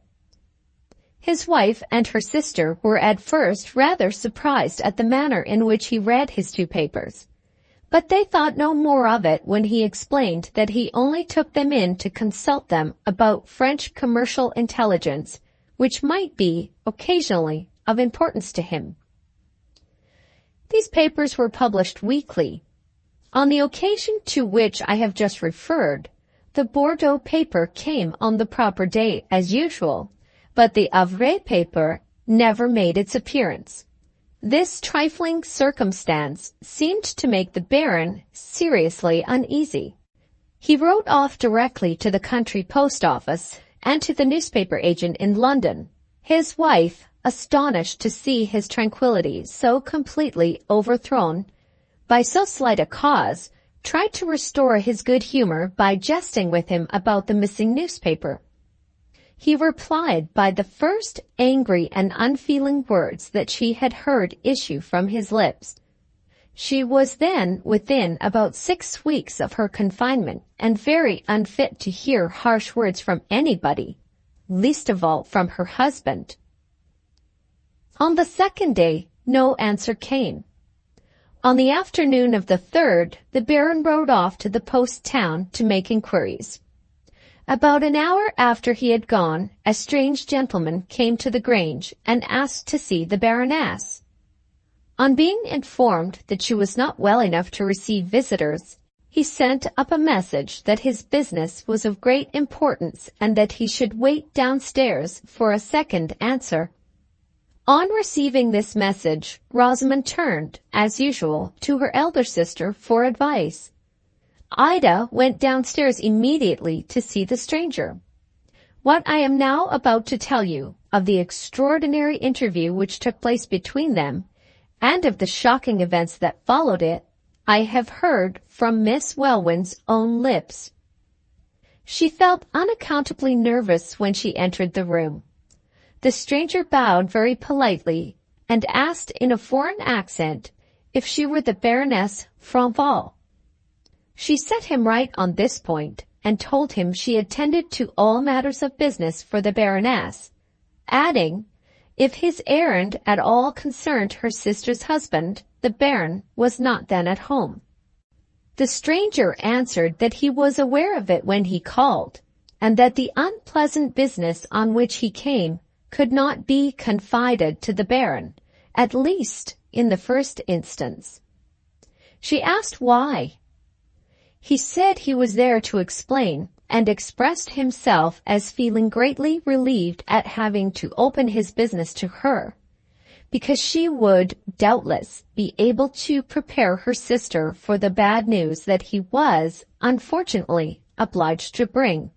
His wife and her sister were at first rather surprised at the manner in which he read his 2 papers, but they thought no more of it when he explained that he only took them in to consult them about French commercial intelligence, which might be, occasionally, of importance to him. These papers were published weekly. On the occasion to which I have just referred, the Bordeaux paper came on the proper day as usual, but the Havre paper never made its appearance. This trifling circumstance seemed to make the Baron seriously uneasy. He wrote off directly to the country post office and to the newspaper agent in London. His wife, astonished to see his tranquillity so completely overthrown by so slight a cause, tried to restore his good humor by jesting with him about the missing newspaper. He replied by the first angry and unfeeling words that she had heard issue from his lips. She was then within about 6 weeks of her confinement and very unfit to hear harsh words from anybody, least of all from her husband. On the 2nd day, no answer came. On the afternoon of the 3rd, the Baron rode off to the post town to make inquiries. About an hour after he had gone, a strange gentleman came to the Grange and asked to see the Baroness. On being informed that she was not well enough to receive visitors, he sent up a message that his business was of great importance and that he should wait downstairs for a second answer. On receiving this message, Rosamond turned, as usual, to her elder sister for advice. Ida went downstairs immediately to see the stranger. What I am now about to tell you of the extraordinary interview which took place between them, and of the shocking events that followed it, I have heard from Miss Welwyn's own lips. She felt unaccountably nervous when she entered the room. The stranger bowed very politely and asked in a foreign accent if she were the Baroness Franval. She set him right on this point and told him she attended to all matters of business for the Baroness, adding, if his errand at all concerned her sister's husband, the Baron was not then at home. The stranger answered that he was aware of it when he called, and that the unpleasant business on which he came could not be confided to the Baron, at least in the first instance. She asked why. He said he was there to explain, and expressed himself as feeling greatly relieved at having to open his business to her, because she would, doubtless, be able to prepare her sister for the bad news that he was, unfortunately, obliged to bring.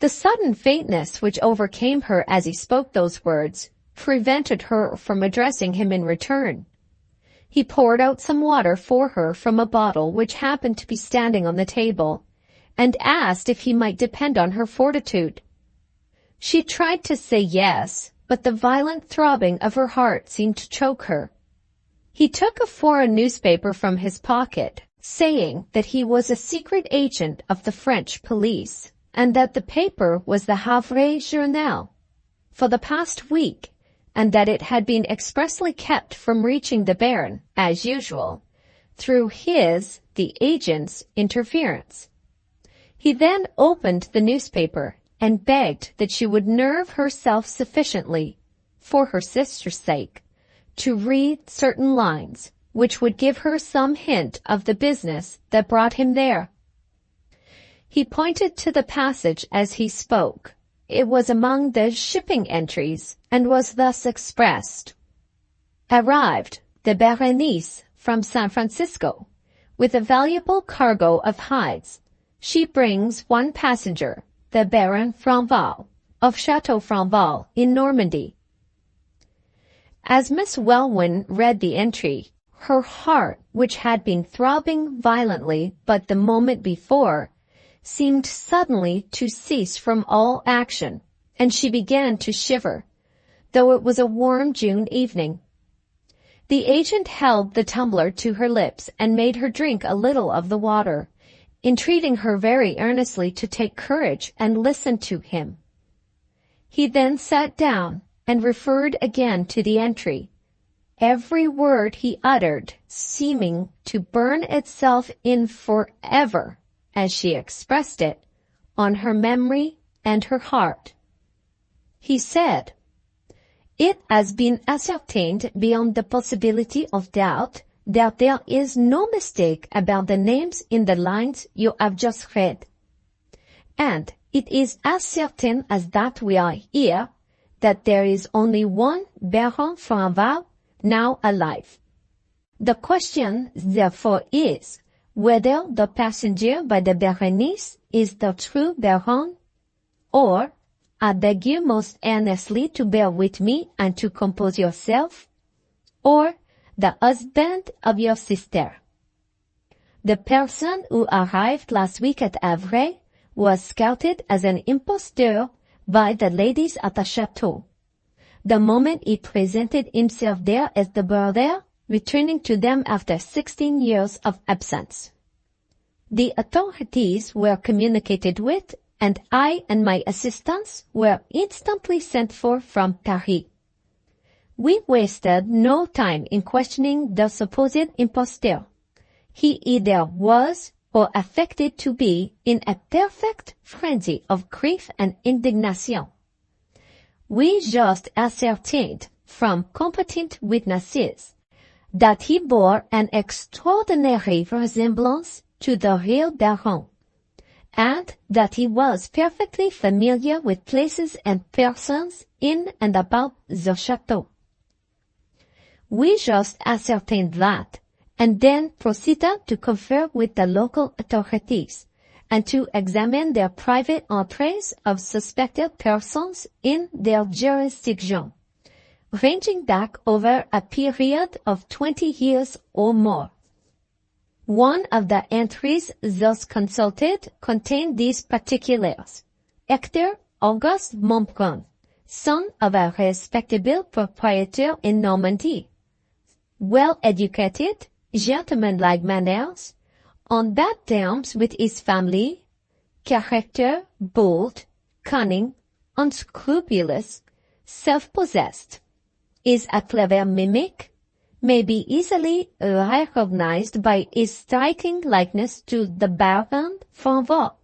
The sudden faintness which overcame her as he spoke those words prevented her from addressing him in return. He poured out some water for her from a bottle which happened to be standing on the table, and asked if he might depend on her fortitude. She tried to say yes, but the violent throbbing of her heart seemed to choke her. He took a foreign newspaper from his pocket, saying that he was a secret agent of the French police, and that the paper was the Havre Journal for the past week, and that it had been expressly kept from reaching the Baron, as usual, through the agent's, interference. He then opened the newspaper and begged that she would nerve herself sufficiently, for her sister's sake, to read certain lines, which would give her some hint of the business that brought him there. He pointed to the passage as he spoke. It was among the shipping entries, and was thus expressed. Arrived the Berenice from San Francisco, with a valuable cargo of hides. She brings one passenger, the Baron Franval, of Chateau Franval in Normandy. As Miss Welwyn read the entry, her heart, which had been throbbing violently but the moment before, seemed suddenly to cease from all action, and she began to shiver, though it was a warm June evening. The agent held the tumbler to her lips and made her drink a little of the water, entreating her very earnestly to take courage and listen to him. He then sat down and referred again to the entry, every word he uttered seeming to burn itself in forever, as she expressed it, on her memory and her heart. He said, "It has been ascertained beyond the possibility of doubt that there is no mistake about the names in the lines you have just read. And it is as certain as that we are here that there is only one Baron Franval now alive. The question, therefore, is whether the passenger by the Berenice is the true Baron, or, I beg you most earnestly to bear with me and to compose yourself, or the husband of your sister. The person who arrived last week at Havre was scouted as an impostor by the ladies at the chateau. The moment he presented himself there as the brother, returning to them after 16 years of absence. The authorities were communicated with, and I and my assistants were instantly sent for from Paris. We wasted no time in questioning the supposed impostor. He either was or affected to be in a perfect frenzy of grief and indignation. We just ascertained from competent witnesses that he bore an extraordinary resemblance to the real Baron, and that he was perfectly familiar with places and persons in and about the chateau. We just ascertained that, and then proceeded to confer with the local authorities, and to examine their private entrées of suspected persons in their jurisdiction, ranging back over a period of 20 years or more. One of the entries thus consulted contained these particulars. Hector Auguste Montbrun, son of a respectable proprietor in Normandy, well-educated, gentlemanlike manners, on bad terms with his family, character bold, cunning, unscrupulous, self-possessed, is a clever mimic, may be easily recognized by his striking likeness to the Baron Franval,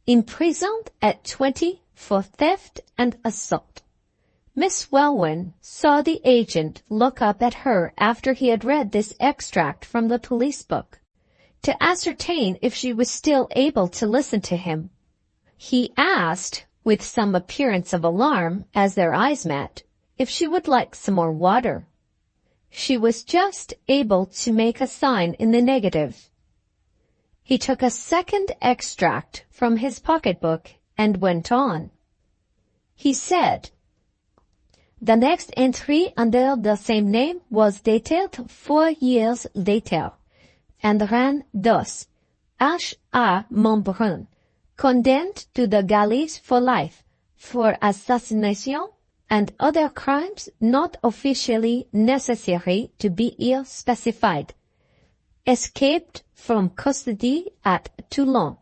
imprisoned at 20 for theft and assault. Miss Welwyn saw the agent look up at her after he had read this extract from the police book, to ascertain if she was still able to listen to him. He asked, with some appearance of alarm, as their eyes met, if she would like some more water. She was just able to make a sign in the negative. He took a second extract from his pocketbook and went on. He said, "The next entry under the same name was dated 4 years later, and ran thus: H.A. Montbrun, condemned to the galleys for life, for assassination and other crimes not officially necessary to be here specified. Escaped from custody at Toulon.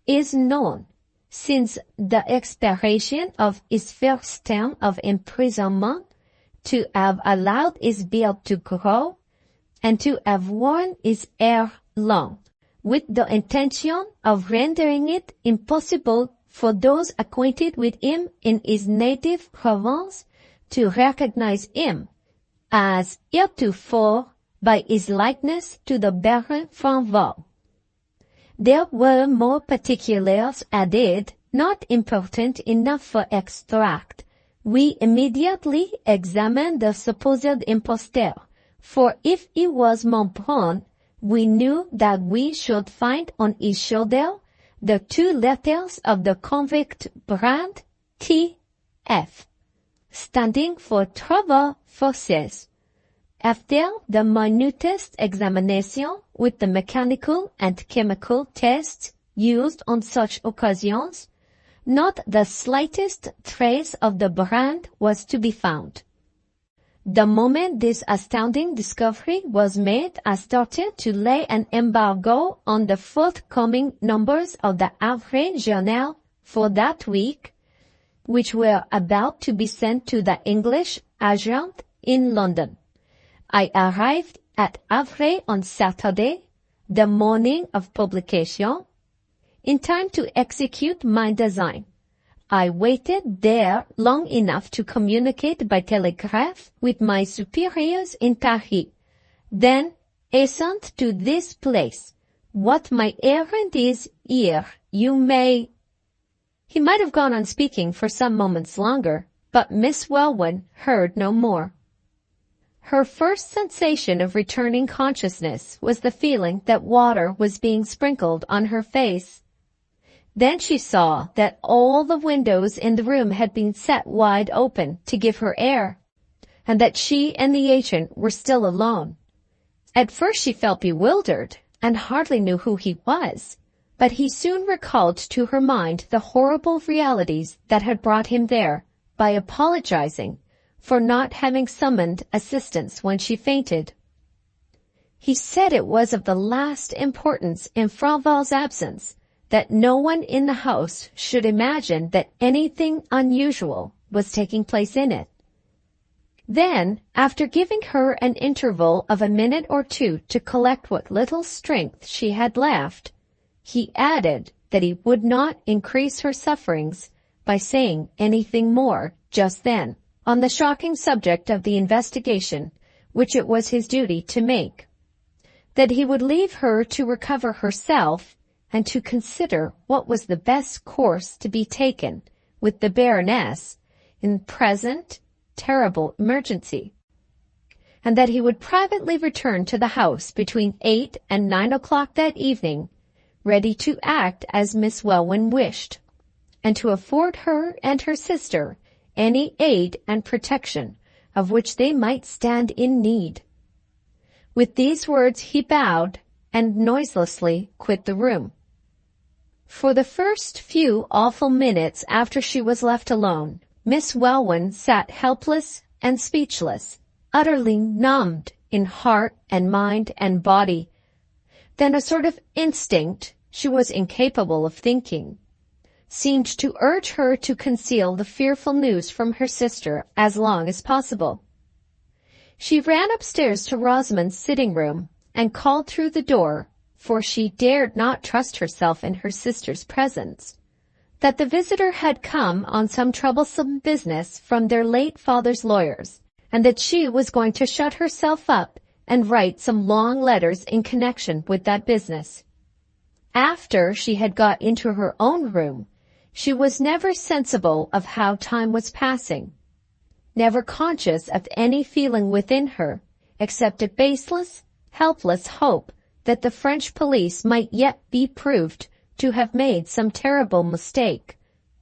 Is known, since the expiration of his first term of imprisonment, to have allowed his beard to grow, and to have worn his hair long, with the intention of rendering it impossible for those acquainted with him in his native province to recognize him, as heretofore by his likeness to the Baron Franval. There were more particulars added, not important enough for extract. We immediately examined the supposed impostor, for if he was Montbrun, we knew that we should find on his shoulder the 2 letters of the convict brand T.F., standing for Travaux Forcés. After the minutest examination with the mechanical and chemical tests used on such occasions, not the slightest trace of the brand was to be found. The moment this astounding discovery was made, I started to lay an embargo on the forthcoming numbers of the Havre Journal for that week, which were about to be sent to the English agent in London. I arrived at Havre on Saturday, the morning of publication, in time to execute my design. I waited there long enough to communicate by telegraph with my superiors in Paris, then hastened to this place. What my errand is here, you may— He might have gone on speaking for some moments longer, but Miss Welwyn heard no more. Her first sensation of returning consciousness was the feeling that water was being sprinkled on her face. Then she saw that all the windows in the room had been set wide open to give her air, and that she and the agent were still alone. At first she felt bewildered and hardly knew who he was, but he soon recalled to her mind the horrible realities that had brought him there by apologizing for not having summoned assistance when she fainted. He said it was of the last importance in Franval's absence that no one in the house should imagine that anything unusual was taking place in it. Then, after giving her an interval of a minute or 2 to collect what little strength she had left, he added that he would not increase her sufferings by saying anything more just then on the shocking subject of the investigation which it was his duty to make, that he would leave her to recover herself and to consider what was the best course to be taken with the Baroness in present terrible emergency, and that he would privately return to the house between 8 and 9 o'clock that evening, ready to act as Miss Welwyn wished, and to afford her and her sister any aid and protection of which they might stand in need. With these words he bowed and noiselessly quit the room. For the first few awful minutes after she was left alone, Miss Welwyn sat helpless and speechless, utterly numbed in heart and mind and body. Then a sort of instinct, she was incapable of thinking, seemed to urge her to conceal the fearful news from her sister as long as possible. She ran upstairs to Rosamond's sitting room and called through the door, for she dared not trust herself in her sister's presence, that the visitor had come on some troublesome business from their late father's lawyers, and that she was going to shut herself up and write some long letters in connection with that business. After she had got into her own room, she was never sensible of how time was passing, never conscious of any feeling within her, except a baseless, helpless hope that the French police might yet be proved to have made some terrible mistake,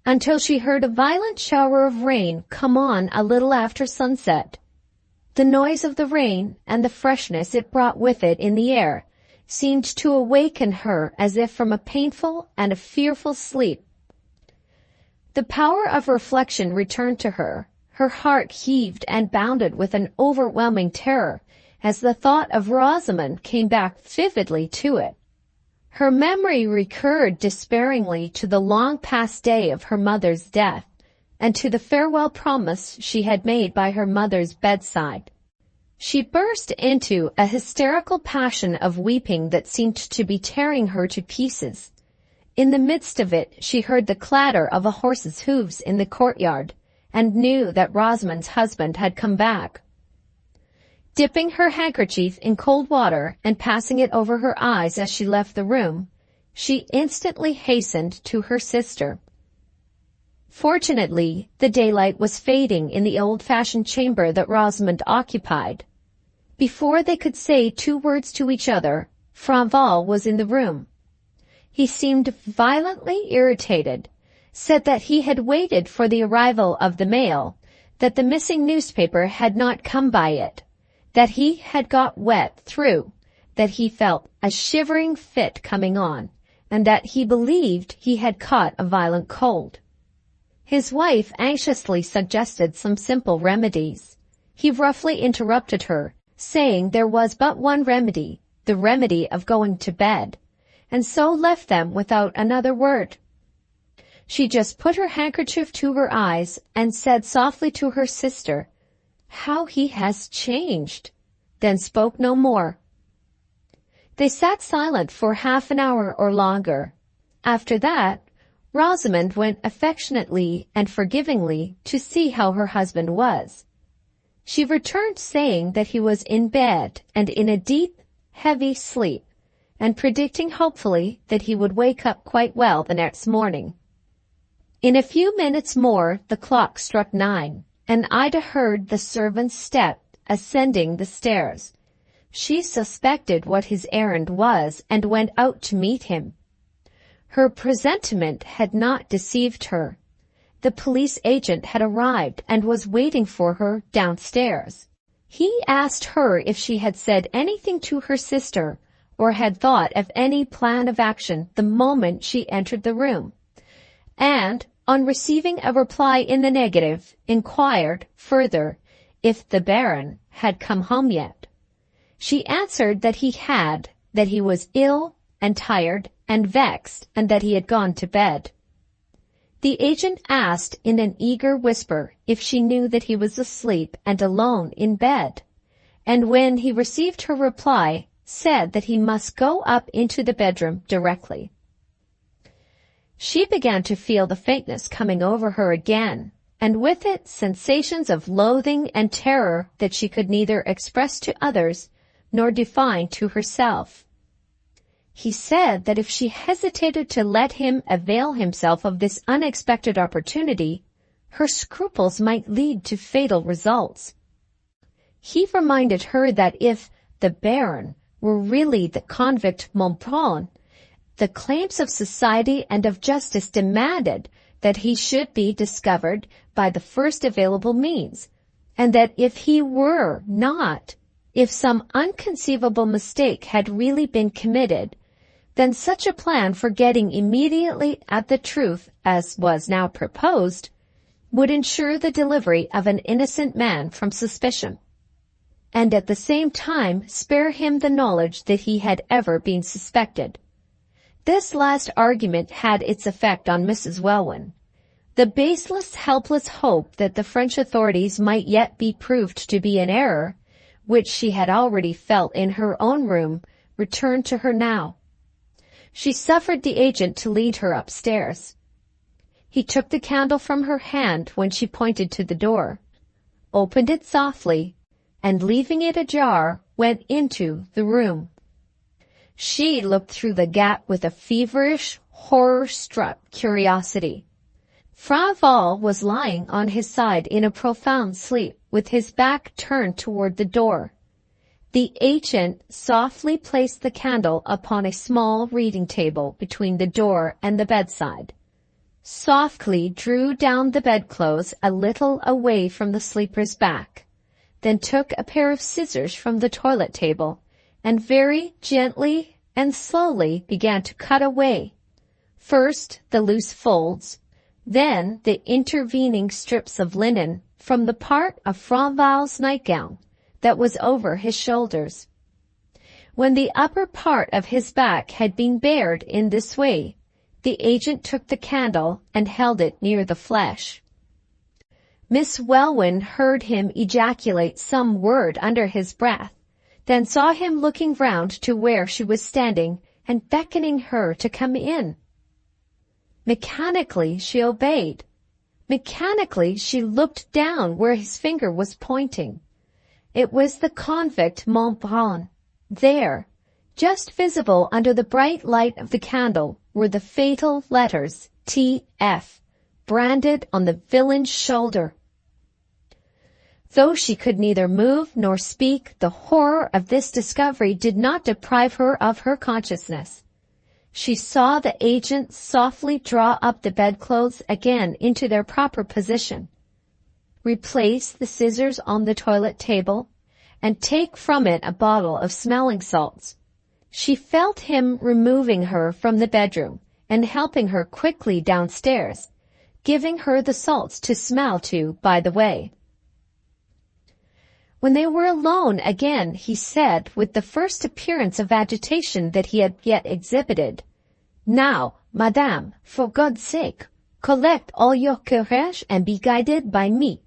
until she heard a violent shower of rain come on a little after sunset. The noise of the rain and the freshness it brought with it in the air seemed to awaken her as if from a painful and a fearful sleep. The power of reflection returned to her. Her heart heaved and bounded with an overwhelming terror as the thought of Rosamond came back vividly to it. Her memory recurred despairingly to the long-past day of her mother's death, and to the farewell promise she had made by her mother's bedside. She burst into a hysterical passion of weeping that seemed to be tearing her to pieces. In the midst of it, she heard the clatter of a horse's hooves in the courtyard, and knew that Rosamond's husband had come back. Dipping her handkerchief in cold water and passing it over her eyes as she left the room, she instantly hastened to her sister. Fortunately, the daylight was fading in the old-fashioned chamber that Rosamond occupied. Before they could say 2 words to each other, Franval was in the room. He seemed violently irritated, said that he had waited for the arrival of the mail, that the missing newspaper had not come by it, that he had got wet through, that he felt a shivering fit coming on, and that he believed he had caught a violent cold. His wife anxiously suggested some simple remedies. He roughly interrupted her, saying there was but one remedy, the remedy of going to bed, and so left them without another word. She just put her handkerchief to her eyes and said softly to her sister, "How he has changed," then spoke no more. They sat silent for half an hour or longer. After that, Rosamond went affectionately and forgivingly to see how her husband was. She returned saying that he was in bed and in a deep, heavy sleep, and predicting hopefully that he would wake up quite well the next morning. In a few minutes more the clock struck 9, and Ida heard the servant's step ascending the stairs. She suspected what his errand was and went out to meet him. Her presentiment had not deceived her. The police agent had arrived and was waiting for her downstairs. He asked her if she had said anything to her sister or had thought of any plan of action the moment she entered the room, and, on receiving a reply in the negative, inquired further if the Baron had come home yet. She answered that he had, that he was ill and tired and vexed, and that he had gone to bed. The agent asked in an eager whisper if she knew that he was asleep and alone in bed, and when he received her reply, said that he must go up into the bedroom directly. She began to feel the faintness coming over her again, and with it sensations of loathing and terror that she could neither express to others nor define to herself. He said that if she hesitated to let him avail himself of this unexpected opportunity, her scruples might lead to fatal results. He reminded her that if the Baron were really the convict Montbrun, the claims of society and of justice demanded that he should be discovered by the first available means, and that if he were not, if some unconceivable mistake had really been committed, then such a plan for getting immediately at the truth as was now proposed would ensure the delivery of an innocent man from suspicion, and at the same time spare him the knowledge that he had ever been suspected. This last argument had its effect on Mrs. Welwyn. The baseless, helpless hope that the French authorities might yet be proved to be in error, which she had already felt in her own room, returned to her now. She suffered the agent to lead her upstairs. He took the candle from her hand when she pointed to the door, opened it softly, and leaving it ajar, went into the room. She looked through the gap with a feverish, horror-struck curiosity. Franval was lying on his side in a profound sleep, with his back turned toward the door. The agent softly placed the candle upon a small reading table between the door and the bedside, softly drew down the bedclothes a little away from the sleeper's back, then took a pair of scissors from the toilet table and very gently and slowly began to cut away, first the loose folds, then the intervening strips of linen from the part of Franval's nightgown that was over his shoulders. When the upper part of his back had been bared in this way, the agent took the candle and held it near the flesh. Miss Welwyn heard him ejaculate some word under his breath, then saw him looking round to where she was standing and beckoning her to come in. Mechanically she obeyed. Mechanically she looked down where his finger was pointing. It was the convict Montbrun. There, just visible under the bright light of the candle, were the fatal letters T.F. branded on the villain's shoulder. Though she could neither move nor speak, the horror of this discovery did not deprive her of her consciousness. She saw the agent softly draw up the bedclothes again into their proper position, replace the scissors on the toilet table, and take from it a bottle of smelling salts. She felt him removing her from the bedroom and helping her quickly downstairs, giving her the salts to smell to by the way. When they were alone again, he said, with the first appearance of agitation that he had yet exhibited, "Now, madame, for God's sake, collect all your courage and be guided by me.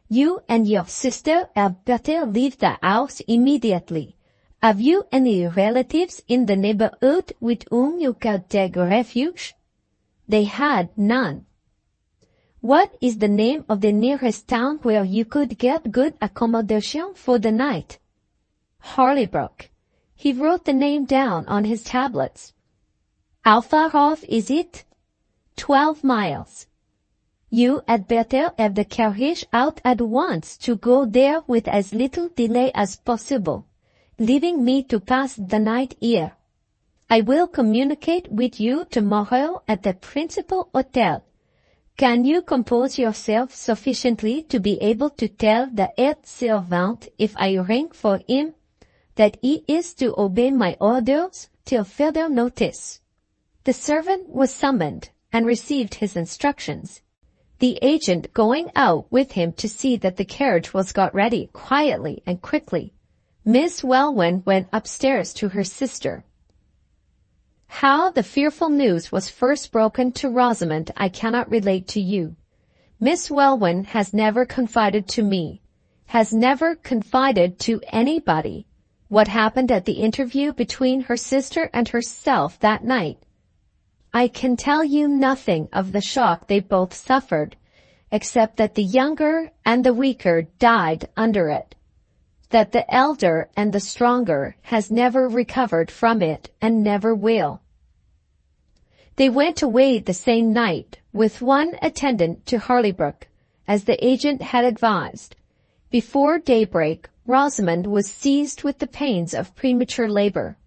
You and your sister had better leave the house immediately. Have you any relatives in the neighborhood with whom you could take refuge?" They had none. "What is the name of the nearest town where you could get good accommodation for the night?" "Harleybrook." He wrote the name down on his tablets. "How far off is it?" 12 miles. "You had better have the carriage out at once to go there with as little delay as possible, leaving me to pass the night here. I will communicate with you tomorrow at the principal hotel. Can you compose yourself sufficiently to be able to tell the head servant, if I ring for him, that he is to obey my orders till further notice?" The servant was summoned and received his instructions, the agent going out with him to see that the carriage was got ready quietly and quickly. Miss Welwyn went upstairs to her sister. How the fearful news was first broken to Rosamond I cannot relate to you. Miss Welwyn has never confided to me, has never confided to anybody, what happened at the interview between her sister and herself that night. I can tell you nothing of the shock they both suffered, except that the younger and the weaker died under it, that the elder and the stronger has never recovered from it and never will. They went away the same night with one attendant to Harleybrook, as the agent had advised. Before daybreak, Rosamond was seized with the pains of premature labor.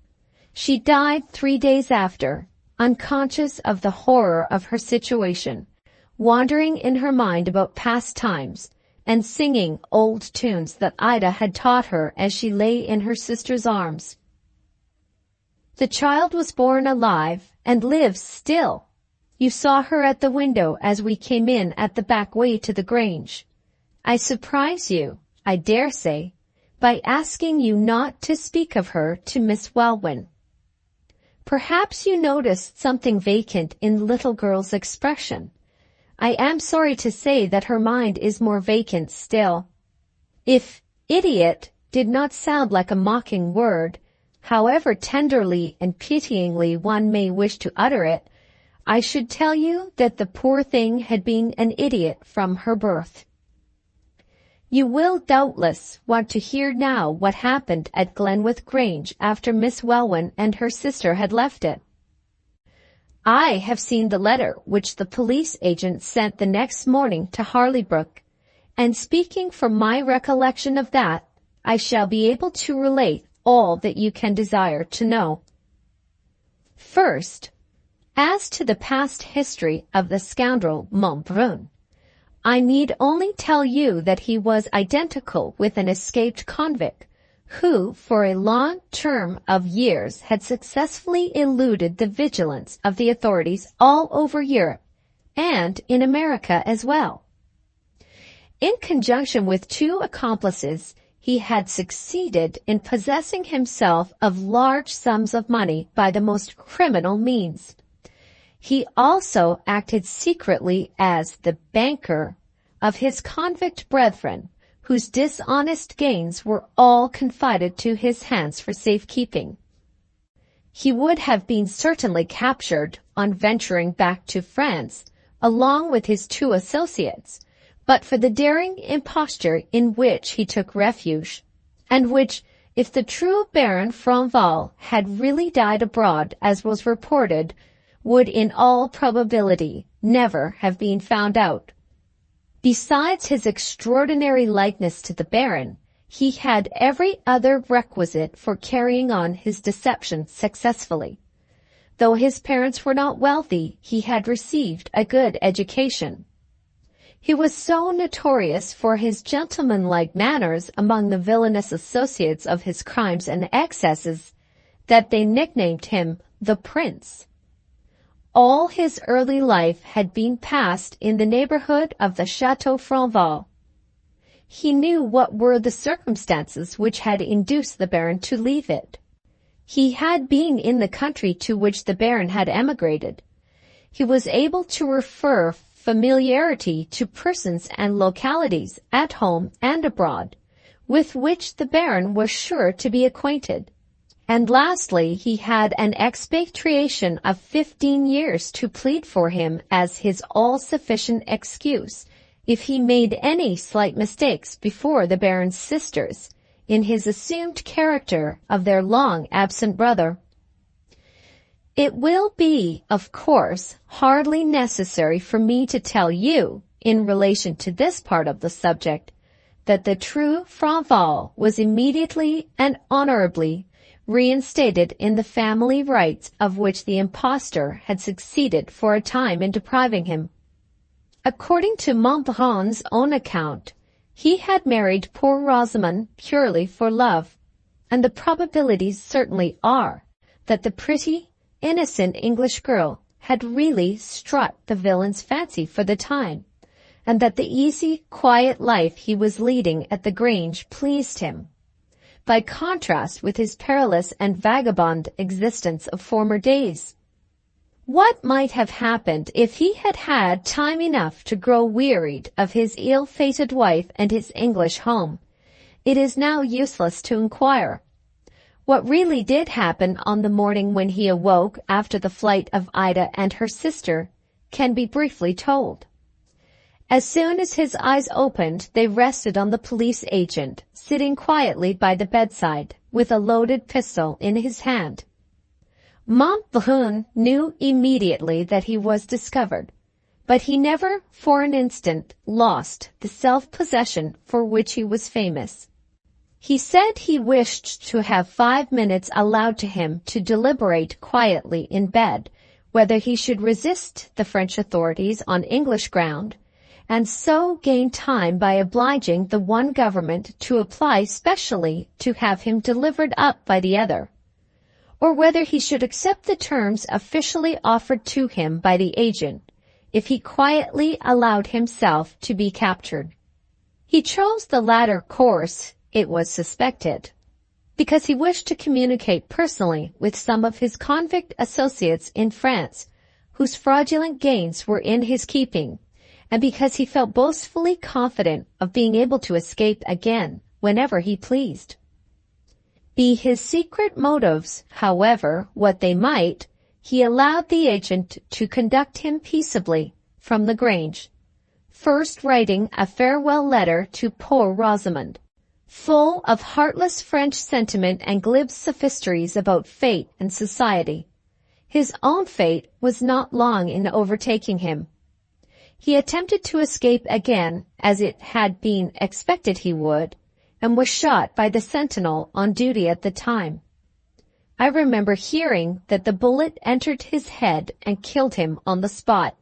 She died 3 days after, unconscious of the horror of her situation, wandering in her mind about past times, and singing old tunes that Ida had taught her as she lay in her sister's arms. The child was born alive and lives still. You saw her at the window as we came in at the back way to the Grange. I surprise you, I dare say, by asking you not to speak of her to Miss Welwyn. Perhaps you noticed something vacant in the little girl's expression. I am sorry to say that her mind is more vacant still. If idiot did not sound like a mocking word, however tenderly and pityingly one may wish to utter it, I should tell you that the poor thing had been an idiot from her birth. You will doubtless want to hear now what happened at Glenwith Grange after Miss Welwyn and her sister had left it. I have seen the letter which the police agent sent the next morning to Harleybrook, and speaking from my recollection of that, I shall be able to relate all that you can desire to know. First, As to the past history of the scoundrel Montbrun, I need only tell you that he was identical with an escaped convict who, for a long term of years, had successfully eluded the vigilance of the authorities all over Europe and in America as well. In conjunction with 2 accomplices, he had succeeded in possessing himself of large sums of money by the most criminal means. He also acted secretly as the banker of his convict brethren, whose dishonest gains were all confided to his hands for safekeeping. He would have been certainly captured on venturing back to France, along with his 2 associates, but for the daring imposture in which he took refuge, and which, if the true Baron Franval had really died abroad as was reported, would in all probability never have been found out. Besides his extraordinary likeness to the Baron, he had every other requisite for carrying on his deception successfully. Though his parents were not wealthy, he had received a good education. He was so notorious for his gentlemanlike manners among the villainous associates of his crimes and excesses that they nicknamed him the Prince. All his early life had been passed in the neighborhood of the Chateau Franval. He knew what were the circumstances which had induced the Baron to leave it. He had been in the country to which the Baron had emigrated. He was able to refer familiarity to persons and localities at home and abroad, with which the Baron was sure to be acquainted. And lastly, he had an expatriation of 15 years to plead for him as his all-sufficient excuse if he made any slight mistakes before the Baron's sisters in his assumed character of their long-absent brother. It will be, of course, hardly necessary for me to tell you, in relation to this part of the subject, that the true Franval was immediately and honorably reinstated in the family rights of which the impostor had succeeded for a time in depriving him. According to Montbrun's own account, he had married poor Rosamond purely for love, and the probabilities certainly are that the pretty, innocent English girl had really struck the villain's fancy for the time, and that the easy, quiet life he was leading at the Grange pleased him, by contrast with his perilous and vagabond existence of former days. What might have happened if he had had time enough to grow wearied of his ill-fated wife and his English home? It is now useless to inquire. What really did happen on the morning when he awoke after the flight of Ida and her sister can be briefly told. As soon as his eyes opened, they rested on the police agent, sitting quietly by the bedside, with a loaded pistol in his hand. Montbrun knew immediately that he was discovered, but he never for an instant lost the self-possession for which he was famous. He said he wished to have 5 minutes allowed to him to deliberate quietly in bed whether he should resist the French authorities on English ground, and so gain time by obliging the one government to apply specially to have him delivered up by the other, or whether he should accept the terms officially offered to him by the agent if he quietly allowed himself to be captured. He chose the latter course, it was suspected, because he wished to communicate personally with some of his convict associates in France, whose fraudulent gains were in his keeping, and because he felt boastfully confident of being able to escape again whenever he pleased. Be his secret motives, however, what they might, he allowed the agent to conduct him peaceably from the Grange, first writing a farewell letter to poor Rosamond, full of heartless French sentiment and glib sophistries about fate and society. His own fate was not long in overtaking him. He attempted to escape again, as it had been expected he would, and was shot by the sentinel on duty at the time. I remember hearing that the bullet entered his head and killed him on the spot.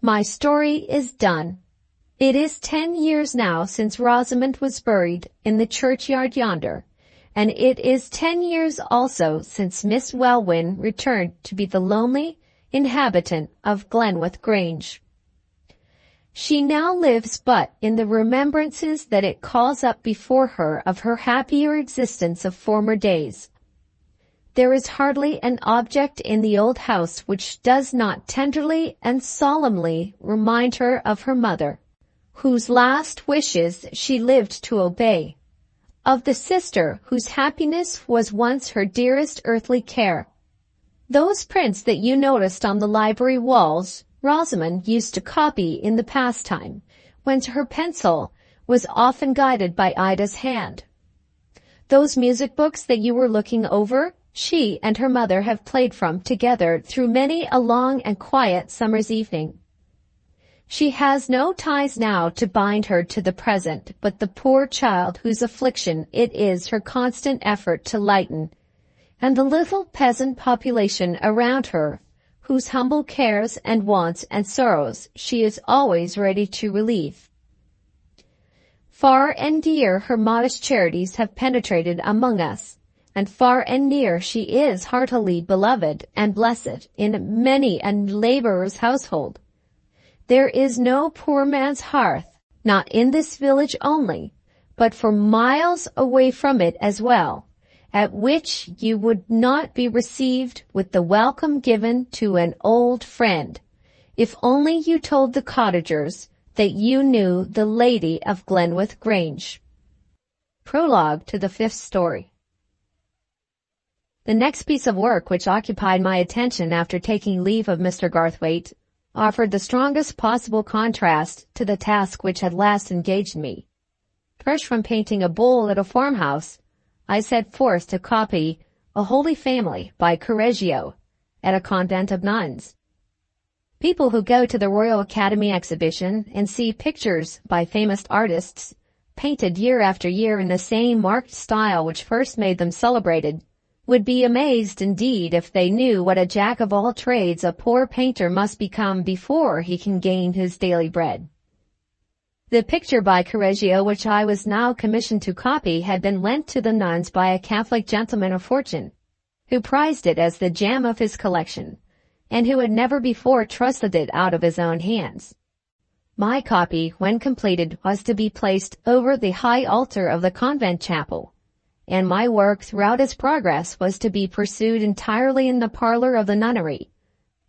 My story is done. It is 10 years now since Rosamond was buried in the churchyard yonder, and it is 10 years also since Miss Welwyn returned to be the lonely inhabitant of Glenwith Grange. She now lives but in the remembrances that it calls up before her of her happier existence of former days. There is hardly an object in the old house which does not tenderly and solemnly remind her of her mother, whose last wishes she lived to obey, of the sister whose happiness was once her dearest earthly care. Those prints that you noticed on the library walls, Rosamond used to copy in the pastime, when her pencil was often guided by Ida's hand. Those music books that you were looking over, she and her mother have played from together through many a long and quiet summer's evening. She has no ties now to bind her to the present but the poor child whose affliction it is her constant effort to lighten, and the little peasant population around her, whose humble cares and wants and sorrows she is always ready to relieve. Far and near her modest charities have penetrated among us, and far and near she is heartily beloved and blessed in many a laborer's household. There is no poor man's hearth, not in this village only, but for miles away from it as well, at which you would not be received with the welcome given to an old friend, if only you told the cottagers that you knew the lady of Glenwith Grange. Prologue to the 5th story. The next piece of work which occupied my attention after taking leave of Mr. Garthwaite offered the strongest possible contrast to the task which had last engaged me. Fresh from painting a bull at a farmhouse, I set forth to copy A Holy Family by Correggio at a convent of nuns. People who go to the Royal Academy exhibition and see pictures by famous artists, painted year after year in the same marked style which first made them celebrated, would be amazed indeed if they knew what a jack-of-all-trades a poor painter must become before he can gain his daily bread. The picture by Correggio which I was now commissioned to copy had been lent to the nuns by a Catholic gentleman of fortune, who prized it as the gem of his collection, and who had never before trusted it out of his own hands. My copy, when completed, was to be placed over the high altar of the convent chapel, and my work throughout its progress was to be pursued entirely in the parlor of the nunnery,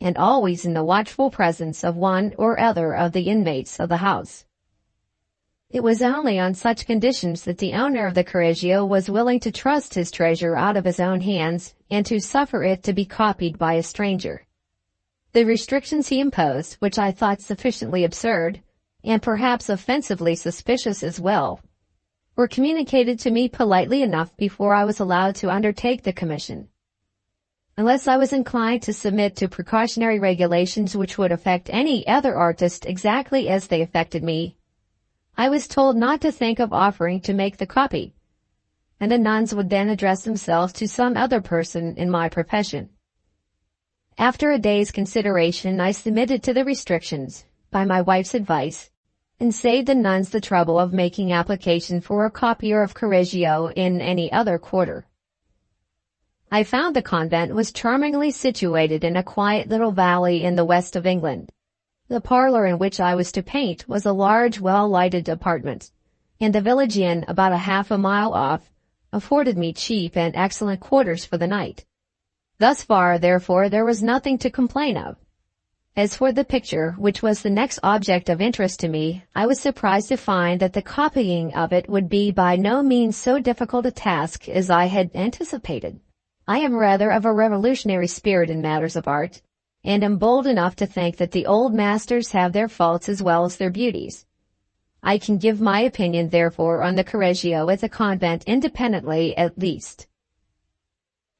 and always in the watchful presence of one or other of the inmates of the house. It was only on such conditions that the owner of the Correggio was willing to trust his treasure out of his own hands and to suffer it to be copied by a stranger. The restrictions he imposed, which I thought sufficiently absurd, and perhaps offensively suspicious as well, were communicated to me politely enough before I was allowed to undertake the commission. Unless I was inclined to submit to precautionary regulations which would affect any other artist exactly as they affected me, I was told not to think of offering to make the copy, and the nuns would then address themselves to some other person in my profession. After a day's consideration, I submitted to the restrictions, by my wife's advice, and saved the nuns the trouble of making application for a copier of Correggio in any other quarter. I found the convent was charmingly situated in a quiet little valley in the west of England. The parlor in which I was to paint was a large, well-lighted apartment, and the village inn, about half a mile off, afforded me cheap and excellent quarters for the night. Thus far, therefore, there was nothing to complain of. As for the picture, which was the next object of interest to me, I was surprised to find that the copying of it would be by no means so difficult a task as I had anticipated. I am rather of a revolutionary spirit in matters of art, and am bold enough to think that the old masters have their faults as well as their beauties. I can give my opinion, therefore, on the Correggio at the convent independently at least.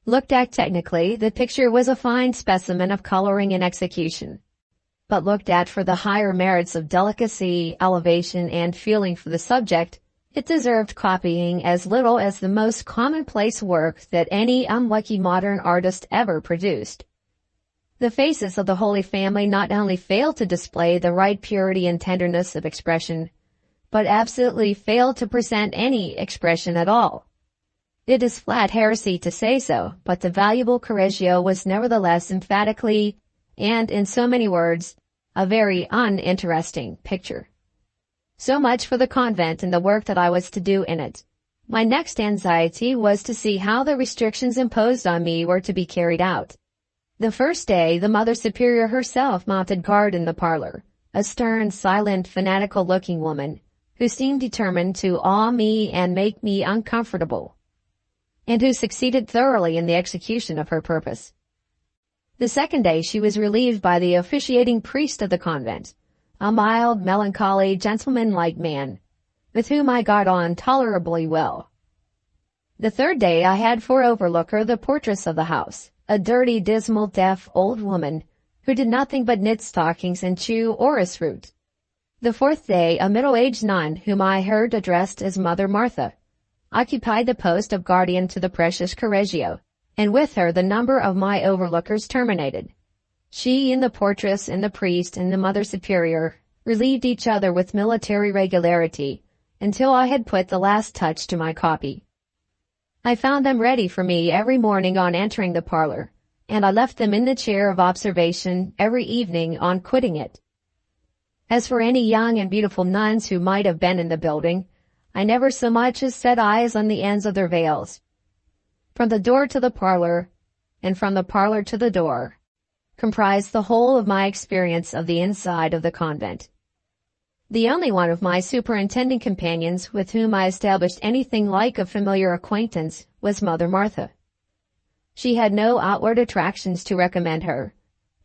Looked at technically, the picture was a fine specimen of coloring and execution. But looked at for the higher merits of delicacy, elevation, and feeling for the subject, It deserved copying as little as the most commonplace work that any unlucky modern artist ever produced. The faces of the Holy Family not only failed to display the right purity and tenderness of expression, but absolutely failed to present any expression at all. It is flat heresy to say so, but the valuable Correggio was nevertheless emphatically, and in so many words, a very uninteresting picture. So much for the convent and the work that I was to do in it. My next anxiety was to see how the restrictions imposed on me were to be carried out. The first day, the Mother Superior herself mounted guard in the parlor, a stern, silent, fanatical-looking woman, who seemed determined to awe me and make me uncomfortable, and who succeeded thoroughly in the execution of her purpose. The second day she was relieved by the officiating priest of the convent, a mild, melancholy, gentleman-like man, with whom I got on tolerably well. The third day I had for overlooker the portress of the house, a dirty, dismal, deaf old woman, who did nothing but knit stockings and chew orris root. The fourth day a middle-aged nun, whom I heard addressed as Mother Martha, occupied the post of guardian to the precious Correggio, and with her the number of my overlookers terminated. She and the portress and the priest and the Mother Superior relieved each other with military regularity until I had put the last touch to my copy. I found them ready for me every morning on entering the parlor, and I left them in the chair of observation every evening on quitting it. As for any young and beautiful nuns who might have been in the building, I never so much as set eyes on the ends of their veils. From the door to the parlor, and from the parlor to the door, comprised the whole of my experience of the inside of the convent. The only one of my superintending companions with whom I established anything like a familiar acquaintance was Mother Martha. She had no outward attractions to recommend her,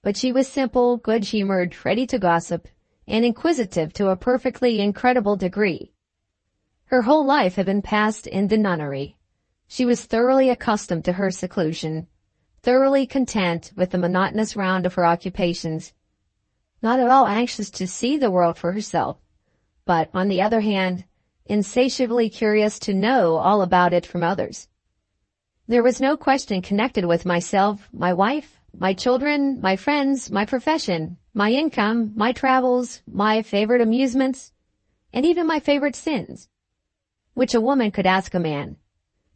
but she was simple, good-humored, ready to gossip, and inquisitive to a perfectly incredible degree. Her whole life had been passed in the nunnery. She was thoroughly accustomed to her seclusion, thoroughly content with the monotonous round of her occupations, not at all anxious to see the world for herself, but, on the other hand, insatiably curious to know all about it from others. There was no question connected with myself, my wife, my children, my friends, my profession, my income, my travels, my favorite amusements, and even my favorite sins, which a woman could ask a man,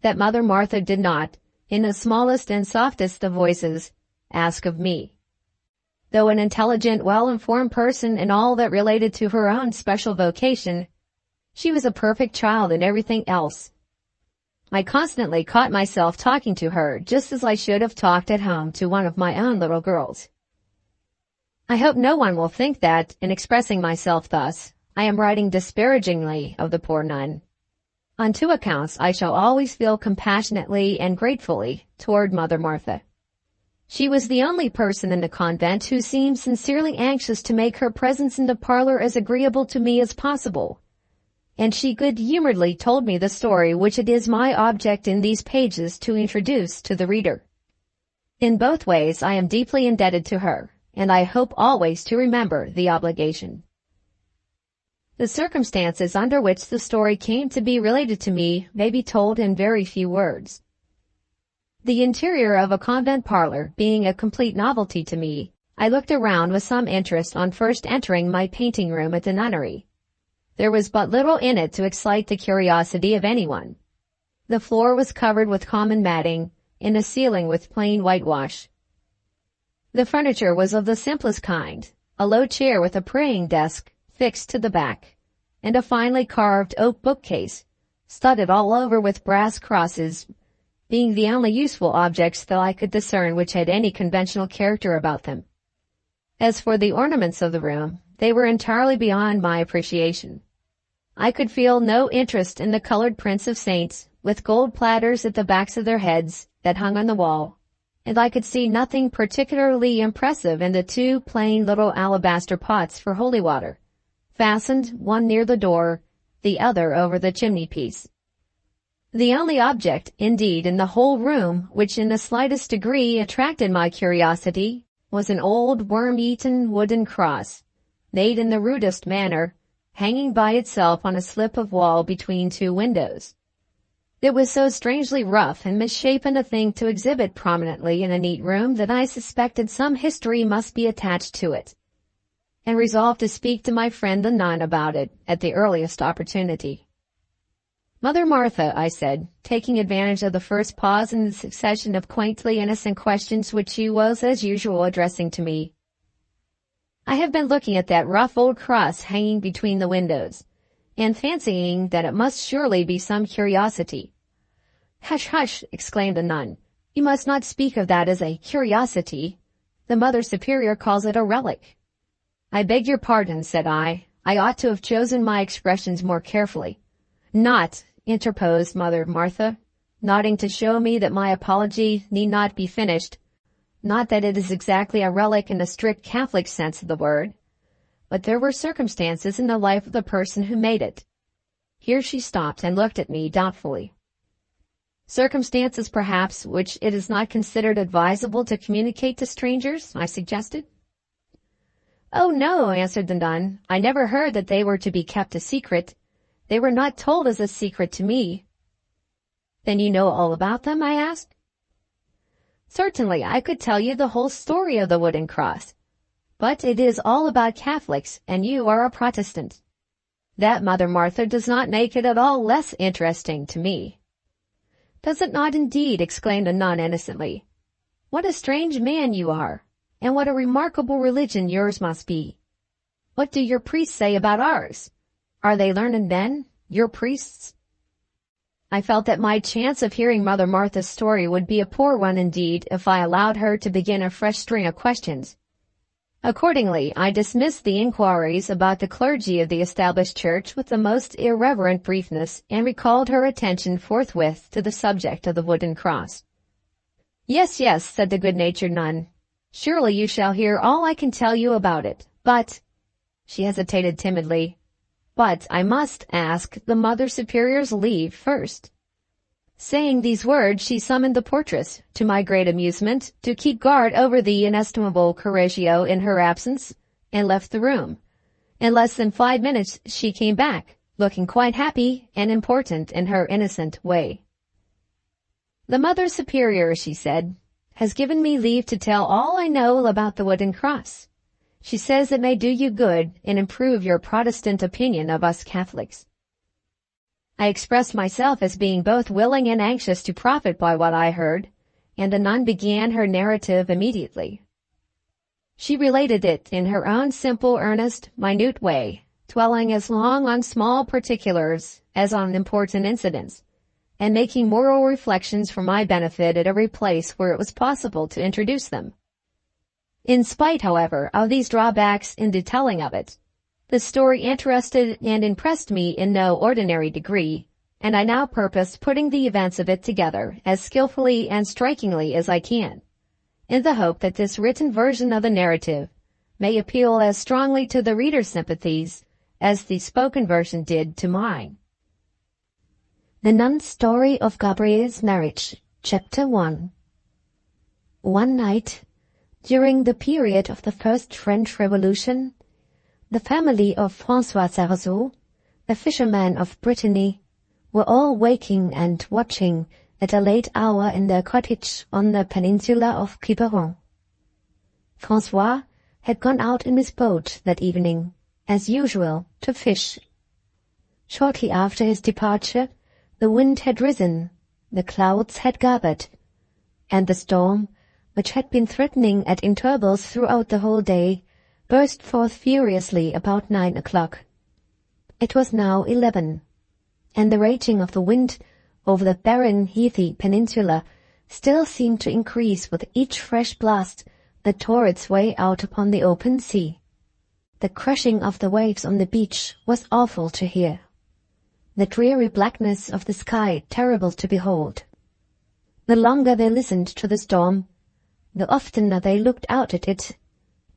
that Mother Martha did not, in the smallest and softest of voices, ask of me. Though an intelligent, well-informed person in all that related to her own special vocation, she was a perfect child in everything else. I constantly caught myself talking to her just as I should have talked at home to one of my own little girls. I hope no one will think that, in expressing myself thus, I am writing disparagingly of the poor nun. On two accounts I shall always feel compassionately and gratefully toward Mother Martha. She was the only person in the convent who seemed sincerely anxious to make her presence in the parlor as agreeable to me as possible, and she good-humoredly told me the story which it is my object in these pages to introduce to the reader. In both ways I am deeply indebted to her, and I hope always to remember the obligation. The circumstances under which the story came to be related to me may be told in very few words. The interior of a convent parlor being a complete novelty to me, I looked around with some interest on first entering my painting room at the nunnery. There was but little in it to excite the curiosity of anyone. The floor was covered with common matting, and the ceiling with plain whitewash. The furniture was of the simplest kind, a low chair with a praying desk fixed to the back, and a finely carved oak bookcase, studded all over with brass crosses, being the only useful objects that I could discern which had any conventional character about them. As for the ornaments of the room, they were entirely beyond my appreciation. I could feel no interest in the colored prints of saints, with gold platters at the backs of their heads, that hung on the wall, and I could see nothing particularly impressive in the two plain little alabaster pots for holy water, fastened, one near the door, the other over the chimney-piece. The only object, indeed, in the whole room which in the slightest degree attracted my curiosity was an old worm-eaten wooden cross, made in the rudest manner, hanging by itself on a slip of wall between two windows. It was so strangely rough and misshapen a thing to exhibit prominently in a neat room that I suspected some history must be attached to it, and resolved to speak to my friend the nun about it at the earliest opportunity. "Mother Martha," I said, taking advantage of the first pause in the succession of quaintly innocent questions which she was as usual addressing to me, "I have been looking at that rough old cross hanging between the windows, and fancying that it must surely be some curiosity." "Hush, hush," exclaimed the nun. "You must not speak of that as a curiosity. The Mother Superior calls it a relic." "I beg your pardon," said I. "I ought to have chosen my expressions more carefully." "Not," interposed Mother Martha, nodding to show me that my apology need not be finished, "not that it is exactly a relic in the strict Catholic sense of the word, but there were circumstances in the life of the person who made it." Here she stopped and looked at me doubtfully. "Circumstances, perhaps, which it is not considered advisable to communicate to strangers?" I suggested. "Oh, no," answered the nun. "I never heard that they were to be kept a secret. They were not told as a secret to me." "Then you know all about them?" I asked. "Certainly, I could tell you the whole story of the wooden cross. But it is all about Catholics, and you are a Protestant. That, Mother Martha, does not make it at all less interesting to me." "Does it not indeed?" exclaimed the nun innocently. "What a strange man you are, and what a remarkable religion yours must be. What do your priests say about ours? Are they learned men, your priests?" I felt that my chance of hearing Mother Martha's story would be a poor one indeed if I allowed her to begin a fresh string of questions. Accordingly, I dismissed the inquiries about the clergy of the established church with the most irreverent briefness, and recalled her attention forthwith to the subject of the wooden cross. "Yes, yes," said the good-natured nun. "Surely you shall hear all I can tell you about it, but—" She hesitated timidly. "But I must ask the Mother Superior's leave first." Saying these words, she summoned the portress, to my great amusement, to keep guard over the inestimable Correggio in her absence, and left the room. In less than 5 minutes she came back, looking quite happy and important in her innocent way. "The Mother Superior," she said, "has given me leave to tell all I know about the wooden cross. She says it may do you good and improve your Protestant opinion of us Catholics." I expressed myself as being both willing and anxious to profit by what I heard, and the nun began her narrative immediately. She related it in her own simple, earnest, minute way, dwelling as long on small particulars as on important incidents, and making moral reflections for my benefit at every place where it was possible to introduce them. In spite, however, of these drawbacks in the telling of it, the story interested and impressed me in no ordinary degree, and I now purpose putting the events of it together as skillfully and strikingly as I can, in the hope that this written version of the narrative may appeal as strongly to the reader's sympathies as the spoken version did to mine. The Nun's Story of Gabriel's Marriage, Chapter 1. One night, during the period of the First French Revolution, the family of François Sarzeau, a fisherman of Brittany, were all waking and watching at a late hour in their cottage on the peninsula of Quiberon. François had gone out in his boat that evening, as usual, to fish. Shortly after his departure, the wind had risen, the clouds had gathered, and the storm, which had been threatening at intervals throughout the whole day, burst forth furiously about 9 o'clock. It was now 11, and the raging of the wind over the barren, heathy peninsula still seemed to increase with each fresh blast that tore its way out upon the open sea. The crashing of the waves on the beach was awful to hear, the dreary blackness of the sky terrible to behold. The longer they listened to the storm, the oftener they looked out at it,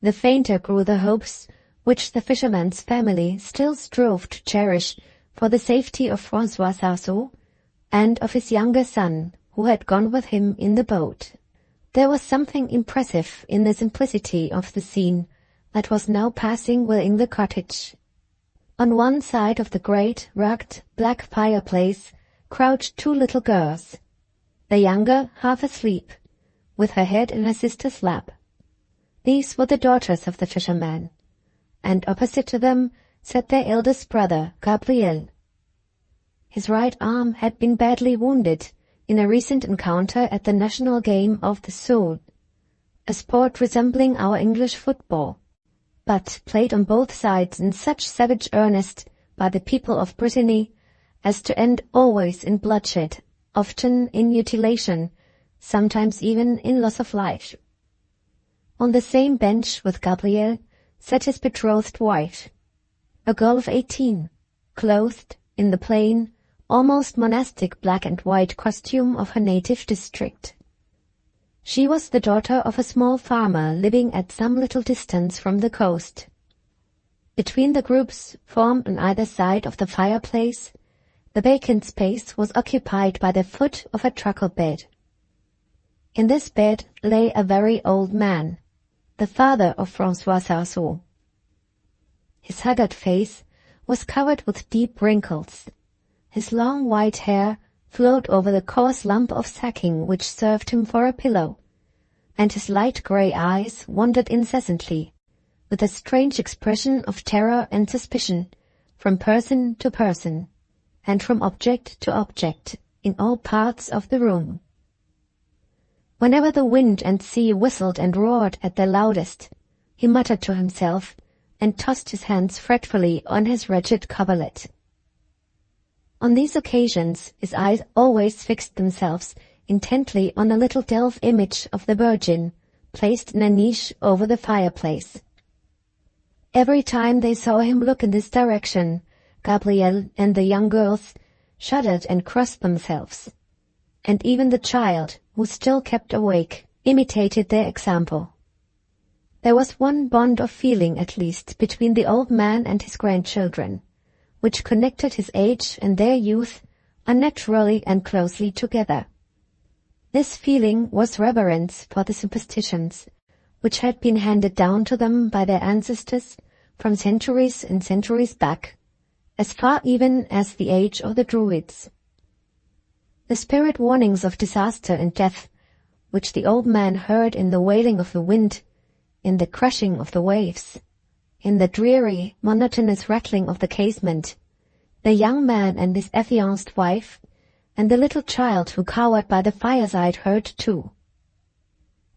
the fainter grew the hopes which the fisherman's family still strove to cherish for the safety of François Sarzeau and of his younger son, who had gone with him in the boat. There was something impressive in the simplicity of the scene that was now passing within the cottage. On one side of the great, rugged, black fireplace crouched two little girls, the younger half asleep, with her head in her sister's lap. These were the daughters of the fisherman, and opposite to them sat their eldest brother, Gabriel. His right arm had been badly wounded in a recent encounter at the national game of the soul, a sport resembling our English football, but played on both sides in such savage earnest by the people of Brittany as to end always in bloodshed, often in mutilation, sometimes even in loss of life. On the same bench with Gabriel sat his betrothed wife, a girl of 18, clothed in the plain, almost monastic black and white costume of her native district. She was the daughter of a small farmer living at some little distance from the coast. Between the groups formed on either side of the fireplace, the vacant space was occupied by the foot of a truckle bed. In this bed lay a very old man, the father of François Sarceau. His haggard face was covered with deep wrinkles. His long white hair flowed over the coarse lump of sacking which served him for a pillow, and his light grey eyes wandered incessantly, with a strange expression of terror and suspicion, from person to person, and from object to object, in all parts of the room. Whenever the wind and sea whistled and roared at their loudest, he muttered to himself, and tossed his hands fretfully on his wretched coverlet. On these occasions his eyes always fixed themselves intently on a little delve image of the Virgin, placed in a niche over the fireplace. Every time they saw him look in this direction, Gabriel and the young girls shuddered and crossed themselves, and even the child, who still kept awake, imitated their example. There was one bond of feeling at least between the old man and his grandchildren, which connected his age and their youth unnaturally and closely together. This feeling was reverence for the superstitions which had been handed down to them by their ancestors from centuries and centuries back, as far even as the age of the Druids. The spirit warnings of disaster and death, which the old man heard in the wailing of the wind, in the crashing of the waves, in the dreary, monotonous rattling of the casement, the young man and his affianced wife, and the little child who cowered by the fireside heard too.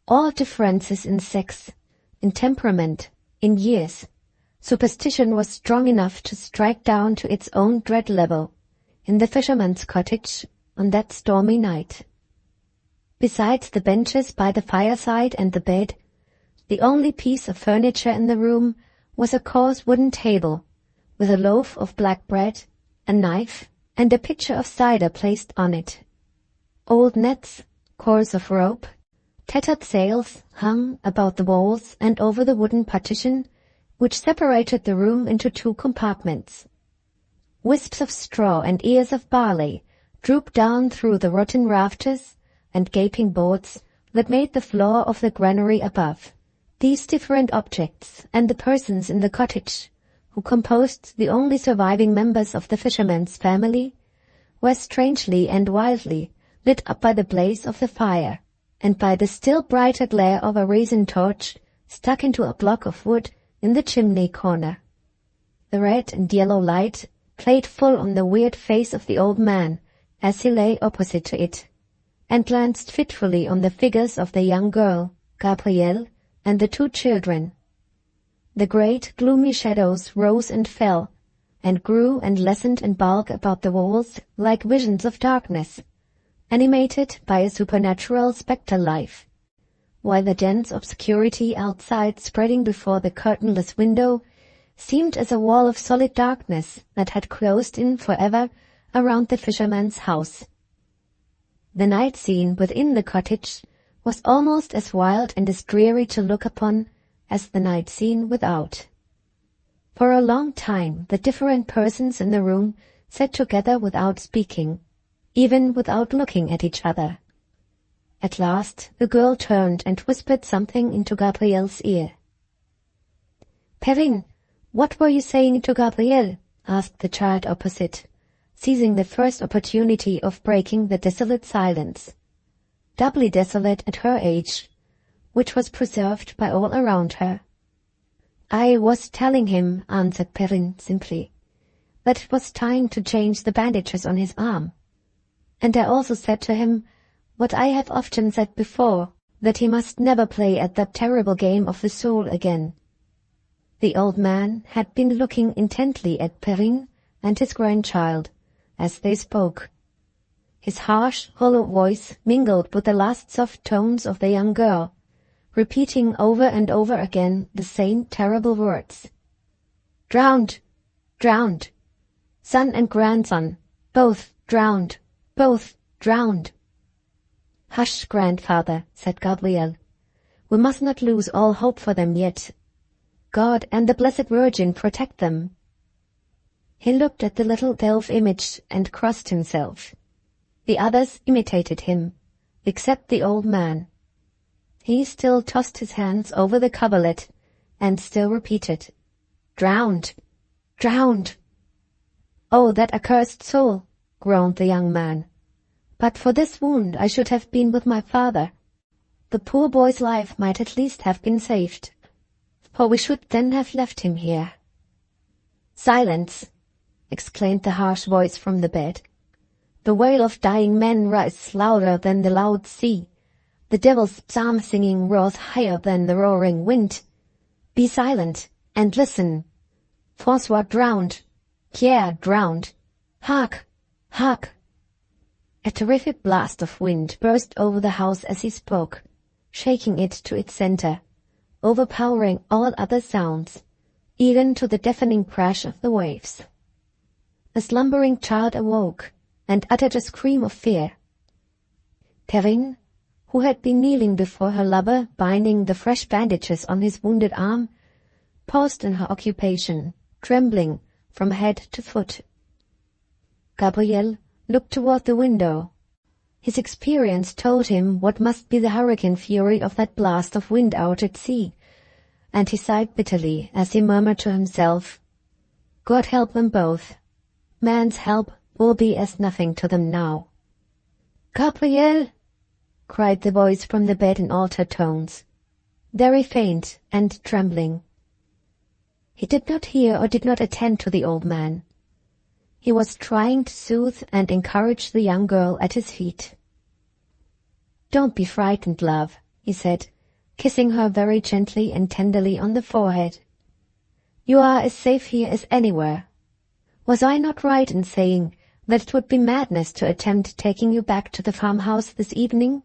All differences in sex, in temperament, in years, superstition was strong enough to strike down to its own dread level, in the fisherman's cottage on that stormy night. Besides the benches by the fireside and the bed, the only piece of furniture in the room was a coarse wooden table, with a loaf of black bread, a knife, and a pitcher of cider placed on it. Old nets, cords of rope, tattered sails hung about the walls and over the wooden partition which separated the room into two compartments. Wisps of straw and ears of barley drooped down through the rotten rafters and gaping boards that made the floor of the granary above. These different objects and the persons in the cottage, who composed the only surviving members of the fisherman's family, were strangely and wildly lit up by the blaze of the fire, and by the still brighter glare of a resin torch stuck into a block of wood in the chimney corner. The red and yellow light played full on the weird face of the old man as he lay opposite to it, and glanced fitfully on the figures of the young girl, Gabrielle, and the two children. The great gloomy shadows rose and fell, and grew and lessened in bulk about the walls like visions of darkness, animated by a supernatural spectre life, while the dense obscurity outside spreading before the curtainless window seemed as a wall of solid darkness that had closed in forever around the fisherman's house. The night scene within the cottage was almost as wild and as dreary to look upon as the night scene without. For a long time the different persons in the room sat together without speaking, even without looking at each other. At last the girl turned and whispered something into Gabriel's ear. "Perrine, what were you saying to Gabriel?" asked the child opposite, seizing the first opportunity of breaking the desolate silence. Doubly desolate at her age, which was preserved by all around her. I was telling him, answered Perrin simply, that it was time to change the bandages on his arm. And I also said to him what I have often said before, that he must never play at that terrible game of the soul again. The old man had been looking intently at Perrin and his grandchild as they spoke. His harsh, hollow voice mingled with the last soft tones of the young girl, repeating over and over again the same terrible words. Drowned! Drowned! Son and grandson, both drowned! Both drowned! Hush, grandfather, said Gabriel. We must not lose all hope for them yet. God and the Blessed Virgin protect them. He looked at the little delve image and crossed himself. The others imitated him, except the old man. He still tossed his hands over the coverlet and still repeated, Drowned! Drowned! Oh, that accursed soul! Groaned the young man. But for this wound I should have been with my father. The poor boy's life might at least have been saved, for we should then have left him here. Silence! Exclaimed the harsh voice from the bed. The wail of dying men rises louder than the loud sea. The devil's psalm singing roars higher than the roaring wind. Be silent and listen. François drowned. Pierre drowned. Hark! Hark! A terrific blast of wind burst over the house as he spoke, shaking it to its center, overpowering all other sounds, even to the deafening crash of the waves. A slumbering child awoke and uttered a scream of fear. Perrin, who had been kneeling before her lover binding the fresh bandages on his wounded arm, paused in her occupation, trembling from head to foot. Gabriel looked toward the window. His experience told him what must be the hurricane fury of that blast of wind out at sea, and he sighed bitterly as he murmured to himself, God help them both. Man's help will be as nothing to them now. Gabriel! Cried the voice from the bed in altered tones, very faint and trembling. He did not hear or did not attend to the old man. He was trying to soothe and encourage the young girl at his feet. Don't be frightened, love, he said, kissing her very gently and tenderly on the forehead. You are as safe here as anywhere. Was I not right in saying that it would be madness to attempt taking you back to the farmhouse this evening?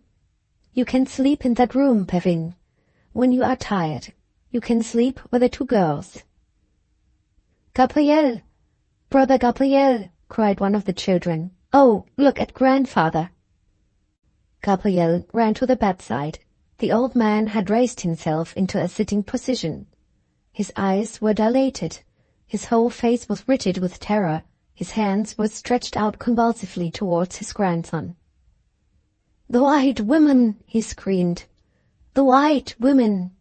You can sleep in that room, Perrin. When you are tired, you can sleep with the two girls. Gabriel! Brother Gabriel! Cried one of the children. Oh, look at grandfather! Gabriel ran to the bedside. The old man had raised himself into a sitting position. His eyes were dilated. His whole face was rigid with terror. His hands were stretched out convulsively towards his grandson. The white women! He screamed. The white women!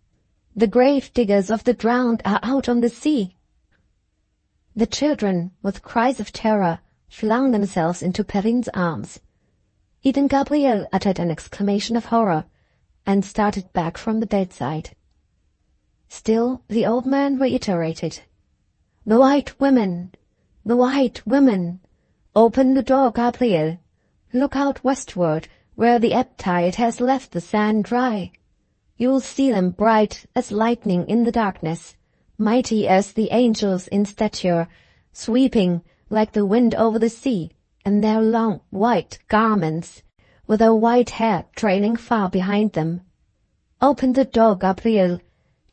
The grave diggers of the drowned are out on the sea. The children, with cries of terror, flung themselves into Perrin's arms. Even Gabriel uttered an exclamation of horror, and started back from the bedside. Still the old man reiterated, The white women! The white women! Open the door, Gabriel! Look out westward, where the ebb tide has left the sand dry. You'll see them bright as lightning in the darkness, mighty as the angels in stature, sweeping like the wind over the sea, and their long white garments, with their white hair trailing far behind them. Open the door, Gabriel.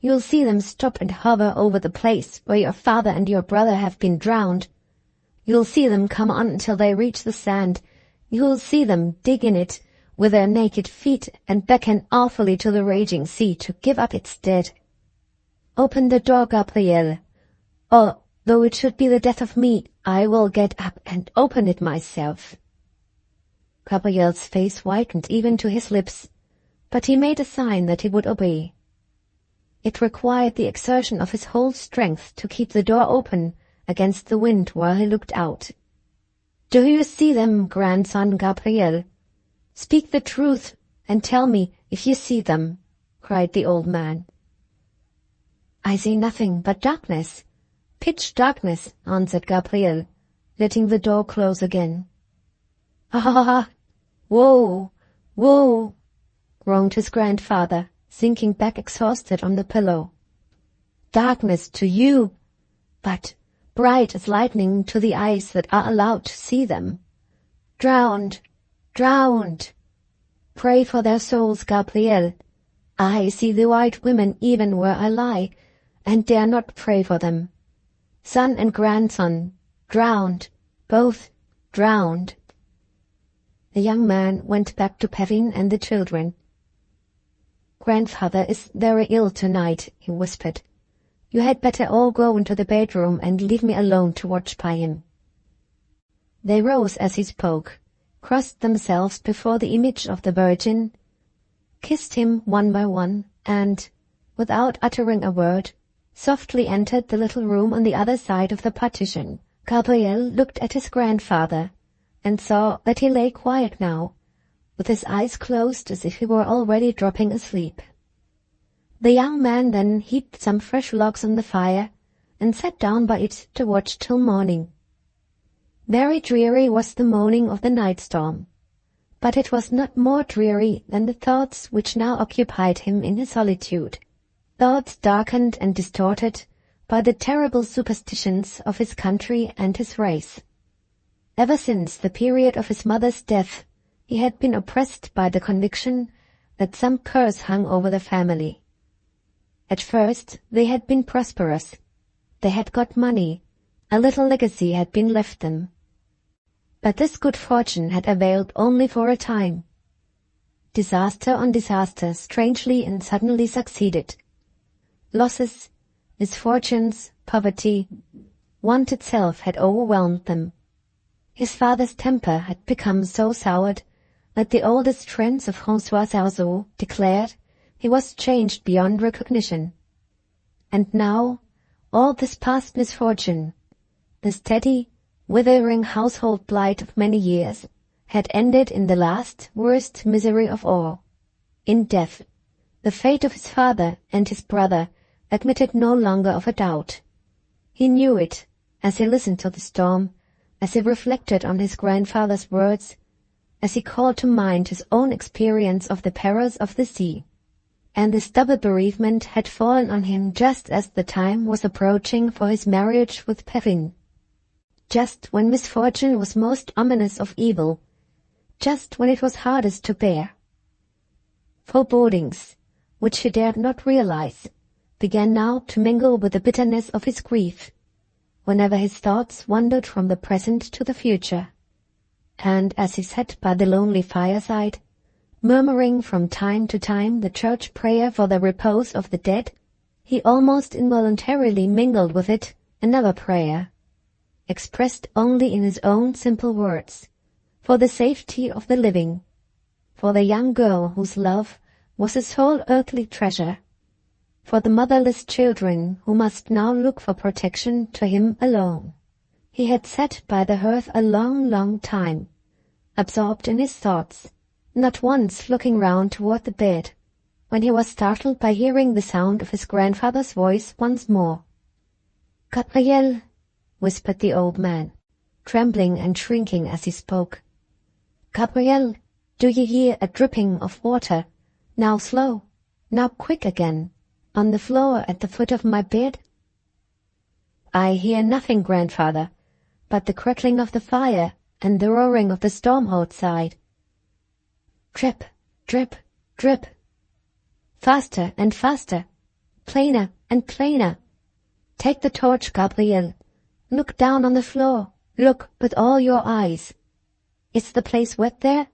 You'll see them stop and hover over the place where your father and your brother have been drowned. You'll see them come on until they reach the sand. You'll see them dig in it with their naked feet and beckon awfully to the raging sea to give up its dead. Open the door, Gabriel. Or, though it should be the death of me, I will get up and open it myself. Gabriel's face whitened even to his lips, but he made a sign that he would obey. It required the exertion of his whole strength to keep the door open against the wind while he looked out. "Do you see them, grandson Gabriel? Speak the truth and tell me if you see them," cried the old man. "I see nothing but darkness, pitch darkness," answered Gabriel, letting the door close again. "Ah, woe, woe," groaned his grandfather, sinking back exhausted on the pillow. "Darkness to you, but bright as lightning to the eyes that are allowed to see them. Drowned, drowned. Pray for their souls, Gabriel. I see the white women even where I lie, and dare not pray for them. Son and grandson, drowned, both drowned." The young man went back to Perrine and the children. "Grandfather is very ill tonight," he whispered. "You had better all go into the bedroom and leave me alone to watch by him." They rose as he spoke, crossed themselves before the image of the Virgin, kissed him one by one, and, without uttering a word, softly entered the little room on the other side of the partition. Gabriel looked at his grandfather, and saw that he lay quiet now, with his eyes closed as if he were already dropping asleep. The young man then heaped some fresh logs on the fire, and sat down by it to watch till morning. Very dreary was the moaning of the night storm, but it was not more dreary than the thoughts which now occupied him in his solitude, thoughts darkened and distorted by the terrible superstitions of his country and his race. Ever since the period of his mother's death, he had been oppressed by the conviction that some curse hung over the family. At first they had been prosperous. They had got money. A little legacy had been left them. But this good fortune had availed only for a time. Disaster on disaster strangely and suddenly succeeded. Losses, misfortunes, poverty, want itself had overwhelmed them. His father's temper had become so soured that the oldest friends of François Sarzeau declared he was changed beyond recognition. And now, all this past misfortune, the steady, withering household blight of many years, had ended in the last, worst misery of all, in death. The fate of his father and his brother admitted no longer of a doubt. He knew it, as he listened to the storm, as he reflected on his grandfather's words, as he called to mind his own experience of the perils of the sea. And this double bereavement had fallen on him just as the time was approaching for his marriage with Perrine. Just when misfortune was most ominous of evil, just when it was hardest to bear. Forebodings, which he dared not realize, began now to mingle with the bitterness of his grief, whenever his thoughts wandered from the present to the future. And as he sat by the lonely fireside, murmuring from time to time the church prayer for the repose of the dead, he almost involuntarily mingled with it another prayer, expressed only in his own simple words, for the safety of the living, for the young girl whose love was his whole earthly treasure, for the motherless children who must now look for protection to him alone. He had sat by the hearth a long, long time, absorbed in his thoughts, not once looking round toward the bed, when he was startled by hearing the sound of his grandfather's voice once more. "Gabriel," whispered the old man, trembling and shrinking as he spoke. "Gabriel, do you hear a dripping of water, now slow, now quick again, on the floor at the foot of my bed?" "I hear nothing, grandfather, but the crackling of the fire and the roaring of the storm outside." Drip, drip, drip. Faster and faster, plainer and plainer. Take the torch, Gabriel. Look down on the floor. Look with all your eyes. Is the place wet there?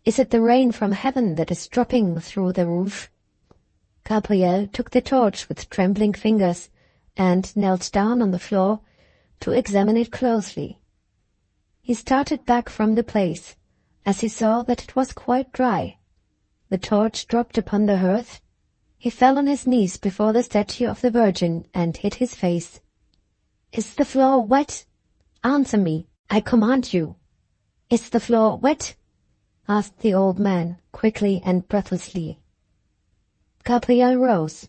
Is it the rain from heaven that is dropping through the roof? Gabriel took the torch with trembling fingers and knelt down on the floor to examine it closely. He started back from the place, as he saw that it was quite dry. The torch dropped upon the hearth. He fell on his knees before the statue of the Virgin and hid his face. Is the floor wet? Answer me, I command you. Is the floor wet? Asked the old man, quickly and breathlessly. Gabriel rose,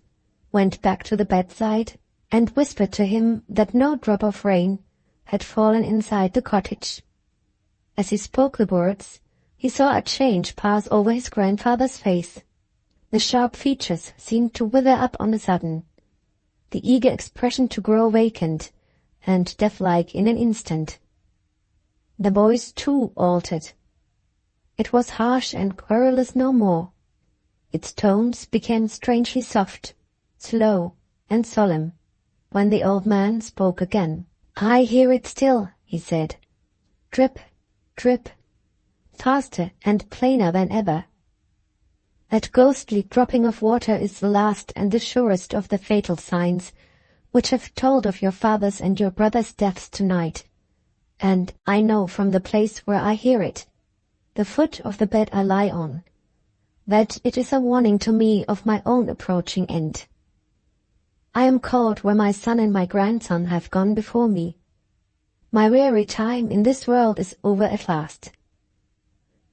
went back to the bedside, and whispered to him that no drop of rain had fallen inside the cottage. As he spoke the words, he saw a change pass over his grandfather's face. The sharp features seemed to wither up on a sudden, the eager expression to grow vacant and death-like in an instant. The voice, too, altered. It was harsh and querulous no more. Its tones became strangely soft, slow, and solemn, when the old man spoke again. I hear it still, he said. Drip, drip, faster and plainer than ever. That ghostly dropping of water is the last and the surest of the fatal signs which have told of your father's and your brother's deaths tonight. And I know from the place where I hear it, the foot of the bed I lie on, that it is a warning to me of my own approaching end. I am called where my son and my grandson have gone before me. My weary time in this world is over at last.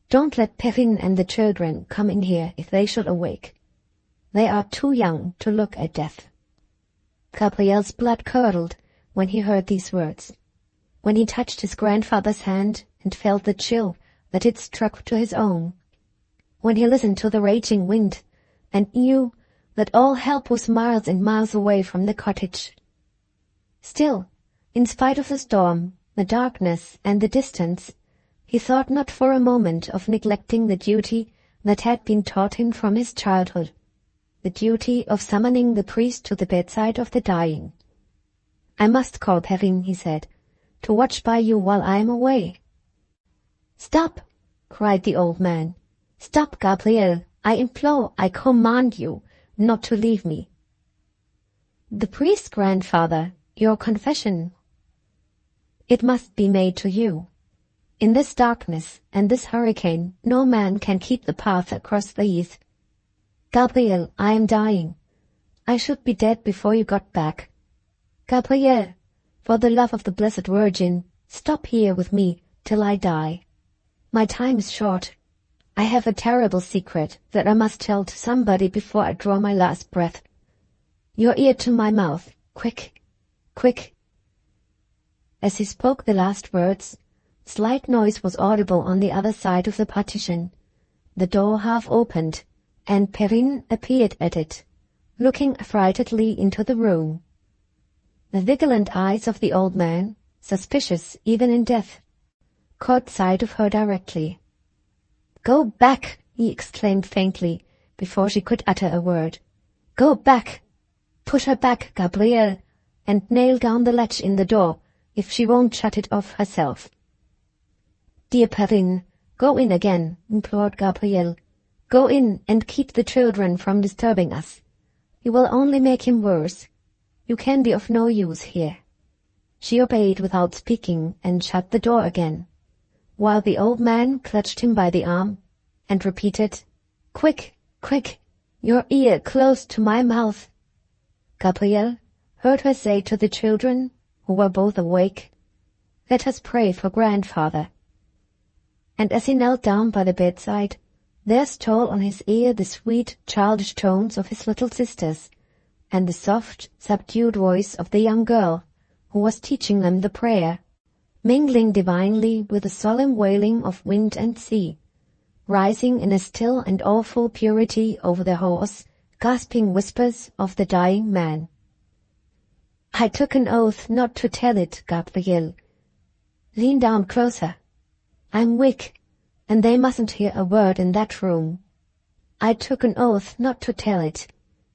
Don't let Perrine and the children come in here if they should awake. They are too young to look at death. Gabriel's blood curdled when he heard these words, when he touched his grandfather's hand and felt the chill that it struck to his own, when he listened to the raging wind and knew that all help was miles and miles away from the cottage. Still, in spite of the storm, the darkness, and the distance, he thought not for a moment of neglecting the duty that had been taught him from his childhood, the duty of summoning the priest to the bedside of the dying. I must call Perrine, he said, to watch by you while I am away. Stop, cried the old man. Stop, Gabriel. I implore, I command you, not to leave me. The priest, grandfather, your confession. It must be made to you. In this darkness and this hurricane, no man can keep the path across the heath. Gabriel, I am dying. I should be dead before you got back. Gabriel, for the love of the Blessed Virgin, stop here with me till I die. My time is short. I have a terrible secret that I must tell to somebody before I draw my last breath. Your ear to my mouth. Quick, quick. As he spoke the last words, slight noise was audible on the other side of the partition. The door half opened, and Perrine appeared at it, looking affrightedly into the room. The vigilant eyes of the old man, suspicious even in death, caught sight of her directly. Go back, he exclaimed faintly, before she could utter a word. Go back! Put her back, Gabriel, and nail down the latch in the door, if she won't shut it off herself. Dear Perrine, go in again, implored Gabriel. Go in and keep the children from disturbing us. You will only make him worse. You can be of no use here. She obeyed without speaking and shut the door again, while the old man clutched him by the arm and repeated, Quick, quick, your ear close to my mouth. Gabriel heard her say to the children, who were both awake, Let us pray for grandfather. And as he knelt down by the bedside, there stole on his ear the sweet, childish tones of his little sisters, and the soft, subdued voice of the young girl, who was teaching them the prayer, mingling divinely with the solemn wailing of wind and sea, rising in a still and awful purity over the hoarse, gasping whispers of the dying man. I took an oath not to tell it, Gabriel. Lean down closer. I'm weak, and they mustn't hear a word in that room. I took an oath not to tell it,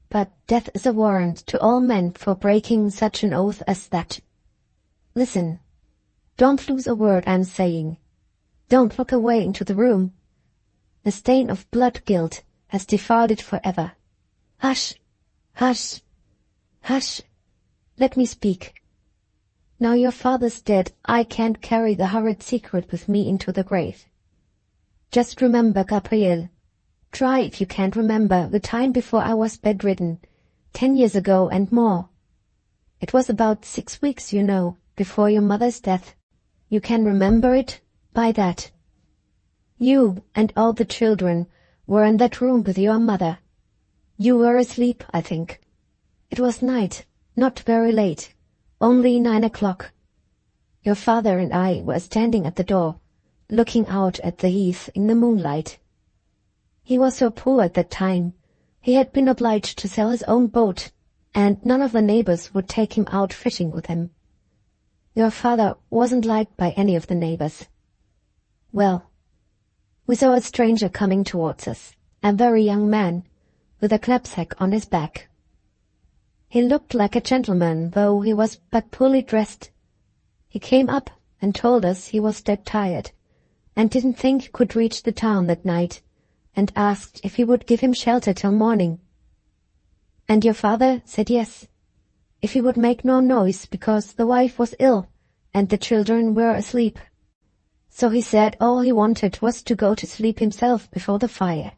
but death is a warrant to all men for breaking such an oath as that. Listen. Don't lose a word I'm saying. Don't look away into the room. The stain of blood guilt has defiled it forever. Hush, hush, hush. Let me speak. Now your father's dead, I can't carry the horrid secret with me into the grave. Just remember, Gabriel. Try if you can't remember the time before I was bedridden, 10 years ago and more. It was about 6 weeks, you know, before your mother's death. You can remember it by that. You and all the children were in that room with your mother. You were asleep, I think. It was night, not very late, only 9 o'clock. Your father and I were standing at the door, looking out at the heath in the moonlight. He was so poor at that time, he had been obliged to sell his own boat, and none of the neighbors would take him out fishing with him. Your father wasn't liked by any of the neighbors. Well, we saw a stranger coming towards us, a very young man, with a knapsack on his back. He looked like a gentleman, though he was but poorly dressed. He came up and told us he was dead tired, and didn't think he could reach the town that night, and asked if he would give him shelter till morning. And your father said yes, if he would make no noise, because the wife was ill, and the children were asleep. So he said all he wanted was to go to sleep himself before the fire.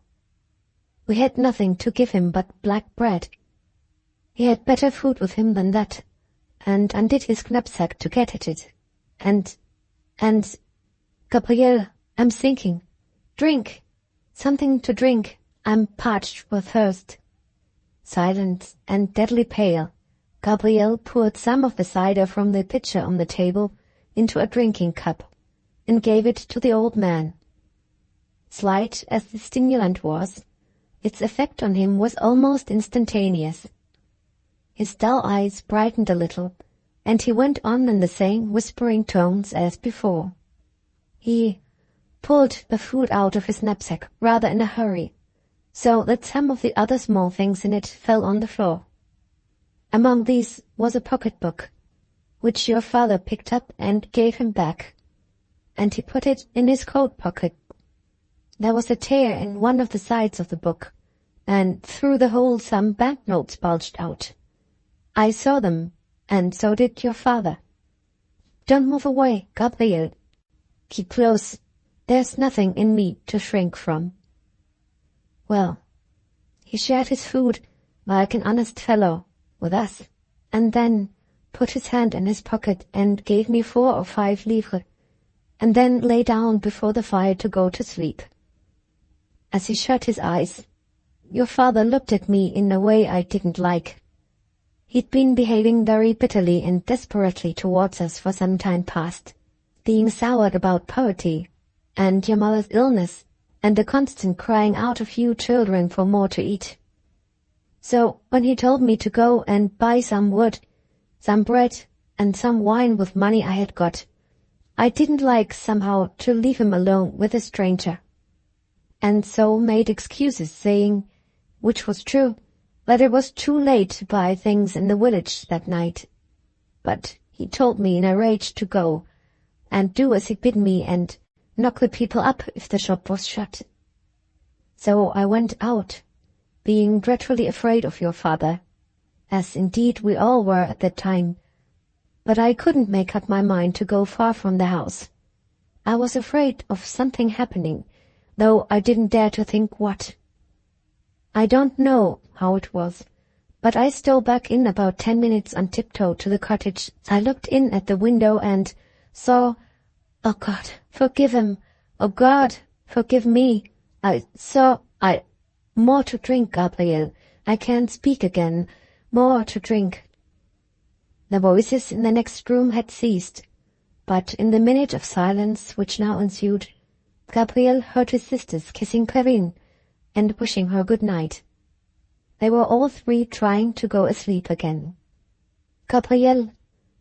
We had nothing to give him but black bread. He had better food with him than that, and undid his knapsack to get at it. And, Gabrielle, I'm thinking, drink, something to drink, I'm parched with thirst. Silent and deadly pale, Gabrielle poured some of the cider from the pitcher on the table into a drinking cup, and gave it to the old man. Slight as the stimulant was, its effect on him was almost instantaneous. His dull eyes brightened a little, and he went on in the same whispering tones as before. He pulled the food out of his knapsack rather in a hurry, so that some of the other small things in it fell on the floor. Among these was a pocket-book, which your father picked up and gave him back, and he put it in his coat pocket. There was a tear in one of the sides of the book, and through the hole some banknotes bulged out. I saw them, and so did your father. Don't move away, Gabrielle. Keep close. There's nothing in me to shrink from. Well, he shared his food, like an honest fellow, with us, and then put his hand in his pocket and gave me 4 or 5 livres, and then lay down before the fire to go to sleep. As he shut his eyes, your father looked at me in a way I didn't like. He'd been behaving very bitterly and desperately towards us for some time past, being soured about poverty, and your mother's illness, and the constant crying out of you children for more to eat. So when he told me to go and buy some wood, some bread, and some wine with money I had got, I didn't like somehow to leave him alone with a stranger, and so made excuses, saying, which was true, that it was too late to buy things in the village that night. But he told me in a rage to go, and do as he bid me, and knock the people up if the shop was shut. So I went out, being dreadfully afraid of your father, as indeed we all were at that time, but I couldn't make up my mind to go far from the house. I was afraid of something happening, though I didn't dare to think what. I don't know how it was, but I stole back in about 10 minutes on tiptoe to the cottage. I looked in at the window and saw, oh God, forgive him, oh God, forgive me. More to drink, Gabrielle. I can't speak again. More to drink. The voices in the next room had ceased, but in the minute of silence which now ensued, Gabrielle heard his sisters kissing Clarine and wishing her good night. They were all 3 trying to go asleep again. Gabrielle,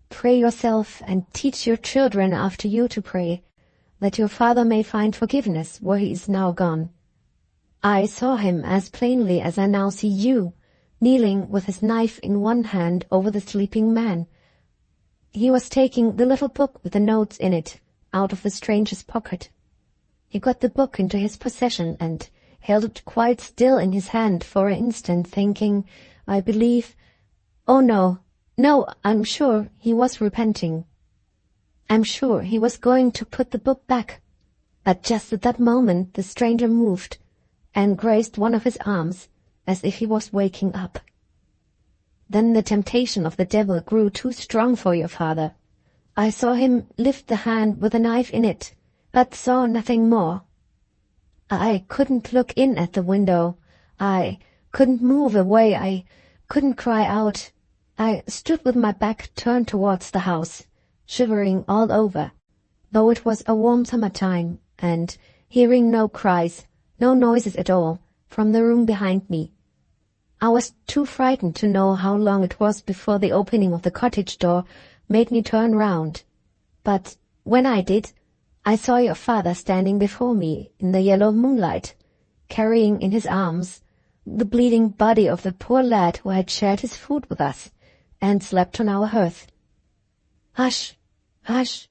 pray yourself and teach your children after you to pray, that your father may find forgiveness where he is now gone. I saw him as plainly as I now see you, kneeling with his knife in one hand over the sleeping man. He was taking the little book with the notes in it out of the stranger's pocket. He got the book into his possession and held it quite still in his hand for an instant, thinking, I believe, oh no, I'm sure he was repenting. I'm sure he was going to put the book back, but just at that moment the stranger moved and grazed one of his arms, as if he was waking up. Then the temptation of the devil grew too strong for your father. I saw him lift the hand with a knife in it, but saw nothing more. I couldn't look in at the window. I couldn't move away. I couldn't cry out. I stood with my back turned towards the house, shivering all over, though it was a warm summer time, and hearing no cries, no noises at all, from the room behind me. I was too frightened to know how long it was before the opening of the cottage door made me turn round. But when I did, I saw your father standing before me in the yellow moonlight, carrying in his arms the bleeding body of the poor lad who had shared his food with us and slept on our hearth. Hush, hush,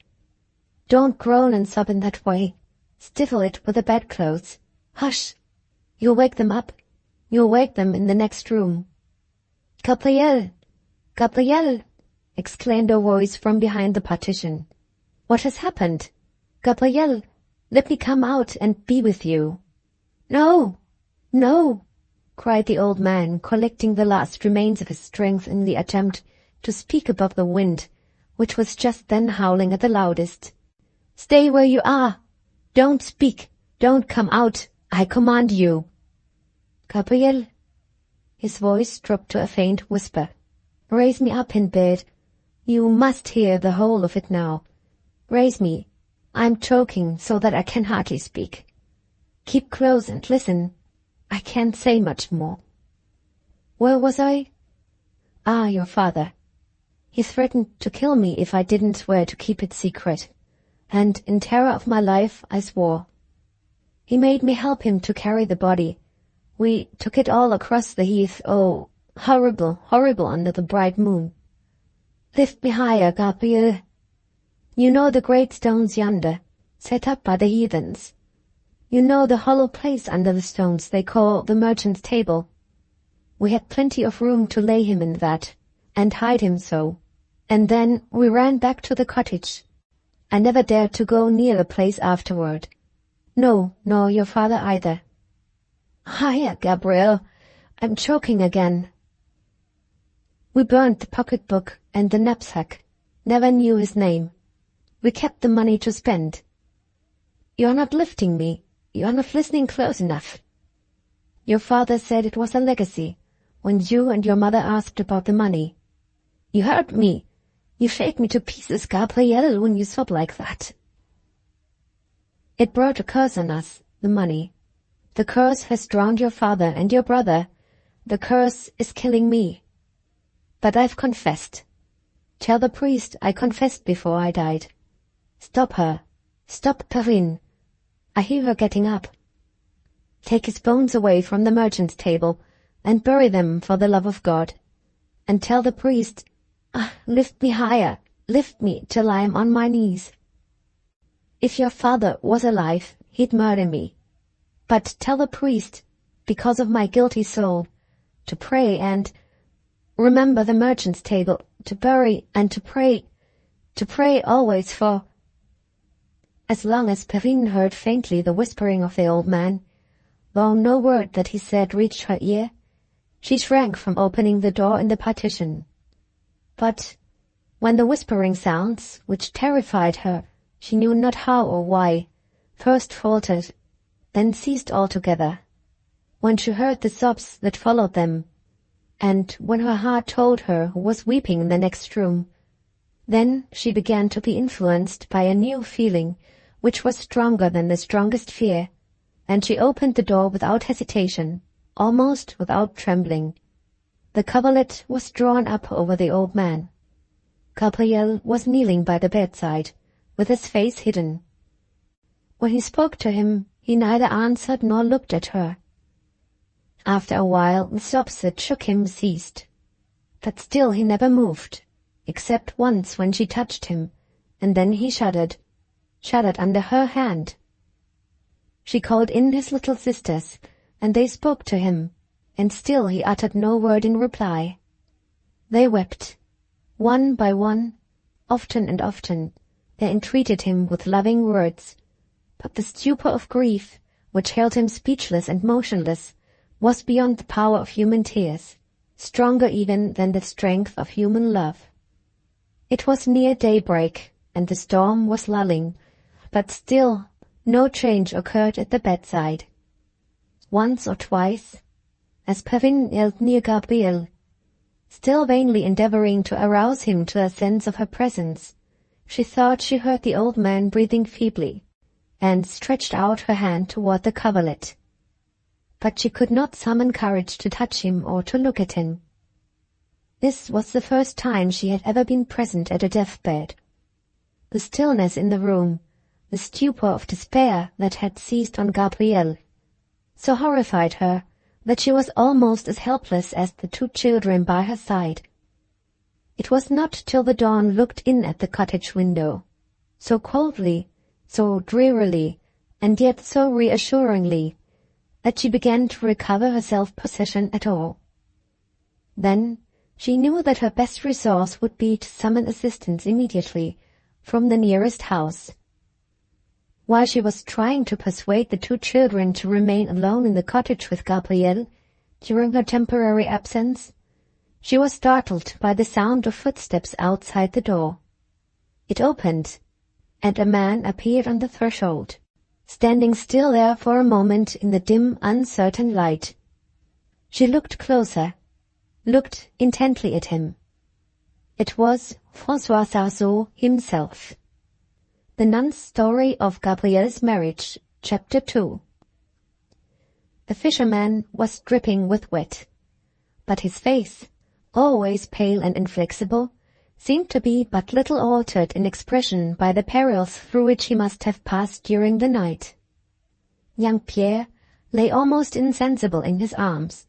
don't groan and sob in that way. Stifle it with the bedclothes. Hush, you'll wake them up. You'll wake them in the next room. Gabriel! Gabriel! Exclaimed a voice from behind the partition. What has happened? Gabriel, let me come out and be with you. No, no, cried the old man, collecting the last remains of his strength in the attempt to speak above the wind, which was just then howling at the loudest. Stay where you are. Don't speak. Don't come out. I command you. Gabriel. His voice dropped to a faint whisper. Raise me up in bed. You must hear the whole of it now. Raise me. I'm choking so that I can hardly speak. Keep close and listen. I can't say much more. Where was I? Ah, your father. He threatened to kill me if I didn't swear to keep it secret, and in terror of my life I swore. He made me help him to carry the body. We took it all across the heath. Oh, horrible, horrible under the bright moon. Lift me higher, Gabriel. You know the great stones yonder, set up by the heathens. You know the hollow place under the stones they call the merchant's table. We had plenty of room to lay him in that, and hide him so. And then we ran back to the cottage. I never dared to go near the place afterward. No, nor your father either. Higher, Gabriel. I'm choking again. We burned the pocketbook and the knapsack. Never knew his name. We kept the money to spend. You're not lifting me. You're not listening close enough. Your father said it was a legacy when you and your mother asked about the money. You heard me. You shake me to pieces, Gabriel, when you sob like that. It brought a curse on us, the money. The curse has drowned your father and your brother. The curse is killing me. But I've confessed. Tell the priest I confessed before I died. Stop her. Stop Perrine. I hear her getting up. Take his bones away from the merchant's table and bury them for the love of God. And tell the priest, lift me higher, lift me till I am on my knees. If your father was alive, he'd murder me. But tell the priest, because of my guilty soul, to pray and remember the merchant's table, to bury and to pray always for... As long as Perrine heard faintly the whispering of the old man, though no word that he said reached her ear, she shrank from opening the door in the partition. But when the whispering sounds, which terrified her, she knew not how or why, first faltered, then ceased altogether, when she heard the sobs that followed them, and when her heart told her who was weeping in the next room, then she began to be influenced by a new feeling which was stronger than the strongest fear, and she opened the door without hesitation, almost without trembling. The coverlet was drawn up over the old man. Gabriel was kneeling by the bedside, with his face hidden. When he spoke to him, he neither answered nor looked at her. After a while, the sobs that shook him ceased, but still he never moved, except once when she touched him, and then he shuddered under her hand. She called in his little sisters, and they spoke to him, and still he uttered no word in reply. They wept. One by one, often and often, they entreated him with loving words, but the stupor of grief, which held him speechless and motionless, was beyond the power of human tears, stronger even than the strength of human love. It was near daybreak, and the storm was lulling, but still no change occurred at the bedside. Once or twice, as Perrine knelt near Gabriel, still vainly endeavoring to arouse him to a sense of her presence, she thought she heard the old man breathing feebly, and stretched out her hand toward the coverlet. But she could not summon courage to touch him or to look at him. This was the first time she had ever been present at a deathbed. The stillness in the room, the stupor of despair that had seized on Gabriel, so horrified her that she was almost as helpless as the two children by her side. It was not till the dawn looked in at the cottage window, so coldly, so drearily, and yet so reassuringly, that she began to recover her self-possession at all. Then she knew that her best resource would be to summon assistance immediately from the nearest house. While she was trying to persuade the two children to remain alone in the cottage with Gabriel during her temporary absence, she was startled by the sound of footsteps outside the door. It opened, and a man appeared on the threshold, standing still there for a moment in the dim, uncertain light. She looked closer, looked intently at him. It was François Sarzeau himself. The Nun's Story of Gabriel's Marriage, Chapter 2. The fisherman was dripping with wet, but his face, always pale and inflexible, seemed to be but little altered in expression by the perils through which he must have passed during the night. Young Pierre lay almost insensible in his arms.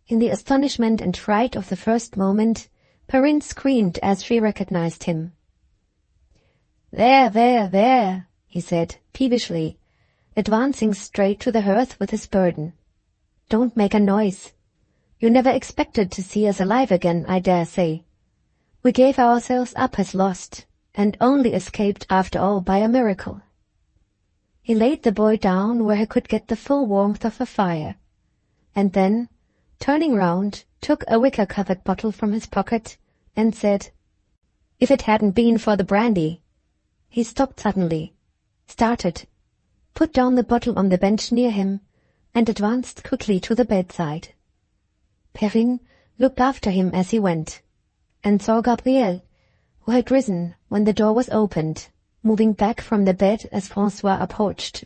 In the astonishment and fright of the first moment, Perrine screamed as she recognized him. There, he said, peevishly, advancing straight to the hearth with his burden. Don't make a noise. You never expected to see us alive again, I dare say. We gave ourselves up as lost, and only escaped after all by a miracle. He laid the boy down where he could get the full warmth of a fire, and then, turning round, took a wicker-covered bottle from his pocket, and said, "If it hadn't been for the brandy—" He stopped suddenly, started, put down the bottle on the bench near him, and advanced quickly to the bedside. Perrine looked after him as he went, and saw Gabriel, who had risen when the door was opened, moving back from the bed as François approached.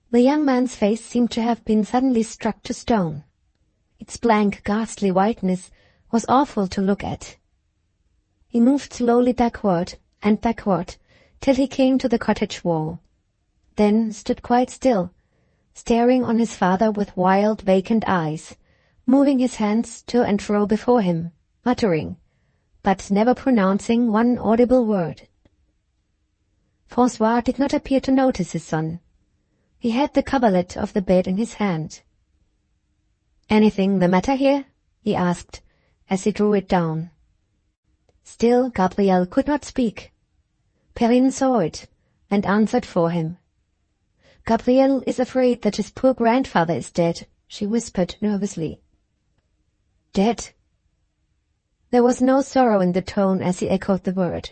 The young man's face seemed to have been suddenly struck to stone. Its blank, ghastly whiteness was awful to look at. He moved slowly backward and backward till he came to the cottage wall, then stood quite still, staring on his father with wild, vacant eyes, moving his hands to and fro before him, muttering, but never pronouncing one audible word. François did not appear to notice his son. He had the coverlet of the bed in his hand. "Anything the matter here?" he asked, as he drew it down. Still Gabriel could not speak. Perrine saw it, and answered for him. "Gabriel is afraid that his poor grandfather is dead," she whispered nervously. "Dead?" There was no sorrow in the tone as he echoed the word.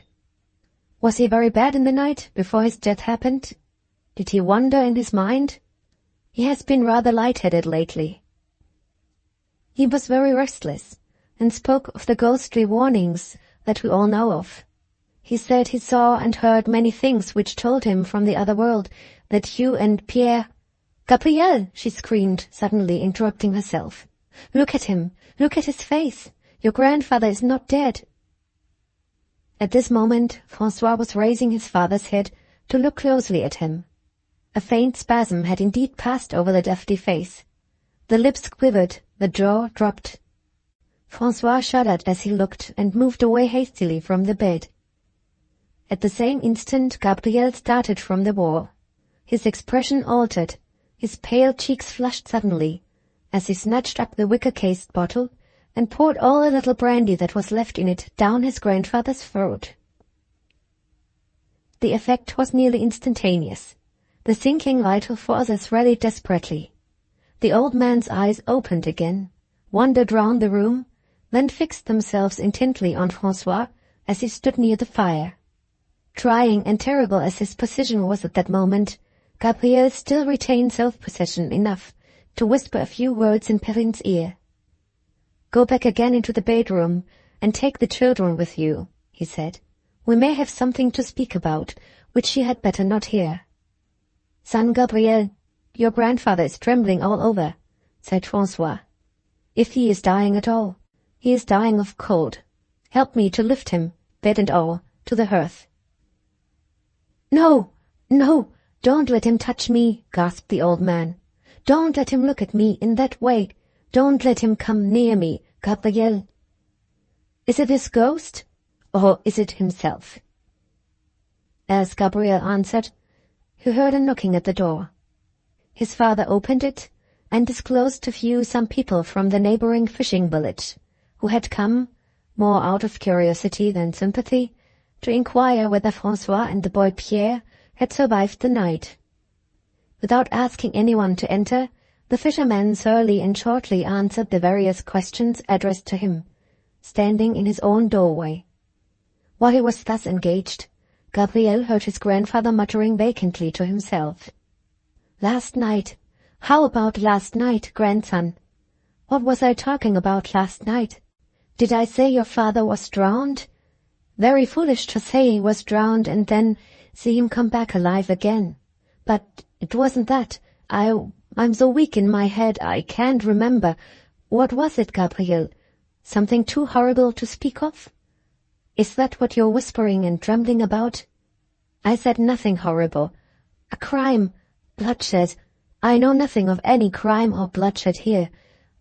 "Was he very bad in the night before his death happened? Did he wander in his mind? He has been rather light-headed lately." "He was very restless, and spoke of the ghostly warnings that we all know of. He said he saw and heard many things which told him from the other world that you and Pierre—" "Gabriel!" she screamed, suddenly interrupting herself. "Look at him! Look at his face! Your grandfather is not dead." At this moment François was raising his father's head to look closely at him. A faint spasm had indeed passed over the deathly face. The lips quivered, the jaw dropped. François shuddered as he looked and moved away hastily from the bed. At the same instant Gabriel started from the wall. His expression altered, his pale cheeks flushed suddenly, as he snatched up the wicker-cased bottle and poured all the little brandy that was left in it down his grandfather's throat. The effect was nearly instantaneous. The sinking vital forces rallied desperately. The old man's eyes opened again, wandered round the room, then fixed themselves intently on Francois as he stood near the fire. Trying and terrible as his position was at that moment, Gabriel still retained self-possession enough to whisper a few words in Perrine's ear. "Go back again into the bedroom and take the children with you," he said. "We may have something to speak about, which you had better not hear." "Son Gabriel, your grandfather is trembling all over," said Francois. "If he is dying at all, he is dying of cold. Help me to lift him, bed and all, to the hearth." "No, no, don't let him touch me," gasped the old man. "Don't let him look at me in that way. Don't let him come near me, Gabriel." "Is it his ghost, or is it himself?" As Gabriel answered, he heard a knocking at the door. His father opened it and disclosed to view some people from the neighboring fishing village, who had come, more out of curiosity than sympathy, to inquire whether Francois and the boy Pierre had survived the night. Without asking anyone to enter, the fisherman surlily and shortly answered the various questions addressed to him, standing in his own doorway. While he was thus engaged, Gabriel heard his grandfather muttering vacantly to himself. "Last night. How about last night, grandson? What was I talking about last night? Did I say your father was drowned? Very foolish to say he was drowned and then see him come back alive again. But it wasn't that. I'm so weak in my head I can't remember. What was it, Gabriel? Something too horrible to speak of? Is that what you're whispering and trembling about?" "I said nothing horrible. A crime, bloodshed. I know nothing of any crime or bloodshed here.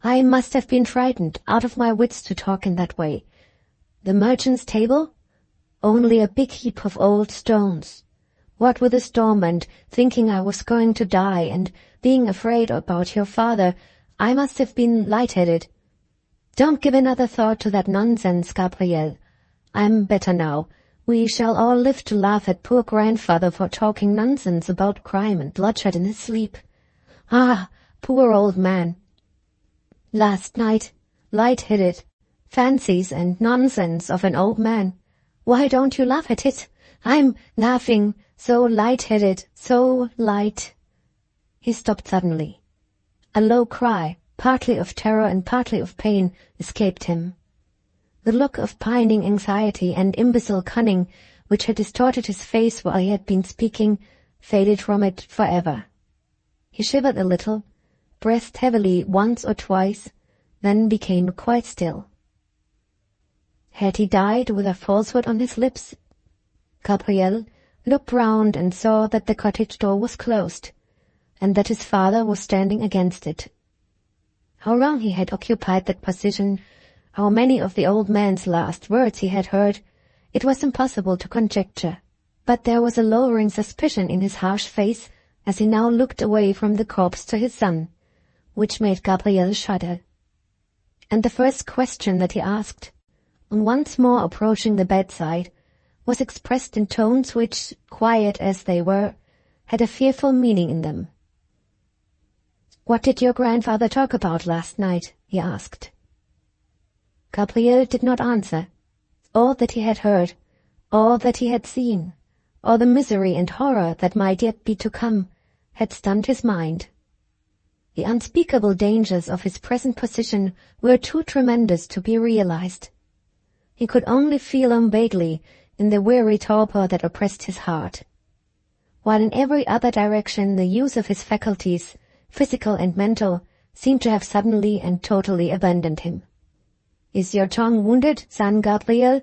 I must have been frightened out of my wits to talk in that way. The merchant's table? Only a big heap of old stones. What with the storm and thinking I was going to die and being afraid about your father, I must have been light-headed. Don't give another thought to that nonsense, Gabriel. I'm better now. We shall all live to laugh at poor grandfather for talking nonsense about crime and bloodshed in his sleep. Ah, poor old man. Last night, light-headed, fancies and nonsense of an old man. Why don't you laugh at it? I'm laughing, so light-headed, so light." He stopped suddenly. A low cry, partly of terror and partly of pain, escaped him. The look of pining anxiety and imbecile cunning which had distorted his face while he had been speaking faded from it forever. He shivered a little, breathed heavily once or twice, then became quite still. Had he died with a falsehood on his lips? Gabriel looked round and saw that the cottage door was closed, and that his father was standing against it. How long he had occupied that position, how many of the old man's last words he had heard, it was impossible to conjecture, but there was a lowering suspicion in his harsh face as he now looked away from the corpse to his son, which made Gabriel shudder. And the first question that he asked, on once more approaching the bedside, was expressed in tones which, quiet as they were, had a fearful meaning in them. "What did your grandfather talk about last night?" he asked. Gabriel did not answer. All that he had heard, all that he had seen, all the misery and horror that might yet be to come, had stunned his mind. The unspeakable dangers of his present position were too tremendous to be realized. He could only feel them vaguely in the weary torpor that oppressed his heart, while in every other direction the use of his faculties, physical and mental, seemed to have suddenly and totally abandoned him. "Is your tongue wounded, son Gabriel,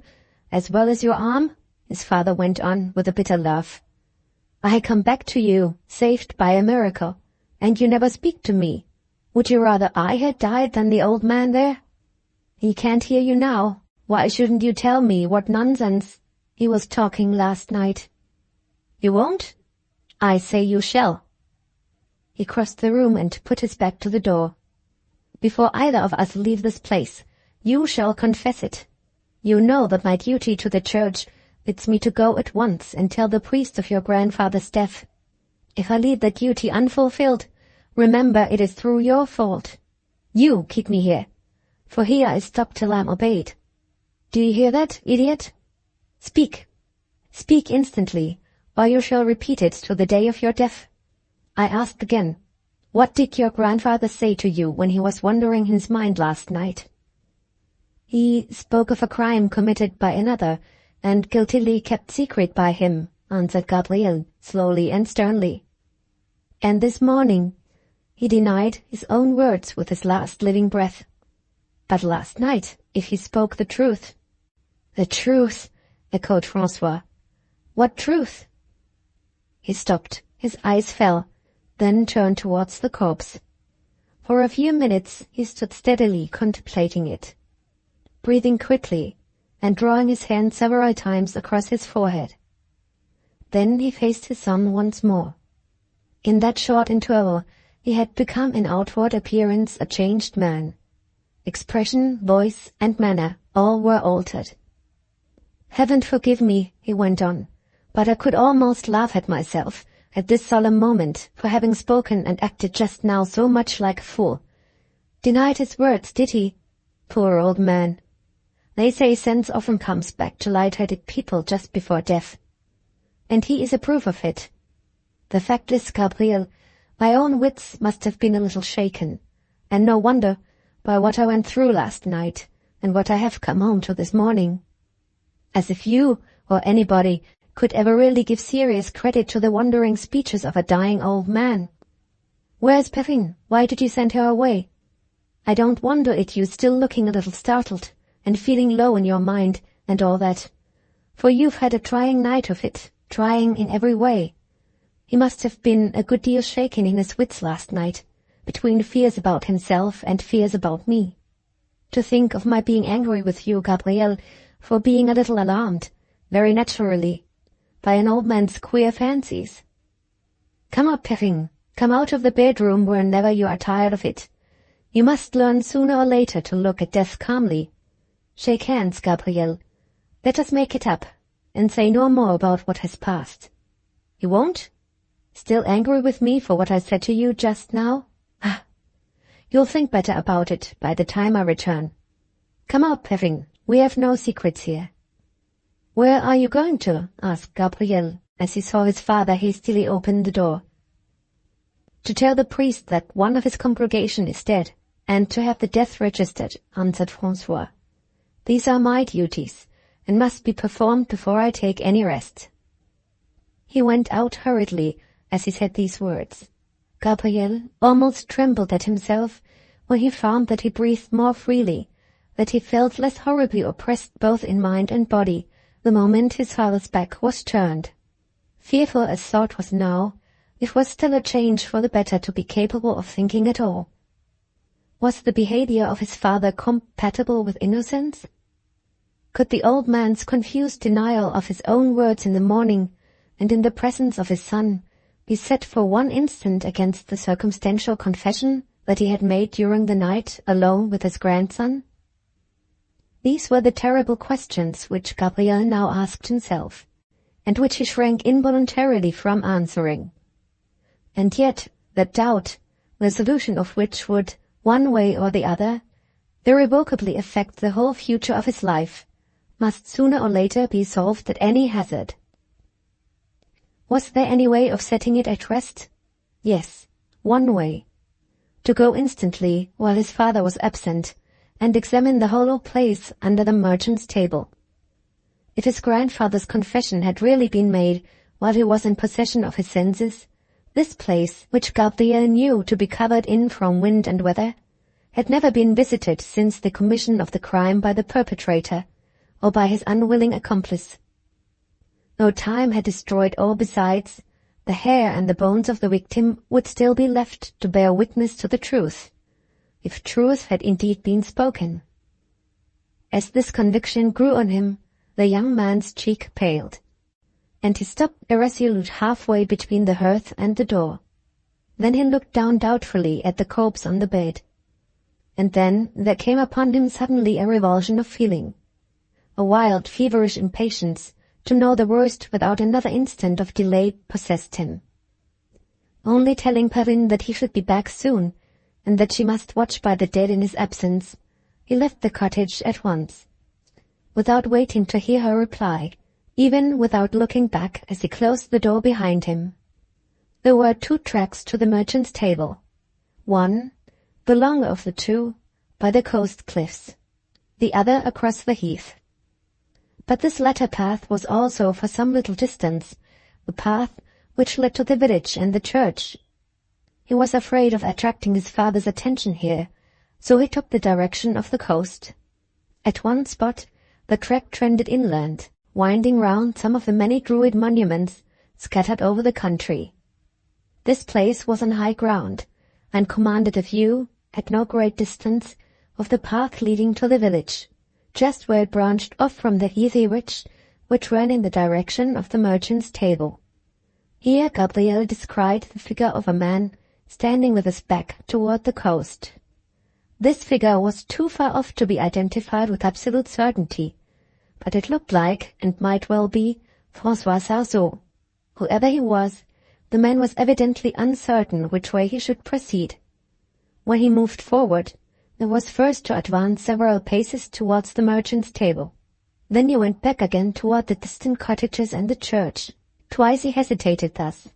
as well as your arm?" his father went on with a bitter laugh. "I come back to you, saved by a miracle, and you never speak to me. Would you rather I had died than the old man there? He can't hear you now. Why shouldn't you tell me what nonsense he was talking last night?" "You won't? I say you shall." He crossed the room and put his back to the door. "Before either of us leave this place, you shall confess it. You know that my duty to the church bids me to go at once and tell the priest of your grandfather's death. If I leave that duty unfulfilled, remember it is through your fault. You keep me here. For here I stop till I'm obeyed. Do you hear that, idiot? Speak. Speak instantly, or you shall repeat it till the day of your death. I ask again, what did your grandfather say to you when he was wandering his mind last night? He spoke of a crime committed by another, and guiltily kept secret by him, answered Gabriel, slowly and sternly. And this morning he denied his own words with his last living breath. But last night, if he spoke the truth— The truth, echoed François. What truth? He stopped, his eyes fell, then turned towards the corpse. For a few minutes he stood steadily contemplating it, breathing quickly and drawing his hand several times across his forehead. Then he faced his son once more. In that short interval he had become in outward appearance a changed man. Expression, voice, and manner all were altered. Heaven forgive me, he went on, but I could almost laugh at myself at this solemn moment for having spoken and acted just now so much like a fool. Denied his words, did he? Poor old man. They say sense often comes back to light-headed people just before death. And he is a proof of it. The fact is, Gabriel, my own wits must have been a little shaken, and no wonder, by what I went through last night, and what I have come home to this morning. As if you, or anybody, could ever really give serious credit to the wandering speeches of a dying old man. Where's Perrine? Why did you send her away? I don't wonder at you still looking a little startled, and feeling low in your mind, and all that. For you've had a trying night of it, trying in every way. He must have been a good deal shaken in his wits last night, between fears about himself and fears about me. To think of my being angry with you, Gabriel, for being a little alarmed, very naturally, by an old man's queer fancies. Come up, Perrine, come out of the bedroom whenever you are tired of it. You must learn sooner or later to look at death calmly. Shake hands, Gabriel. Let us make it up, and say no more about what has passed. You won't? Still angry with me for what I said to you just now? Ah, you'll think better about it by the time I return. Come out, Perrine, we have no secrets here. Where are you going to? Asked Gabriel, as he saw his father hastily open the door. To tell the priest that one of his congregation is dead, and to have the death registered, answered François. These are my duties, and must be performed before I take any rest. He went out hurriedly as he said these words. Gabriel almost trembled at himself when he found that he breathed more freely, that he felt less horribly oppressed both in mind and body the moment his father's back was turned. Fearful as thought was now, it was still a change for the better to be capable of thinking at all. Was the behavior of his father compatible with innocence? Could the old man's confused denial of his own words in the morning, and in the presence of his son, be set for one instant against the circumstantial confession that he had made during the night alone with his grandson? These were the terrible questions which Gabriel now asked himself, and which he shrank involuntarily from answering. And yet that doubt, the solution of which would, one way or the other, irrevocably affect the whole future of his life, must sooner or later be solved at any hazard. Was there any way of setting it at rest? Yes, one way. To go instantly, while his father was absent, and examine the hollow place under the merchant's table. If his grandfather's confession had really been made while he was in possession of his senses, this place, which Gabriel knew to be covered in from wind and weather, had never been visited since the commission of the crime by the perpetrator, or by his unwilling accomplice. Though time had destroyed all besides, the hair and the bones of the victim would still be left to bear witness to the truth, if truth had indeed been spoken. As this conviction grew on him, the young man's cheek paled, and he stopped irresolute halfway between the hearth and the door. Then he looked down doubtfully at the corpse on the bed. And then there came upon him suddenly a revulsion of feeling, a wild, feverish impatience to know the worst without another instant of delay possessed him. Only telling Perrine that he should be back soon, and that she must watch by the dead in his absence, He left the cottage at once, without waiting to hear her reply, even without looking back as he closed the door behind him. There were 2 tracks to the merchant's table. One, the longer of the 2, by the coast cliffs, the other across the heath. But this latter path was also for some little distance the path which led to the village and the church. He was afraid of attracting his father's attention here, so he took the direction of the coast. At one spot the track trended inland, winding round some of the many Druid monuments scattered over the country. This place was on high ground, and commanded a view, at no great distance, of the path leading to the village, just where it branched off from the heathy ridge which ran in the direction of the merchant's table. Here Gabriel descried the figure of a man standing with his back toward the coast. This figure was too far off to be identified with absolute certainty, but it looked like, and might well be, François Sarzeau. Whoever he was, the man was evidently uncertain which way he should proceed. When he moved forward, there was first to advance several paces towards the merchant's table. Then he went back again toward the distant cottages and the church. Twice he hesitated thus,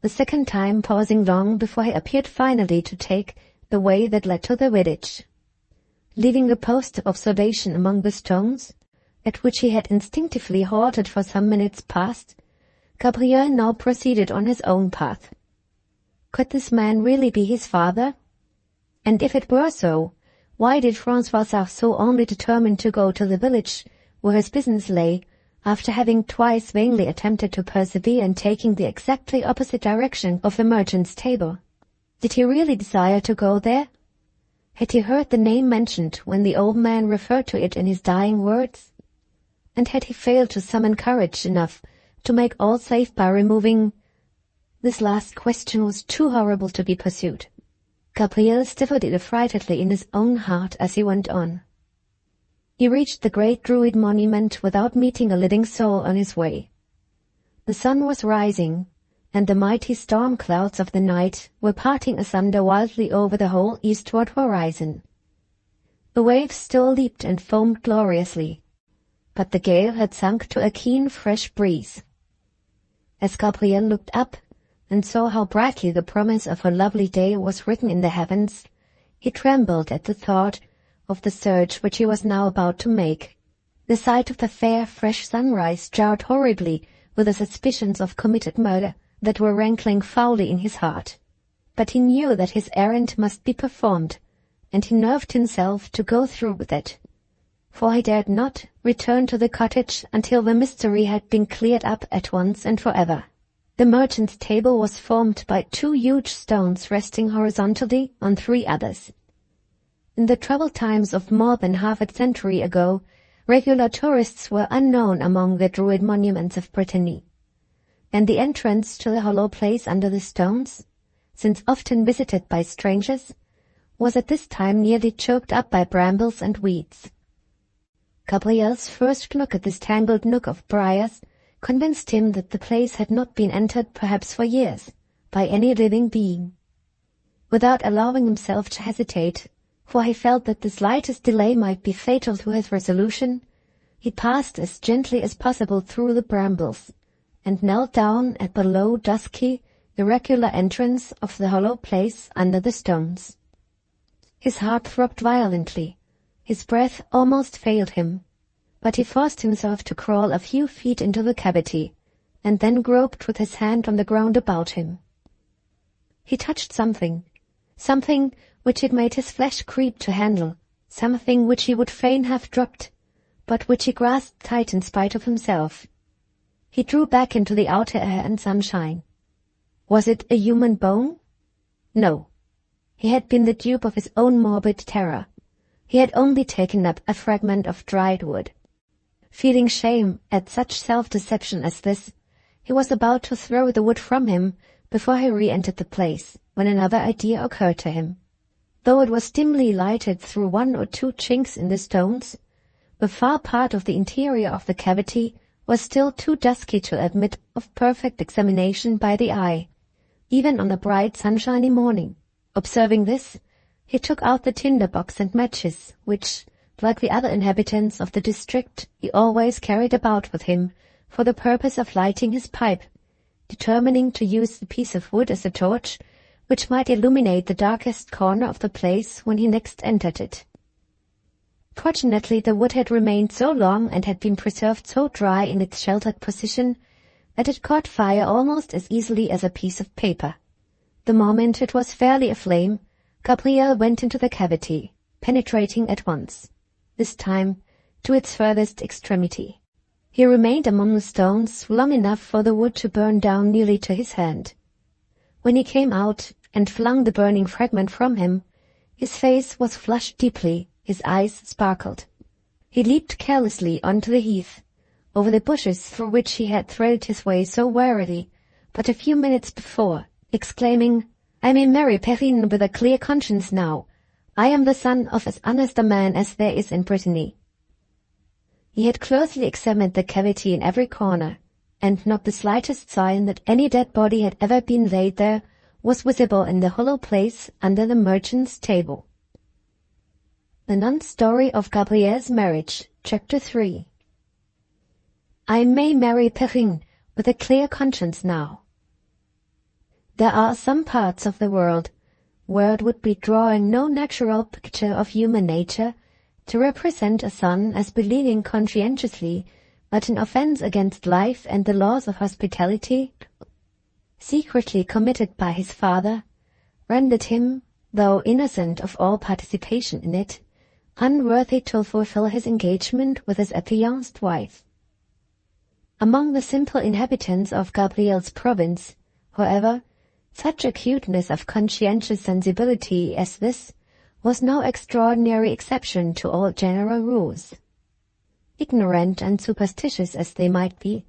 the second time pausing long before he appeared finally to take the way that led to the village. Leaving the post of observation among the stones, at which he had instinctively halted for some minutes past, Gabriel now proceeded on his own path. Could this man really be his father? And if it were so, why did François Sarzeau only determine to go to the village where his business lay, after having twice vainly attempted to persevere in taking the exactly opposite direction of the merchant's table? Did he really desire to go there? Had he heard the name mentioned when the old man referred to it in his dying words? And had he failed to summon courage enough to make all safe by removing— This last question was too horrible to be pursued. Gabriel stifled it affrightedly in his own heart as he went on. He reached the great Druid monument without meeting a living soul on his way. The sun was rising, and the mighty storm clouds of the night were parting asunder wildly over the whole eastward horizon. The waves still leaped and foamed gloriously, but the gale had sunk to a keen, fresh breeze. As Gabriel looked up and saw how brightly the promise of a lovely day was written in the heavens, he trembled at the thought of the search which he was now about to make. The sight of the fair, fresh sunrise jarred horribly with the suspicions of committed murder that were rankling foully in his heart. But he knew that his errand must be performed, and he nerved himself to go through with it, for he dared not return to the cottage until the mystery had been cleared up at once and forever. The merchant's table was formed by 2 huge stones resting horizontally on 3 others. In the troubled times of more than half a century ago, regular tourists were unknown among the Druid monuments of Brittany, and the entrance to the hollow place under the stones, since often visited by strangers, was at this time nearly choked up by brambles and weeds. Gabriel's first look at this tangled nook of briars convinced him that the place had not been entered perhaps for years by any living being. Without allowing himself to hesitate, for he felt that the slightest delay might be fatal to his resolution, he passed as gently as possible through the brambles, and knelt down at the low, dusky, irregular entrance of the hollow place under the stones. His heart throbbed violently, his breath almost failed him, but he forced himself to crawl a few feet into the cavity, and then groped with his hand on the ground about him. He touched something which it made his flesh creep to handle, something which he would fain have dropped, but which he grasped tight in spite of himself. He drew back into the outer air and sunshine. Was it a human bone? No. He had been the dupe of his own morbid terror. He had only taken up a fragment of dried wood. Feeling shame at such self-deception as this, he was about to throw the wood from him before he re-entered the place, when another idea occurred to him. Though it was dimly lighted through 1 or 2 chinks in the stones, the far part of the interior of the cavity was still too dusky to admit of perfect examination by the eye, even on a bright sunshiny morning. Observing this, He took out the tinder box and matches, which, like the other inhabitants of the district, he always carried about with him for the purpose of lighting his pipe, determining to use the piece of wood as a torch, which might illuminate the darkest corner of the place when he next entered it. Fortunately, the wood had remained so long and had been preserved so dry in its sheltered position that it caught fire almost as easily as a piece of paper. The moment it was fairly aflame, Gabriel went into the cavity, penetrating at once, this time to its furthest extremity. He remained among the stones long enough for the wood to burn down nearly to his hand. When he came out and flung the burning fragment from him, his face was flushed deeply, his eyes sparkled. He leaped carelessly onto the heath, over the bushes through which he had threaded his way so warily but a few minutes before, exclaiming, "I may marry Perrine with a clear conscience now. I am the son of as honest a man as there is in Brittany." He had closely examined the cavity in every corner, and not the slightest sign that any dead body had ever been laid there was visible in the hollow place under the merchant's table. The Nun's Story of Gabriel's Marriage, Chapter 3. I may marry Perrine with a clear conscience now. There are some parts of the world where it would be drawing no natural picture of human nature to represent a son as believing conscientiously that an offense against life and the laws of hospitality, secretly committed by his father, rendered him, though innocent of all participation in it, unworthy to fulfill his engagement with his affianced wife. Among the simple inhabitants of Gabriel's province, however, such acuteness of conscientious sensibility as this was no extraordinary exception to all general rules. Ignorant and superstitious as they might be,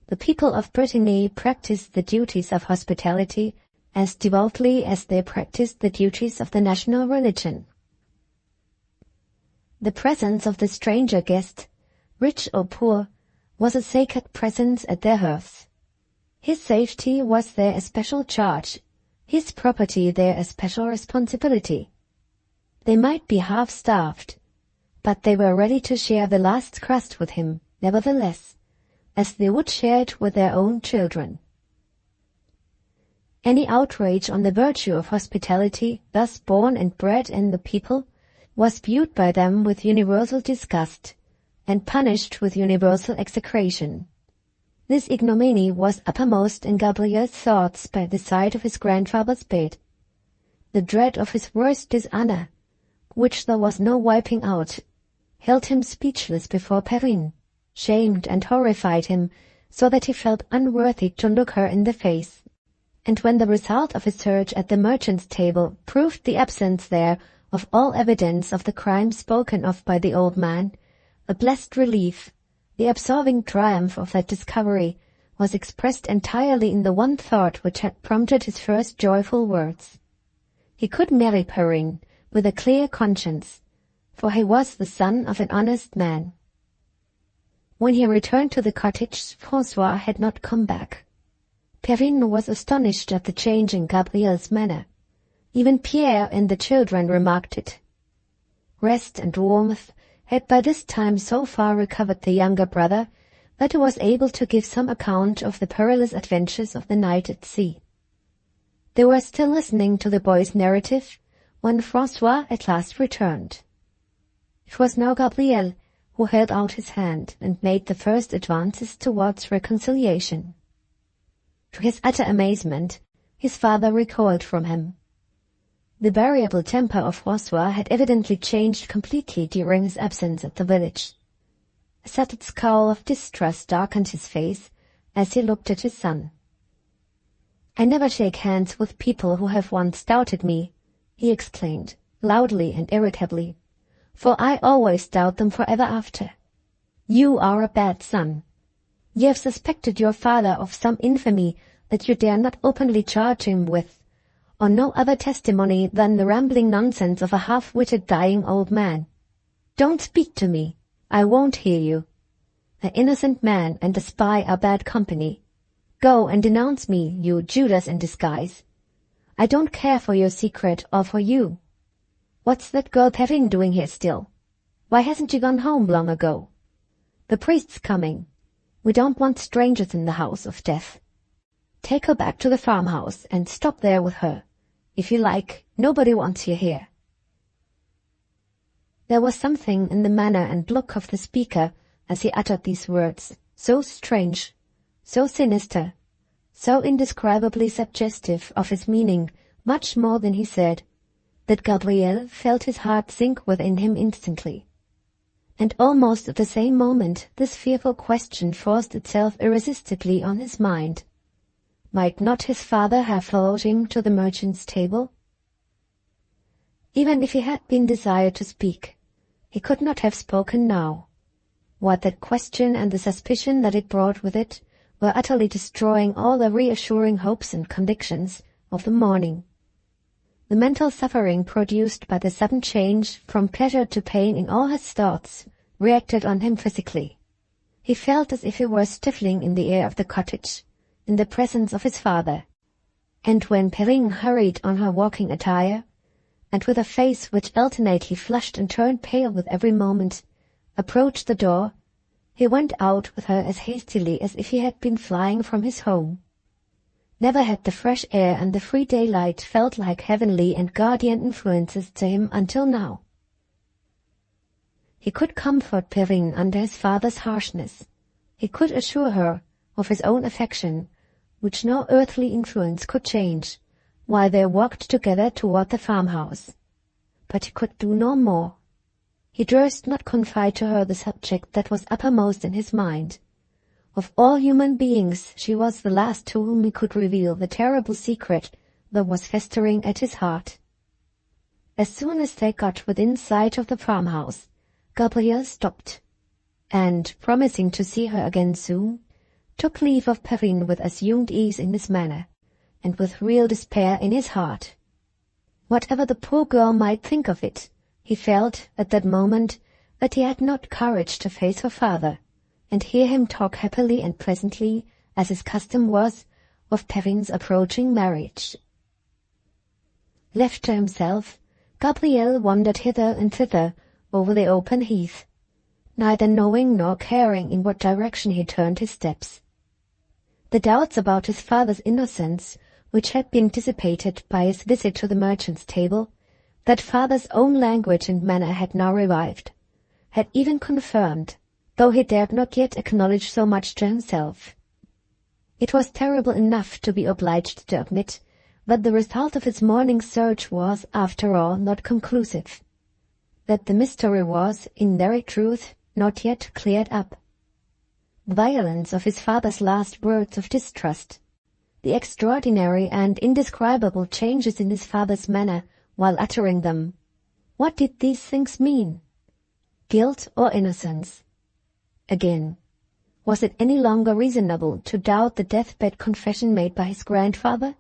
the people of Brittany practiced the duties of hospitality as devoutly as they practiced the duties of the national religion. The presence of the stranger guest, rich or poor, was a sacred presence at their hearths. His safety was their especial charge, his property their especial responsibility. They might be half-starved, but they were ready to share the last crust with him, nevertheless, as they would share it with their own children. Any outrage on the virtue of hospitality, thus born and bred in the people, was viewed by them with universal disgust, and punished with universal execration. This ignominy was uppermost in Gabriel's thoughts by the side of his grandfather's bed. The dread of his worst dishonor, which there was no wiping out, held him speechless before Perrine, shamed and horrified him so that he felt unworthy to look her in the face. And when the result of his search at the merchant's table proved the absence there of all evidence of the crime spoken of by the old man, the blessed relief, the absorbing triumph of that discovery was expressed entirely in the one thought which had prompted his first joyful words. He could marry Perrine with a clear conscience, for he was the son of an honest man. When he returned to the cottage, François had not come back. Perrine was astonished at the change in Gabriel's manner. Even Pierre and the children remarked it. Rest and warmth had by this time so far recovered the younger brother that he was able to give some account of the perilous adventures of the night at sea. They were still listening to the boy's narrative when François at last returned. It was now Gabriel who held out his hand and made the first advances towards reconciliation. To his utter amazement, his father recoiled from him. The variable temper of François had evidently changed completely during his absence at the village. A settled scowl of distrust darkened his face as he looked at his son. "I never shake hands with people who have once doubted me," he exclaimed, loudly and irritably, "for I always doubt them forever after. You are a bad son. You have suspected your father of some infamy that you dare not openly charge him with, on no other testimony than the rambling nonsense of a half-witted dying old man. Don't speak to me. I won't hear you. An innocent man and a spy are bad company. Go and denounce me, you Judas in disguise. I don't care for your secret or for you." What's that girl Perrine doing here still? Why hasn't she gone home long ago? The priest's coming. We don't want strangers in the house of death. Take her back to the farmhouse and stop there with her. If you like, nobody wants you here." There was something in the manner and look of the speaker as he uttered these words, so strange, so sinister, so indescribably suggestive of his meaning much more than he said, that Gabriel felt his heart sink within him instantly. And almost at the same moment this fearful question forced itself irresistibly on his mind. Might not his father have followed him to the merchant's table? Even if he had been desired to speak, he could not have spoken now. What that question and the suspicion that it brought with it were utterly destroying all the reassuring hopes and convictions of the morning. The mental suffering produced by the sudden change from pleasure to pain in all his thoughts reacted on him physically. He felt as if he were stifling in the air of the cottage, in the presence of his father. And when Perrine hurried on her walking attire, and with a face which alternately flushed and turned pale with every moment, approached the door, he went out with her as hastily as if he had been flying from his home. Never had the fresh air and the free daylight felt like heavenly and guardian influences to him until now. He could comfort Perrine under his father's harshness. He could assure her of his own affection, which no earthly influence could change, while they walked together toward the farmhouse. But he could do no more. He durst not confide to her the subject that was uppermost in his mind. Of all human beings, she was the last to whom he could reveal the terrible secret that was festering at his heart. As soon as they got within sight of the farmhouse, Gabriel stopped, and, promising to see her again soon, took leave of Perrine with assumed ease in his manner, and with real despair in his heart. Whatever the poor girl might think of it, he felt at that moment that he had not courage to face her father, and hear him talk happily and pleasantly, as his custom was, of Perrine's approaching marriage. Left to himself, Gabriel wandered hither and thither over the open heath, neither knowing nor caring in what direction he turned his steps. The doubts about his father's innocence, which had been dissipated by his visit to the merchant's table, that father's own language and manner had now revived, had even confirmed, though he dared not yet acknowledge so much to himself. It was terrible enough to be obliged to admit that the result of his morning's search was, after all, not conclusive, that the mystery was, in very truth, not yet cleared up. The violence of his father's last words of distrust, the extraordinary and indescribable changes in his father's manner while uttering them, what did these things mean? Guilt or innocence? Again, was it any longer reasonable to doubt the deathbed confession made by his grandfather?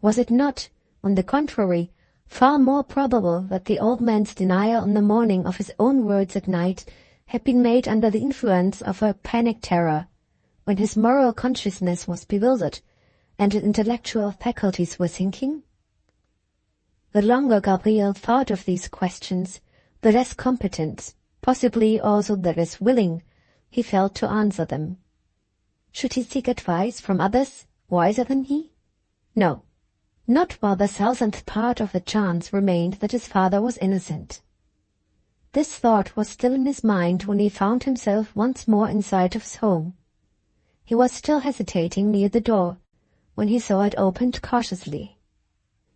Was it not, on the contrary, far more probable that the old man's denial on the morning of his own words at night had been made under the influence of a panic terror, when his moral consciousness was bewildered and his intellectual faculties were sinking? The longer Gabriel thought of these questions, the less competent, possibly also the less willing, he felt to answer them. Should he seek advice from others wiser than he? No, not while the 1000th part of the chance remained that his father was innocent. This thought was still in his mind when he found himself once more in sight of his home. He was still hesitating near the door, when he saw it opened cautiously.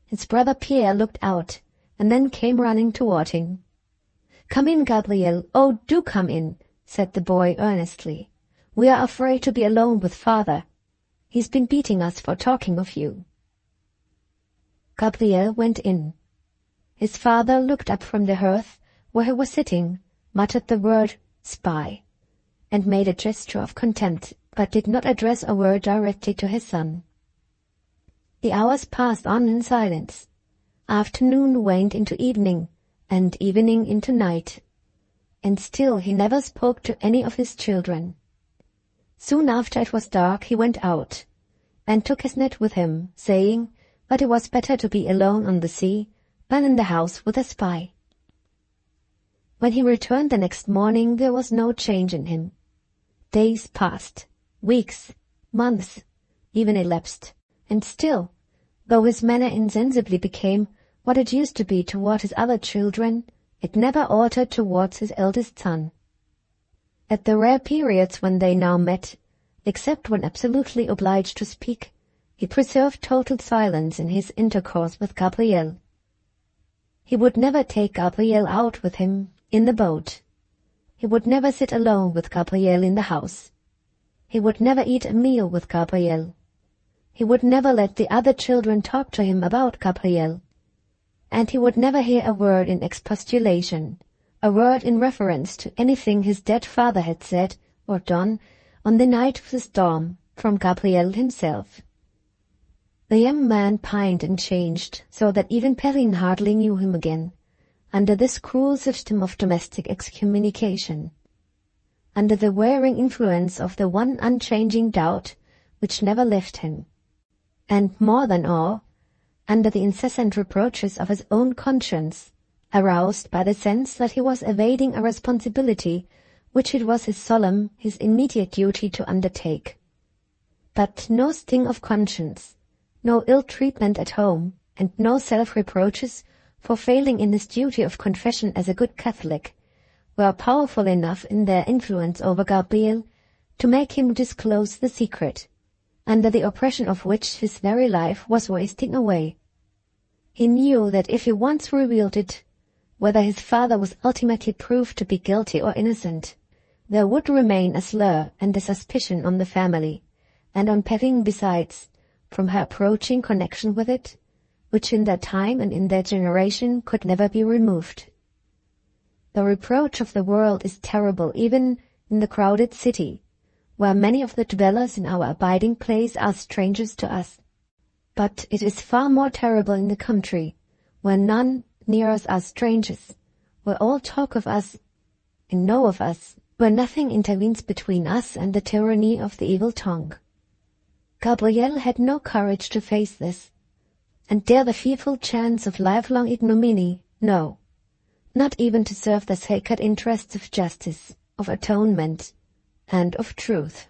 His brother Pierre looked out, and then came running toward him. "Come in, Gabriel, oh, do come in," said the boy earnestly. "We are afraid to be alone with father. He's been beating us for talking of you." Gabriel went in. His father looked up from the hearth where he was sitting, muttered the word "spy," and made a gesture of contempt, but did not address a word directly to his son. The hours passed on in silence. Afternoon waned into evening, and evening into night, and still he never spoke to any of his children. Soon after it was dark he went out, and took his net with him, saying that it was better to be alone on the sea than in the house with a spy. When he returned the next morning, there was no change in him. Days passed, weeks, months, even elapsed, and still, though his manner insensibly became what it used to be toward his other children, it never altered towards his eldest son. At the rare periods when they now met, except when absolutely obliged to speak, he preserved total silence in his intercourse with Gabrielle. He would never take Gabrielle out with him in the boat. He would never sit alone with Gabrielle in the house. He would never eat a meal with Gabrielle. He would never let the other children talk to him about Gabrielle. And he would never hear a word in expostulation, a word in reference to anything his dead father had said or done on the night of the storm from Gabrielle himself. The young man pined and changed, so that even Perrine hardly knew him again, under this cruel system of domestic excommunication, under the wearing influence of the one unchanging doubt which never left him, and more than all, under the incessant reproaches of his own conscience, aroused by the sense that he was evading a responsibility which it was his solemn, his immediate duty to undertake. But no sting of conscience, no ill-treatment at home, and no self-reproaches for failing in his duty of confession as a good Catholic, were powerful enough in their influence over Gabriel to make him disclose the secret, under the oppression of which his very life was wasting away. He knew that if he once revealed it, whether his father was ultimately proved to be guilty or innocent, there would remain a slur and a suspicion on the family, and on Perrine besides, from her approaching connection with it, which in their time and in their generation could never be removed. The reproach of the world is terrible even in the crowded city, where many of the dwellers in our abiding place are strangers to us. But it is far more terrible in the country, where none near us are strangers, where all talk of us and know of us, where nothing intervenes between us and the tyranny of the evil tongue. Gabrielle had no courage to face this, and dare the fearful chance of lifelong ignominy, no, not even to serve the sacred interests of justice, of atonement, and of truth.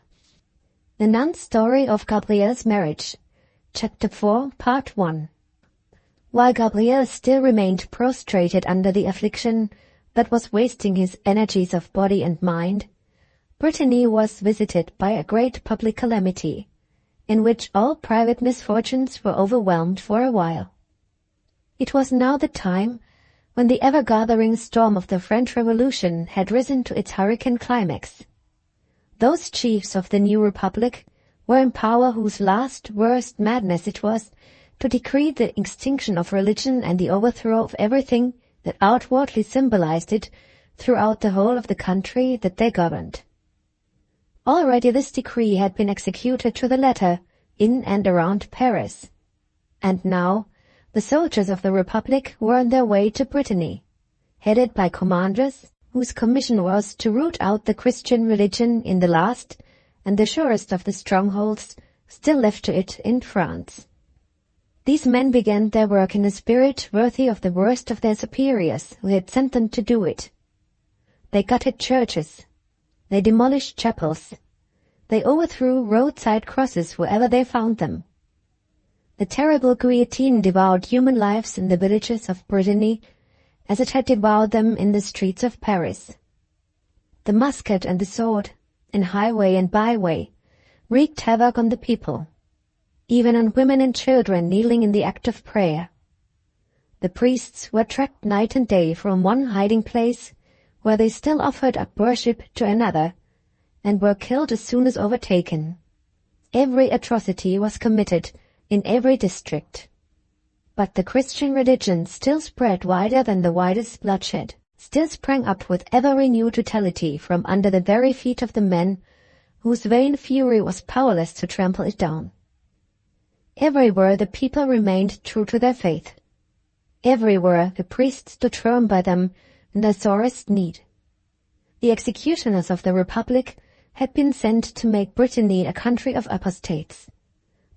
The Nun's Story of Gabrielle's Marriage, Chapter 4, Part 1. While Gabriel still remained prostrated under the affliction that was wasting his energies of body and mind, Brittany was visited by a great public calamity, in which all private misfortunes were overwhelmed for a while. It was now the time when the ever-gathering storm of the French Revolution had risen to its hurricane climax. Those chiefs of the new republic were in power whose last, worst madness it was to decree the extinction of religion and the overthrow of everything that outwardly symbolized it throughout the whole of the country that they governed. Already this decree had been executed to the letter in and around Paris, and now the soldiers of the Republic were on their way to Brittany, headed by commanders whose commission was to root out the Christian religion in the last and the surest of the strongholds still left to it in France. These men began their work in a spirit worthy of the worst of their superiors who had sent them to do it. They gutted churches. They demolished chapels. They overthrew roadside crosses wherever they found them. The terrible guillotine devoured human lives in the villages of Brittany as it had devoured them in the streets of Paris. The musket and the sword, in highway and byway, wreaked havoc on the people, even on women and children kneeling in the act of prayer. The priests were tracked night and day from one hiding place where they still offered up worship to another, and were killed as soon as overtaken. Every atrocity was committed in every district. But the Christian religion still spread wider than the widest bloodshed, still sprang up with ever-renewed vitality from under the very feet of the men whose vain fury was powerless to trample it down. Everywhere the people remained true to their faith. Everywhere the priests stood firm by them in their sorest need. The executioners of the Republic had been sent to make Brittany a country of apostates,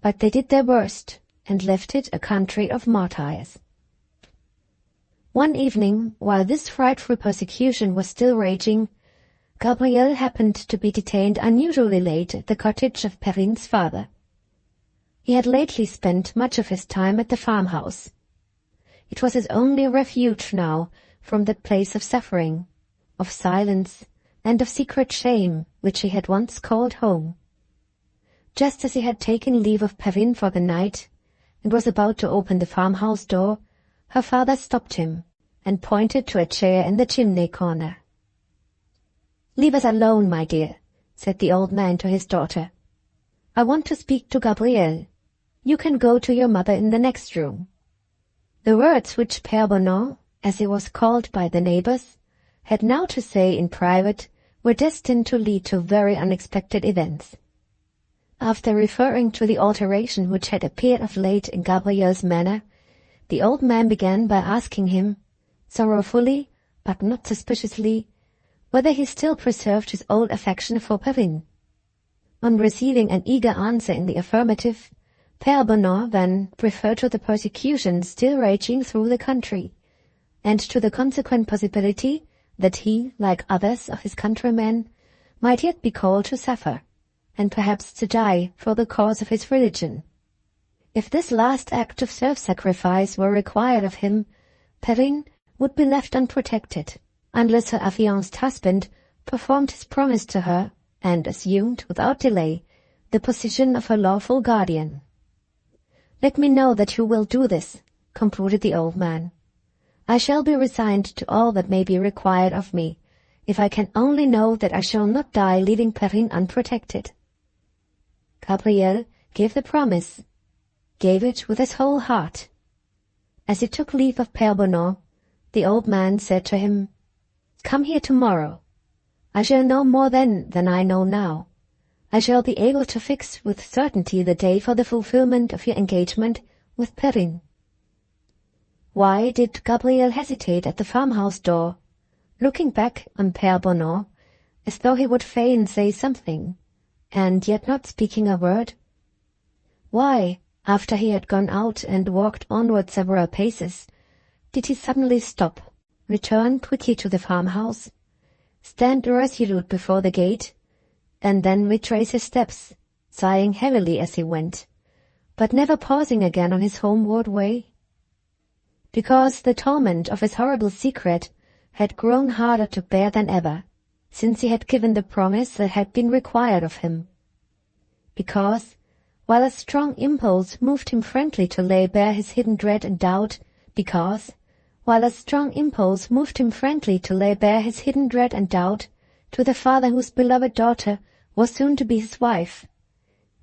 but they did their worst and left it a country of martyrs. One evening, while this frightful persecution was still raging, Gabriel happened to be detained unusually late at the cottage of Perrine's father. He had lately spent much of his time at the farmhouse. It was his only refuge now from that place of suffering, of silence, and of secret shame which he had once called home. Just as he had taken leave of Perrine for the night, and was about to open the farmhouse door, her father stopped him, and pointed to a chair in the chimney corner. "Leave us alone, my dear," said the old man to his daughter. "I want to speak to Gabriel. You can go to your mother in the next room." The words which Père Bonheur, as he was called by the neighbors, had now to say in private were destined to lead to very unexpected events. After referring to the alteration which had appeared of late in Gabriel's manner, the old man began by asking him, sorrowfully but not suspiciously, whether he still preserved his old affection for Perrine. On receiving an eager answer in the affirmative, Père Bonheur then referred to the persecution still raging through the country, and to the consequent possibility that he, like others of his countrymen, might yet be called to suffer, and perhaps to die for the cause of his religion. If this last act of self-sacrifice were required of him, Perrine would be left unprotected, unless her affianced husband performed his promise to her and assumed, without delay, the position of her lawful guardian. "Let me know that you will do this," concluded the old man. "I shall be resigned to all that may be required of me, if I can only know that I shall not die leaving Perrine unprotected." Gabriel gave the promise, gave it with his whole heart. As he took leave of Père Bonheur, the old man said to him, "Come here tomorrow. I shall know more then than I know now. I shall be able to fix with certainty the day for the fulfillment of your engagement with Perrine." Why did Gabriel hesitate at the farmhouse door, looking back on Père Bonheur, as though he would fain say something, and yet not speaking a word? Why, after he had gone out and walked onward several paces, did he suddenly stop, return quickly to the farmhouse, stand irresolute before the gate, and then retrace his steps, sighing heavily as he went, but never pausing again on his homeward way? Because the torment of his horrible secret had grown harder to bear than ever, since he had given the promise that had been required of him. Because, while a strong impulse moved him frankly to lay bare his hidden dread and doubt, while a strong impulse moved him frankly to lay bare his hidden dread and doubt to the father whose beloved daughter was soon to be his wife,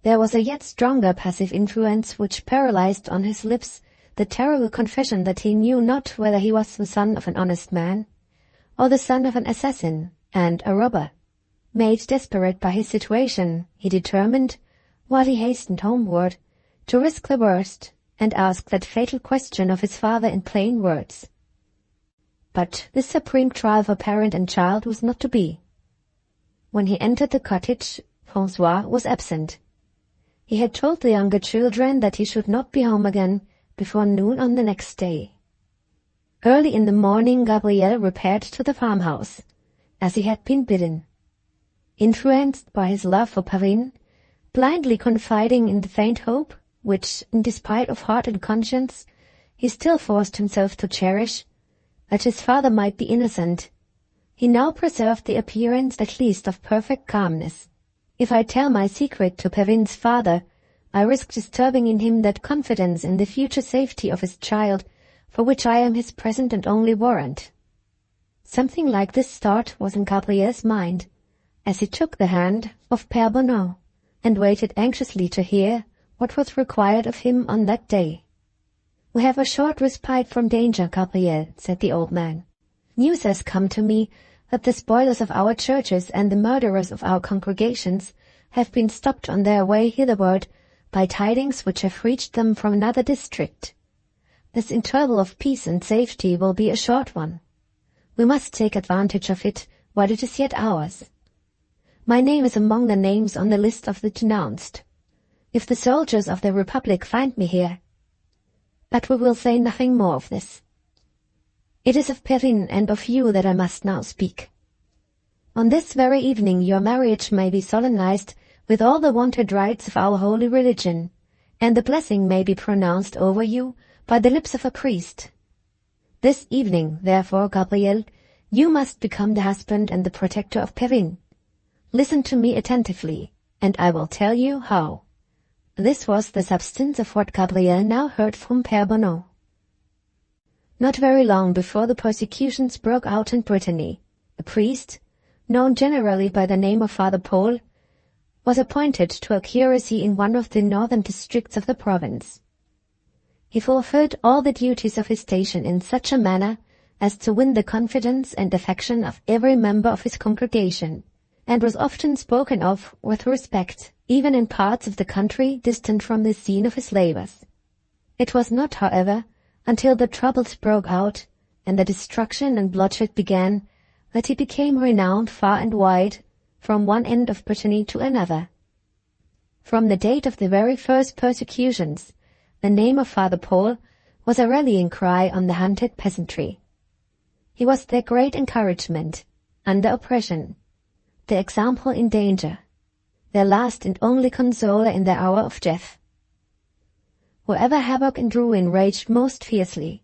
there was a yet stronger passive influence which paralyzed on his lips the terrible confession that he knew not whether he was the son of an honest man, or the son of an assassin and a robber. Made desperate by his situation, he determined, while he hastened homeward, to risk the worst and ask that fatal question of his father in plain words. But this supreme trial for parent and child was not to be. When he entered the cottage, François was absent. He had told the younger children that he should not be home again before noon on the next day. Early in the morning Gabriel repaired to the farmhouse, as he had been bidden. Influenced by his love for Perrine, blindly confiding in the faint hope, which, in despite of heart and conscience, he still forced himself to cherish, that his father might be innocent, he now preserved the appearance at least of perfect calmness. "If I tell my secret to Perrine's father, I risk disturbing in him that confidence in the future safety of his child for which I am his present and only warrant." Something like this thought was in Gabriel's mind, as he took the hand of Père Bonheur, and waited anxiously to hear what was required of him on that day. "We have a short respite from danger, Gabriel," said the old man. "News has come to me that the spoilers of our churches and the murderers of our congregations have been stopped on their way hitherward by tidings which have reached them from another district. This interval of peace and safety will be a short one. We must take advantage of it while it is yet ours. My name is among the names on the list of the denounced. If the soldiers of the Republic find me here... But we will say nothing more of this. It is of Perrine and of you that I must now speak. On this very evening your marriage may be solemnized with all the wonted rites of our holy religion, and the blessing may be pronounced over you by the lips of a priest. This evening, therefore, Gabriel, you must become the husband and the protector of Perrine. Listen to me attentively, and I will tell you how. This was the substance of what Gabriel now heard from Père Bonneau. Not very long before the persecutions broke out in Brittany, a priest, known generally by the name of Father Paul, was appointed to a curacy in one of the northern districts of the province. He fulfilled all the duties of his station in such a manner as to win the confidence and affection of every member of his congregation, and was often spoken of with respect, even in parts of the country distant from the scene of his labors. It was not, however, until the troubles broke out and the destruction and bloodshed began that he became renowned far and wide, from one end of Brittany to another. From the date of the very first persecutions, the name of Father Paul was a rallying cry on the hunted peasantry. He was their great encouragement under oppression, their example in danger, their last and only consoler in their hour of death. Wherever havoc and ruin raged most fiercely,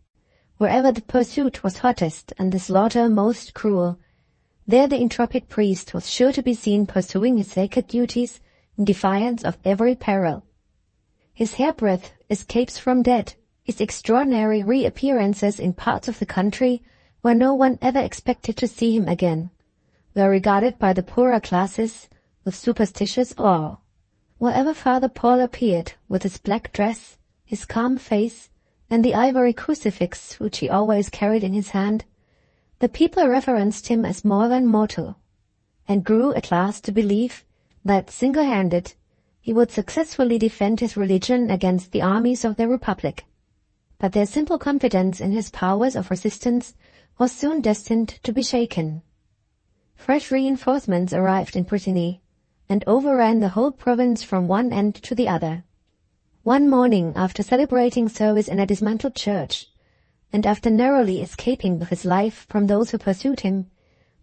wherever the pursuit was hottest and the slaughter most cruel, there the intrepid priest was sure to be seen pursuing his sacred duties in defiance of every peril. His hairbreadth escapes from death, his extraordinary reappearances in parts of the country where no one ever expected to see him again, were regarded by the poorer classes with superstitious awe. Wherever Father Paul appeared with his black dress, his calm face, and the ivory crucifix which he always carried in his hand, the people reverenced him as more than mortal, and grew at last to believe that, single-handed, he would successfully defend his religion against the armies of the Republic. But their simple confidence in his powers of resistance was soon destined to be shaken. Fresh reinforcements arrived in Brittany, and overran the whole province from one end to the other. One morning, after celebrating service in a dismantled church, and after narrowly escaping with his life from those who pursued him,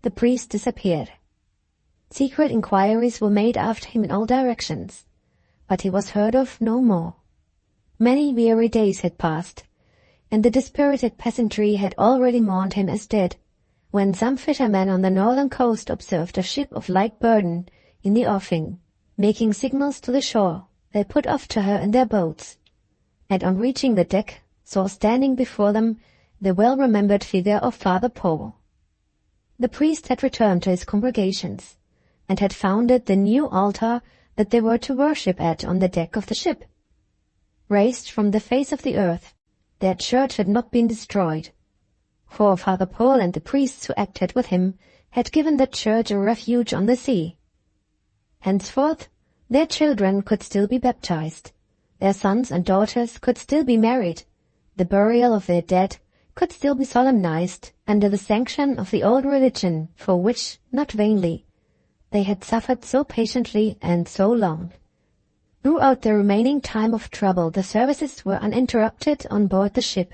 the priest disappeared. Secret inquiries were made after him in all directions, but he was heard of no more. Many weary days had passed, and the dispirited peasantry had already mourned him as dead, when some fishermen on the northern coast observed a ship of like burden in the offing. Making signals to the shore, they put off to her in their boats, and on reaching the deck saw standing before them the well-remembered figure of Father Paul. The priest had returned to his congregations, and had founded the new altar that they were to worship at on the deck of the ship. Raised from the face of the earth, their church had not been destroyed, for Father Paul and the priests who acted with him had given the church a refuge on the sea. Henceforth, their children could still be baptized, their sons and daughters could still be married, the burial of their dead could still be solemnized under the sanction of the old religion for which, not vainly, they had suffered so patiently and so long. Throughout the remaining time of trouble the services were uninterrupted on board the ship.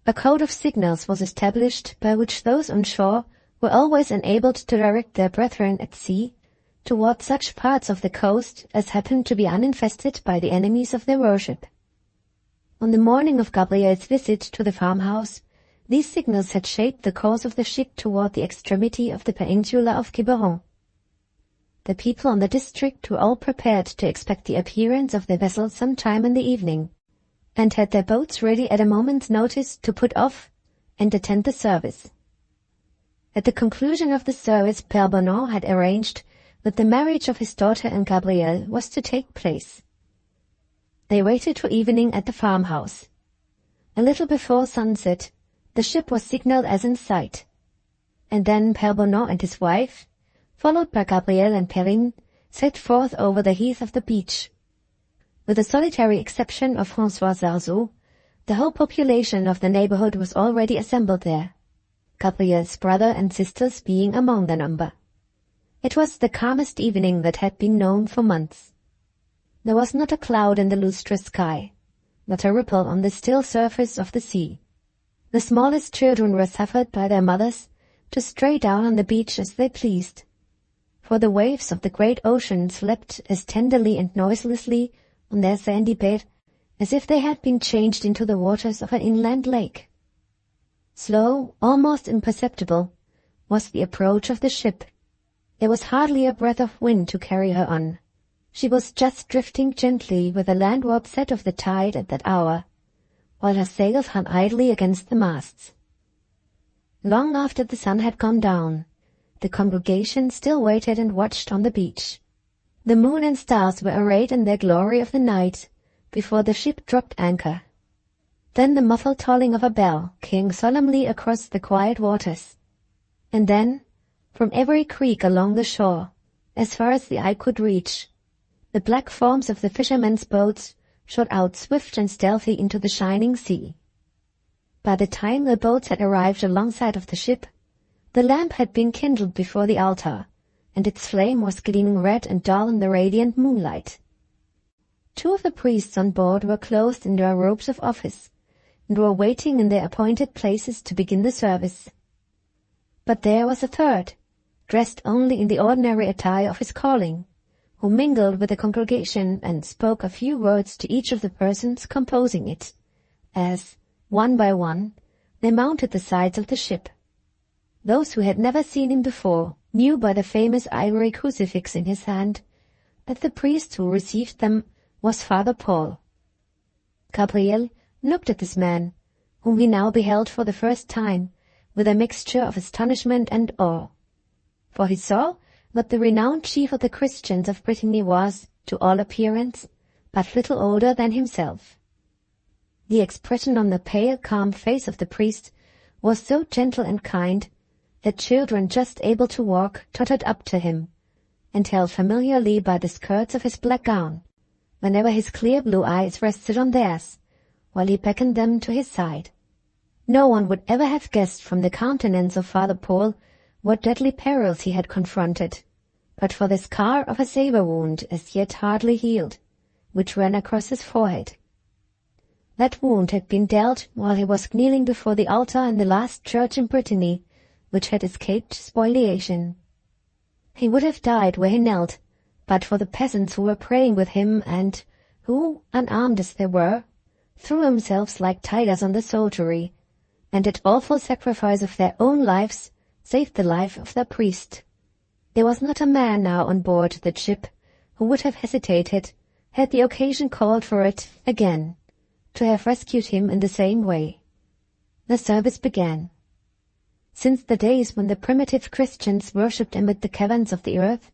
A code of signals was established by which those on shore were always enabled to direct their brethren at sea toward such parts of the coast as happened to be uninfested by the enemies of their worship. On the morning of Gabriel's visit to the farmhouse, these signals had shaped the course of the ship toward the extremity of the peninsula of Quiberon. The people on the district were all prepared to expect the appearance of the vessel some time in the evening, and had their boats ready at a moment's notice to put off and attend the service. At the conclusion of the service, Père Bonneau had arranged that the marriage of his daughter and Gabriel was to take place. They waited for evening at the farmhouse. A little before sunset, the ship was signaled as in sight, and then Père Bonneau and his wife, followed by Gabriel and Perrine, set forth over the heath of the beach. With the solitary exception of François Sarzeau, the whole population of the neighborhood was already assembled there, Gabriel's brother and sisters being among the number. It was the calmest evening that had been known for months. There was not a cloud in the lustrous sky, not a ripple on the still surface of the sea. The smallest children were suffered by their mothers to stray down on the beach as they pleased, for the waves of the great ocean slept as tenderly and noiselessly on their sandy bed as if they had been changed into the waters of an inland lake. Slow, almost imperceptible, was the approach of the ship. There was hardly a breath of wind to carry her on. She was just drifting gently with the landward set of the tide at that hour, while her sails hung idly against the masts. Long after the sun had gone down, the congregation still waited and watched on the beach. The moon and stars were arrayed in their glory of the night before the ship dropped anchor. Then the muffled tolling of a bell came solemnly across the quiet waters, and then, from every creek along the shore, as far as the eye could reach, the black forms of the fishermen's boats shot out swift and stealthy into the shining sea. By the time the boats had arrived alongside of the ship, the lamp had been kindled before the altar, and its flame was gleaming red and dull in the radiant moonlight. 2 of the priests on board were clothed in their robes of office, and were waiting in their appointed places to begin the service. But there was a third, dressed only in the ordinary attire of his calling, who mingled with the congregation and spoke a few words to each of the persons composing it, as, one by one, they mounted the sides of the ship. Those who had never seen him before knew by the famous ivory crucifix in his hand that the priest who received them was Father Paul. Gabriel looked at this man, whom he now beheld for the first time, with a mixture of astonishment and awe, for he saw that the renowned chief of the Christians of Brittany was, to all appearance, but little older than himself. The expression on the pale, calm face of the priest was so gentle and kind that children just able to walk tottered up to him, and held familiarly by the skirts of his black gown, whenever his clear blue eyes rested on theirs, while he beckoned them to his side. No one would ever have guessed from the countenance of Father Paul what deadly perils he had confronted, but for the scar of a saber wound as yet hardly healed, which ran across his forehead. That wound had been dealt while he was kneeling before the altar in the last church in Brittany, which had escaped spoliation. He would have died where he knelt, but for the peasants who were praying with him and who, unarmed as they were, threw themselves like tigers on the soldiery, and at awful sacrifice of their own lives saved the life of their priest. There was not a man now on board the ship who would have hesitated, had the occasion called for it again, to have rescued him in the same way. The service began. Since the days when the primitive Christians worshipped amid the caverns of the earth,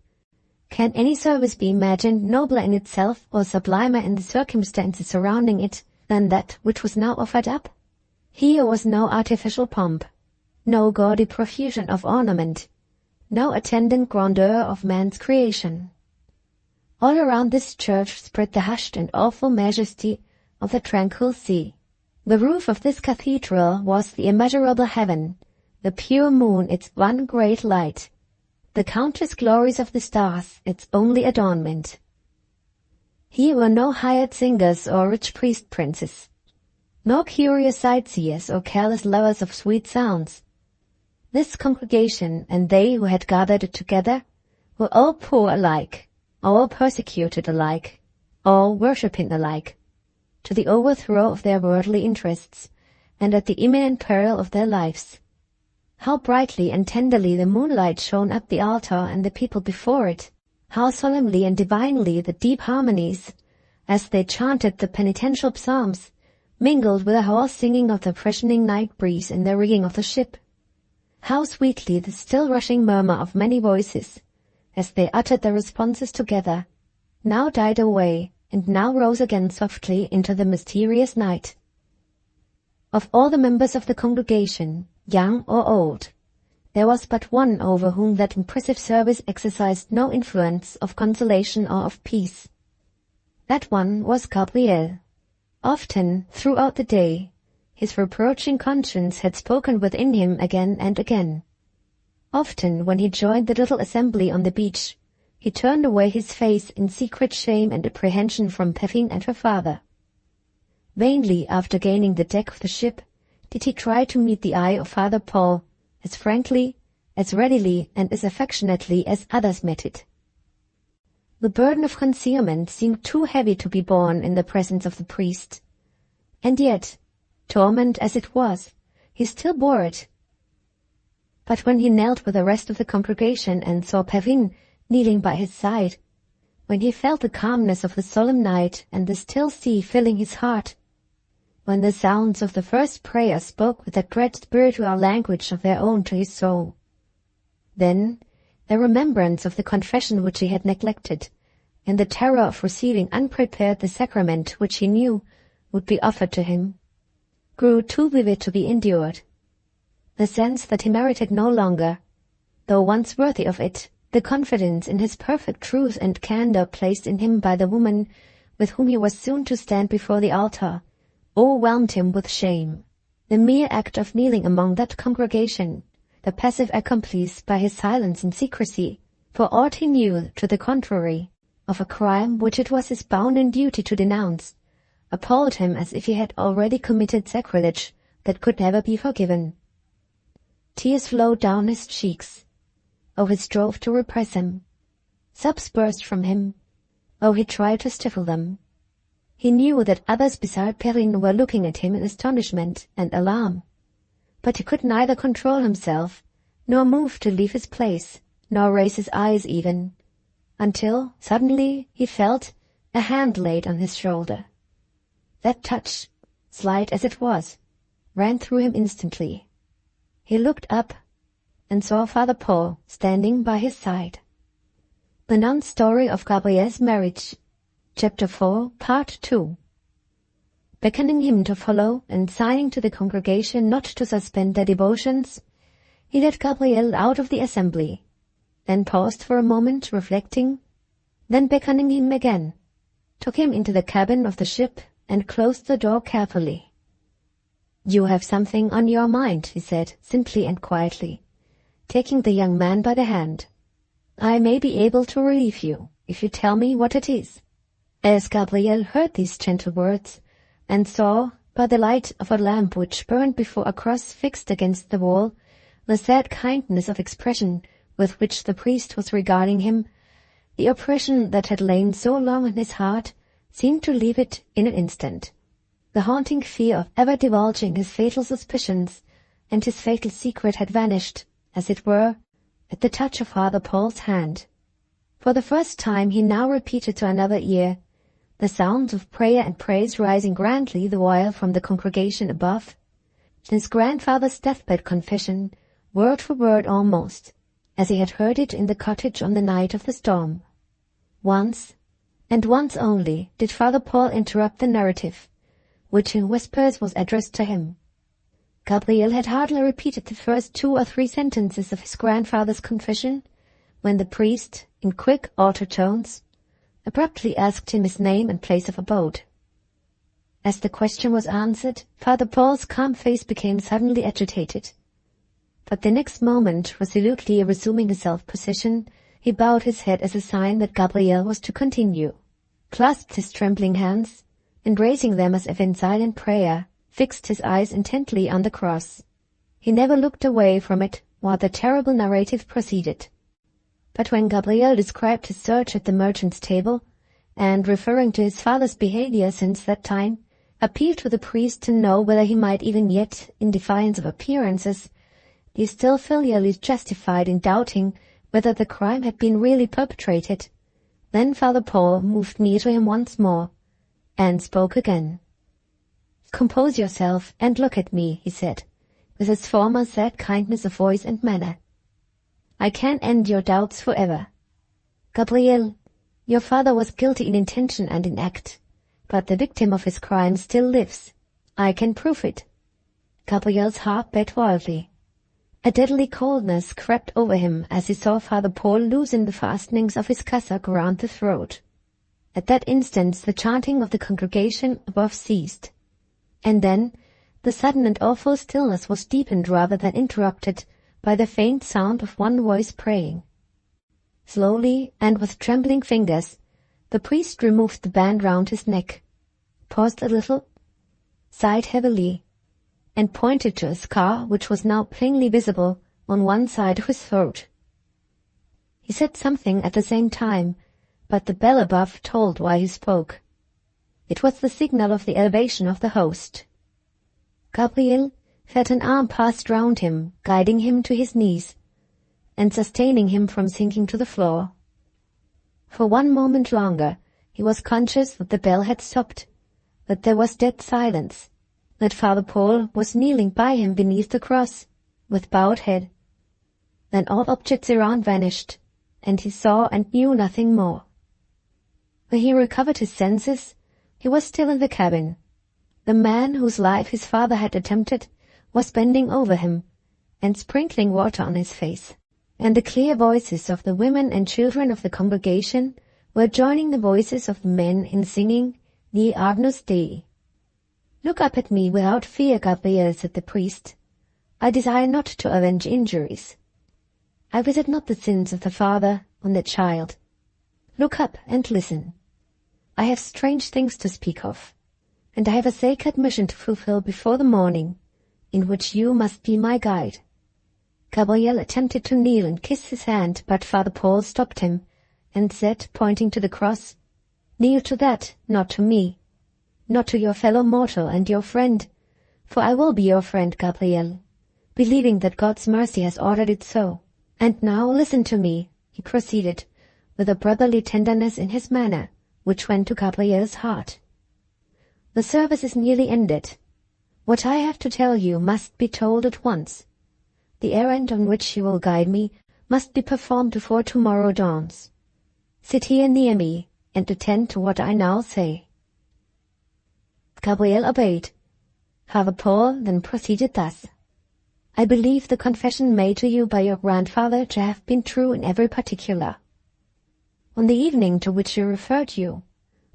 can any service be imagined nobler in itself or sublimer in the circumstances surrounding it than that which was now offered up? Here was no artificial pomp, no gaudy profusion of ornament, no attendant grandeur of man's creation. All around this church spread the hushed and awful majesty of the tranquil sea. The roof of this cathedral was the immeasurable heaven, the pure moon its one great light, the countless glories of the stars its only adornment. Here were no hired singers or rich priest-princes, no curious sightseers or careless lovers of sweet sounds. This congregation and they who had gathered it together were all poor alike, all persecuted alike, all worshipping alike, to the overthrow of their worldly interests, and at the imminent peril of their lives. How brightly and tenderly the moonlight shone up the altar and the people before it! How solemnly and divinely the deep harmonies, as they chanted the penitential psalms, mingled with the hoarse singing of the freshening night breeze in the rigging of the ship! How sweetly the still rushing murmur of many voices, as they uttered their responses together, now died away and now rose again softly into the mysterious night. Of all the members of the congregation, young or old, there was but one over whom that impressive service exercised no influence of consolation or of peace. That one was Gabriel. Often, throughout the day, his reproaching conscience had spoken within him again and again. Often, when he joined the little assembly on the beach, he turned away his face in secret shame and apprehension from Peffin and her father. Vainly, after gaining the deck of the ship, did he try to meet the eye of Father Paul as frankly, as readily, and as affectionately as others met it. The burden of concealment seemed too heavy to be borne in the presence of the priest, and yet, torment as it was, he still bore it. But when he knelt with the rest of the congregation and saw Perrine kneeling by his side, when he felt the calmness of the solemn night and the still sea filling his heart, when the sounds of the first prayer spoke with that dread spiritual language of their own to his soul, then the remembrance of the confession which he had neglected, and the terror of receiving unprepared the sacrament which he knew would be offered to him, grew too vivid to be endured. The sense that he merited no longer, though once worthy of it, the confidence in his perfect truth and candor placed in him by the woman with whom he was soon to stand before the altar, overwhelmed him with shame. The mere act of kneeling among that congregation, the passive accomplice by his silence and secrecy, for aught he knew to the contrary, of a crime which it was his bounden duty to denounce, appalled him as if he had already committed sacrilege that could never be forgiven. Tears flowed down his cheeks. Oh, he strove to repress them. Sobs burst from him. Oh, he tried to stifle them. He knew that others beside Perrine were looking at him in astonishment and alarm. But he could neither control himself, nor move to leave his place, nor raise his eyes even, until suddenly he felt a hand laid on his shoulder. That touch, slight as it was, ran through him instantly. He looked up and saw Father Paul standing by his side. The Nun's Story of Gabriel's Marriage, Chapter 4, Part 2. Beckoning him to follow and signing to the congregation not to suspend their devotions, he led Gabriel out of the assembly, then paused for a moment reflecting, then beckoning him again, took him into the cabin of the ship and closed the door carefully. "You have something on your mind," he said, simply and quietly, taking the young man by the hand. "I may be able to relieve you, if you tell me what it is." As Gabriel heard these gentle words, and saw, by the light of a lamp which burned before a cross fixed against the wall, the sad kindness of expression with which the priest was regarding him, the oppression that had lain so long in his heart seemed to leave it in an instant. The haunting fear of ever divulging his fatal suspicions and his fatal secret had vanished, as it were, at the touch of Father Paul's hand. For the first time he now repeated to another ear, the sounds of prayer and praise rising grandly the while from the congregation above, his grandfather's deathbed confession, word for word almost, as he had heard it in the cottage on the night of the storm. Once, and once only, did Father Paul interrupt the narrative, which in whispers was addressed to him. Gabriel had hardly repeated the first 2 or 3 sentences of his grandfather's confession, when the priest, in quick, altered tones, abruptly asked him his name and place of abode. As the question was answered, Father Paul's calm face became suddenly agitated. But the next moment, resolutely resuming his self-possession, he bowed his head as a sign that Gabriel was to continue, clasped his trembling hands, and raising them as if in silent prayer, fixed his eyes intently on the cross. He never looked away from it while the terrible narrative proceeded. But when Gabriel described his search at the merchant's table, and referring to his father's behavior since that time, appealed to the priest to know whether he might even yet, in defiance of appearances, be still filially justified in doubting whether the crime had been really perpetrated, then Father Paul moved near to him once more, and spoke again. "Compose yourself and look at me," he said, with his former sad kindness of voice and manner. "I can end your doubts forever. Gabriel, your father was guilty in intention and in act, but the victim of his crime still lives. I can prove it." Gabriel's heart beat wildly. A deadly coldness crept over him as he saw Father Paul loosen the fastenings of his cassock round the throat. At that instant the chanting of the congregation above ceased, and then the sudden and awful stillness was deepened rather than interrupted by the faint sound of one voice praying. Slowly and with trembling fingers, the priest removed the band round his neck, paused a little, sighed heavily, and pointed to a scar which was now plainly visible on one side of his throat. He said something at the same time, but the bell above told why he spoke. It was the signal of the elevation of the host. Gabriel felt an arm passed round him, guiding him to his knees, and sustaining him from sinking to the floor. For one moment longer he was conscious that the bell had stopped, that there was dead silence, that Father Paul was kneeling by him beneath the cross, with bowed head. Then all objects around vanished, and he saw and knew nothing more. When he recovered his senses, he was still in the cabin. The man whose life his father had attempted was bending over him and sprinkling water on his face, and the clear voices of the women and children of the congregation were joining the voices of the men in singing the Agnus Dei. "Look up at me without fear, Gabriel," said the priest. "I desire not to avenge injuries. I visit not the sins of the father on the child. Look up and listen. I have strange things to speak of, and I have a sacred mission to fulfill before the morning, in which you must be my guide." Gabriel attempted to kneel and kiss his hand, but Father Paul stopped him, and said, pointing to the cross, "Kneel to that, not to me, not to your fellow mortal and your friend, for I will be your friend, Gabriel, believing that God's mercy has ordered it so. And now listen to me," he proceeded, with a brotherly tenderness in his manner, which went to Gabriel's heart. "The service is nearly ended. What I have to tell you must be told at once. The errand on which you will guide me must be performed before tomorrow dawns. Sit here near me, and attend to what I now say." Gabriel obeyed. Father Paul then proceeded thus: "I believe the confession made to you by your grandfather to have been true in every particular. On the evening to which he referred you,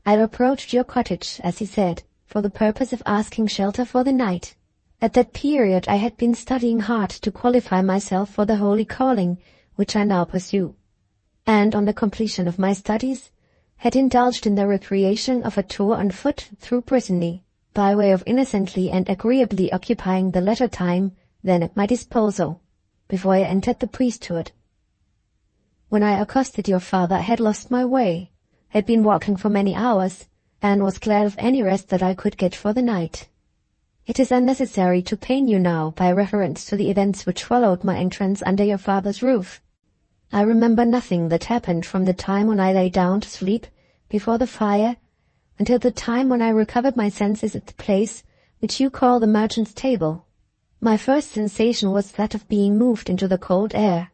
I approached your cottage, as he said, for the purpose of asking shelter for the night. At that period I had been studying hard to qualify myself for the holy calling which I now pursue, and on the completion of my studies had indulged in the recreation of a tour on foot through Brittany, by way of innocently and agreeably occupying the leisure time then at my disposal, before I entered the priesthood. When I accosted your father I had lost my way, had been walking for many hours, and was glad of any rest that I could get for the night. It is unnecessary to pain you now by reference to the events which followed my entrance under your father's roof. I remember nothing that happened from the time when I lay down to sleep before the fire until the time when I recovered my senses at the place which you call the merchant's table. My first sensation was that of being moved into the cold air.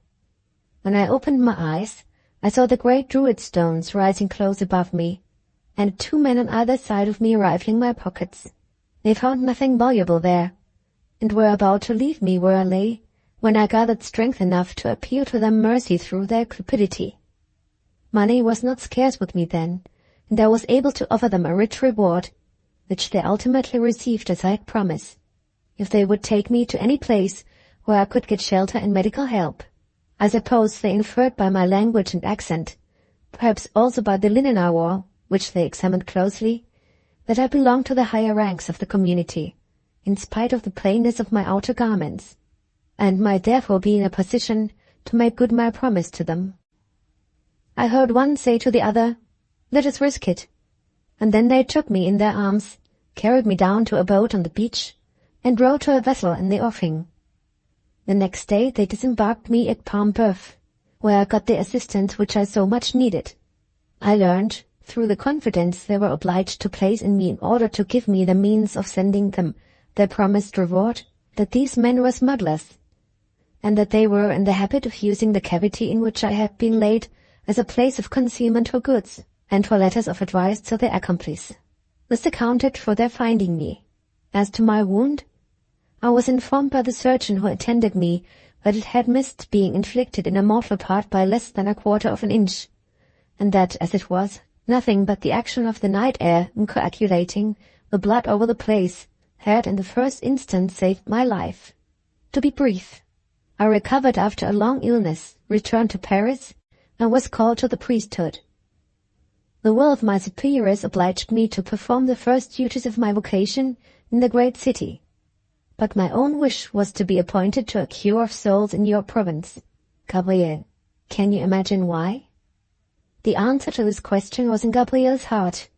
When I opened my eyes, I saw the great druid stones rising close above me, and 2 men on either side of me rifling my pockets. They found nothing valuable there, and were about to leave me where I lay, when I gathered strength enough to appeal to their mercy through their cupidity. Money was not scarce with me then, and I was able to offer them a rich reward, which they ultimately received as I had promised, if they would take me to any place where I could get shelter and medical help. I suppose they inferred by my language and accent, perhaps also by the linen I wore, which they examined closely, that I belonged to the higher ranks of the community, in spite of the plainness of my outer garments, and might therefore be in a position to make good my promise to them. I heard one say to the other, "Let us risk it," and then they took me in their arms, carried me down to a boat on the beach, and rowed to a vessel in the offing. The next day they disembarked me at Palm-Boeuf, where I got the assistance which I so much needed. I learned, through the confidence they were obliged to place in me in order to give me the means of sending them their promised reward, that these men were smugglers, and that they were in the habit of using the cavity in which I had been laid as a place of concealment for goods, and for letters of advice to their accomplice. This accounted for their finding me. As to my wound, I was informed by the surgeon who attended me that it had missed being inflicted in a mortal part by less than 1/4 of an inch, and that, as it was, nothing but the action of the night air in coagulating the blood over the place had in the first instance saved my life. To be brief, I recovered after a long illness, returned to Paris, and was called to the priesthood. The will of my superiors obliged me to perform the first duties of my vocation in the great city. But my own wish was to be appointed to a cure of souls in your province. Gabriel, can you imagine why? The answer to this question was in Gabriel's heart,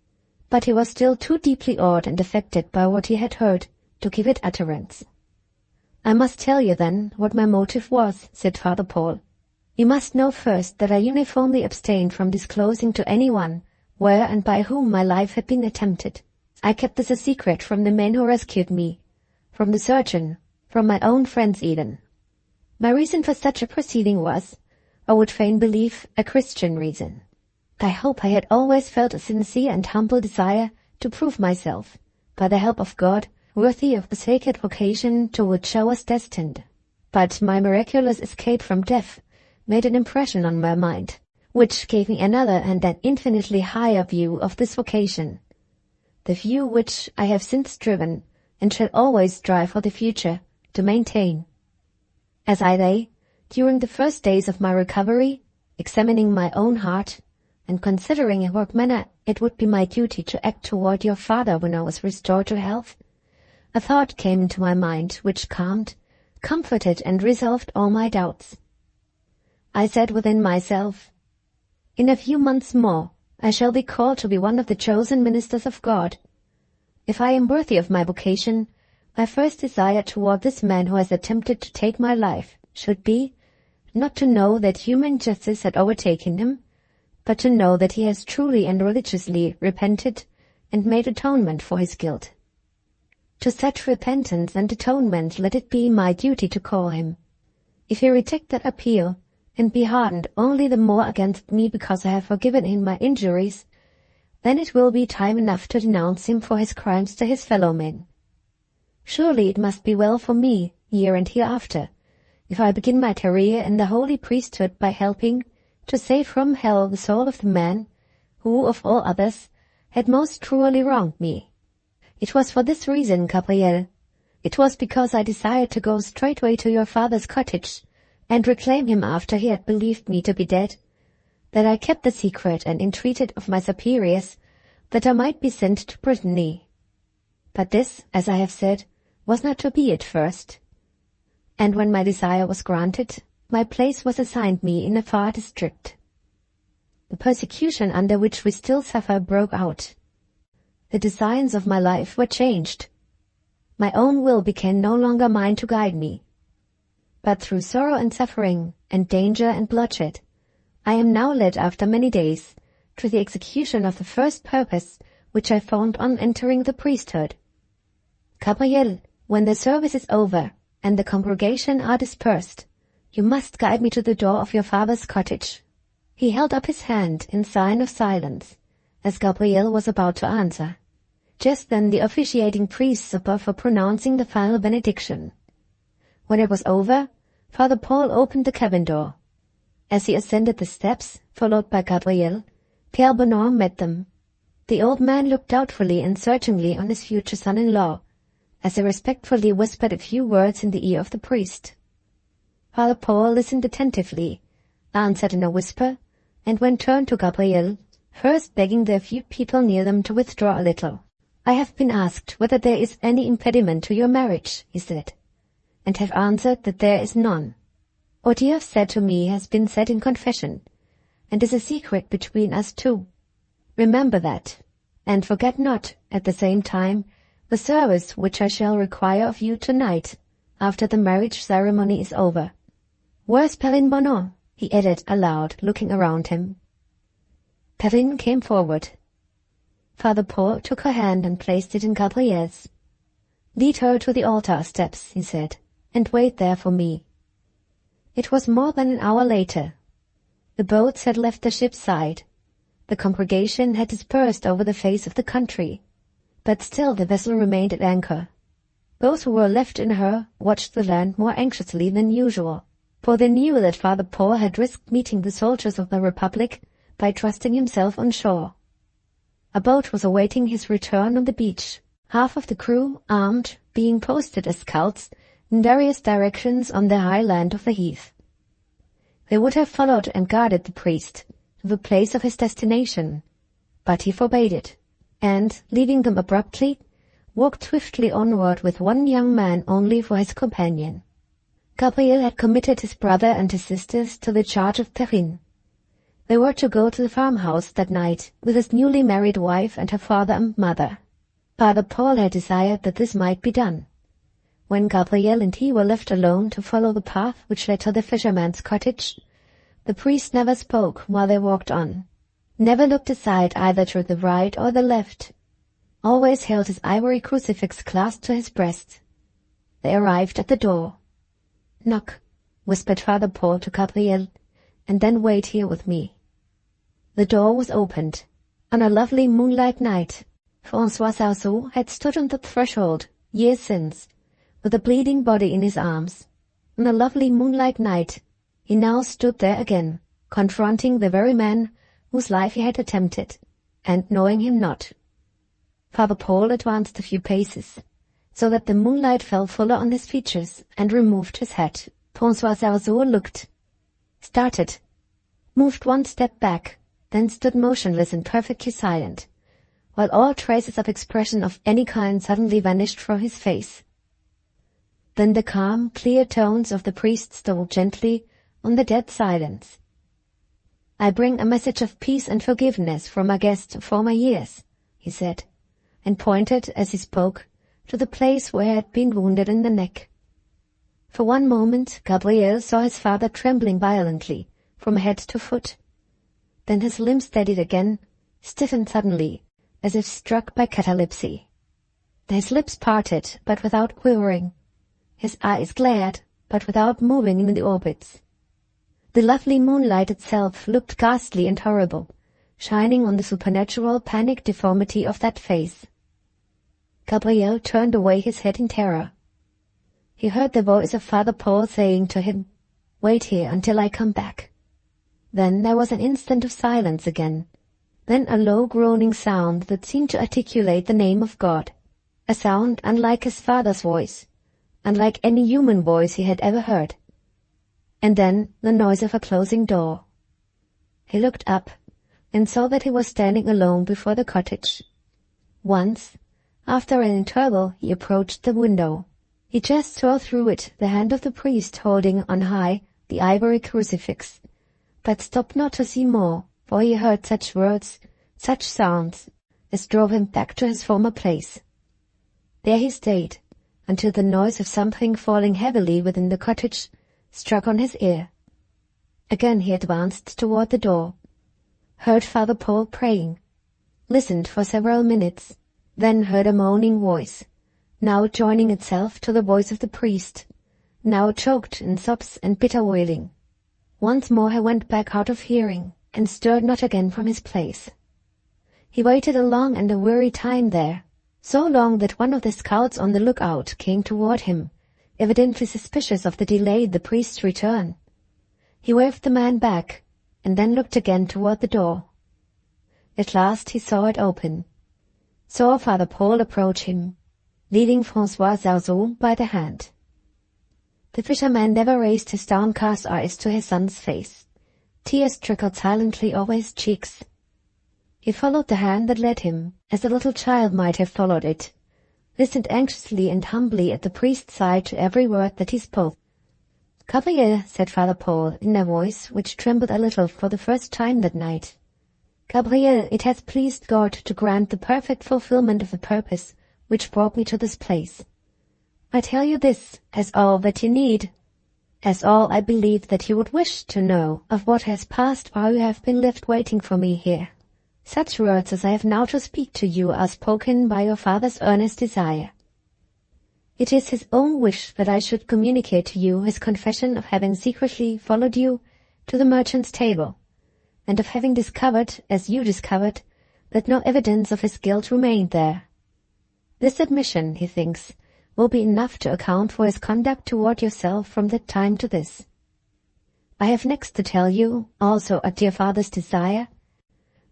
but he was still too deeply awed and affected by what he had heard to give it utterance. I must tell you then what my motive was, said Father Paul. You must know first that I uniformly abstained from disclosing to anyone where and by whom my life had been attempted. I kept this a secret from the men who rescued me, from the surgeon, from my own friends even. My reason for such a proceeding was, I would fain believe, a Christian reason. I hope I had always felt a sincere and humble desire to prove myself, by the help of God, worthy of the sacred vocation to which I was destined. But my miraculous escape from death made an impression on my mind, which gave me another and an infinitely higher view of this vocation, the view which I have since striven, and shall always strive for the future, to maintain. As I lay, during the first days of my recovery, examining my own heart, and considering in what manner it would be my duty to act toward your father when I was restored to health, a thought came into my mind which calmed, comforted, and resolved all my doubts. I said within myself, in a few months more, I shall be called to be one of the chosen ministers of God. If I am worthy of my vocation, my first desire toward this man who has attempted to take my life should be, not to know that human justice had overtaken him, but to know that he has truly and religiously repented and made atonement for his guilt. To such repentance and atonement let it be my duty to call him. If he reject that appeal, and be hardened only the more against me because I have forgiven him my injuries, then it will be time enough to denounce him for his crimes to his fellow men. Surely it must be well for me, here and hereafter, if I begin my career in the holy priesthood by helping to save from hell the soul of the man who, of all others, had most cruelly wronged me. It was for this reason, Gabriel. It was because I desired to go straightway to your father's cottage and reclaim him after he had believed me to be dead, that I kept the secret and entreated of my superiors that I might be sent to Brittany. But this, as I have said, was not to be at first. And when my desire was granted, my place was assigned me in a far district. The persecution under which we still suffer broke out. The designs of my life were changed. My own will became no longer mine to guide me. But through sorrow and suffering, and danger and bloodshed, I am now led after many days to the execution of the first purpose which I formed on entering the priesthood. Gabriel, when the service is over, and the congregation are dispersed, you must guide me to the door of your father's cottage. He held up his hand in sign of silence, as Gabriel was about to answer. Just then the officiating priests above were pronouncing the final benediction. When it was over, Father Paul opened the cabin door. As he ascended the steps, followed by Gabriel, Pierre Bonheur met them. The old man looked doubtfully and searchingly on his future son-in-law, as he respectfully whispered a few words in the ear of the priest. Father Paul listened attentively, answered in a whisper, and when turned to Gabriel, first begging the few people near them to withdraw a little. I have been asked whether there is any impediment to your marriage, he said, and have answered that there is none. What you have said to me has been said in confession, and is a secret between us two. Remember that, and forget not, at the same time, the service which I shall require of you tonight, after the marriage ceremony is over. Where's Perrine Bonheur? He added aloud, looking around him. Perrine came forward. Father Paul took her hand and placed it in Gabriel's. Lead her to the altar steps, he said, and wait there for me. It was more than an hour later. The boats had left the ship's side. The congregation had dispersed over the face of the country, but still the vessel remained at anchor. Those who were left in her watched the land more anxiously than usual, for they knew that Father Paul had risked meeting the soldiers of the Republic by trusting himself on shore. A boat was awaiting his return on the beach, half of the crew, armed, being posted as scouts in various directions on the high land of the heath. They would have followed and guarded the priest to the place of his destination, but he forbade it, and, leaving them abruptly, walked swiftly onward with one young man only for his companion. Gabriel had committed his brother and his sisters to the charge of Perrine. They were to go to the farmhouse that night with his newly married wife and her father and mother. Father Paul had desired that this might be done. When Gabriel and he were left alone to follow the path which led to the fisherman's cottage, the priest never spoke while they walked on, never looked aside either to the right or the left, always held his ivory crucifix clasped to his breast. They arrived at the door. "Knock," whispered Father Paul to Gabriel, "and then wait here with me." The door was opened. On a lovely moonlight night, François Sarzeau had stood on the threshold, years since, with a bleeding body in his arms. On a lovely moonlight night, he now stood there again, confronting the very man whose life he had attempted, and knowing him not. Father Paul advanced a few paces, so that the moonlight fell fuller on his features, and removed his hat. François Sarzeau looked, started, moved one step back, then stood motionless and perfectly silent, while all traces of expression of any kind suddenly vanished from his face. Then the calm, clear tones of the priest stole gently on the dead silence. "I bring a message of peace and forgiveness for my guest of former years," he said, and pointed, as he spoke, to the place where he had been wounded in the neck. For one moment Gabriel saw his father trembling violently, from head to foot. Then his limbs steadied again, stiffened suddenly, as if struck by catalepsy. His lips parted, but without quivering. His eyes glared, but without moving in the orbits. The lovely moonlight itself looked ghastly and horrible, shining on the supernatural panic deformity of that face. Gabriel turned away his head in terror. He heard the voice of Father Paul saying to him, "Wait here until I come back." Then there was an instant of silence again. Then a low groaning sound that seemed to articulate the name of God. A sound unlike his father's voice, unlike any human voice he had ever heard. And then the noise of a closing door. He looked up, and saw that he was standing alone before the cottage. Once, after an interval, he approached the window. He just saw through it the hand of the priest holding on high the ivory crucifix, but stopped not to see more, for he heard such words, such sounds, as drove him back to his former place. There he stayed, until the noise of something falling heavily within the cottage struck on his ear. Again he advanced toward the door, heard Father Paul praying, listened for several minutes, then heard a moaning voice, now joining itself to the voice of the priest, now choked in sobs and bitter wailing. Once more he went back out of hearing, and stirred not again from his place. He waited a long and a weary time there, so long that one of the scouts on the lookout came toward him, evidently suspicious of the delay in the priest's return. He waved the man back, and then looked again toward the door. At last he saw it open, saw Father Paul approach him, leading François Sarzeau by the hand. The fisherman never raised his downcast eyes to his son's face. Tears trickled silently over his cheeks. He followed the hand that led him, as a little child might have followed it, listened anxiously and humbly at the priest's side to every word that he spoke. "Gabriel," said Father Paul, in a voice which trembled a little for the first time that night. "Gabriel, it has pleased God to grant the perfect fulfillment of the purpose which brought me to this place. I tell you this as all that you need, as all I believe that you would wish to know of what has passed while you have been left waiting for me here. Such words as I have now to speak to you are spoken by your father's earnest desire. It is his own wish that I should communicate to you his confession of having secretly followed you to the merchant's table, and of having discovered, as you discovered, that no evidence of his guilt remained there. This admission, he thinks, will be enough to account for his conduct toward yourself from that time to this. I have next to tell you, also at your father's desire,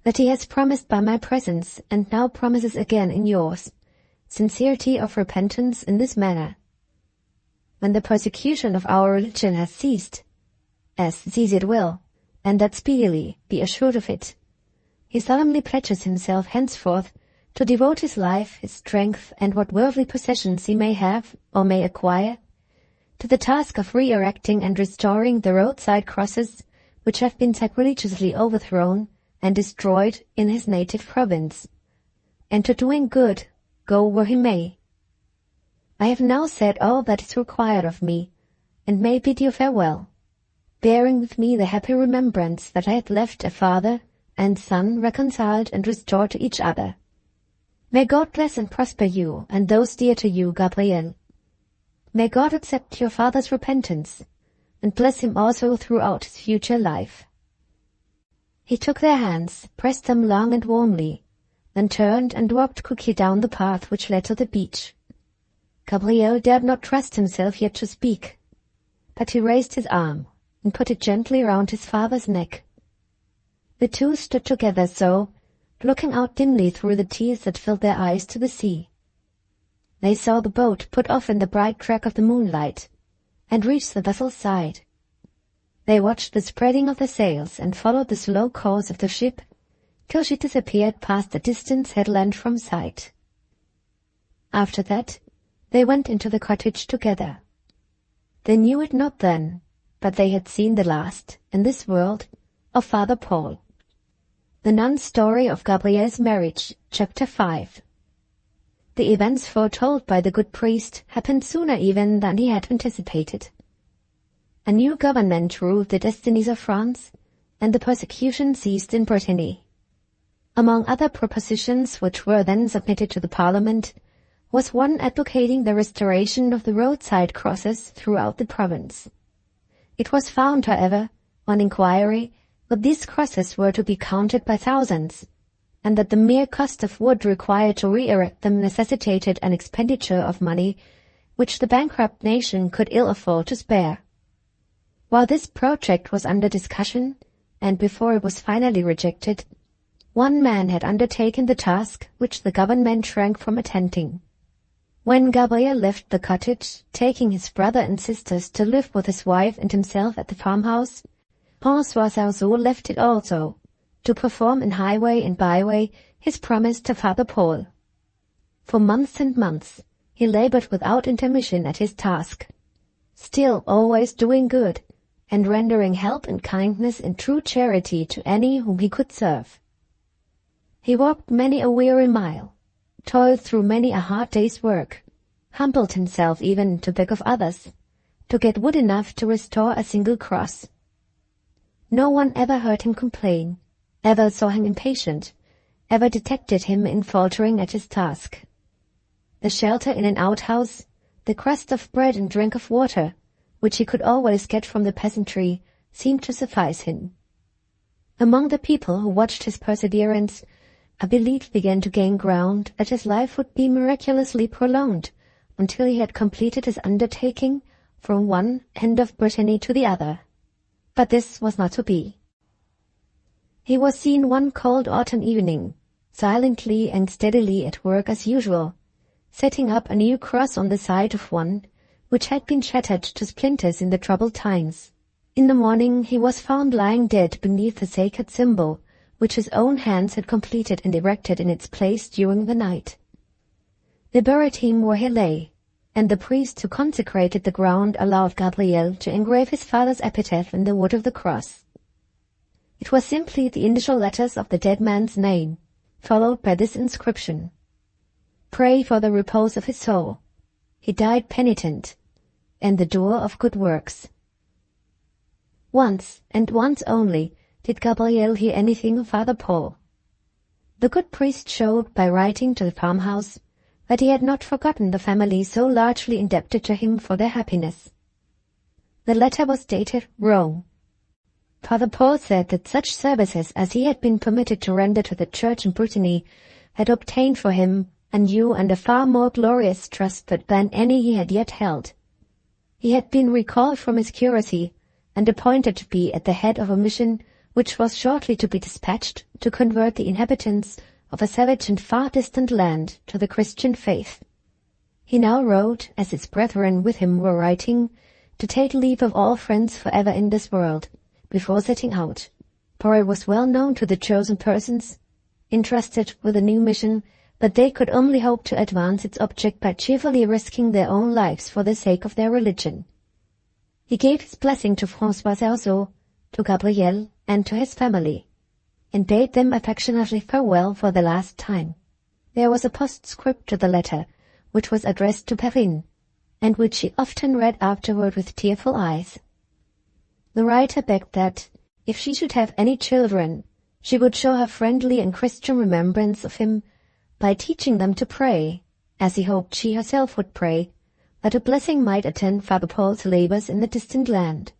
that he has promised by my presence, and now promises again in yours, sincerity of repentance in this manner. When the persecution of our religion has ceased, as cease it will, and that speedily, be assured of it, he solemnly pledges himself henceforth to devote his life, his strength, and what worldly possessions he may have or may acquire, to the task of re-erecting and restoring the roadside crosses which have been sacrilegiously overthrown and destroyed in his native province, and to doing good, go where he may. I have now said all that is required of me, and may bid you farewell, bearing with me the happy remembrance that I had left a father and son reconciled and restored to each other. May God bless and prosper you and those dear to you, Gabriel. May God accept your father's repentance, and bless him also throughout his future life. He took their hands, pressed them long and warmly, then turned and walked quickly down the path which led to the beach. Gabriel dared not trust himself yet to speak, but he raised his arm and put it gently round his father's neck. The two stood together so, looking out dimly through the tears that filled their eyes to the sea. They saw the boat put off in the bright track of the moonlight, and reached the vessel's side. They watched the spreading of the sails and followed the slow course of the ship till she disappeared past the distant headland from sight. After that, they went into the cottage together. They knew it not then, but they had seen the last, in this world, of Father Paul. The Nun's Story of Gabriel's Marriage, Chapter 5. The events foretold by the good priest happened sooner even than he had anticipated. A new government ruled the destinies of France, and the persecution ceased in Brittany. Among other propositions which were then submitted to the Parliament was one advocating the restoration of the roadside crosses throughout the province. It was found, however, on inquiry, that these crosses were to be counted by thousands, and that the mere cost of wood required to re-erect them necessitated an expenditure of money which the bankrupt nation could ill afford to spare. While this project was under discussion, and before it was finally rejected, one man had undertaken the task which the government shrank from attempting. When Gabriel left the cottage, taking his brother and sisters to live with his wife and himself at the farmhouse, François Sarzeau left it also, to perform in highway and byway his promise to Father Paul. For months and months he labored without intermission at his task, still always doing good, and rendering help and kindness and true charity to any whom he could serve. He walked many a weary mile, toiled through many a hard day's work, humbled himself even to beg of others, to get wood enough to restore a single cross. No one ever heard him complain, ever saw him impatient, ever detected him in faltering at his task. The shelter in an outhouse, the crust of bread and drink of water, which he could always get from the peasantry, seemed to suffice him. Among the people who watched his perseverance, a belief began to gain ground that his life would be miraculously prolonged until he had completed his undertaking from one end of Brittany to the other. But this was not to be. He was seen one cold autumn evening, silently and steadily at work as usual, setting up a new cross on the site of one which had been shattered to splinters in the troubled times. In the morning he was found lying dead beneath the sacred symbol, which his own hands had completed and erected in its place during the night. They buried him where he lay, and the priest who consecrated the ground allowed Gabriel to engrave his father's epitaph in the wood of the cross. It was simply the initial letters of the dead man's name, followed by this inscription: "Pray for the repose of his soul. He died penitent, and the doer of good works." Once, and once only, did Gabriel hear anything of Father Paul. The good priest showed, by writing to the farmhouse, that he had not forgotten the family so largely indebted to him for their happiness. The letter was dated Rome. Father Paul said that such services as he had been permitted to render to the church in Brittany had obtained for him a new and a far more glorious trust than any he had yet held. He had been recalled from his curacy and appointed to be at the head of a mission which was shortly to be dispatched to convert the inhabitants of a savage and far distant land to the Christian faith. He now wrote, as his brethren with him were writing, to take leave of all friends forever in this world, before setting out, for it was well known to the chosen persons, entrusted with a new mission, that they could only hope to advance its object by cheerfully risking their own lives for the sake of their religion. He gave his blessing to François Sarzeau, to Gabriel, and to his family, and bade them affectionately farewell for the last time. There was a postscript to the letter, which was addressed to Perrine, and which she often read afterward with tearful eyes. The writer begged that, if she should have any children, she would show her friendly and Christian remembrance of him by teaching them to pray, as he hoped she herself would pray, that a blessing might attend Father Paul's labors in the distant land.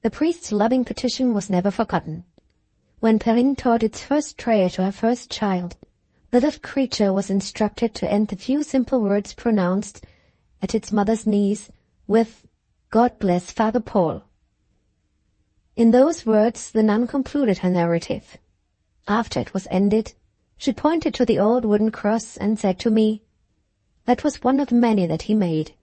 The priest's loving petition was never forgotten. When Perrine taught its first prayer to her first child, the little creature was instructed to end the few simple words pronounced at its mother's knees with, "God bless Father Paul." In those words the nun concluded her narrative. After it was ended, she pointed to the old wooden cross and said to me, "That was one of many that he made.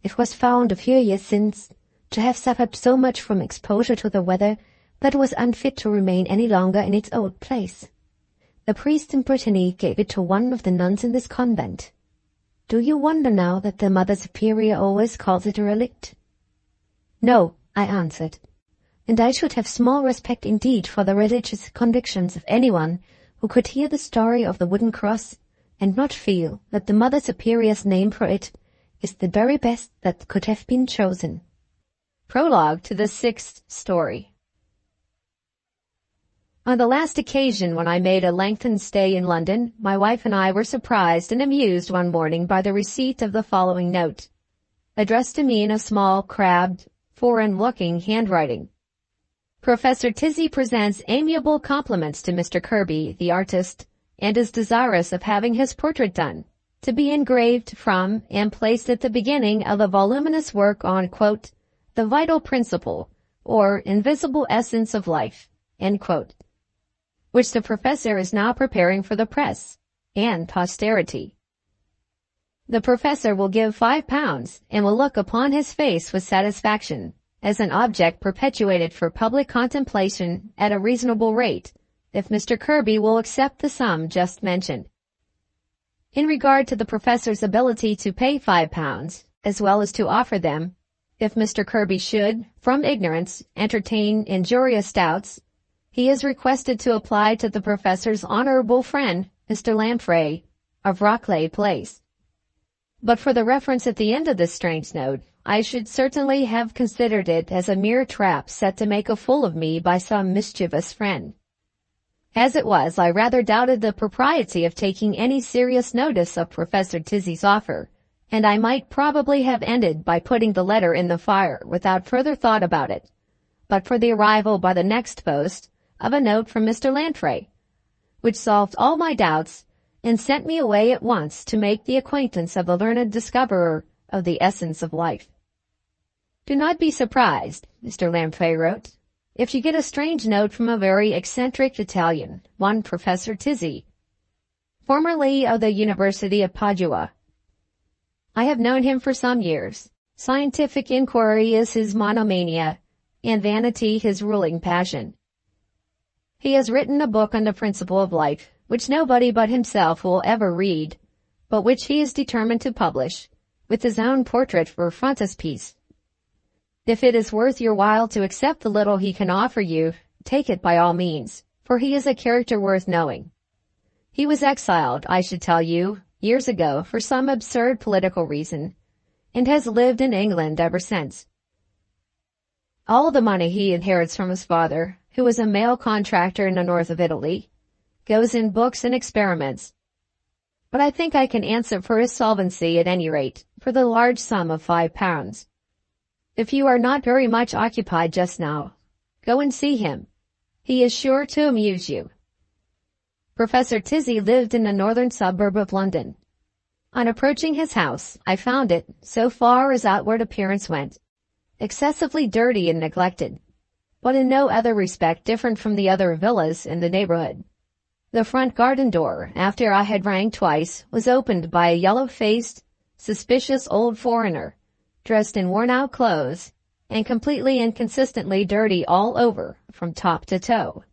It was found a few years since to have suffered so much from exposure to the weather that it was unfit to remain any longer in its old place. The priest in Brittany gave it to one of the nuns in this convent. Do you wonder now that the Mother Superior always calls it a relict?" "No," I answered, "and I should have small respect indeed for the religious convictions of anyone who could hear the story of the wooden cross and not feel that the Mother Superior's name for it is the very best that could have been chosen." Prologue to the sixth story. On the last occasion when I made a lengthened stay in London, my wife and I were surprised and amused one morning by the receipt of the following note, addressed to me in a small, crabbed, foreign-looking handwriting. "Professor Tizzy presents amiable compliments to Mr. Kirby, the artist, and is desirous of having his portrait done, to be engraved from and placed at the beginning of a voluminous work on, quote, the vital principle, or invisible essence of life, end quote, which the professor is now preparing for the press and posterity. The professor will give £5 and will look upon his face with satisfaction as an object perpetuated for public contemplation at a reasonable rate, if Mr. Kirby will accept the sum just mentioned. In regard to the professor's ability to pay £5, as well as to offer them, if Mr. Kirby should, from ignorance, entertain injurious doubts, he is requested to apply to the professor's honorable friend, Mr. Lamprey, of Rockley Place. But for the reference at the end of this strange note, I should certainly have considered it as a mere trap set to make a fool of me by some mischievous friend. As it was, I rather doubted the propriety of taking any serious notice of Professor Tizzy's offer, and I might probably have ended by putting the letter in the fire without further thought about it, but for the arrival by the next post of a note from Mr. Lamprey, which solved all my doubts and sent me away at once to make the acquaintance of the learned discoverer of the essence of life. "Do not be surprised," Mr. Lamprey wrote, "if you get a strange note from a very eccentric Italian, one Professor Tizzy, formerly of the University of Padua. I have known him for some years. Scientific inquiry is his monomania, and vanity his ruling passion. He has written a book on the principle of life, which nobody but himself will ever read, but which he is determined to publish, with his own portrait for frontispiece. If it is worth your while to accept the little he can offer you, take it by all means, for he is a character worth knowing. He was exiled, I should tell you, years ago for some absurd political reason, and has lived in England ever since. All the money he inherits from his father, who is a mail contractor in the north of Italy, goes in books and experiments. But I think I can answer for his solvency at any rate, for the large sum of £5. If you are not very much occupied just now, go and see him. He is sure to amuse you." Professor Tizzy lived in a northern suburb of London. On approaching his house, I found it, so far as outward appearance went, excessively dirty and neglected, but in no other respect different from the other villas in the neighborhood. The front garden door, after I had rang twice, was opened by a yellow-faced, suspicious old foreigner, dressed in worn-out clothes, and completely and consistently dirty all over, from top to toe.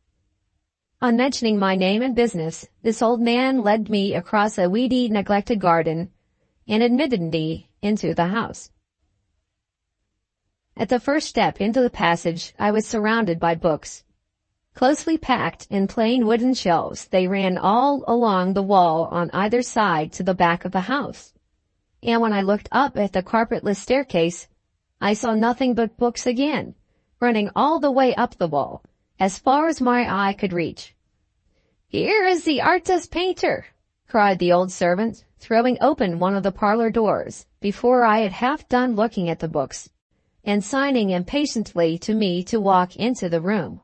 On mentioning my name and business, this old man led me across a weedy, neglected garden and admitted me into the house. At the first step into the passage, I was surrounded by books. Closely packed in plain wooden shelves, they ran all along the wall on either side to the back of the house. And when I looked up at the carpetless staircase, I saw nothing but books again, running all the way up the wall, as far as my eye could reach. "Here is the artist painter," cried the old servant, throwing open one of the parlor doors, before I had half done looking at the books, and signing impatiently to me to walk into the room.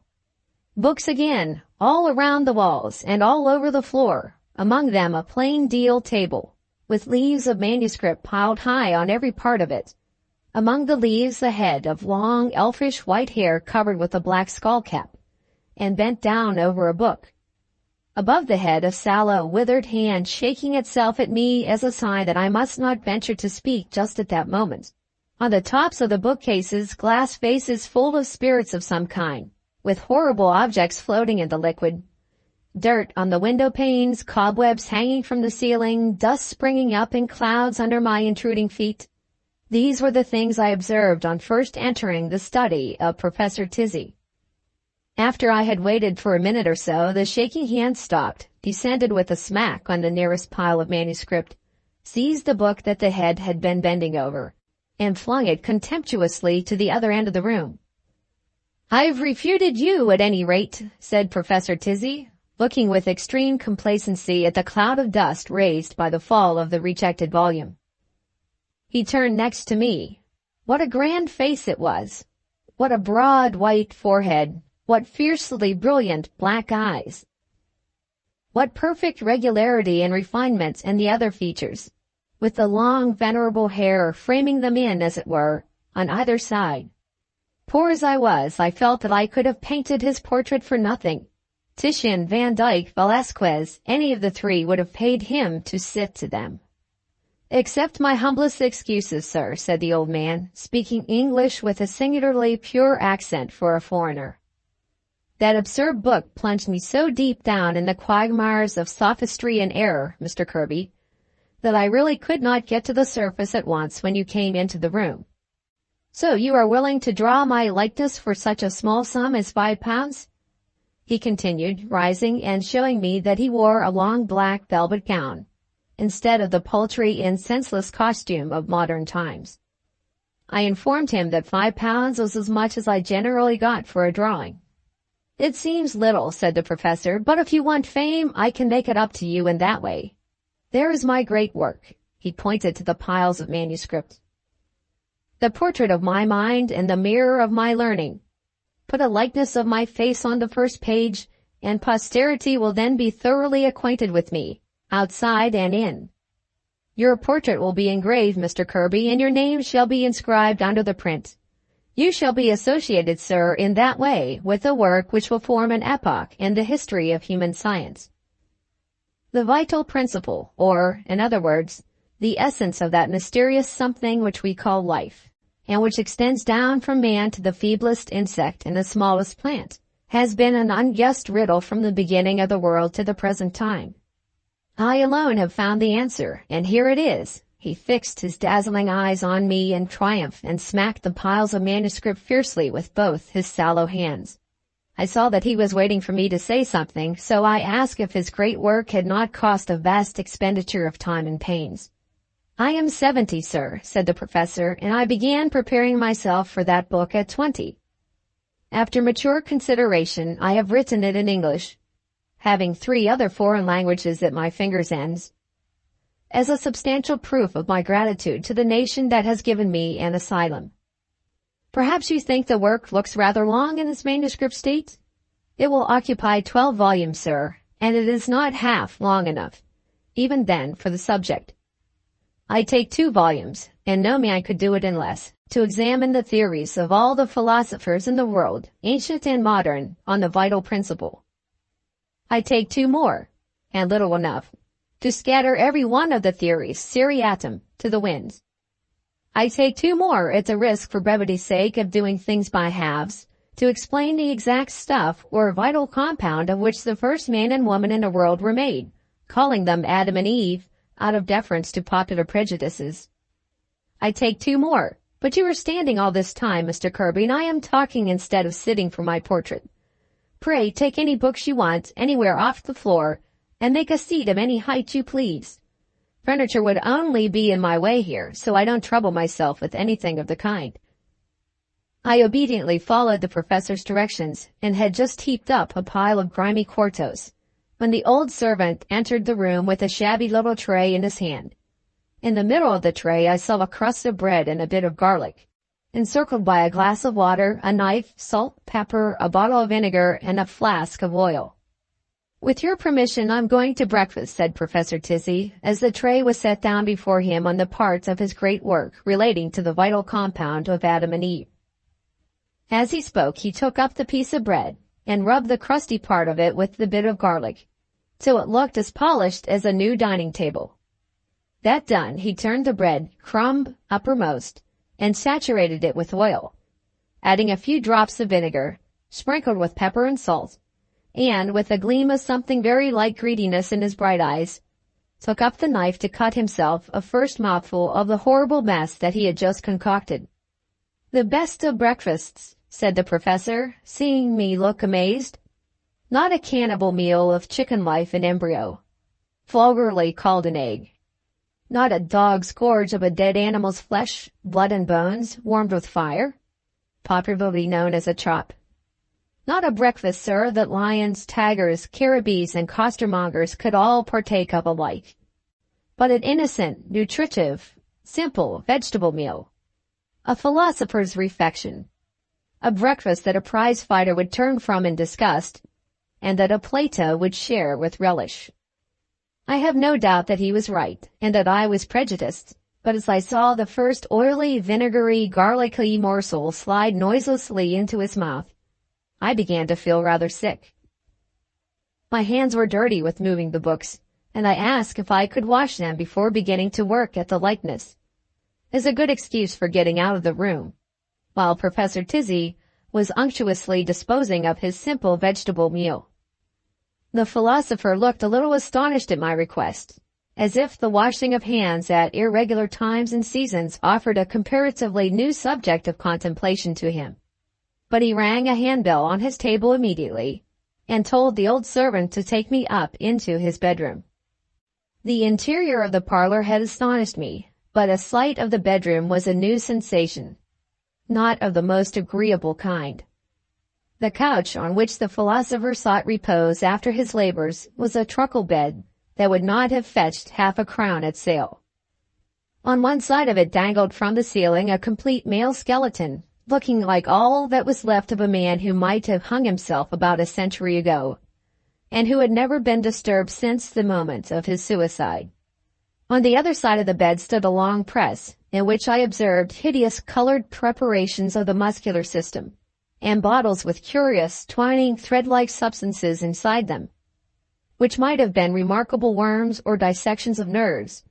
Books again, all around the walls and all over the floor, among them a plain deal table, with leaves of manuscript piled high on every part of it. Among the leaves a head of long, elfish white hair covered with a black skull cap, and bent down over a book. Above the head a sallow, withered hand shaking itself at me as a sign that I must not venture to speak just at that moment. On the tops of the bookcases, glass vases full of spirits of some kind, with horrible objects floating in the liquid. Dirt on the window panes, cobwebs hanging from the ceiling, dust springing up in clouds under my intruding feet. These were the things I observed on first entering the study of Professor Tizzy. After I had waited for a minute or so, the shaking hand stopped, descended with a smack on the nearest pile of manuscript, seized the book that the head had been bending over, and flung it contemptuously to the other end of the room. "I've refuted you, at any rate," said Professor Tizzy, looking with extreme complacency at the cloud of dust raised by the fall of the rejected volume. He turned next to me. What a grand face it was! What a broad white forehead! What fiercely brilliant black eyes! What perfect regularity and refinement in the other features, with the long venerable hair framing them in, as it were, on either side. Poor as I was, I felt that I could have painted his portrait for nothing. Titian, Van Dyck, Velasquez, any of the three would have paid him to sit to them. "Accept my humblest excuses, sir," said the old man, speaking English with a singularly pure accent for a foreigner. "That absurd book plunged me so deep down in the quagmires of sophistry and error, Mr. Kirby, that I really could not get to the surface at once when you came into the room. So you are willing to draw my likeness for such a small sum as £5? He continued, rising and showing me that he wore a long black velvet gown, instead of the paltry and senseless costume of modern times. I informed him that £5 was as much as I generally got for a drawing. "It seems little," said the professor, "but if you want fame, I can make it up to you in that way. There is my great work." He pointed to the piles of manuscript. "The portrait of my mind and the mirror of my learning. Put a likeness of my face on the first page, and posterity will then be thoroughly acquainted with me, outside and in. Your portrait will be engraved, Mr. Kirby, and your name shall be inscribed under the print. You shall be associated, sir, in that way with a work which will form an epoch in the history of human science. The vital principle, or, in other words, the essence of that mysterious something which we call life, and which extends down from man to the feeblest insect and the smallest plant, has been an unguessed riddle from the beginning of the world to the present time. I alone have found the answer, and here it is." He fixed his dazzling eyes on me in triumph and smacked the piles of manuscript fiercely with both his sallow hands. I saw that he was waiting for me to say something, so I asked if his great work had not cost a vast expenditure of time and pains. "I am 70, sir," said the professor, "and I began preparing myself for that book at 20. After mature consideration, I have written it in English, having 3 other foreign languages at my fingers' ends, as a substantial proof of my gratitude to the nation that has given me an asylum. Perhaps you think the work looks rather long in its manuscript state? It will occupy 12 volumes, sir, and it is not half long enough, even then, for the subject. I take 2 volumes, and no man could do it in less, to examine the theories of all the philosophers in the world, ancient and modern, on the vital principle. I take 2 more, and little enough, to scatter every one of the theories, seriatim, to the winds. I take 2 more at the risk, for brevity's sake, of doing things by halves, to explain the exact stuff or vital compound of which the first man and woman in the world were made, calling them Adam and Eve out of deference to popular prejudices. I take 2 more, but you are standing all this time, Mr. Kirby, and I am talking instead of sitting for my portrait. Pray take any books you want, anywhere off the floor, and make a seat of any height you please. Furniture would only be in my way here, so I don't trouble myself with anything of the kind. I obediently followed the professor's directions and had just heaped up a pile of grimy quartos when the old servant entered the room with a shabby little tray in his hand. In the middle of the tray I saw a crust of bread and a bit of garlic, encircled by a glass of water, a knife, salt, pepper, a bottle of vinegar, and a flask of oil. "With your permission, I'm going to breakfast," said Professor Tizzy, as the tray was set down before him on the parts of his great work relating to the vital compound of Adam and Eve. As he spoke, he took up the piece of bread and rubbed the crusty part of it with the bit of garlic, till it looked as polished as a new dining table. That done, he turned the bread, crumb uppermost, and saturated it with oil, adding a few drops of vinegar, sprinkled with pepper and salt, and, with a gleam of something very like greediness in his bright eyes, took up the knife to cut himself a first mouthful of the horrible mess that he had just concocted. "The best of breakfasts," said the professor, seeing me look amazed. "Not a cannibal meal of chicken life in embryo, vulgarly called an egg. Not a dog's gorge of a dead animal's flesh, blood and bones, warmed with fire, popularly known as a chop. Not a breakfast, sir, that lions, tigers, caribbees, and costermongers could all partake of alike, but an innocent, nutritive, simple vegetable meal, a philosopher's refection, a breakfast that a prize fighter would turn from in disgust, and that a Plato would share with relish." I have no doubt that he was right, and that I was prejudiced, but as I saw the first oily, vinegary, garlicky morsel slide noiselessly into his mouth, I began to feel rather sick. My hands were dirty with moving the books, and I asked if I could wash them before beginning to work at the likeness, as a good excuse for getting out of the room, while Professor Tizzy was unctuously disposing of his simple vegetable meal. The philosopher looked a little astonished at my request, as if the washing of hands at irregular times and seasons offered a comparatively new subject of contemplation to him. But he rang a handbell on his table immediately, and told the old servant to take me up into his bedroom. The interior of the parlor had astonished me, but a sight of the bedroom was a new sensation, not of the most agreeable kind. The couch on which the philosopher sought repose after his labors was a truckle bed that would not have fetched half a crown at sale. On one side of it dangled from the ceiling a complete male skeleton, looking like all that was left of a man who might have hung himself about a century ago, and who had never been disturbed since the moment of his suicide. On the other side of the bed stood a long press, in which I observed hideous colored preparations of the muscular system, and bottles with curious, twining, thread-like substances inside them, which might have been remarkable worms or dissections of nerves,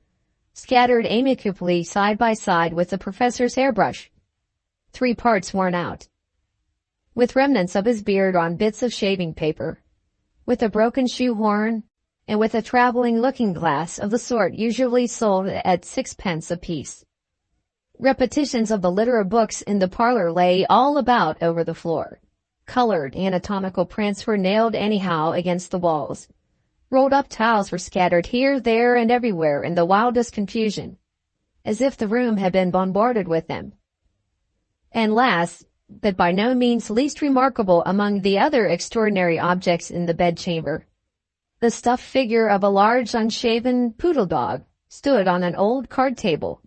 scattered amicably side by side with the professor's hairbrush, 3 parts worn out, with remnants of his beard on bits of shaving paper, with a broken shoehorn, and with a traveling looking-glass of the sort usually sold at 6 pence apiece. Repetitions of the litter of books in the parlor lay all about over the floor. Colored anatomical prints were nailed anyhow against the walls. Rolled-up towels were scattered here, there, and everywhere in the wildest confusion, as if the room had been bombarded with them. And last, but by no means least remarkable among the other extraordinary objects in the bedchamber, the stuffed figure of a large unshaven poodle dog stood on an old card table,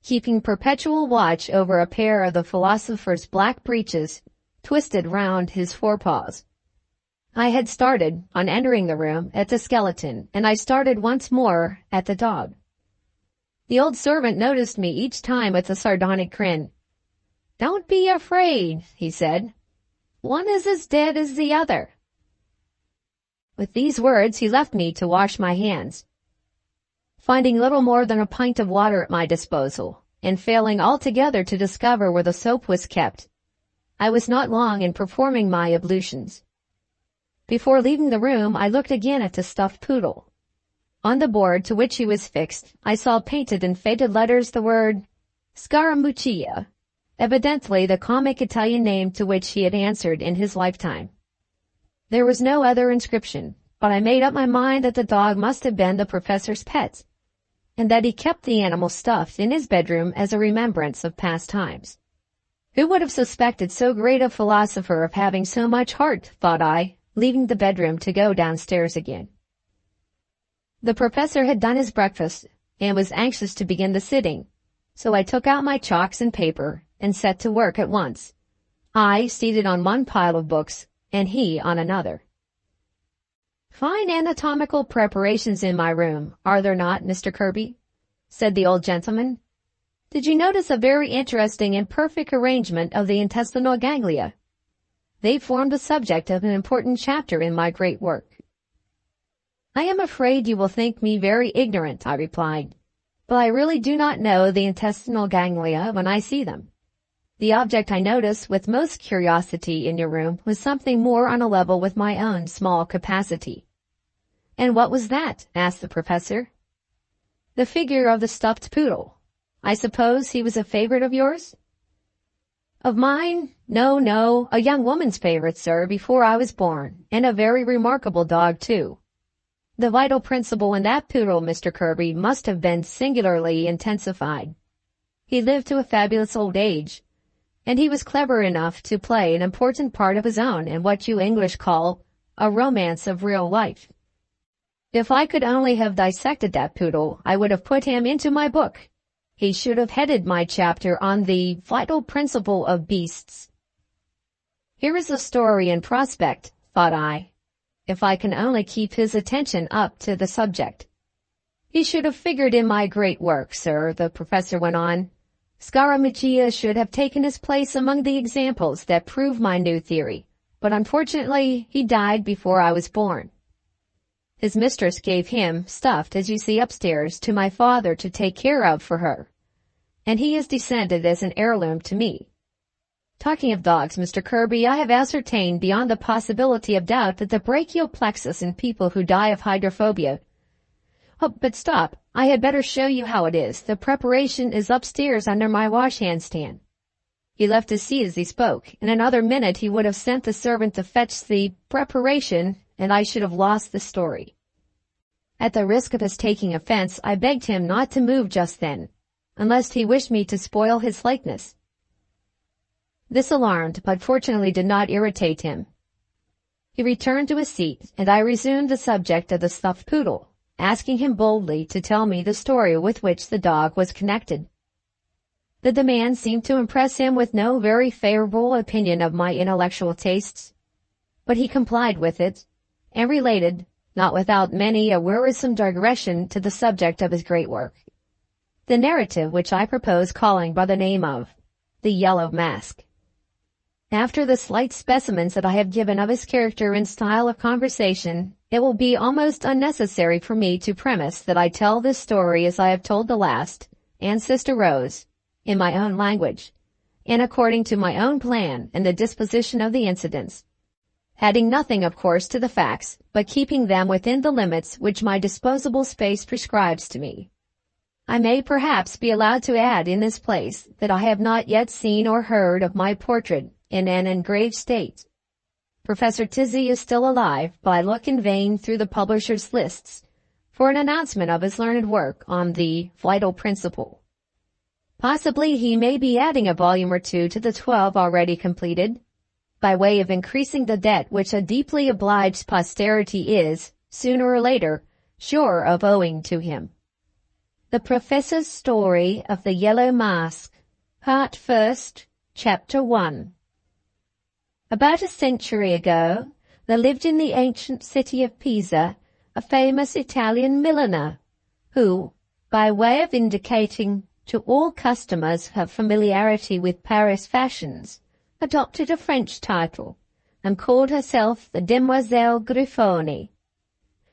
keeping perpetual watch over a pair of the philosopher's black breeches twisted round his forepaws. I had started, on entering the room, at the skeleton, and I started once more at the dog. The old servant noticed me each time with a sardonic grin. "Don't be afraid," he said. "One is as dead as the other." With these words he left me to wash my hands. Finding little more than a pint of water at my disposal, and failing altogether to discover where the soap was kept, I was not long in performing my ablutions. Before leaving the room, I looked again at the stuffed poodle. On the board to which he was fixed, I saw painted in faded letters the word Scaramuccia, evidently the comic Italian name to which he had answered in his lifetime. There was no other inscription, but I made up my mind that the dog must have been the professor's pet, and that he kept the animal stuffed in his bedroom as a remembrance of past times. Who would have suspected so great a philosopher of having so much heart, thought I, leaving the bedroom to go downstairs again. The professor had done his breakfast and was anxious to begin the sitting, so I took out my chalks and paper and set to work at once, I seated on one pile of books and he on another. "Fine anatomical preparations in my room, are there not, Mr. Kirby?" said the old gentleman. "Did you notice a very interesting and perfect arrangement of the intestinal ganglia? They form the subject of an important chapter in my great work." "I am afraid you will think me very ignorant," I replied, "but I really do not know the intestinal ganglia when I see them. The object I noticed with most curiosity in your room was something more on a level with my own small capacity." "And what was that?" asked the professor. "The figure of the stuffed poodle. I suppose he was a favorite of yours?" "Of mine? No, a young woman's favorite, sir, before I was born, and a very remarkable dog, too. The vital principle in that poodle, Mr. Kirby, must have been singularly intensified. He lived to a fabulous old age, and he was clever enough to play an important part of his own in what you English call a romance of real life. If I could only have dissected that poodle, I would have put him into my book. He should have headed my chapter on the vital principle of beasts. Here is a story in prospect, thought I, if I can only keep his attention up to the subject. He should have figured in my great work, sir, the professor went on. Scaramuccia should have taken his place among the examples that prove my new theory, but unfortunately he died before I was born. His mistress gave him, stuffed as you see upstairs, to my father to take care of for her, and he is descended as an heirloom to me. Talking of dogs, Mr. Kirby, I have ascertained beyond the possibility of doubt that the brachial plexus in people who die of hydrophobia. Oh, but stop, I had better show you how it is. The preparation is upstairs under my washhand stand. He left his seat as he spoke. In another minute he would have sent the servant to fetch the preparation, and I should have lost the story. At the risk of his taking offense, I begged him not to move just then, unless he wished me to spoil his likeness. This alarmed, but fortunately did not irritate him. He returned to his seat, and I resumed the subject of the stuffed poodle, asking him boldly to tell me the story with which the dog was connected. The demand seemed to impress him with no very favorable opinion of my intellectual tastes, but he complied with it, and related, not without many a wearisome digression, to the subject of his great work, the narrative which I propose calling by the name of The Yellow Mask. After the slight specimens that I have given of his character and style of conversation, it will be almost unnecessary for me to premise that I tell this story as I have told the last, and Sister Rose, in my own language, and according to my own plan and the disposition of the incidents, adding nothing, of course, to the facts, but keeping them within the limits which my disposable space prescribes to me. I may perhaps be allowed to add in this place that I have not yet seen or heard of my portrait in an engraved state. Professor Tizzy is still alive, but I look in vain through the publisher's lists for an announcement of his learned work on the vital principle. Possibly he may be adding a volume or two to the 12 already completed, by way of increasing the debt which a deeply obliged posterity is, sooner or later, sure of owing to him. The Professor's Story of the Yellow Mask, Part First, Chapter 1. About a century ago, there lived in the ancient city of Pisa a famous Italian milliner, who, by way of indicating to all customers her familiarity with Paris fashions, adopted a French title, and called herself the Demoiselle Griffoni.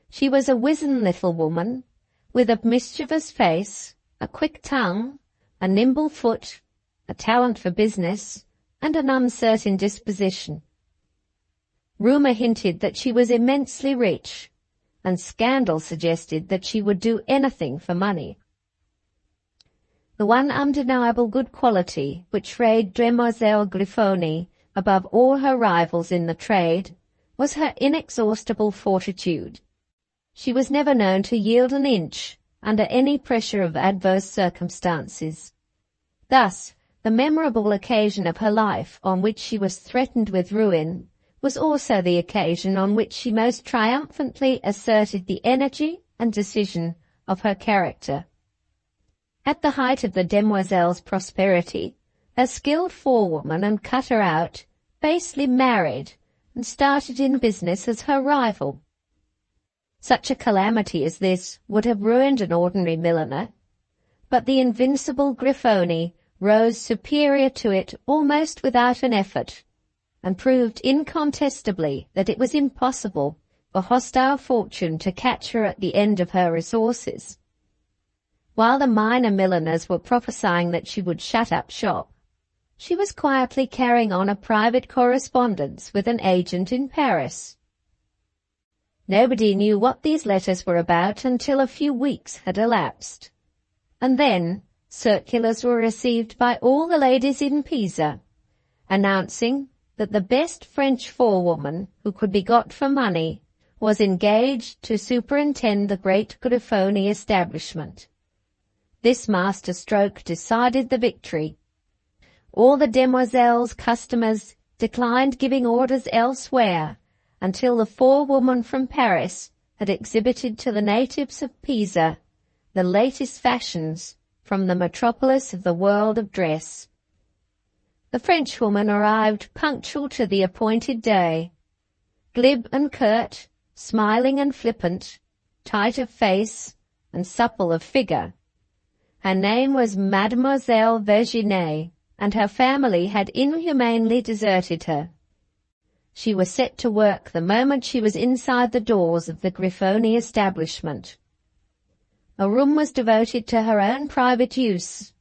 She was a wizen little woman, with a mischievous face, a quick tongue, a nimble foot, a talent for business, and an uncertain disposition. Rumour hinted that she was immensely rich, and scandal suggested that she would do anything for money. The one undeniable good quality which raised Demoiselle Grifoni above all her rivals in the trade was her inexhaustible fortitude. She was never known to yield an inch under any pressure of adverse circumstances. Thus, the memorable occasion of her life on which she was threatened with ruin was also the occasion on which she most triumphantly asserted the energy and decision of her character. At the height of the demoiselle's prosperity, a skilled forewoman and cutter-out basely married and started in business as her rival. Such a calamity as this would have ruined an ordinary milliner, but the invincible Grifoni rose superior to it almost without an effort, and proved incontestably that it was impossible for hostile fortune to catch her at the end of her resources. While the minor milliners were prophesying that she would shut up shop, she was quietly carrying on a private correspondence with an agent in Paris. Nobody knew what these letters were about until a few weeks had elapsed, and then circulars were received by all the ladies in Pisa, announcing that the best French forewoman who could be got for money was engaged to superintend the great Grifoni establishment. This master stroke decided the victory. All the demoiselles' customers declined giving orders elsewhere until the forewoman from Paris had exhibited to the natives of Pisa the latest fashions from the metropolis of the world of dress. The Frenchwoman arrived punctual to the appointed day, glib and curt, smiling and flippant, tight of face and supple of figure. Her name was Mademoiselle Virginie, and her family had inhumanely deserted her. She was set to work the moment she was inside the doors of the Grifoni establishment. A room was devoted to her own private use.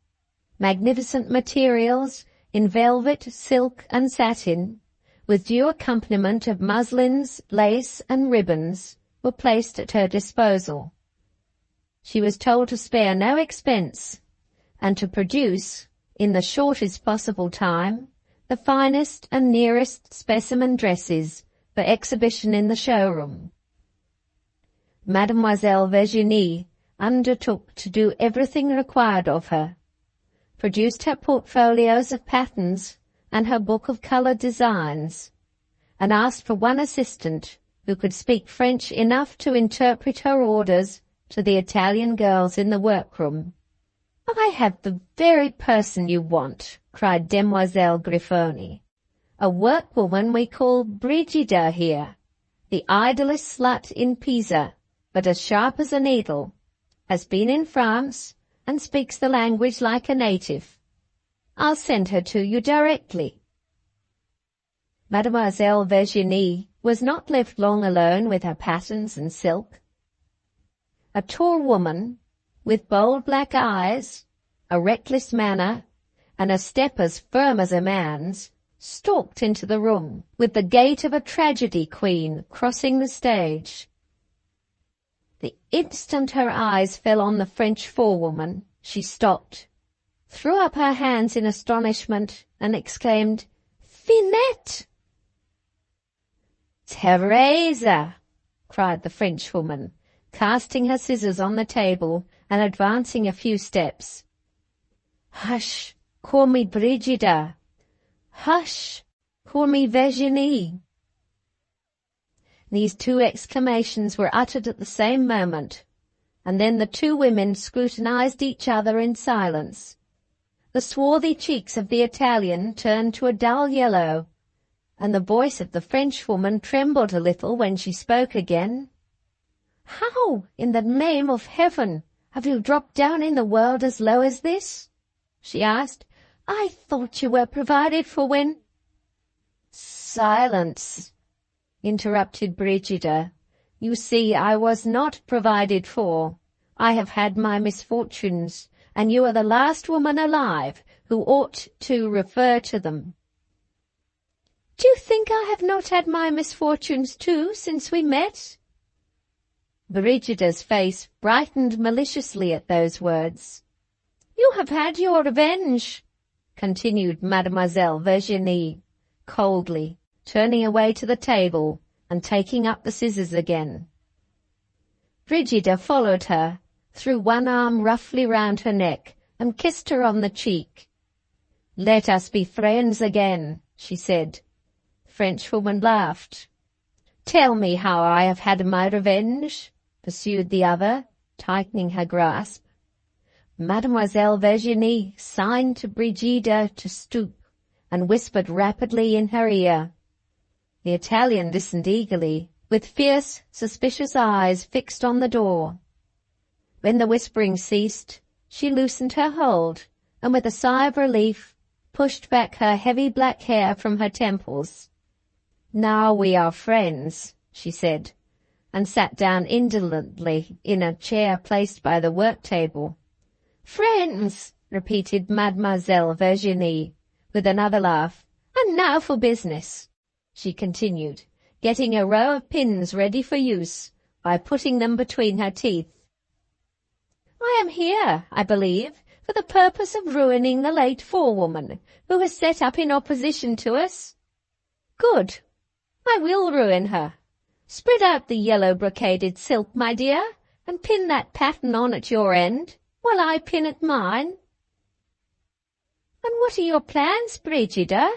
Magnificent materials in velvet, silk, and satin, with due accompaniment of muslins, lace, and ribbons, were placed at her disposal. She was told to spare no expense, and to produce, in the shortest possible time, the finest and nearest specimen dresses for exhibition in the showroom. Mademoiselle Virginie undertook to do everything required of her, produced her portfolios of patterns and her book of coloured designs, and asked for one assistant who could speak French enough to interpret her orders to the Italian girls in the workroom. "I have the very person you want," cried Demoiselle Grifoni. "A workwoman we call Brigida here, the idlest slut in Pisa, but as sharp as a needle, has been in France, and speaks the language like a native. I'll send her to you directly." Mademoiselle Virginie was not left long alone with her patterns and silk. A tall woman, with bold black eyes, a reckless manner, and a step as firm as a man's, stalked into the room with the gait of a tragedy queen crossing the stage. The instant her eyes fell on the French forewoman, she stopped, threw up her hands in astonishment, and exclaimed, "Finette!" "Teresa!" cried the Frenchwoman, casting her scissors on the table and advancing a few steps. "Hush! Call me Brigida. Hush! Call me Virginie." These two exclamations were uttered at the same moment, and then the two women scrutinized each other in silence. The swarthy cheeks of the Italian turned to a dull yellow, and the voice of the Frenchwoman trembled a little when she spoke again. "How, in the name of heaven, have you dropped down in the world as low as this?" she asked. "I thought you were provided for when—" "Silence," interrupted Brigida. "You see, I was not provided for. I have had my misfortunes, and you are the last woman alive who ought to refer to them. Do you think I have not had my misfortunes too since we met? Brigida's face brightened maliciously at those words. You have had your revenge, continued Mademoiselle Virginie, coldly, turning away to the table and taking up the scissors again. Brigida followed her, threw one arm roughly round her neck, and kissed her on the cheek. Let us be friends again, she said. The Frenchwoman laughed. Tell me how I have had my revenge, pursued the other, tightening her grasp. Mademoiselle Virginie signed to Brigida to stoop, and whispered rapidly in her ear. The Italian listened eagerly, with fierce, suspicious eyes fixed on the door. When the whispering ceased, she loosened her hold, and with a sigh of relief, pushed back her heavy black hair from her temples. Now we are friends, she said, and sat down indolently in a chair placed by the work-table. Friends, repeated Mademoiselle Virginie, with another laugh. And now for business, she continued, getting a row of pins ready for use by putting them between her teeth. I am here, I believe, for the purpose of ruining the late forewoman who has set up in opposition to us. Good. I will ruin her. Spread out the yellow brocaded silk, my dear, and pin that pattern on at your end, while I pin at mine. And what are your plans, Brigida?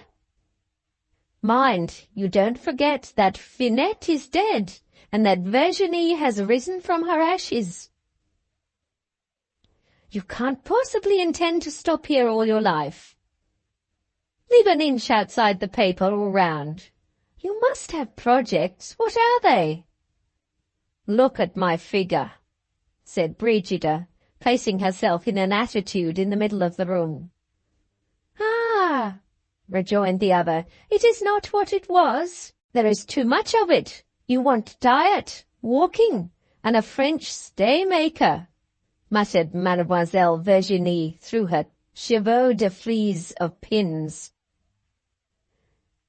Mind, you don't forget that Finette is dead, and that Virginie has risen from her ashes. You can't possibly intend to stop here all your life. Leave an inch outside the paper or round. You must have projects. What are they? Look at my figure, said Brigida, placing herself in an attitude in the middle of the room. Ah, rejoined the other, it is not what it was. There is too much of it. You want diet, walking, and a French stay-maker, muttered Mademoiselle Virginie through her chevaux de frise of pins.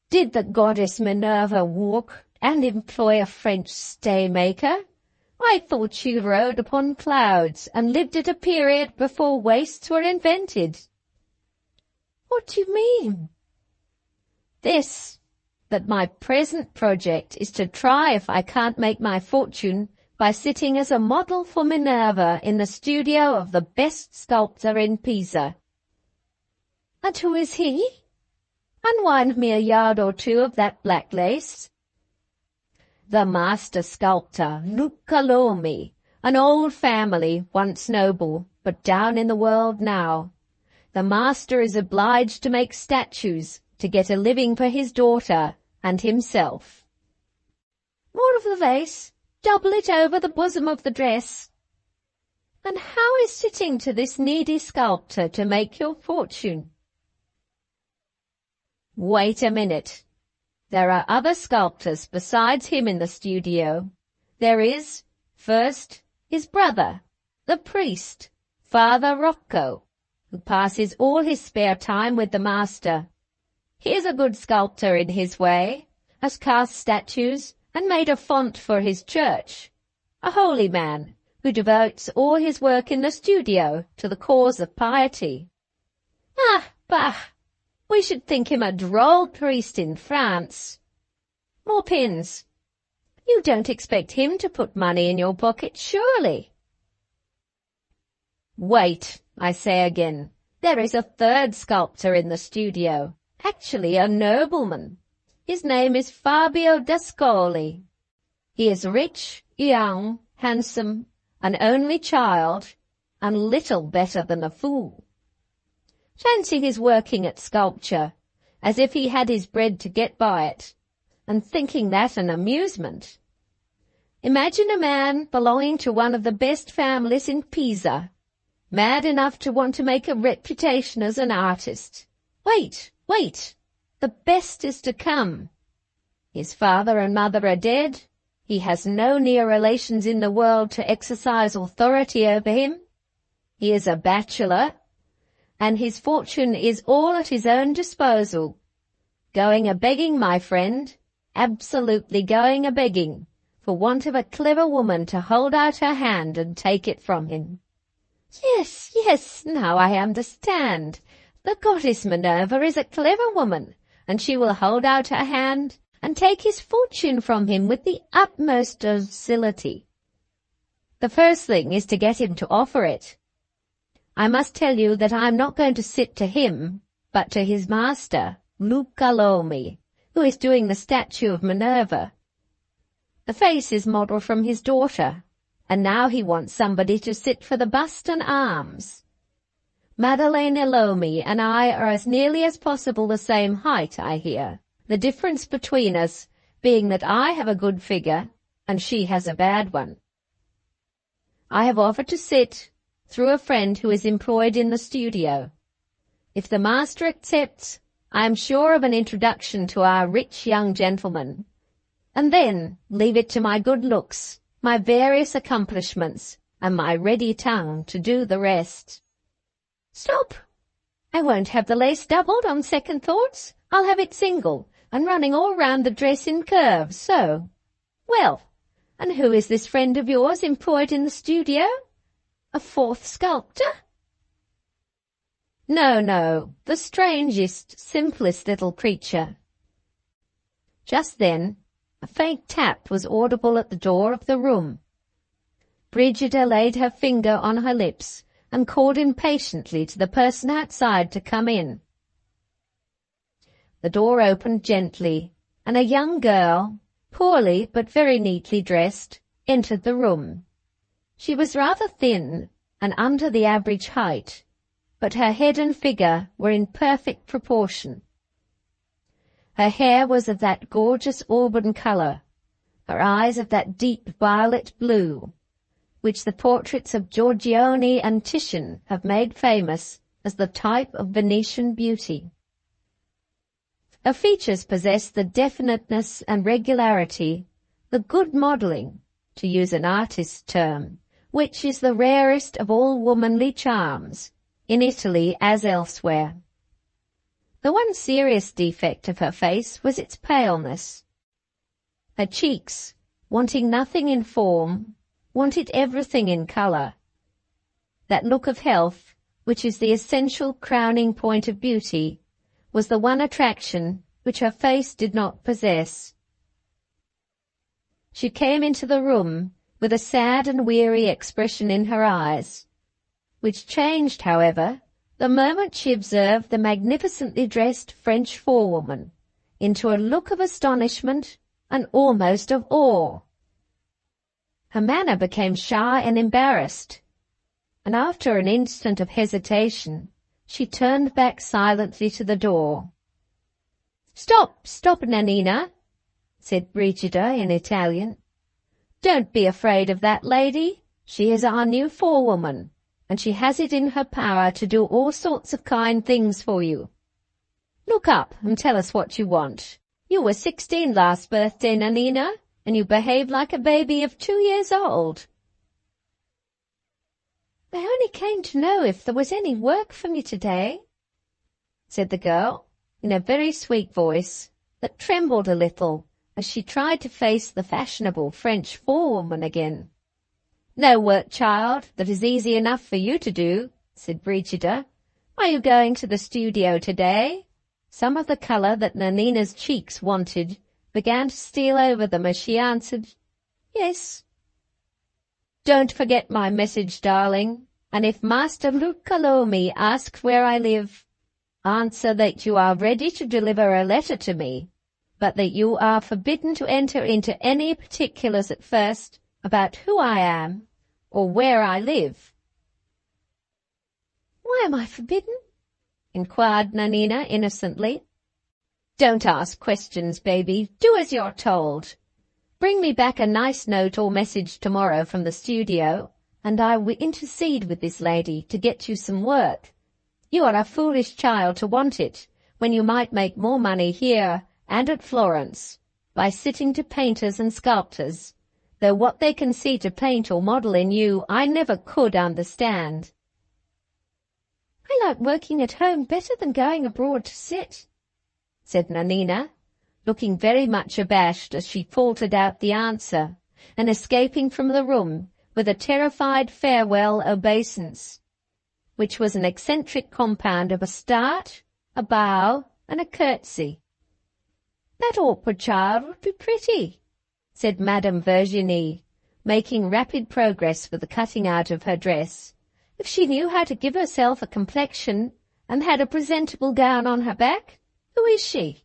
Did the goddess Minerva walk and employ a French stay-maker? I thought she rode upon clouds and lived at a period before waists were invented. What do you mean? This, that my present project is to try if I can't make my fortune by sitting as a model for Minerva in the studio of the best sculptor in Pisa. And who is he? Unwind me a yard or two of that black lace. The master sculptor, Luca Lomi, an old family, once noble, but down in the world now. The master is obliged to make statues to get a living for his daughter and himself. More of the lace. Double it over the bosom of the dress. And how is sitting to this needy sculptor to make your fortune? Wait a minute. There are other sculptors besides him in the studio. There is, first, his brother, the priest, Father Rocco, who passes all his spare time with the master. He is a good sculptor in his way, has cast statues and made a font for his church, a holy man who devotes all his work in the studio to the cause of piety. Ah, bah! We should think him a droll priest in France. More pins. You don't expect him to put money in your pocket, surely? Wait, I say again. There is a third sculptor in the studio, actually a nobleman. His name is Fabio d'Ascoli. He is rich, young, handsome, an only child, and little better than a fool. Fancy his working at sculpture, as if he had his bread to get by it, and thinking that an amusement. Imagine a man belonging to one of the best families in Pisa, mad enough to want to make a reputation as an artist. Wait, the best is to come. His father and mother are dead. He has no near relations in the world to exercise authority over him. He is a bachelor, and his fortune is all at his own disposal. Going a-begging, my friend, absolutely going a-begging, for want of a clever woman to hold out her hand and take it from him. Yes, yes, now I understand. The goddess Minerva is a clever woman, and she will hold out her hand and take his fortune from him with the utmost docility. The first thing is to get him to offer it. I must tell you that I am not going to sit to him, but to his master, Luca, who is doing the statue of Minerva. The face is modelled from his daughter, and now he wants somebody to sit for the bust and arms. Maddalena Lomi and I are as nearly as possible the same height, I hear, the difference between us being that I have a good figure and she has a bad one. I have offered to sit through a friend who is employed in the studio. If the master accepts, I am sure of an introduction to our rich young gentleman, and then leave it to my good looks, my various accomplishments, and my ready tongue to do the rest. Stop! I won't have the lace doubled on second thoughts. I'll have it single, and running all round the dress in curves, so. Well, and who is this friend of yours employed in the studio? A fourth sculptor? No, no, the strangest, simplest little creature. Just then, a faint tap was audible at the door of the room. Brigida laid her finger on her lips and called impatiently to the person outside to come in. The door opened gently, and a young girl, poorly but very neatly dressed, entered the room. She was rather thin and under the average height, but her head and figure were in perfect proportion. Her hair was of that gorgeous auburn colour, her eyes of that deep violet blue, which the portraits of Giorgione and Titian have made famous as the type of Venetian beauty. Her features possessed the definiteness and regularity, the good modelling, to use an artist's term, which is the rarest of all womanly charms, in Italy as elsewhere. The one serious defect of her face was its paleness. Her cheeks, wanting nothing in form, wanted everything in colour. That look of health, which is the essential crowning point of beauty, was the one attraction which her face did not possess. She came into the room with a sad and weary expression in her eyes, which changed, however, the moment she observed the magnificently dressed French forewoman, into a look of astonishment and almost of awe. Her manner became shy and embarrassed, and after an instant of hesitation, she turned back silently to the door. "Stop, stop, Nanina," said Brigida in Italian. "Don't be afraid of that lady. She is our new forewoman, and she has it in her power to do all sorts of kind things for you. Look up and tell us what you want. You were 16 last birthday, Nanina, and you behaved like a baby of 2 years old." "I only came to know if there was any work for me today," said the girl, in a very sweet voice that trembled a little as she tried to face the fashionable French forewoman again. "No work, child, that is easy enough for you to do," said Brigida. "Are you going to the studio today?" Some of the colour that Nanina's cheeks wanted began to steal over them as she answered, "Yes." "Don't forget my message, darling, and if Master Luccalomi asks where I live, answer that you are ready to deliver a letter to me, but that you are forbidden to enter into any particulars at first about who I am or where I live." "Why am I forbidden?" inquired Nanina innocently. "Don't ask questions, baby. Do as you're told. Bring me back a nice note or message tomorrow from the studio, and I will intercede with this lady to get you some work. You are a foolish child to want it, when you might make more money here and at Florence by sitting to painters and sculptors, though what they can see to paint or model in you I never could understand." "I like working at home better than going abroad to sit," said Nanina, looking very much abashed as she faltered out the answer, and escaping from the room with a terrified farewell obeisance, which was an eccentric compound of a start, a bow, and a curtsy. "That awkward child would be pretty," said Madame Virginie, making rapid progress with the cutting out of her dress, "if she knew how to give herself a complexion and had a presentable gown on her back. Who is she?"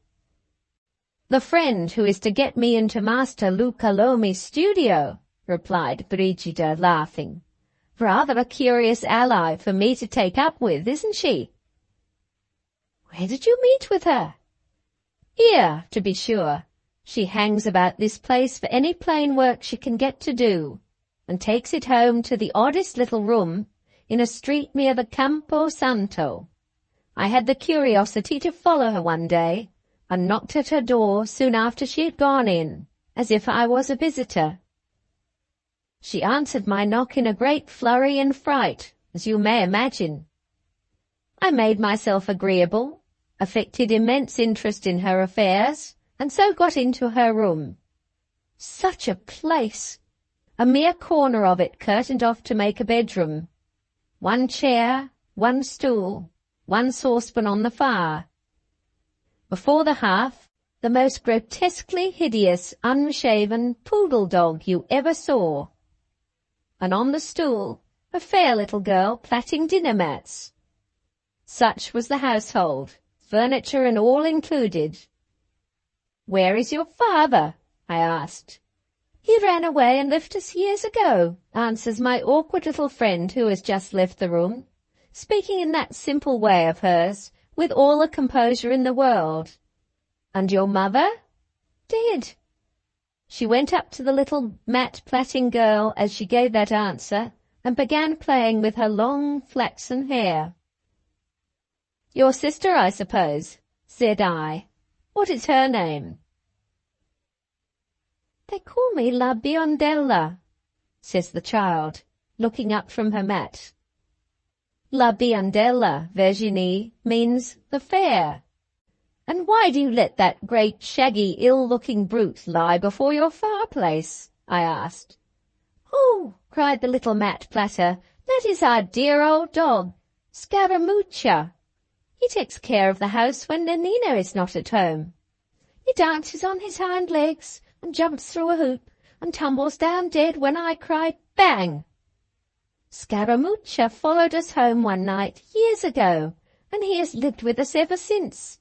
"The friend who is to get me into Master Luca Lomi's studio," replied Brigida, laughing. "Rather a curious ally for me to take up with, isn't she?" "Where did you meet with her?" "Here, to be sure. She hangs about this place for any plain work she can get to do, and takes it home to the oddest little room in a street near the Campo Santo. I had the curiosity to follow her one day, and knocked at her door soon after she had gone in, as if I was a visitor. She answered my knock in a great flurry and fright, as you may imagine. I made myself agreeable, affected immense interest in her affairs, and so got into her room. Such a place! A mere corner of it curtained off to make a bedroom. One chair, one stool, one saucepan on the fire. Before the hearth, the most grotesquely hideous, unshaven poodle dog you ever saw. And on the stool, a fair little girl plaiting dinner mats. Such was the household, furniture and all included. "Where is your father?" I asked. "He ran away and left us years ago," answers my awkward little friend who has just left the room, speaking in that simple way of hers, with all the composure in the world. "And your mother?" "Dead." She went up to the little mat-plaiting girl as she gave that answer, and began playing with her long flaxen hair. "Your sister, I suppose," said I. "What is her name?" "They call me La Biondella," says the child, looking up from her mat. La Biondella, Virginie, means the fair. "And why do you let that great, shaggy, ill-looking brute lie before your fireplace?" I asked. "Oh," cried the little mat platter, "that is our dear old dog, Scaramuccia. He takes care of the house when Nanina is not at home. He dances on his hind legs, and jumps through a hoop, and tumbles down dead when I cry, 'Bang!' Scaramuccia followed us home one night, years ago, and he has lived with us ever since.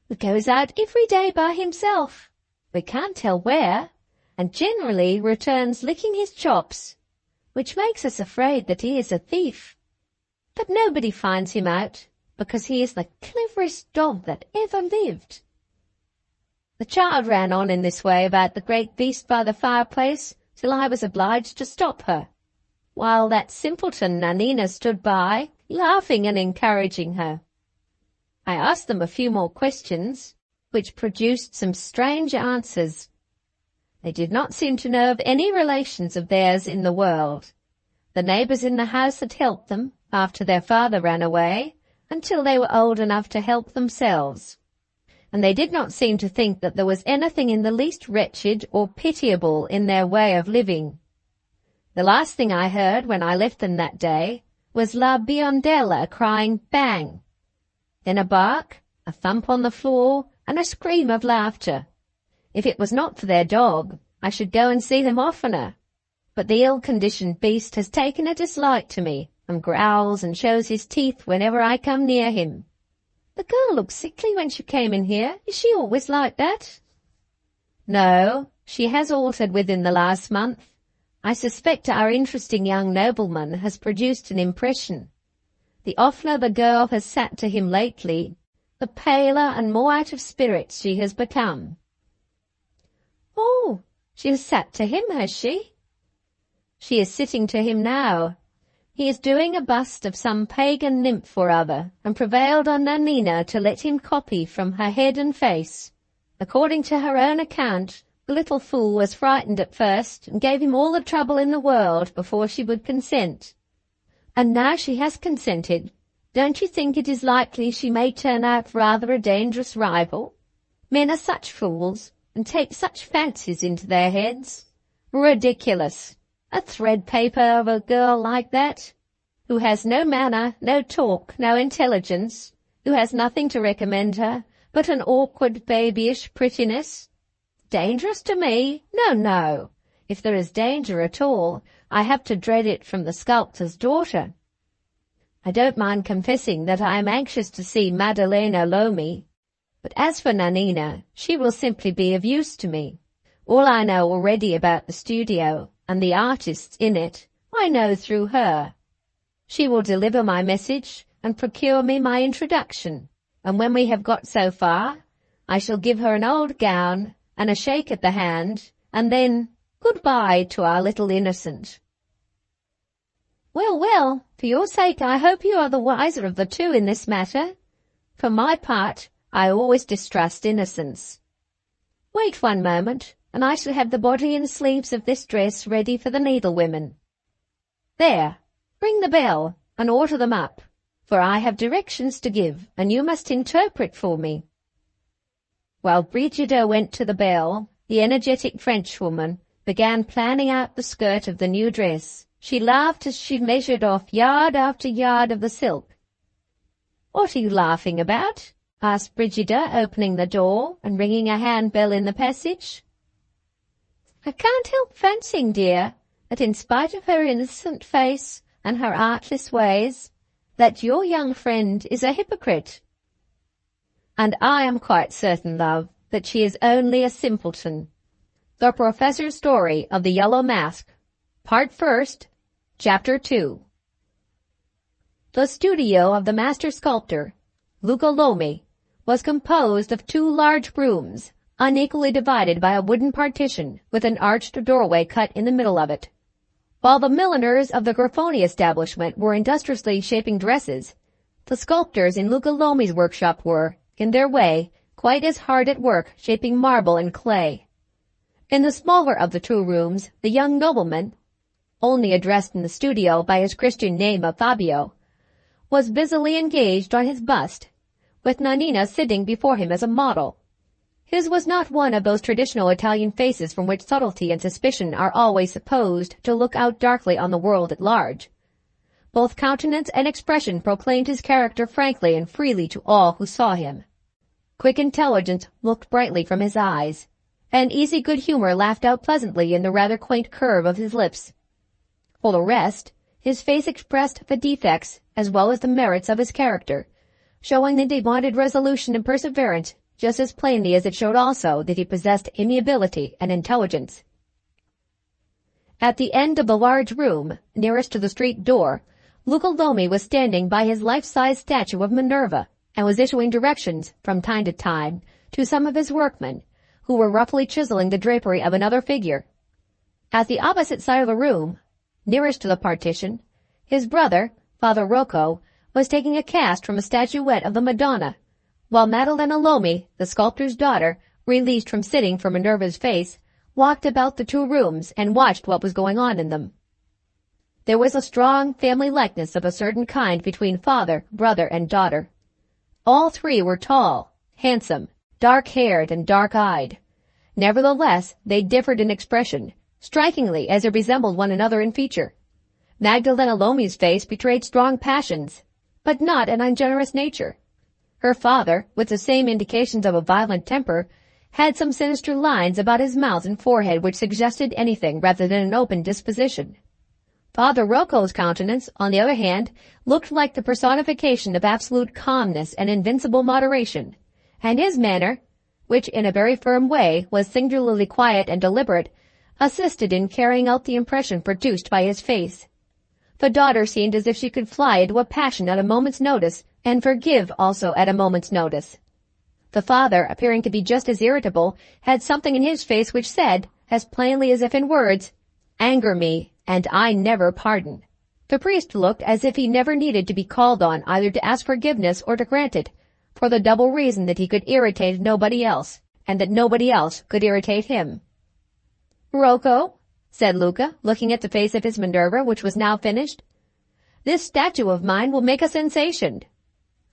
He goes out every day by himself, we can't tell where, and generally returns licking his chops, which makes us afraid that he is a thief. But nobody finds him out, because he is the cleverest dog that ever lived." The child ran on in this way about the great beast by the fireplace till I was obliged to stop her, while that simpleton Nanina stood by, laughing and encouraging her. I asked them a few more questions, which produced some strange answers. They did not seem to know of any relations of theirs in the world. The neighbours in the house had helped them, after their father ran away, until they were old enough to help themselves. And they did not seem to think that there was anything in the least wretched or pitiable in their way of living. The last thing I heard when I left them that day was La Biondella crying "Bang!" Then a bark, a thump on the floor, and a scream of laughter. If it was not for their dog, I should go and see them oftener. But the ill-conditioned beast has taken a dislike to me, and growls and shows his teeth whenever I come near him. The girl looked sickly when she came in here. Is she always like that? No, she has altered within the last month. I suspect our interesting young nobleman has produced an impression. The oftener the girl has sat to him lately, the paler and more out of spirits she has become. Oh, she has sat to him, has she? She is sitting to him now. He is doing a bust of some pagan nymph or other, and prevailed on Nanina to let him copy from her head and face. According to her own account, the little fool was frightened at first, and gave him all the trouble in the world before she would consent. And now she has consented, don't you think it is likely she may turn out rather a dangerous rival? Men are such fools, and take such fancies into their heads. Ridiculous. A thread paper of a girl like that, who has no manner, no talk, no intelligence, who has nothing to recommend her but an awkward babyish prettiness. Dangerous to me? No, no. If there is danger at all, I have to dread it from the sculptor's daughter. I don't mind confessing that I am anxious to see Maddalena Lomi, but as for Nanina, she will simply be of use to me. All I know already about the studio and the artists in it, I know through her. She will deliver my message and procure me my introduction, and when we have got so far, I shall give her an old gown and a shake at the hand, and then goodbye to our little innocent. Well, well, for your sake I hope you are the wiser of the two in this matter. For my part, I always distrust innocence. Wait one moment, and I shall have the body and sleeves of this dress ready for the needlewomen. There, ring the bell, and order them up, for I have directions to give, and you must interpret for me. While Brigida went to the bell, the energetic Frenchwoman began planning out the skirt of the new dress. She laughed as she measured off yard after yard of the silk. "What are you laughing about?" asked Brigida, opening the door and ringing a handbell in the passage. "I can't help fancying, dear, that in spite of her innocent face and her artless ways, that your young friend is a hypocrite. And I am quite certain, love, that she is only a simpleton." The Professor's Story of the Yellow Mask, Part First, Chapter 2. The studio of the master sculptor, Luca Lomi, was composed of 2 large rooms, unequally divided by a wooden partition with an arched doorway cut in the middle of it. While the milliners of the Grifoni establishment were industriously shaping dresses, the sculptors in Luca Lomi's workshop were, in their way, quite as hard at work shaping marble and clay. In the smaller of the 2 rooms, the young nobleman, only addressed in the studio by his Christian name of Fabio, was busily engaged on his bust, with Nanina sitting before him as a model. His was not one of those traditional Italian faces from which subtlety and suspicion are always supposed to look out darkly on the world at large. Both countenance and expression proclaimed his character frankly and freely to all who saw him. Quick intelligence looked brightly from his eyes, and easy good humor laughed out pleasantly in the rather quaint curve of his lips. For the rest, his face expressed the defects as well as the merits of his character, showing that he wanted resolution and perseverance just as plainly as it showed also that he possessed amiability and intelligence. At the end of the large room, nearest to the street door, Luca Lomi was standing by his life-size statue of Minerva, and was issuing directions, from time to time, to some of his workmen, who were roughly chiseling the drapery of another figure. At the opposite side of the room, nearest to the partition, his brother, Father Rocco, was taking a cast from a statuette of the Madonna, while Maddalena Lomi, the sculptor's daughter, released from sitting for Minerva's face, walked about the 2 rooms and watched what was going on in them. There was a strong family likeness of a certain kind between father, brother, and daughter. All 3 were tall, handsome, dark-haired, and dark-eyed. Nevertheless, they differed in expression, strikingly as they resembled one another in feature. Maddalena Lomi's face betrayed strong passions, but not an ungenerous nature. Her father, with the same indications of a violent temper, had some sinister lines about his mouth and forehead which suggested anything rather than an open disposition. Father Rocco's countenance, on the other hand, looked like the personification of absolute calmness and invincible moderation, and his manner, which in a very firm way was singularly quiet and deliberate, assisted in carrying out the impression produced by his face. The daughter seemed as if she could fly into a passion at a moment's notice, and forgive also at a moment's notice. The father, appearing to be just as irritable, had something in his face which said, as plainly as if in words, "Anger me, and I never pardon." The priest looked as if he never needed to be called on either to ask forgiveness or to grant it, for the double reason that he could irritate nobody else, and that nobody else could irritate him. "Rocco," said Luca, looking at the face of his Minerva, which was now finished, "this statue of mine will make a sensation."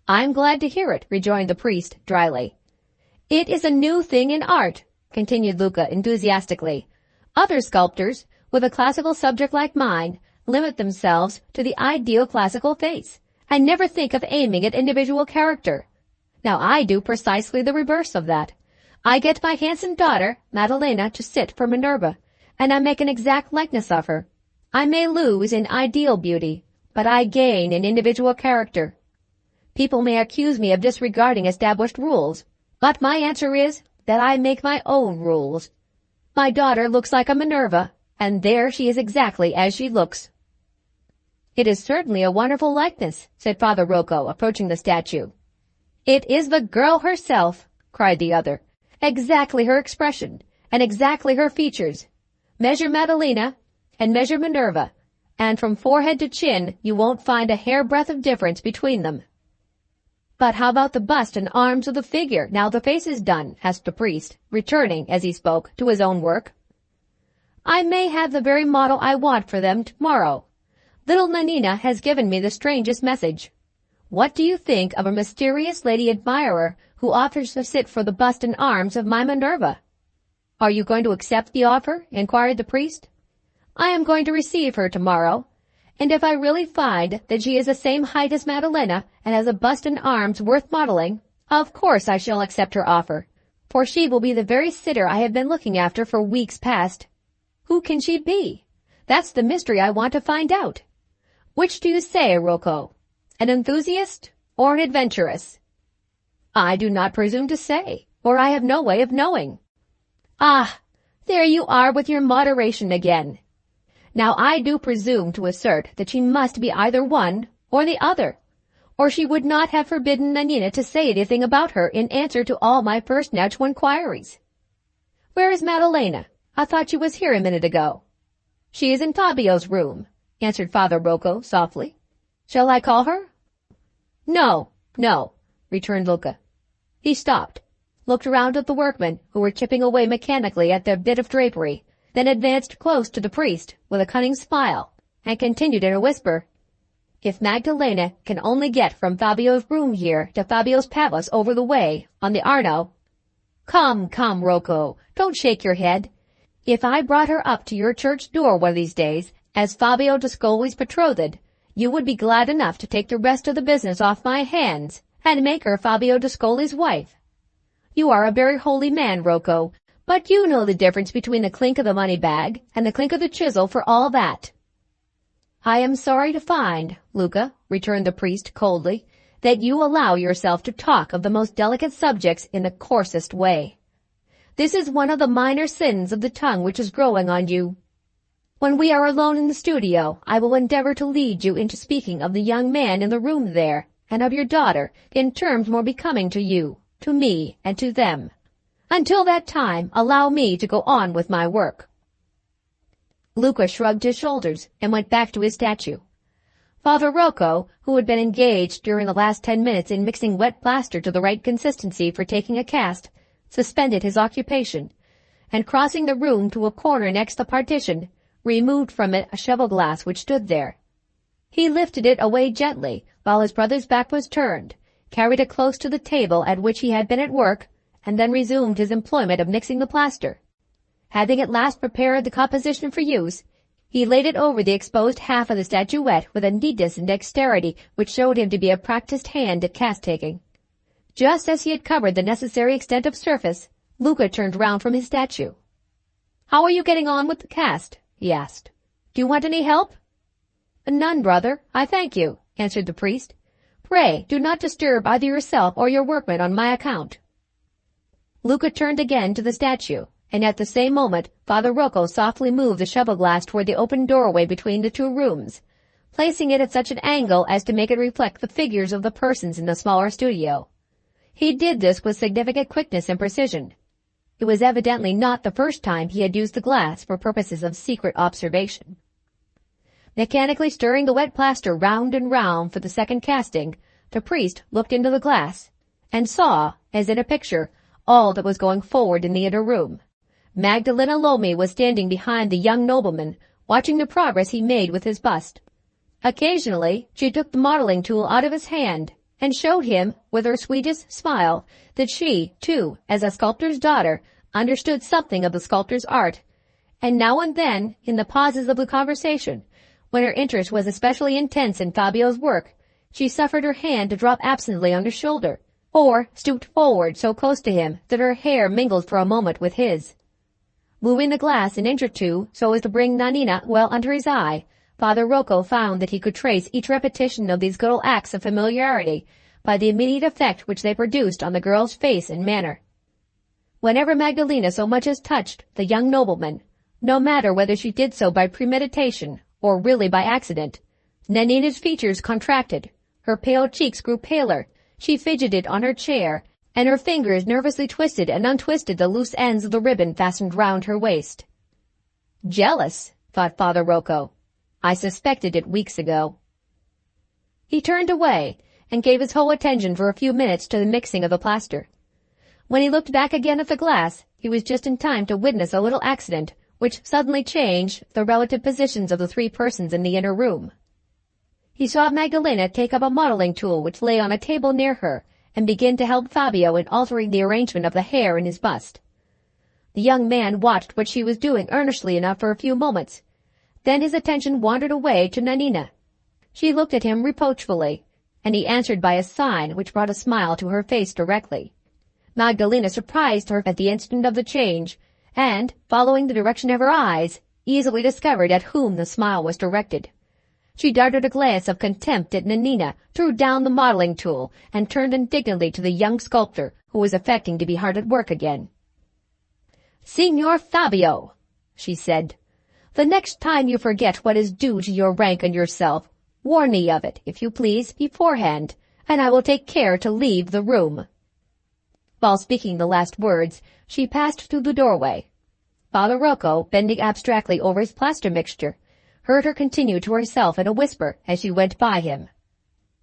"I'm glad to hear it," rejoined the priest, dryly. It is a new thing in art, continued Luca enthusiastically. Other sculptors, with a classical subject like mine, limit themselves to the ideal classical face, and never think of aiming at individual character. Now I do precisely the reverse of that. I get my handsome daughter, Maddalena, to sit for Minerva, and I make an exact likeness of her. I may lose in ideal beauty, but I gain in individual character. People may accuse me of disregarding established rules, but my answer is that I make my own rules. My daughter looks like a Minerva, and there she is exactly as she looks. It is certainly a wonderful likeness, said Father Rocco, approaching the statue. It is the girl herself, cried the other. Exactly her expression, and exactly her features. Measure Maddalena, and measure Minerva, and from forehead to chin you won't find a hairbreadth of difference between them. But how about the bust and arms of the figure, now the face is done? Asked the priest, returning, as he spoke, to his own work. I may have the very model I want for them tomorrow. Little Nanina has given me the strangest message. What do you think of a mysterious lady admirer who offers to sit for the bust and arms of my Minerva? Are you going to accept the offer? Inquired the priest. I am going to receive her tomorrow, and if I really find that she is the same height as Maddalena and has a bust and arms worth modeling, of course I shall accept her offer, for she will be the very sitter I have been looking after for weeks past. Who can she be? That's the mystery I want to find out. Which do you say, Rocco? An enthusiast or an adventuress? I do not presume to say, for I have no way of knowing. Ah, there you are with your moderation again. Now I do presume to assert that she must be either one or the other, or she would not have forbidden Nanina to say anything about her in answer to all my first natural inquiries. Where is Maddalena? I thought she was here a minute ago. She is in Fabio's room, answered Father Rocco softly. Shall I call her? No, returned Luca. He stopped, looked around at the workmen who were chipping away mechanically at their bit of drapery, then advanced close to the priest with a cunning smile, and continued in a whisper, If Magdalena can only get from Fabio's room here to Fabio's palace over the way, on the Arno— Come, Rocco, don't shake your head. If I brought her up to your church door one of these days, as Fabio d'Ascoli's betrothed, you would be glad enough to take the rest of the business off my hands, and make her Fabio d'Ascoli's wife. You are a very holy man, Rocco, but you know the difference between the clink of the money bag and the clink of the chisel for all that. I am sorry to find, Luca, returned the priest coldly, that you allow yourself to talk of the most delicate subjects in the coarsest way. This is one of the minor sins of the tongue which is growing on you. When we are alone in the studio, I will endeavor to lead you into speaking of the young man in the room there, and of your daughter, in terms more becoming to you, to me, and to them. Until that time, allow me to go on with my work. Luca shrugged his shoulders and went back to his statue. Father Rocco, who had been engaged during the last 10 minutes in mixing wet plaster to the right consistency for taking a cast, suspended his occupation, and crossing the room to a corner next the partition, removed from it a cheval-glass which stood there. He lifted it away gently while his brother's back was turned, carried it close to the table at which he had been at work, and then resumed his employment of mixing the plaster. Having at last prepared the composition for use, he laid it over the exposed half of the statuette with a neatness and dexterity which showed him to be a practised hand at cast-taking. Just as he had covered the necessary extent of surface, Luca turned round from his statue. "How are you getting on with the cast?" he asked. "Do you want any help?" "None, brother, I thank you," answered the priest. "Pray, do not disturb either yourself or your workmen on my account." Luca turned again to the statue, and at the same moment Father Rocco softly moved the cheval-glass toward the open doorway between the two rooms, placing it at such an angle as to make it reflect the figures of the persons in the smaller studio. He did this with significant quickness and precision. It was evidently not the first time he had used the glass for purposes of secret observation. Mechanically stirring the wet plaster round and round for the second casting, the priest looked into the glass, and saw, as in a picture, all that was going forward in the inner room. Magdalena Lomi was standing behind the young nobleman, watching the progress he made with his bust. Occasionally she took the modeling tool out of his hand, and showed him, with her sweetest smile, that she, too, as a sculptor's daughter, understood something of the sculptor's art. And now and then, in the pauses of the conversation, when her interest was especially intense in Fabio's work, she suffered her hand to drop absently on his shoulder, or stooped forward so close to him that her hair mingled for a moment with his. Moving the glass an inch or two so as to bring Nanina well under his eye, Father Rocco found that he could trace each repetition of these little acts of familiarity by the immediate effect which they produced on the girl's face and manner. Whenever Magdalena so much as touched the young nobleman, no matter whether she did so by premeditation or really by accident, Nanina's features contracted, her pale cheeks grew paler, she fidgeted on her chair, and her fingers nervously twisted and untwisted the loose ends of the ribbon fastened round her waist. Jealous, thought Father Rocco. I suspected it weeks ago. He turned away and gave his whole attention for a few minutes to the mixing of the plaster. When he looked back again at the glass, he was just in time to witness a little accident which suddenly changed the relative positions of the three persons in the inner room. He saw Magdalena take up a modeling tool which lay on a table near her and begin to help Fabio in altering the arrangement of the hair in his bust. The young man watched what she was doing earnestly enough for a few moments. Then his attention wandered away to Nanina. She looked at him reproachfully, and he answered by a sign which brought a smile to her face directly. Magdalena surprised her at the instant of the change, and, following the direction of her eyes, easily discovered at whom the smile was directed. She darted a glance of contempt at Nanina, threw down the modeling tool, and turned indignantly to the young sculptor, who was affecting to be hard at work again. "Signor Fabio," she said, "the next time you forget what is due to your rank and yourself, warn me of it, if you please, beforehand, and I will take care to leave the room." While speaking the last words, she passed through the doorway. Father Rocco, bending abstractly over his plaster mixture, heard her continue to herself in a whisper as she went by him.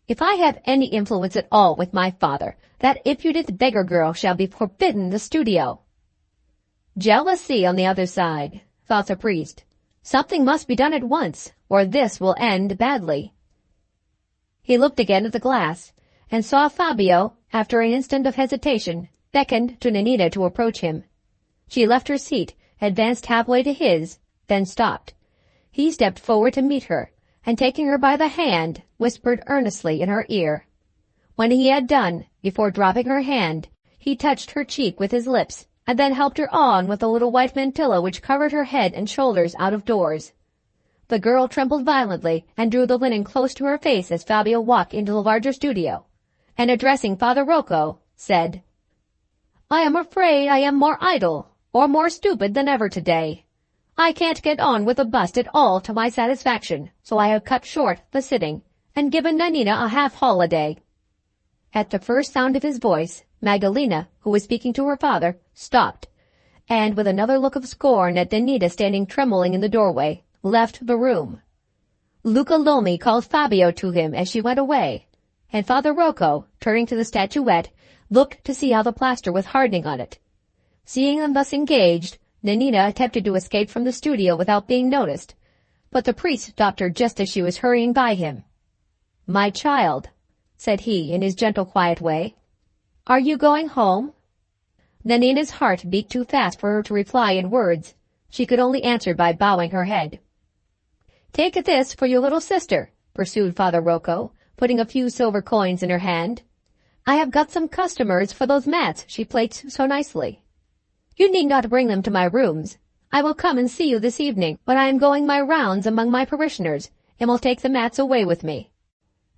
"If I have any influence at all with my father, that impudent beggar girl shall be forbidden the studio." Jealousy on the other side, thought the priest. Something must be done at once, or this will end badly. He looked again at the glass, and saw Fabio, after an instant of hesitation, beckoned to Nanina to approach him. She left her seat, advanced halfway to his, then stopped. He stepped forward to meet her, and taking her by the hand, whispered earnestly in her ear. When he had done, before dropping her hand, he touched her cheek with his lips, and then helped her on with the little white mantilla which covered her head and shoulders out of doors. The girl trembled violently and drew the linen close to her face as Fabio walked into the larger studio, and addressing Father Rocco, said, "I am afraid I am more idle, or more stupid than ever today. I can't get on with the bust at all to my satisfaction, so I have cut short the sitting, and given Nanina a half-holiday." At the first sound of his voice, Magdalena, who was speaking to her father, stopped, and with another look of scorn at Nanina standing trembling in the doorway, left the room. Luca Lomi called Fabio to him as she went away, and Father Rocco, turning to the statuette, looked to see how the plaster was hardening on it. Seeing them thus engaged, Nanina attempted to escape from the studio without being noticed, but the priest stopped her just as she was hurrying by him. "My child," said he in his gentle, quiet way, "are you going home?" Nanina's heart beat too fast for her to reply in words. She could only answer by bowing her head. "Take this for your little sister," pursued Father Rocco, putting a few silver coins in her hand. "I have got some customers for those mats she plaits so nicely. You need not bring them to my rooms. I will come and see you this evening when I am going my rounds among my parishioners, and will take the mats away with me.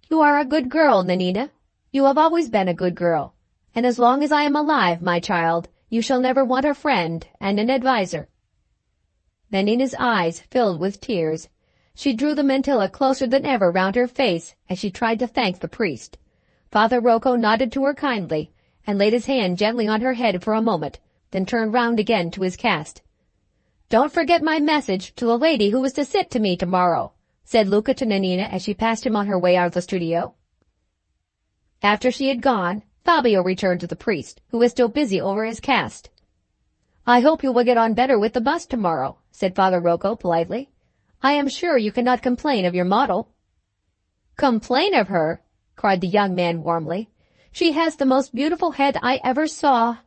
You are a good girl, Nanina. You have always been a good girl, and as long as I am alive, my child, you shall never want a friend and an adviser." Nanina's eyes filled with tears. She drew the mantilla closer than ever round her face as she tried to thank the priest. Father Rocco nodded to her kindly, and laid his hand gently on her head for a moment, then turned round again to his cast. "Don't forget my message to the lady who is to sit to me tomorrow," said Luca to Nanina as she passed him on her way out of the studio. After she had gone, Fabio returned to the priest, who was still busy over his cast. "I hope you will get on better with the bust tomorrow," said Father Rocco politely. "I am sure you cannot complain of your model." "Complain of her?" cried the young man warmly. "She has the most beautiful head I ever saw.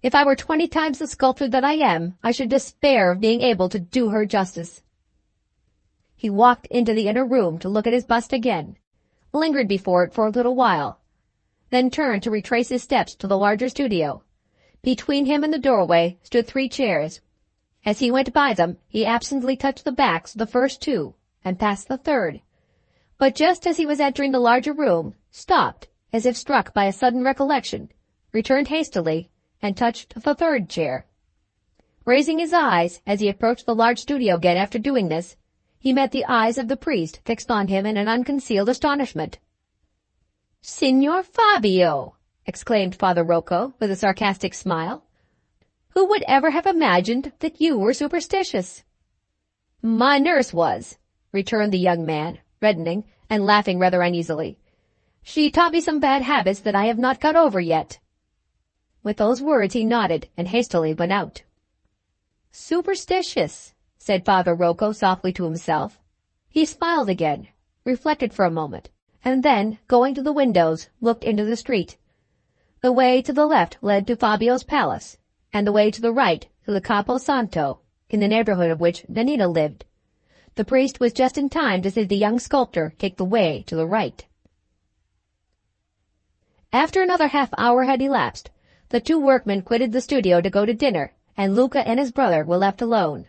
If I were 20 times the sculptor that I am, I should despair of being able to do her justice." He walked into the inner room to look at his bust again, lingered before it for a little while, then turned to retrace his steps to the larger studio. Between him and the doorway stood 3 chairs. As he went by them, he absently touched the backs of the first 2 and passed the third. But just as he was entering the larger room, stopped, as if struck by a sudden recollection, returned hastily, and touched the 3rd chair. Raising his eyes as he approached the large studio again after doing this, he met the eyes of the priest fixed on him in an unconcealed astonishment. "Signor Fabio!" exclaimed Father Rocco with a sarcastic smile. "Who would ever have imagined that you were superstitious?" "My nurse was," returned the young man, reddening and laughing rather uneasily. "She taught me some bad habits that I have not got over yet." With those words he nodded and hastily went out. "Superstitious," said Father Rocco softly to himself. He smiled again, reflected for a moment, and then, going to the windows, looked into the street. The way to the left led to Fabio's palace, and the way to the right to the Campo Santo, in the neighborhood of which Nanina lived. The priest was just in time to see the young sculptor take the way to the right. After another half-hour had elapsed, the 2 workmen quitted the studio to go to dinner, and Luca and his brother were left alone.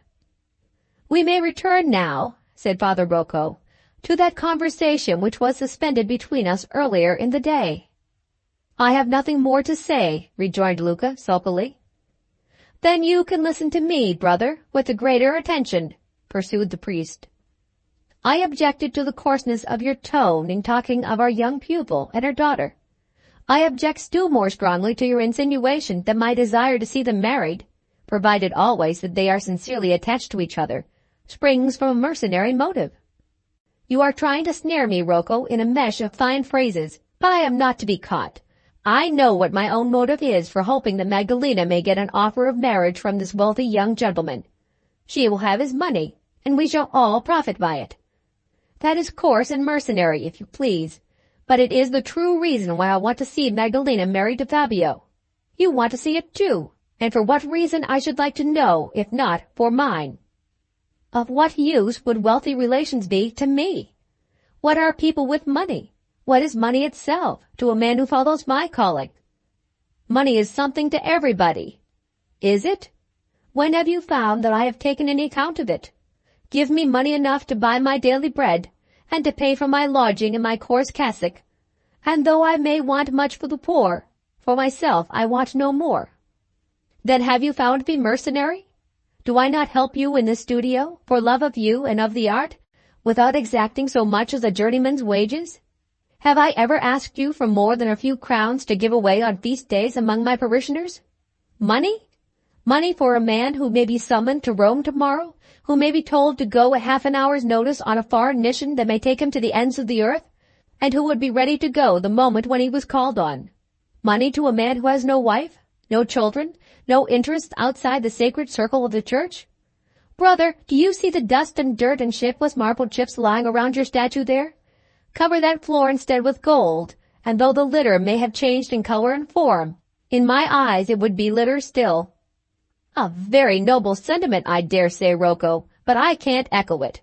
"We may return now," said Father Rocco, "to that conversation which was suspended between us earlier in the day." "I have nothing more to say," rejoined Luca sulkily. "Then you can listen to me, brother, with the greater attention," pursued the priest. "I objected to the coarseness of your tone in talking of our young pupil and her daughter. I object still more strongly to your insinuation that my desire to see them married, provided always that they are sincerely attached to each other, springs from a mercenary motive. You are trying to snare me, Rocco, in a mesh of fine phrases, but I am not to be caught. I know what my own motive is for hoping that Magdalena may get an offer of marriage from this wealthy young gentleman. She will have his money, and we shall all profit by it. That is coarse and mercenary, if you please, but it is the true reason why I want to see Magdalena married to Fabio. You want to see it too, and for what reason I should like to know, if not for mine. Of what use would wealthy relations be to me? What are people with money? What is money itself to a man who follows my calling? Money is something to everybody. Is it? When have you found that I have taken any account of it? Give me money enough to buy my daily bread, and to pay for my lodging and my coarse cassock, and though I may want much for the poor, for myself I want no more. Then have you found me mercenary? Do I not help you in this studio, for love of you and of the art, without exacting so much as a journeyman's wages? Have I ever asked you for more than a few crowns to give away on feast days among my parishioners? Money? Money for a man who may be summoned to Rome tomorrow, who may be told to go at half an hour's notice on a foreign mission that may take him to the ends of the earth, and who would be ready to go the moment when he was called on. Money to a man who has no wife, no children, no interests outside the sacred circle of the church? Brother, do you see the dust and dirt and shapeless marble chips lying around your statue there? Cover that floor instead with gold, and though the litter may have changed in color and form, in my eyes it would be litter still. A very noble sentiment, I dare say, Rocco, but I can't echo it.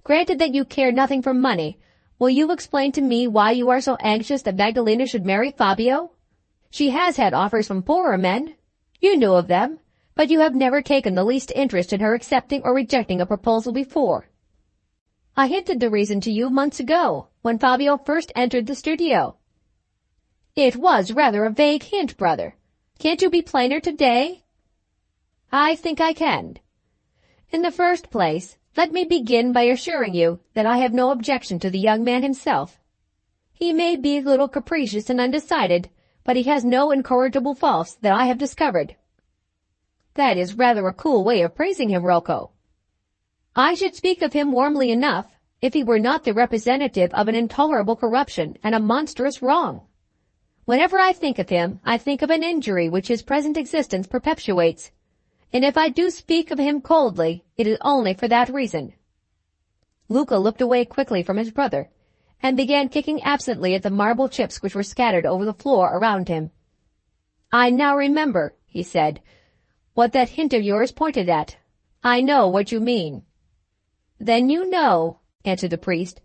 Granted that you care nothing for money, will you explain to me why you are so anxious that Magdalena should marry Fabio? She has had offers from poorer men. You knew of them, but you have never taken the least interest in her accepting or rejecting a proposal before. I hinted the reason to you months ago, when Fabio first entered the studio. It was rather a vague hint, brother. Can't you be plainer today? I think I can. In the first place, let me begin by assuring you that I have no objection to the young man himself. He may be a little capricious and undecided, but he has no incorrigible faults that I have discovered. That is rather a cool way of praising him, Rocco. I should speak of him warmly enough if he were not the representative of an intolerable corruption and a monstrous wrong. Whenever I think of him, I think of an injury which his present existence perpetuates, and if I do speak of him coldly, it is only for that reason. Luca looked away quickly from his brother, and began kicking absently at the marble chips which were scattered over the floor around him. "I now remember," he said, "what that hint of yours pointed at. I know what you mean." "Then you know," answered the priest,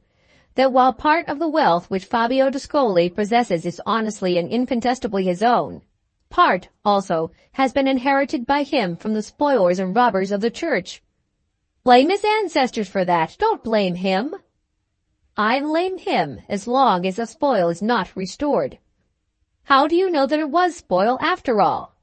"that while part of the wealth which Fabio d'Ascoli possesses is honestly and incontestably his own, part, also, has been inherited by him from the spoilers and robbers of the church." "Blame his ancestors for that. Don't blame him." "I blame him as long as the spoil is not restored." "How do you know that it was spoil after all?"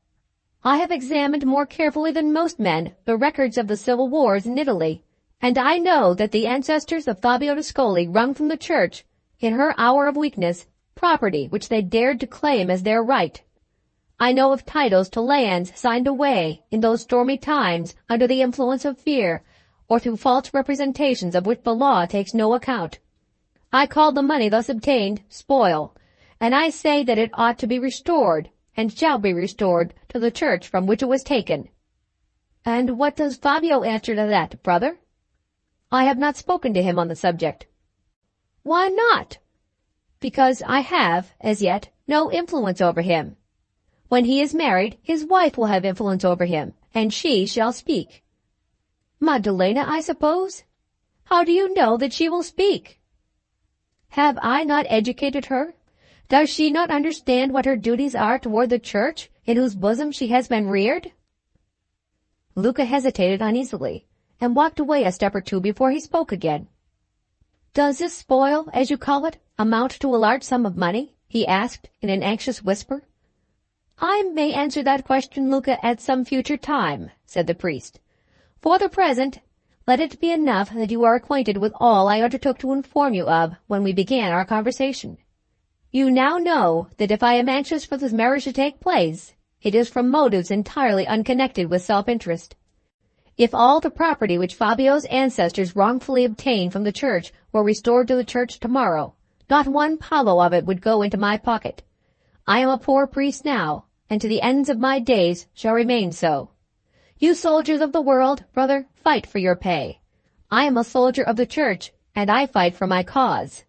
"I have examined more carefully than most men the records of the civil wars in Italy, and I know that the ancestors of Fabio d'Ascoli wrung from the church, in her hour of weakness, property which they dared to claim as their right. I know of titles to lands signed away in those stormy times under the influence of fear, or through false representations of which the law takes no account. I call the money thus obtained spoil, and I say that it ought to be restored, and shall be restored, to the church from which it was taken." "And what does Fabio answer to that, brother?" "I have not spoken to him on the subject." "Why not?" "Because I have, as yet, no influence over him. When he is married, his wife will have influence over him, and she shall speak." "Maddalena, I suppose?" "How do you know that she will speak?" "Have I not educated her? Does she not understand what her duties are toward the church, in whose bosom she has been reared?" Luca hesitated uneasily, and walked away a step or two before he spoke again. "Does this spoil, as you call it, amount to a large sum of money?" he asked in an anxious whisper. "I may answer that question, Luca, at some future time," said the priest. "For the present, let it be enough that you are acquainted with all I undertook to inform you of when we began our conversation. You now know that if I am anxious for this marriage to take place, it is from motives entirely unconnected with self-interest. If all the property which Fabio's ancestors wrongfully obtained from the church were restored to the church tomorrow, not one paolo of it would go into my pocket. I am a poor priest now, and to the ends of my days shall remain so. You soldiers of the world, brother, fight for your pay. I am a soldier of the church, and I fight for my cause."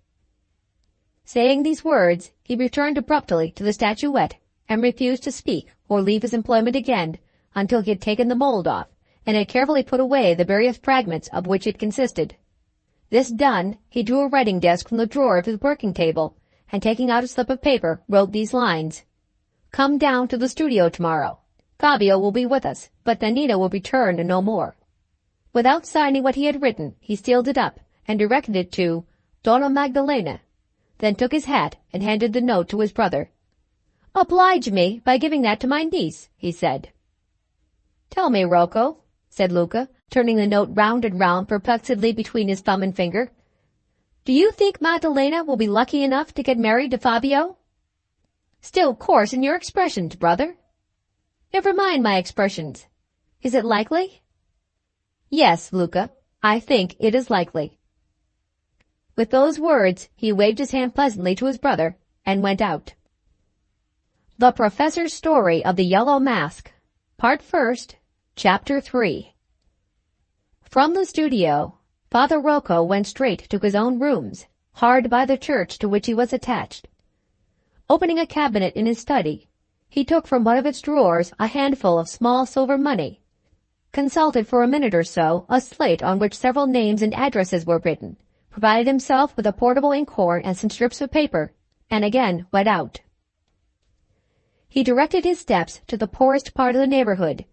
Saying these words, he returned abruptly to the statuette, and refused to speak or leave his employment again until he had taken the mold off, and had carefully put away the various fragments of which it consisted. This done, he drew a writing desk from the drawer of his working table, and taking out a slip of paper, wrote these lines: "Come down to the studio tomorrow. Fabio will be with us, but Nannina will return no more." Without signing what he had written, he sealed it up, and directed it to Donna Maddalena, then took his hat and handed the note to his brother. "Oblige me by giving that to my niece," he said. "Tell me, Rocco," said Luca, turning the note round and round perplexedly between his thumb and finger, "do you think Maddalena will be lucky enough to get married to Fabio?" "Still coarse in your expressions, brother." "Never mind my expressions. Is it likely?" "Yes, Luca, I think it is likely." With those words, he waved his hand pleasantly to his brother and went out. The Professor's Story of the Yellow Mask, Part First, Chapter 3. From the studio, Father Rocco went straight to his own rooms, hard by the church to which he was attached. Opening a cabinet in his study, he took from one of its drawers a handful of small silver money, consulted for a minute or so a slate on which several names and addresses were written, provided himself with a portable inkhorn and some strips of paper, and again went out. He directed his steps to the poorest part of the neighborhood,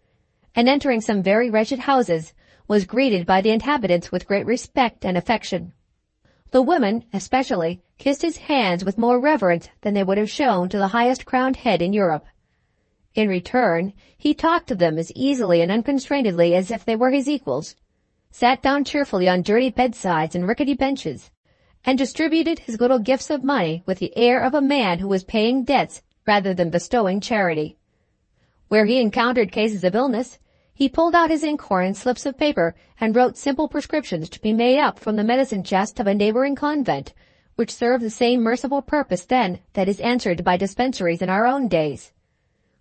and entering some very wretched houses, was greeted by the inhabitants with great respect and affection. The women, especially, kissed his hands with more reverence than they would have shown to the highest crowned head in Europe. In return, he talked to them as easily and unconstrainedly as if they were his equals, sat down cheerfully on dirty bedsides and rickety benches, and distributed his little gifts of money with the air of a man who was paying debts rather than bestowing charity. Where he encountered cases of illness, he pulled out his inkhorn and slips of paper and wrote simple prescriptions to be made up from the medicine chest of a neighboring convent, which served the same merciful purpose then that is answered by dispensaries in our own days.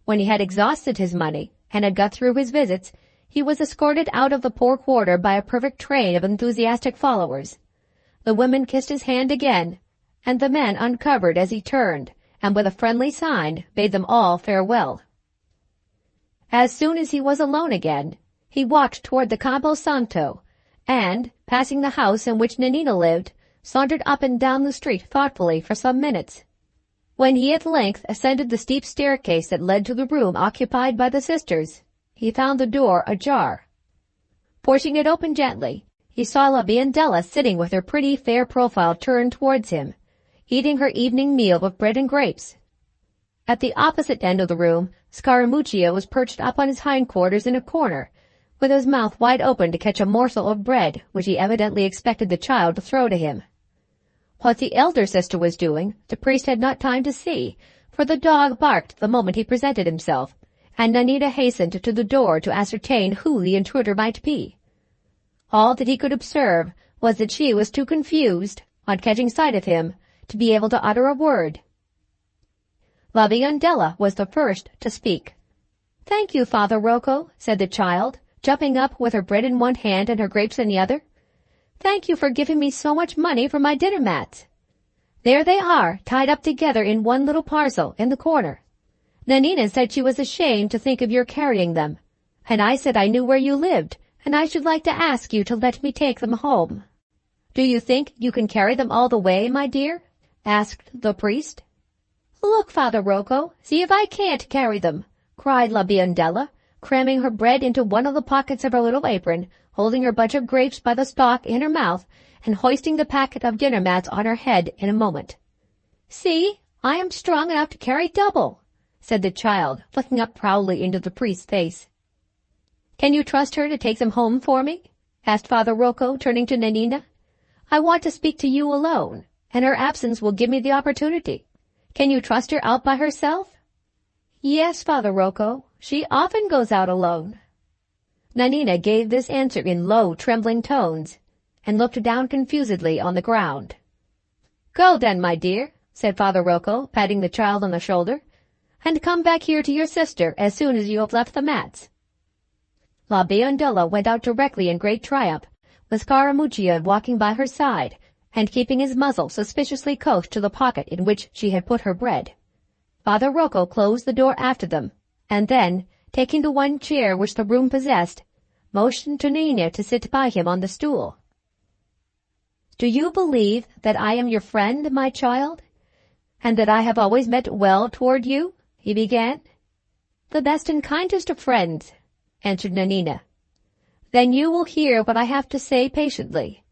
When he had exhausted his money and had got through his visits, he was escorted out of the poor quarter by a perfect train of enthusiastic followers. The women kissed his hand again, and the man uncovered as he turned, and with a friendly sign bade them all farewell. As soon as he was alone again, he walked toward the Campo Santo, and, passing the house in which Nanina lived, sauntered up and down the street thoughtfully for some minutes. When he at length ascended the steep staircase that led to the room occupied by the sisters, he found the door ajar. Pushing it open gently, he saw La Biondella sitting with her pretty fair profile turned towards him, eating her evening meal of bread and grapes. At the opposite end of the room, Scaramuccia was perched up on his hindquarters in a corner, with his mouth wide open to catch a morsel of bread which he evidently expected the child to throw to him. What the elder sister was doing, the priest had not time to see, for the dog barked the moment he presented himself, and Nanina hastened to the door to ascertain who the intruder might be. All that he could observe was that she was too confused, on catching sight of him, to be able to utter a word. La Biondella was the first to speak. "Thank you, Father Rocco," said the child, jumping up with her bread in one hand and her grapes in the other. "Thank you for giving me so much money for my dinner mats. There they are, tied up together in one little parcel in the corner. Nanina said she was ashamed to think of your carrying them, and I said I knew where you lived, and I should like to ask you to let me take them home." "Do you think you can carry them all the way, my dear?" asked the priest. "Look, Father Rocco, see if I can't carry them," cried La Biondella, cramming her bread into one of the pockets of her little apron, holding her bunch of grapes by the stalk in her mouth, and hoisting the packet of dinner mats on her head in a moment. "See, I am strong enough to carry double," said the child, looking up proudly into the priest's face. "Can you trust her to take them home for me?" asked Father Rocco, turning to Nanina. "I want to speak to you alone, and her absence will give me the opportunity. Can you trust her out by herself?" "Yes, Father Rocco, she often goes out alone." Nanina gave this answer in low, trembling tones, and looked down confusedly on the ground. "Go then, my dear," said Father Rocco, patting the child on the shoulder, "and come back here to your sister as soon as you have left the mats." La Biondella went out directly in great triumph, with Scaramuccia walking by her side, and keeping his muzzle suspiciously close to the pocket in which she had put her bread. Father Rocco closed the door after them, and then, taking the one chair which the room possessed, motioned to Nanina to sit by him on the stool. "Do you believe that I am your friend, my child, and that I have always meant well toward you?" he began. "The best and kindest of friends," answered Nanina. "Then you will hear what I have to say patiently,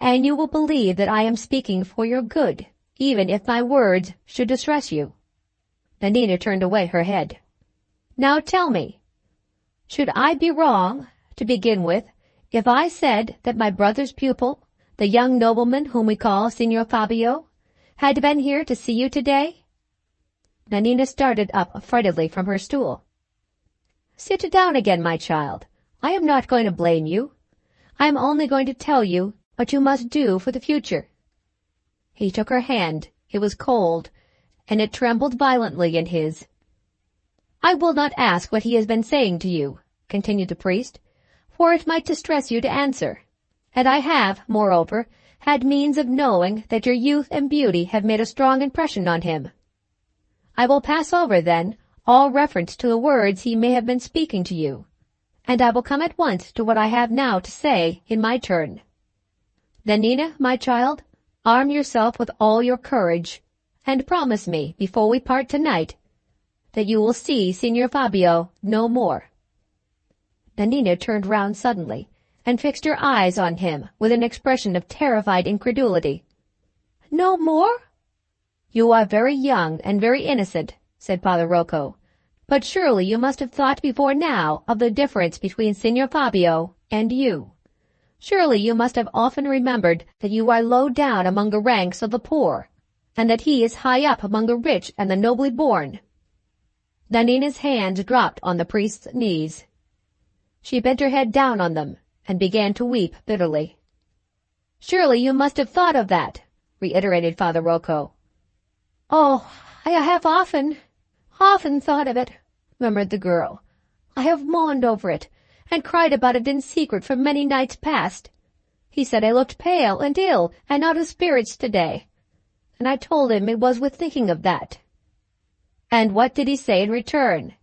and you will believe that I am speaking for your good, even if my words should distress you." Nanina turned away her head. "Now tell me, should I be wrong, to begin with, if I said that my brother's pupil, the young nobleman whom we call Signor Fabio, had been here to see you today?" Nanina started up affrightedly from her stool. "Sit down again, my child. I am not going to blame you. I am only going to tell you what you must do for the future." He took her hand. It was cold, and it trembled violently in his. "I will not ask what he has been saying to you," continued the priest, "for it might distress you to answer, and I have, moreover, had means of knowing that your youth and beauty have made a strong impression on him. I will pass over, then, all reference to the words he may have been speaking to you, and I will come at once to what I have now to say in my turn. Nanina, my child, arm yourself with all your courage, and promise me, before we part tonight, that you will see Signor Fabio no more." Nanina turned round suddenly, and fixed her eyes on him with an expression of terrified incredulity. "No more?" "You are very young and very innocent," said Father Rocco, "but surely you must have thought before now of the difference between Signor Fabio and you. Surely you must have often remembered that you are low down among the ranks of the poor, and that he is high up among the rich and the nobly born." Nanina's hands dropped on the priest's knees. She bent her head down on them, and began to weep bitterly. "Surely you must have thought of that," reiterated Father Rocco. "Oh, I have often thought of it," murmured the girl. "I have mourned over it, and cried about it in secret for many nights past. He said I looked pale and ill and out of spirits today, and I told him it was with thinking of that." "And what did he say in return?"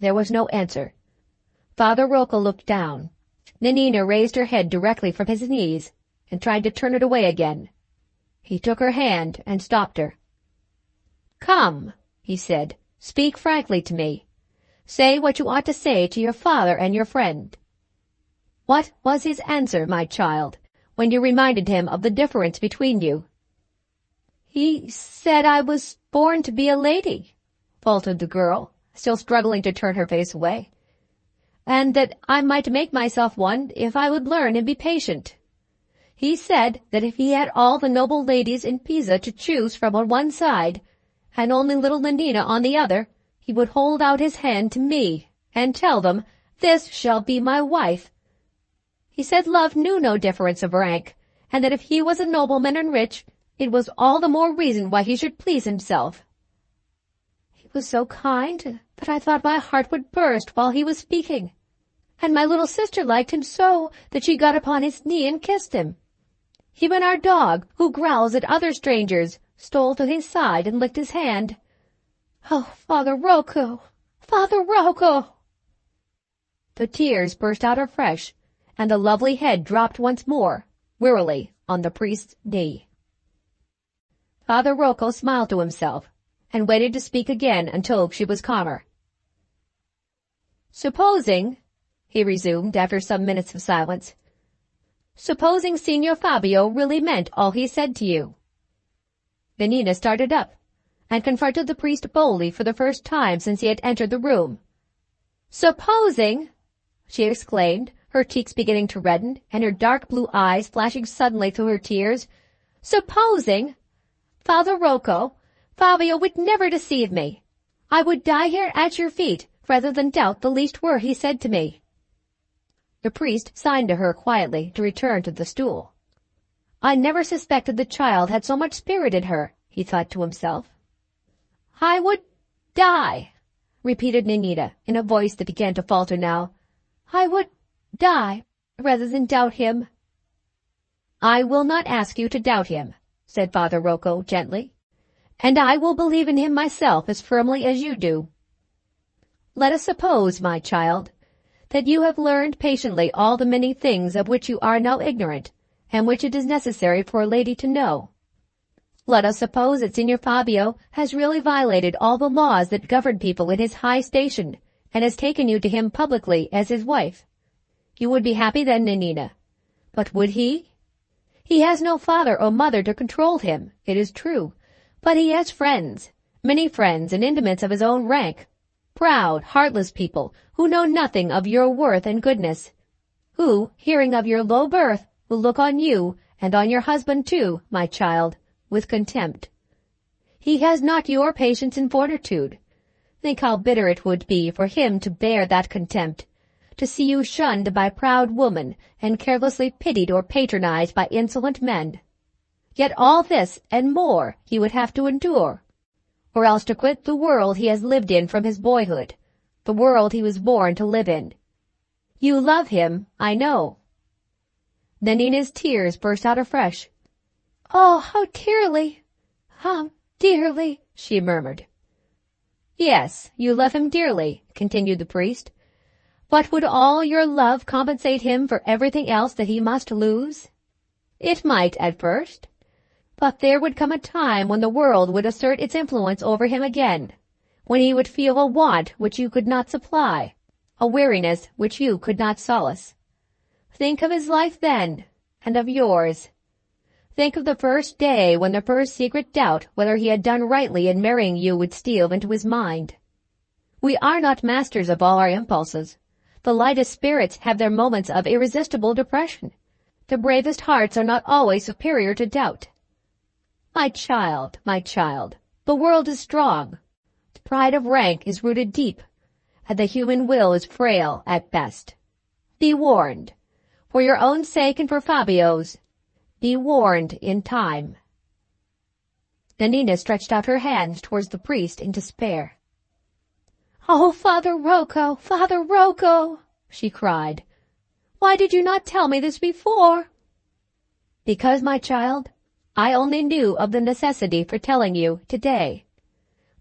There was no answer. Father Rocco looked down. Nanina raised her head directly from his knees and tried to turn it away again. He took her hand and stopped her. "Come," he said, "speak frankly to me. Say what you ought to say to your father and your friend." "What was his answer, my child, when you reminded him of the difference between you?" "He said I was born to be a lady," faltered the girl, still struggling to turn her face away, "and that I might make myself one if I would learn and be patient. He said that if he had all the noble ladies in Pisa to choose from on one side, and only little Nanina on the other, he would hold out his hand to me, and tell them, 'This shall be my wife.' He said love knew no difference of rank, and that if he was a nobleman and rich, it was all the more reason why he should please himself. He was so kind that I thought my heart would burst while he was speaking, and my little sister liked him so that she got upon his knee and kissed him. Even our dog, who growls at other strangers, stole to his side and licked his hand. Oh, Father Rocco! Father Rocco!" The tears burst out afresh, and the lovely head dropped once more, wearily, on the priest's knee. Father Rocco smiled to himself, and waited to speak again until she was calmer. "Supposing," he resumed after some minutes of silence, "supposing Signor Fabio really meant all he said to you." Nanina started up, and confronted the priest boldly for the first time since he had entered the room. "Supposing!" she exclaimed, her cheeks beginning to redden, and her dark blue eyes flashing suddenly through her tears. "Supposing! Father Rocco, Fabio would never deceive me. I would die here at your feet rather than doubt the least word he said to me." The priest signed to her quietly to return to the stool. "I never suspected the child had so much spirit in her," he thought to himself. "I would die," repeated Nanina, in a voice that began to falter now. "I would die rather than doubt him." "I will not ask you to doubt him," said Father Rocco gently, "and I will believe in him myself as firmly as you do. Let us suppose, my child, that you have learned patiently all the many things of which you are now ignorant, and which it is necessary for a lady to know. Let us suppose that Signor Fabio has really violated all the laws that govern people in his high station, and has taken you to him publicly as his wife. You would be happy then, Nanina. But would he? He has no father or mother to control him, it is true, but he has friends, many friends and intimates of his own rank, proud, heartless people who know nothing of your worth and goodness, who, hearing of your low birth, will look on you, and on your husband too, my child, with contempt. He has not your patience and fortitude. Think how bitter it would be for him to bear that contempt, to see you shunned by proud women, and carelessly pitied or patronized by insolent men. Yet all this and more he would have to endure, or else to quit the world he has lived in from his boyhood, the world he was born to live in. You love him, I know." Nanina's tears burst out afresh. "Oh, how dearly, she murmured. "Yes, you love him dearly," continued the priest. "But would all your love compensate him for everything else that he must lose? It might at first. But there would come a time when the world would assert its influence over him again, when he would feel a want which you could not supply, a weariness which you could not solace. Think of his life then, and of yours. Think of the first day when the first secret doubt whether he had done rightly in marrying you would steal into his mind. We are not masters of all our impulses. The lightest spirits have their moments of irresistible depression. The bravest hearts are not always superior to doubt. My child, the world is strong. The pride of rank is rooted deep, and the human will is frail at best. Be warned. For your own sake and for Fabio's, be warned in time." Nanina stretched out her hands towards the priest in despair. "Oh, Father Rocco, she cried. "Why did you not tell me this before?" "Because, my child, I only knew of the necessity for telling you today.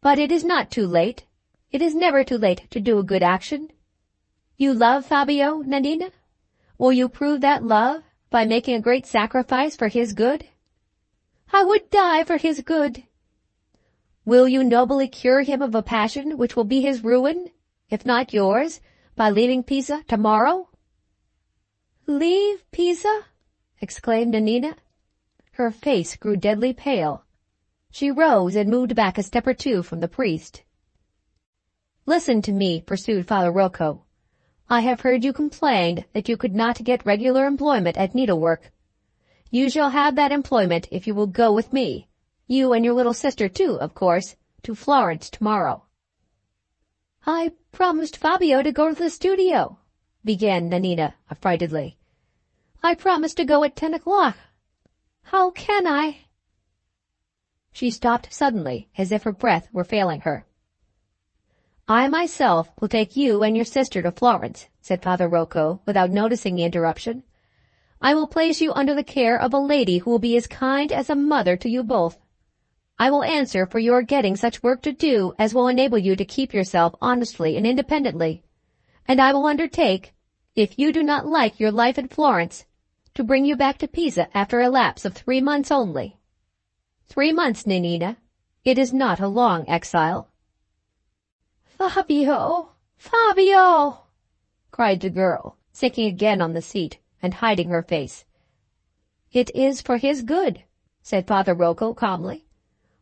But it is not too late. It is never too late to do a good action. You love Fabio, Nanina? Will you prove that love by making a great sacrifice for his good? I would die for his good. Will you nobly cure him of a passion which will be his ruin, if not yours, by leaving Pisa tomorrow? Leave Pisa? Exclaimed Nanina. Her face grew deadly pale. She rose and moved back a step or two from the priest. Listen to me, pursued Father Rocco. I have heard you complain that you could not get regular employment at needlework. You shall have that employment if you will go with me, you and your little sister too, of course, to Florence tomorrow. I promised Fabio to go to the studio, began Nanina affrightedly. I promised to go at 10 o'clock. How can I? She stopped suddenly, as if her breath were failing her. I myself will take you and your sister to Florence, said Father Rocco, without noticing the interruption. I will place you under the care of a lady who will be as kind as a mother to you both. I will answer for your getting such work to do as will enable you to keep yourself honestly and independently, and I will undertake, if you do not like your life in Florence, to bring you back to Pisa after a lapse of 3 months only. 3 months, Nanina. It is not a long exile. Fabio! Fabio! cried the girl, sinking again on the seat and hiding her face. It is for his good, said Father Rocco calmly.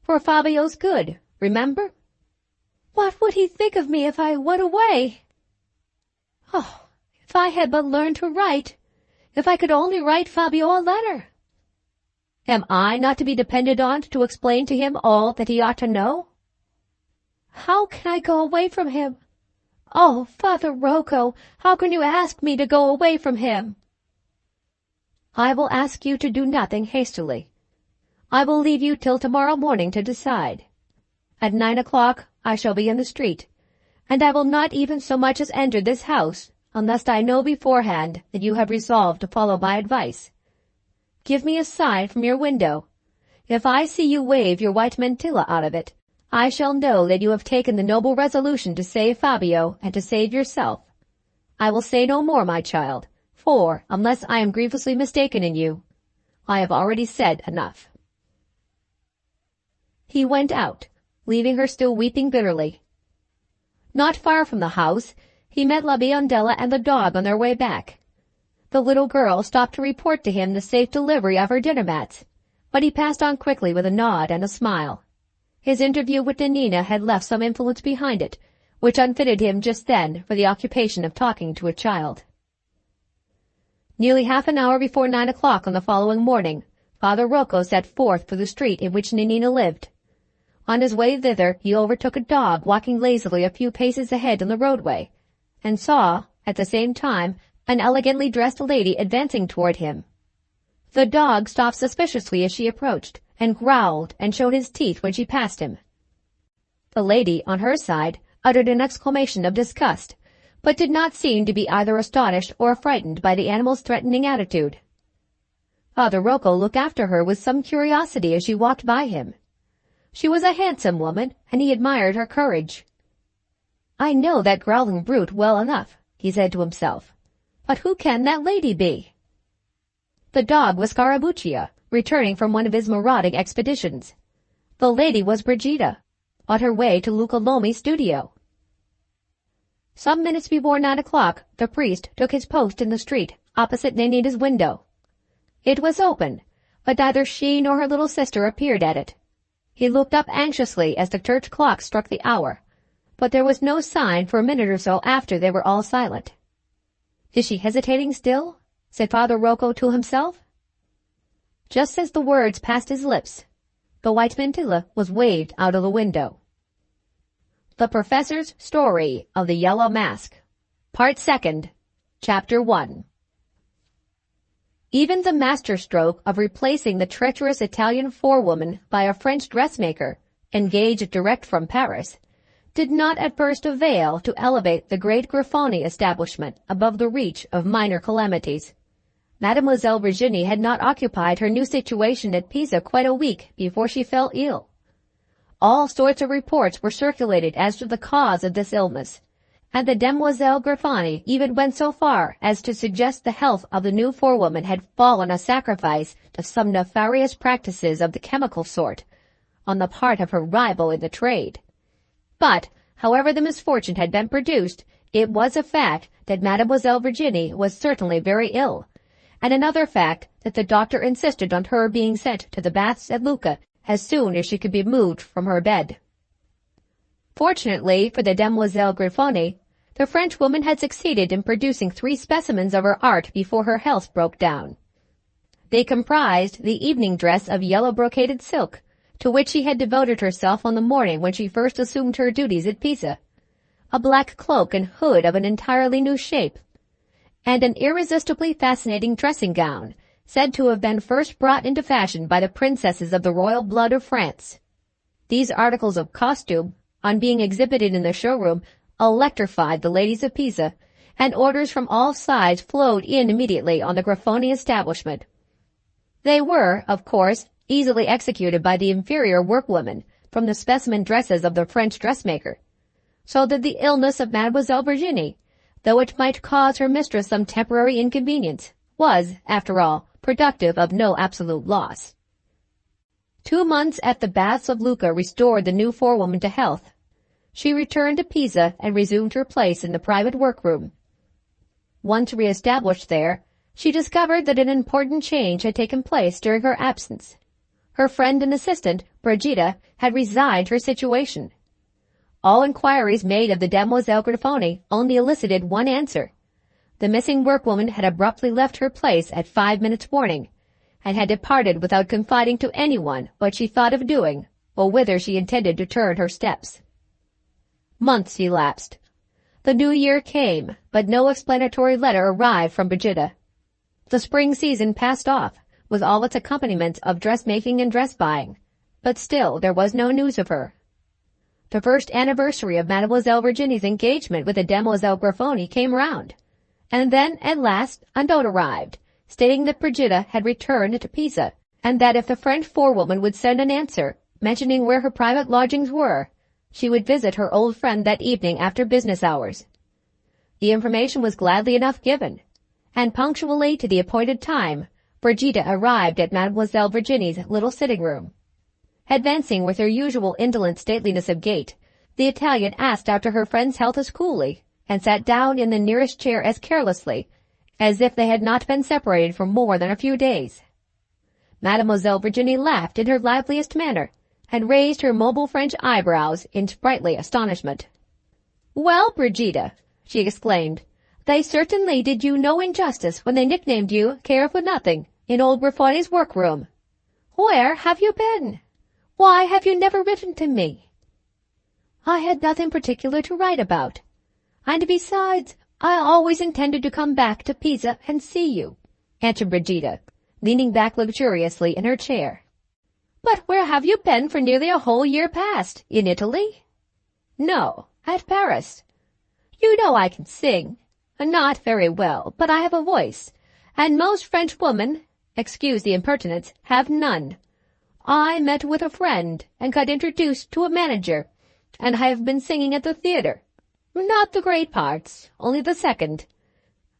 For Fabio's good, remember? What would he think of me if I went away? Oh, if I had but learned to write, if I could only write Fabio a letter. Am I not to be depended on to explain to him all that he ought to know? How can I go away from him? Oh, Father Rocco, how can you ask me to go away from him? I will ask you to do nothing hastily. I will leave you till tomorrow morning to decide. At 9 o'clock I shall be in the street, and I will not even so much as enter this house unless I know beforehand that you have resolved to follow my advice. Give me a sign from your window. If I see you wave your white mantilla out of it, I shall know that you have taken the noble resolution to save Fabio and to save yourself. I will say no more, my child, for, unless I am grievously mistaken in you, I have already said enough. He went out, leaving her still weeping bitterly. Not far from the house, he met La Biondella and the dog on their way back. The little girl stopped to report to him the safe delivery of her dinner mats, but he passed on quickly with a nod and a smile. His interview with Nanina had left some influence behind it, which unfitted him just then for the occupation of talking to a child. Nearly half an hour before 9 o'clock on the following morning, Father Rocco set forth for the street in which Nanina lived. On his way thither he overtook a dog walking lazily a few paces ahead on the roadway, and saw, at the same time, an elegantly dressed lady advancing toward him. The dog stopped suspiciously as she approached, and growled and showed his teeth when she passed him. The lady, on her side, uttered an exclamation of disgust, but did not seem to be either astonished or frightened by the animal's threatening attitude. Father Rocco looked after her with some curiosity as she walked by him. She was a handsome woman, and he admired her courage. I know that growling brute well enough, he said to himself, but who can that lady be? The dog was Scarabuccia, returning from one of his marauding expeditions. The lady was Brigida, on her way to Luca Lomi's studio. Some minutes before 9 o'clock, the priest took his post in the street, opposite Nanina's window. It was open, but neither she nor her little sister appeared at it. He looked up anxiously as the church clock struck the hour, but there was no sign for a minute or so after they were all silent. Is she hesitating still? Said Father Rocco to himself. Just as the words passed his lips, the white mantilla was waved out of the window. The Professor's Story of the Yellow Mask, Part 2, Chapter 1. Even the masterstroke of replacing the treacherous Italian forewoman by a French dressmaker, engaged direct from Paris, did not at first avail to elevate the great Grifoni establishment above the reach of minor calamities. Mademoiselle Virginie had not occupied her new situation at Pisa quite a week before she fell ill. All sorts of reports were circulated as to the cause of this illness, and the Demoiselle Grifoni even went so far as to suggest the health of the new forewoman had fallen a sacrifice to some nefarious practices of the chemical sort on the part of her rival in the trade. But, however the misfortune had been produced, it was a fact that Mademoiselle Virginie was certainly very ill, and another fact that the doctor insisted on her being sent to the baths at Lucca as soon as she could be moved from her bed. Fortunately for the Demoiselle Grifoni, the Frenchwoman had succeeded in producing 3 specimens of her art before her health broke down. They comprised the evening dress of yellow brocaded silk, to which she had devoted herself on the morning when she first assumed her duties at Pisa, a black cloak and hood of an entirely new shape, and an irresistibly fascinating dressing gown, said to have been first brought into fashion by the princesses of the royal blood of France. These articles of costume, on being exhibited in the showroom, electrified the ladies of Pisa, and orders from all sides flowed in immediately on the Grifoni establishment. They were, of course, easily executed by the inferior workwomen from the specimen dresses of the French dressmaker, so that the illness of Mademoiselle Virginie, though it might cause her mistress some temporary inconvenience, was, after all, productive of no absolute loss. 2 months at the baths of Lucca restored the new forewoman to health. She returned to Pisa and resumed her place in the private workroom. Once re-established there, she discovered that an important change had taken place during her absence. Her friend and assistant, Brigida, had resigned her situation. All inquiries made of the Demoiselle Grifoni only elicited one answer. The missing workwoman had abruptly left her place at 5 minutes' warning, and had departed without confiding to anyone what she thought of doing, or whither she intended to turn her steps. Months elapsed. The new year came, but no explanatory letter arrived from Brigida. The spring season passed off, with all its accompaniments of dressmaking and dress-buying, but still there was no news of her. The first anniversary of Mademoiselle Virginie's engagement with the Demoiselle Grifoni came round, and then, at last, a note arrived, stating that Brigida had returned to Pisa, and that if the French forewoman would send an answer, mentioning where her private lodgings were, she would visit her old friend that evening after business hours. The information was gladly enough given, and punctually to the appointed time, Brigida arrived at Mademoiselle Virginie's little sitting-room. Advancing with her usual indolent stateliness of gait, the Italian asked after her friend's health as coolly, and sat down in the nearest chair as carelessly, as if they had not been separated for more than a few days. Mademoiselle Virginie laughed in her liveliest manner, and raised her mobile French eyebrows in sprightly astonishment. "Well, Brigida," she exclaimed, "they certainly did you no injustice when they nicknamed you Care-for-Nothing in old Grifoni's workroom. Where have you been? Why have you never written to me?" "I had nothing particular to write about. And besides, I always intended to come back to Pisa and see you," answered Brigida, leaning back luxuriously in her chair. "But where have you been for nearly a whole year past? In Italy?" "No, at Paris. You know I can sing. Not very well, but I have a voice, and most French women, excuse the impertinence, have none. I met with a friend, and got introduced to a manager, and I have been singing at the theatre. Not the great parts, only the second.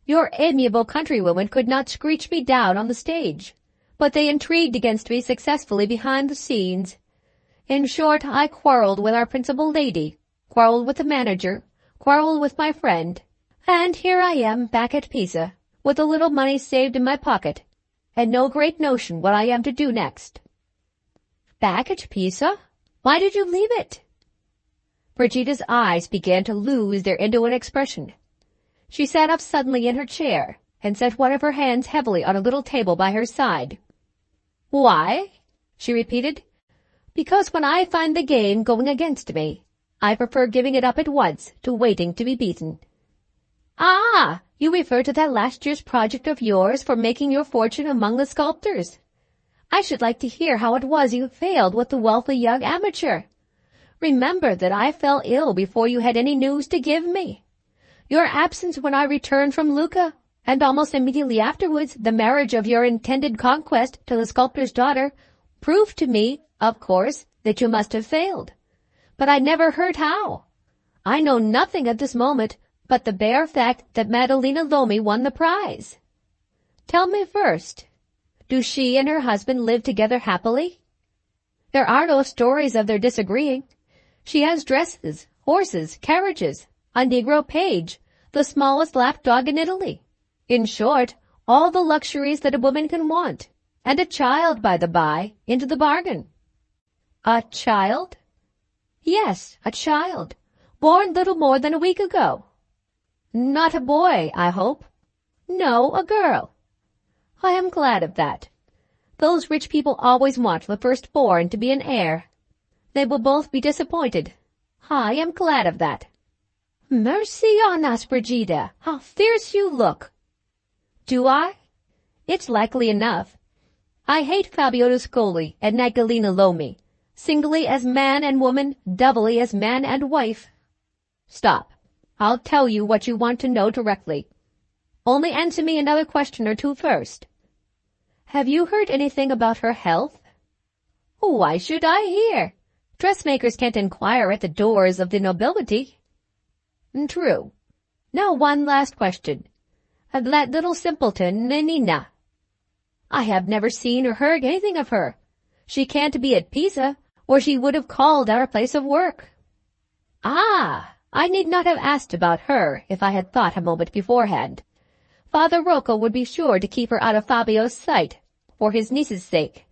Your amiable countrywomen could not screech me down on the stage, but they intrigued against me successfully behind the scenes. In short, I quarrelled with our principal lady, quarrelled with the manager, quarrelled with my friend, and here I am back at Pisa, with a little money saved in my pocket, and no great notion what I am to do next." "Back at Pisa? Why did you leave it?" Brigida's eyes began to lose their indolent expression. She sat up suddenly in her chair, and set one of her hands heavily on a little table by her side. "Why?" she repeated. "Because when I find the game going against me, I prefer giving it up at once to waiting to be beaten." "Ah, you refer to that last year's project of yours for making your fortune among the sculptors. I should like to hear how it was you failed with the wealthy young amateur. Remember that I fell ill before you had any news to give me. Your absence when I returned from Lucca and almost immediately afterwards the marriage of your intended conquest to the sculptor's daughter proved to me, of course, that you must have failed. But I never heard how. I know nothing at this moment but the bare fact that Madalena Lomi won the prize. Tell me first, do she and her husband live together happily? There are no stories of their disagreeing. She has dresses, horses, carriages, a Negro page, the smallest lapdog in Italy. In short, all the luxuries that a woman can want, and a child, by the by, into the bargain. A child? Yes, a child, born little more than a week ago. Not a boy, I hope. No, a girl. I am glad of that. Those rich people always want the firstborn to be an heir. They will both be disappointed. I am glad of that. Mercy on us, Brigida, how fierce you look. Do I? It's likely enough. I hate Fabio Ruscoli and Madalena Lomi, singly as man and woman, doubly as man and wife. Stop. I'll tell you what you want to know directly. Only answer me another question or two first. Have you heard anything about her health? Why should I hear? Dressmakers can't inquire at the doors of the nobility. True. Now one last question. Of that little simpleton, Nina. I have never seen or heard anything of her. She can't be at Pisa, or she would have called our place of work. Ah, I need not have asked about her if I had thought a moment beforehand. Father Rocco would be sure to keep her out of Fabio's sight, for his niece's sake.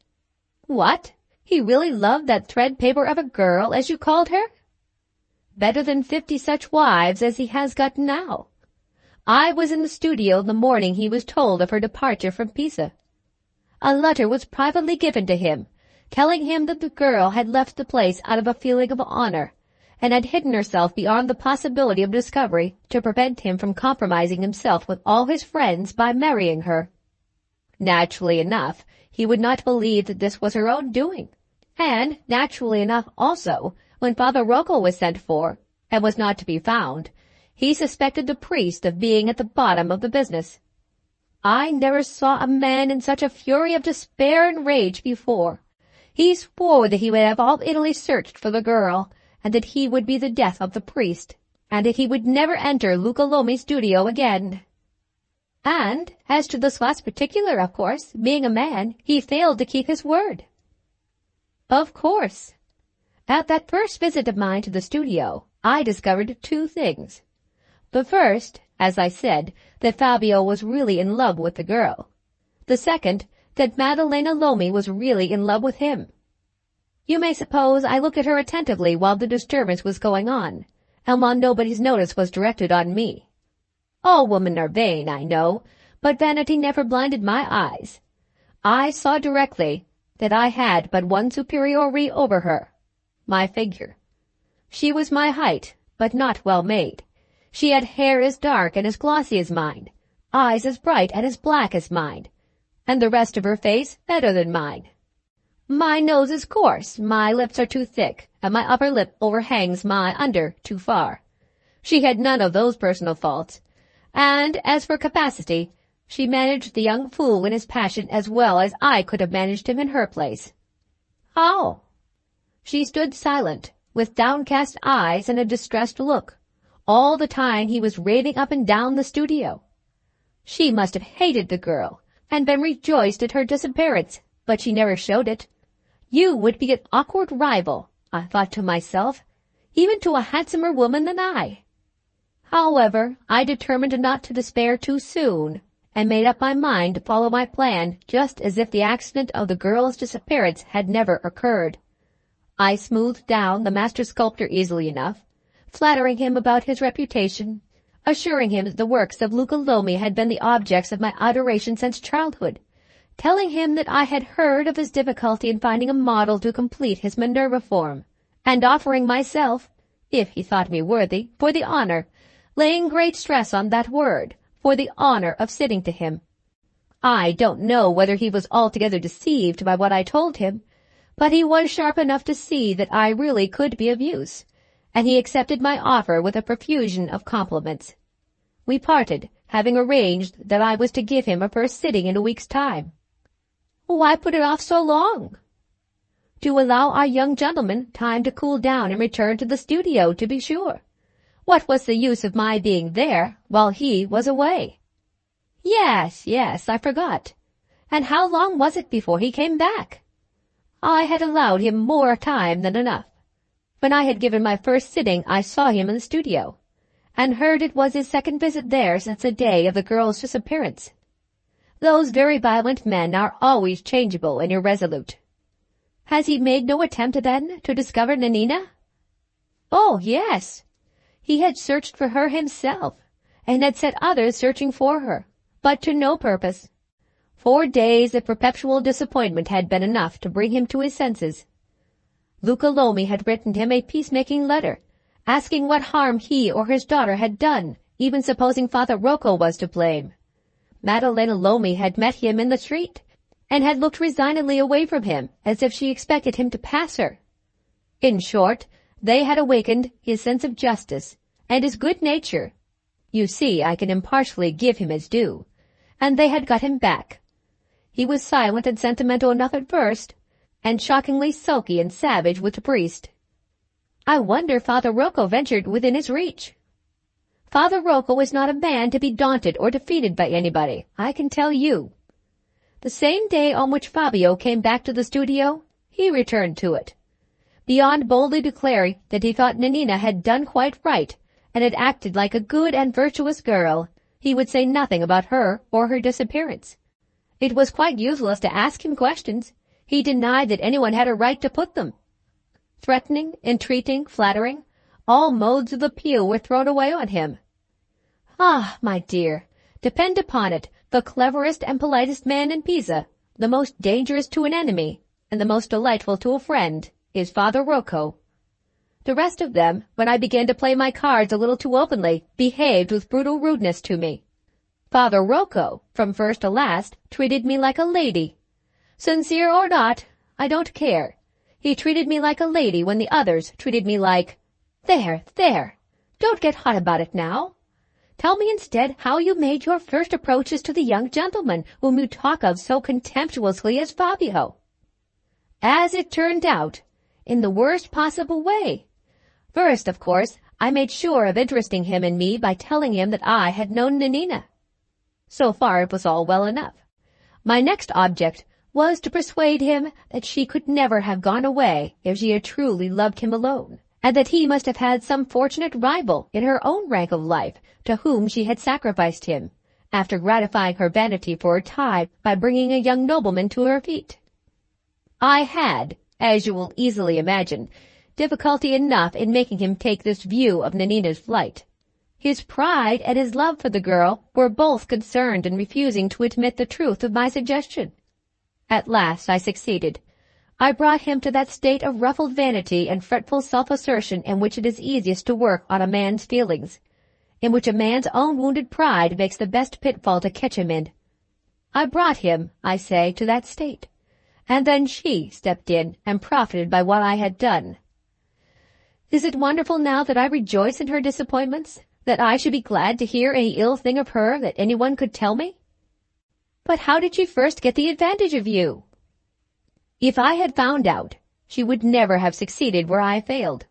What? He really loved that thread-paper of a girl, as you called her? Better than 50 such wives as he has got now. I was in the studio the morning he was told of her departure from Pisa. A letter was privately given to him, telling him that the girl had left the place out of a feeling of honor, and had hidden herself beyond the possibility of discovery to prevent him from compromising himself with all his friends by marrying her. Naturally enough, he would not believe that this was her own doing, and naturally enough also, when Father Rocco was sent for, and was not to be found, he suspected the priest of being at the bottom of the business. I never saw a man in such a fury of despair and rage before. He swore that he would have all Italy searched for the girl, and that he would be the death of the priest, and that he would never enter Luca Lomi's studio again. And, as to this last particular, of course, being a man, he failed to keep his word. Of course. At that first visit of mine to the studio, I discovered two things. The first, as I said, that Fabio was really in love with the girl. The second, that Madalena Lomi was really in love with him. You may suppose I looked at her attentively while the disturbance was going on, and while nobody's notice was directed on me. All women are vain, I know, but vanity never blinded my eyes. I saw directly that I had but one superiority over her, my figure. She was my height, but not well made. She had hair as dark and as glossy as mine, eyes as bright and as black as mine, and the rest of her face better than mine. My nose is coarse, my lips are too thick, and my upper lip overhangs my under too far. She had none of those personal faults, and as for capacity, she managed the young fool in his passion as well as I could have managed him in her place. How? She stood silent, with downcast eyes and a distressed look. All the time he was raving up and down the studio. She must have hated the girl, and been rejoiced at her disappearance, but she never showed it. You would be an awkward rival, I thought to myself, even to a handsomer woman than I. However, I determined not to despair too soon, and made up my mind to follow my plan just as if the accident of the girl's disappearance had never occurred. I smoothed down the master sculptor easily enough, flattering him about his reputation, assuring him that the works of Luca Lomi had been the objects of my adoration since childhood, telling him that I had heard of his difficulty in finding a model to complete his Minerva form, and offering myself, if he thought me worthy, for the honor, laying great stress on that word, for the honor of sitting to him. I don't know whether he was altogether deceived by what I told him, but he was sharp enough to see that I really could be of use, and he accepted my offer with a profusion of compliments. We parted, having arranged that I was to give him a first sitting in a week's time. Why put it off so long? To allow our young gentleman time to cool down and return to the studio, to be sure. What was the use of my being there while he was away? Yes, I forgot. And how long was it before he came back? I had allowed him more time than enough. When I had given my first sitting, I saw him in the studio, and heard it was his second visit there since the day of the girl's disappearance. Those very violent men are always changeable and irresolute. Has he made no attempt then to discover Nanina? Oh, yes. He had searched for her himself, and had set others searching for her, but to no purpose. 4 days of perpetual disappointment had been enough to bring him to his senses. Luca Lomi had written him a peacemaking letter, asking what harm he or his daughter had done, even supposing Father Rocco was to blame. Maddalena Lomi had met him in the street, and had looked resignedly away from him, as if she expected him to pass her. In short, they had awakened his sense of justice and his good nature. You see, I can impartially give him his due, and they had got him back. He was silent and sentimental enough at first, and shockingly sulky and savage with the priest. I wonder Father Rocco ventured within his reach. Father Rocco is not a man to be daunted or defeated by anybody, I can tell you. The same day on which Fabio came back to the studio, he returned to it. Beyond boldly declaring that he thought Nanina had done quite right, and had acted like a good and virtuous girl, he would say nothing about her or her disappearance. It was quite useless to ask him questions. He denied that anyone had a right to put them. Threatening, entreating, flattering, all modes of appeal were thrown away on him. Ah, my dear, depend upon it, the cleverest and politest man in Pisa, the most dangerous to an enemy, and the most delightful to a friend, is Father Rocco. The rest of them, when I began to play my cards a little too openly, behaved with brutal rudeness to me. Father Rocco, from first to last, treated me like a lady. Sincere or not, I don't care. He treated me like a lady when the others treated me like— There, don't get hot about it now. Tell me instead how you made your first approaches to the young gentleman whom you talk of so contemptuously as Fabio. As it turned out, in the worst possible way. First, of course, I made sure of interesting him in me by telling him that I had known Nanina. So far it was all well enough. My next object was to persuade him that she could never have gone away if she had truly loved him alone, and that he must have had some fortunate rival in her own rank of life to whom she had sacrificed him, after gratifying her vanity for a time by bringing a young nobleman to her feet. I had, as you will easily imagine, difficulty enough in making him take this view of Nanina's flight. His pride and his love for the girl were both concerned in refusing to admit the truth of my suggestion. At last I succeeded. I brought him to that state of ruffled vanity and fretful self-assertion in which it is easiest to work on a man's feelings, in which a man's own wounded pride makes the best pitfall to catch him in. I brought him, I say, to that state, and then she stepped in and profited by what I had done. Is it wonderful now that I rejoice in her disappointments, that I should be glad to hear any ill thing of her that anyone could tell me? But how did she first get the advantage of you? If I had found out, she would never have succeeded where I failed.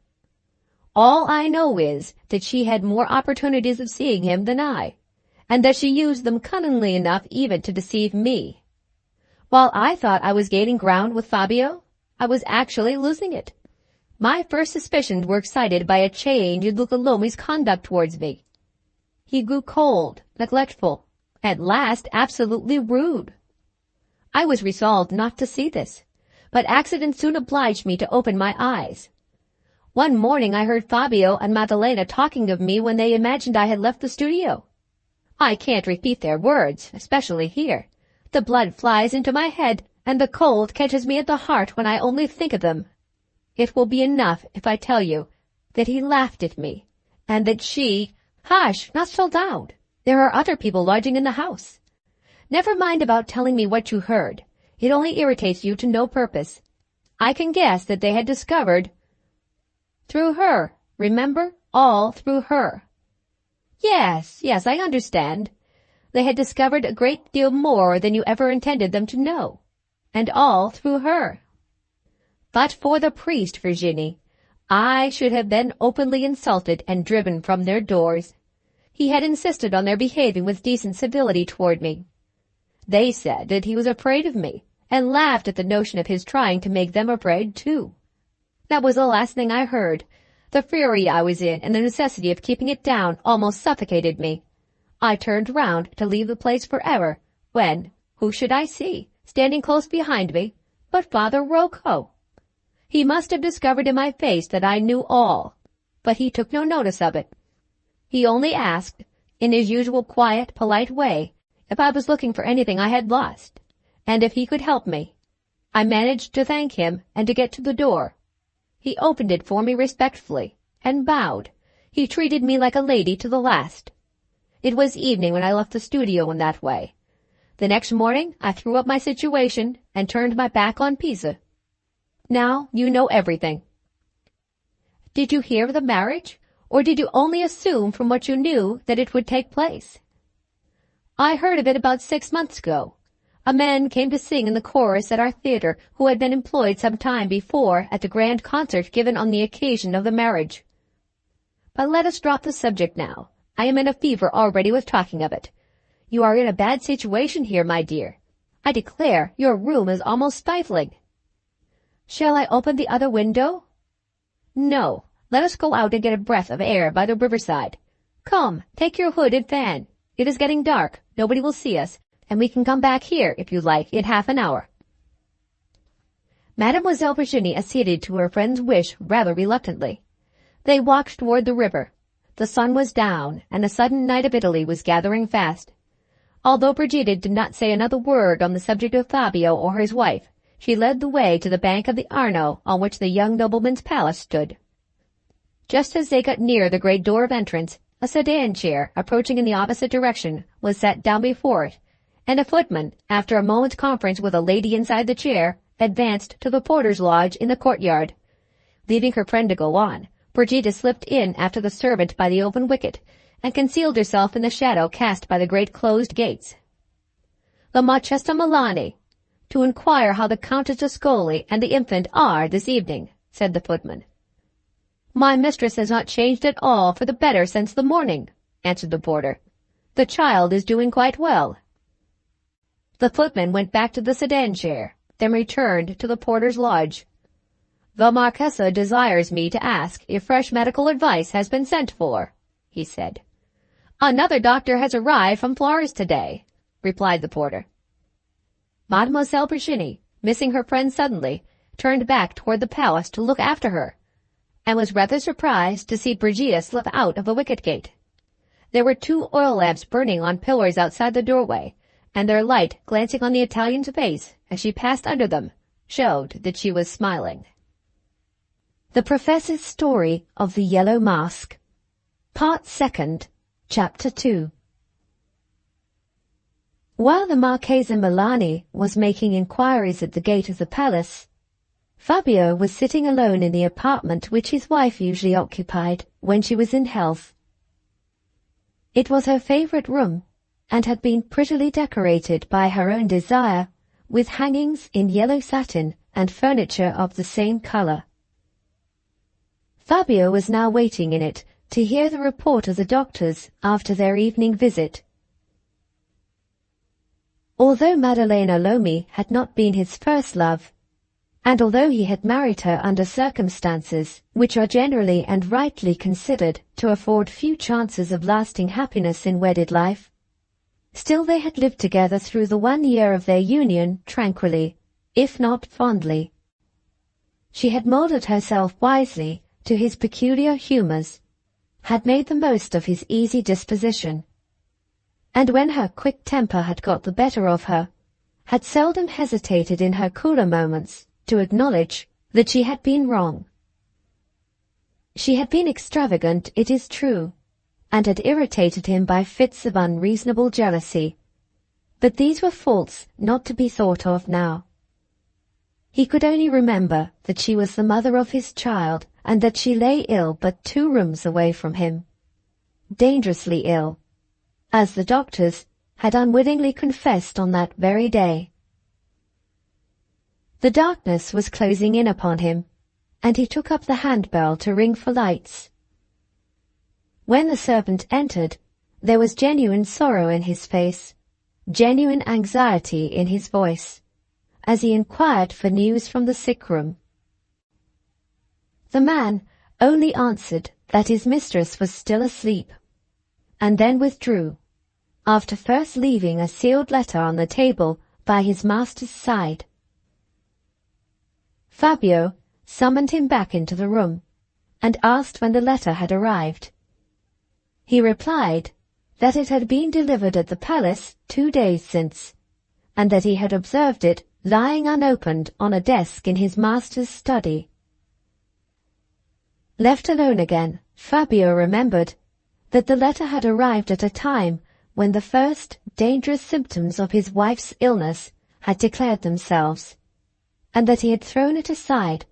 All I know is that she had more opportunities of seeing him than I, and that she used them cunningly enough even to deceive me. While I thought I was gaining ground with Fabio, I was actually losing it. My first suspicions were excited by a change in Luca Lomi's conduct towards me. He grew cold, neglectful, at last absolutely rude. I was resolved not to see this, but accident soon obliged me to open my eyes. One morning I heard Fabio and Maddalena talking of me when they imagined I had left the studio. I can't repeat their words, especially here. The blood flies into my head, and the cold catches me at the heart when I only think of them. It will be enough if I tell you that he laughed at me, and that she— Hush, not so loud. There are other people lodging in the house. Never mind about telling me what you heard. It only irritates you to no purpose. I can guess that they had discovered— Through her, remember, all through her. Yes, I understand. They had discovered a great deal more than you ever intended them to know, and all through her. But for the priest, Virginie, I should have been openly insulted and driven from their doors. He had insisted on their behaving with decent civility toward me. They said that he was afraid of me, and laughed at the notion of his trying to make them afraid, too. That was the last thing I heard. The fury I was in and the necessity of keeping it down almost suffocated me. I turned round to leave the place forever, when, who should I see, standing close behind me, but Father Rocco. He must have discovered in my face that I knew all, but he took no notice of it. He only asked, in his usual quiet, polite way, if I was looking for anything I had lost, and if he could help me. I managed to thank him and to get to the door. He opened it for me respectfully, and bowed. He treated me like a lady to the last. It was evening when I left the studio in that way. The next morning I threw up my situation and turned my back on Pisa. Now you know everything. Did you hear of the marriage, or did you only assume from what you knew that it would take place? I heard of it about 6 months ago. A man came to sing in the chorus at our theater who had been employed some time before at the grand concert given on the occasion of the marriage. But let us drop the subject now. I am in a fever already with talking of it. You are in a bad situation here, my dear. I declare your room is almost stifling. Shall I open the other window? No, let us go out and get a breath of air by the riverside. Come, take your hood and fan. It is getting dark, nobody will see us, and we can come back here, if you like, in half an hour. Mademoiselle Virginie acceded to her friend's wish rather reluctantly. They walked toward the river. The sun was down, and the sudden night of Italy was gathering fast. Although Brigida did not say another word on the subject of Fabio or his wife, she led the way to the bank of the Arno on which the young nobleman's palace stood. Just as they got near the great door of entrance, a sedan chair, approaching in the opposite direction, was set down before it, and a footman, after a moment's conference with a lady inside the chair, advanced to the porter's lodge in the courtyard. Leaving her friend to go on, Brigida slipped in after the servant by the open wicket, and concealed herself in the shadow cast by the great closed gates. The Marchesa Milani, to inquire how the Countess Ascoli and the infant are this evening, said the footman. My mistress has not changed at all for the better since the morning, answered the porter. The child is doing quite well. The footman went back to the sedan chair, then returned to the porter's lodge. The Marchesa desires me to ask if fresh medical advice has been sent for, he said. Another doctor has arrived from Florence today, replied the porter. Mademoiselle Virginie, missing her friend suddenly, turned back toward the palace to look after her, and was rather surprised to see Brigida slip out of the wicket-gate. There were 2 oil lamps burning on pillars outside the doorway, and their light, glancing on the Italian's face as she passed under them, showed that she was smiling. The Professor's Story of the Yellow Mask, Part 2, Chapter 2. While the Marchesa Milani was making inquiries at the gate of the palace, Fabio was sitting alone in the apartment which his wife usually occupied when she was in health. It was her favorite room, and had been prettily decorated by her own desire, with hangings in yellow satin and furniture of the same color. Fabio was now waiting in it to hear the report of the doctors after their evening visit. Although Maddalena Lomi had not been his first love, and although he had married her under circumstances which are generally and rightly considered to afford few chances of lasting happiness in wedded life, still they had lived together through the 1 year of their union tranquilly, if not fondly. She had moulded herself wisely to his peculiar humours, had made the most of his easy disposition, and when her quick temper had got the better of her, had seldom hesitated in her cooler moments to acknowledge that she had been wrong. She had been extravagant, it is true, and had irritated him by fits of unreasonable jealousy, but these were faults not to be thought of now. He could only remember that she was the mother of his child, and that she lay ill but 2 rooms away from him, dangerously ill, as the doctors had unwittingly confessed on that very day. The darkness was closing in upon him, and he took up the handbell to ring for lights. When the servant entered, there was genuine sorrow in his face, genuine anxiety in his voice, as he inquired for news from the sick room. The man only answered that his mistress was still asleep, and then withdrew, after first leaving a sealed letter on the table by his master's side. Fabio summoned him back into the room, and asked when the letter had arrived. He replied that it had been delivered at the palace 2 days since, and that he had observed it lying unopened on a desk in his master's study. Left alone again, Fabio remembered that the letter had arrived at a time when the first dangerous symptoms of his wife's illness had declared themselves, and that he had thrown it aside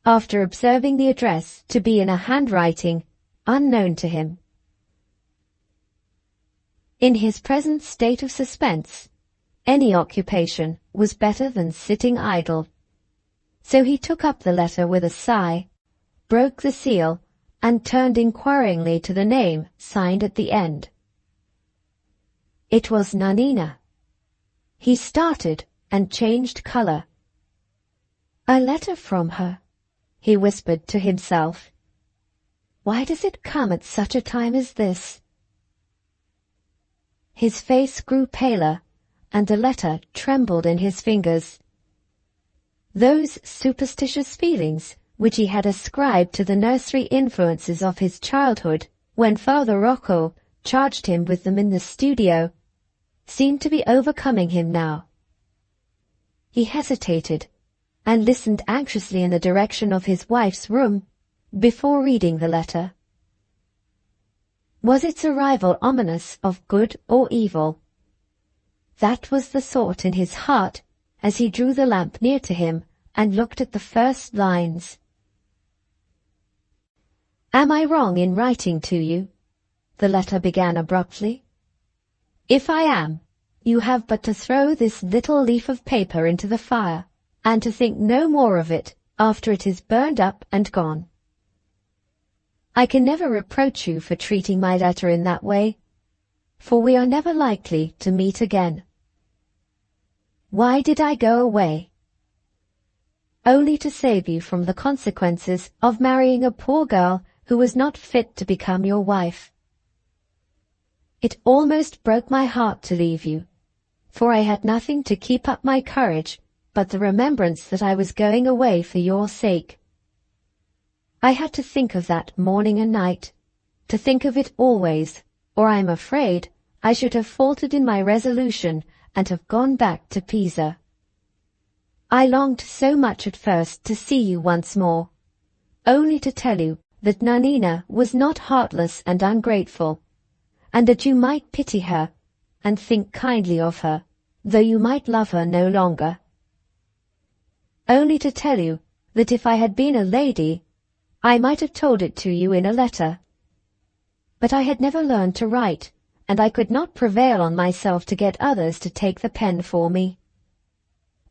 after observing the address to be in a handwriting unknown to him. In his present state of suspense, any occupation was better than sitting idle. So he took up the letter with a sigh, broke the seal, and turned inquiringly to the name signed at the end. It was Nanina. He started and changed colour. "A letter from her," he whispered to himself. "Why does it come at such a time as this?" His face grew paler, and the letter trembled in his fingers. Those superstitious feelings which he had ascribed to the nursery influences of his childhood, when Father Rocco charged him with them in the studio, seemed to be overcoming him now. He hesitated, and listened anxiously in the direction of his wife's room, before reading the letter. Was its arrival ominous of good or evil? That was the thought in his heart as he drew the lamp near to him and looked at the first lines. "Am I wrong in writing to you?" the letter began abruptly. "If I am, you have but to throw this little leaf of paper into the fire, and to think no more of it after it is burned up and gone. I can never reproach you for treating my letter in that way, for we are never likely to meet again. Why did I go away? Only to save you from the consequences of marrying a poor girl who was not fit to become your wife. It almost broke my heart to leave you, for I had nothing to keep up my courage but the remembrance that I was going away for your sake. I had to think of that morning and night, to think of it always, or I am afraid I should have faltered in my resolution and have gone back to Pisa. I longed so much at first to see you once more, only to tell you that Nanina was not heartless and ungrateful, and that you might pity her and think kindly of her, though you might love her no longer. Only to tell you that if I had been a lady, I might have told it to you in a letter. But I had never learned to write, and I could not prevail on myself to get others to take the pen for me.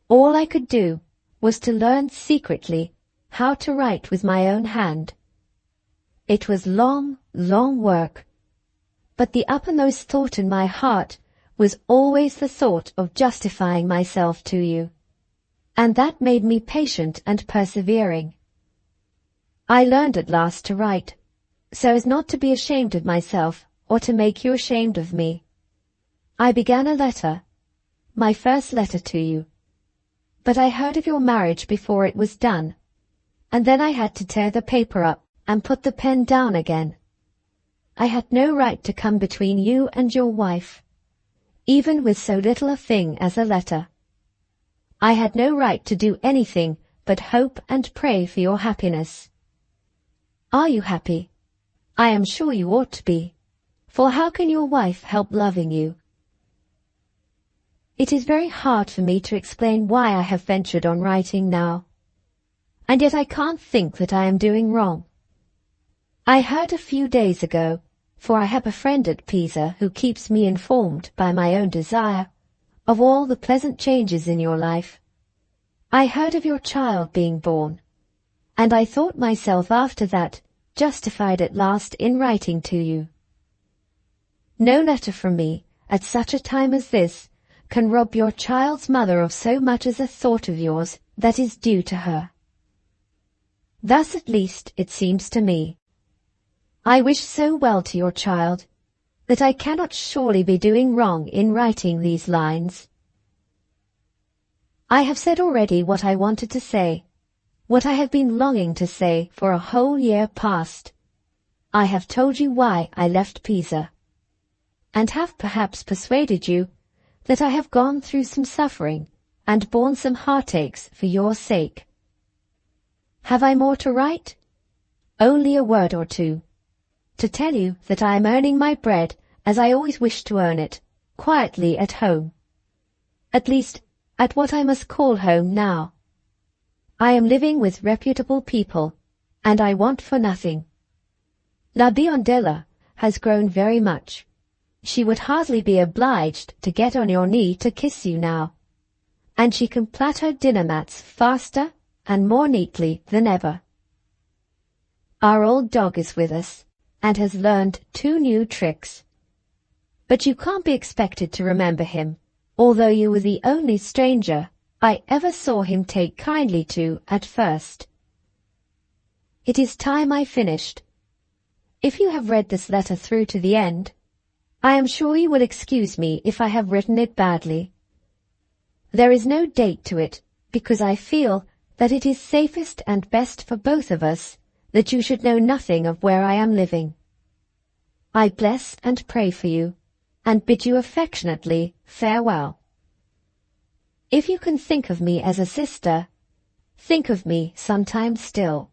All I could do was to learn secretly how to write with my own hand. It was long, long work, but the uppermost thought in my heart was always the thought of justifying myself to you, and that made me patient and persevering. I learned at last to write, so as not to be ashamed of myself or to make you ashamed of me. I began a letter, my first letter to you, but I heard of your marriage before it was done, and then I had to tear the paper up and put the pen down again. I had no right to come between you and your wife, even with so little a thing as a letter. I had no right to do anything but hope and pray for your happiness. Are you happy? I am sure you ought to be, for how can your wife help loving you? It is very hard for me to explain why I have ventured on writing now, and yet I can't think that I am doing wrong. I heard a few days ago for I have a friend at Pisa who keeps me informed by my own desire of all the pleasant changes in your life. I heard of your child being born, and I thought myself after that justified at last in writing to you. No letter from me, at such a time as this, can rob your child's mother of so much as a thought of yours that is due to her. Thus at least it seems to me. I wish so well to your child that I cannot surely be doing wrong in writing these lines. I have said already what I wanted to say, what I have been longing to say for a whole year past. I have told you why I left Pisa, and have perhaps persuaded you that I have gone through some suffering and borne some heartaches for your sake. Have I more to write? Only a word or two, to tell you that I am earning my bread as I always wished to earn it, quietly at home. At least, at what I must call home now. I am living with reputable people, and I want for nothing. La Biondella has grown very much. She would hardly be obliged to get on your knee to kiss you now, and she can plait her dinner mats faster and more neatly than ever. Our old dog is with us, and has learned 2 new tricks. But you can't be expected to remember him, although you were the only stranger I ever saw him take kindly to at first. It is time I finished. If you have read this letter through to the end, I am sure you will excuse me if I have written it badly. There is no date to it, because I feel that it is safest and best for both of us that you should know nothing of where I am living. I bless and pray for you, and bid you affectionately farewell. If you can think of me as a sister, think of me sometime still.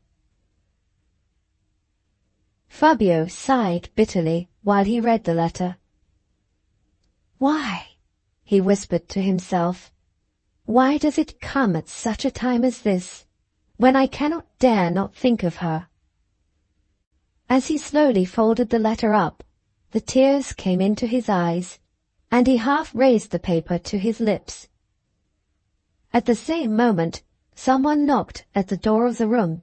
Fabio sighed bitterly while he read the letter. Why, he whispered to himself, why does it come at such a time as this, when I cannot dare not think of her? As he slowly folded the letter up, the tears came into his eyes, and he half raised the paper to his lips. At the same moment, someone knocked at the door of the room.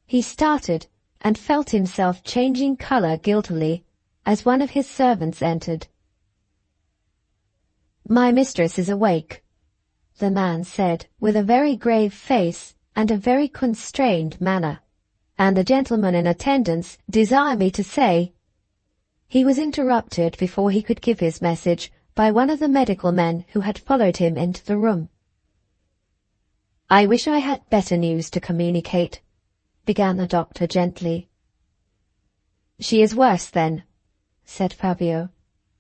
He started and felt himself changing colour guiltily as one of his servants entered. My mistress is awake, the man said with a very grave face and a very constrained manner, and the gentleman in attendance desire me to say— He was interrupted before he could give his message by one of the medical men who had followed him into the room. I wish I had better news to communicate, began the doctor gently. She is worse, then, said Fabio,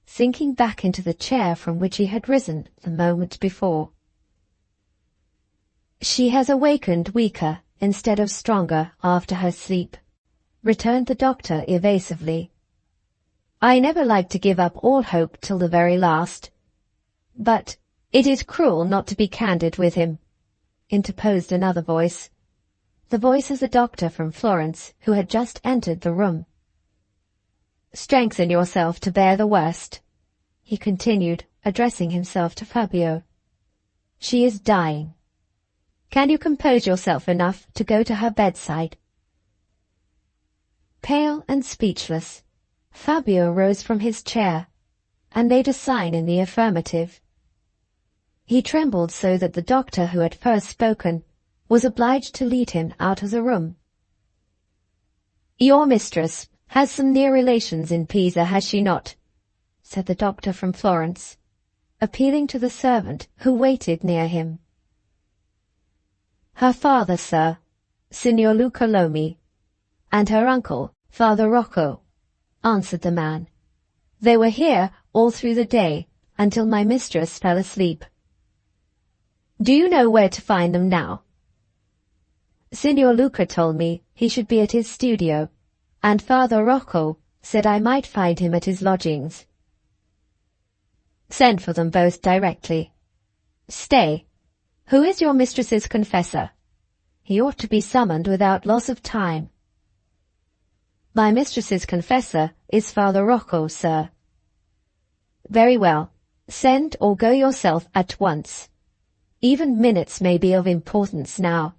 sinking back into the chair from which he had risen the moment before. She has awakened weaker instead of stronger after her sleep, returned the doctor evasively. I never like to give up all hope till the very last. But it is cruel not to be candid with him, interposed another voice, the voice of the doctor from Florence, who had just entered the room. Strengthen yourself to bear the worst, he continued, addressing himself to Fabio. She is dying. Can you compose yourself enough to go to her bedside? Pale and speechless, Fabio rose from his chair and made a sign in the affirmative. He trembled so that the doctor who had first spoken was obliged to lead him out of the room. Your mistress has some near relations in Pisa, has she not? Said the doctor from Florence, appealing to the servant who waited near him. Her father, sir, Signor Luca Lomi, and her uncle, Father Rocco, answered the man. They were here all through the day until my mistress fell asleep. Do you know where to find them now? Signor Luca told me he should be at his studio, and Father Rocco said I might find him at his lodgings. Send for them both directly. Stay. Who is your mistress's confessor? He ought to be summoned without loss of time. My mistress's confessor is Father Rocco, sir. Very well. Send or go yourself at once. Even minutes may be of importance now.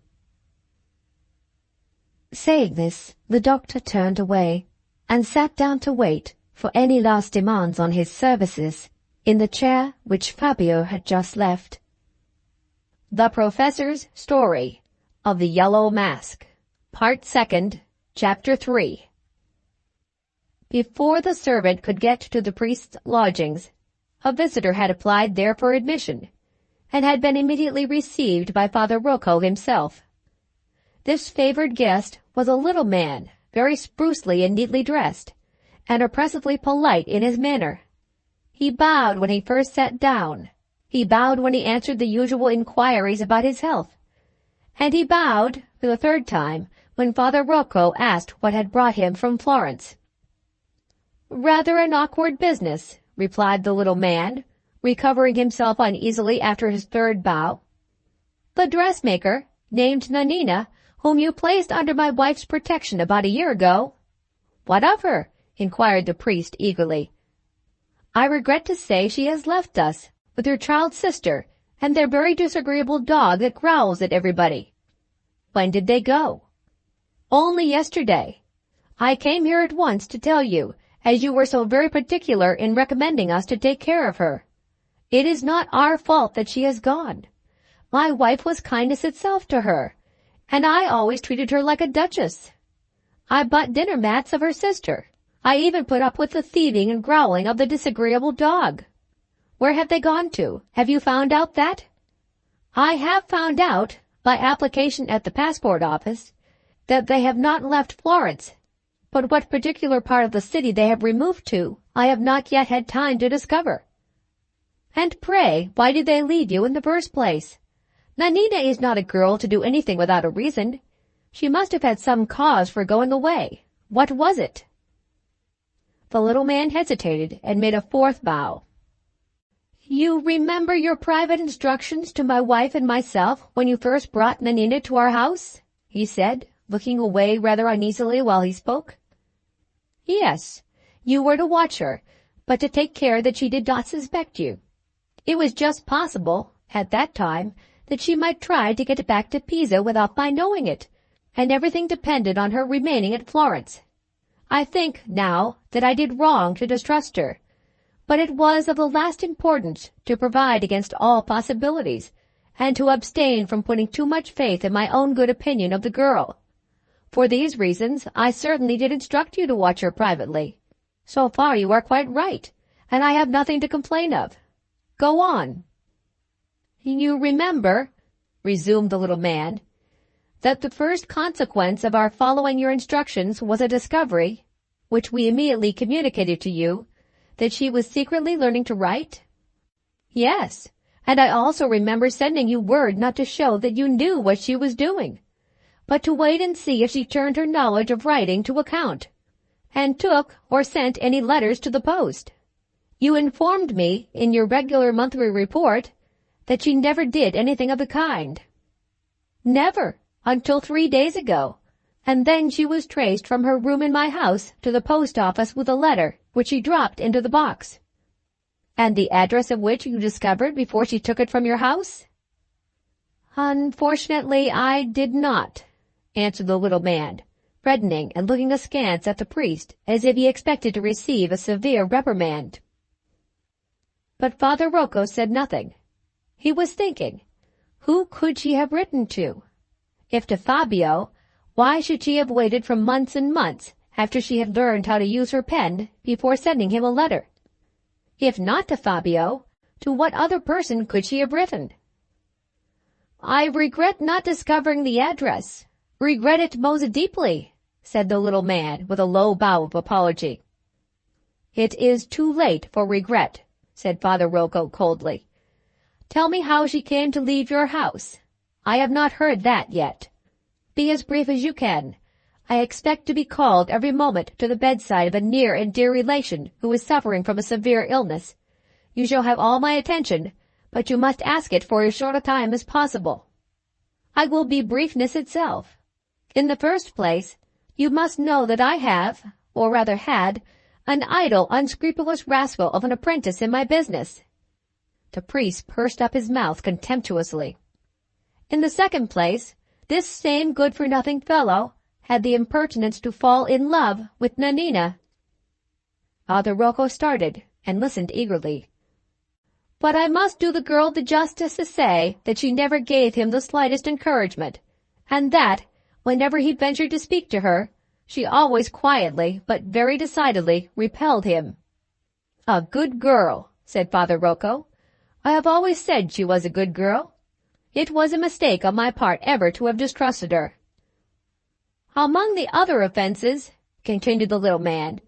Saying this, the doctor turned away and sat down to wait for any last demands on his services in the chair which Fabio had just left. The Professor's Story of the Yellow Mask, Part 2, Chapter 3. Before the servant could get to the priest's lodgings, a visitor had applied there for admission, and had been immediately received by Father Rocco himself. This favored guest was a little man, very sprucely and neatly dressed, and oppressively polite in his manner. He bowed when he first sat down. He bowed when he answered the usual inquiries about his health, and he bowed for the third time when Father Rocco asked what had brought him from Florence. "Rather an awkward business," replied the little man, recovering himself uneasily after his third bow. "The dressmaker, named Nanina, whom you placed under my wife's protection about a year ago." "What of her?" inquired the priest eagerly. "I regret to say she has left us, with your child's sister, and their very disagreeable dog that growls at everybody." "When did they go?" "Only yesterday. I came here at once to tell you, as you were so very particular in recommending us to take care of her. It is not our fault that she has gone. My wife was kindness itself to her, and I always treated her like a duchess. I bought dinner mats of her sister. I even put up with the thieving and growling of the disagreeable dog. Where have they gone to? Have you found out that?" "I have found out, by application at the passport office, that they have not left Florence, but what particular part of the city they have removed to, I have not yet had time to discover." "And pray, why did they leave you in the first place? Nanina is not a girl to do anything without a reason. She must have had some cause for going away. What was it?" The little man hesitated and made a fourth bow. "You remember your private instructions to my wife and myself when you first brought Nanina to our house?" he said, looking away rather uneasily while he spoke. "Yes, you were to watch her, but to take care that she did not suspect you. It was just possible, at that time, that she might try to get back to Pisa without my knowing it, and everything depended on her remaining at Florence. I think, now, that I did wrong to distrust her, but it was of the last importance to provide against all possibilities, and to abstain from putting too much faith in my own good opinion of the girl. For these reasons, I certainly did instruct you to watch her privately. So far you are quite right, and I have nothing to complain of. Go on." "You remember," resumed the little man, "that the first consequence of our following your instructions was a discovery, which we immediately communicated to you, that she was secretly learning to write?" "Yes, and I also remember sending you word not to show that you knew what she was doing, but to wait and see if she turned her knowledge of writing to account, and took or sent any letters to the post. You informed me, in your regular monthly report, that she never did anything of the kind." "Never, until 3 days ago, and then she was traced from her room in my house to the post office with a letter, which she dropped into the box." "And the address of which you discovered before she took it from your house?" "Unfortunately, I did not," answered the little man, reddening and looking askance at the priest, as if he expected to receive a severe reprimand. But Father Rocco said nothing. He was thinking, who could she have written to? If to Fabio, why should she have waited for months and months after she had learned how to use her pen before sending him a letter? If not to Fabio, to what other person could she have written? "I regret not discovering the address. Regret it most deeply," said the little man with a low bow of apology. "It is too late for regret," said Father Rocco coldly. "Tell me how she came to leave your house. I have not heard that yet. Be as brief as you can. I expect to be called every moment to the bedside of a near and dear relation who is suffering from a severe illness. You shall have all my attention, but you must ask it for as short a time as possible. I will be briefness itself. In the first place, You must know that I have, or rather had, an idle, unscrupulous rascal of an apprentice in my business." The priest pursed up his mouth contemptuously. "In the second place, this same good-for-nothing fellow had the impertinence to fall in love with Nanina." Father Rocco started and listened eagerly. "But I must do the girl the justice to say that she never gave him the slightest encouragement, and that, whenever he ventured to speak to her, she always quietly but very decidedly repelled him." "A good girl," said Father Rocco. "I have always said she was a good girl. It was a mistake on my part ever to have distrusted her." "Among the other offenses," continued the little man,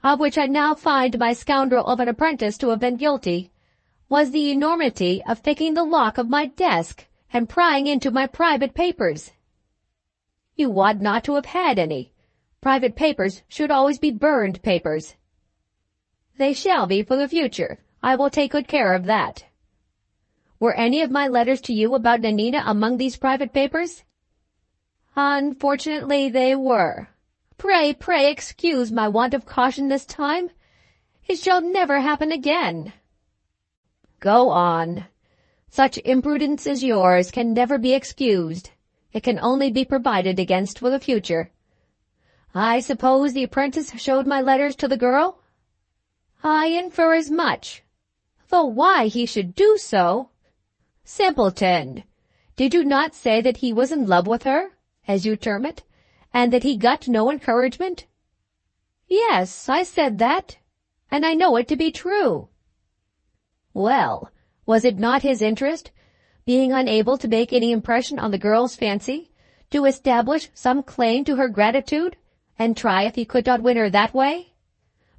"of which I now find my scoundrel of an apprentice to have been guilty, was the enormity of picking the lock of my desk and prying into my private papers." "You ought not to have had any. Private papers should always be burned papers." "They shall be for the future. I will take good care of that." "Were any of my letters to you about Nanina among these private papers?" "Unfortunately they were. Pray excuse my want of caution this time. It shall never happen again." "Go on. Such imprudence as yours can never be excused. It can only be provided against for the future. I suppose the apprentice showed my letters to the girl?" "I infer as much. Though why he should do so—" "Simpleton! Did you not say that he was in love with her, as you term it, and that he got no encouragement?" "Yes, I said that, and I know it to be true." "Well, was it not his interest, being unable to make any impression on the girl's fancy, to establish some claim to her gratitude, and try if he could not win her that way?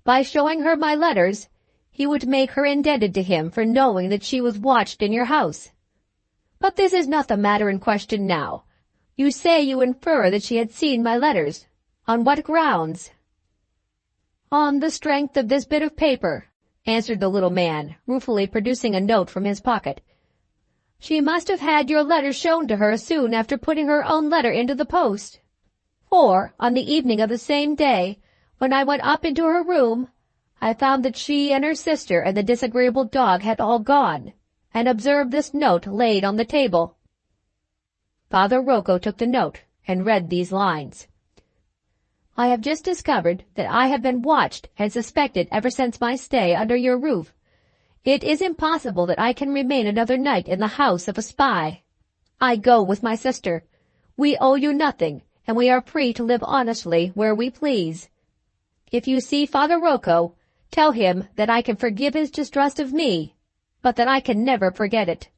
By showing her my letters, he would make her indebted to him for knowing that she was watched in your house. But this is not the matter in question now. You say you infer that she had seen my letters. On what grounds?" "On the strength of this bit of paper," answered the little man, ruefully producing a note from his pocket. "She must have had your letter shown to her soon after putting her own letter into the post. For, on the evening of the same day, when I went up into her room, I found that she and her sister and the disagreeable dog had all gone, and observed this note laid on the table." Father Rocco took the note and read these lines: "I have just discovered that I have been watched and suspected ever since my stay under your roof. It is impossible that I can remain another night in the house of a spy. I go with my sister. We owe you nothing, and we are free to live honestly where we please. If you see Father Rocco, tell him that I can forgive his distrust of me, but that I can never forget it.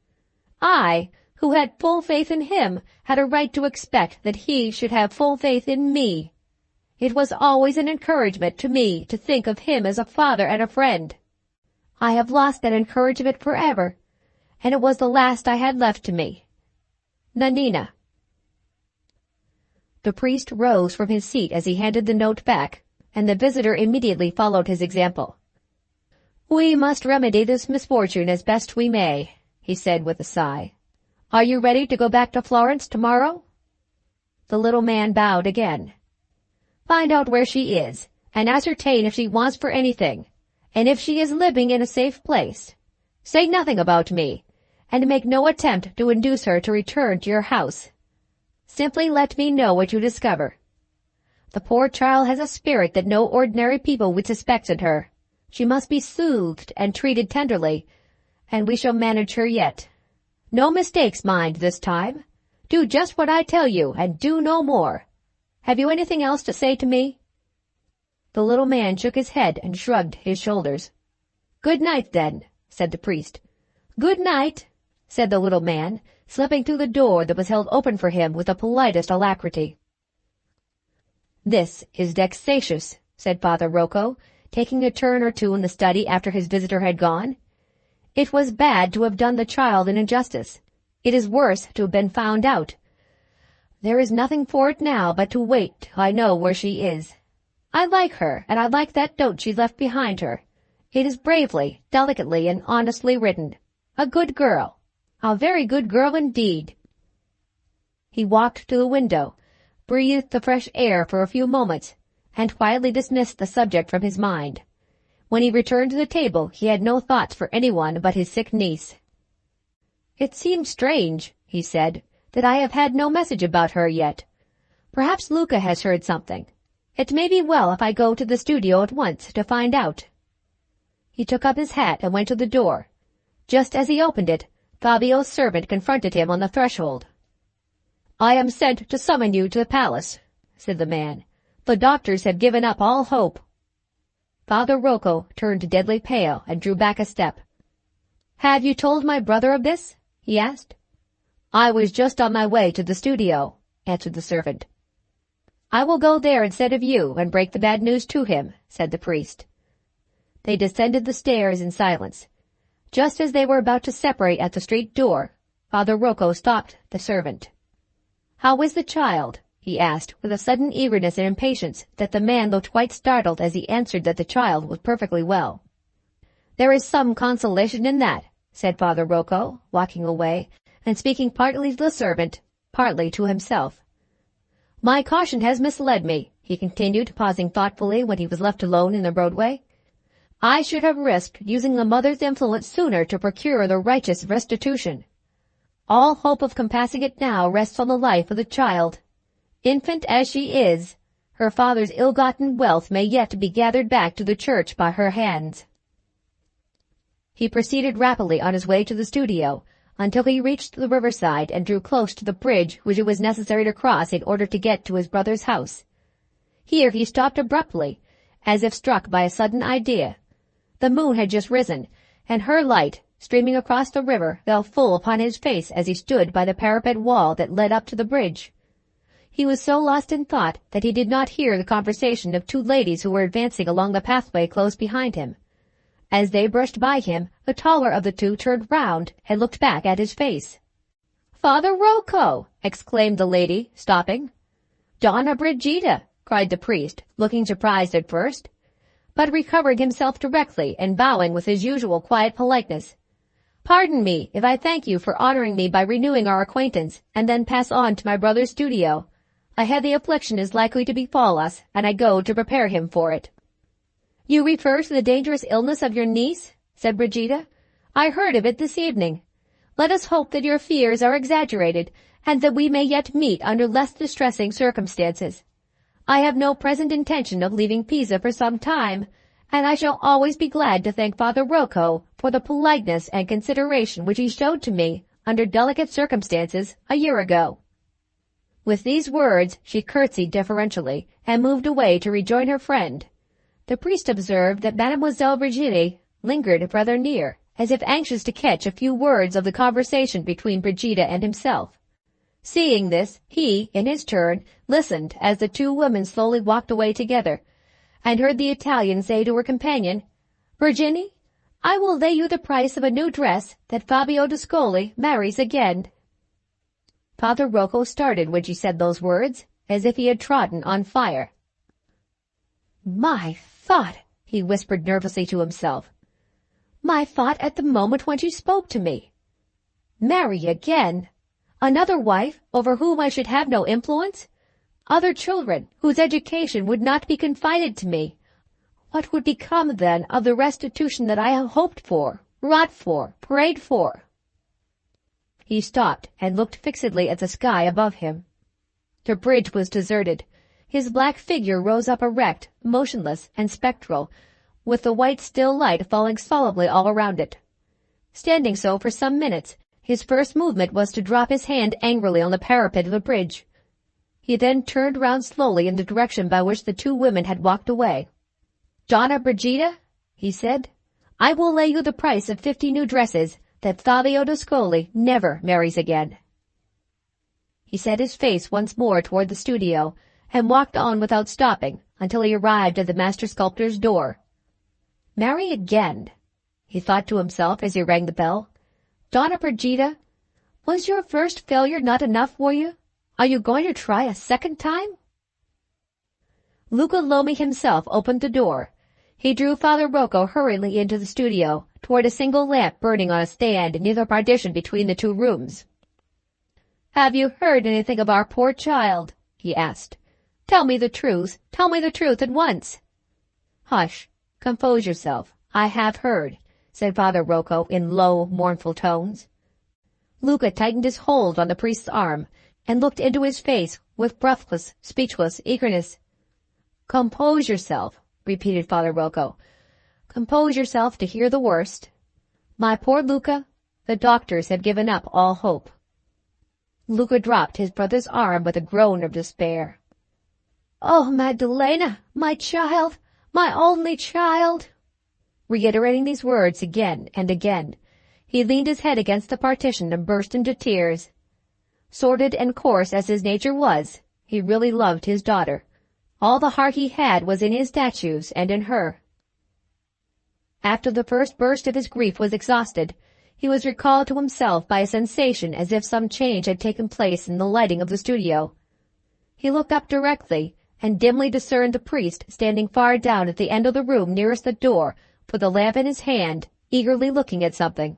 I, who had full faith in him, had a right to expect that he should have full faith in me. It was always an encouragement to me to think of him as a father and a friend. I have lost that encouragement forever, and it was the last I had left to me. Nanina." The priest rose from his seat as he handed the note back, and the visitor immediately followed his example. "We must remedy this misfortune as best we may," he said with a sigh. "Are you ready to go back to Florence tomorrow?" The little man bowed again. "Find out where she is, and ascertain if she wants for anything, and if she is living in a safe place. Say nothing about me, and make no attempt to induce her to return to your house. Simply let me know what you discover. The poor child has a spirit that no ordinary people would suspect in her. She must be soothed and treated tenderly, and we shall manage her yet. No mistakes, mind, this time. Do just what I tell you, and do no more. Have you anything else to say to me?" The little man shook his head and shrugged his shoulders. "Good night, then," said the priest. "Good night," said the little man, slipping through the door that was held open for him with the politest alacrity. "This is vexatious," said Father Rocco, taking a turn or two in the study after his visitor had gone. "It was bad to have done the child an injustice. It is worse to have been found out. There is nothing for it now but to wait till I know where she is. I like her, and I like that note she left behind her. It is bravely, delicately, and honestly written. A good girl. A very good girl indeed." He walked to the window, breathed the fresh air for a few moments, and quietly dismissed the subject from his mind. When he returned to the table, he had no thoughts for anyone but his sick niece. "It seems strange," he said, "that I have had no message about her yet. Perhaps Luca has heard something. It may be well if I go to the studio at once to find out." He took up his hat and went to the door. Just as he opened it, Fabio's servant confronted him on the threshold. "I am sent to summon you to the palace," said the man. "The doctors have given up all hope." Father Rocco turned deadly pale and drew back a step. "Have you told my brother of this?" he asked. "I was just on my way to the studio," answered the servant. "I will go there instead of you and break the bad news to him," said the priest. They descended the stairs in silence. Just as they were about to separate at the street door, Father Rocco stopped the servant. "How is the child?" he asked, with a sudden eagerness and impatience that the man looked quite startled as he answered that the child was perfectly well. "There is some consolation in that," said Father Rocco, walking away, and speaking partly to the servant, partly to himself. "My caution has misled me," he continued, pausing thoughtfully when he was left alone in the roadway. "I should have risked using the mother's influence sooner to procure the righteous restitution. All hope of compassing it now rests on the life of the child. Infant as she is, her father's ill-gotten wealth may yet be gathered back to the church by her hands." He proceeded rapidly on his way to the studio, until he reached the riverside and drew close to the bridge which it was necessary to cross in order to get to his brother's house. Here he stopped abruptly, as if struck by a sudden idea. The moon had just risen, and her light, streaming across the river, fell full upon his face as he stood by the parapet wall that led up to the bridge. He was so lost in thought that he did not hear the conversation of two ladies who were advancing along the pathway close behind him. As they brushed by him, the taller of the two turned round and looked back at his face. "Father Rocco!" exclaimed the lady, stopping. "Donna Brigida!" cried the priest, looking surprised at first, but recovering himself directly and bowing with his usual quiet politeness. "Pardon me if I thank you for honoring me by renewing our acquaintance, and then pass on to my brother's studio. A heavy affliction is likely to befall us, and I go to prepare him for it." "You refer to the dangerous illness of your niece?" said Brigida. "I heard of it this evening. Let us hope that your fears are exaggerated, and that we may yet meet under less distressing circumstances. I have no present intention of leaving Pisa for some time, and I shall always be glad to thank Father Rocco for the politeness and consideration which he showed to me under delicate circumstances a year ago." With these words she curtsied deferentially and moved away to rejoin her friend. The priest observed that Mademoiselle Brigida lingered rather near, as if anxious to catch a few words of the conversation between Brigida and himself. Seeing this, he, in his turn, listened as the two women slowly walked away together, and heard the Italian say to her companion, "Virginie, I will lay you the price of a new dress that Fabio d'Ascoli marries again." Father Rocco started when she said those words, as if he had trodden on fire. "My thought," he whispered nervously to himself. "My thought at the moment when she spoke to me. Marry again! Another wife over whom I should have no influence? Other children whose education would not be confided to me? What would become then of the restitution that I have hoped for, wrought for, prayed for?" He stopped and looked fixedly at the sky above him. The bridge was deserted. His black figure rose up erect, motionless and spectral, with the white still light falling solemnly all around it. Standing so for some minutes, his first movement was to drop his hand angrily on the parapet of the bridge. He then turned round slowly in the direction by which the two women had walked away. "Donna Brigida," he said, "I will lay you the price of 50 new dresses that Fabio d'Ascoli never marries again." He set his face once more toward the studio, and walked on without stopping until he arrived at the master sculptor's door. "Marry again," he thought to himself as he rang the bell. "Donna Brigida, was your first failure not enough for you? Are you going to try a second time?" Luca Lomi himself opened the door. He drew Father Rocco hurriedly into the studio, toward a single lamp burning on a stand near the partition between the two rooms. "Have you heard anything of our poor child?" he asked. "Tell me the truth. Tell me the truth at once." "Hush. Compose yourself. I have heard," said Father Rocco in low, mournful tones. Luca tightened his hold on the priest's arm and looked into his face with breathless, speechless eagerness. "Compose yourself," repeated Father Rocco. "Compose yourself to hear the worst. My poor Luca, the doctors have given up all hope." Luca dropped his brother's arm with a groan of despair. "Oh, Magdalena, my child, my only child!" Reiterating these words again and again, he leaned his head against the partition and burst into tears. Sordid and coarse as his nature was, he really loved his daughter. All the heart he had was in his statues and in her. After the first burst of his grief was exhausted, he was recalled to himself by a sensation as if some change had taken place in the lighting of the studio. He looked up directly and dimly discerned the priest standing far down at the end of the room nearest the door, with the lamp in his hand, eagerly looking at something.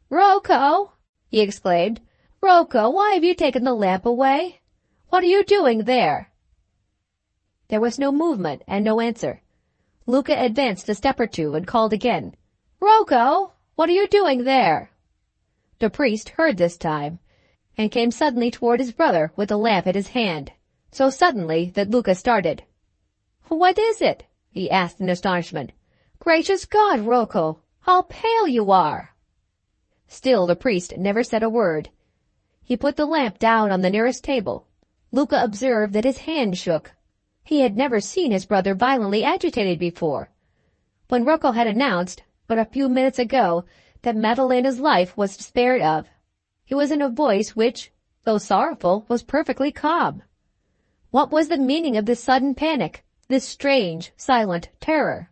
"Rocco!" he exclaimed. "Rocco, why have you taken the lamp away? What are you doing there?" There was no movement and no answer. Luca advanced a step or two and called again. "Rocco, what are you doing there?" The priest heard this time, and came suddenly toward his brother with the lamp at his hand, so suddenly that Luca started. "What is it?" he asked in astonishment. "Gracious God, Rocco, how pale you are!" Still the priest never said a word. He put the lamp down on the nearest table. Luca observed that his hand shook. He had never seen his brother violently agitated before. When Rocco had announced, but a few minutes ago, that Maddalena's life was despaired of, it was in a voice which, though sorrowful, was perfectly calm. What was the meaning of this sudden panic, this strange, silent terror?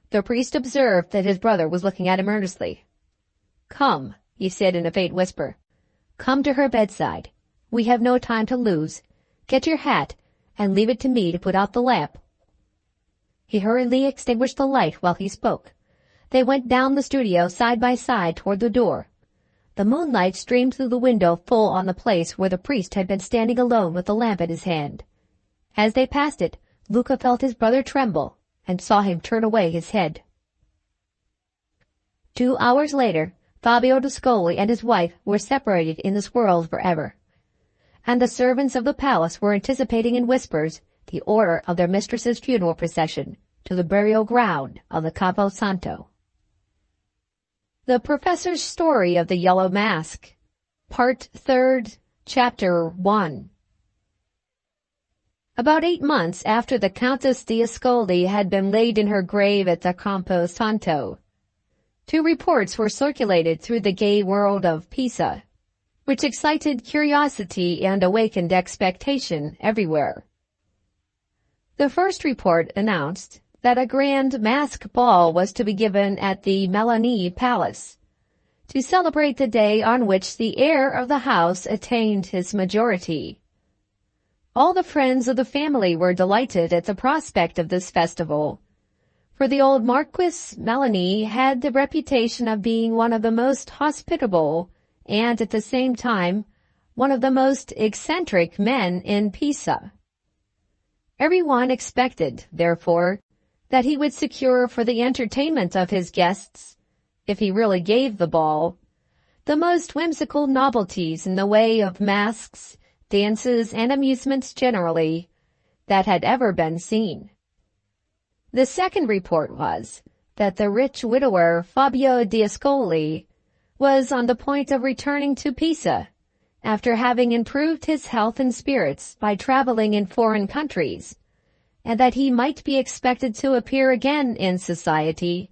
The priest observed that his brother was looking at him earnestly. "Come," he said in a faint whisper. "Come to her bedside. We have no time to lose. Get your hat, and leave it to me to put out the lamp." He hurriedly extinguished the light while he spoke. They went down the studio side by side toward the door. The moonlight streamed through the window full on the place where the priest had been standing alone with the lamp in his hand. As they passed it, Luca felt his brother tremble, and saw him turn away his head. 2 hours later, Fabio d'Ascoli and his wife were separated in this world forever, and the servants of the palace were anticipating in whispers the order of their mistress's funeral procession to the burial ground of the Campo Santo. The Professor's Story of the Yellow Mask, Part 3rd, Chapter 1. About 8 months after the Countess d'Ascoli had been laid in her grave at the Campo Santo, 2 reports were circulated through the gay world of Pisa, which excited curiosity and awakened expectation everywhere. The first report announced that a grand mask ball was to be given at the Melani Palace, to celebrate the day on which the heir of the house attained his majority. All the friends of the family were delighted at the prospect of this festival, for the old Marquis Melani had the reputation of being one of the most hospitable and at the same time one of the most eccentric men in Pisa. Everyone expected, therefore, that he would secure for the entertainment of his guests, if he really gave the ball, the most whimsical novelties in the way of masks, dances, and amusements generally that had ever been seen. The second report was that the rich widower Fabio d'Ascoli was on the point of returning to Pisa, after having improved his health and spirits by traveling in foreign countries, and that he might be expected to appear again in society,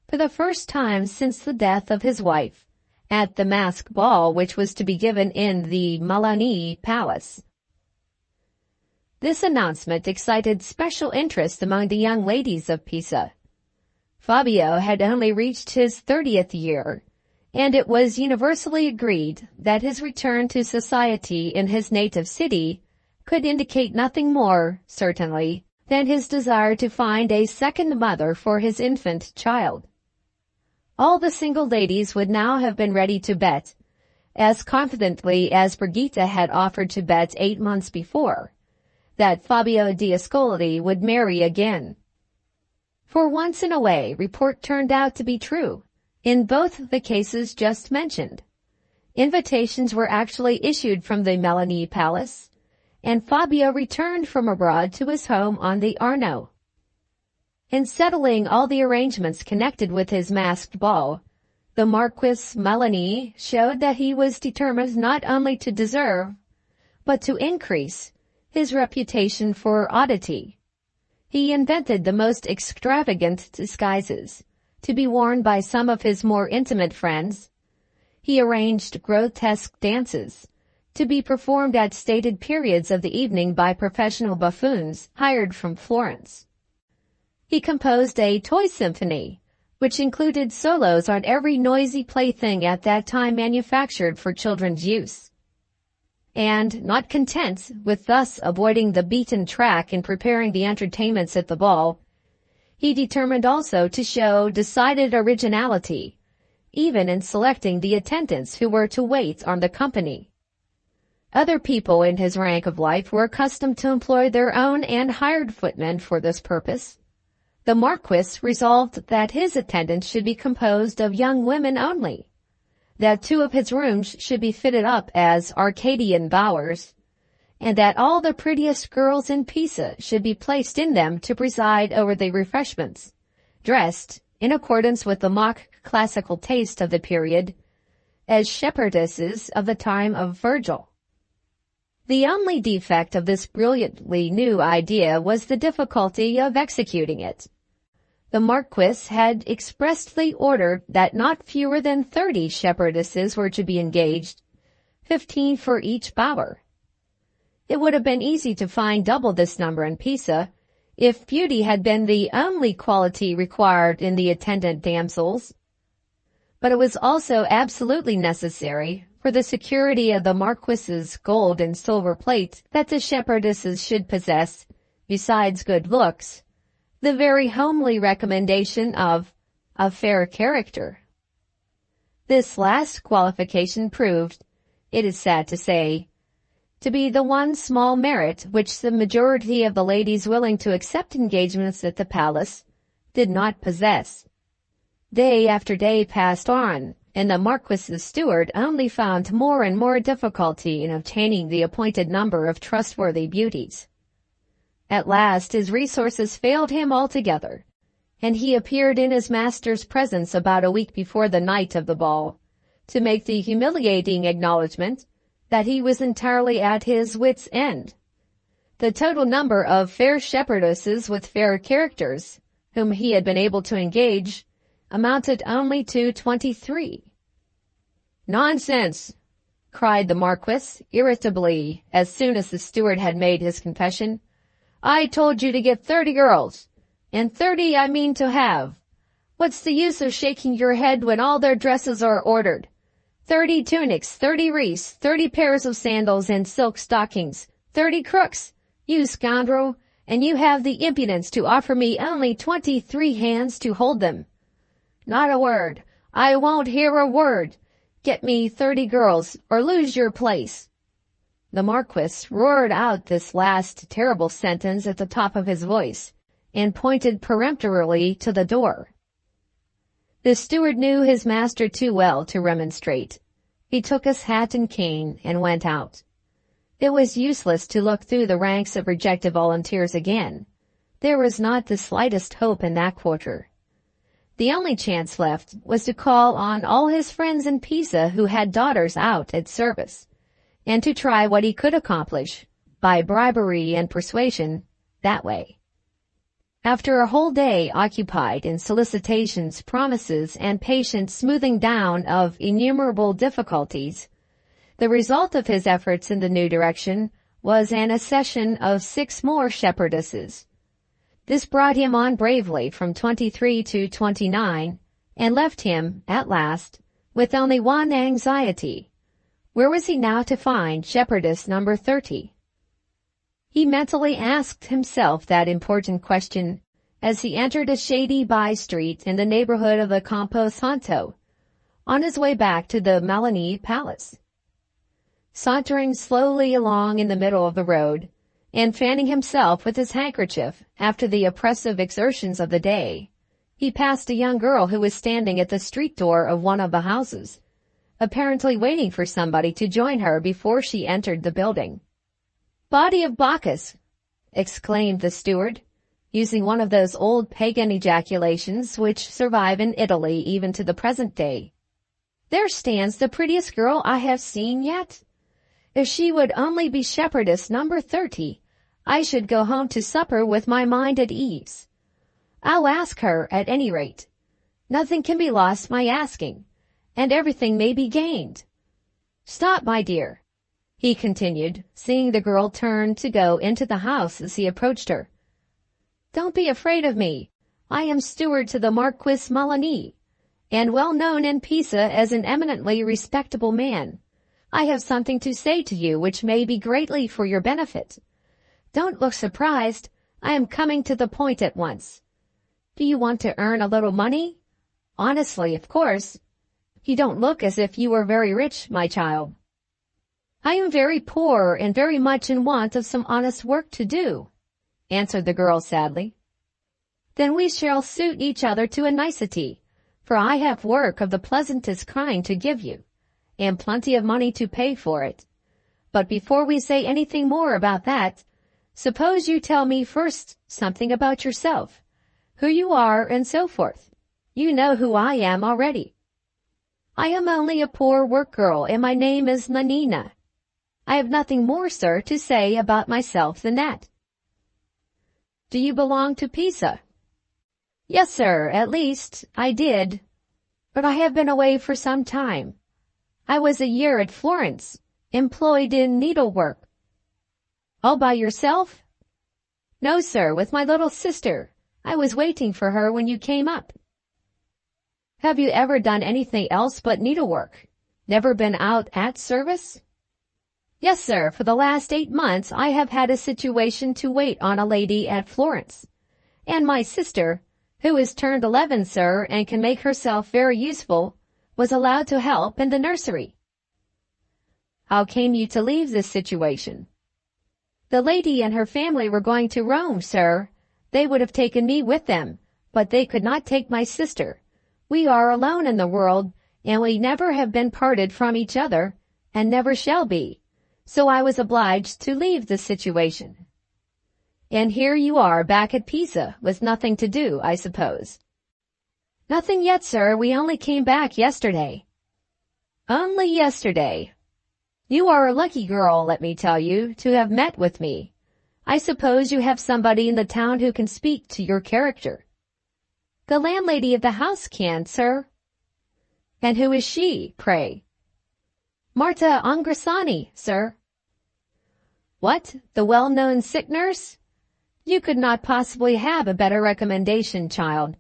for the first time since the death of his wife, at the mask ball which was to be given in the Melani Palace. This announcement excited special interest among the young ladies of Pisa. Fabio had only reached his 30th year, and it was universally agreed that his return to society in his native city could indicate nothing more, certainly, than his desire to find a second mother for his infant child. All the single ladies would now have been ready to bet, as confidently as Brigitte had offered to bet 8 months before that Fabio d'Ascoli would marry again. For once in a way, report turned out to be true in both the cases just mentioned. Invitations were actually issued from the Melanie Palace, and Fabio returned from abroad to his home on the Arno. In settling all the arrangements connected with his masked ball, the Marquis Melanie showed that he was determined not only to deserve, but to increase, his reputation for oddity. He invented the most extravagant disguises, to be worn by some of his more intimate friends. He arranged grotesque dances, to be performed at stated periods of the evening by professional buffoons hired from Florence. He composed a toy symphony, which included solos on every noisy plaything at that time manufactured for children's use. And, not content with thus avoiding the beaten track in preparing the entertainments at the ball, he determined also to show decided originality, even in selecting the attendants who were to wait on the company. Other people in his rank of life were accustomed to employ their own and hired footmen for this purpose. The Marquis resolved that his attendants should be composed of young women only, that 2 of his rooms should be fitted up as Arcadian bowers, and that all the prettiest girls in Pisa should be placed in them to preside over the refreshments, dressed, in accordance with the mock classical taste of the period, as shepherdesses of the time of Virgil. The only defect of this brilliantly new idea was the difficulty of executing it. The Marquis had expressly ordered that not fewer than 30 shepherdesses were to be engaged, 15 for each bower. It would have been easy to find double this number in Pisa, if beauty had been the only quality required in the attendant damsels. But it was also absolutely necessary, for the security of the Marquis's gold and silver plate, that the shepherdesses should possess, besides good looks, the very homely recommendation of a fair character. This last qualification proved, it is sad to say, to be the one small merit which the majority of the ladies willing to accept engagements at the palace did not possess. Day after day passed on, and the Marquis's steward only found more and more difficulty in obtaining the appointed number of trustworthy beauties. At last his resources failed him altogether, and he appeared in his master's presence about a week before the night of the ball, to make the humiliating acknowledgment that he was entirely at his wits' end. The total number of fair shepherdesses with fair characters, whom he had been able to engage, amounted only to 23. "Nonsense!" cried the Marquis, irritably, as soon as the steward had made his confession. "I told you to get 30 girls, and 30 I mean to have. What's the use of shaking your head when all their dresses are ordered? 30 tunics, 30 wreaths, 30 pairs of sandals and silk stockings, 30 crooks, you scoundrel, and you have the impudence to offer me only 23 hands to hold them. Not a word. I won't hear a word. Get me 30 girls, or lose your place." The Marquis roared out this last terrible sentence at the top of his voice, and pointed peremptorily to the door. The steward knew his master too well to remonstrate. He took his hat and cane and went out. It was useless to look through the ranks of rejected volunteers again. There was not the slightest hope in that quarter. The only chance left was to call on all his friends in Pisa who had daughters out at service, and to try what he could accomplish, by bribery and persuasion, that way. After a whole day occupied in solicitations, promises, and patient smoothing down of innumerable difficulties, the result of his efforts in the new direction was an accession of 6 more shepherdesses. This brought him on bravely from 23 to 29, and left him, at last, with only one anxiety. Where was he now to find shepherdess number 30? He mentally asked himself that important question as he entered a shady by-street in the neighborhood of the Campo Santo, on his way back to the Melanie Palace. sauntering slowly along in the middle of the road, and fanning himself with his handkerchief after the oppressive exertions of the day. He passed a young girl who was standing at the street door of one of the houses, apparently waiting for somebody to join her before she entered the building. "Body of Bacchus!" exclaimed the steward, using one of those old pagan ejaculations which survive in Italy even to the present day. "There stands the prettiest girl I have seen yet. If she would only be shepherdess number 30, I should go home to supper with my mind at ease. I'll ask her at any rate. Nothing can be lost by asking, and everything may be gained. Stop, my dear," he continued, seeing the girl turn to go into the house as he approached her. "Don't be afraid of me. I am steward to the Marquis Malani, and well known in Pisa as an eminently respectable man. I have something to say to you which may be greatly for your benefit. Don't look surprised. I am coming to the point at once. Do you want to earn a little money? Honestly, of course. You don't look as if you were very rich, my child." "I am very poor and very much in want of some honest work to do," answered the girl sadly. "Then we shall suit each other to a nicety, for I have work of the pleasantest kind to give you, and plenty of money to pay for it. But before we say anything more about that, suppose you tell me first something about yourself, who you are and so forth. You know who I am already." "I am only a poor work girl, and my name is Nanina. I have nothing more, sir, to say about myself than that." "Do you belong to Pisa?" "Yes, sir, at least, I did. But I have been away for some time. I was a year at Florence, employed in needlework." "All by yourself?" "No, sir, with my little sister. I was waiting for her when you came up." "Have you ever done anything else but needlework? Never been out at service?" "Yes, sir, for the last 8 months I have had a situation to wait on a lady at Florence, and my sister, who is turned 11, sir, and can make herself very useful, was allowed to help in the nursery." "How came you to leave this situation?" "The lady and her family were going to Rome, sir. They would have taken me with them, but they could not take my sister. We are alone in the world, and we never have been parted from each other, and never shall be. So I was obliged to leave the situation." "And here you are back at Pisa, with nothing to do, I suppose?" "Nothing yet, sir. We only came back yesterday." "Only yesterday? You are a lucky girl, let me tell you, to have met with me. I suppose you have somebody in the town who can speak to your character." "The landlady of the house can, sir." "And who is she, pray?" "Marta Angrasani, sir." "What, the well-known sick nurse? You could not possibly have a better recommendation, child.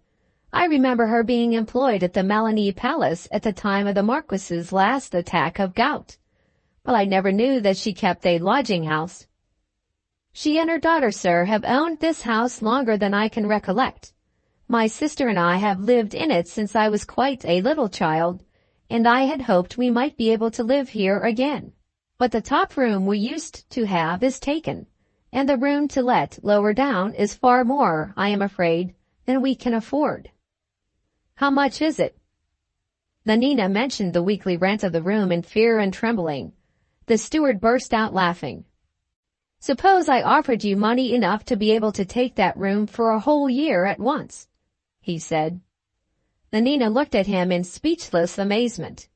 I remember her being employed at the Malani Palace at the time of the Marquis's last attack of gout, but I never knew that she kept a lodging-house." "She and her daughter, sir, have owned this house longer than I can recollect. My sister and I have lived in it since I was quite a little child, and I had hoped we might be able to live here again. But the top room we used to have is taken, and the room to let lower down is far more, I am afraid, than we can afford." "How much is it?" Nanina mentioned the weekly rent of the room in fear and trembling. The steward burst out laughing. "Suppose I offered you money enough to be able to take that room for a whole year at once?" he said. Nanina looked at him in speechless amazement.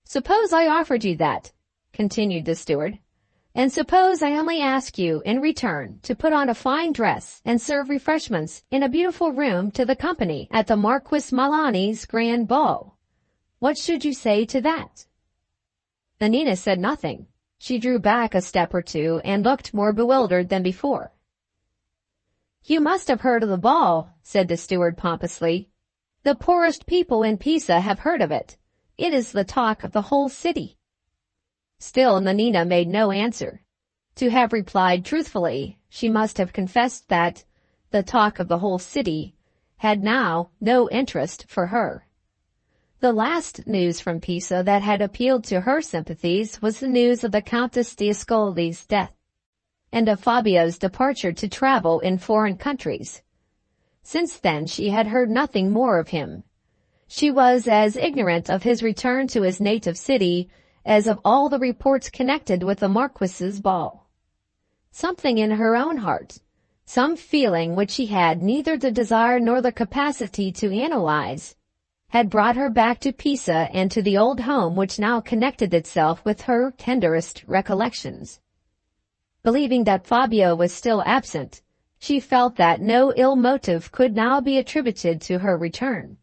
"Suppose I offered you that," continued the steward, "and suppose I only ask you in return to put on a fine dress and serve refreshments in a beautiful room to the company at the Marquis Malani's grand ball. What should you say to that?" Nanina said nothing. She drew back a step or two and looked more bewildered than before. "You must have heard of the ball," said the steward pompously. "The poorest people in Pisa have heard of it. It is the talk of the whole city." Still Nanina made no answer. To have replied truthfully, she must have confessed that the talk of the whole city had now no interest for her. The last news from Pisa that had appealed to her sympathies was the news of the Countess d'Ascoli's death, and of Fabio's departure to travel in foreign countries. Since then she had heard nothing more of him. She was as ignorant of his return to his native city as of all the reports connected with the Marquis's ball. Something in her own heart, some feeling which she had neither the desire nor the capacity to analyze, had brought her back to Pisa and to the old home which now connected itself with her tenderest recollections. Believing that Fabio was still absent, she felt that no ill motive could now be attributed to her return,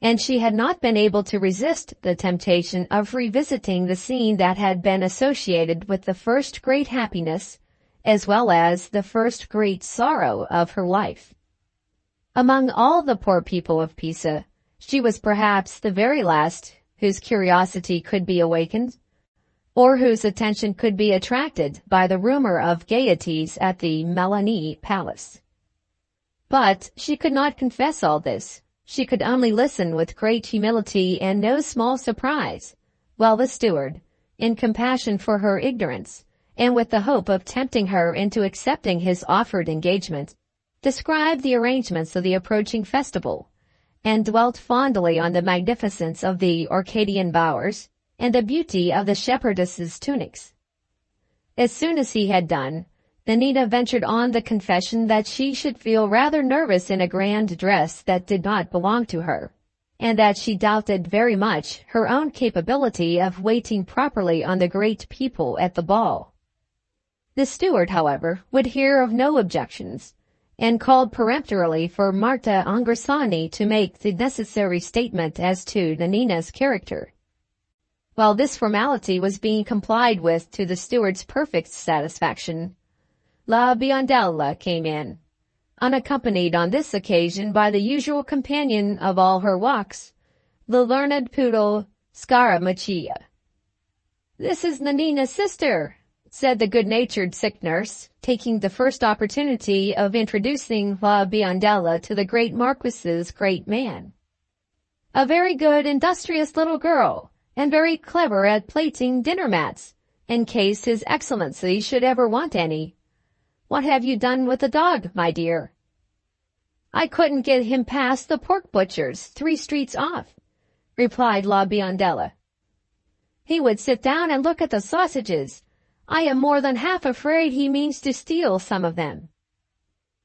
and she had not been able to resist the temptation of revisiting the scene that had been associated with the first great happiness as well as the first great sorrow of her life. Among all the poor people of Pisa, she was perhaps the very last whose curiosity could be awakened, or whose attention could be attracted by the rumor of gaieties at the Melani Palace. But she could not confess all this. She could only listen with great humility and no small surprise, while the steward, in compassion for her ignorance, and with the hope of tempting her into accepting his offered engagement, described the arrangements of the approaching festival, and dwelt fondly on the magnificence of the Orcadian bowers, and the beauty of the shepherdesses' tunics. As soon as he had done, Nanina ventured on the confession that she should feel rather nervous in a grand dress that did not belong to her, and that she doubted very much her own capability of waiting properly on the great people at the ball. The steward, however, would hear of no objections, and called peremptorily for Marta Angressani to make the necessary statement as to Nanina's character. While this formality was being complied with to the steward's perfect satisfaction, La Biondella came in, unaccompanied on this occasion by the usual companion of all her walks, the learned poodle Scarammuccia. "This is Nanina's sister," said the good-natured sick nurse, taking the first opportunity of introducing La Biondella to the great Marquis's great man. "A very good, industrious little girl, and very clever at plaiting dinner mats, in case His Excellency should ever want any. What have you done with the dog, my dear?" "I couldn't get him past the pork butcher's 3 streets off," replied La Biondella. "He would sit down and look at the sausages. I am more than half afraid he means to steal some of them."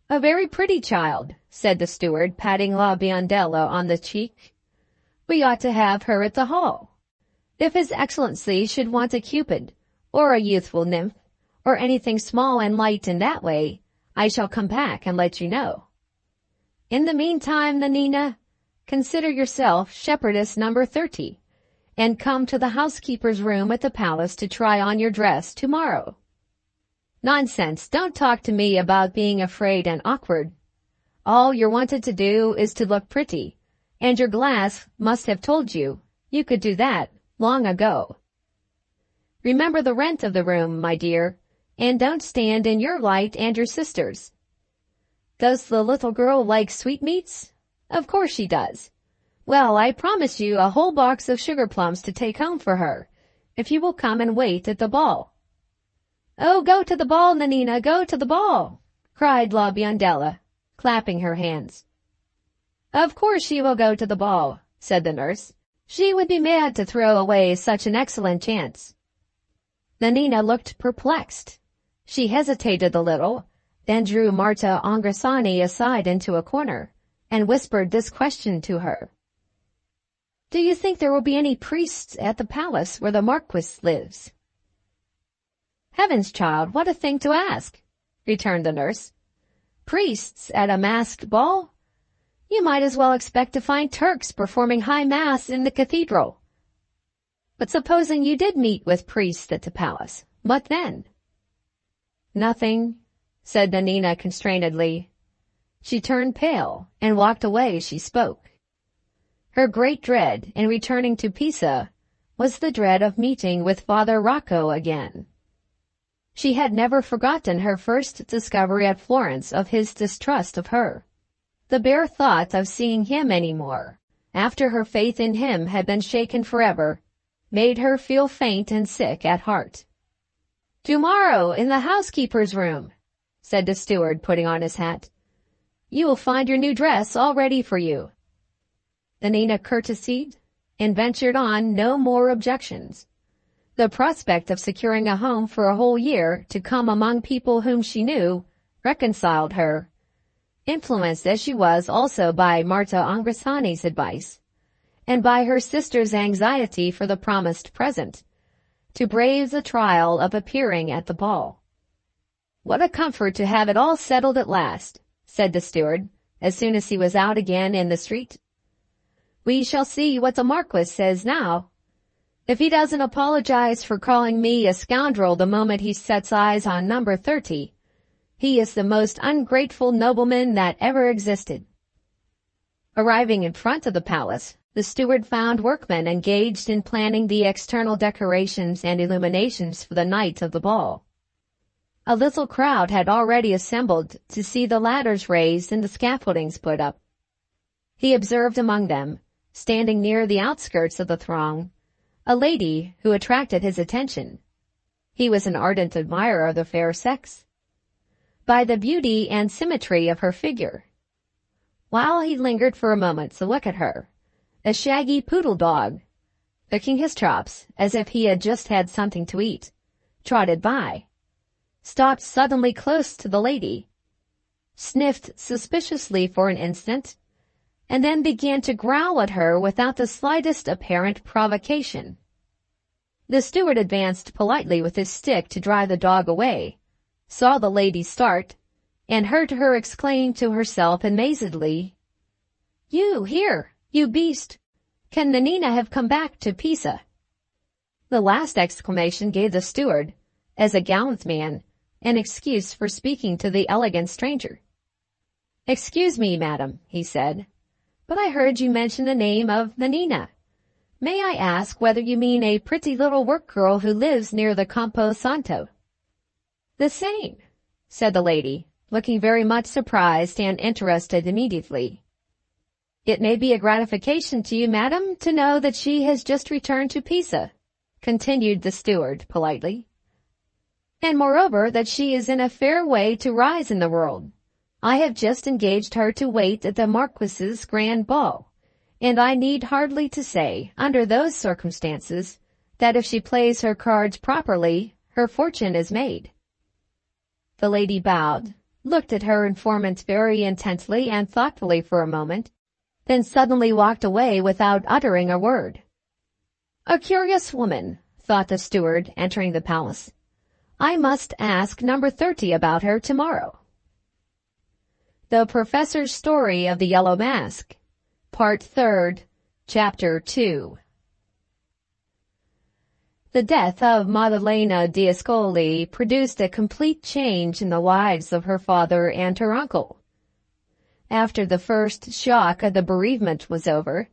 "A very pretty child," said the steward, patting La Biondella on the cheek. "We ought to have her at the hall. If His Excellency should want a Cupid, or a youthful nymph, or anything small and light in that way, I shall come back and let you know. In the meantime, Nanina, consider yourself shepherdess number 30, and come to the housekeeper's room at the palace to try on your dress tomorrow." "Nonsense, don't talk to me about being afraid and awkward. All you're wanted to do is to look pretty, and your glass must have told you could do that long ago. Remember the rent of the room, my dear, and don't stand in your light and your sister's. Does the little girl like sweetmeats? Of course she does. Well, I promise you a whole box of sugar plums to take home for her, if you will come and wait at the ball." "Oh, go to the ball, Nanina, go to the ball!" cried La Biondella, clapping her hands. "Of course she will go to the ball," said the nurse. "She would be mad to throw away such an excellent chance." Nanina looked perplexed. She hesitated a little, then drew Marta Angressani aside into a corner, and whispered this question to her. "Do you think there will be any priests at the palace where the Marquis lives?" "Heavens, child, what a thing to ask!" returned the nurse. "Priests at a masked ball? You might as well expect to find Turks performing high mass in the cathedral. But supposing you did meet with priests at the palace, what then?" "Nothing," said Nanina constrainedly. She turned pale and walked away as she spoke. Her great dread in returning to Pisa was the dread of meeting with Father Rocco again. She had never forgotten her first discovery at Florence of his distrust of her. The bare thought of seeing him any more, after her faith in him had been shaken forever, made her feel faint and sick at heart. "Tomorrow in the housekeeper's room," said the steward, putting on his hat. "You will find your new dress all ready for you." Nanina courtesied and ventured on no more objections. The prospect of securing a home for a whole year to come among people whom she knew reconciled her, influenced as she was also by Marta Angrasani's advice, and by her sister's anxiety for the promised present, to brave the trial of appearing at the ball. "What a comfort to have it all settled at last," said the steward, as soon as he was out again in the street. "We shall see what the Marquis says now. If he doesn't apologize for calling me a scoundrel the moment he sets eyes on number 30, he is the most ungrateful nobleman that ever existed." Arriving in front of the palace, the steward found workmen engaged in planning the external decorations and illuminations for the night of the ball. A little crowd had already assembled to see the ladders raised and the scaffoldings put up. He observed among them, standing near the outskirts of the throng, a lady who attracted his attention. He was an ardent admirer of the fair sex, by the beauty and symmetry of her figure. While he lingered for a moment to look at her, a shaggy poodle dog, licking his chops as if he had just had something to eat, trotted by, stopped suddenly close to the lady, sniffed suspiciously for an instant, and then began to growl at her without the slightest apparent provocation. The steward advanced politely with his stick to drive the dog away, saw the lady start, and heard her exclaim to herself amazedly, "You here, you beast! Can Nanina have come back to Pisa?" The last exclamation gave the steward, as a gallant man, an excuse for speaking to the elegant stranger. "Excuse me, madam," he said, "but I heard you mention the name of Nanina. May I ask whether you mean a pretty little work girl who lives near the Campo Santo?" "The same," said the lady, looking very much surprised and interested immediately. "It may be a gratification to you, madam, to know that she has just returned to Pisa," continued the steward politely, "and moreover that she is in a fair way to rise in the world. I have just engaged her to wait at the Marquis's grand ball, and I need hardly to say, under those circumstances, that if she plays her cards properly, her fortune is made." The lady bowed, looked at her informant very intently and thoughtfully for a moment, then suddenly walked away without uttering a word. "A curious woman," thought the steward, entering the palace. "I must ask number 30 about her tomorrow." The Professor's Story of the Yellow Mask, Part 3rd, Chapter 2. The death of Maddalena d'Ascoli produced a complete change in the lives of her father and her uncle. After the first shock of the bereavement was over,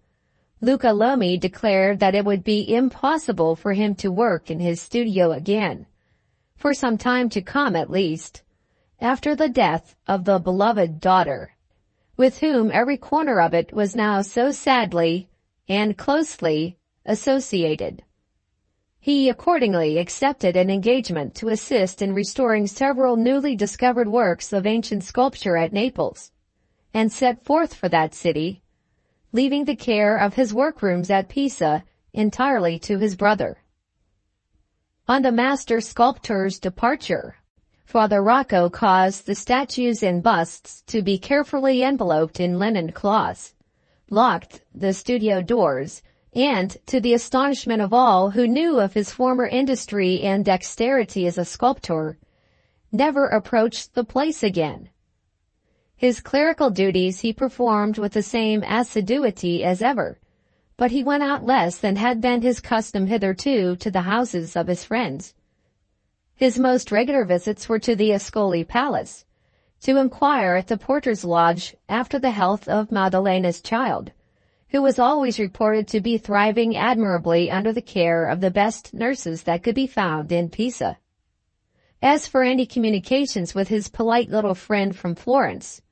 Luca Lomi declared that it would be impossible for him to work in his studio again, for some time to come at least, after the death of the beloved daughter, with whom every corner of it was now so sadly and closely associated. He accordingly accepted an engagement to assist in restoring several newly discovered works of ancient sculpture at Naples, and set forth for that city, leaving the care of his workrooms at Pisa entirely to his brother. On the master sculptor's departure, Father Rocco caused the statues and busts to be carefully enveloped in linen cloths, locked the studio doors, and, to the astonishment of all who knew of his former industry and dexterity as a sculptor, never approached the place again. His clerical duties he performed with the same assiduity as ever, but he went out less than had been his custom hitherto to the houses of his friends. His most regular visits were to the Ascoli Palace, to inquire at the porter's lodge after the health of Maddalena's child, who was always reported to be thriving admirably under the care of the best nurses that could be found in Pisa. As for any communications with his polite little friend from Florence,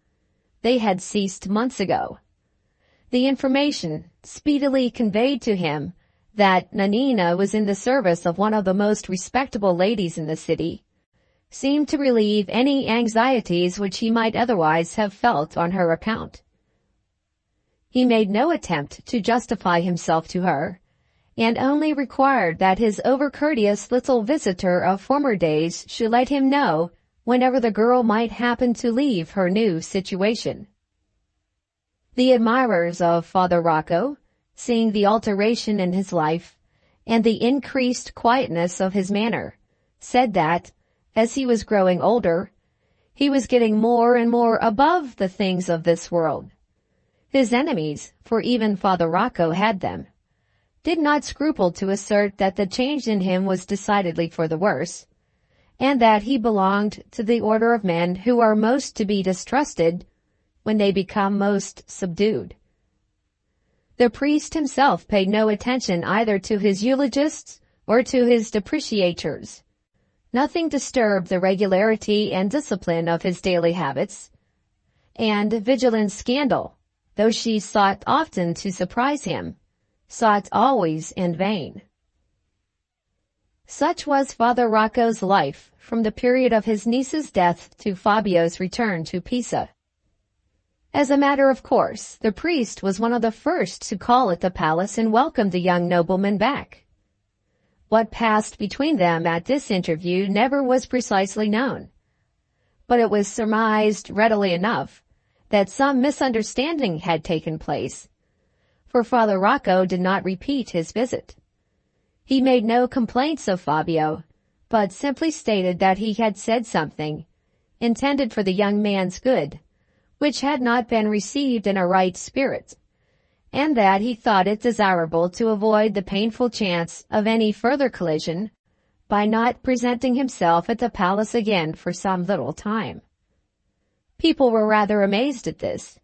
they had ceased months ago. The information speedily conveyed to him that Nanina was in the service of one of the most respectable ladies in the city seemed to relieve any anxieties which he might otherwise have felt on her account. He made no attempt to justify himself to her, and only required that his over-courteous little visitor of former days should let him know whenever the girl might happen to leave her new situation. The admirers of Father Rocco, seeing the alteration in his life and the increased quietness of his manner, said that, as he was growing older, he was getting more and more above the things of this world. His enemies, for even Father Rocco had them, did not scruple to assert that the change in him was decidedly for the worse, and that he belonged to the order of men who are most to be distrusted when they become most subdued. The priest himself paid no attention either to his eulogists or to his depreciators. Nothing disturbed the regularity and discipline of his daily habits, and vigilant scandal, though she sought often to surprise him, sought always in vain. Such was Father Rocco's life from the period of his niece's death to Fabio's return to Pisa. As a matter of course, the priest was one of the first to call at the palace and welcome the young nobleman back. What passed between them at this interview never was precisely known, but it was surmised readily enough that some misunderstanding had taken place, for Father Rocco did not repeat his visit. He made no complaints of Fabio, but simply stated that he had said something, intended for the young man's good, which had not been received in a right spirit, and that he thought it desirable to avoid the painful chance of any further collision by not presenting himself at the palace again for some little time. People were rather amazed at this.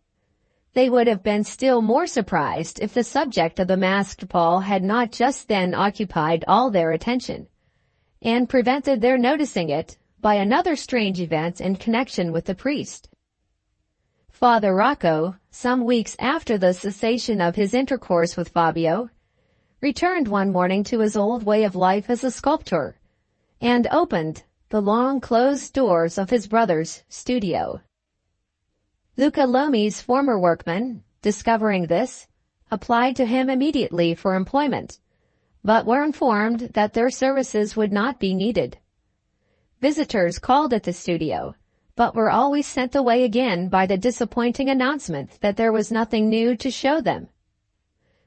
They would have been still more surprised if the subject of the masked ball had not just then occupied all their attention, and prevented their noticing it by another strange event in connection with the priest. Father Rocco, some weeks after the cessation of his intercourse with Fabio, returned one morning to his old way of life as a sculptor, and opened the long closed doors of his brother's studio. Luca Lomi's former workmen, discovering this, applied to him immediately for employment, but were informed that their services would not be needed. Visitors called at the studio, but were always sent away again by the disappointing announcement that there was nothing new to show them.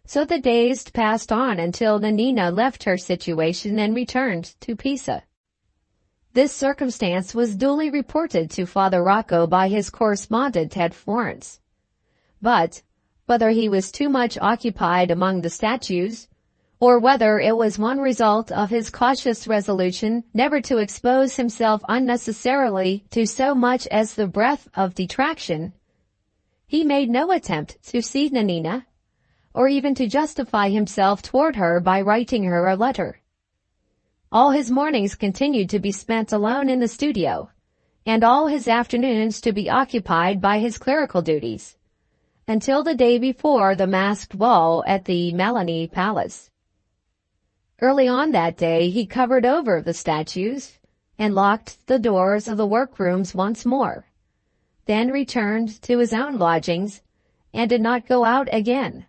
So the days passed on until Nanina left her situation and returned to Pisa. This circumstance was duly reported to Father Rocco by his correspondent at Florence. But, whether he was too much occupied among the statues, or whether it was one result of his cautious resolution never to expose himself unnecessarily to so much as the breath of detraction, he made no attempt to see Nanina, or even to justify himself toward her by writing her a letter. All his mornings continued to be spent alone in the studio, and all his afternoons to be occupied by his clerical duties, until the day before the masked ball at the Melani Palace. Early on that day he covered over the statues and locked the doors of the workrooms once more, then returned to his own lodgings and did not go out again.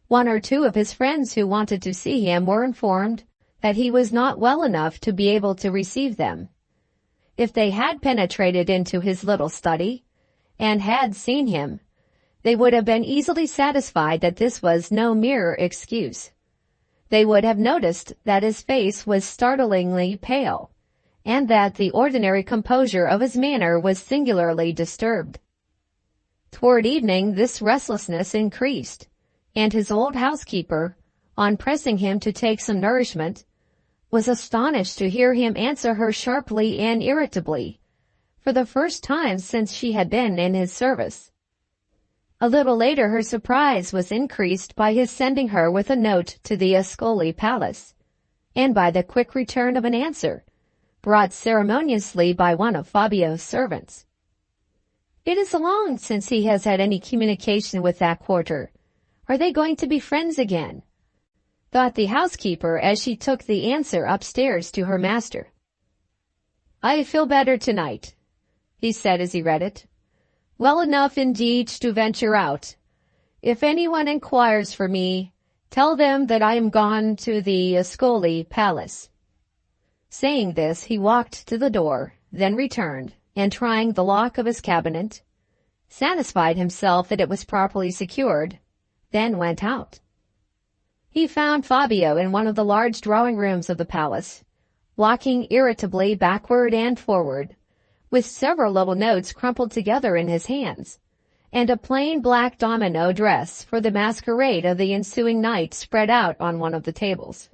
One or two of his friends who wanted to see him were informed that he was not well enough to be able to receive them. If they had penetrated into his little study and had seen him, they would have been easily satisfied that this was no mere excuse. They would have noticed that his face was startlingly pale, and that the ordinary composure of his manner was singularly disturbed. Toward evening this restlessness increased, and his old housekeeper, on pressing him to take some nourishment, was astonished to hear him answer her sharply and irritably, for the first time since she had been in his service. A little later her surprise was increased by his sending her with a note to the Ascoli Palace, and by the quick return of an answer, brought ceremoniously by one of Fabio's servants. It is long since he has had any communication with that quarter. Are they going to be friends again? Thought the housekeeper as she took the answer upstairs to her master. I feel better tonight, he said as he read it. Well enough indeed to venture out. If anyone inquires for me, tell them that I am gone to the Ascoli Palace. Saying this, he walked to the door, then returned, and trying the lock of his cabinet, satisfied himself that it was properly secured, then went out. He found Fabio in one of the large drawing rooms of the palace, walking irritably backward and forward, with several little notes crumpled together in his hands, and a plain black domino dress for the masquerade of the ensuing night spread out on one of the tables.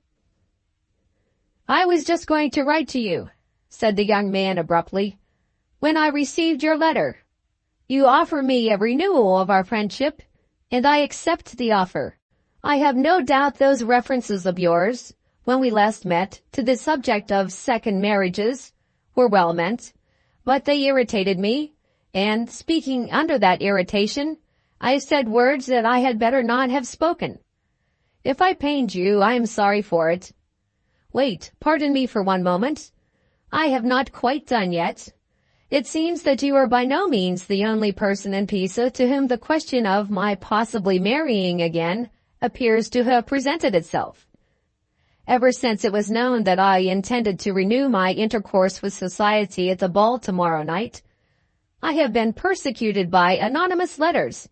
I was just going to write to you, said the young man abruptly, when I received your letter. You offer me a renewal of our friendship, and I accept the offer. I have no doubt those references of yours, when we last met, to the subject of second marriages, were well meant, but they irritated me, and, speaking under that irritation, I said words that I had better not have spoken. If I pained you, I am sorry for it. Wait, pardon me for one moment. I have not quite done yet. It seems that you are by no means the only person in Pisa to whom the question of my possibly marrying again appears to have presented itself. Ever since it was known that I intended to renew my intercourse with society at the ball tomorrow night, I have been persecuted by anonymous letters,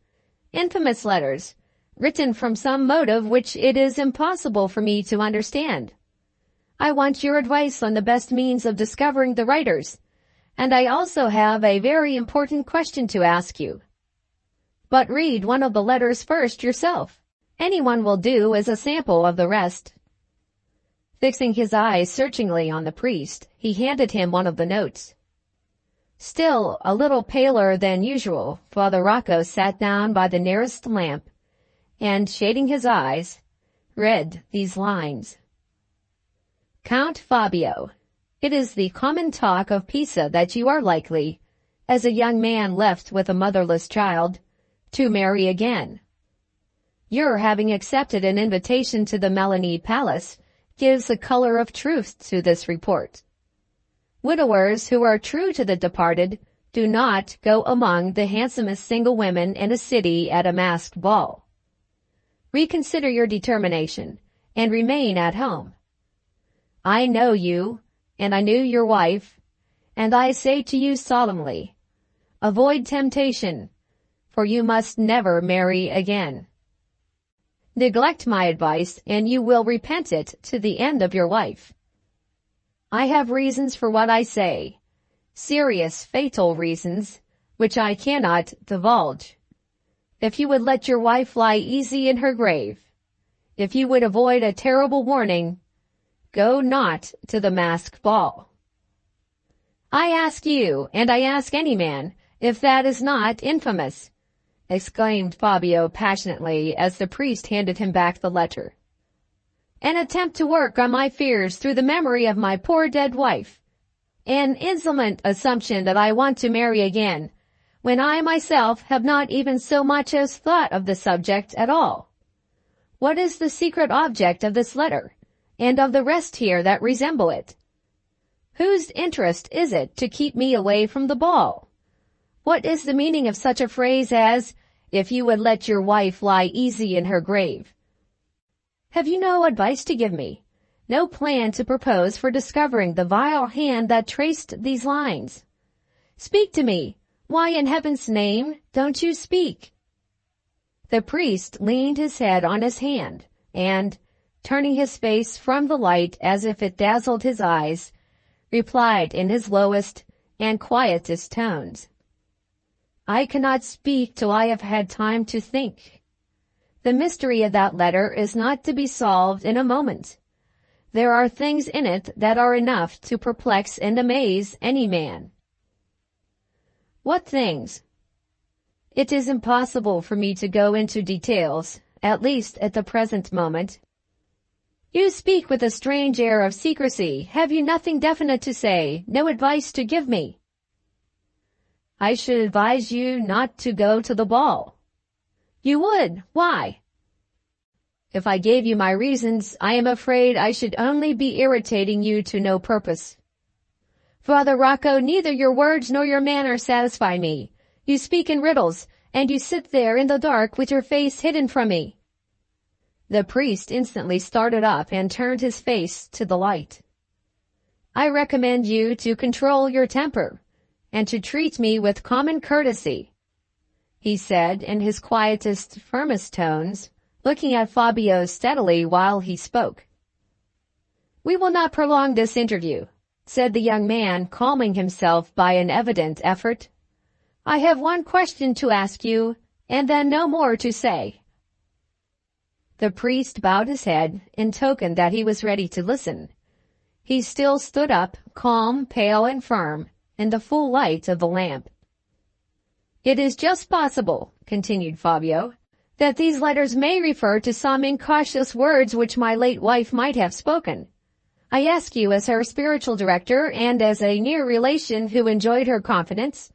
infamous letters, written from some motive which it is impossible for me to understand. I want your advice on the best means of discovering the writers, and I also have a very important question to ask you. But read one of the letters first yourself. Anyone will do as a sample of the rest. Fixing his eyes searchingly on the priest, he handed him one of the notes. Still a little paler than usual, Father Rocco sat down by the nearest lamp, and, shading his eyes, read these lines. Count Fabio, it is the common talk of Pisa that you are likely, as a young man left with a motherless child, to marry again. Your having accepted an invitation to the Melanie Palace gives a color of truth to this report. Widowers who are true to the departed do not go among the handsomest single women in a city at a masked ball. Reconsider your determination, and remain at home. I know you, and I knew your wife, and I say to you solemnly, avoid temptation, for you must never marry again. Neglect my advice, and you will repent it to the end of your life. I have reasons for what I say, serious, fatal reasons, which I cannot divulge. If you would let your wife lie easy in her grave, if you would avoid a terrible warning, go not to the masked ball. I ask you, and I ask any man, if that is not infamous, exclaimed Fabio passionately as the priest handed him back the letter. An attempt to work on my fears through the memory of my poor dead wife. An insolent assumption that I want to marry again, when I myself have not even so much as thought of the subject at all. What is the secret object of this letter, and of the rest here that resemble it? Whose interest is it to keep me away from the ball? What is the meaning of such a phrase as, if you would let your wife lie easy in her grave? Have you no advice to give me, no plan to propose for discovering the vile hand that traced these lines? Speak to me. Why in heaven's name don't you speak? The priest leaned his head on his hand, and, turning his face from the light as if it dazzled his eyes, replied in his lowest and quietest tones. I cannot speak till I have had time to think. The mystery of that letter is not to be solved in a moment. There are things in it that are enough to perplex and amaze any man. What things? It is impossible for me to go into details, at least at the present moment. You speak with a strange air of secrecy. Have you nothing definite to say, no advice to give me? I should advise you not to go to the ball. You would? Why? If I gave you my reasons, I am afraid I should only be irritating you to no purpose. Father Rocco, neither your words nor your manner satisfy me. You speak in riddles, and you sit there in the dark with your face hidden from me. The priest instantly started up and turned his face to the light. I recommend you to control your temper, and to treat me with common courtesy, he said in his quietest, firmest tones, looking at Fabio steadily while he spoke. We will not prolong this interview, said the young man, calming himself by an evident effort. I have one question to ask you, and then no more to say. The priest bowed his head in token that he was ready to listen. He still stood up, calm, pale, and firm, in the full light of the lamp. It is just possible, continued Fabio, that these letters may refer to some incautious words which my late wife might have spoken. I ask you as her spiritual director and as a near relation who enjoyed her confidence,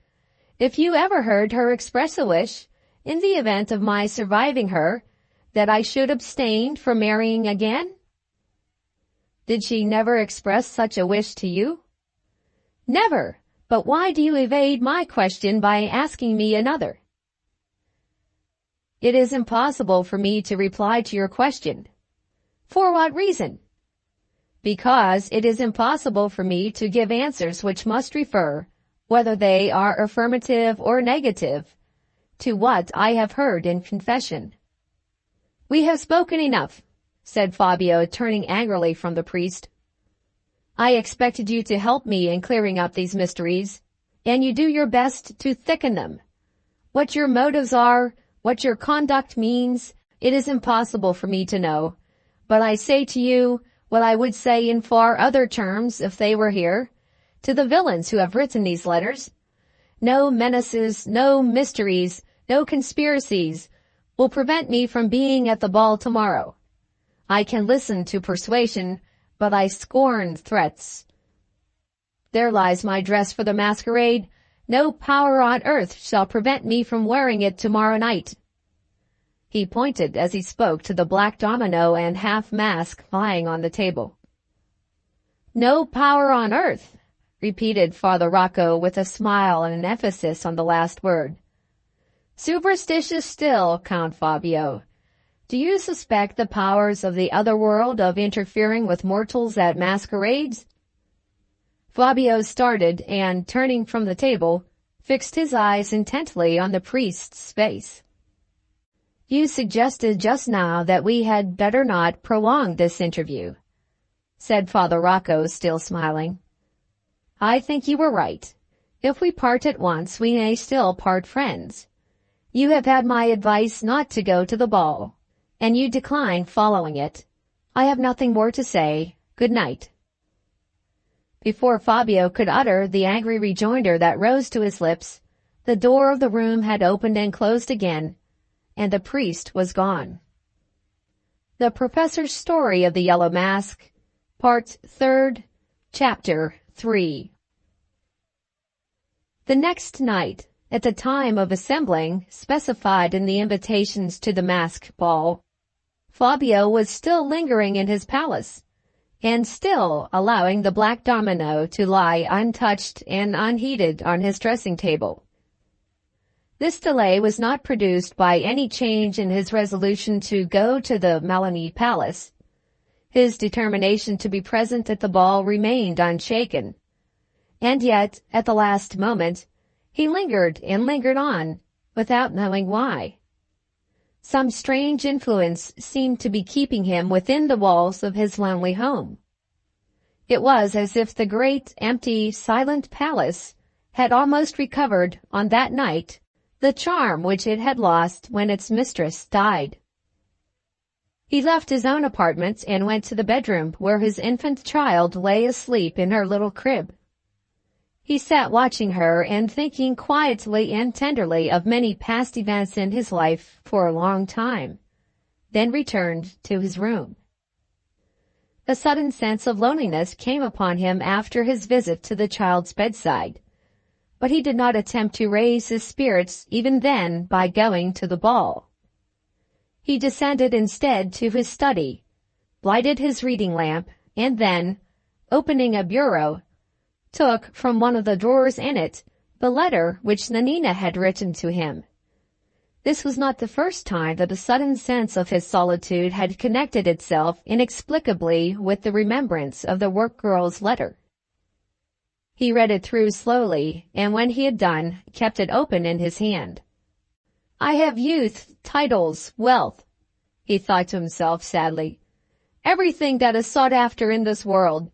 if you ever heard her express a wish, in the event of my surviving her, that I should abstain from marrying again? Did she never express such a wish to you? Never. But why do you evade my question by asking me another? It is impossible for me to reply to your question. For what reason? Because it is impossible for me to give answers which must refer, whether they are affirmative or negative, to what I have heard in confession. We have spoken enough, said Fabio, turning angrily from the priest. I expected you to help me in clearing up these mysteries, and you do your best to thicken them. What your motives are, what your conduct means, it is impossible for me to know. But I say to you what I would say in far other terms if they were here, to the villains who have written these letters. No menaces, no mysteries, no conspiracies will prevent me from being at the ball tomorrow. I can listen to persuasion, but I scorn threats. There lies my dress for the masquerade. No power on earth shall prevent me from wearing it tomorrow night. He pointed as he spoke to the black domino and half mask lying on the table. No power on earth, repeated Father Rocco with a smile and an emphasis on the last word. Superstitious still, Count Fabio. Do you suspect the powers of the other world of interfering with mortals at masquerades? Fabio started and, turning from the table, fixed his eyes intently on the priest's face. You suggested just now that we had better not prolong this interview, said Father Rocco, still smiling. I think you were right. If we part at once, we may still part friends. You have had my advice not to go to the ball, and you decline following it. I have nothing more to say. Good night. Before Fabio could utter the angry rejoinder that rose to his lips, the door of the room had opened and closed again, and the priest was gone. The Professor's Story of the Yellow Mask, Part 3rd, Chapter 3. The next night, at the time of assembling specified in the invitations to the masked ball, Fabio was still lingering in his palace, and still allowing the black domino to lie untouched and unheeded on his dressing table. This delay was not produced by any change in his resolution to go to the Melanie Palace. His determination to be present at the ball remained unshaken. And yet, at the last moment, he lingered and lingered on, without knowing why. Some strange influence seemed to be keeping him within the walls of his lonely home. It was as if the great, empty, silent palace had almost recovered, on that night, the charm which it had lost when its mistress died. He left his own apartment and went to the bedroom where his infant child lay asleep in her little crib. He sat watching her and thinking quietly and tenderly of many past events in his life for a long time, then returned to his room. A sudden sense of loneliness came upon him after his visit to the child's bedside. but he did not attempt to raise his spirits even then by going to the ball. He descended instead to his study, lighted his reading lamp, and then, opening a bureau, took from one of the drawers in it the letter which Nanina had written to him. This was not the first time that a sudden sense of his solitude had connected itself inexplicably with the remembrance of the work-girl's letter. He read it through slowly, and when he had done, kept it open in his hand. "I have youth, titles, wealth," he thought to himself sadly, "everything that is sought after in this world,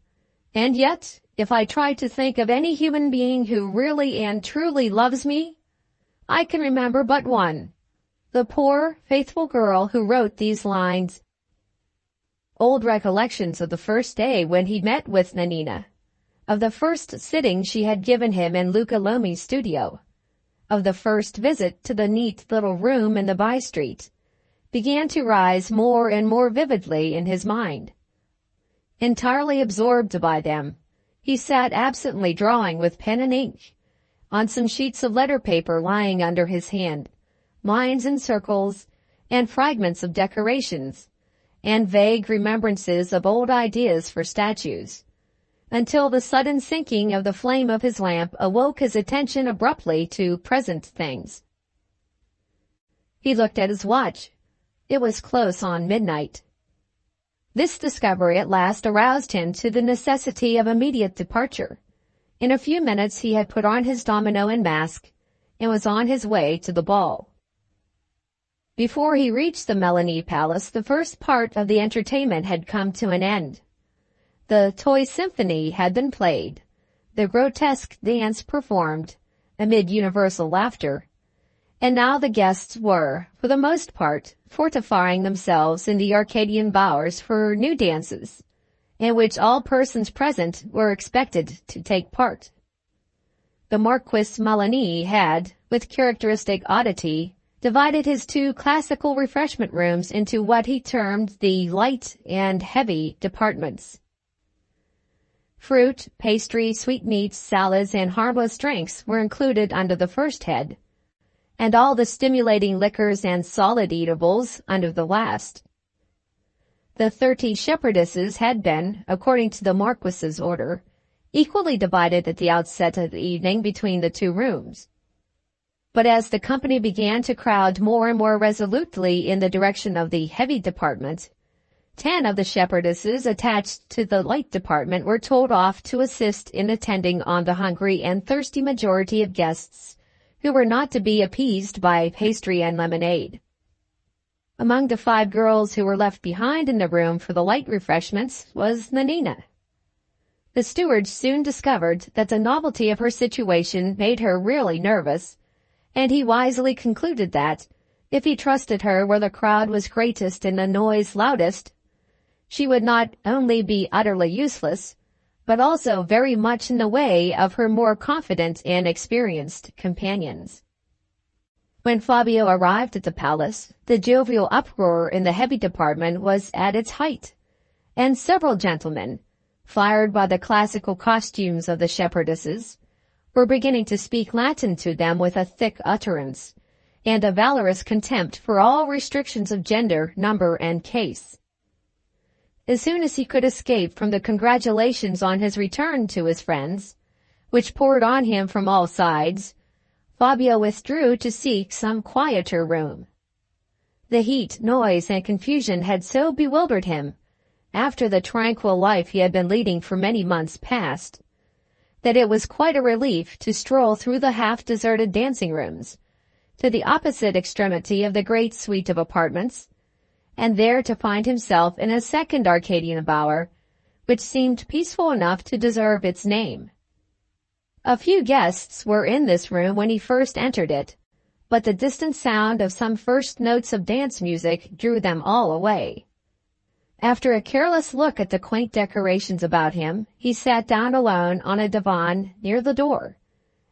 and yet, if I try to think of any human being who really and truly loves me, I can remember but one, the poor, faithful girl who wrote these lines." Old recollections of the first day when he met with Nanina, of the first sitting she had given him in Luca Lomi's studio, of the first visit to the neat little room in the by-street, began to rise more and more vividly in his mind. Entirely absorbed by them, he sat absently drawing with pen and ink, on some sheets of letter paper lying under his hand, lines and circles, and fragments of decorations, and vague remembrances of old ideas for statues, until the sudden sinking of the flame of his lamp awoke his attention abruptly to present things. He looked at his watch. It was close on midnight. This discovery at last aroused him to the necessity of immediate departure. In a few minutes he had put on his domino and mask, and was on his way to the ball. Before he reached the Melanie Palace, the first part of the entertainment had come to an end. The toy symphony had been played, the grotesque dance performed, amid universal laughter, and now the guests were, for the most part, fortifying themselves in the Arcadian bowers for new dances, in which all persons present were expected to take part. The Marquis Melanie had, with characteristic oddity, divided his two classical refreshment rooms into what he termed the light and heavy departments. Fruit, pastry, sweetmeats, salads, and harmless drinks were included under the first head, and all the stimulating liquors and solid eatables under the last. The 30 shepherdesses had been, according to the Marquis's order, equally divided at the outset of the evening between the two rooms. But as the company began to crowd more and more resolutely in the direction of the heavy department, 10 of the shepherdesses attached to the light department were told off to assist in attending on the hungry and thirsty majority of guests who were not to be appeased by pastry and lemonade. Among the 5 girls who were left behind in the room for the light refreshments was Nanina. The steward soon discovered that the novelty of her situation made her really nervous, and he wisely concluded that, if he trusted her where the crowd was greatest and the noise loudest, she would not only be utterly useless, but also very much in the way of her more confident and experienced companions. When Fabio arrived at the palace, the jovial uproar in the heavy department was at its height, and several gentlemen, fired by the classical costumes of the shepherdesses, were beginning to speak Latin to them with a thick utterance, and a valorous contempt for all restrictions of gender, number, and case. As soon as he could escape from the congratulations on his return to his friends, which poured on him from all sides, Fabio withdrew to seek some quieter room. The heat, noise, and confusion had so bewildered him, after the tranquil life he had been leading for many months past, that it was quite a relief to stroll through the half-deserted dancing rooms, to the opposite extremity of the great suite of apartments, and there to find himself in a second Arcadian bower, which seemed peaceful enough to deserve its name. A few guests were in this room when he first entered it, but the distant sound of some first notes of dance music drew them all away. After a careless look at the quaint decorations about him, he sat down alone on a divan near the door,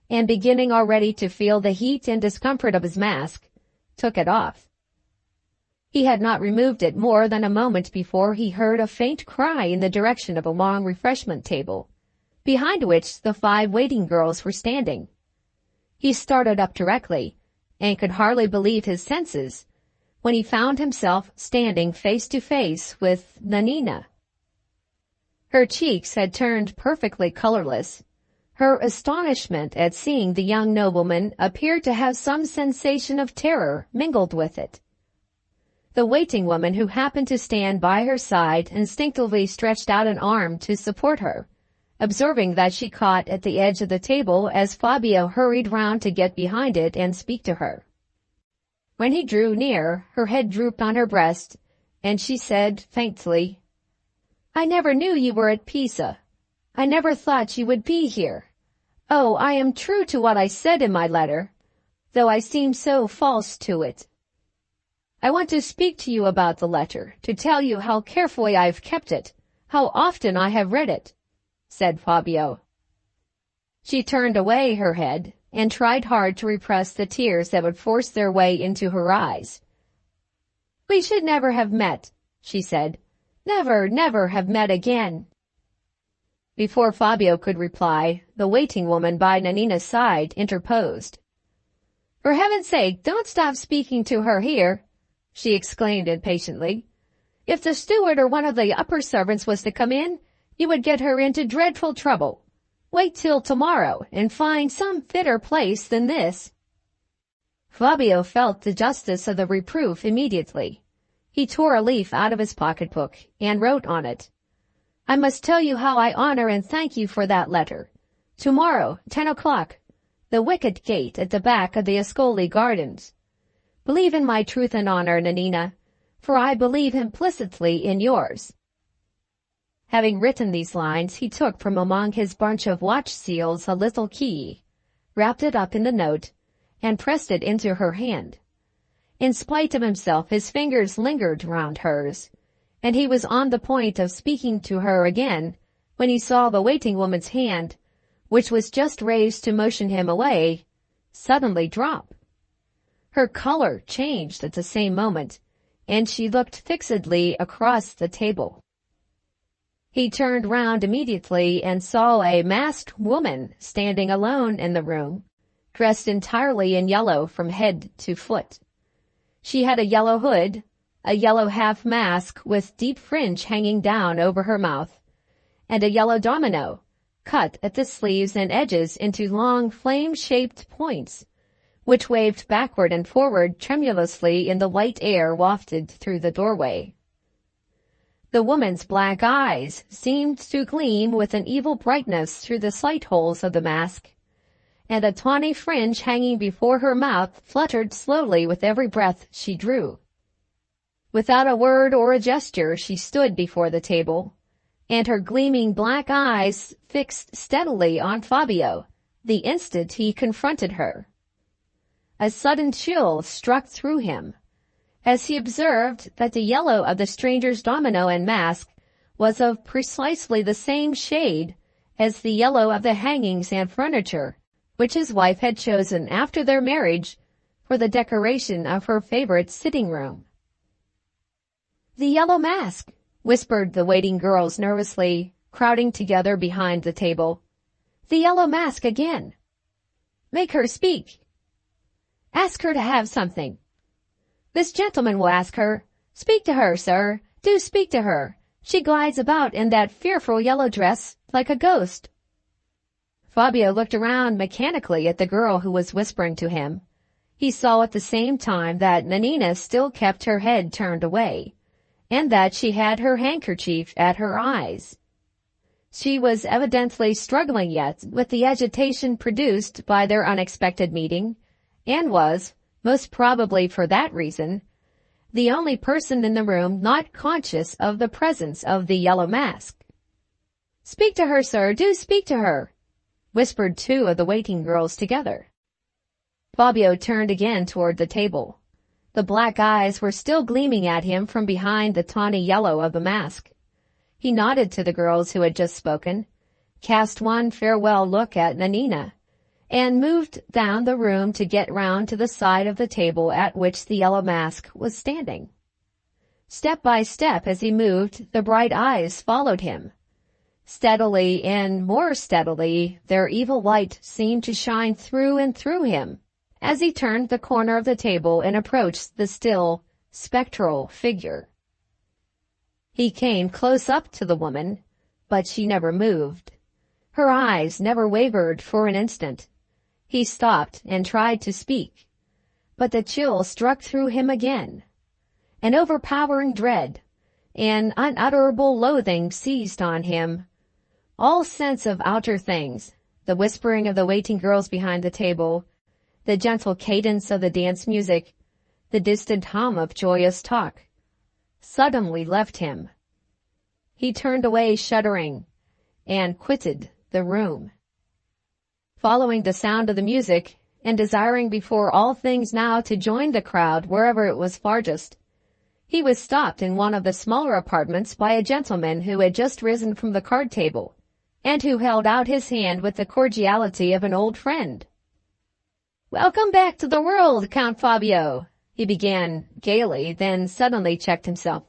and beginning already to feel the heat and discomfort of his mask, took it off. He had not removed it more than a moment before he heard a faint cry in the direction of a long refreshment table, behind which the 5 waiting girls were standing. He started up directly, and could hardly believe his senses, when he found himself standing face to face with Nanina. Her cheeks had turned perfectly colorless. Her astonishment at seeing the young nobleman appeared to have some sensation of terror mingled with it. The waiting woman who happened to stand by her side instinctively stretched out an arm to support her, observing that she caught at the edge of the table as Fabio hurried round to get behind it and speak to her. When he drew near, her head drooped on her breast, and she said faintly, "I never knew you were at Pisa. I never thought you would be here. Oh, I am true to what I said in my letter, though I seem so false to it. I want to speak to you about the letter, to tell you how carefully I have kept it, how often I have read it," said Fabio. She turned away her head and tried hard to repress the tears that would force their way into her eyes. "We should never have met," she said. "Never, never have met again." Before Fabio could reply, the waiting woman by Nanina's side interposed. "For heaven's sake, don't stop speaking to her here," she exclaimed impatiently. "If the steward or one of the upper servants was to come in, you would get her into dreadful trouble. Wait till tomorrow and find some fitter place than this." Fabio felt the justice of the reproof immediately. He tore a leaf out of his pocketbook and wrote on it, "I must tell you how I honor and thank you for that letter. Tomorrow, 10 o'clock, the wicket gate at the back of the Ascoli Gardens. Believe in my truth and honor, Nanina, for I believe implicitly in yours." Having written these lines, he took from among his bunch of watch seals a little key, wrapped it up in the note, and pressed it into her hand. In spite of himself, his fingers lingered round hers, and he was on the point of speaking to her again when he saw the waiting woman's hand, which was just raised to motion him away, suddenly drop. Her color changed at the same moment, and she looked fixedly across the table. He turned round immediately and saw a masked woman standing alone in the room, dressed entirely in yellow from head to foot. She had a yellow hood, a yellow half mask with deep fringe hanging down over her mouth, and a yellow domino, cut at the sleeves and edges into long flame-shaped points, which waved backward and forward tremulously in the light air wafted through the doorway. The woman's black eyes seemed to gleam with an evil brightness through the slight holes of the mask, and a tawny fringe hanging before her mouth fluttered slowly with every breath she drew. Without a word or a gesture, she stood before the table, and her gleaming black eyes fixed steadily on Fabio the instant he confronted her. A sudden chill struck through him, as he observed that the yellow of the stranger's domino and mask was of precisely the same shade as the yellow of the hangings and furniture which his wife had chosen after their marriage for the decoration of her favorite sitting room. "The yellow mask," whispered the waiting girls nervously, crowding together behind the table. "The yellow mask again. Make her speak. Ask her to have something. This gentleman will ask her. Speak to her, sir. Do speak to her. She glides about in that fearful yellow dress like a ghost." Fabio looked around mechanically at the girl who was whispering to him. He saw at the same time that Nanina still kept her head turned away, and that she had her handkerchief at her eyes. She was evidently struggling yet with the agitation produced by their unexpected meeting, and was, most probably for that reason, the only person in the room not conscious of the presence of the yellow mask. "Speak to her, sir, do speak to her," whispered two of the waiting girls together. Fabio turned again toward the table. The black eyes were still gleaming at him from behind the tawny yellow of the mask. He nodded to the girls who had just spoken, cast one farewell look at Nanina, and moved down the room to get round to the side of the table at which the yellow mask was standing. Step by step as he moved, the bright eyes followed him. Steadily and more steadily, their evil light seemed to shine through and through him, as he turned the corner of the table and approached the still, spectral figure. He came close up to the woman, but she never moved. Her eyes never wavered for an instant. He stopped and tried to speak, but the chill struck through him again. An overpowering dread, an unutterable loathing seized on him. All sense of outer things, the whispering of the waiting girls behind the table, the gentle cadence of the dance music, the distant hum of joyous talk, suddenly left him. He turned away shuddering and quitted the room. Following the sound of the music, and desiring before all things now to join the crowd wherever it was farthest, he was stopped in one of the smaller apartments by a gentleman who had just risen from the card table, and who held out his hand with the cordiality of an old friend. "Welcome back to the world, Count Fabio," he began gaily, then suddenly checked himself.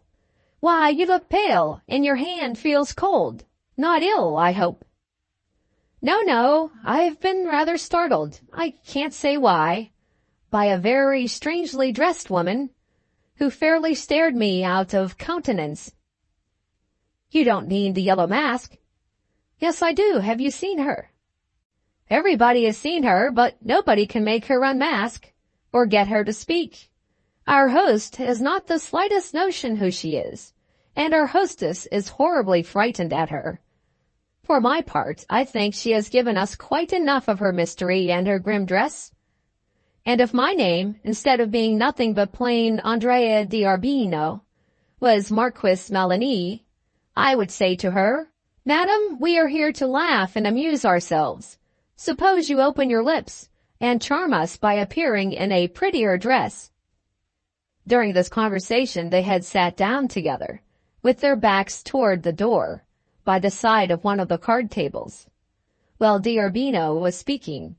"Why, you look pale, and your hand feels cold. Not ill, I hope?" No, I've been rather startled, I can't say why, by a very strangely dressed woman, who fairly stared me out of countenance." "You don't mean the Yellow Mask?" "Yes, I do. Have you seen her?" "Everybody has seen her, but nobody can make her unmask, or get her to speak. Our host has not the slightest notion who she is, and our hostess is horribly frightened at her. For my part, I think she has given us quite enough of her mystery and her grim dress. And if my name, instead of being nothing but plain Andrea d'Urbino, was Marquis Melanie, I would say to her, 'Madam, we are here to laugh and amuse ourselves. Suppose you open your lips and charm us by appearing in a prettier dress.'" During this conversation they had sat down together, with their backs toward the door, by the side of one of the card tables. While d'Urbino was speaking,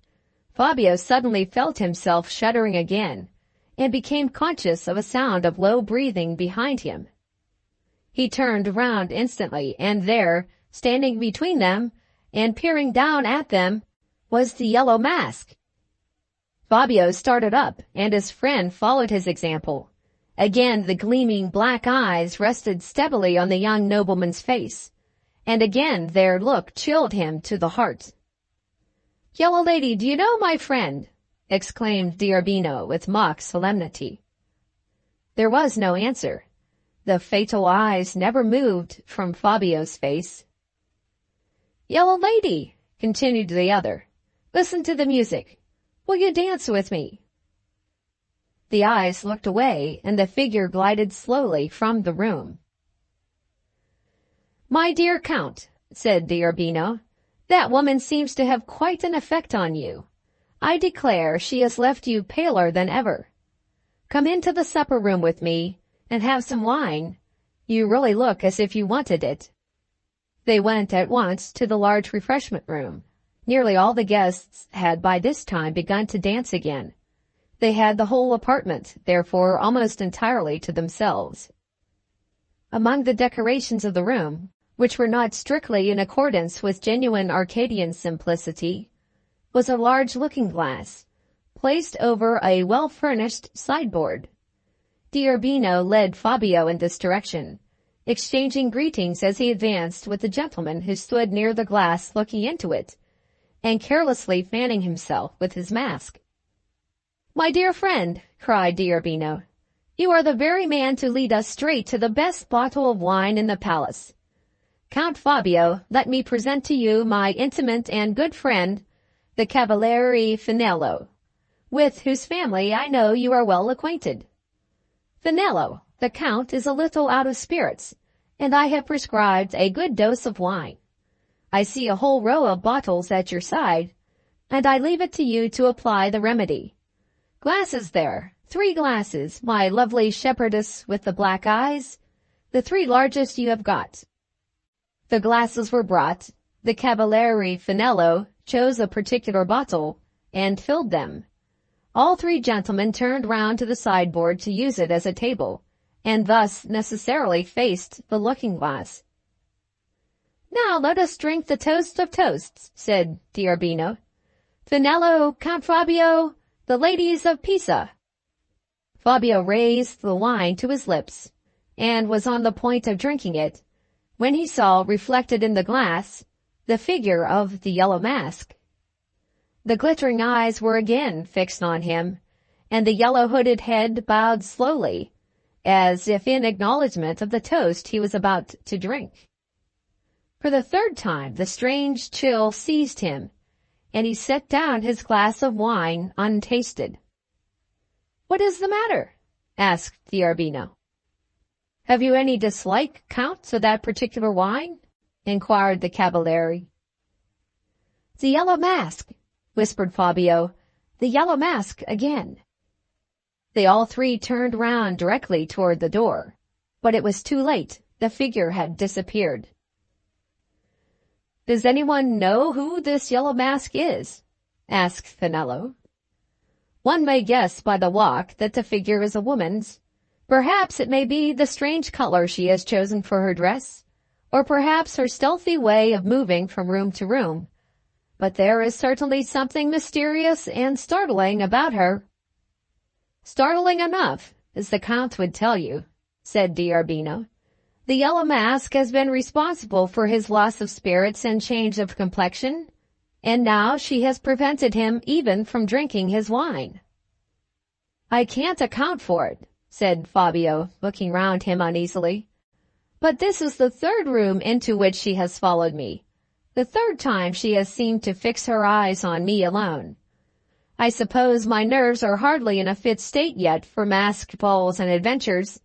Fabio suddenly felt himself shuddering again, and became conscious of a sound of low breathing behind him. He turned round instantly, and there, standing between them, and peering down at them, was the Yellow Mask. Fabio started up, and his friend followed his example. Again the gleaming black eyes rested steadily on the young nobleman's face, and again their look chilled him to the heart. "Yellow lady, do you know my friend?" exclaimed d'Urbino with mock solemnity. There was no answer. The fatal eyes never moved from Fabio's face. "Yellow lady," continued the other, "listen to the music. Will you dance with me?" The eyes looked away, and the figure glided slowly from the room. "My dear Count," said d'Urbino, "that woman seems to have quite an effect on you. I declare she has left you paler than ever. Come into the supper room with me, and have some wine. You really look as if you wanted it." They went at once to the large refreshment room. Nearly all the guests had by this time begun to dance again. They had the whole apartment, therefore, almost entirely to themselves. Among the decorations of the room, which were not strictly in accordance with genuine Arcadian simplicity, was a large looking-glass, placed over a well-furnished sideboard. D'Urbino led Fabio in this direction, exchanging greetings as he advanced with the gentleman who stood near the glass looking into it, and carelessly fanning himself with his mask. "My dear friend," cried d'Urbino, "you are the very man to lead us straight to the best bottle of wine in the palace. Count Fabio, let me present to you my intimate and good friend, the Cavaliere Finello, with whose family I know you are well acquainted. Finello, the Count is a little out of spirits, and I have prescribed a good dose of wine. I see a whole row of bottles at your side, and I leave it to you to apply the remedy. Glasses there, 3 glasses, my lovely shepherdess with the black eyes, the 3 largest you have got." The glasses were brought. The Cavaliere Finello chose a particular bottle, and filled them. All 3 gentlemen turned round to the sideboard to use it as a table, and thus necessarily faced the looking-glass. "Now let us drink the toast of toasts," said D'Urbino. "Finello, Count Fabio, the ladies of Pisa." Fabio raised the wine to his lips, and was on the point of drinking it, when he saw reflected in the glass the figure of the Yellow Mask. The glittering eyes were again fixed on him, and the yellow-hooded head bowed slowly, as if in acknowledgment of the toast he was about to drink. For the third time the strange chill seized him, and he set down his glass of wine untasted. "What is the matter?" asked D'Urbino. "Have you any dislike, Count, to that particular wine?" inquired the Cavaliere. "The Yellow Mask," whispered Fabio. "The Yellow Mask again." They all three turned round directly toward the door, but it was too late. The figure had disappeared. "Does anyone know who this Yellow Mask is?" asked Finello. "One may guess by the walk that the figure is a woman's. Perhaps it may be the strange color she has chosen for her dress, or perhaps her stealthy way of moving from room to room. But there is certainly something mysterious and startling about her." "Startling enough, as the Count would tell you," said D'Urbino. "The Yellow Mask has been responsible for his loss of spirits and change of complexion, and now she has prevented him even from drinking his wine." "I can't account for it," said Fabio, looking round him uneasily. "But this is the third room into which she has followed me. The third time she has seemed to fix her eyes on me alone. I suppose my nerves are hardly in a fit state yet for masked balls and adventures.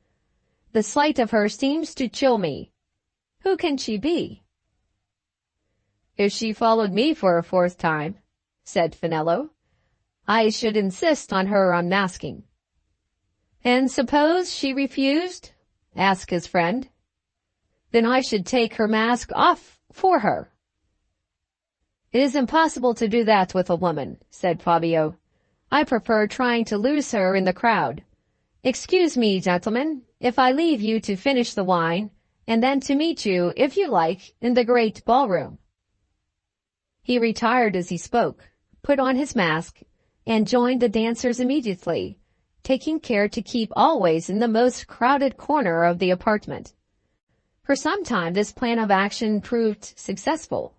The sight of her seems to chill me. Who can she be?" "If she followed me for a fourth time," said Finello, "I should insist on her unmasking." "And suppose she refused?" asked his friend. "Then I should take her mask off for her." "It is impossible to do that with a woman," said Fabio. "I prefer trying to lose her in the crowd. Excuse me, gentlemen, if I leave you to finish the wine, and then to meet you, if you like, in the great ballroom." He retired as he spoke, put on his mask, and joined the dancers immediately, taking care to keep always in the most crowded corner of the apartment. For some time this plan of action proved successful,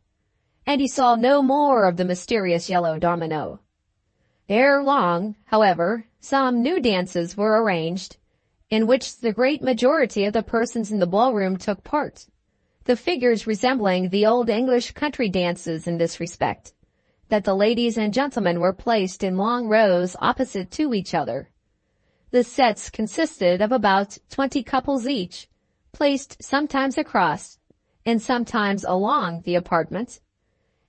and he saw no more of the mysterious yellow domino. Ere long, however, some new dances were arranged, in which the great majority of the persons in the ballroom took part, the figures resembling the old English country dances in this respect, that the ladies and gentlemen were placed in long rows opposite to each other. The sets consisted of about 20 couples each, placed sometimes across and sometimes along the apartment,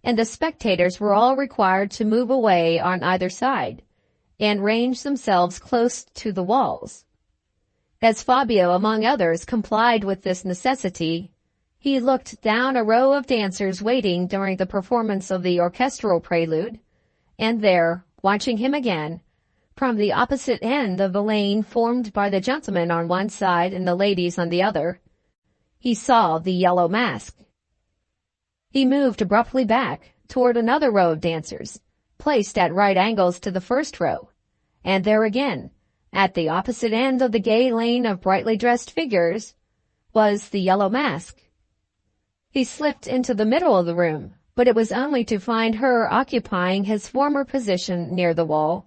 and the spectators were all required to move away on either side and range themselves close to the walls. As Fabio, among others, complied with this necessity, he looked down a row of dancers waiting during the performance of the orchestral prelude, and there, watching him again, from the opposite end of the lane formed by the gentlemen on one side and the ladies on the other, he saw the Yellow Mask. He moved abruptly back toward another row of dancers, placed at right angles to the first row, and there again, at the opposite end of the gay lane of brightly dressed figures, was the Yellow Mask. He slipped into the middle of the room, but it was only to find her occupying his former position near the wall,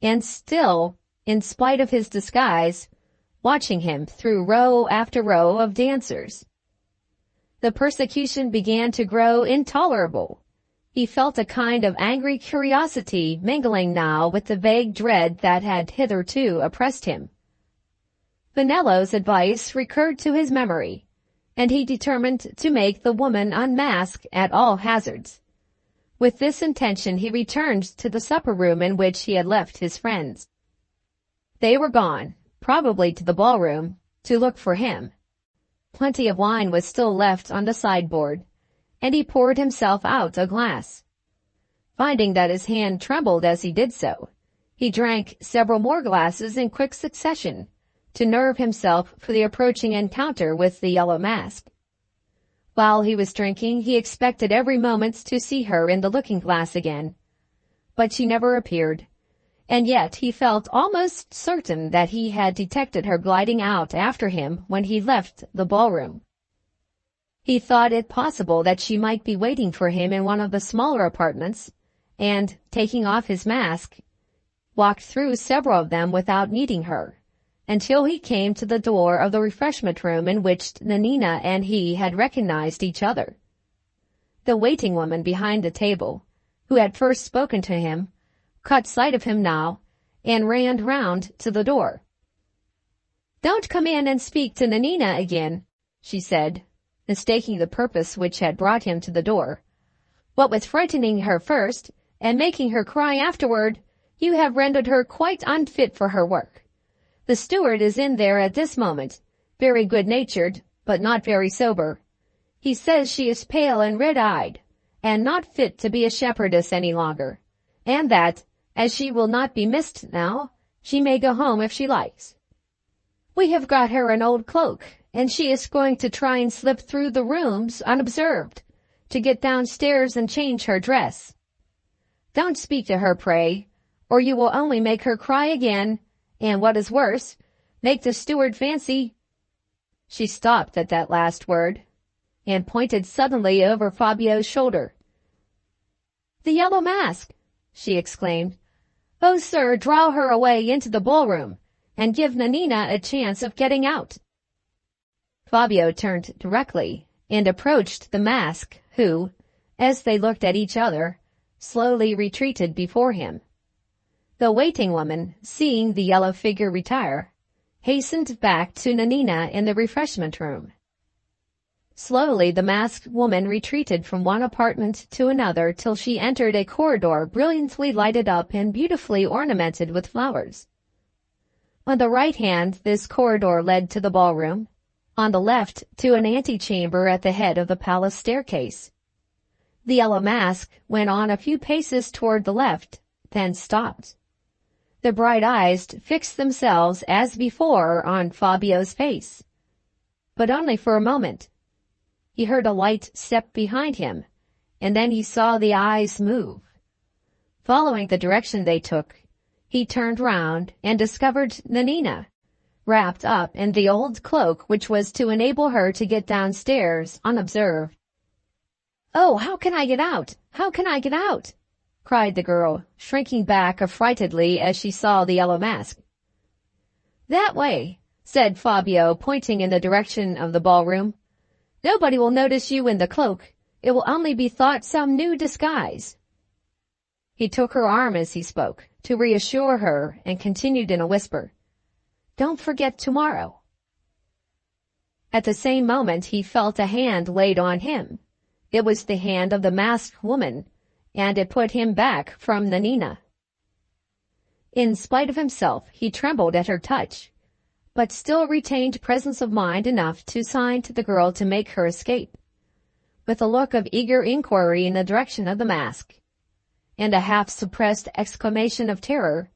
and still, in spite of his disguise, watching him through row after row of dancers. The persecution began to grow intolerable. He felt a kind of angry curiosity mingling now with the vague dread that had hitherto oppressed him. Finello's advice recurred to his memory, and he determined to make the woman unmask at all hazards. With this intention he returned to the supper-room in which he had left his friends. They were gone, probably to the ballroom, to look for him. Plenty of wine was still left on the sideboard, and he poured himself out a glass. Finding that his hand trembled as he did so, he drank several more glasses in quick succession, to nerve himself for the approaching encounter with the Yellow Mask. While he was drinking, he expected every moment to see her in the looking-glass again. But she never appeared, and yet he felt almost certain that he had detected her gliding out after him when he left the ballroom. He thought it possible that she might be waiting for him in one of the smaller apartments, and, taking off his mask, walked through several of them without meeting her, until he came to the door of the refreshment room in which Nanina and he had recognized each other. The waiting woman behind the table, who had first spoken to him, caught sight of him now, and ran round to the door. "Don't come in and speak to Nanina again," she said, mistaking the purpose which had brought him to the door. "What with frightening her first, and making her cry afterward, you have rendered her quite unfit for her work. The steward is in there at this moment, very good-natured, but not very sober. He says she is pale and red-eyed, and not fit to be a shepherdess any longer, and that, as she will not be missed now, she may go home if she likes. We have got her an old cloak, and she is going to try and slip through the rooms unobserved, to get downstairs and change her dress. Don't speak to her, pray, or you will only make her cry again, and what is worse, make the steward fancy—" She stopped at that last word, and pointed suddenly over Fabio's shoulder. "The yellow mask!" she exclaimed. "Oh, sir, draw her away into the ballroom, and give Nanina a chance of getting out." Fabio turned directly, and approached the mask, who, as they looked at each other, slowly retreated before him. The waiting woman, seeing the yellow figure retire, hastened back to Nanina in the refreshment room. Slowly the masked woman retreated from one apartment to another till she entered a corridor brilliantly lighted up and beautifully ornamented with flowers. On the right hand this corridor led to the ballroom, on the left to an antechamber at the head of the palace staircase. The yellow mask went on a few paces toward the left, then stopped. The bright eyes fixed themselves as before on Fabio's face, but only for a moment. He heard a light step behind him, and then he saw the eyes move. Following the direction they took, he turned round and discovered Nanina, wrapped up in the old cloak which was to enable her to get downstairs unobserved. "Oh, how can I get out? How can I get out?" cried the girl, shrinking back affrightedly as she saw the yellow mask. "That way," said Fabio, pointing in the direction of the ballroom. "Nobody will notice you in the cloak. It will only be thought some new disguise." He took her arm as he spoke, to reassure her, and continued in a whisper, "Don't forget tomorrow." At the same moment he felt a hand laid on him. It was the hand of the masked woman, and it put him back from Nanina. In spite of himself, he trembled at her touch, but still retained presence of mind enough to sign to the girl to make her escape. With a look of eager inquiry in the direction of the mask, and a half-suppressed exclamation of terror,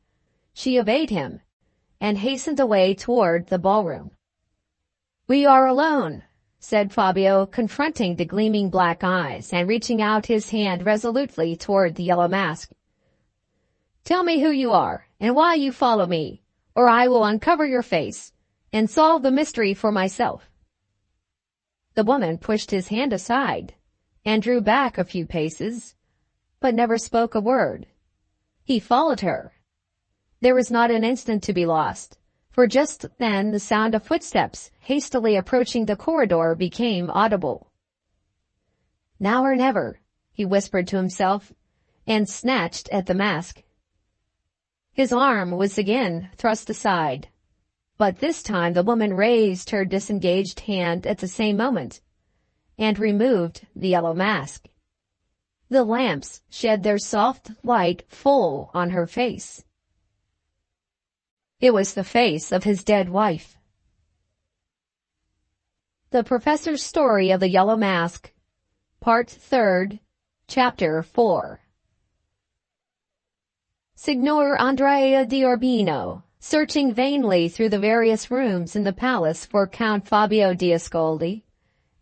she obeyed him, and hastened away toward the ballroom. "We are alone," said Fabio, confronting the gleaming black eyes and reaching out his hand resolutely toward the yellow mask. "Tell me who you are, and why you follow me, or I will uncover your face, and solve the mystery for myself." The woman pushed his hand aside, and drew back a few paces, but never spoke a word. He followed her. There was not an instant to be lost, for just then the sound of footsteps hastily approaching the corridor became audible. "Now or never," he whispered to himself, and snatched at the mask. His arm was again thrust aside, but this time the woman raised her disengaged hand at the same moment, and removed the yellow mask. The lamps shed their soft light full on her face. It was the face of his dead wife. The Professor's Story of the Yellow Mask, Part 3rd, Chapter 4. Signor Andrea d'Urbino, searching vainly through the various rooms in the palace for Count Fabio d'Ascoldi,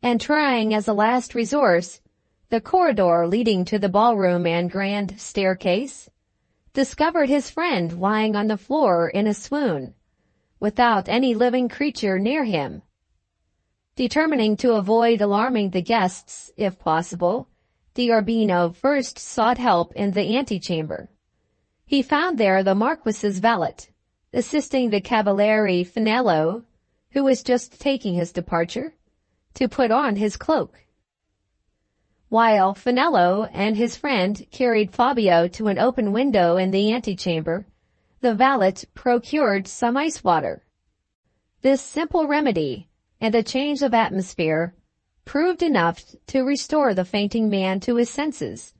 and trying as a last resource the corridor leading to the ballroom and grand staircase, discovered his friend lying on the floor in a swoon, without any living creature near him. Determining to avoid alarming the guests, if possible, D'Urbino first sought help in the antechamber. He found there the Marquis's valet, assisting the Cavaliere Finello, who was just taking his departure, to put on his cloak. While Finello and his friend carried Fabio to an open window in the antechamber, the valet procured some ice water. This simple remedy and a change of atmosphere proved enough to restore the fainting man to his senses,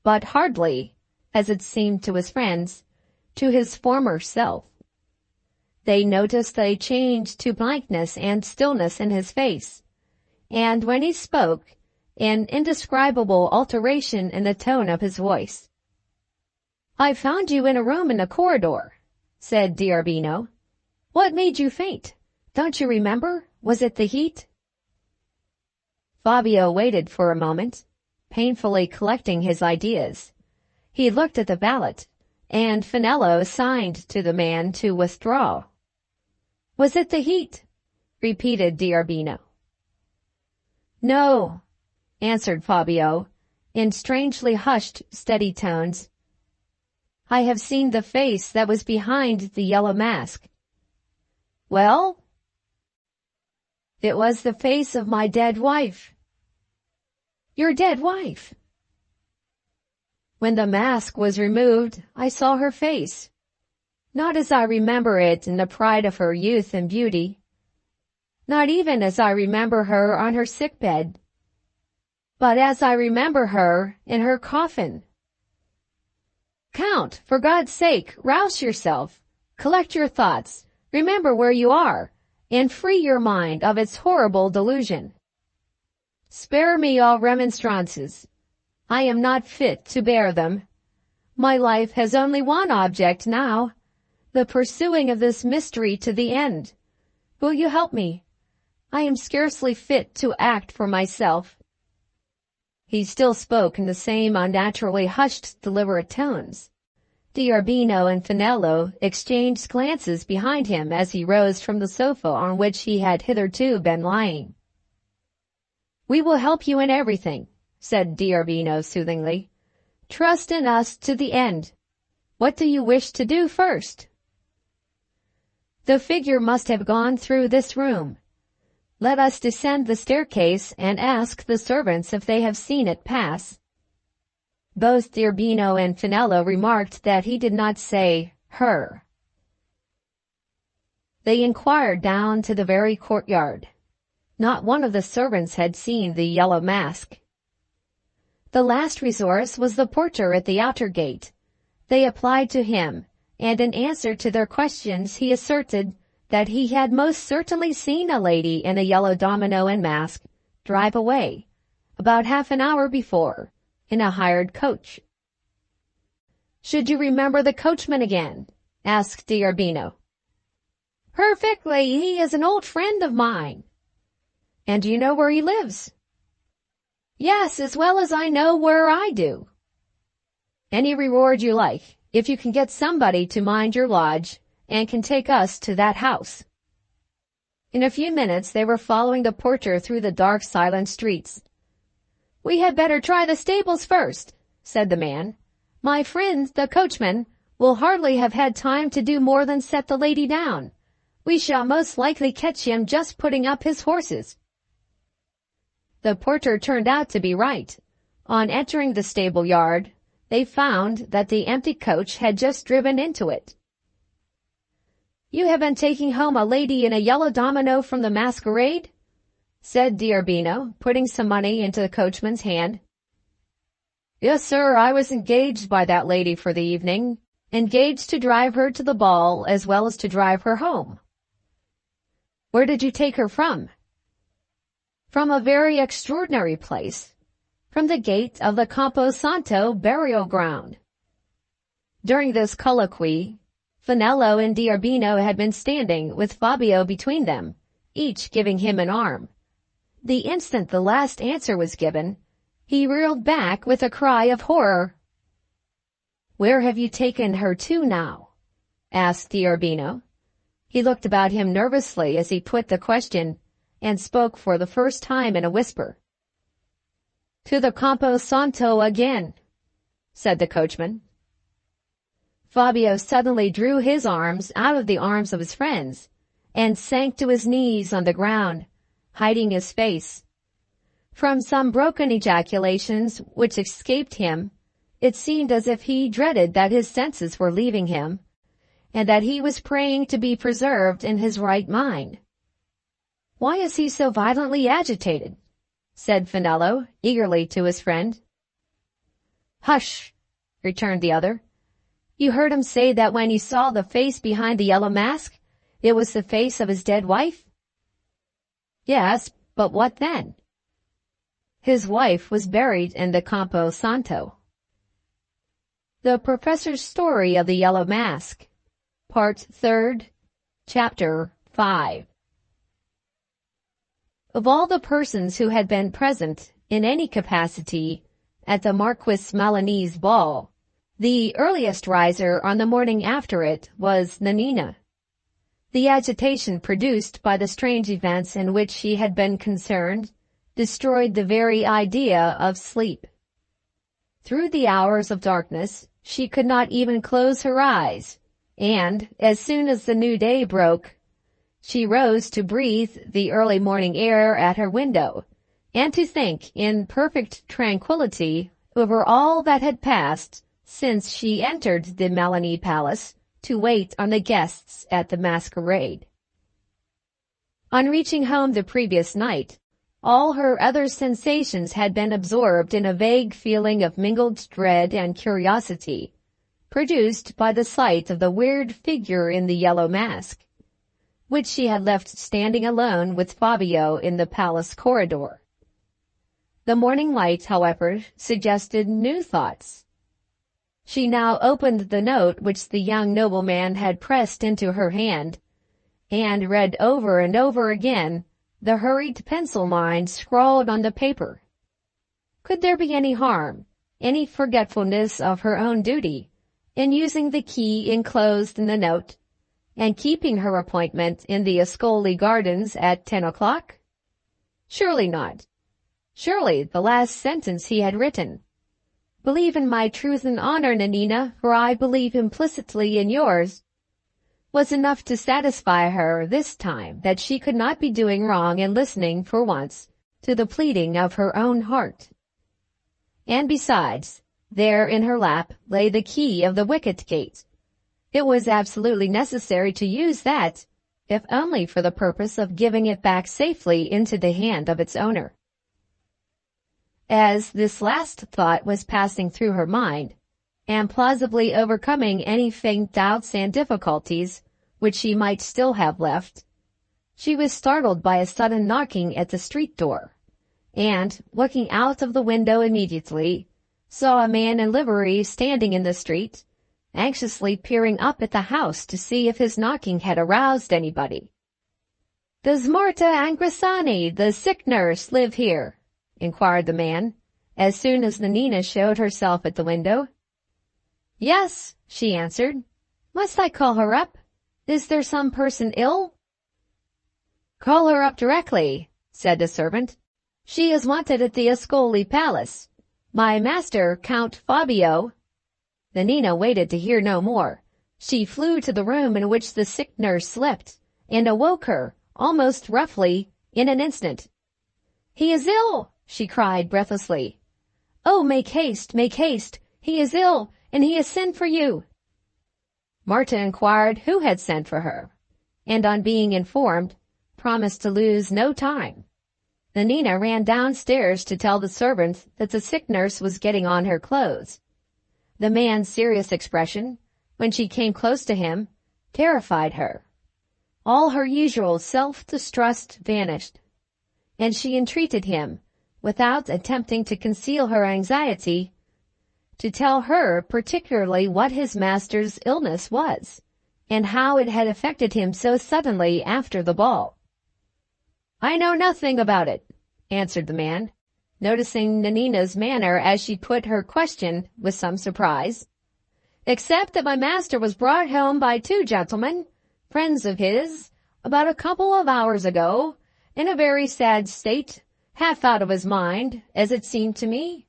but hardly, as it seemed to his friends, to his former self. They noticed a change to blankness and stillness in his face, and when he spoke, an indescribable alteration in the tone of his voice. "I found you in a room in the corridor," said D'Urbino. "What made you faint? Don't you remember? Was it the heat?" Fabio waited for a moment, painfully collecting his ideas. He looked at the valet, and Finello signed to the man to withdraw. "Was it the heat?" repeated D'Urbino. "No," answered Fabio, in strangely hushed, steady tones. "I have seen the face that was behind the yellow mask." "Well?" "It was the face of my dead wife." "Your dead wife?" "When the mask was removed, I saw her face. Not as I remember it in the pride of her youth and beauty. Not even as I remember her on her sickbed. But as I remember her in her coffin." "Count, for God's sake, rouse yourself. Collect your thoughts. Remember where you are, and free your mind of its horrible delusion. Spare me all remonstrances. I am not fit to bear them. My life has only one object now, the pursuing of this mystery to the end. Will you help me? I am scarcely fit to act for myself." He still spoke in the same unnaturally hushed, deliberate tones. D'Urbino and Finello exchanged glances behind him as he rose from the sofa on which he had hitherto been lying. "We will help you in everything," said D'Urbino soothingly. "Trust in us to the end. What do you wish to do first?" "The figure must have gone through this room. Let us descend the staircase and ask the servants if they have seen it pass." Both D'Urbino and Finello remarked that he did not say her. They inquired down to the very courtyard. Not one of the servants had seen the yellow mask. The last resource was the porter at the outer gate. They applied to him, and in answer to their questions he asserted that he had most certainly seen a lady in a yellow domino and mask drive away, about half an hour before, in a hired coach. "Should you remember the coachman again?" asked D'Urbino. "Perfectly. He is an old friend of mine." "And do you know where he lives?" "Yes, as well as I know where I do." "Any reward you like, if you can get somebody to mind your lodge, and can take us to that house." In a few minutes they were following the porter through the dark, silent streets. "We had better try the stables first," said the man. "My friend, the coachman, will hardly have had time to do more than set the lady down. We shall most likely catch him just putting up his horses." The porter turned out to be right. On entering the stable yard, they found that the empty coach had just driven into it. "You have been taking home a lady in a yellow domino from the masquerade?" said D'Urbino, putting some money into the coachman's hand. "Yes, sir, I was engaged by that lady for the evening, engaged to drive her to the ball as well as to drive her home." "Where did you take her from?" "From a very extraordinary place, from the gate of the Campo Santo burial ground." During this colloquy, Finello and D'Urbino had been standing with Fabio between them, each giving him an arm. The instant the last answer was given, he reeled back with a cry of horror. "Where have you taken her to now?" asked the Urbino. He looked about him nervously as he put the question, and spoke for the first time in a whisper. "To the Campo Santo again," said the coachman. Fabio suddenly drew his arms out of the arms of his friends, and sank to his knees on the ground, hiding his face. From some broken ejaculations which escaped him, it seemed as if he dreaded that his senses were leaving him, and that he was praying to be preserved in his right mind. "Why is he so violently agitated?" said Finello eagerly to his friend. "Hush," returned the other. "You heard him say that when he saw the face behind the yellow mask, it was the face of his dead wife?" "Yes, but what then?" "His wife was buried in the Campo Santo." The Professor's Story of the Yellow Mask, Part 3rd, Chapter 5. Of all the persons who had been present, in any capacity, at the Marquis Malini's ball, the earliest riser on the morning after it was Nanina. The agitation produced by the strange events in which she had been concerned destroyed the very idea of sleep. Through the hours of darkness, she could not even close her eyes, and, as soon as the new day broke, she rose to breathe the early morning air at her window, and to think in perfect tranquillity over all that had passed since she entered the Malini Palace to wait on the guests at the masquerade. On reaching home the previous night, all her other sensations had been absorbed in a vague feeling of mingled dread and curiosity, produced by the sight of the weird figure in the yellow mask, which she had left standing alone with Fabio in the palace corridor. The morning light, however, suggested new thoughts. She now opened the note which the young nobleman had pressed into her hand, and read over and over again the hurried pencil lines scrawled on the paper. Could there be any harm, any forgetfulness of her own duty, in using the key enclosed in the note, and keeping her appointment in the Ascoli Gardens at 10 o'clock? Surely not. Surely the last sentence he had written, "Believe in my truth and honor, Nanina, for I believe implicitly in yours," was enough to satisfy her this time that she could not be doing wrong in listening for once to the pleading of her own heart. And besides, there in her lap lay the key of the wicket gate. It was absolutely necessary to use that, if only for the purpose of giving it back safely into the hand of its owner. As this last thought was passing through her mind, and plausibly overcoming any faint doubts and difficulties which she might still have left, she was startled by a sudden knocking at the street door, and, looking out of the window immediately, saw a man in livery standing in the street, anxiously peering up at the house to see if his knocking had aroused anybody. "Does Marta Angrisani, the sick nurse, live here?" inquired the man, as soon as Nanina showed herself at the window. "Yes," she answered. "Must I call her up? Is there some person ill?" "Call her up directly," said the servant. "She is wanted at the Ascoli Palace. My master, Count Fabio—" Nanina waited to hear no more. She flew to the room in which the sick nurse slept, and awoke her, almost roughly, in an instant. "He is ill!" she cried breathlessly. "Oh, make haste, make haste! He is ill, and he has sent for you." Marta inquired who had sent for her, and on being informed, promised to lose no time. Nanina ran downstairs to tell the servant that the sick nurse was getting on her clothes. The man's serious expression, when she came close to him, terrified her. All her usual self-distrust vanished, and she entreated him, without attempting to conceal her anxiety, to tell her particularly what his master's illness was, and how it had affected him so suddenly after the ball. "I know nothing about it," answered the man, noticing Nanina's manner as she put her question with some surprise. "Except that my master was brought home by two gentlemen, friends of his, about a couple of hours ago, in a very sad state, half out of his mind, as it seemed to me.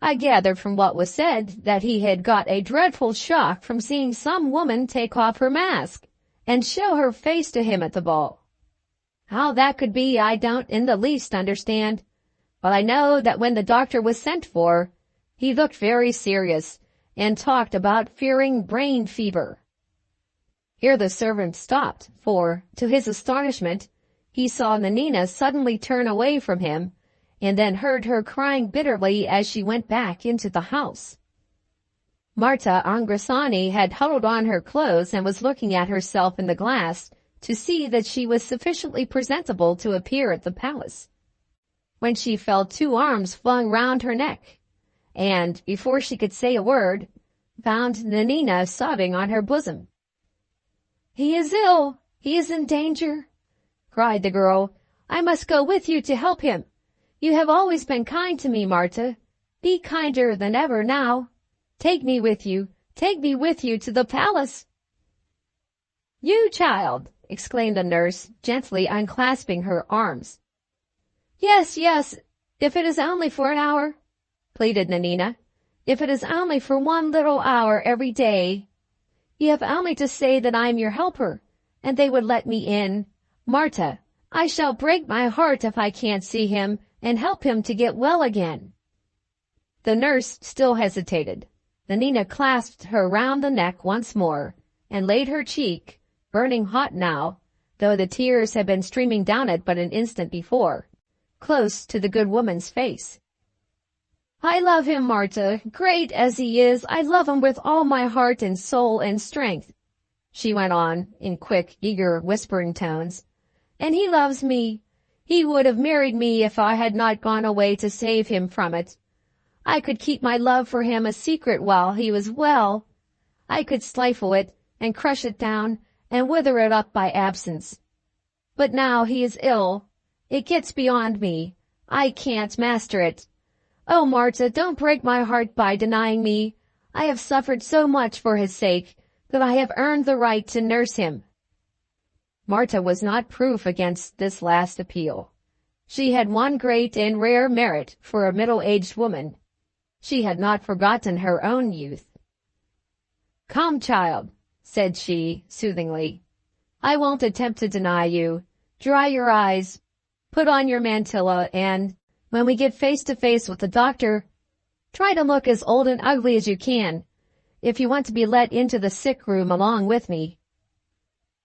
I gathered from what was said that he had got a dreadful shock from seeing some woman take off her mask and show her face to him at the ball. How that could be I don't in the least understand, but I know that when the doctor was sent for, he looked very serious and talked about fearing brain fever." Here the servant stopped, for, to his astonishment, he saw Nanina suddenly turn away from him, and then heard her crying bitterly as she went back into the house. Marta Angrasani had huddled on her clothes and was looking at herself in the glass to see that she was sufficiently presentable to appear at the palace, when she felt two arms flung round her neck, and, before she could say a word, found Nanina sobbing on her bosom. "He is ill! He is in danger!" cried the girl. "I must go with you to help him. You have always been kind to me, Marta. Be kinder than ever now. Take me with you. Take me with you to the palace." "You, child!" exclaimed the nurse, gently unclasping her arms. "Yes, yes, if it is only for an hour," pleaded Nanina. "If it is only for one little hour every day. You have only to say that I am your helper, and they would let me in. Marta, I shall break my heart if I can't see him and help him to get well again." The nurse still hesitated. Nanina clasped her round the neck once more, and laid her cheek, burning hot now, though the tears had been streaming down it but an instant before, close to the good woman's face. "I love him, Marta, great as he is. I love him with all my heart and soul and strength," she went on, in quick, eager, whispering tones. "And he loves me. He would have married me if I had not gone away to save him from it. I could keep my love for him a secret while he was well. I could stifle it, and crush it down, and wither it up by absence. But now he is ill. It gets beyond me. I can't master it. Oh, Marta, don't break my heart by denying me. I have suffered so much for his sake that I have earned the right to nurse him." Marta was not proof against this last appeal. She had one great and rare merit for a middle-aged woman. She had not forgotten her own youth. "Come, child," said she, soothingly. "I won't attempt to deny you. Dry your eyes, put on your mantilla, and, when we get face to face with the doctor, try to look as old and ugly as you can, if you want to be let into the sick room along with me."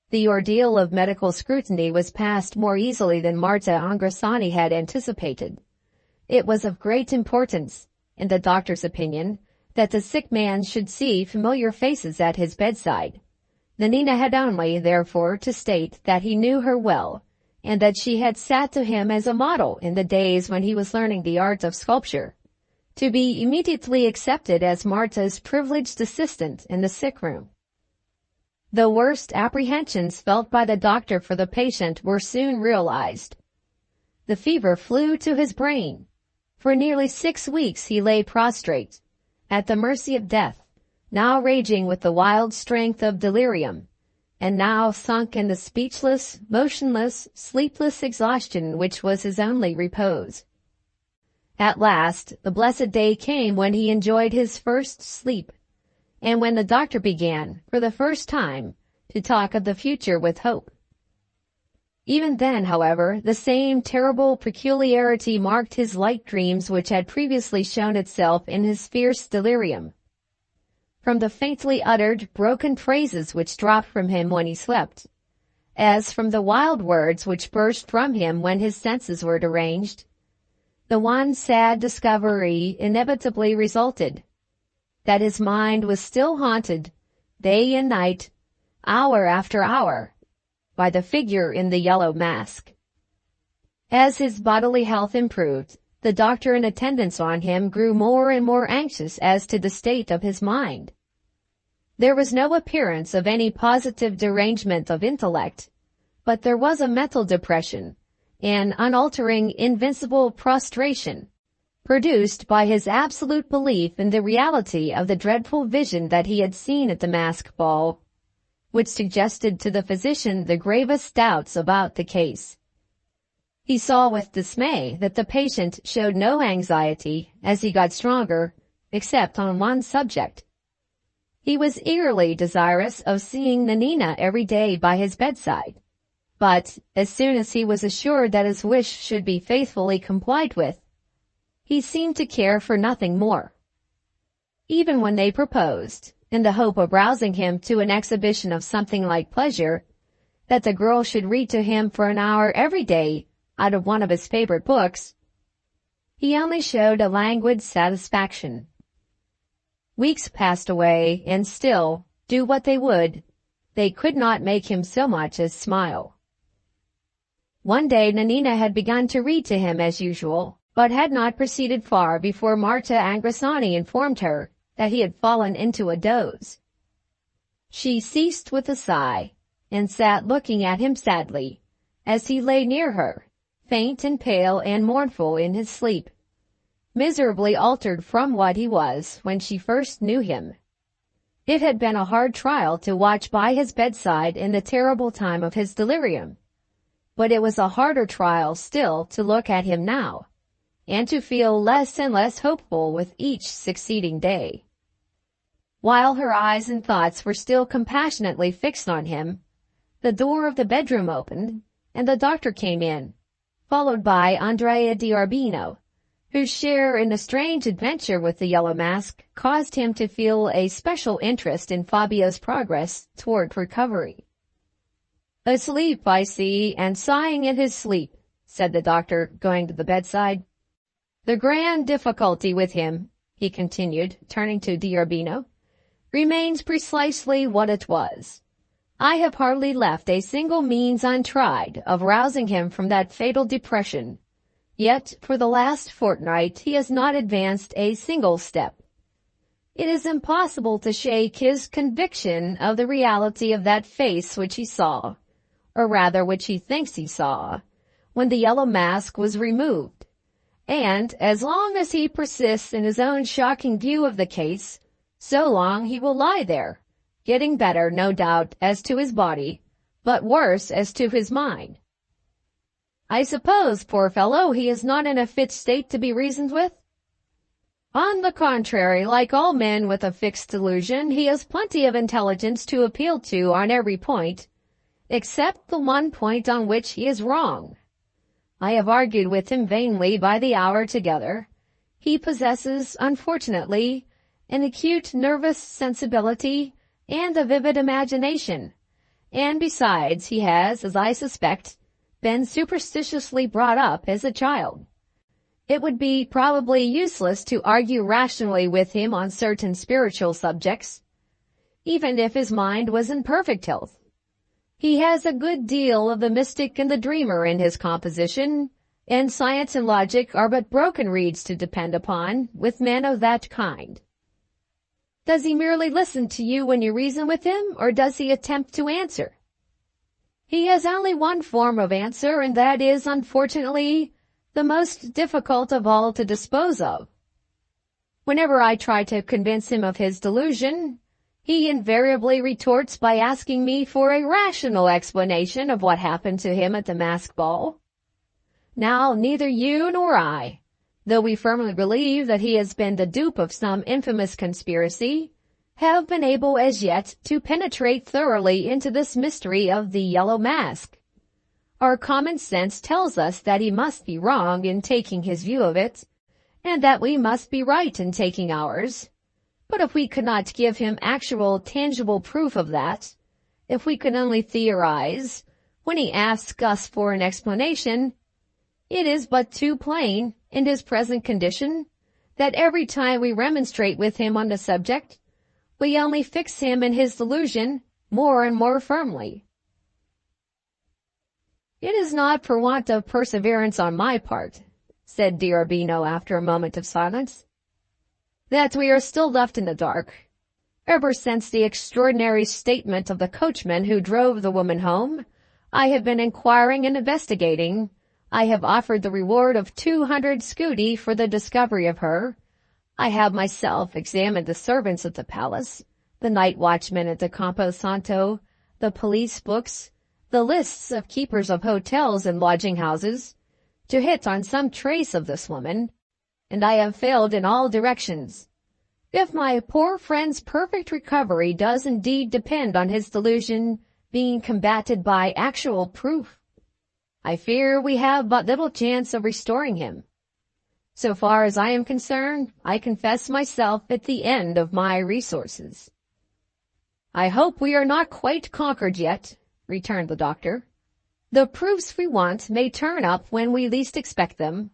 The ordeal of medical scrutiny was passed more easily than Marta Angrasani had anticipated. It was of great importance, in the doctor's opinion, that the sick man should see familiar faces at his bedside. Nanina had only, therefore, to state that he knew her well, and that she had sat to him as a model in the days when he was learning the art of sculpture, to be immediately accepted as Marta's privileged assistant in the sick room. The worst apprehensions felt by the doctor for the patient were soon realized. The fever flew to his brain. For nearly 6 weeks he lay prostrate, at the mercy of death, now raging with the wild strength of delirium, and now sunk in the speechless, motionless, sleepless exhaustion which was his only repose. At last, the blessed day came when he enjoyed his first sleep, and when the doctor began, for the first time, to talk of the future with hope. Even then, however, the same terrible peculiarity marked his light dreams which had previously shown itself in his fierce delirium. From the faintly uttered, broken phrases which dropped from him when he slept, as from the wild words which burst from him when his senses were deranged, the one sad discovery inevitably resulted, that his mind was still haunted, day and night, hour after hour, by the figure in the yellow mask. As his bodily health improved, the doctor in attendance on him grew more and more anxious as to the state of his mind. There was no appearance of any positive derangement of intellect, but there was a mental depression, an unaltering, invincible prostration, produced by his absolute belief in the reality of the dreadful vision that he had seen at the masked ball, which suggested to the physician the gravest doubts about the case. He saw with dismay that the patient showed no anxiety as he got stronger, except on one subject. He was eagerly desirous of seeing Nanina every day by his bedside, but as soon as he was assured that his wish should be faithfully complied with, he seemed to care for nothing more. Even when they proposed, in the hope of rousing him to an exhibition of something like pleasure, that the girl should read to him for an hour every day out of one of his favorite books, he only showed a languid satisfaction. Weeks passed away, and still, do what they would, they could not make him so much as smile. One day Nanina had begun to read to him as usual, but had not proceeded far before Marta Angrisani informed her that he had fallen into a doze. She ceased with a sigh, and sat looking at him sadly, as he lay near her, faint and pale and mournful in his sleep, miserably altered from what he was when she first knew him. It had been a hard trial to watch by his bedside in the terrible time of his delirium, but it was a harder trial still to look at him now, and to feel less and less hopeful with each succeeding day. While her eyes and thoughts were still compassionately fixed on him, the door of the bedroom opened, and the doctor came in, followed by Andrea D'Urbino, whose share in the strange adventure with the yellow mask caused him to feel a special interest in Fabio's progress toward recovery. "Asleep, I see, and sighing in his sleep," said the doctor, going to the bedside. "The grand difficulty with him," he continued, turning to D'Urbino, "remains precisely what it was. I have hardly left a single means untried of rousing him from that fatal depression. Yet for the last fortnight he has not advanced a single step. It is impossible to shake his conviction of the reality of that face which he saw, or rather which he thinks he saw, when the yellow mask was removed. And as long as he persists in his own shocking view of the case, so long he will lie there, getting better, no doubt, as to his body, but worse as to his mind. I suppose, poor fellow, he is not in a fit state to be reasoned with? On the contrary, like all men with a fixed delusion, he has plenty of intelligence to appeal to on every point, except the one point on which he is wrong. I have argued with him vainly by the hour together. He possesses, unfortunately, an acute nervous sensibility and a vivid imagination, and besides he has, as I suspect, been superstitiously brought up as a child. It would be probably useless to argue rationally with him on certain spiritual subjects, even if his mind was in perfect health. He has a good deal of the mystic and the dreamer in his composition, and science and logic are but broken reeds to depend upon with men of that kind. Does he merely listen to you when you reason with him, or does he attempt to answer? He has only one form of answer, and that is, unfortunately, the most difficult of all to dispose of. Whenever I try to convince him of his delusion, he invariably retorts by asking me for a rational explanation of what happened to him at the masked ball. Now, neither you nor I, though we firmly believe that he has been the dupe of some infamous conspiracy, have been able as yet to penetrate thoroughly into this mystery of the yellow mask. Our common sense tells us that he must be wrong in taking his view of it, and that we must be right in taking ours. But if we could not give him actual, tangible proof of that, if we could only theorize, when he asks us for an explanation, it is but too plain, in his present condition, that every time we remonstrate with him on the subject, we only fix him in his delusion more and more firmly. It is not for want of perseverance on my part, said D'Urbino after a moment of silence, that we are still left in the dark. Ever since the extraordinary statement of the coachman who drove the woman home, I have been inquiring and investigating, I have offered the reward of 200 scudi for the discovery of her. I have myself examined the servants at the palace, the night watchmen at the Campo Santo, the police books, the lists of keepers of hotels and lodging houses, to hit on some trace of this woman, and I have failed in all directions. If my poor friend's perfect recovery does indeed depend on his delusion being combated by actual proof, I fear we have but little chance of restoring him. So far as I am concerned, I confess myself at the end of my resources." "I hope we are not quite conquered yet," returned the doctor. "The proofs we want may turn up when we least expect them.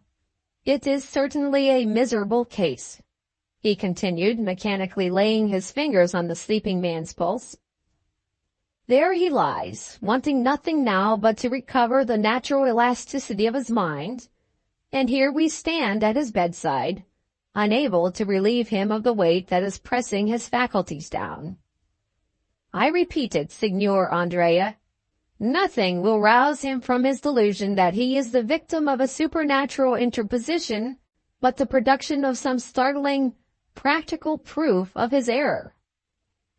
It is certainly a miserable case," he continued, mechanically laying his fingers on the sleeping man's pulse. "There he lies, wanting nothing now but to recover the natural elasticity of his mind, and here we stand at his bedside, unable to relieve him of the weight that is pressing his faculties down. I repeat it, Signor Andrea, nothing will rouse him from his delusion that he is the victim of a supernatural interposition, but the production of some startling, practical proof of his error.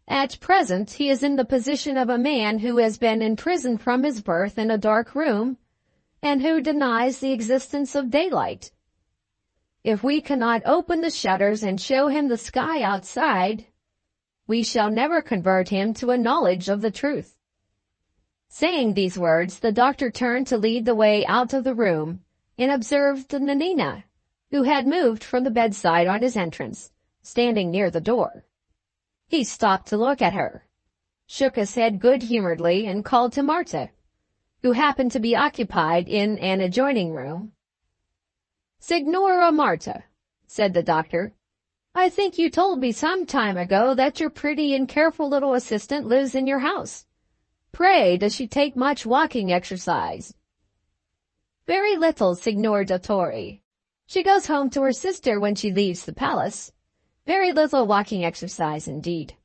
At present, he is in the position of a man who has been imprisoned from his birth in a dark room, and who denies the existence of daylight. If we cannot open the shutters and show him the sky outside, we shall never convert him to a knowledge of the truth." Saying these words, the doctor turned to lead the way out of the room, and observed Nanina, who had moved from the bedside on his entrance, standing near the door. He stopped to look at her, shook his head good-humoredly, and called to Marta, who happened to be occupied in an adjoining room. "Signora Marta," said the doctor, "I think you told me some time ago that your pretty and careful little assistant lives in your house. Pray, does she take much walking exercise?" "Very little, Signor Dottore. She goes home to her sister when she leaves the palace. Very little walking exercise indeed."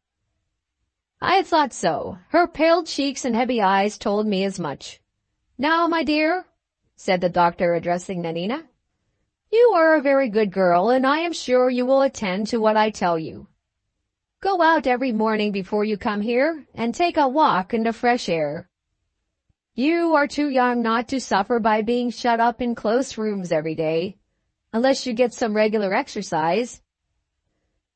"I thought so. Her pale cheeks and heavy eyes told me as much. Now, my dear," said the doctor, addressing Nanina, "you are a very good girl, and I am sure you will attend to what I tell you. Go out every morning before you come here, and take a walk in the fresh air. You are too young not to suffer by being shut up in close rooms every day, unless you get some regular exercise.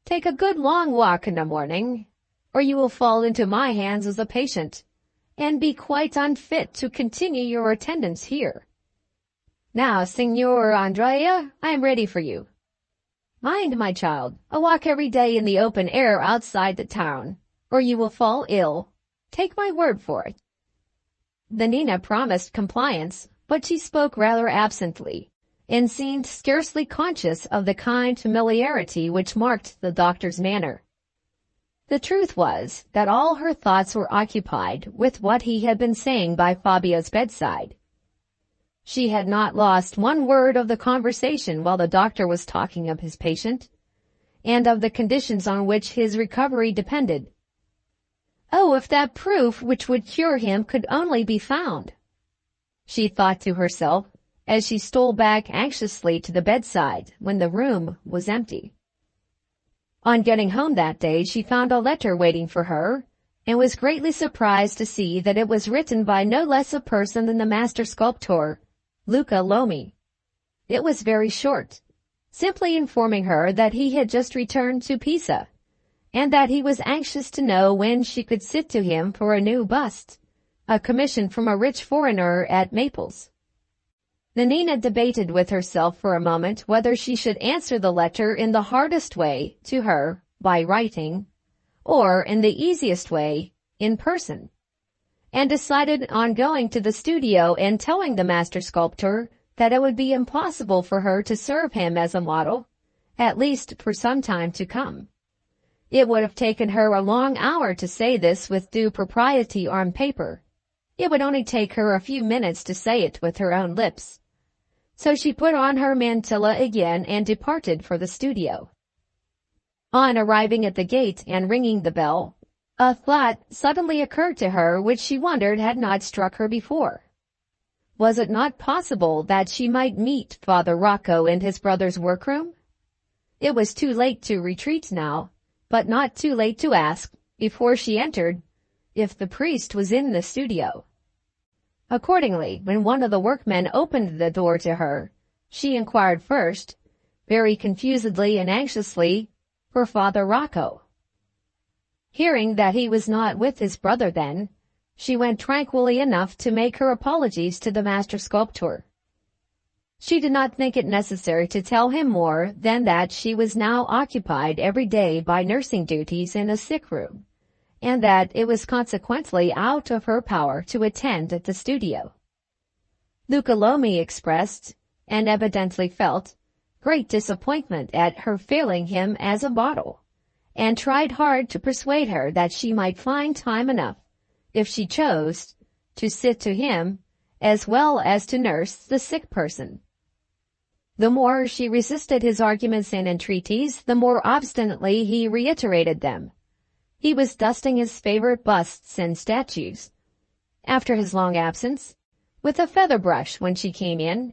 Take a good long walk in the morning, or you will fall into my hands as a patient, and be quite unfit to continue your attendance here. Now, Signor Andrea, I am ready for you. Mind, my child, a walk every day in the open air outside the town, or you will fall ill. Take my word for it." Nanina promised compliance, but she spoke rather absently, and seemed scarcely conscious of the kind familiarity which marked the doctor's manner. The truth was that all her thoughts were occupied with what he had been saying by Fabio's bedside. She had not lost one word of the conversation while the doctor was talking of his patient, and of the conditions on which his recovery depended. Oh, if that proof which would cure him could only be found! She thought to herself, as she stole back anxiously to the bedside when the room was empty. On getting home that day, she found a letter waiting for her, and was greatly surprised to see that it was written by no less a person than the master sculptor, Luca Lomi. It was very short, simply informing her that he had just returned to Pisa, and that he was anxious to know when she could sit to him for a new bust, a commission from a rich foreigner at Naples. Nanina debated with herself for a moment whether she should answer the letter in the hardest way to her, by writing, or in the easiest way, in person, and decided on going to the studio and telling the master sculptor that it would be impossible for her to serve him as a model, at least for some time to come. It would have taken her a long hour to say this with due propriety on paper. It would only take her a few minutes to say it with her own lips. So she put on her mantilla again and departed for the studio. On arriving at the gate and ringing the bell, a thought suddenly occurred to her which she wondered had not struck her before. Was it not possible that she might meet Father Rocco in his brother's workroom? It was too late to retreat now, but not too late to ask, before she entered, if the priest was in the studio. Accordingly, when one of the workmen opened the door to her, she inquired first, very confusedly and anxiously, for Father Rocco. Hearing that he was not with his brother then, she went tranquilly enough to make her apologies to the master sculptor. She did not think it necessary to tell him more than that she was now occupied every day by nursing duties in a sick room, and that it was consequently out of her power to attend at the studio. Luca Lomi expressed, and evidently felt, great disappointment at her failing him as a model, and tried hard to persuade her that she might find time enough, if she chose, to sit to him, as well as to nurse the sick person. The more she resisted his arguments and entreaties, the more obstinately he reiterated them. He was dusting his favorite busts and statues, after his long absence, with a feather brush when she came in,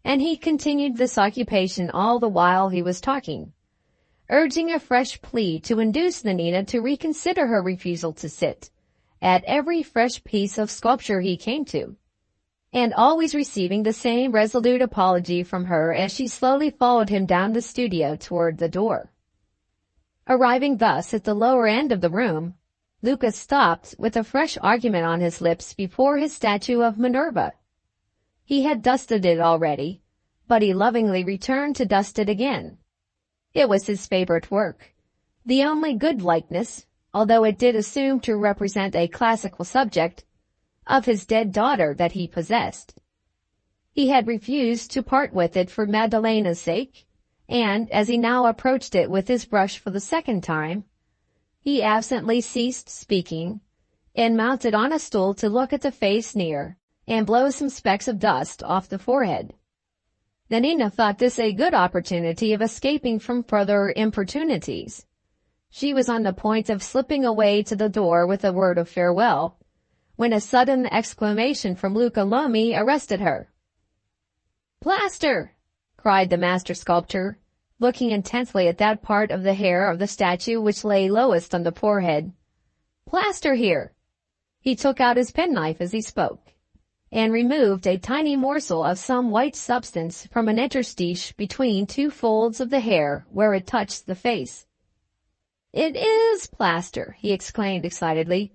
and he continued this occupation all the while he was talking, urging a fresh plea to induce Nanina to reconsider her refusal to sit at every fresh piece of sculpture he came to, and always receiving the same resolute apology from her as she slowly followed him down the studio toward the door. Arriving thus at the lower end of the room, Luca stopped with a fresh argument on his lips before his statue of Minerva. He had dusted it already, but he lovingly returned to dust it again. It was his favorite work, the only good likeness, although it did assume to represent a classical subject, of his dead daughter that he possessed. He had refused to part with it for Maddalena's sake, and as he now approached it with his brush for the second time, he absently ceased speaking, and mounted on a stool to look at the face near, and blow some specks of dust off the forehead. Nanina thought this a good opportunity of escaping from further importunities. She was on the point of slipping away to the door with a word of farewell, when a sudden exclamation from Luca Lomi arrested her. "Plaster!" cried the master sculptor, looking intensely at that part of the hair of the statue which lay lowest on the forehead. "Plaster here!" He took out his penknife as he spoke, and removed a tiny morsel of some white substance from an interstice between two folds of the hair where it touched the face. "It is plaster!" he exclaimed excitedly.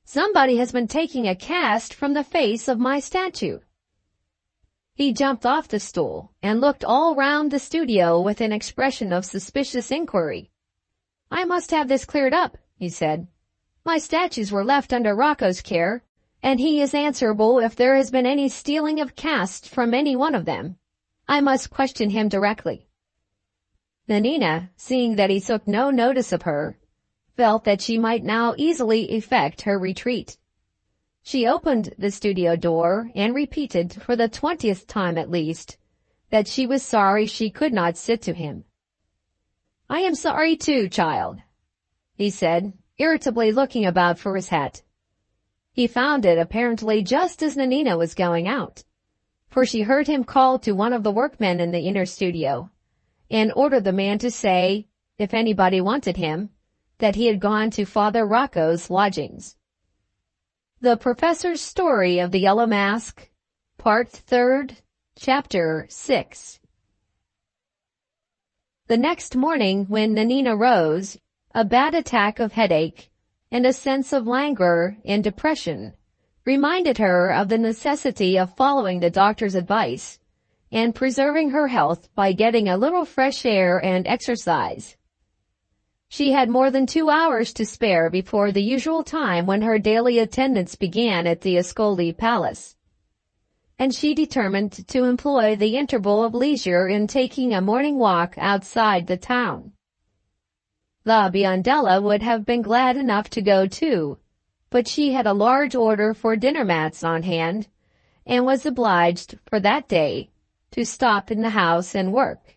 "Somebody has been taking a cast from the face of my statue." He jumped off the stool and looked all round the studio with an expression of suspicious inquiry. "I must have this cleared up," he said. "My statues were left under Rocco's care, and he is answerable if there has been any stealing of casts from any one of them. I must question him directly." Nanina, seeing that he took no notice of her, felt that she might now easily effect her retreat. She opened the studio door and repeated, for the 20th time at least, that she was sorry she could not sit to him. "I am sorry too, child," he said, irritably looking about for his hat. He found it apparently just as Nanina was going out, for she heard him call to one of the workmen in the inner studio, and order the man to say, if anybody wanted him, that he had gone to Father Rocco's lodgings. The Professor's Story of the Yellow Mask, Part 3rd, Chapter 6. The next morning when Nanina rose, a bad attack of headache and a sense of languor and depression reminded her of the necessity of following the doctor's advice and preserving her health by getting a little fresh air and exercise. She had more than 2 hours to spare before the usual time when her daily attendance began at the Ascoli Palace, and she determined to employ the interval of leisure in taking a morning walk outside the town. La Biondella would have been glad enough to go too, but she had a large order for dinner mats on hand, and was obliged, for that day, to stop in the house and work.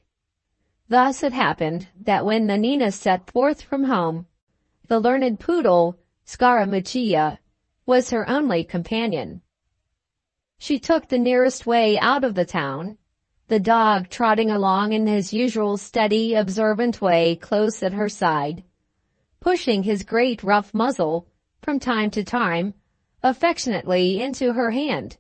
Thus it happened that when Nanina set forth from home, the learned poodle, Scaramuccia, was her only companion. She took the nearest way out of the town, the dog trotting along in his usual steady, observant way close at her side, pushing his great rough muzzle, from time to time, affectionately into her hand,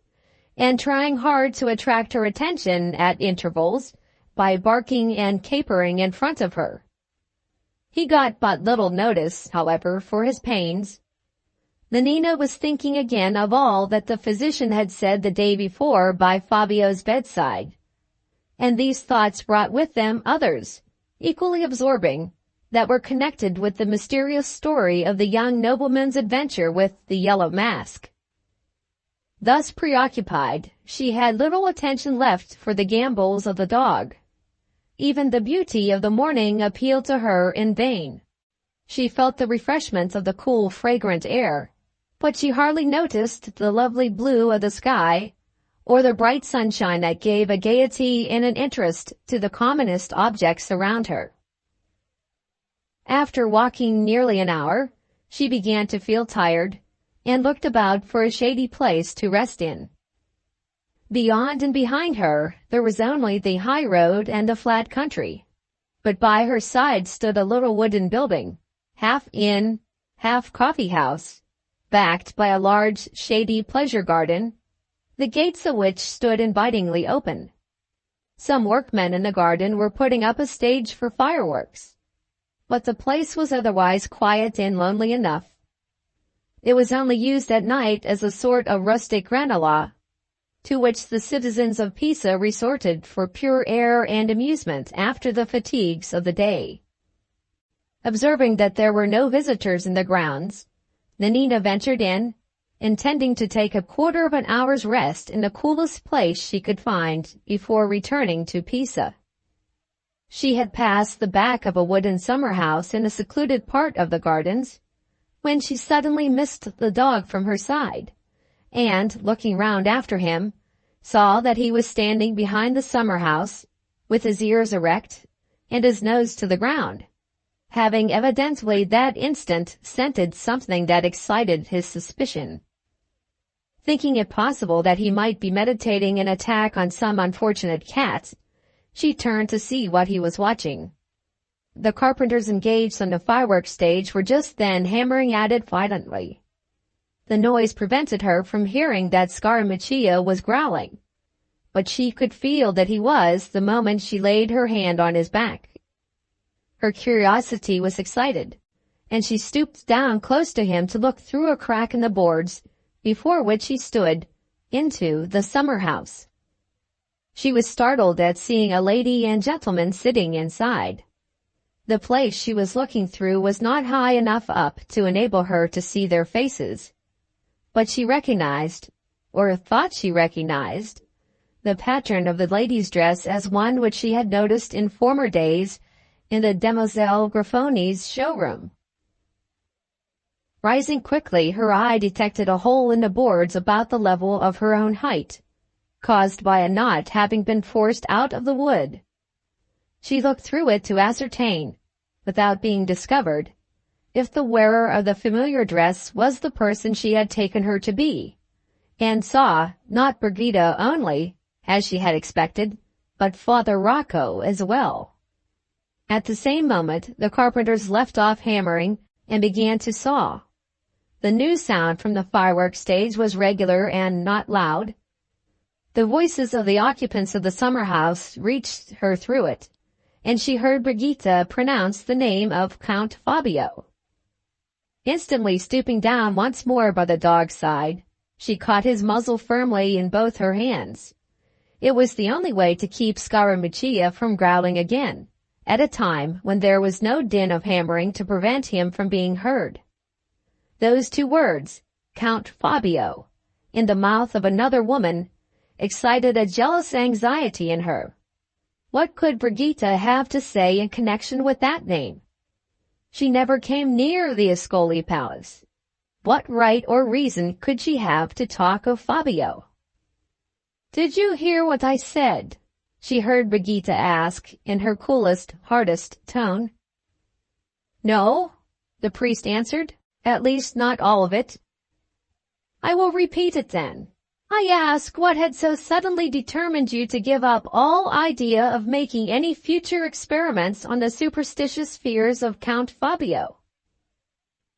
and trying hard to attract her attention at intervals by barking and capering in front of her. He got but little notice, however, for his pains. Nanina was thinking again of all that the physician had said the day before by Fabio's bedside, and these thoughts brought with them others, equally absorbing, that were connected with the mysterious story of the young nobleman's adventure with the yellow mask. Thus preoccupied, she had little attention left for the gambols of the dog. Even the beauty of the morning appealed to her in vain. She felt the refreshment of the cool, fragrant air, but she hardly noticed the lovely blue of the sky, or the bright sunshine that gave a gaiety and an interest to the commonest objects around her. After walking nearly an hour, she began to feel tired, and looked about for a shady place to rest in. Beyond and behind her, there was only the high road and the flat country, but by her side stood a little wooden building, half inn, half coffee house, backed by a large, shady pleasure garden, the gates of which stood invitingly open. Some workmen in the garden were putting up a stage for fireworks, but the place was otherwise quiet and lonely enough. It was only used at night as a sort of rustic granola, to which the citizens of Pisa resorted for pure air and amusement after the fatigues of the day. Observing that there were no visitors in the grounds, Nanina ventured in, intending to take a quarter of an hour's rest in the coolest place she could find before returning to Pisa. She had passed the back of a wooden summer house in a secluded part of the gardens, when she suddenly missed the dog from her side, and, looking round after him, saw that he was standing behind the summer house, with his ears erect, and his nose to the ground, having evidently that instant scented something that excited his suspicion. Thinking it possible that he might be meditating an attack on some unfortunate cat, she turned to see what he was watching. The carpenters engaged on the fireworks stage were just then hammering at it violently. The noise prevented her from hearing that Scarammuccia was growling, but she could feel that he was the moment she laid her hand on his back. Her curiosity was excited, and she stooped down close to him to look through a crack in the boards before which he stood, into the summer house. She was startled at seeing a lady and gentleman sitting inside. The place she was looking through was not high enough up to enable her to see their faces, but she recognized, or thought she recognized, the pattern of the lady's dress as one which she had noticed in former days in the Demoiselle Grifoni's showroom. Rising quickly, her eye detected a hole in the boards about the level of her own height, caused by a knot having been forced out of the wood. She looked through it to ascertain, without being discovered, if the wearer of the familiar dress was the person she had taken her to be, and saw, not Brigida only, as she had expected, but Father Rocco as well. At the same moment, the carpenters left off hammering and began to saw. The new sound from the fireworks stage was regular and not loud. The voices of the occupants of the summer house reached her through it, and she heard Brigida pronounce the name of Count Fabio. Instantly stooping down once more by the dog's side, she caught his muzzle firmly in both her hands. It was the only way to keep Scarammuccia from growling again, at a time when there was no din of hammering to prevent him from being heard. Those two words, Count Fabio, in the mouth of another woman, excited a jealous anxiety in her. What could Brigida have to say in connection with that name? She never came near the Ascoli Palace. What right or reason could she have to talk of Fabio? "Did you hear what I said?" she heard Brigida ask in her coolest, hardest tone. "No," the priest answered, "at least not all of it." "I will repeat it then. I ask what had so suddenly determined you to give up all idea of making any future experiments on the superstitious fears of Count Fabio.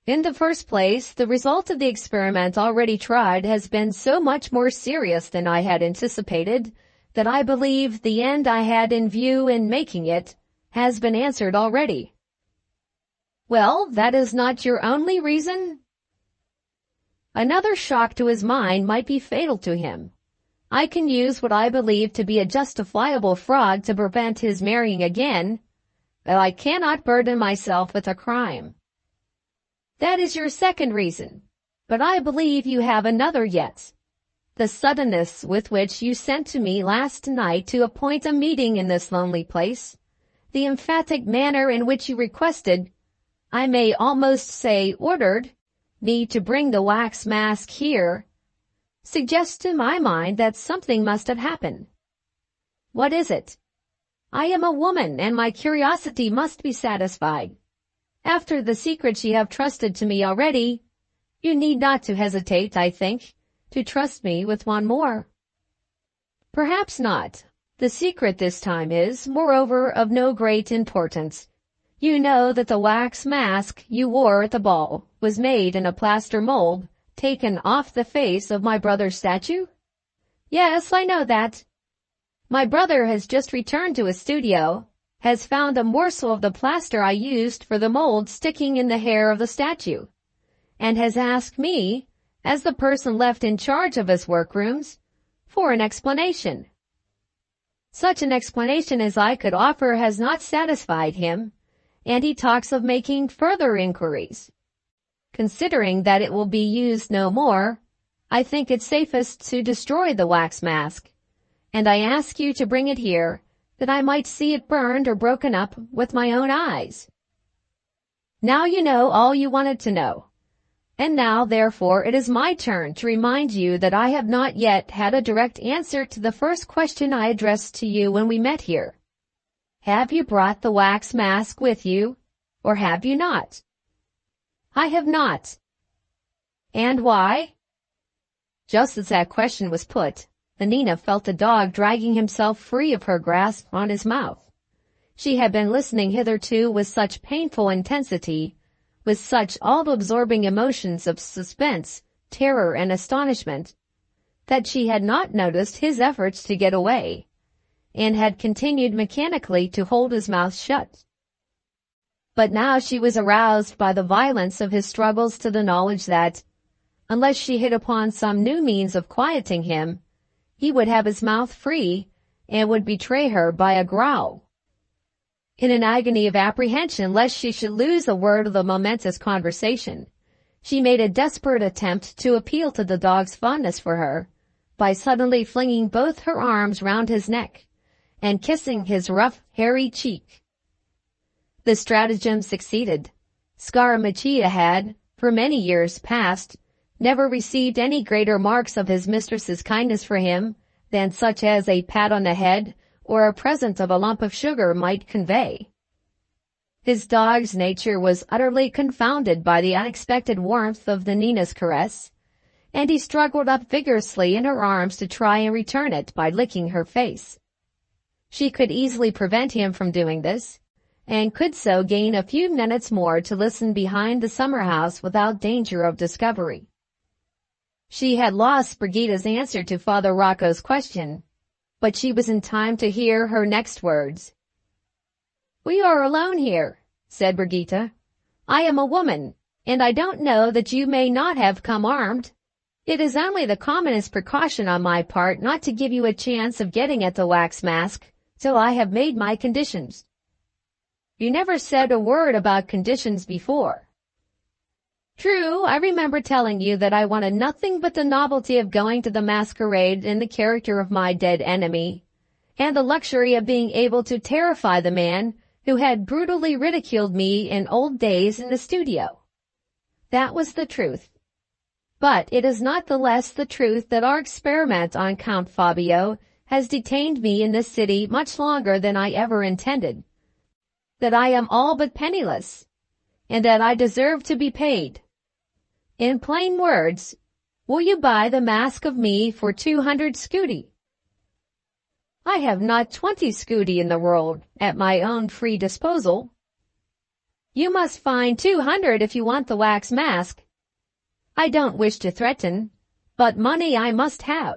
In the first place, the result of the experiment already tried has been so much more serious than I had anticipated that I believe the end I had in view in making it has been answered already. Well, that is not your only reason? Another shock to his mind might be fatal to him. I can use what I believe to be a justifiable fraud to prevent his marrying again, but I cannot burden myself with a crime. That is your second reason, but I believe you have another yet. The suddenness with which you sent to me last night to appoint a meeting in this lonely place, the emphatic manner in which you requested, I may almost say ordered, me to bring the wax mask here, suggests to my mind that something must have happened. What is it? I am a woman, and my curiosity must be satisfied. After the secret you have trusted to me already, you need not to hesitate, I think, to trust me with one more. Perhaps not. The secret this time is, moreover, of no great importance. You know that the wax mask you wore at the ball was made in a plaster mold taken off the face of my brother's statue? Yes, I know that. My brother has just returned to his studio, has found a morsel of the plaster I used for the mold sticking in the hair of the statue, and has asked me, as the person left in charge of his workrooms, for an explanation. Such an explanation as I could offer has not satisfied him, and he talks of making further inquiries. Considering that it will be used no more, I think it safest to destroy the wax mask, and I ask you to bring it here, that I might see it burned or broken up with my own eyes. Now you know all you wanted to know, and now, therefore, it is my turn to remind you that I have not yet had a direct answer to the first question I addressed to you when we met here. Have you brought the wax mask with you, or have you not? I have not. And why? Just as that question was put, Nina felt the dog dragging himself free of her grasp on his mouth. She had been listening hitherto with such painful intensity, with such all-absorbing emotions of suspense, terror, and astonishment, that she had not noticed his efforts to get away, and had continued mechanically to hold his mouth shut. But now she was aroused by the violence of his struggles to the knowledge that, unless she hit upon some new means of quieting him, he would have his mouth free and would betray her by a growl. In an agony of apprehension lest she should lose a word of the momentous conversation, she made a desperate attempt to appeal to the dog's fondness for her by suddenly flinging both her arms round his neck and kissing his rough, hairy cheek. The stratagem succeeded. Scarammuccia had, for many years past, never received any greater marks of his mistress's kindness for him than such as a pat on the head or a present of a lump of sugar might convey. His dog's nature was utterly confounded by the unexpected warmth of the Nina's caress, and he struggled up vigorously in her arms to try and return it by licking her face. She could easily prevent him from doing this, and could so gain a few minutes more to listen behind the summer house without danger of discovery. She had lost Brigida's answer to Father Rocco's question, but she was in time to hear her next words. "We are alone here," said Brigida. "I am a woman, and I don't know that you may not have come armed. It is only the commonest precaution on my part not to give you a chance of getting at the wax mask till I have made my conditions." "You never said a word about conditions before." "True, I remember telling you that I wanted nothing but the novelty of going to the masquerade in the character of my dead enemy, and the luxury of being able to terrify the man who had brutally ridiculed me in old days in the studio. That was the truth. But it is not the less the truth that our experiment on Count Fabio has detained me in this city much longer than I ever intended, that I am all but penniless, and that I deserve to be paid. In plain words, Will you buy the mask of me for 200 scudi? I have not 20 scudi in the world at my own free disposal. You must find 200 if you want the wax mask. I don't wish to threaten, but money I must have.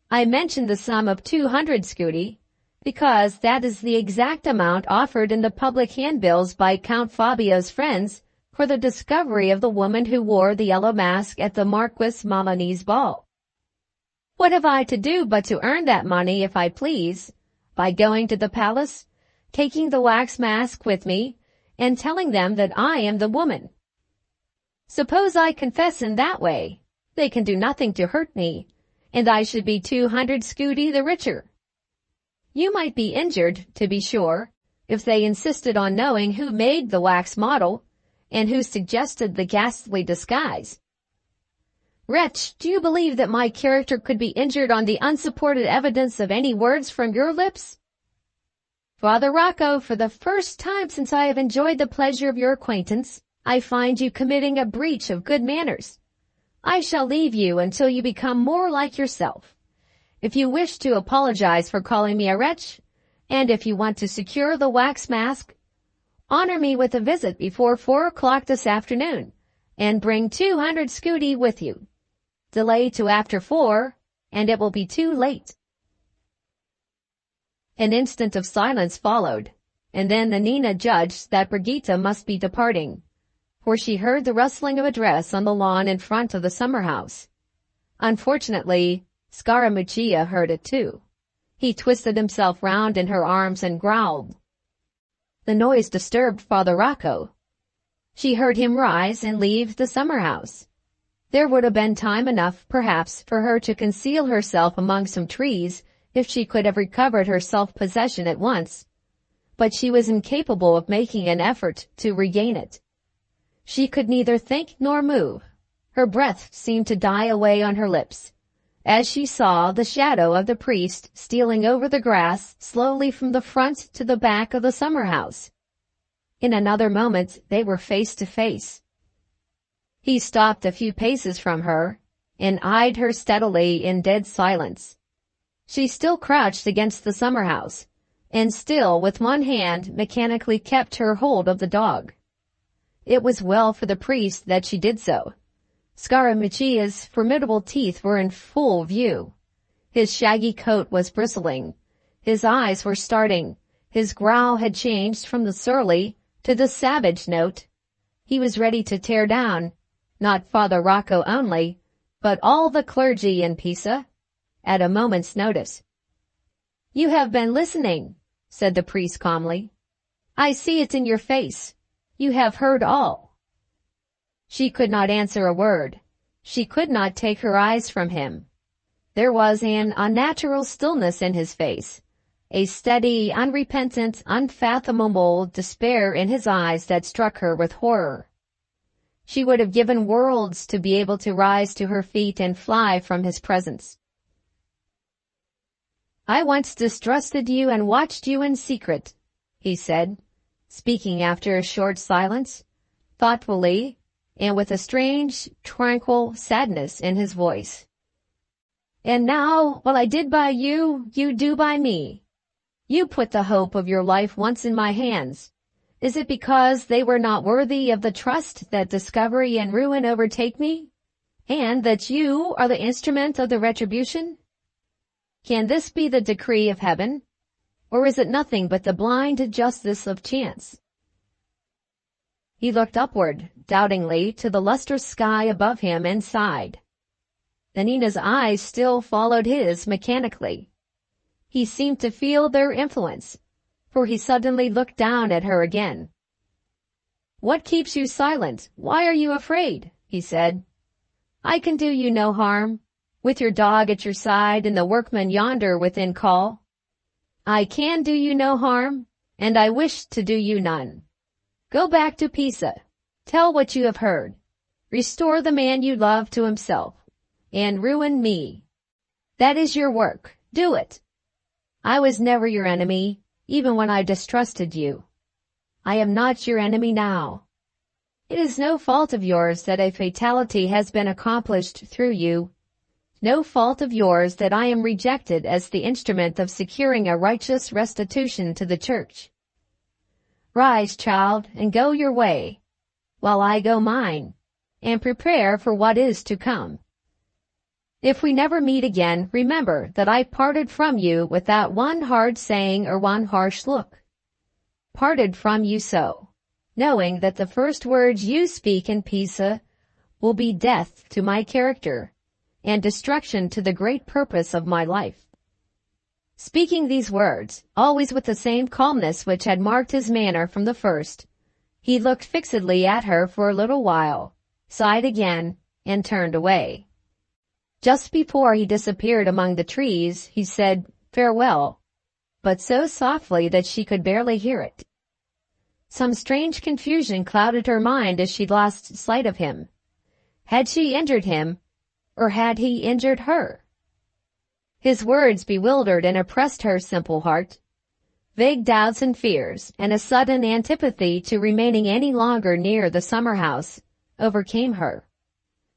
I mentioned the sum of 200 scudi, because that is the exact amount offered in the public handbills by Count Fabio's friends for the discovery of the woman who wore the yellow mask at the Marquis Mamani's ball. What have I to do but to earn that money if I please, by going to the palace, taking the wax mask with me, and telling them that I am the woman? Suppose I confess in that way, they can do nothing to hurt me, and I should be 200 scudi the richer. You might be injured, to be sure, if they insisted on knowing who made the wax model, and who suggested the ghastly disguise. Wretch, do you believe that my character could be injured on the unsupported evidence of any words from your lips? Father Rocco, for the first time since I have enjoyed the pleasure of your acquaintance, I find you committing a breach of good manners. I shall leave you until you become more like yourself. If you wish to apologize for calling me a wretch, and if you want to secure the wax mask, honor me with a visit before 4 o'clock this afternoon, and bring 200 scudi with you. Delay to after 4, and it will be too late. An instant of silence followed, and then Nanina judged that Brigitte must be departing, for she heard the rustling of a dress on the lawn in front of the summer house. Unfortunately, Scaramuccia heard it too. He twisted himself round in her arms and growled. The noise disturbed Father Rocco. She heard him rise and leave the summer house. There would have been time enough, perhaps, for her to conceal herself among some trees if she could have recovered her self-possession at once, but she was incapable of making an effort to regain it. She could neither think nor move. Her breath seemed to die away on her lips, as she saw the shadow of the priest stealing over the grass slowly from the front to the back of the summer house. In another moment they were face to face. He stopped a few paces from her, and eyed her steadily in dead silence. She still crouched against the summer house, and still with one hand mechanically kept her hold of the dog. It was well for the priest that she did so. Scaramuccia's formidable teeth were in full view. His shaggy coat was bristling. His eyes were starting. His growl had changed from the surly to the savage note. He was ready to tear down, not Father Rocco only, but all the clergy in Pisa, at a moment's notice. "You have been listening," said the priest calmly. "I see it in your face. You have heard all." She could not answer a word. She could not take her eyes from him. There was an unnatural stillness in his face, a steady, unrepentant, unfathomable despair in his eyes that struck her with horror. She would have given worlds to be able to rise to her feet and fly from his presence. "I once distrusted you and watched you in secret," he said, speaking after a short silence, thoughtfully, and with a strange, tranquil sadness in his voice. "And now, what I did by you, you do by me. You put the hope of your life once in my hands. Is it because they were not worthy of the trust that discovery and ruin overtake me, and that you are the instrument of the retribution? Can this be the decree of heaven, or is it nothing but the blind justice of chance?" He looked upward, doubtingly, to the lustrous sky above him and sighed. Nanina's eyes still followed his mechanically. He seemed to feel their influence, for he suddenly looked down at her again. "What keeps you silent? Why are you afraid?" he said. "I can do you no harm, with your dog at your side and the workmen yonder within call. I can do you no harm, and I wish to do you none. Go back to Pisa. Tell what you have heard. Restore the man you love to himself, and ruin me. That is your work. Do it. I was never your enemy, even when I distrusted you. I am not your enemy now. It is no fault of yours that a fatality has been accomplished through you. No fault of yours that I am rejected as the instrument of securing a righteous restitution to the church. Rise, child, and go your way, while I go mine, and prepare for what is to come. If we never meet again, remember that I parted from you without one hard saying or one harsh look. Parted from you so, knowing that the first words you speak in Pisa will be death to my character and destruction to the great purpose of my life. Speaking these words, always with the same calmness which had marked his manner from the first, he looked fixedly at her for a little while, sighed again, and turned away. Just before he disappeared among the trees, he said, "Farewell," but so softly that she could barely hear it. Some strange confusion clouded her mind as she lost sight of him. Had she injured him, or had he injured her? His words bewildered and oppressed her simple heart. Vague doubts and fears, and a sudden antipathy to remaining any longer near the summer house, overcame her.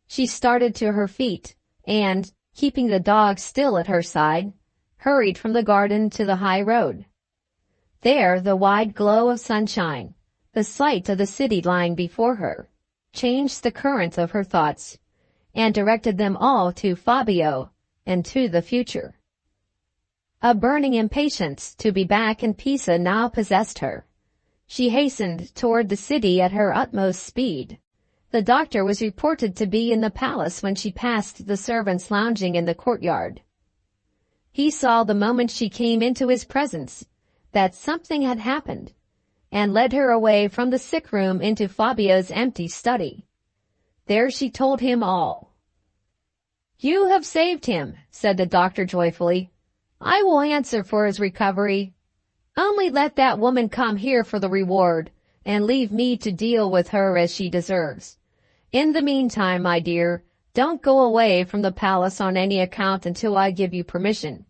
She started to her feet, and, keeping the dog still at her side, hurried from the garden to the high road. There the wide glow of sunshine, the sight of the city lying before her, changed the current of her thoughts, and directed them all to Fabio and to the future. A burning impatience to be back in Pisa now possessed her. She hastened toward the city at her utmost speed. The doctor was reported to be in the palace when she passed the servants lounging in the courtyard. He saw the moment she came into his presence that something had happened, and led her away from the sick room into Fabio's empty study. There she told him all. "You have saved him," said the doctor joyfully. "I will answer for his recovery. Only let that woman come here for the reward, and leave me to deal with her as she deserves. In the meantime, my dear, don't go away from the palace on any account until I give you permission.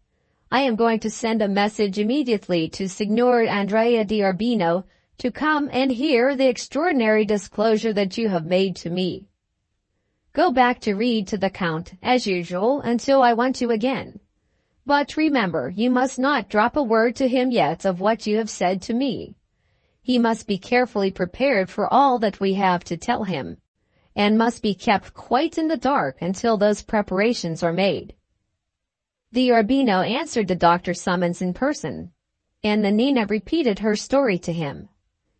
I am going to send a message immediately to Signor Andrea di Urbino to come and hear the extraordinary disclosure that you have made to me. Go back to read to the Count, as usual, until I want you again. But remember, you must not drop a word to him yet of what you have said to me. He must be carefully prepared for all that we have to tell him, and must be kept quite in the dark until those preparations are made." The Urbino answered the doctor's summons in person, and Nanina repeated her story to him.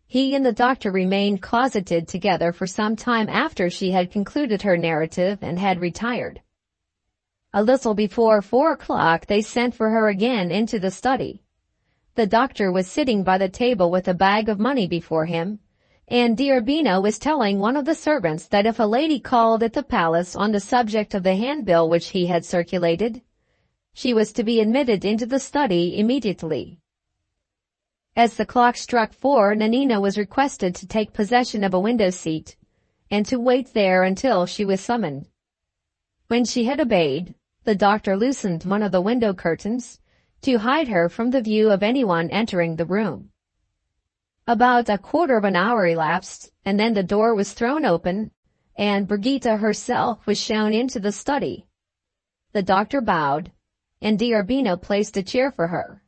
He and the doctor remained closeted together for some time after she had concluded her narrative and had retired. A little before 4 o'clock they sent for her again into the study. The doctor was sitting by the table with a bag of money before him, and di Urbino was telling one of the servants that if a lady called at the palace on the subject of the handbill which he had circulated, she was to be admitted into the study immediately. As the clock struck 4, Nanina was requested to take possession of a window seat, and to wait there until she was summoned. When she had obeyed, the doctor loosened one of the window curtains to hide her from the view of anyone entering the room. About a quarter of an hour elapsed, and then the door was thrown open, and Brigitta herself was shown into the study. The doctor bowed, and di Urbino placed a chair for her.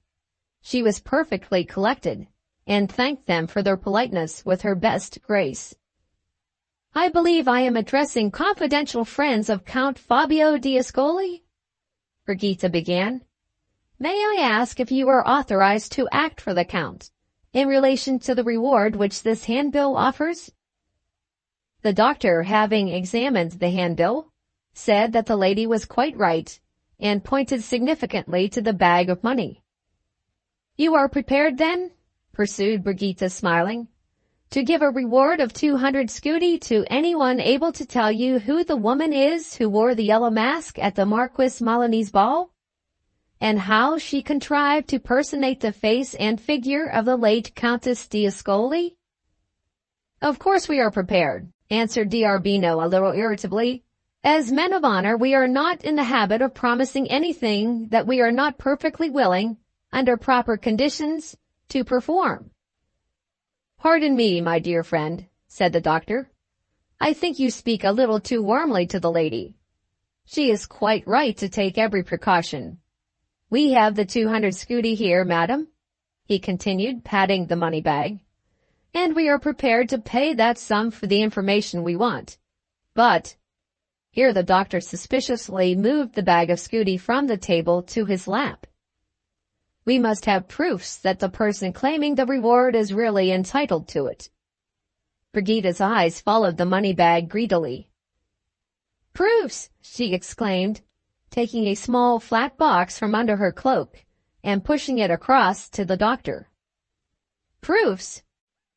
She was perfectly collected, and thanked them for their politeness with her best grace. "I believe I am addressing confidential friends of Count Fabio d'Ascoli?" Brigitta began. "May I ask if you are authorized to act for the Count, in relation to the reward which this handbill offers?" The doctor, having examined the handbill, said that the lady was quite right, and pointed significantly to the bag of money. "You are prepared, then," pursued Brigitta, smiling, "to give a reward of 200 scudi to anyone able to tell you who the woman is who wore the yellow mask at the Marquis Malini's ball, and how she contrived to personate the face and figure of the late Countess d'Ascoli?" "Of course we are prepared," answered di Urbino a little irritably. "As men of honor, we are not in the habit of promising anything that we are not perfectly willing, under proper conditions, to perform." "Pardon me, my dear friend," said the doctor. I think you speak a little too warmly to the lady. She is quite right to take every precaution. We have the 200 scudi here, madam," he continued, patting the money bag, "and we are prepared to pay that sum for the information we want. But," here the doctor suspiciously moved the bag of scudi from the table to his lap, "we must have proofs that the person claiming the reward is really entitled to it." Brigida's eyes followed the money bag greedily. "Proofs!" she exclaimed, taking a small flat box from under her cloak and pushing it across to the doctor. "Proofs!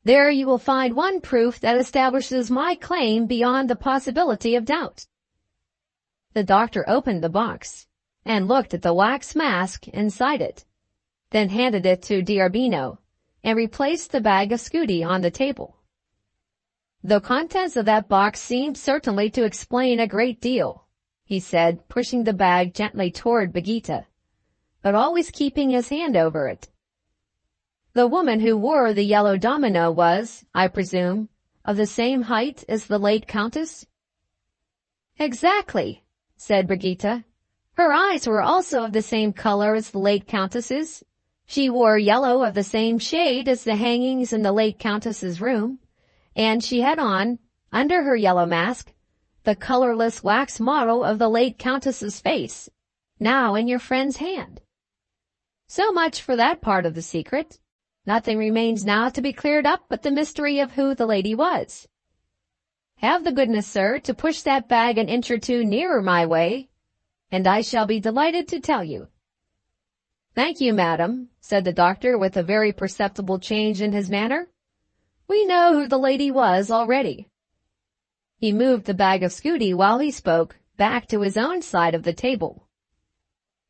There you will find one proof that establishes my claim beyond the possibility of doubt." The doctor opened the box and looked at the wax mask inside it, then handed it to D'Arbino and replaced the bag of scudi on the table. "The contents of that box seem certainly to explain a great deal," he said, pushing the bag gently toward Brigida, but always keeping his hand over it. "The woman who wore the yellow domino was, I presume, of the same height as the late Countess?" "Exactly," said Brigida. "Her eyes were also of the same color as the late Countess's. She wore yellow of the same shade as the hangings in the late Countess's room, and she had on, under her yellow mask, the colorless wax model of the late Countess's face, now in your friend's hand. So much for that part of the secret. Nothing remains now to be cleared up but the mystery of who the lady was. Have the goodness, sir, to push that bag an inch or two nearer my way, and I shall be delighted to tell you." "Thank you, madam," said the doctor with a very perceptible change in his manner. "We know who the lady was already." He moved the bag of scudi while he spoke back to his own side of the table.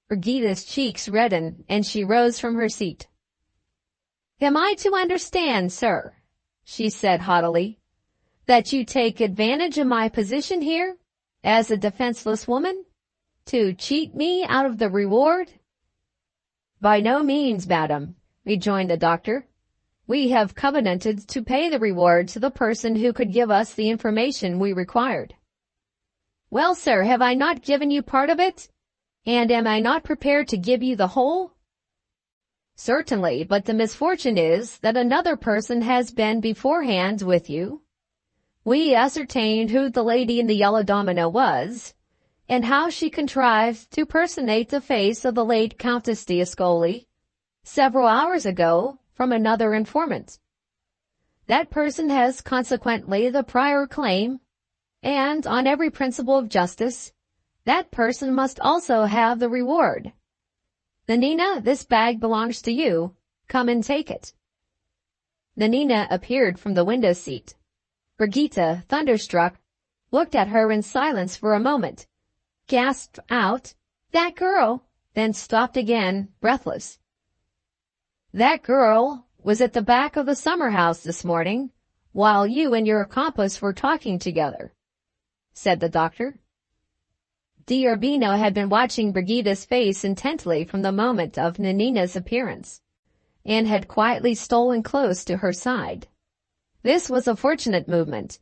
Brigida's cheeks reddened, and she rose from her seat. "Am I to understand, sir," she said haughtily, "that you take advantage of my position here, as a defenseless woman, to cheat me out of the reward?" "By no means, madam," rejoined the doctor. "We have covenanted to pay the reward to the person who could give us the information we required." "Well, sir, have I not given you part of it? And am I not prepared to give you the whole?" "Certainly, but the misfortune is that another person has been beforehand with you. We ascertained who the lady in the yellow domino was, and how she contrived to personate the face of the late Countess d'Ascoli several hours ago from another informant. That person has consequently the prior claim, and on every principle of justice, that person must also have the reward. Nanina, this bag belongs to you. Come and take it." Nanina appeared from the window seat. Brigida, thunderstruck, looked at her in silence for a moment, gasped out, "That girl," then stopped again, breathless. "That girl was at the back of the summer house this morning, while you and your accomplice were talking together," said the doctor. D'Arbino had been watching Brigida's face intently from the moment of Nanina's appearance, and had quietly stolen close to her side. This was a fortunate movement,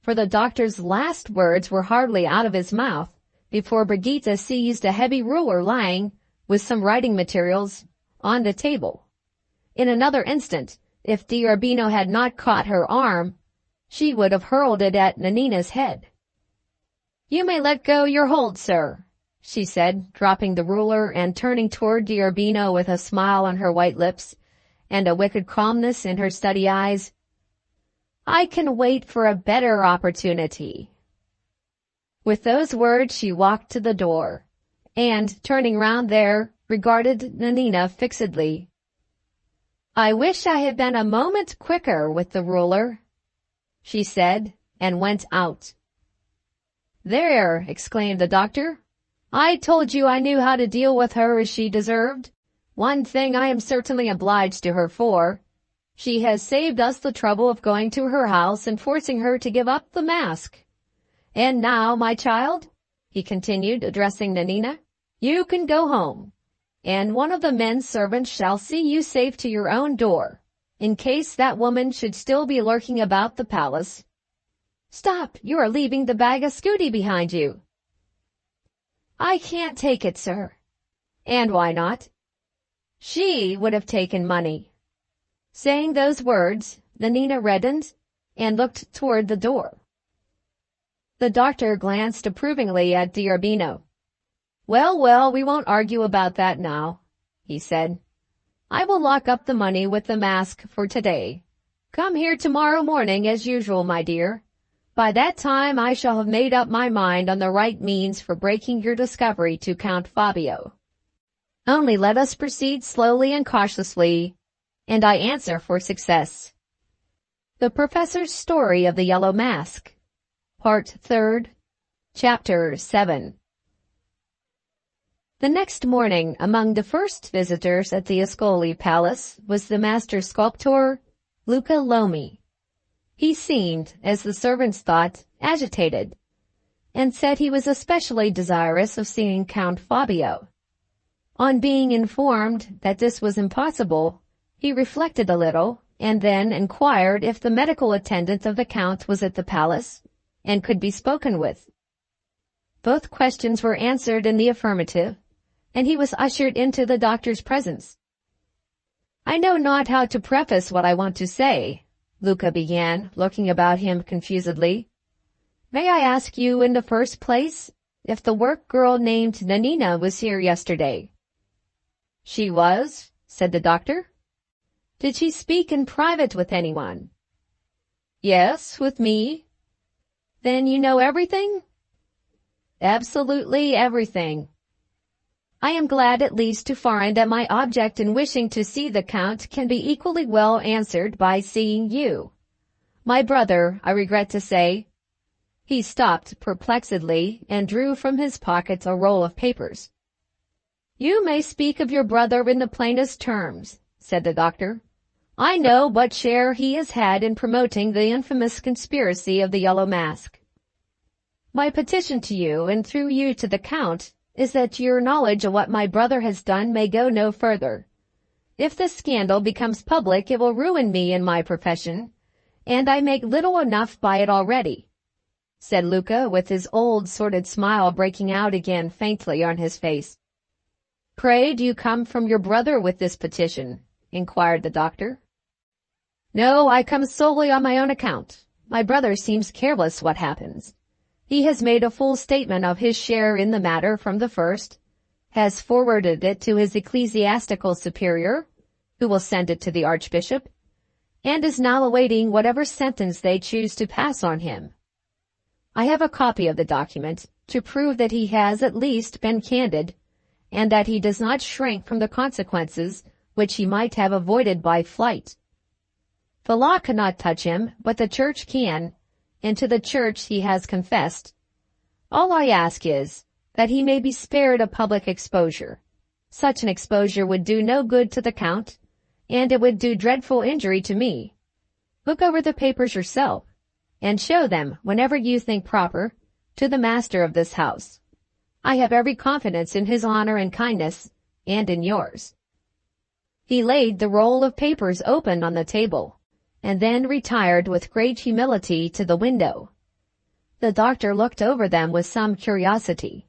for the doctor's last words were hardly out of his mouth before Brigida seized a heavy ruler lying, with some writing materials, on the table. In another instant, if D'Arbino had not caught her arm, she would have hurled it at Nanina's head. "You may let go your hold, sir," she said, dropping the ruler and turning toward D'Arbino with a smile on her white lips and a wicked calmness in her steady eyes. "I can wait for a better opportunity." With those words she walked to the door, and, turning round there, regarded Nanina fixedly. "I wish I had been a moment quicker with the ruler," she said, and went out. "There," exclaimed the doctor. "I told you I knew how to deal with her as she deserved. One thing I am certainly obliged to her for. She has saved us the trouble of going to her house and forcing her to give up the mask. And now, my child," he continued, addressing Nanina, "you can go home, and one of the men servants shall see you safe to your own door, in case that woman should still be lurking about the palace." Stop! You are leaving the bag of scooty behind you. I can't take it, sir. And why not? She would have taken money. Saying those words, Nanina reddened and looked toward the door. The doctor glanced approvingly at D'Urbino. Well, we won't argue about that now, he said. I will lock up the money with the mask for today. Come here tomorrow morning as usual, my dear. By that time I shall have made up my mind on the right means for breaking your discovery to Count Fabio. Only let us proceed slowly and cautiously, and I answer for success. The Professor's Story of the Yellow Mask, Part 3rd, Chapter 7. The next morning, among the first visitors at the Ascoli Palace was the master sculptor, Luca Lomi. He seemed, as the servants thought, agitated, and said he was especially desirous of seeing Count Fabio. On being informed that this was impossible, he reflected a little, and then inquired if the medical attendant of the Count was at the palace, and could be spoken with. Both questions were answered in the affirmative, and he was ushered into the doctor's presence. I know not how to preface what I want to say, Luca began, looking about him confusedly. May I ask you in the first place if the work girl named Nanina was here yesterday? She was, said the doctor. Did she speak in private with anyone? Yes, with me. Then you know everything? Absolutely everything. I am glad at least to find that my object in wishing to see the Count can be equally well answered by seeing you. My brother, I regret to say. He stopped perplexedly and drew from his pocket a roll of papers. You may speak of your brother in the plainest terms, said the doctor. I know what share he has had in promoting the infamous conspiracy of the Yellow Mask. My petition to you, and through you to the Count, is that your knowledge of what my brother has done may go no further. If the scandal becomes public, it will ruin me in my profession, and I make little enough by it already, said Luca, with his old sordid smile breaking out again faintly on his face. Pray, do you come from your brother with this petition? Inquired the doctor. No, I come solely on my own account. My brother seems careless what happens. He has made a full statement of his share in the matter from the first, has forwarded it to his ecclesiastical superior, who will send it to the archbishop, and is now awaiting whatever sentence they choose to pass on him. I have a copy of the document to prove that he has at least been candid, and that he does not shrink from the consequences which he might have avoided by flight. The law cannot touch him, but the Church can, and to the Church he has confessed. All I ask is, that he may be spared a public exposure. Such an exposure would do no good to the Count, and it would do dreadful injury to me. Look over the papers yourself, and show them, whenever you think proper, to the master of this house. I have every confidence in his honor and kindness, and in yours. He laid the roll of papers open on the table, and then retired with great humility to the window. The doctor looked over them with some curiosity.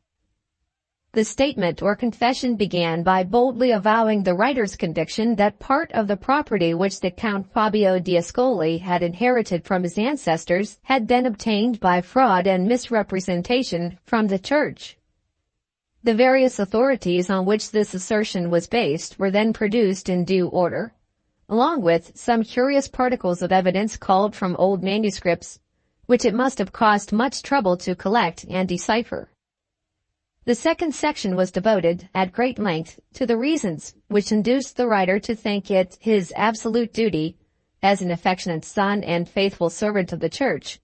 The statement or confession began by boldly avowing the writer's conviction that part of the property which the Count Fabio d'Ascoli had inherited from his ancestors had been obtained by fraud and misrepresentation from the Church. The various authorities on which this assertion was based were then produced in due order, along with some curious particles of evidence culled from old manuscripts, which it must have cost much trouble to collect and decipher. The second section was devoted, at great length, to the reasons which induced the writer to think it his absolute duty, as an affectionate son and faithful servant of the Church,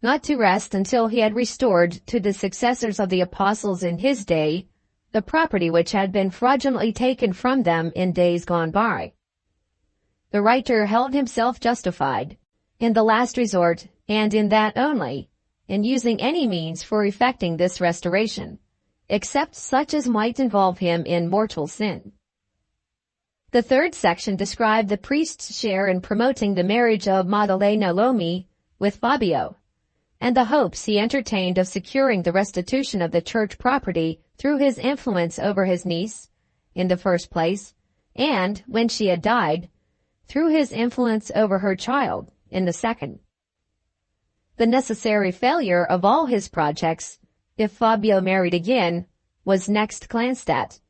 not to rest until he had restored to the successors of the apostles in his day the property which had been fraudulently taken from them in days gone by. The writer held himself justified, in the last resort, and in that only, in using any means for effecting this restoration, except such as might involve him in mortal sin. The third section described the priest's share in promoting the marriage of Maddalena Lomi with Fabio, and the hopes he entertained of securing the restitution of the church property through his influence over his niece, in the first place, and, when she had died, through his influence over her child, in the second. The necessary failure of all his projects, if Fabio married again, was next glanced at,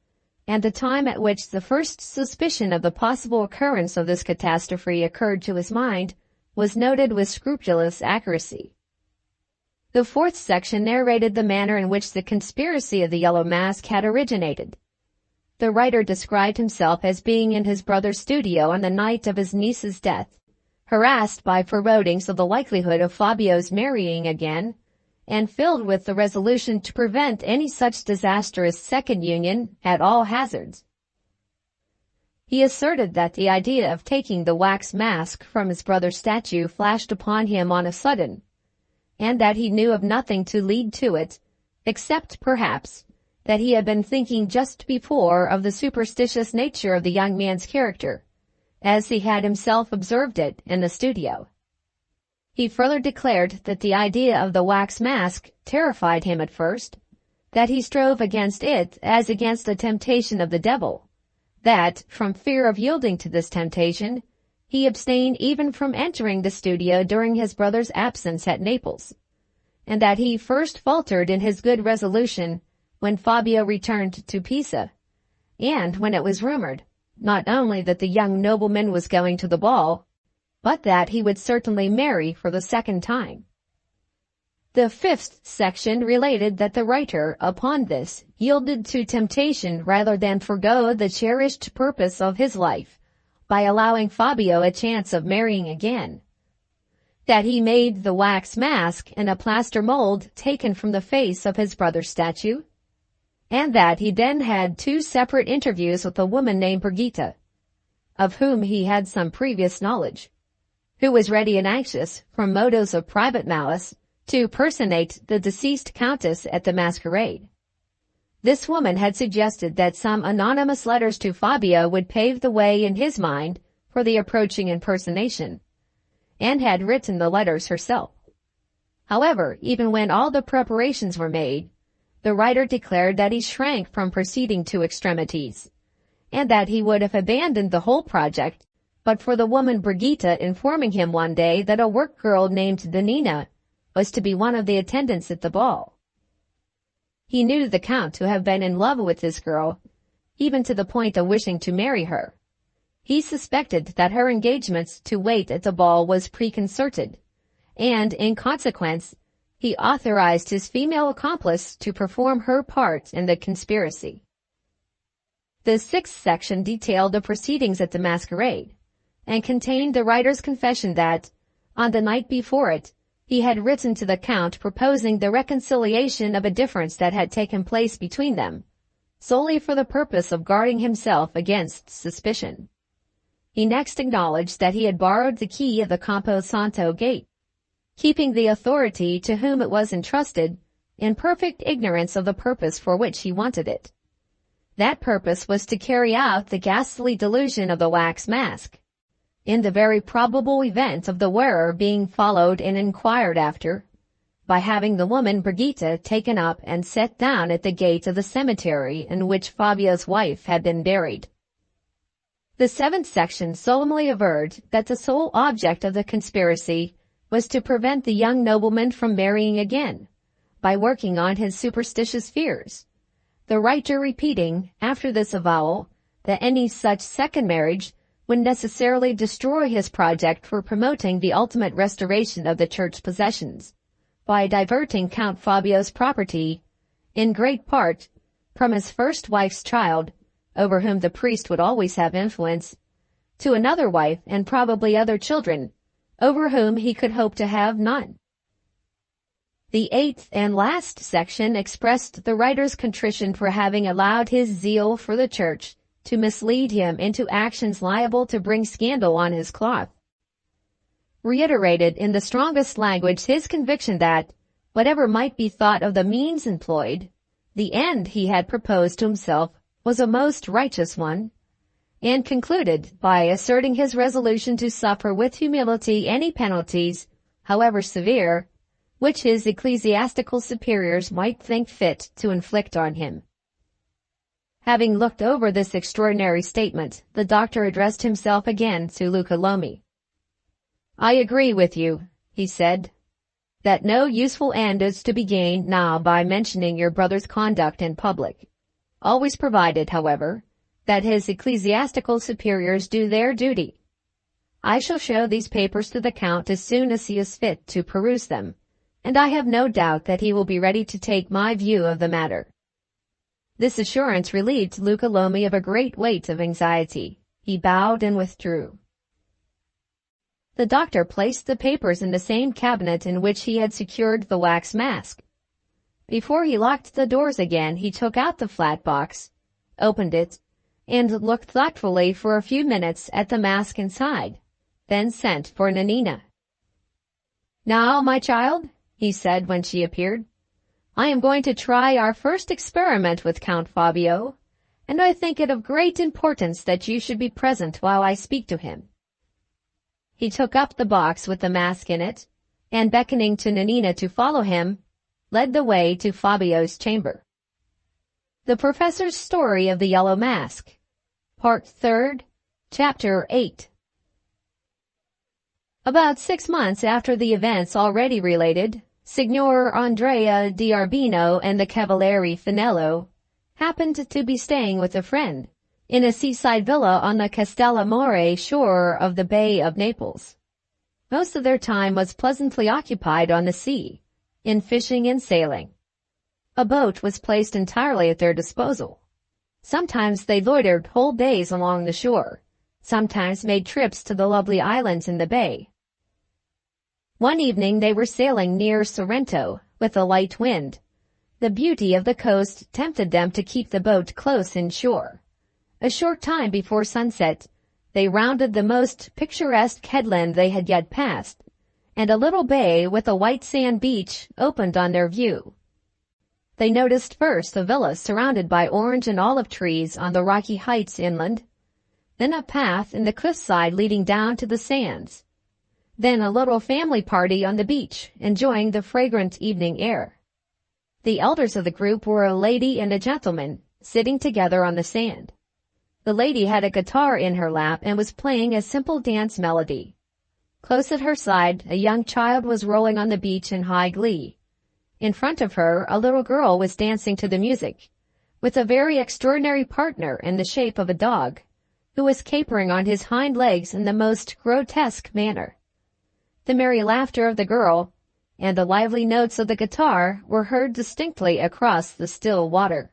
and the time at which the first suspicion of the possible occurrence of this catastrophe occurred to his mind was noted with scrupulous accuracy. The fourth section narrated the manner in which the conspiracy of the Yellow Mask had originated. The writer described himself as being in his brother's studio on the night of his niece's death, harassed by forebodings of the likelihood of Fabio's marrying again, and filled with the resolution to prevent any such disastrous second union at all hazards. He asserted that the idea of taking the wax mask from his brother's statue flashed upon him on a sudden, and that he knew of nothing to lead to it, except, perhaps, that he had been thinking just before of the superstitious nature of the young man's character, as he had himself observed it in the studio. He further declared that the idea of the wax mask terrified him at first, that he strove against it as against a temptation of the devil, that, from fear of yielding to this temptation, he abstained even from entering the studio during his brother's absence at Naples, and that he first faltered in his good resolution when Fabio returned to Pisa, and when it was rumored, not only that the young nobleman was going to the ball, but that he would certainly marry for the second time. The fifth section related that the writer, upon this, yielded to temptation rather than forego the cherished purpose of his life, by allowing Fabio a chance of marrying again. That he made the wax mask in a plaster mold taken from the face of his brother's statue, and that he then had 2 separate interviews with a woman named Brigitta, of whom he had some previous knowledge, who was ready and anxious, from motives of private malice, to personate the deceased countess at the masquerade. This woman had suggested that some anonymous letters to Fabio would pave the way in his mind for the approaching impersonation, and had written the letters herself. However, even when all the preparations were made, the writer declared that he shrank from proceeding to extremities, and that he would have abandoned the whole project but for the woman Brigitta informing him one day that a work girl named Danina was to be one of the attendants at the ball. He knew the Count to have been in love with this girl, even to the point of wishing to marry her. He suspected that her engagements to wait at the ball was preconcerted, and, in consequence, he authorized his female accomplice to perform her part in the conspiracy. The sixth section detailed the proceedings at the masquerade, and contained the writer's confession that, on the night before it, he had written to the Count proposing the reconciliation of a difference that had taken place between them, solely for the purpose of guarding himself against suspicion. He next acknowledged that he had borrowed the key of the Campo Santo gate, keeping the authority to whom it was entrusted in perfect ignorance of the purpose for which he wanted it. That purpose was to carry out the ghastly delusion of the wax mask, in the very probable event of the wearer being followed and inquired after, by having the woman Brigitta taken up and set down at the gate of the cemetery in which Fabio's wife had been buried. The seventh section solemnly averred that the sole object of the conspiracy was to prevent the young nobleman from marrying again, by working on his superstitious fears, the writer repeating, after this avowal, that any such second marriage would necessarily destroy his project for promoting the ultimate restoration of the church possessions, by diverting Count Fabio's property, in great part, from his first wife's child, over whom the priest would always have influence, to another wife and probably other children, over whom he could hope to have none. The eighth and last section expressed the writer's contrition for having allowed his zeal for the church to mislead him into actions liable to bring scandal on his cloth. Reiterated in the strongest language his conviction that, whatever might be thought of the means employed, the end he had proposed to himself was a most righteous one, and concluded by asserting his resolution to suffer with humility any penalties, however severe, which his ecclesiastical superiors might think fit to inflict on him. Having looked over this extraordinary statement, the doctor addressed himself again to Luca Lomi. "I agree with you," he said, "that no useful end is to be gained now by mentioning your brother's conduct in public, always provided, however, that his ecclesiastical superiors do their duty. I shall show these papers to the Count as soon as he is fit to peruse them, and I have no doubt that he will be ready to take my view of the matter." This assurance relieved Luca Lomi of a great weight of anxiety. He bowed and withdrew. The doctor placed the papers in the same cabinet in which he had secured the wax mask. Before he locked the doors again, he took out the flat box, opened it, and looked thoughtfully for a few minutes at the mask inside, then sent for Nanina. "Now, my child," he said when she appeared, "I am going to try our first experiment with Count Fabio, and I think it of great importance that you should be present while I speak to him." He took up the box with the mask in it, and beckoning to Nanina to follow him, led the way to Fabio's chamber. The Professor's Story of the Yellow Mask, Part 3rd, Chapter 8. About 6 months after the events already related, Signor Andrea D'Arbino and the Cavaliere Finello happened to be staying with a friend in a seaside villa on the Castellamare shore of the Bay of Naples. Most of their time was pleasantly occupied on the sea, in fishing and sailing. A boat was placed entirely at their disposal. Sometimes they loitered whole days along the shore, sometimes made trips to the lovely islands in the bay. One evening they were sailing near Sorrento with a light wind. The beauty of the coast tempted them to keep the boat close inshore. A short time before sunset, they rounded the most picturesque headland they had yet passed, and a little bay with a white sand beach opened on their view. They noticed first a villa surrounded by orange and olive trees on the rocky heights inland, then a path in the cliffside leading down to the sands, then a little family party on the beach enjoying the fragrant evening air. The elders of the group were a lady and a gentleman sitting together on the sand. The lady had a guitar in her lap and was playing a simple dance melody. Close at her side, a young child was rolling on the beach in high glee. In front of her, a little girl was dancing to the music, with a very extraordinary partner in the shape of a dog, who was capering on his hind legs in the most grotesque manner. The merry laughter of the girl and the lively notes of the guitar were heard distinctly across the still water.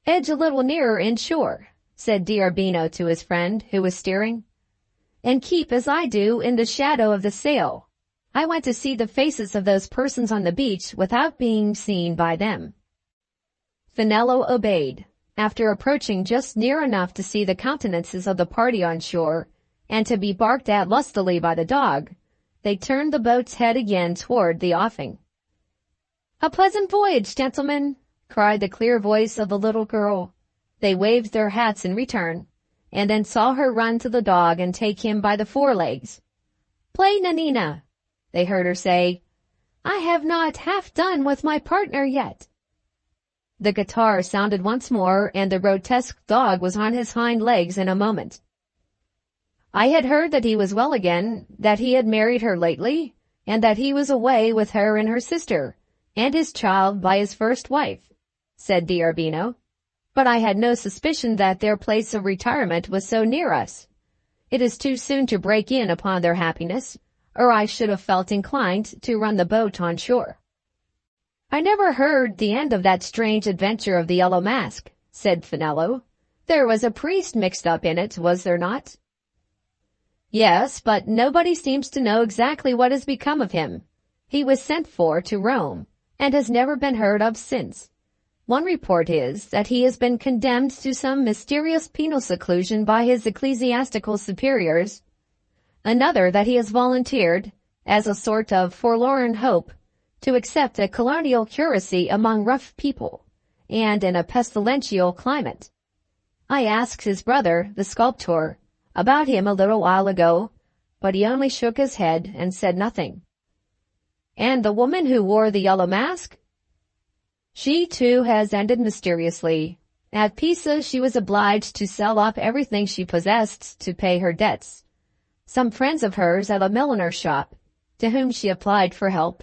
"Edge a little nearer inshore," said D'Arbino to his friend, who was steering, "and keep, as I do, in the shadow of the sail. I want to see the faces of those persons on the beach without being seen by them." Finello obeyed. After approaching just near enough to see the countenances of the party on shore, and to be barked at lustily by the dog, they turned the boat's head again toward the offing. "A pleasant voyage, gentlemen," cried the clear voice of the little girl. They waved their hats in return, and then saw her run to the dog and take him by the forelegs. "Play, Nanina," they heard her say. "I have not half done with my partner yet." The guitar sounded once more, and the grotesque dog was on his hind legs in a moment. "I had heard that he was well again, that he had married her lately, and that he was away with her and her sister, and his child by his first wife," said D'Arbino. "But I had no suspicion that their place of retirement was so near us. It is too soon to break in upon their happiness, or I should have felt inclined to run the boat on shore." "I never heard the end of that strange adventure of the Yellow Mask," said Finello. "There was a priest mixed up in it, was there not?" "Yes, but nobody seems to know exactly what has become of him. He was sent for to Rome, and has never been heard of since. One report is that he has been condemned to some mysterious penal seclusion by his ecclesiastical superiors. Another that he has volunteered, as a sort of forlorn hope, to accept a colonial curacy among rough people, and in a pestilential climate. I asked his brother, the sculptor, about him a little while ago, but he only shook his head and said nothing. And the woman who wore the yellow mask? She too has ended mysteriously. At Pisa, she was obliged to sell off everything she possessed to pay her debts. Some friends of hers at a milliner's shop, to whom she applied for help,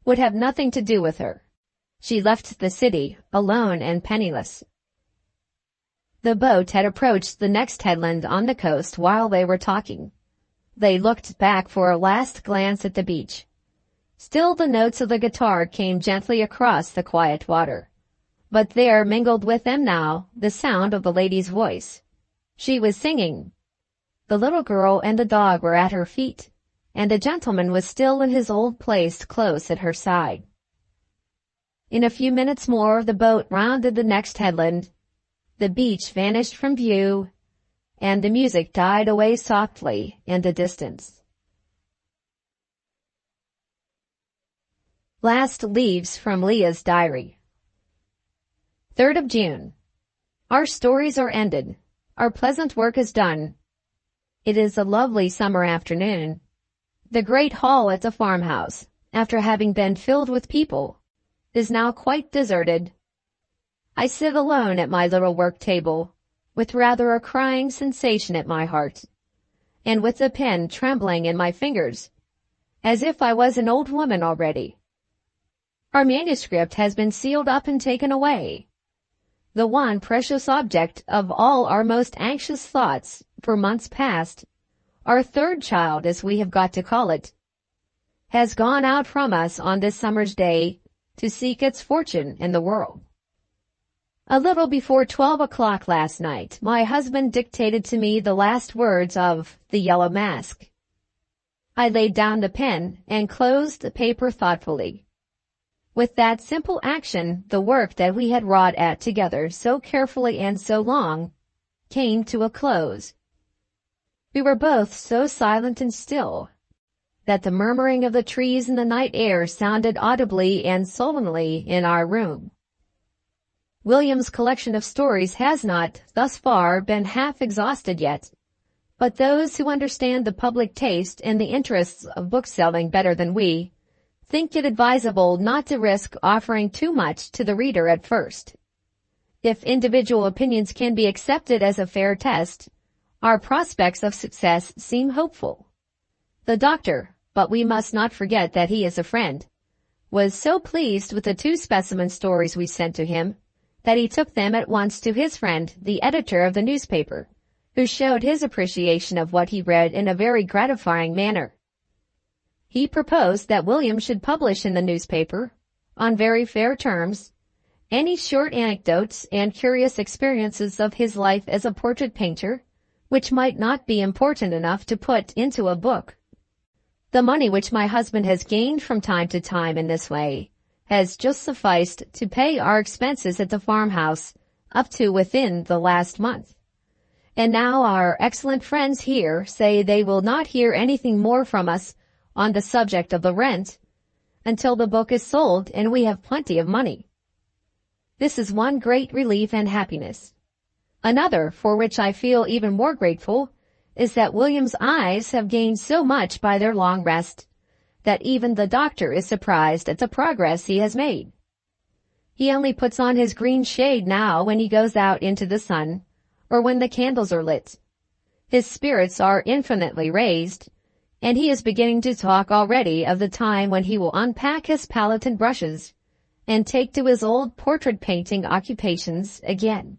would have nothing to do with her. She left the city, alone and penniless. The boat had approached the next headland on the coast while they were talking. They looked back for a last glance at the beach. Still the notes of the guitar came gently across the quiet water. But there, mingled with them now, the sound of the lady's voice. She was singing. The little girl and the dog were at her feet, and the gentleman was still in his old place close at her side. In a few minutes more, the boat rounded the next headland. The beach vanished from view, and the music died away softly in the distance. Last leaves from Leah's diary. 3rd of June. Our stories are ended. Our pleasant work is done. It is a lovely summer afternoon. The great hall at the farmhouse, after having been filled with people, is now quite deserted. I sit alone at my little work table, with rather a crying sensation at my heart, and with the pen trembling in my fingers, as if I was an old woman already. Our manuscript has been sealed up and taken away. The one precious object of all our most anxious thoughts for months past, our third child, as we have got to call it, has gone out from us on this summer's day to seek its fortune in the world. A little before 12 o'clock last night, my husband dictated to me the last words of The Yellow Mask. I laid down the pen and closed the paper thoughtfully. With that simple action, the work that we had wrought at together so carefully and so long came to a close. We were both so silent and still that the murmuring of the trees in the night air sounded audibly and sullenly in our room. William's collection of stories has not, thus far, been half exhausted yet, but those who understand the public taste and the interests of bookselling better than we think it advisable not to risk offering too much to the reader at first. If individual opinions can be accepted as a fair test, our prospects of success seem hopeful. The doctor, but we must not forget that he is a friend, was so pleased with the 2 specimen stories we sent to him that he took them at once to his friend, the editor of the newspaper, who showed his appreciation of what he read in a very gratifying manner. He proposed that William should publish in the newspaper, on very fair terms, any short anecdotes and curious experiences of his life as a portrait painter, which might not be important enough to put into a book. The money which my husband has gained from time to time in this way has just sufficed to pay our expenses at the farmhouse up to within the last month. And now our excellent friends here say they will not hear anything more from us on the subject of the rent until the book is sold and we have plenty of money. This is one great relief and happiness. Another, for which I feel even more grateful, is that William's eyes have gained so much by their long rest that even the doctor is surprised at the progress he has made. He only puts on his green shade now when he goes out into the sun, or when the candles are lit. His spirits are infinitely raised, and he is beginning to talk already of the time when he will unpack his palette and brushes and take to his old portrait painting occupations again.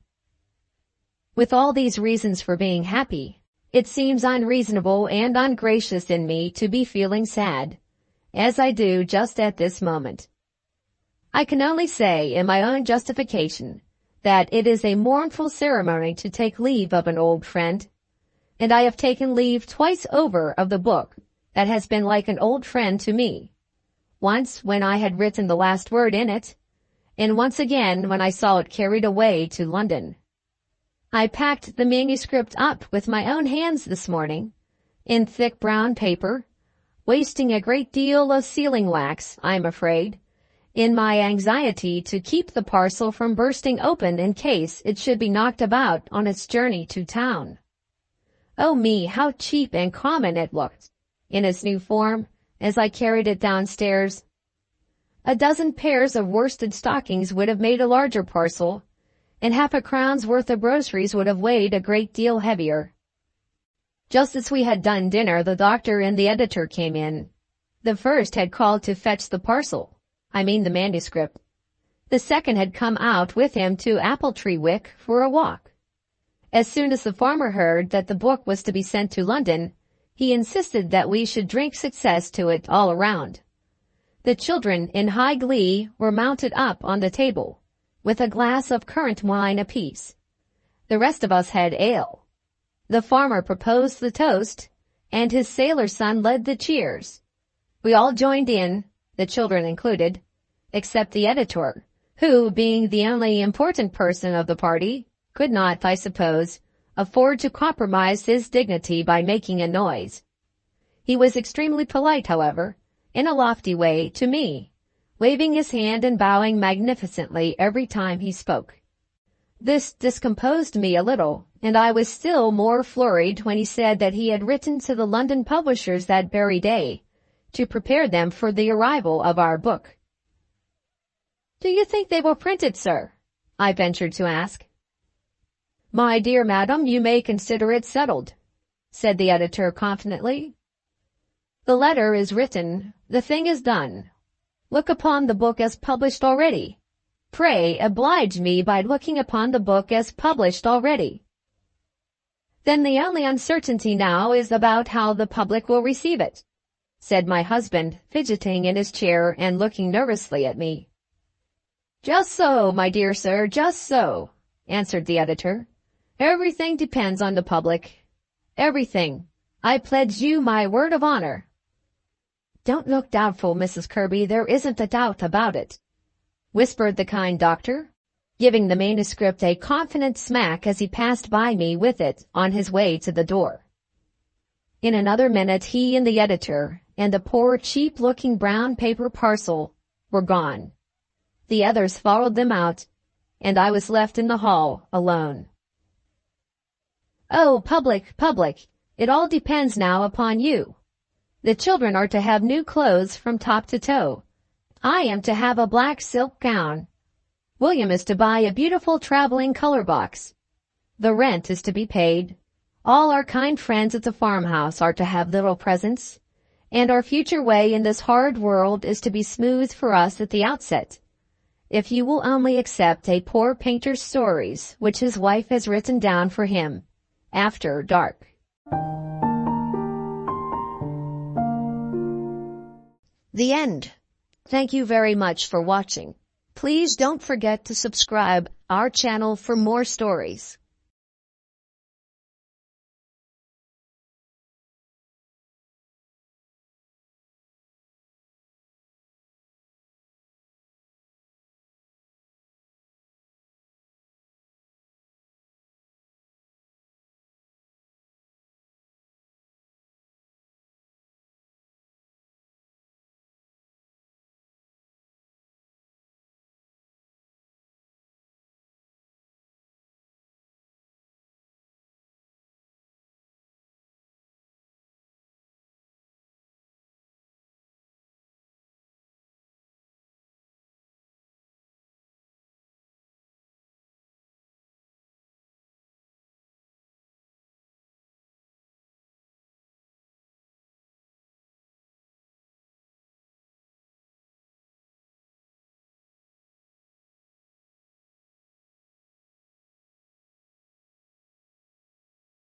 With all these reasons for being happy, it seems unreasonable and ungracious in me to be feeling sad, as I do just at this moment. I can only say in my own justification that it is a mournful ceremony to take leave of an old friend, and I have taken leave twice over of the book that has been like an old friend to me, once when I had written the last word in it, and once again when I saw it carried away to London. I packed the manuscript up with my own hands this morning, in thick brown paper, wasting a great deal of sealing wax, I'm afraid, in my anxiety to keep the parcel from bursting open in case it should be knocked about on its journey to town. Oh me, how cheap and common it looked, in its new form, as I carried it downstairs, A dozen pairs of worsted stockings would have made a larger parcel, and half a crown's worth of groceries would have weighed a great deal heavier. Just as we had done dinner, the doctor and the editor came in. The first had called to fetch the parcel, the manuscript. The second had come out with him to Appletree Wick for a walk. As soon as the farmer heard that the book was to be sent to London, he insisted that we should drink success to it all around. The children, in high glee, were mounted up on the table, with a glass of currant wine apiece. The rest of us had ale. The farmer proposed the toast, and his sailor son led the cheers. We all joined in, the children included, except the editor, who, being the only important person of the party, could not, I suppose, afford to compromise his dignity by making a noise. He was extremely polite, however, in a lofty way, to me, waving his hand and bowing magnificently every time he spoke. This discomposed me a little, and I was still more flurried when he said that he had written to the London publishers that very day, to prepare them for the arrival of our book. "Do you think they will print it, sir?" I ventured to ask. "My dear madam, you may consider it settled," said the editor confidently. "The letter is written, the thing is done. Look upon the book as published already. Pray oblige me by looking upon the book as published already." "Then the only uncertainty now is about how the public will receive it," said my husband, fidgeting in his chair and looking nervously at me. "Just so, my dear sir, just so," answered the editor. "Everything depends on the public. Everything. I pledge you my word of honor." "Don't look doubtful, Mrs. Kirby, there isn't a doubt about it," whispered the kind doctor, giving the manuscript a confident smack as he passed by me with it on his way to the door. In another minute he and the editor and the poor cheap-looking brown paper parcel were gone. The others followed them out, and I was left in the hall alone. "Oh, public, public, it all depends now upon you. The children are to have new clothes from top to toe. I am to have a black silk gown. William is to buy a beautiful traveling color box. The rent is to be paid. All our kind friends at the farmhouse are to have little presents, and our future way in this hard world is to be smooth for us at the outset. If you will only accept a poor painter's stories which his wife has written down for him, after dark." The end. Thank you very much for watching. Please don't forget to subscribe our channel for more stories.